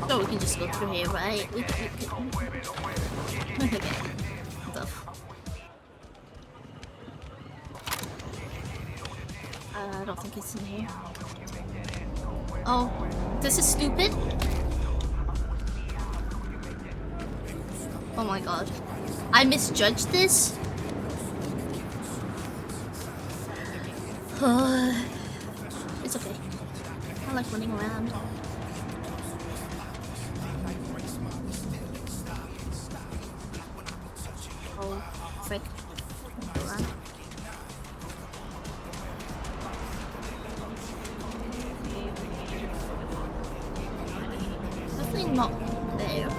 Oh, we can just go through here, right? We can. Okay. I don't think it's in here. Oh, this is stupid. Oh my god. I misjudged this? It's okay. I like running around. Oh, frick. Definitely not there.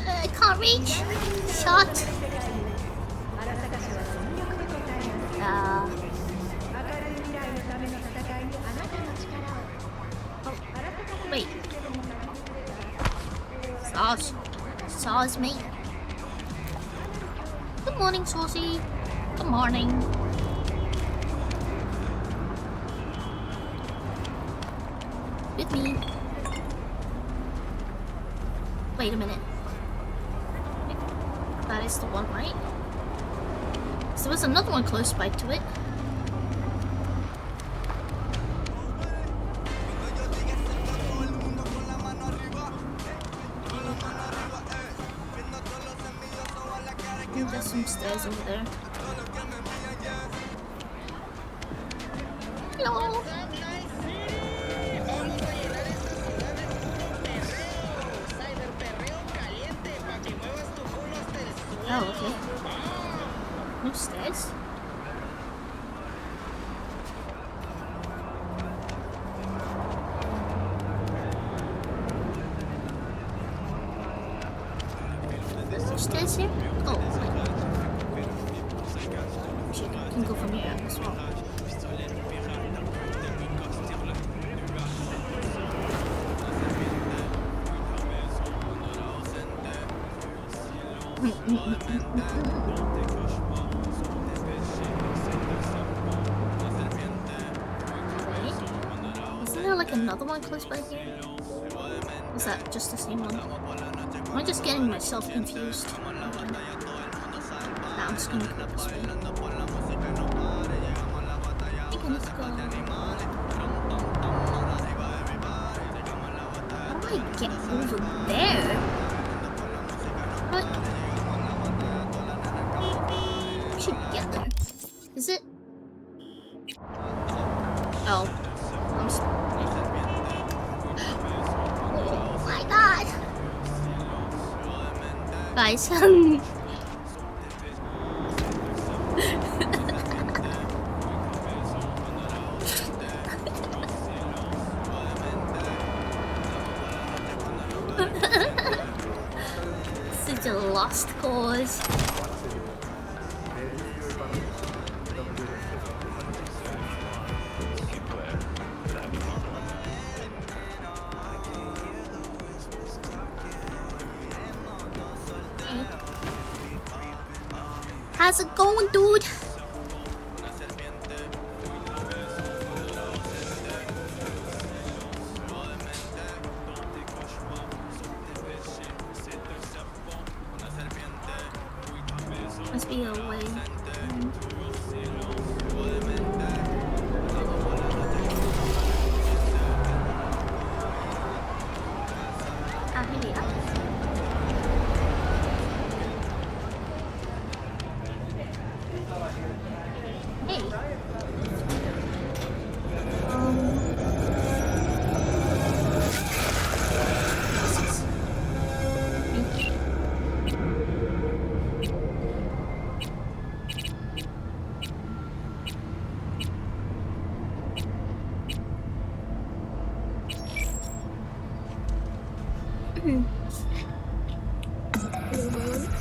I can't reach. Shot. Oh, wait. Saws me. Good morning, Saucy. Good morning. With me. Wait a minute. That is the one, right? So there was another one close by to it. I think there's some stairs over there. Hello. Oh, okay. No stairs. No stairs here? Oh, wait. Shit, I can go from here as well. Isn't there like another one close by here? Is that just the same one? Am I just getting myself confused? Nah, I'm just gonna go this way. I think I need to go. How do I get over there? What? I should get there. Is it? Oh. I'm oh my god! Guys, such a lost cause. How's it going, dude? Must be a way. Ah, here we are. Hey.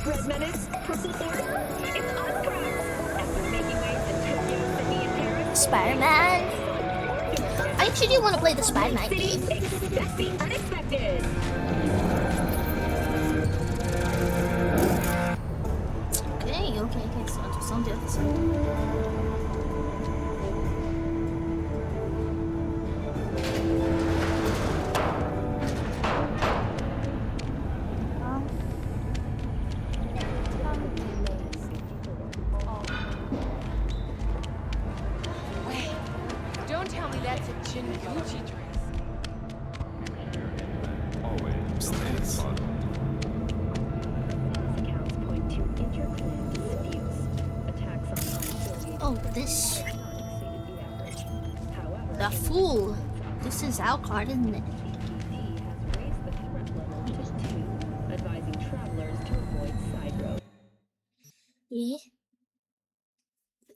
Red Menace, Purple Force, it's Oscar! After making waves in Tokyo, Sydney, and Paris, Spider-Man. I actually do want to play the Spider-Man game. Expect the unexpected! Okay, so I'll just on the other side. Wait, don't tell me that's a Jin Gucci dress. Oh, this. The fool. This is our card, isn't it? Advising travelers to avoid side roads. Yeah.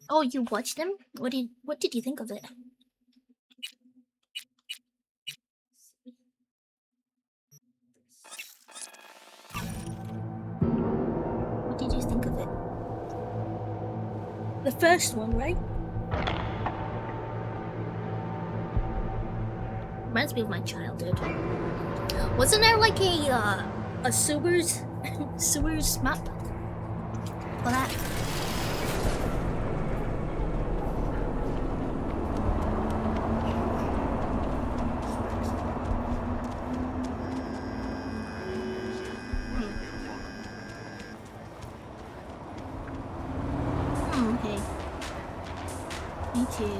Oh, you watched them? What did you think of it? What did you think of it? The first one, right? Reminds me of my childhood. Wasn't there like a sewers map for that? Me too.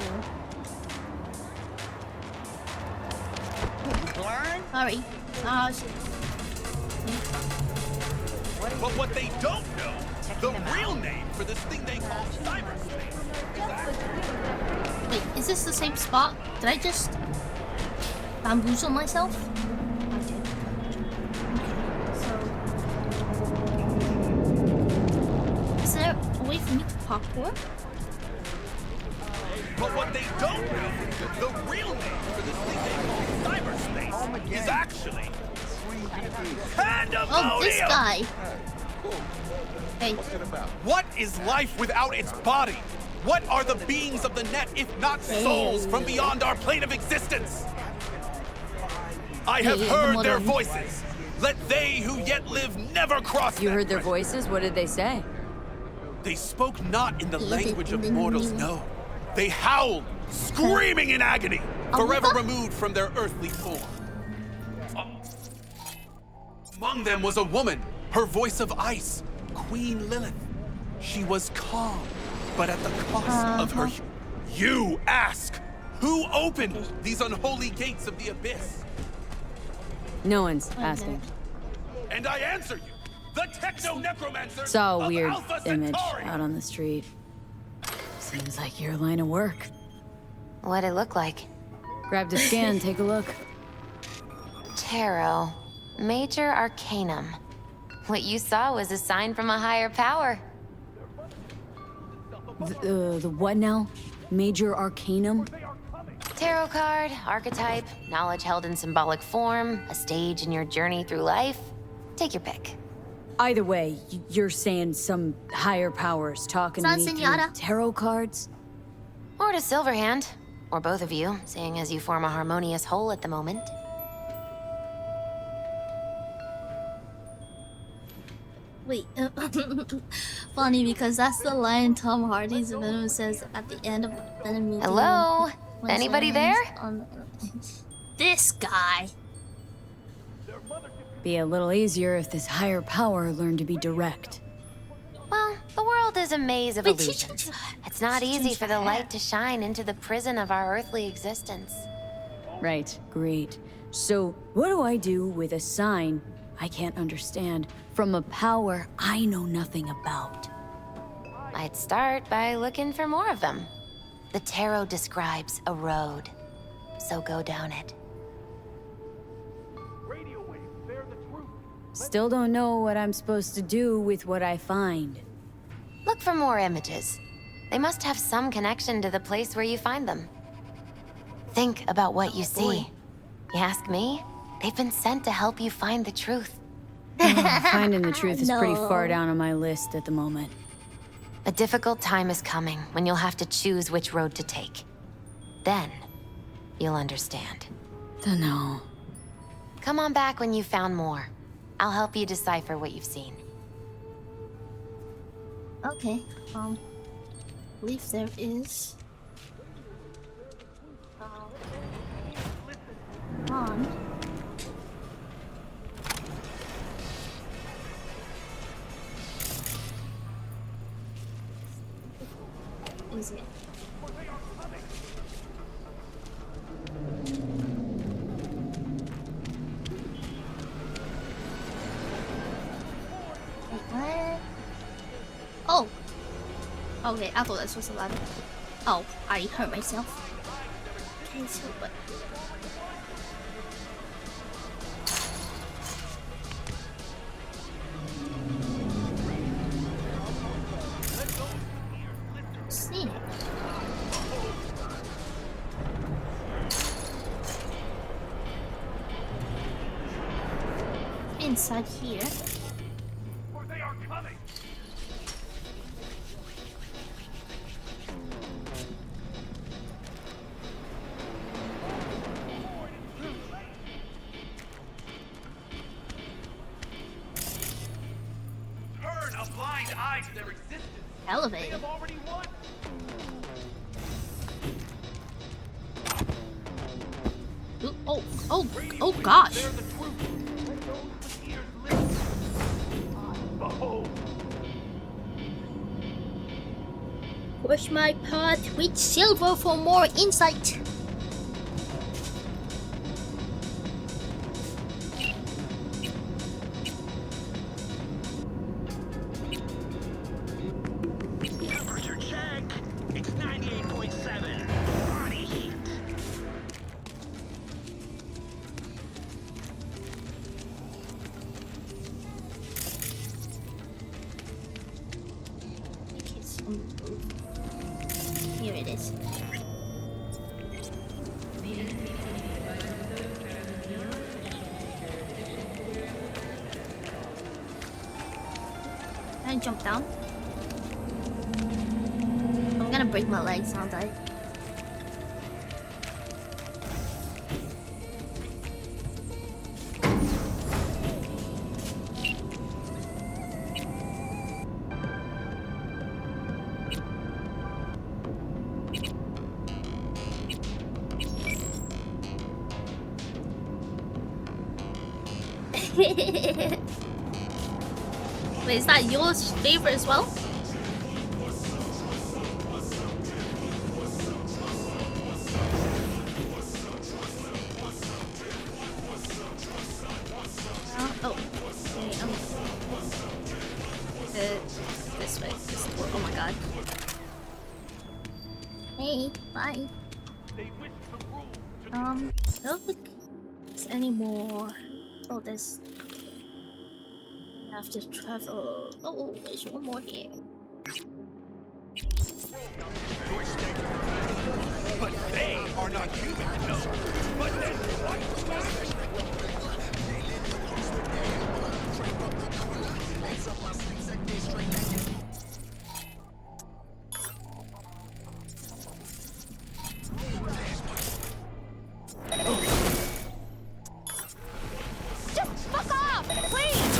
Sorry. Oh shit. But what they don't know, the real name for this thing they call cyberspace is actually... Wait, is this the same spot? Did I just bamboozle myself? I did. Okay, so is there a way for me to parkour? But what they don't know, the real name for this thing they call cyberspace is actually... Oh, this guy. Hey. What is life without its body? What are the beings of the net if not souls from beyond our plane of existence? I have heard their voices. Let they who yet live never cross. You heard their voices? What did they say? They spoke not in the language of mortals, no. They howled, screaming in agony, forever removed from their earthly form. Among them was a woman, her voice of ice, Queen Lilith. She was calm, but at the cost of her... You ask, who opened these unholy gates of the abyss? No one's asking. And I answer you, the techno-necromancer Saw a of weird Alpha image Centauri. out on the street. Seems like your line of work. What'd it look like? Grab the scan, take a look. Tarot. Major Arcanum. What you saw was a sign from a higher power. The what now? Major Arcanum? Tarot card, archetype, knowledge held in symbolic form, a stage in your journey through life. Take your pick. Either way, you're saying some higher powers talking to me through tarot cards? Or to Silverhand. Or both of you, seeing as you form a harmonious whole at the moment. Wait, funny because that's the line Tom Hardy's Venom says at the end of Venom movie. Hello? Anybody there? This guy. Be a little easier if this higher power learned to be direct. Well, the world is a maze of illusions. It's not easy for the light to shine into the prison of our earthly existence. Right, great. So, what do I do with a sign I can't understand from a power I know nothing about? I'd start by looking for more of them. The tarot describes a road, so go down it. Still don't know what I'm supposed to do with what I find. Look for more images. They must have some connection to the place where you find them. Think about what you see. You ask me? They've been sent to help you find the truth. Finding the truth is pretty far down on my list at the moment. A difficult time is coming when you'll have to choose which road to take. Then, you'll understand. Dunno. Come on back when you've found more. I'll help you decipher what you've seen. Okay, I believe there is one. Is it? What? Oh. Okay, I thought this was 11. Oh, I hurt myself. Okay, so what? See. Inside here. They are coming. Turn a blind eye to their existence. Elevator. They have already won. Oh gosh. Push my part with silver for more insight. Temperature check. It's 98.7. Body heat. Here it is. Can I jump down? I'm gonna break my legs, aren't I? Wait, is that yours favorite as well? Oh, this way. This door. Oh my god. Hey, bye. I don't think there's any more. Oh, there's. I have to travel. Oh, there's one more here. But they are not human, no. But then what? Just fuck off, please!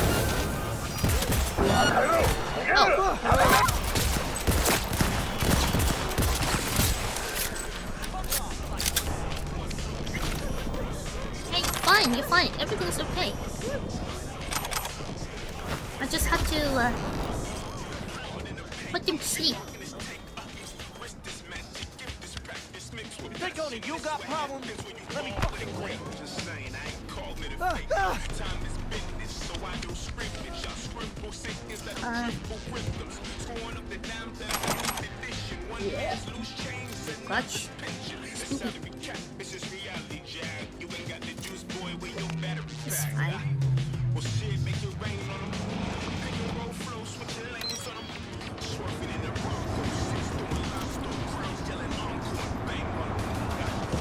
Hey, fine, you're fine. Everything's okay. I just had to put him to sleep. Think only you got problems? Let me fucking quit. Yeah. Clutch. It's fine.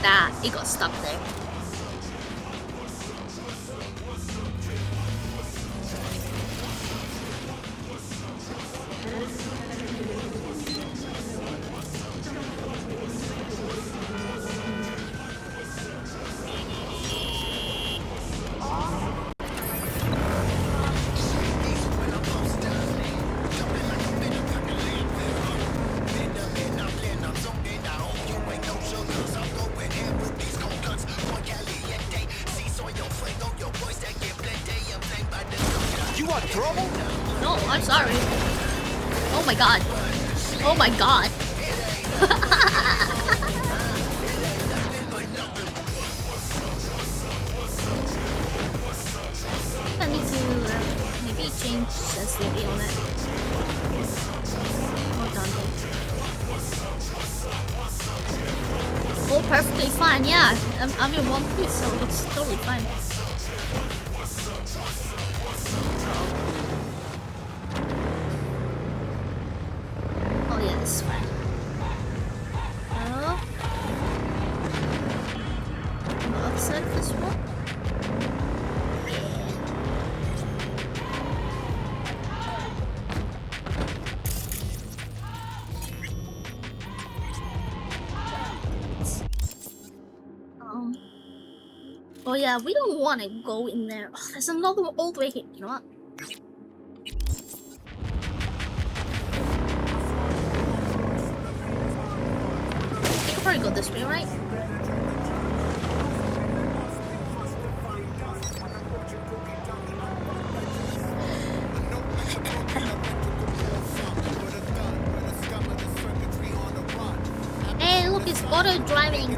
Nah, he got stuck there. You want trouble? No, I'm sorry. Oh my god. Oh my god. I need to maybe change sensitivity on it. Hold on. Oh, perfectly fine. Yeah, I'm in one piece, so it's totally fine. Oh yeah, this is fine. Oh. On the other side of this one. Oh yeah, we don't want to go in there. Oh, there's another one all the way here. You know what? You can probably go this way, right? He's auto driving.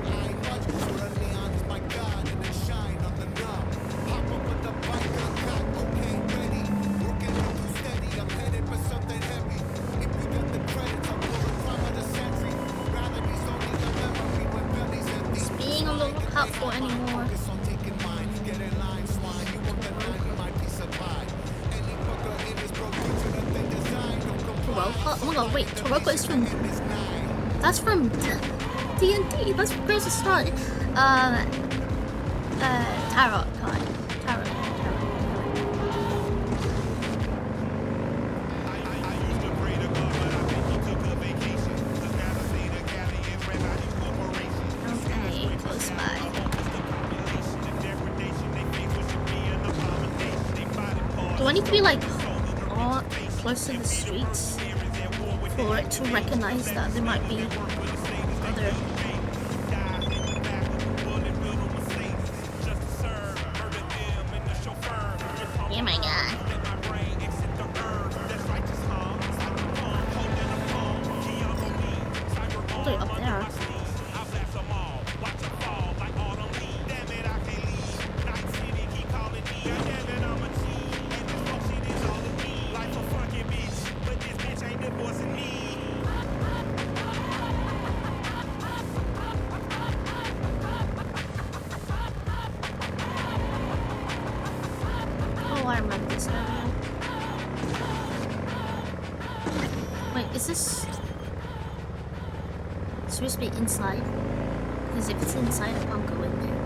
He's being on the lookout for anymore. Oh my god, wait, Toroko is from... That's from TNT, that's from Crazy Start. Tarot card. Tarot. Okay, close by. Do I need to be like all close to the streets for it to recognize that there might be other... Oh my god. They're up there. Oh, I remember this area. Wait, is this supposed to be inside? Because if it's inside, I can't go in there.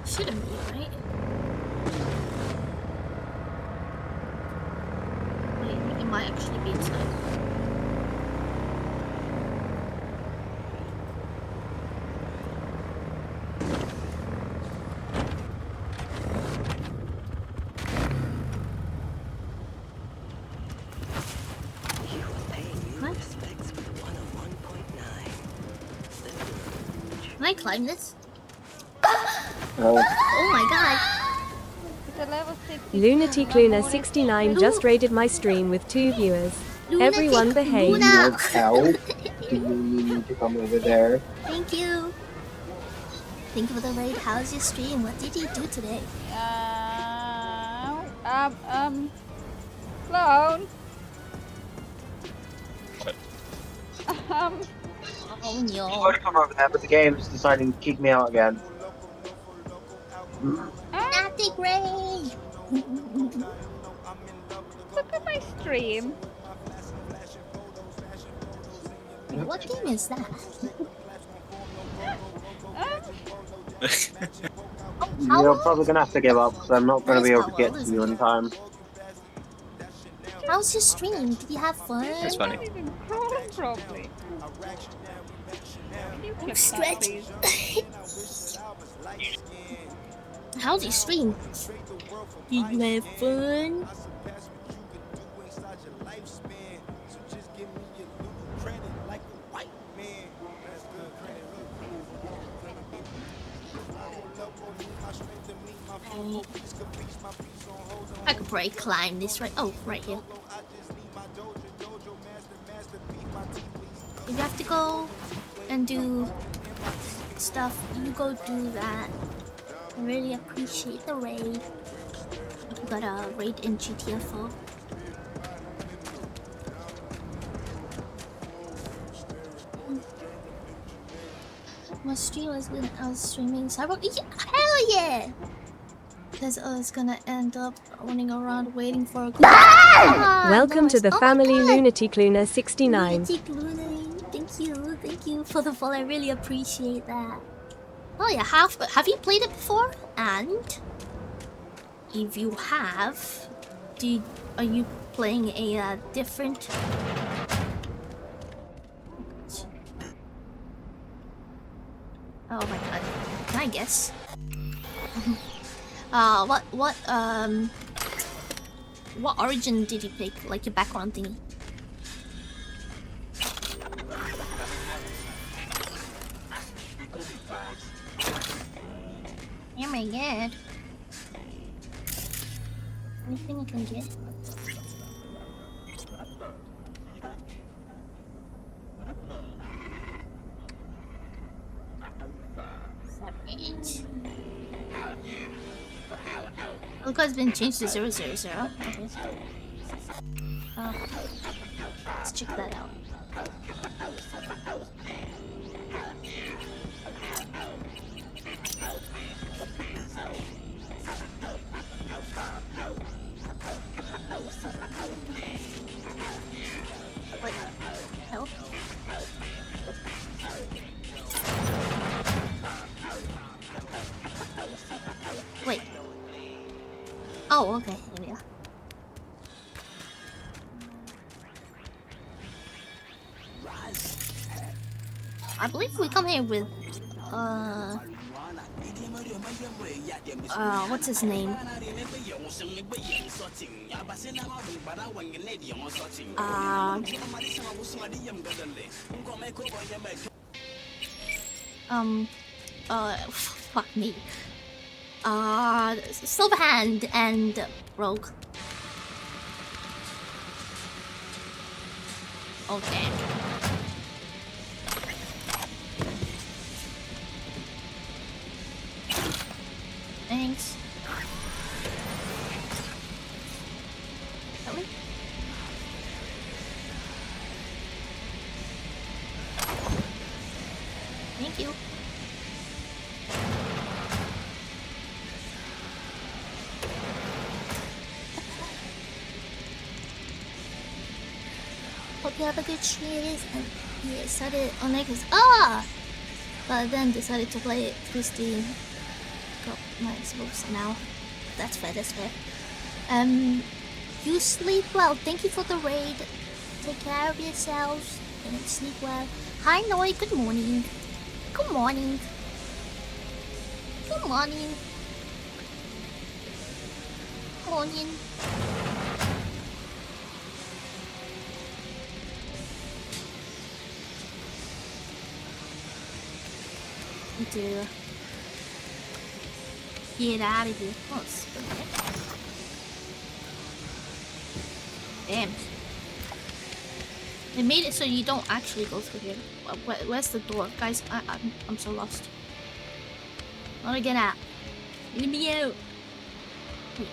Shouldn't be, right? Wait, it might actually be inside. Can I climb this? Oh my god! Lunatic Luna 69 just raided my stream with 2 viewers. Everyone behave. Luna. Do you need to come over there? Thank you. Thank you for the raid. How's your stream? What did you do today? Clone. Oh no. I would come over there, but the game's deciding to kick me out again. Lunatic raid. Look at my stream. What game is that? You're probably gonna have to give up because I'm not gonna be able to get to you in time. How's your stream? Did you have fun? That's funny. Properly. Stretch. How's your stream? Did you have fun? I could probably climb this right. Oh, right here. If you have to go and do stuff, you go do that. I really appreciate the raid. You got a raid in GTA 4. My stream was good. I was streaming Cyber. Yeah, hell yeah! Because I was gonna end up running around waiting for a good. Welcome to the family, Lunatic Luna 69. Lunatic Luna, thank you for the follow. I really appreciate that. Oh yeah, have you played it before? And if you have, are you playing a different? Oh my god, can I guess? What origin did you pick? Like your background thingy? Oh my god. Anything I can get? Look, it's been changed to 000. Okay. Let's check that out. What? Hell? Wait. Oh, okay. Here we are. I believe we come here with what's his name? Fuck me. Silverhand and Rogue. Okay. Thanks. Really? Thank you. Hope you have a good stream. And he decided on Lakers. But then decided to play it through Steam. Got my Xbox now. That's fair, that's fair. You sleep well. Thank you for the raid. Take care of yourselves and sleep well. Hi Noi, good morning. Good morning. Good morning. Good morning. Me too. Get out of here. Oh, it's okay. Damn. They made it so you don't actually go through here. Where's the door? Guys, I'm so lost. I wanna get out. Let me out. Wait.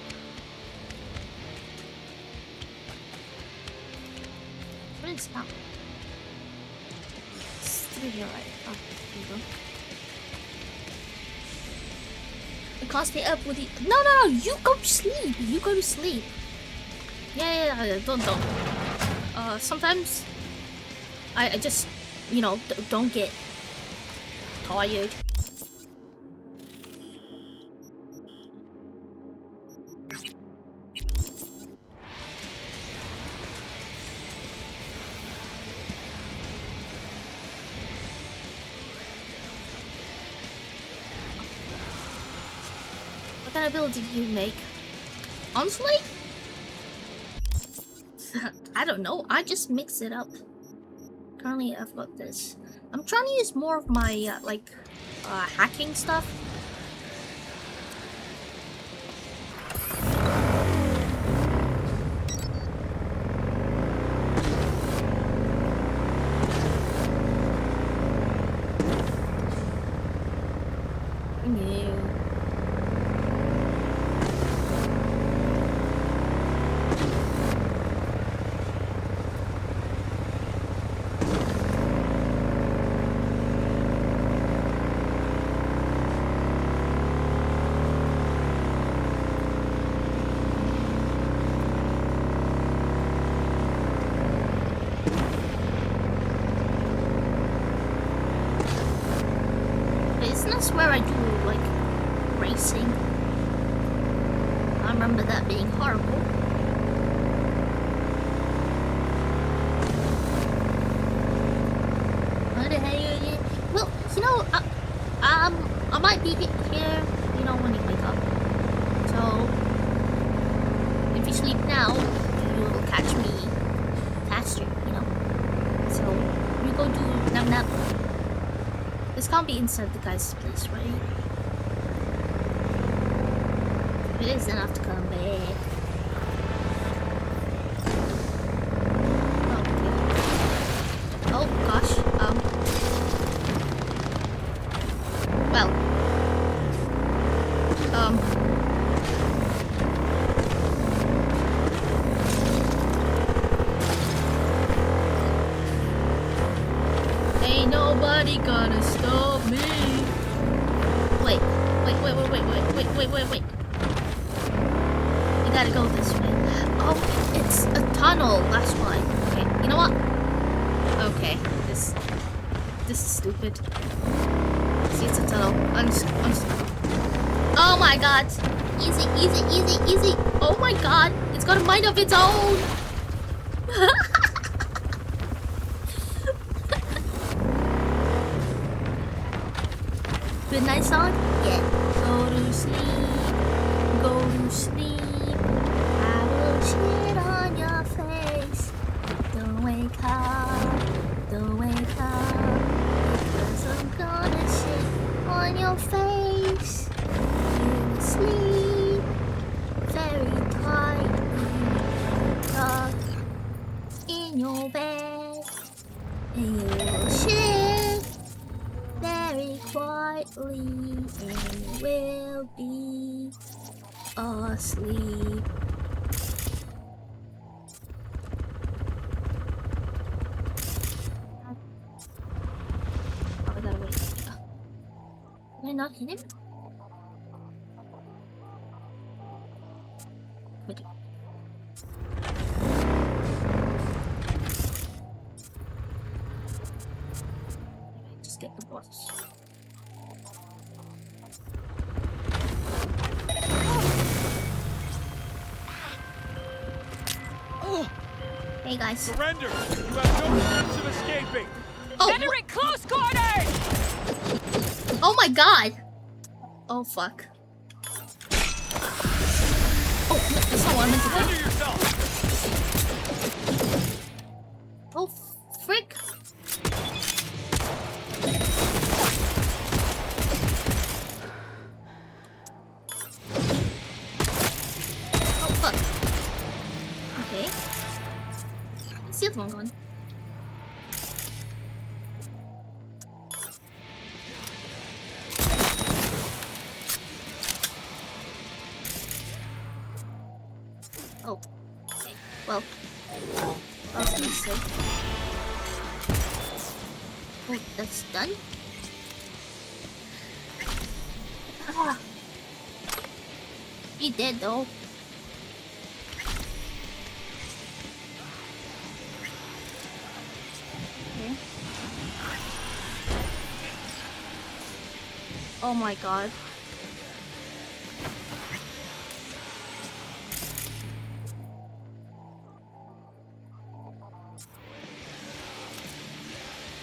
What is that? It's through here, right? Oh, there you go. It can't stay up with you. No, you go to sleep. You go to sleep. Yeah, don't. Sometimes I just, don't get tired. What kind of build did you make? Honestly? I don't know. I just mix it up. Currently, I've got this. I'm trying to use more of my, hacking stuff. Where I do like racing. I remember that being horrible. What the hell? Well, I might be here, when you wake up. So if you sleep now, you'll catch me faster, So you go do nap. This can't be inside the guy's place, right? It is enough to come back. Oh gosh. Well. Nobody gonna stop me. Wait. You gotta go this way. Oh, it's a tunnel. That's why. Okay, you know what? Okay, this is stupid. See, it's a tunnel. Oh my god! Easy. Oh my god! It's got a mind of its own. Good night song? Yeah. Go to sleep. I will shit on your face. Don't wake up. Because I'm gonna shit on your face. You sleep very tightly. Tuck in your bed. And you will shit very quietly, and you will be asleep. Oh, I gotta wait. Can I not hit him? Wait. Just get the boss. Hey guys. Surrender! You have no chance of escaping! Oh, Enter at close quarters! Oh my god! Oh fuck. Oh, that's not what I meant to do. Oh, frick. Oh, fuck. Okay. Let's see what's going on. Oh. Okay. Well. I'll see so. Oh, that's done? Ah. He dead though. Okay. Oh my god.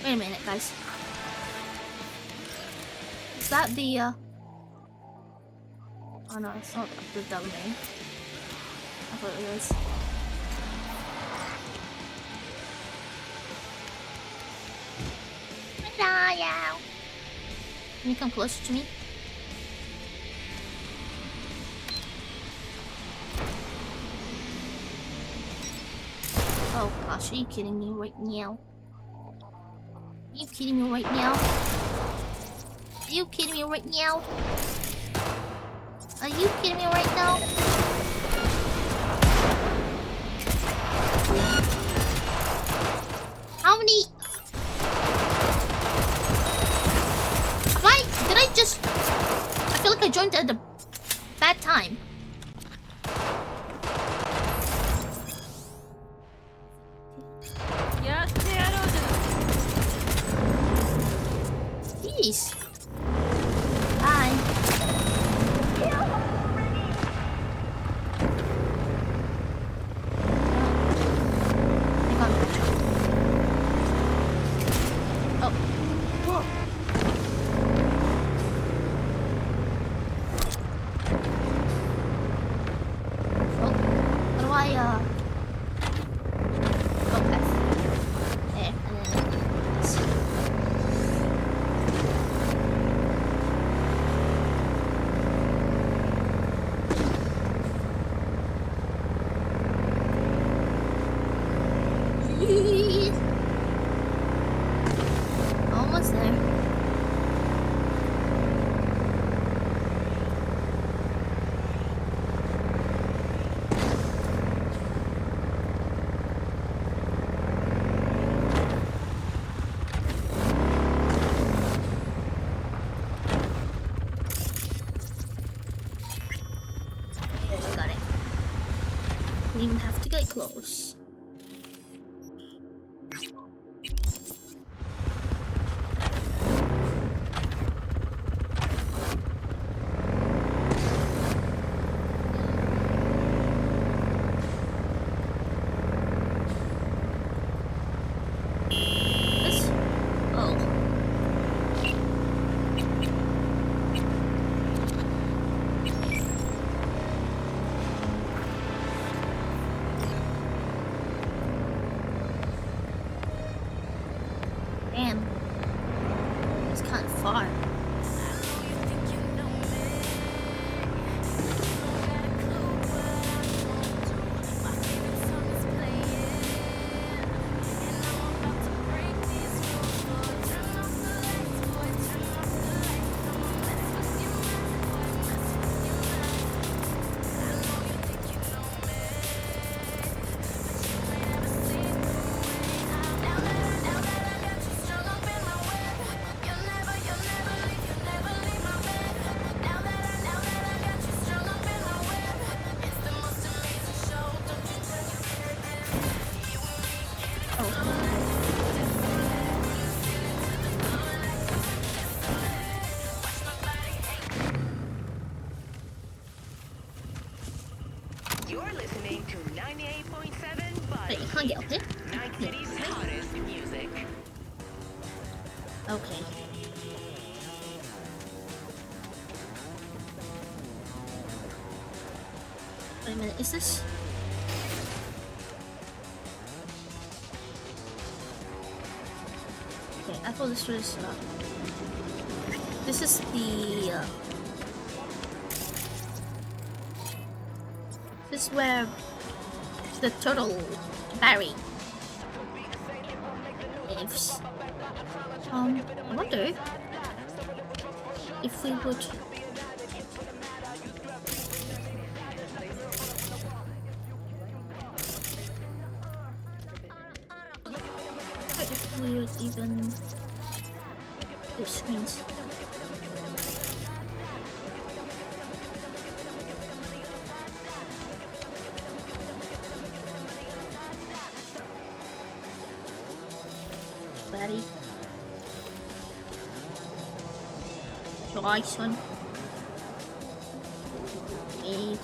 Wait a minute, guys. Is that the, Oh no, it's not the domain. I thought it was. Can you come closer to me? Oh gosh, are you kidding me right now? Are you kidding me right now? Are you kidding me right now? Are you kidding me right now? How many? Did I just? I feel like I joined at a bad time. Jeez. Bye. close. This? Oh. Damn. It's kind of far. You're listening to 98.7 Wait, you can't get up here? Night City's hottest music. Okay. Wait a minute, is this? Okay, I thought this was, this is the, this is where the turtle Barry lives. I wonder if we would. If we would even do screens. Barry. Son. Eight.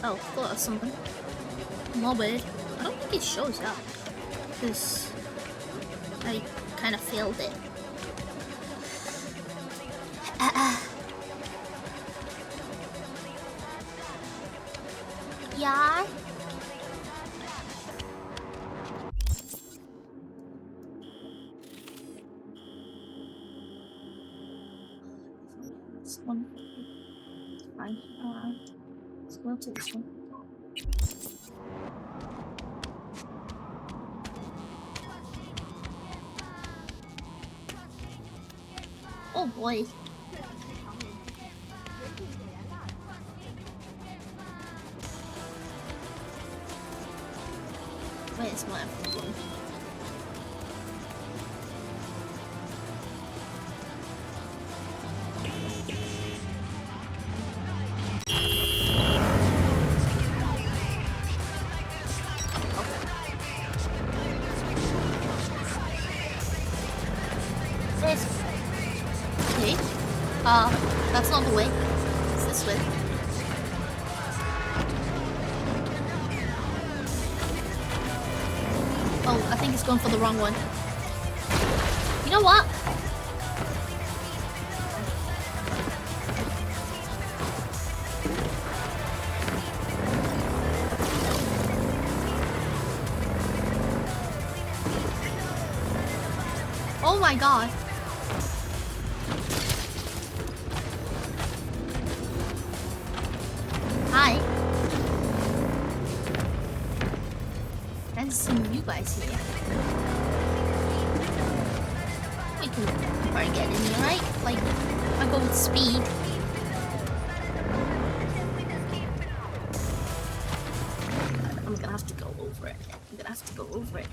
Oh, thought of something. Morbid. I don't think it shows up. Because I kind of failed it. Yeah. This one. It's fine. Let's go to this one. Oh boy. Where's my phone? Okay. That's not the way. It's this way. Oh, I think it's going for the wrong one. You know what? Oh my god. Hi. Nice to see you guys here. Wait, can probably get in here, right? Like, I go with speed. I'm gonna have to go over it. I'm gonna have to go over it.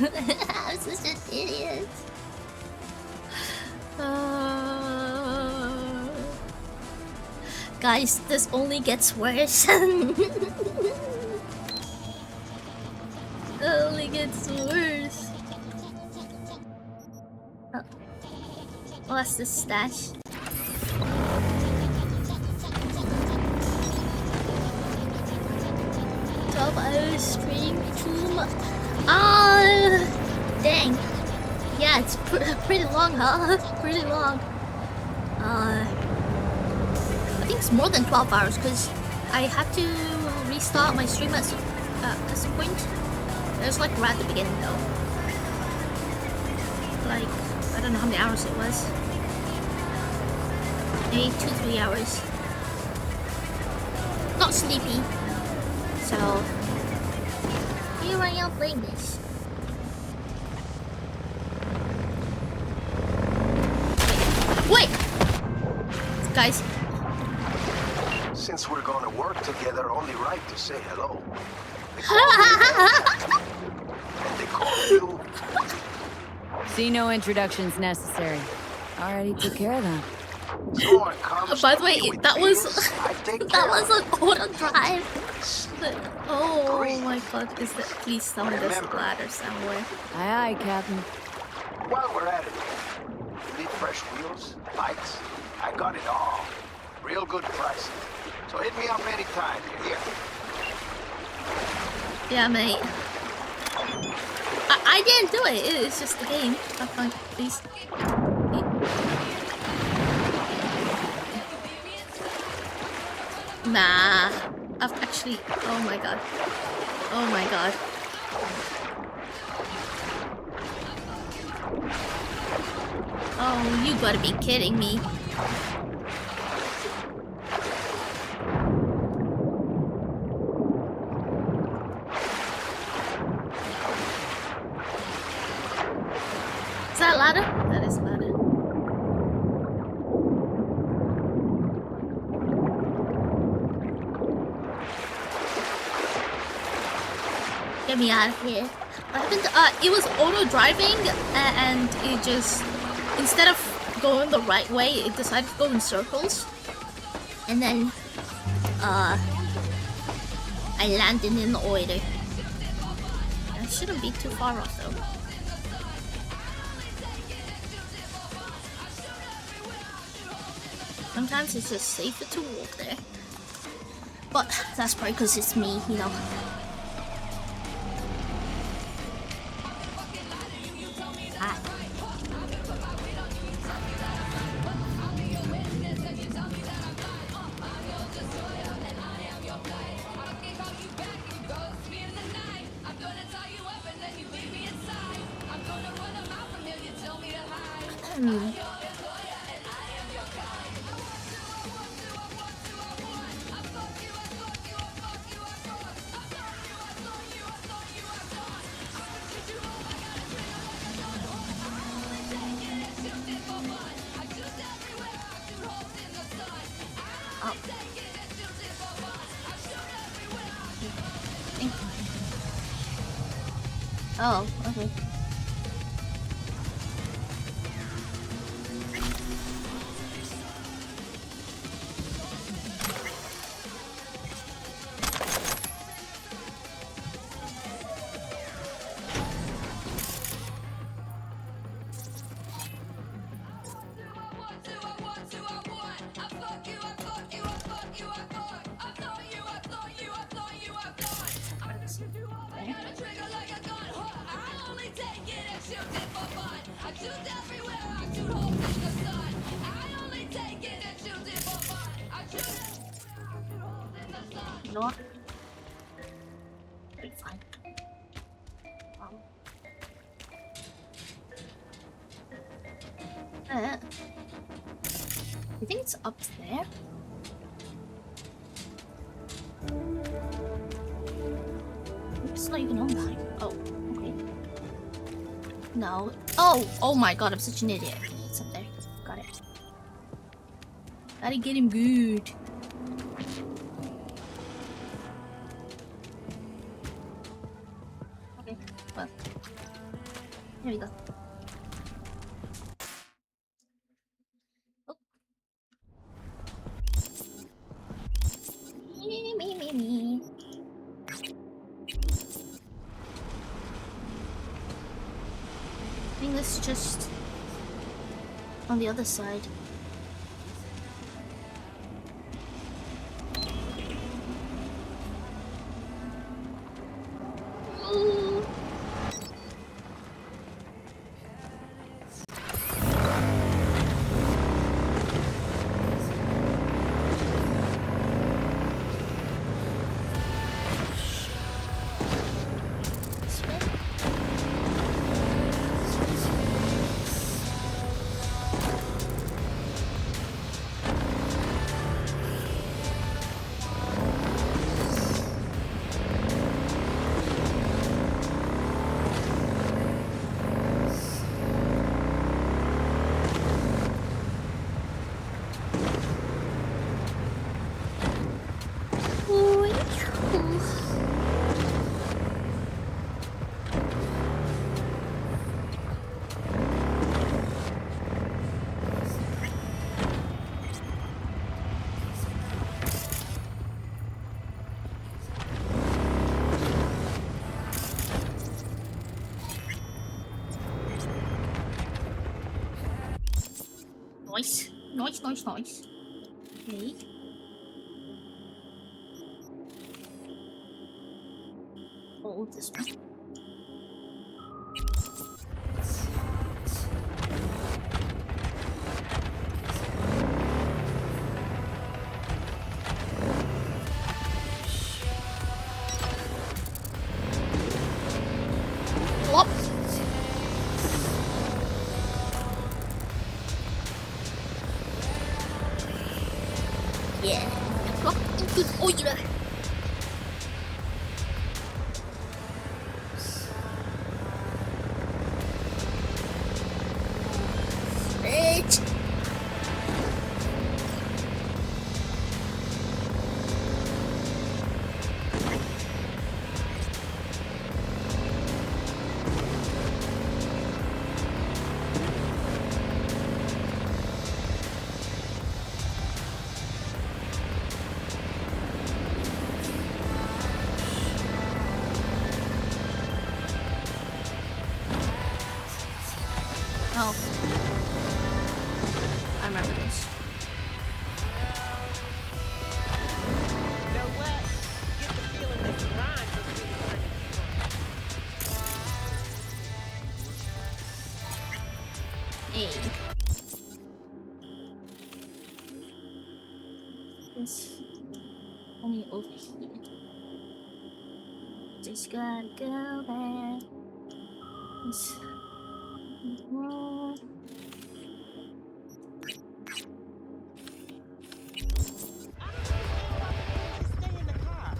I'm such an idiot. Guys, this only gets worse. It only gets worse. Oh. Well, that's the stash. Hours stream too much. Dang. Yeah, it's pretty long, huh? Pretty long. I think it's more than 12 hours because I had to restart my stream at some point. It was like right at the beginning though. Like, I don't know how many hours it was. Maybe 2-3 hours. Not sleepy. So, here I am playing this. Wait! Guys. Since we're gonna work together, only right to say hello. They call you. See, no introductions necessary. Already took care of that. By the way, that was an auto drive. Oh my god, is that? Please tell me there's a ladder somewhere. Aye, aye, Captain. While we're at it, you need fresh wheels, bikes. I got it all. Real good price. So hit me up anytime, you hear? Yeah, mate. I didn't do it. It's just the game. Have fun, please. Nah. I've actually... Oh my god. Oh my god. Oh, you gotta be kidding me. Is that a ladder? That is a ladder. Get me out of here. What happened? It was auto driving and it just, instead of going the right way, it decided to go in circles. And then, I landed in the oiler. I shouldn't be too far off though. Sometimes it's just safer to walk there. But that's probably because it's me, you know. Hi. Oh, okay. You know what? It's fine. I think it's up there. It's not even on that. No. Oh my god, I'm such an idiot. It's up there. Got it. Gotta get him good. Okay, well. There we go. Oh. Me. I think this is just on the other side. Ooh. Nice. Okay. Hold this one. Flop. Yeah. Flop into the oiler. Bitch. Oh. I remember this. You know what? Get the feeling this rhyme was really funny. Hey. This only over here. Just gotta go back. This. Stay in the car.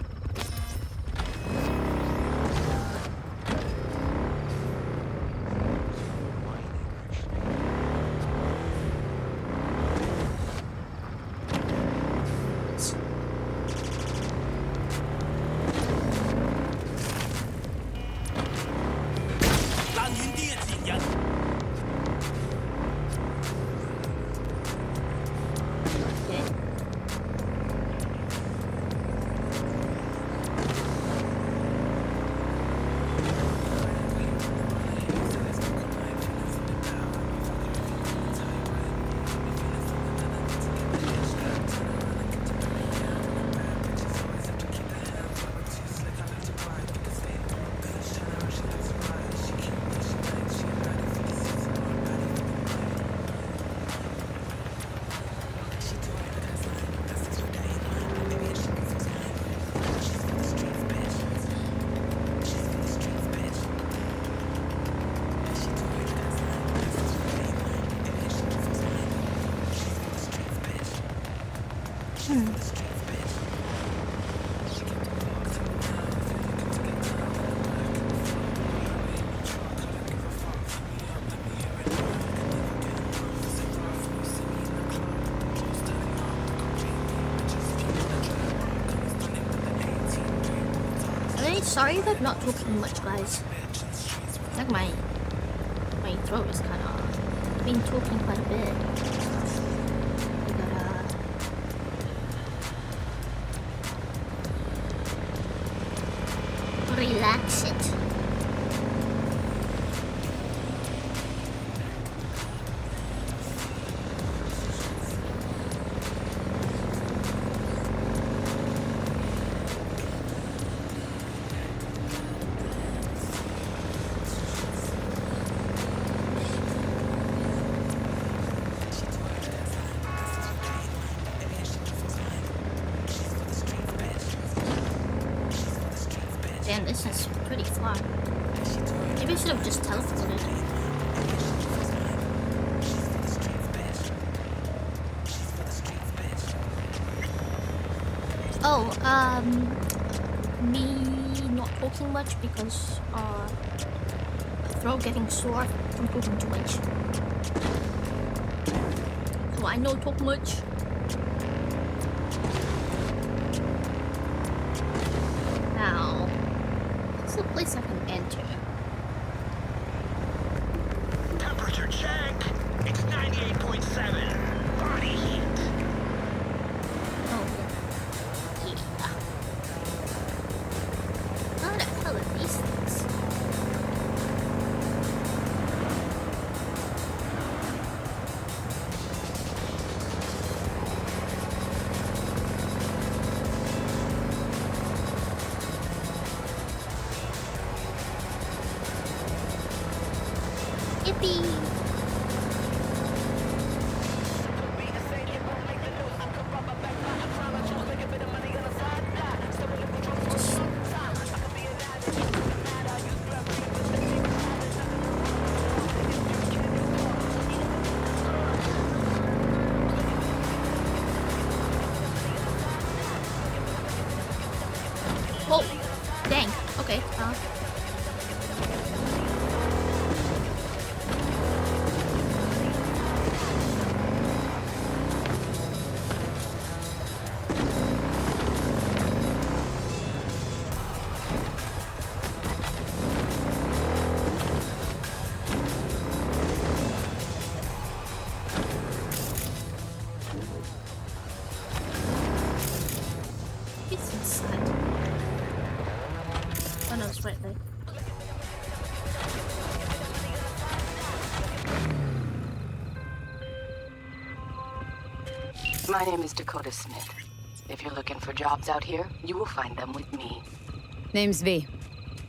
sorry that I'm not talking much, guys. It's like my throat is kind of... I've been talking quite a bit. We gotta... relax it. Damn, this is pretty far. Maybe I should have just teleported. Oh, me not talking much because, throat getting sore from talking too much. So I don't talk much. Now, what's the place I can enter? Temperature check. It's 98.7. Body heat. Oh, yeah. How the hell are these things? Yippee! Whoa! Dang. Okay. It's inside. Oh no, it's right there. My name is Dakota Smith. If you're looking for jobs out here, you will find them with me. Name's V.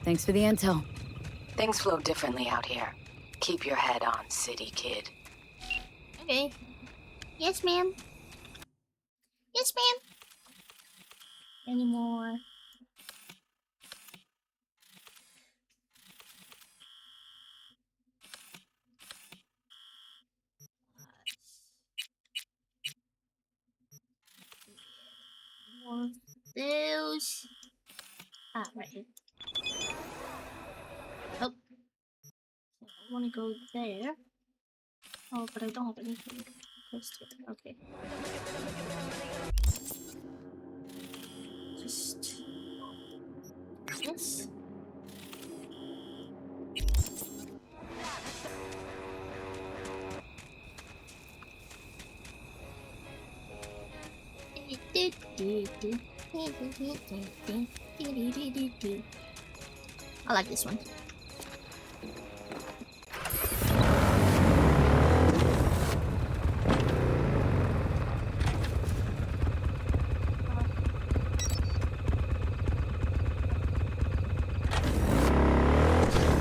Thanks for the intel. Things flow differently out here. Keep your head on, city kid. Okay. Yes, ma'am. Yes, ma'am. Any more? More bills. Ah, right here. Oh. I want to go there. Oh, but I don't have anything close to it. Okay. Just this. I like this one.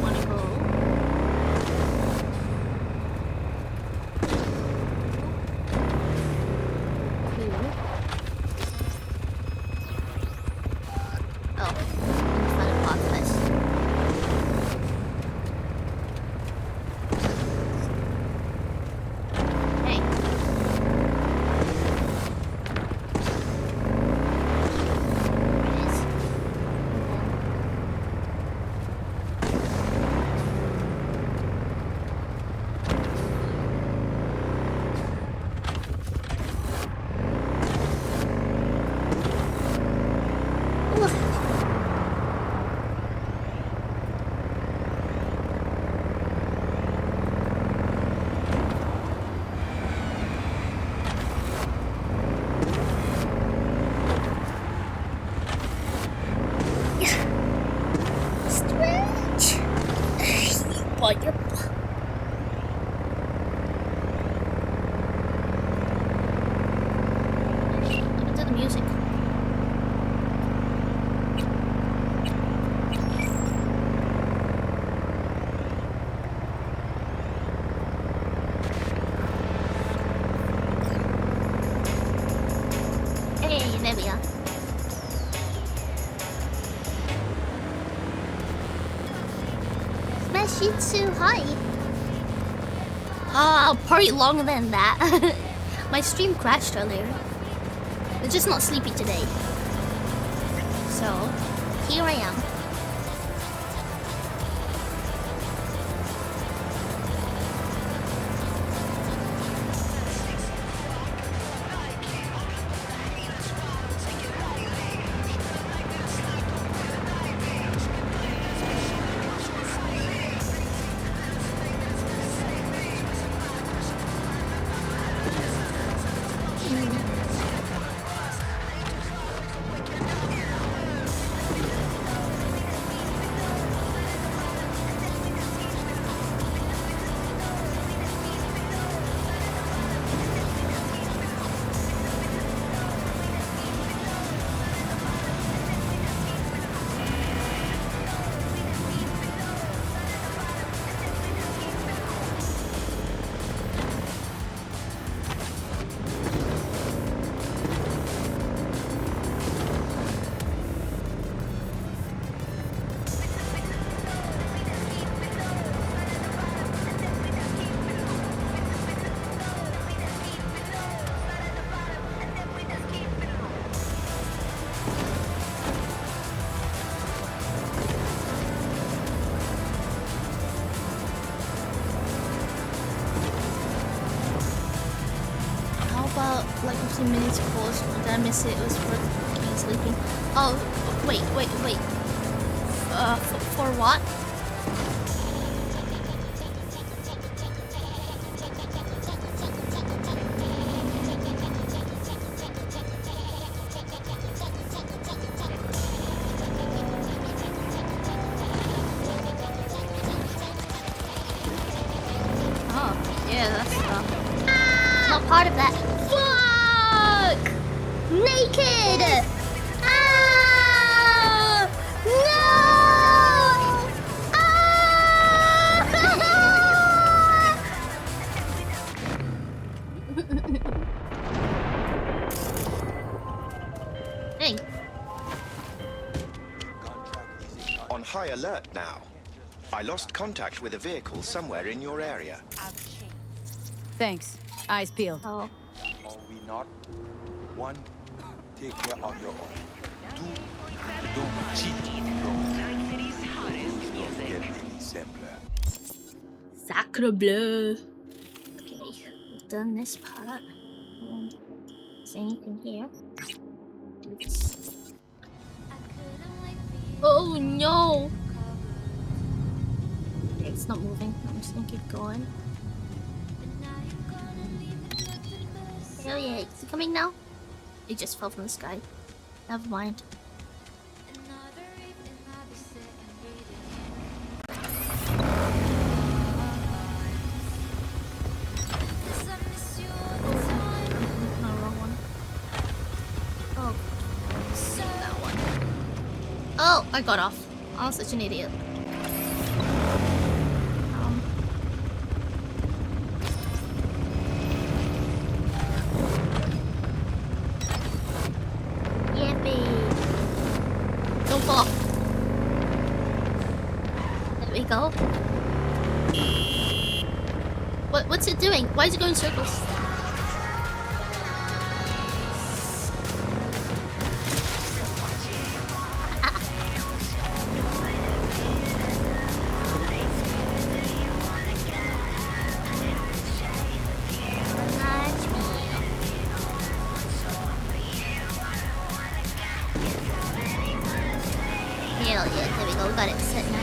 Wanna go? Oh, inside a plot twist. music. Hey, there we are. Meshitsu, hi! Probably longer than that. My stream crashed earlier. It's just not sleepy today. So, here I am. Like 15 minutes pause. Did I miss it? It was for keep sleeping. Oh, wait. For what? Oh, yeah, that's not part of that. Naked! Ah! No! Ah! Hey. On high alert now. I lost contact with a vehicle somewhere in your area. Thanks. Eyes peeled. Oh. Are we not? One, take care of your own. Two, don't cheat, bro. Don't get any simpler. Sacre bleu. Okay, we've done this part. Is anything here? Oops. Oh no! Okay, it's not moving. I'm just gonna keep going. Hell yeah, is it coming now? It just fell from the sky. Never mind. No, wrong one. Oh, that one. Oh, I got off. I'm such an idiot. Don't fall. There we go. What's it doing? Why is it going in circles? Hell yeah, there we go, we got it set now.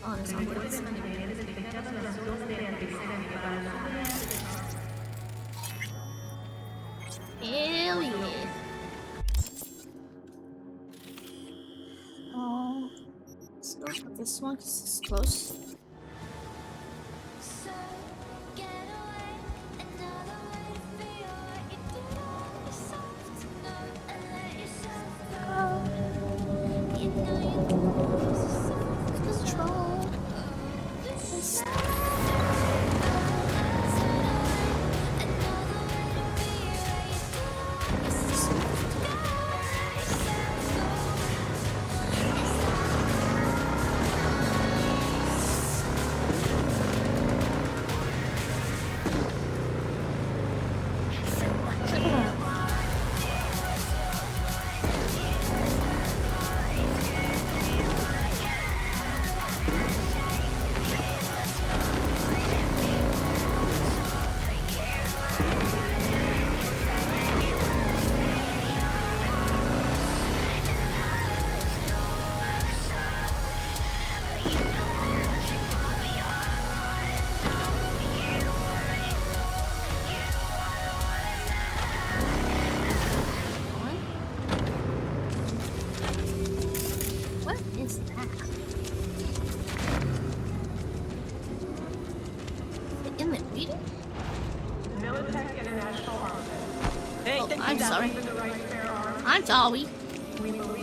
Oh, that's not good. Hell yeah. Oh, let's go for this one because it's close. Control. What is that? The inlet reading? Militech International Armament. Hey, I'm sorry. I'm sorry. We believe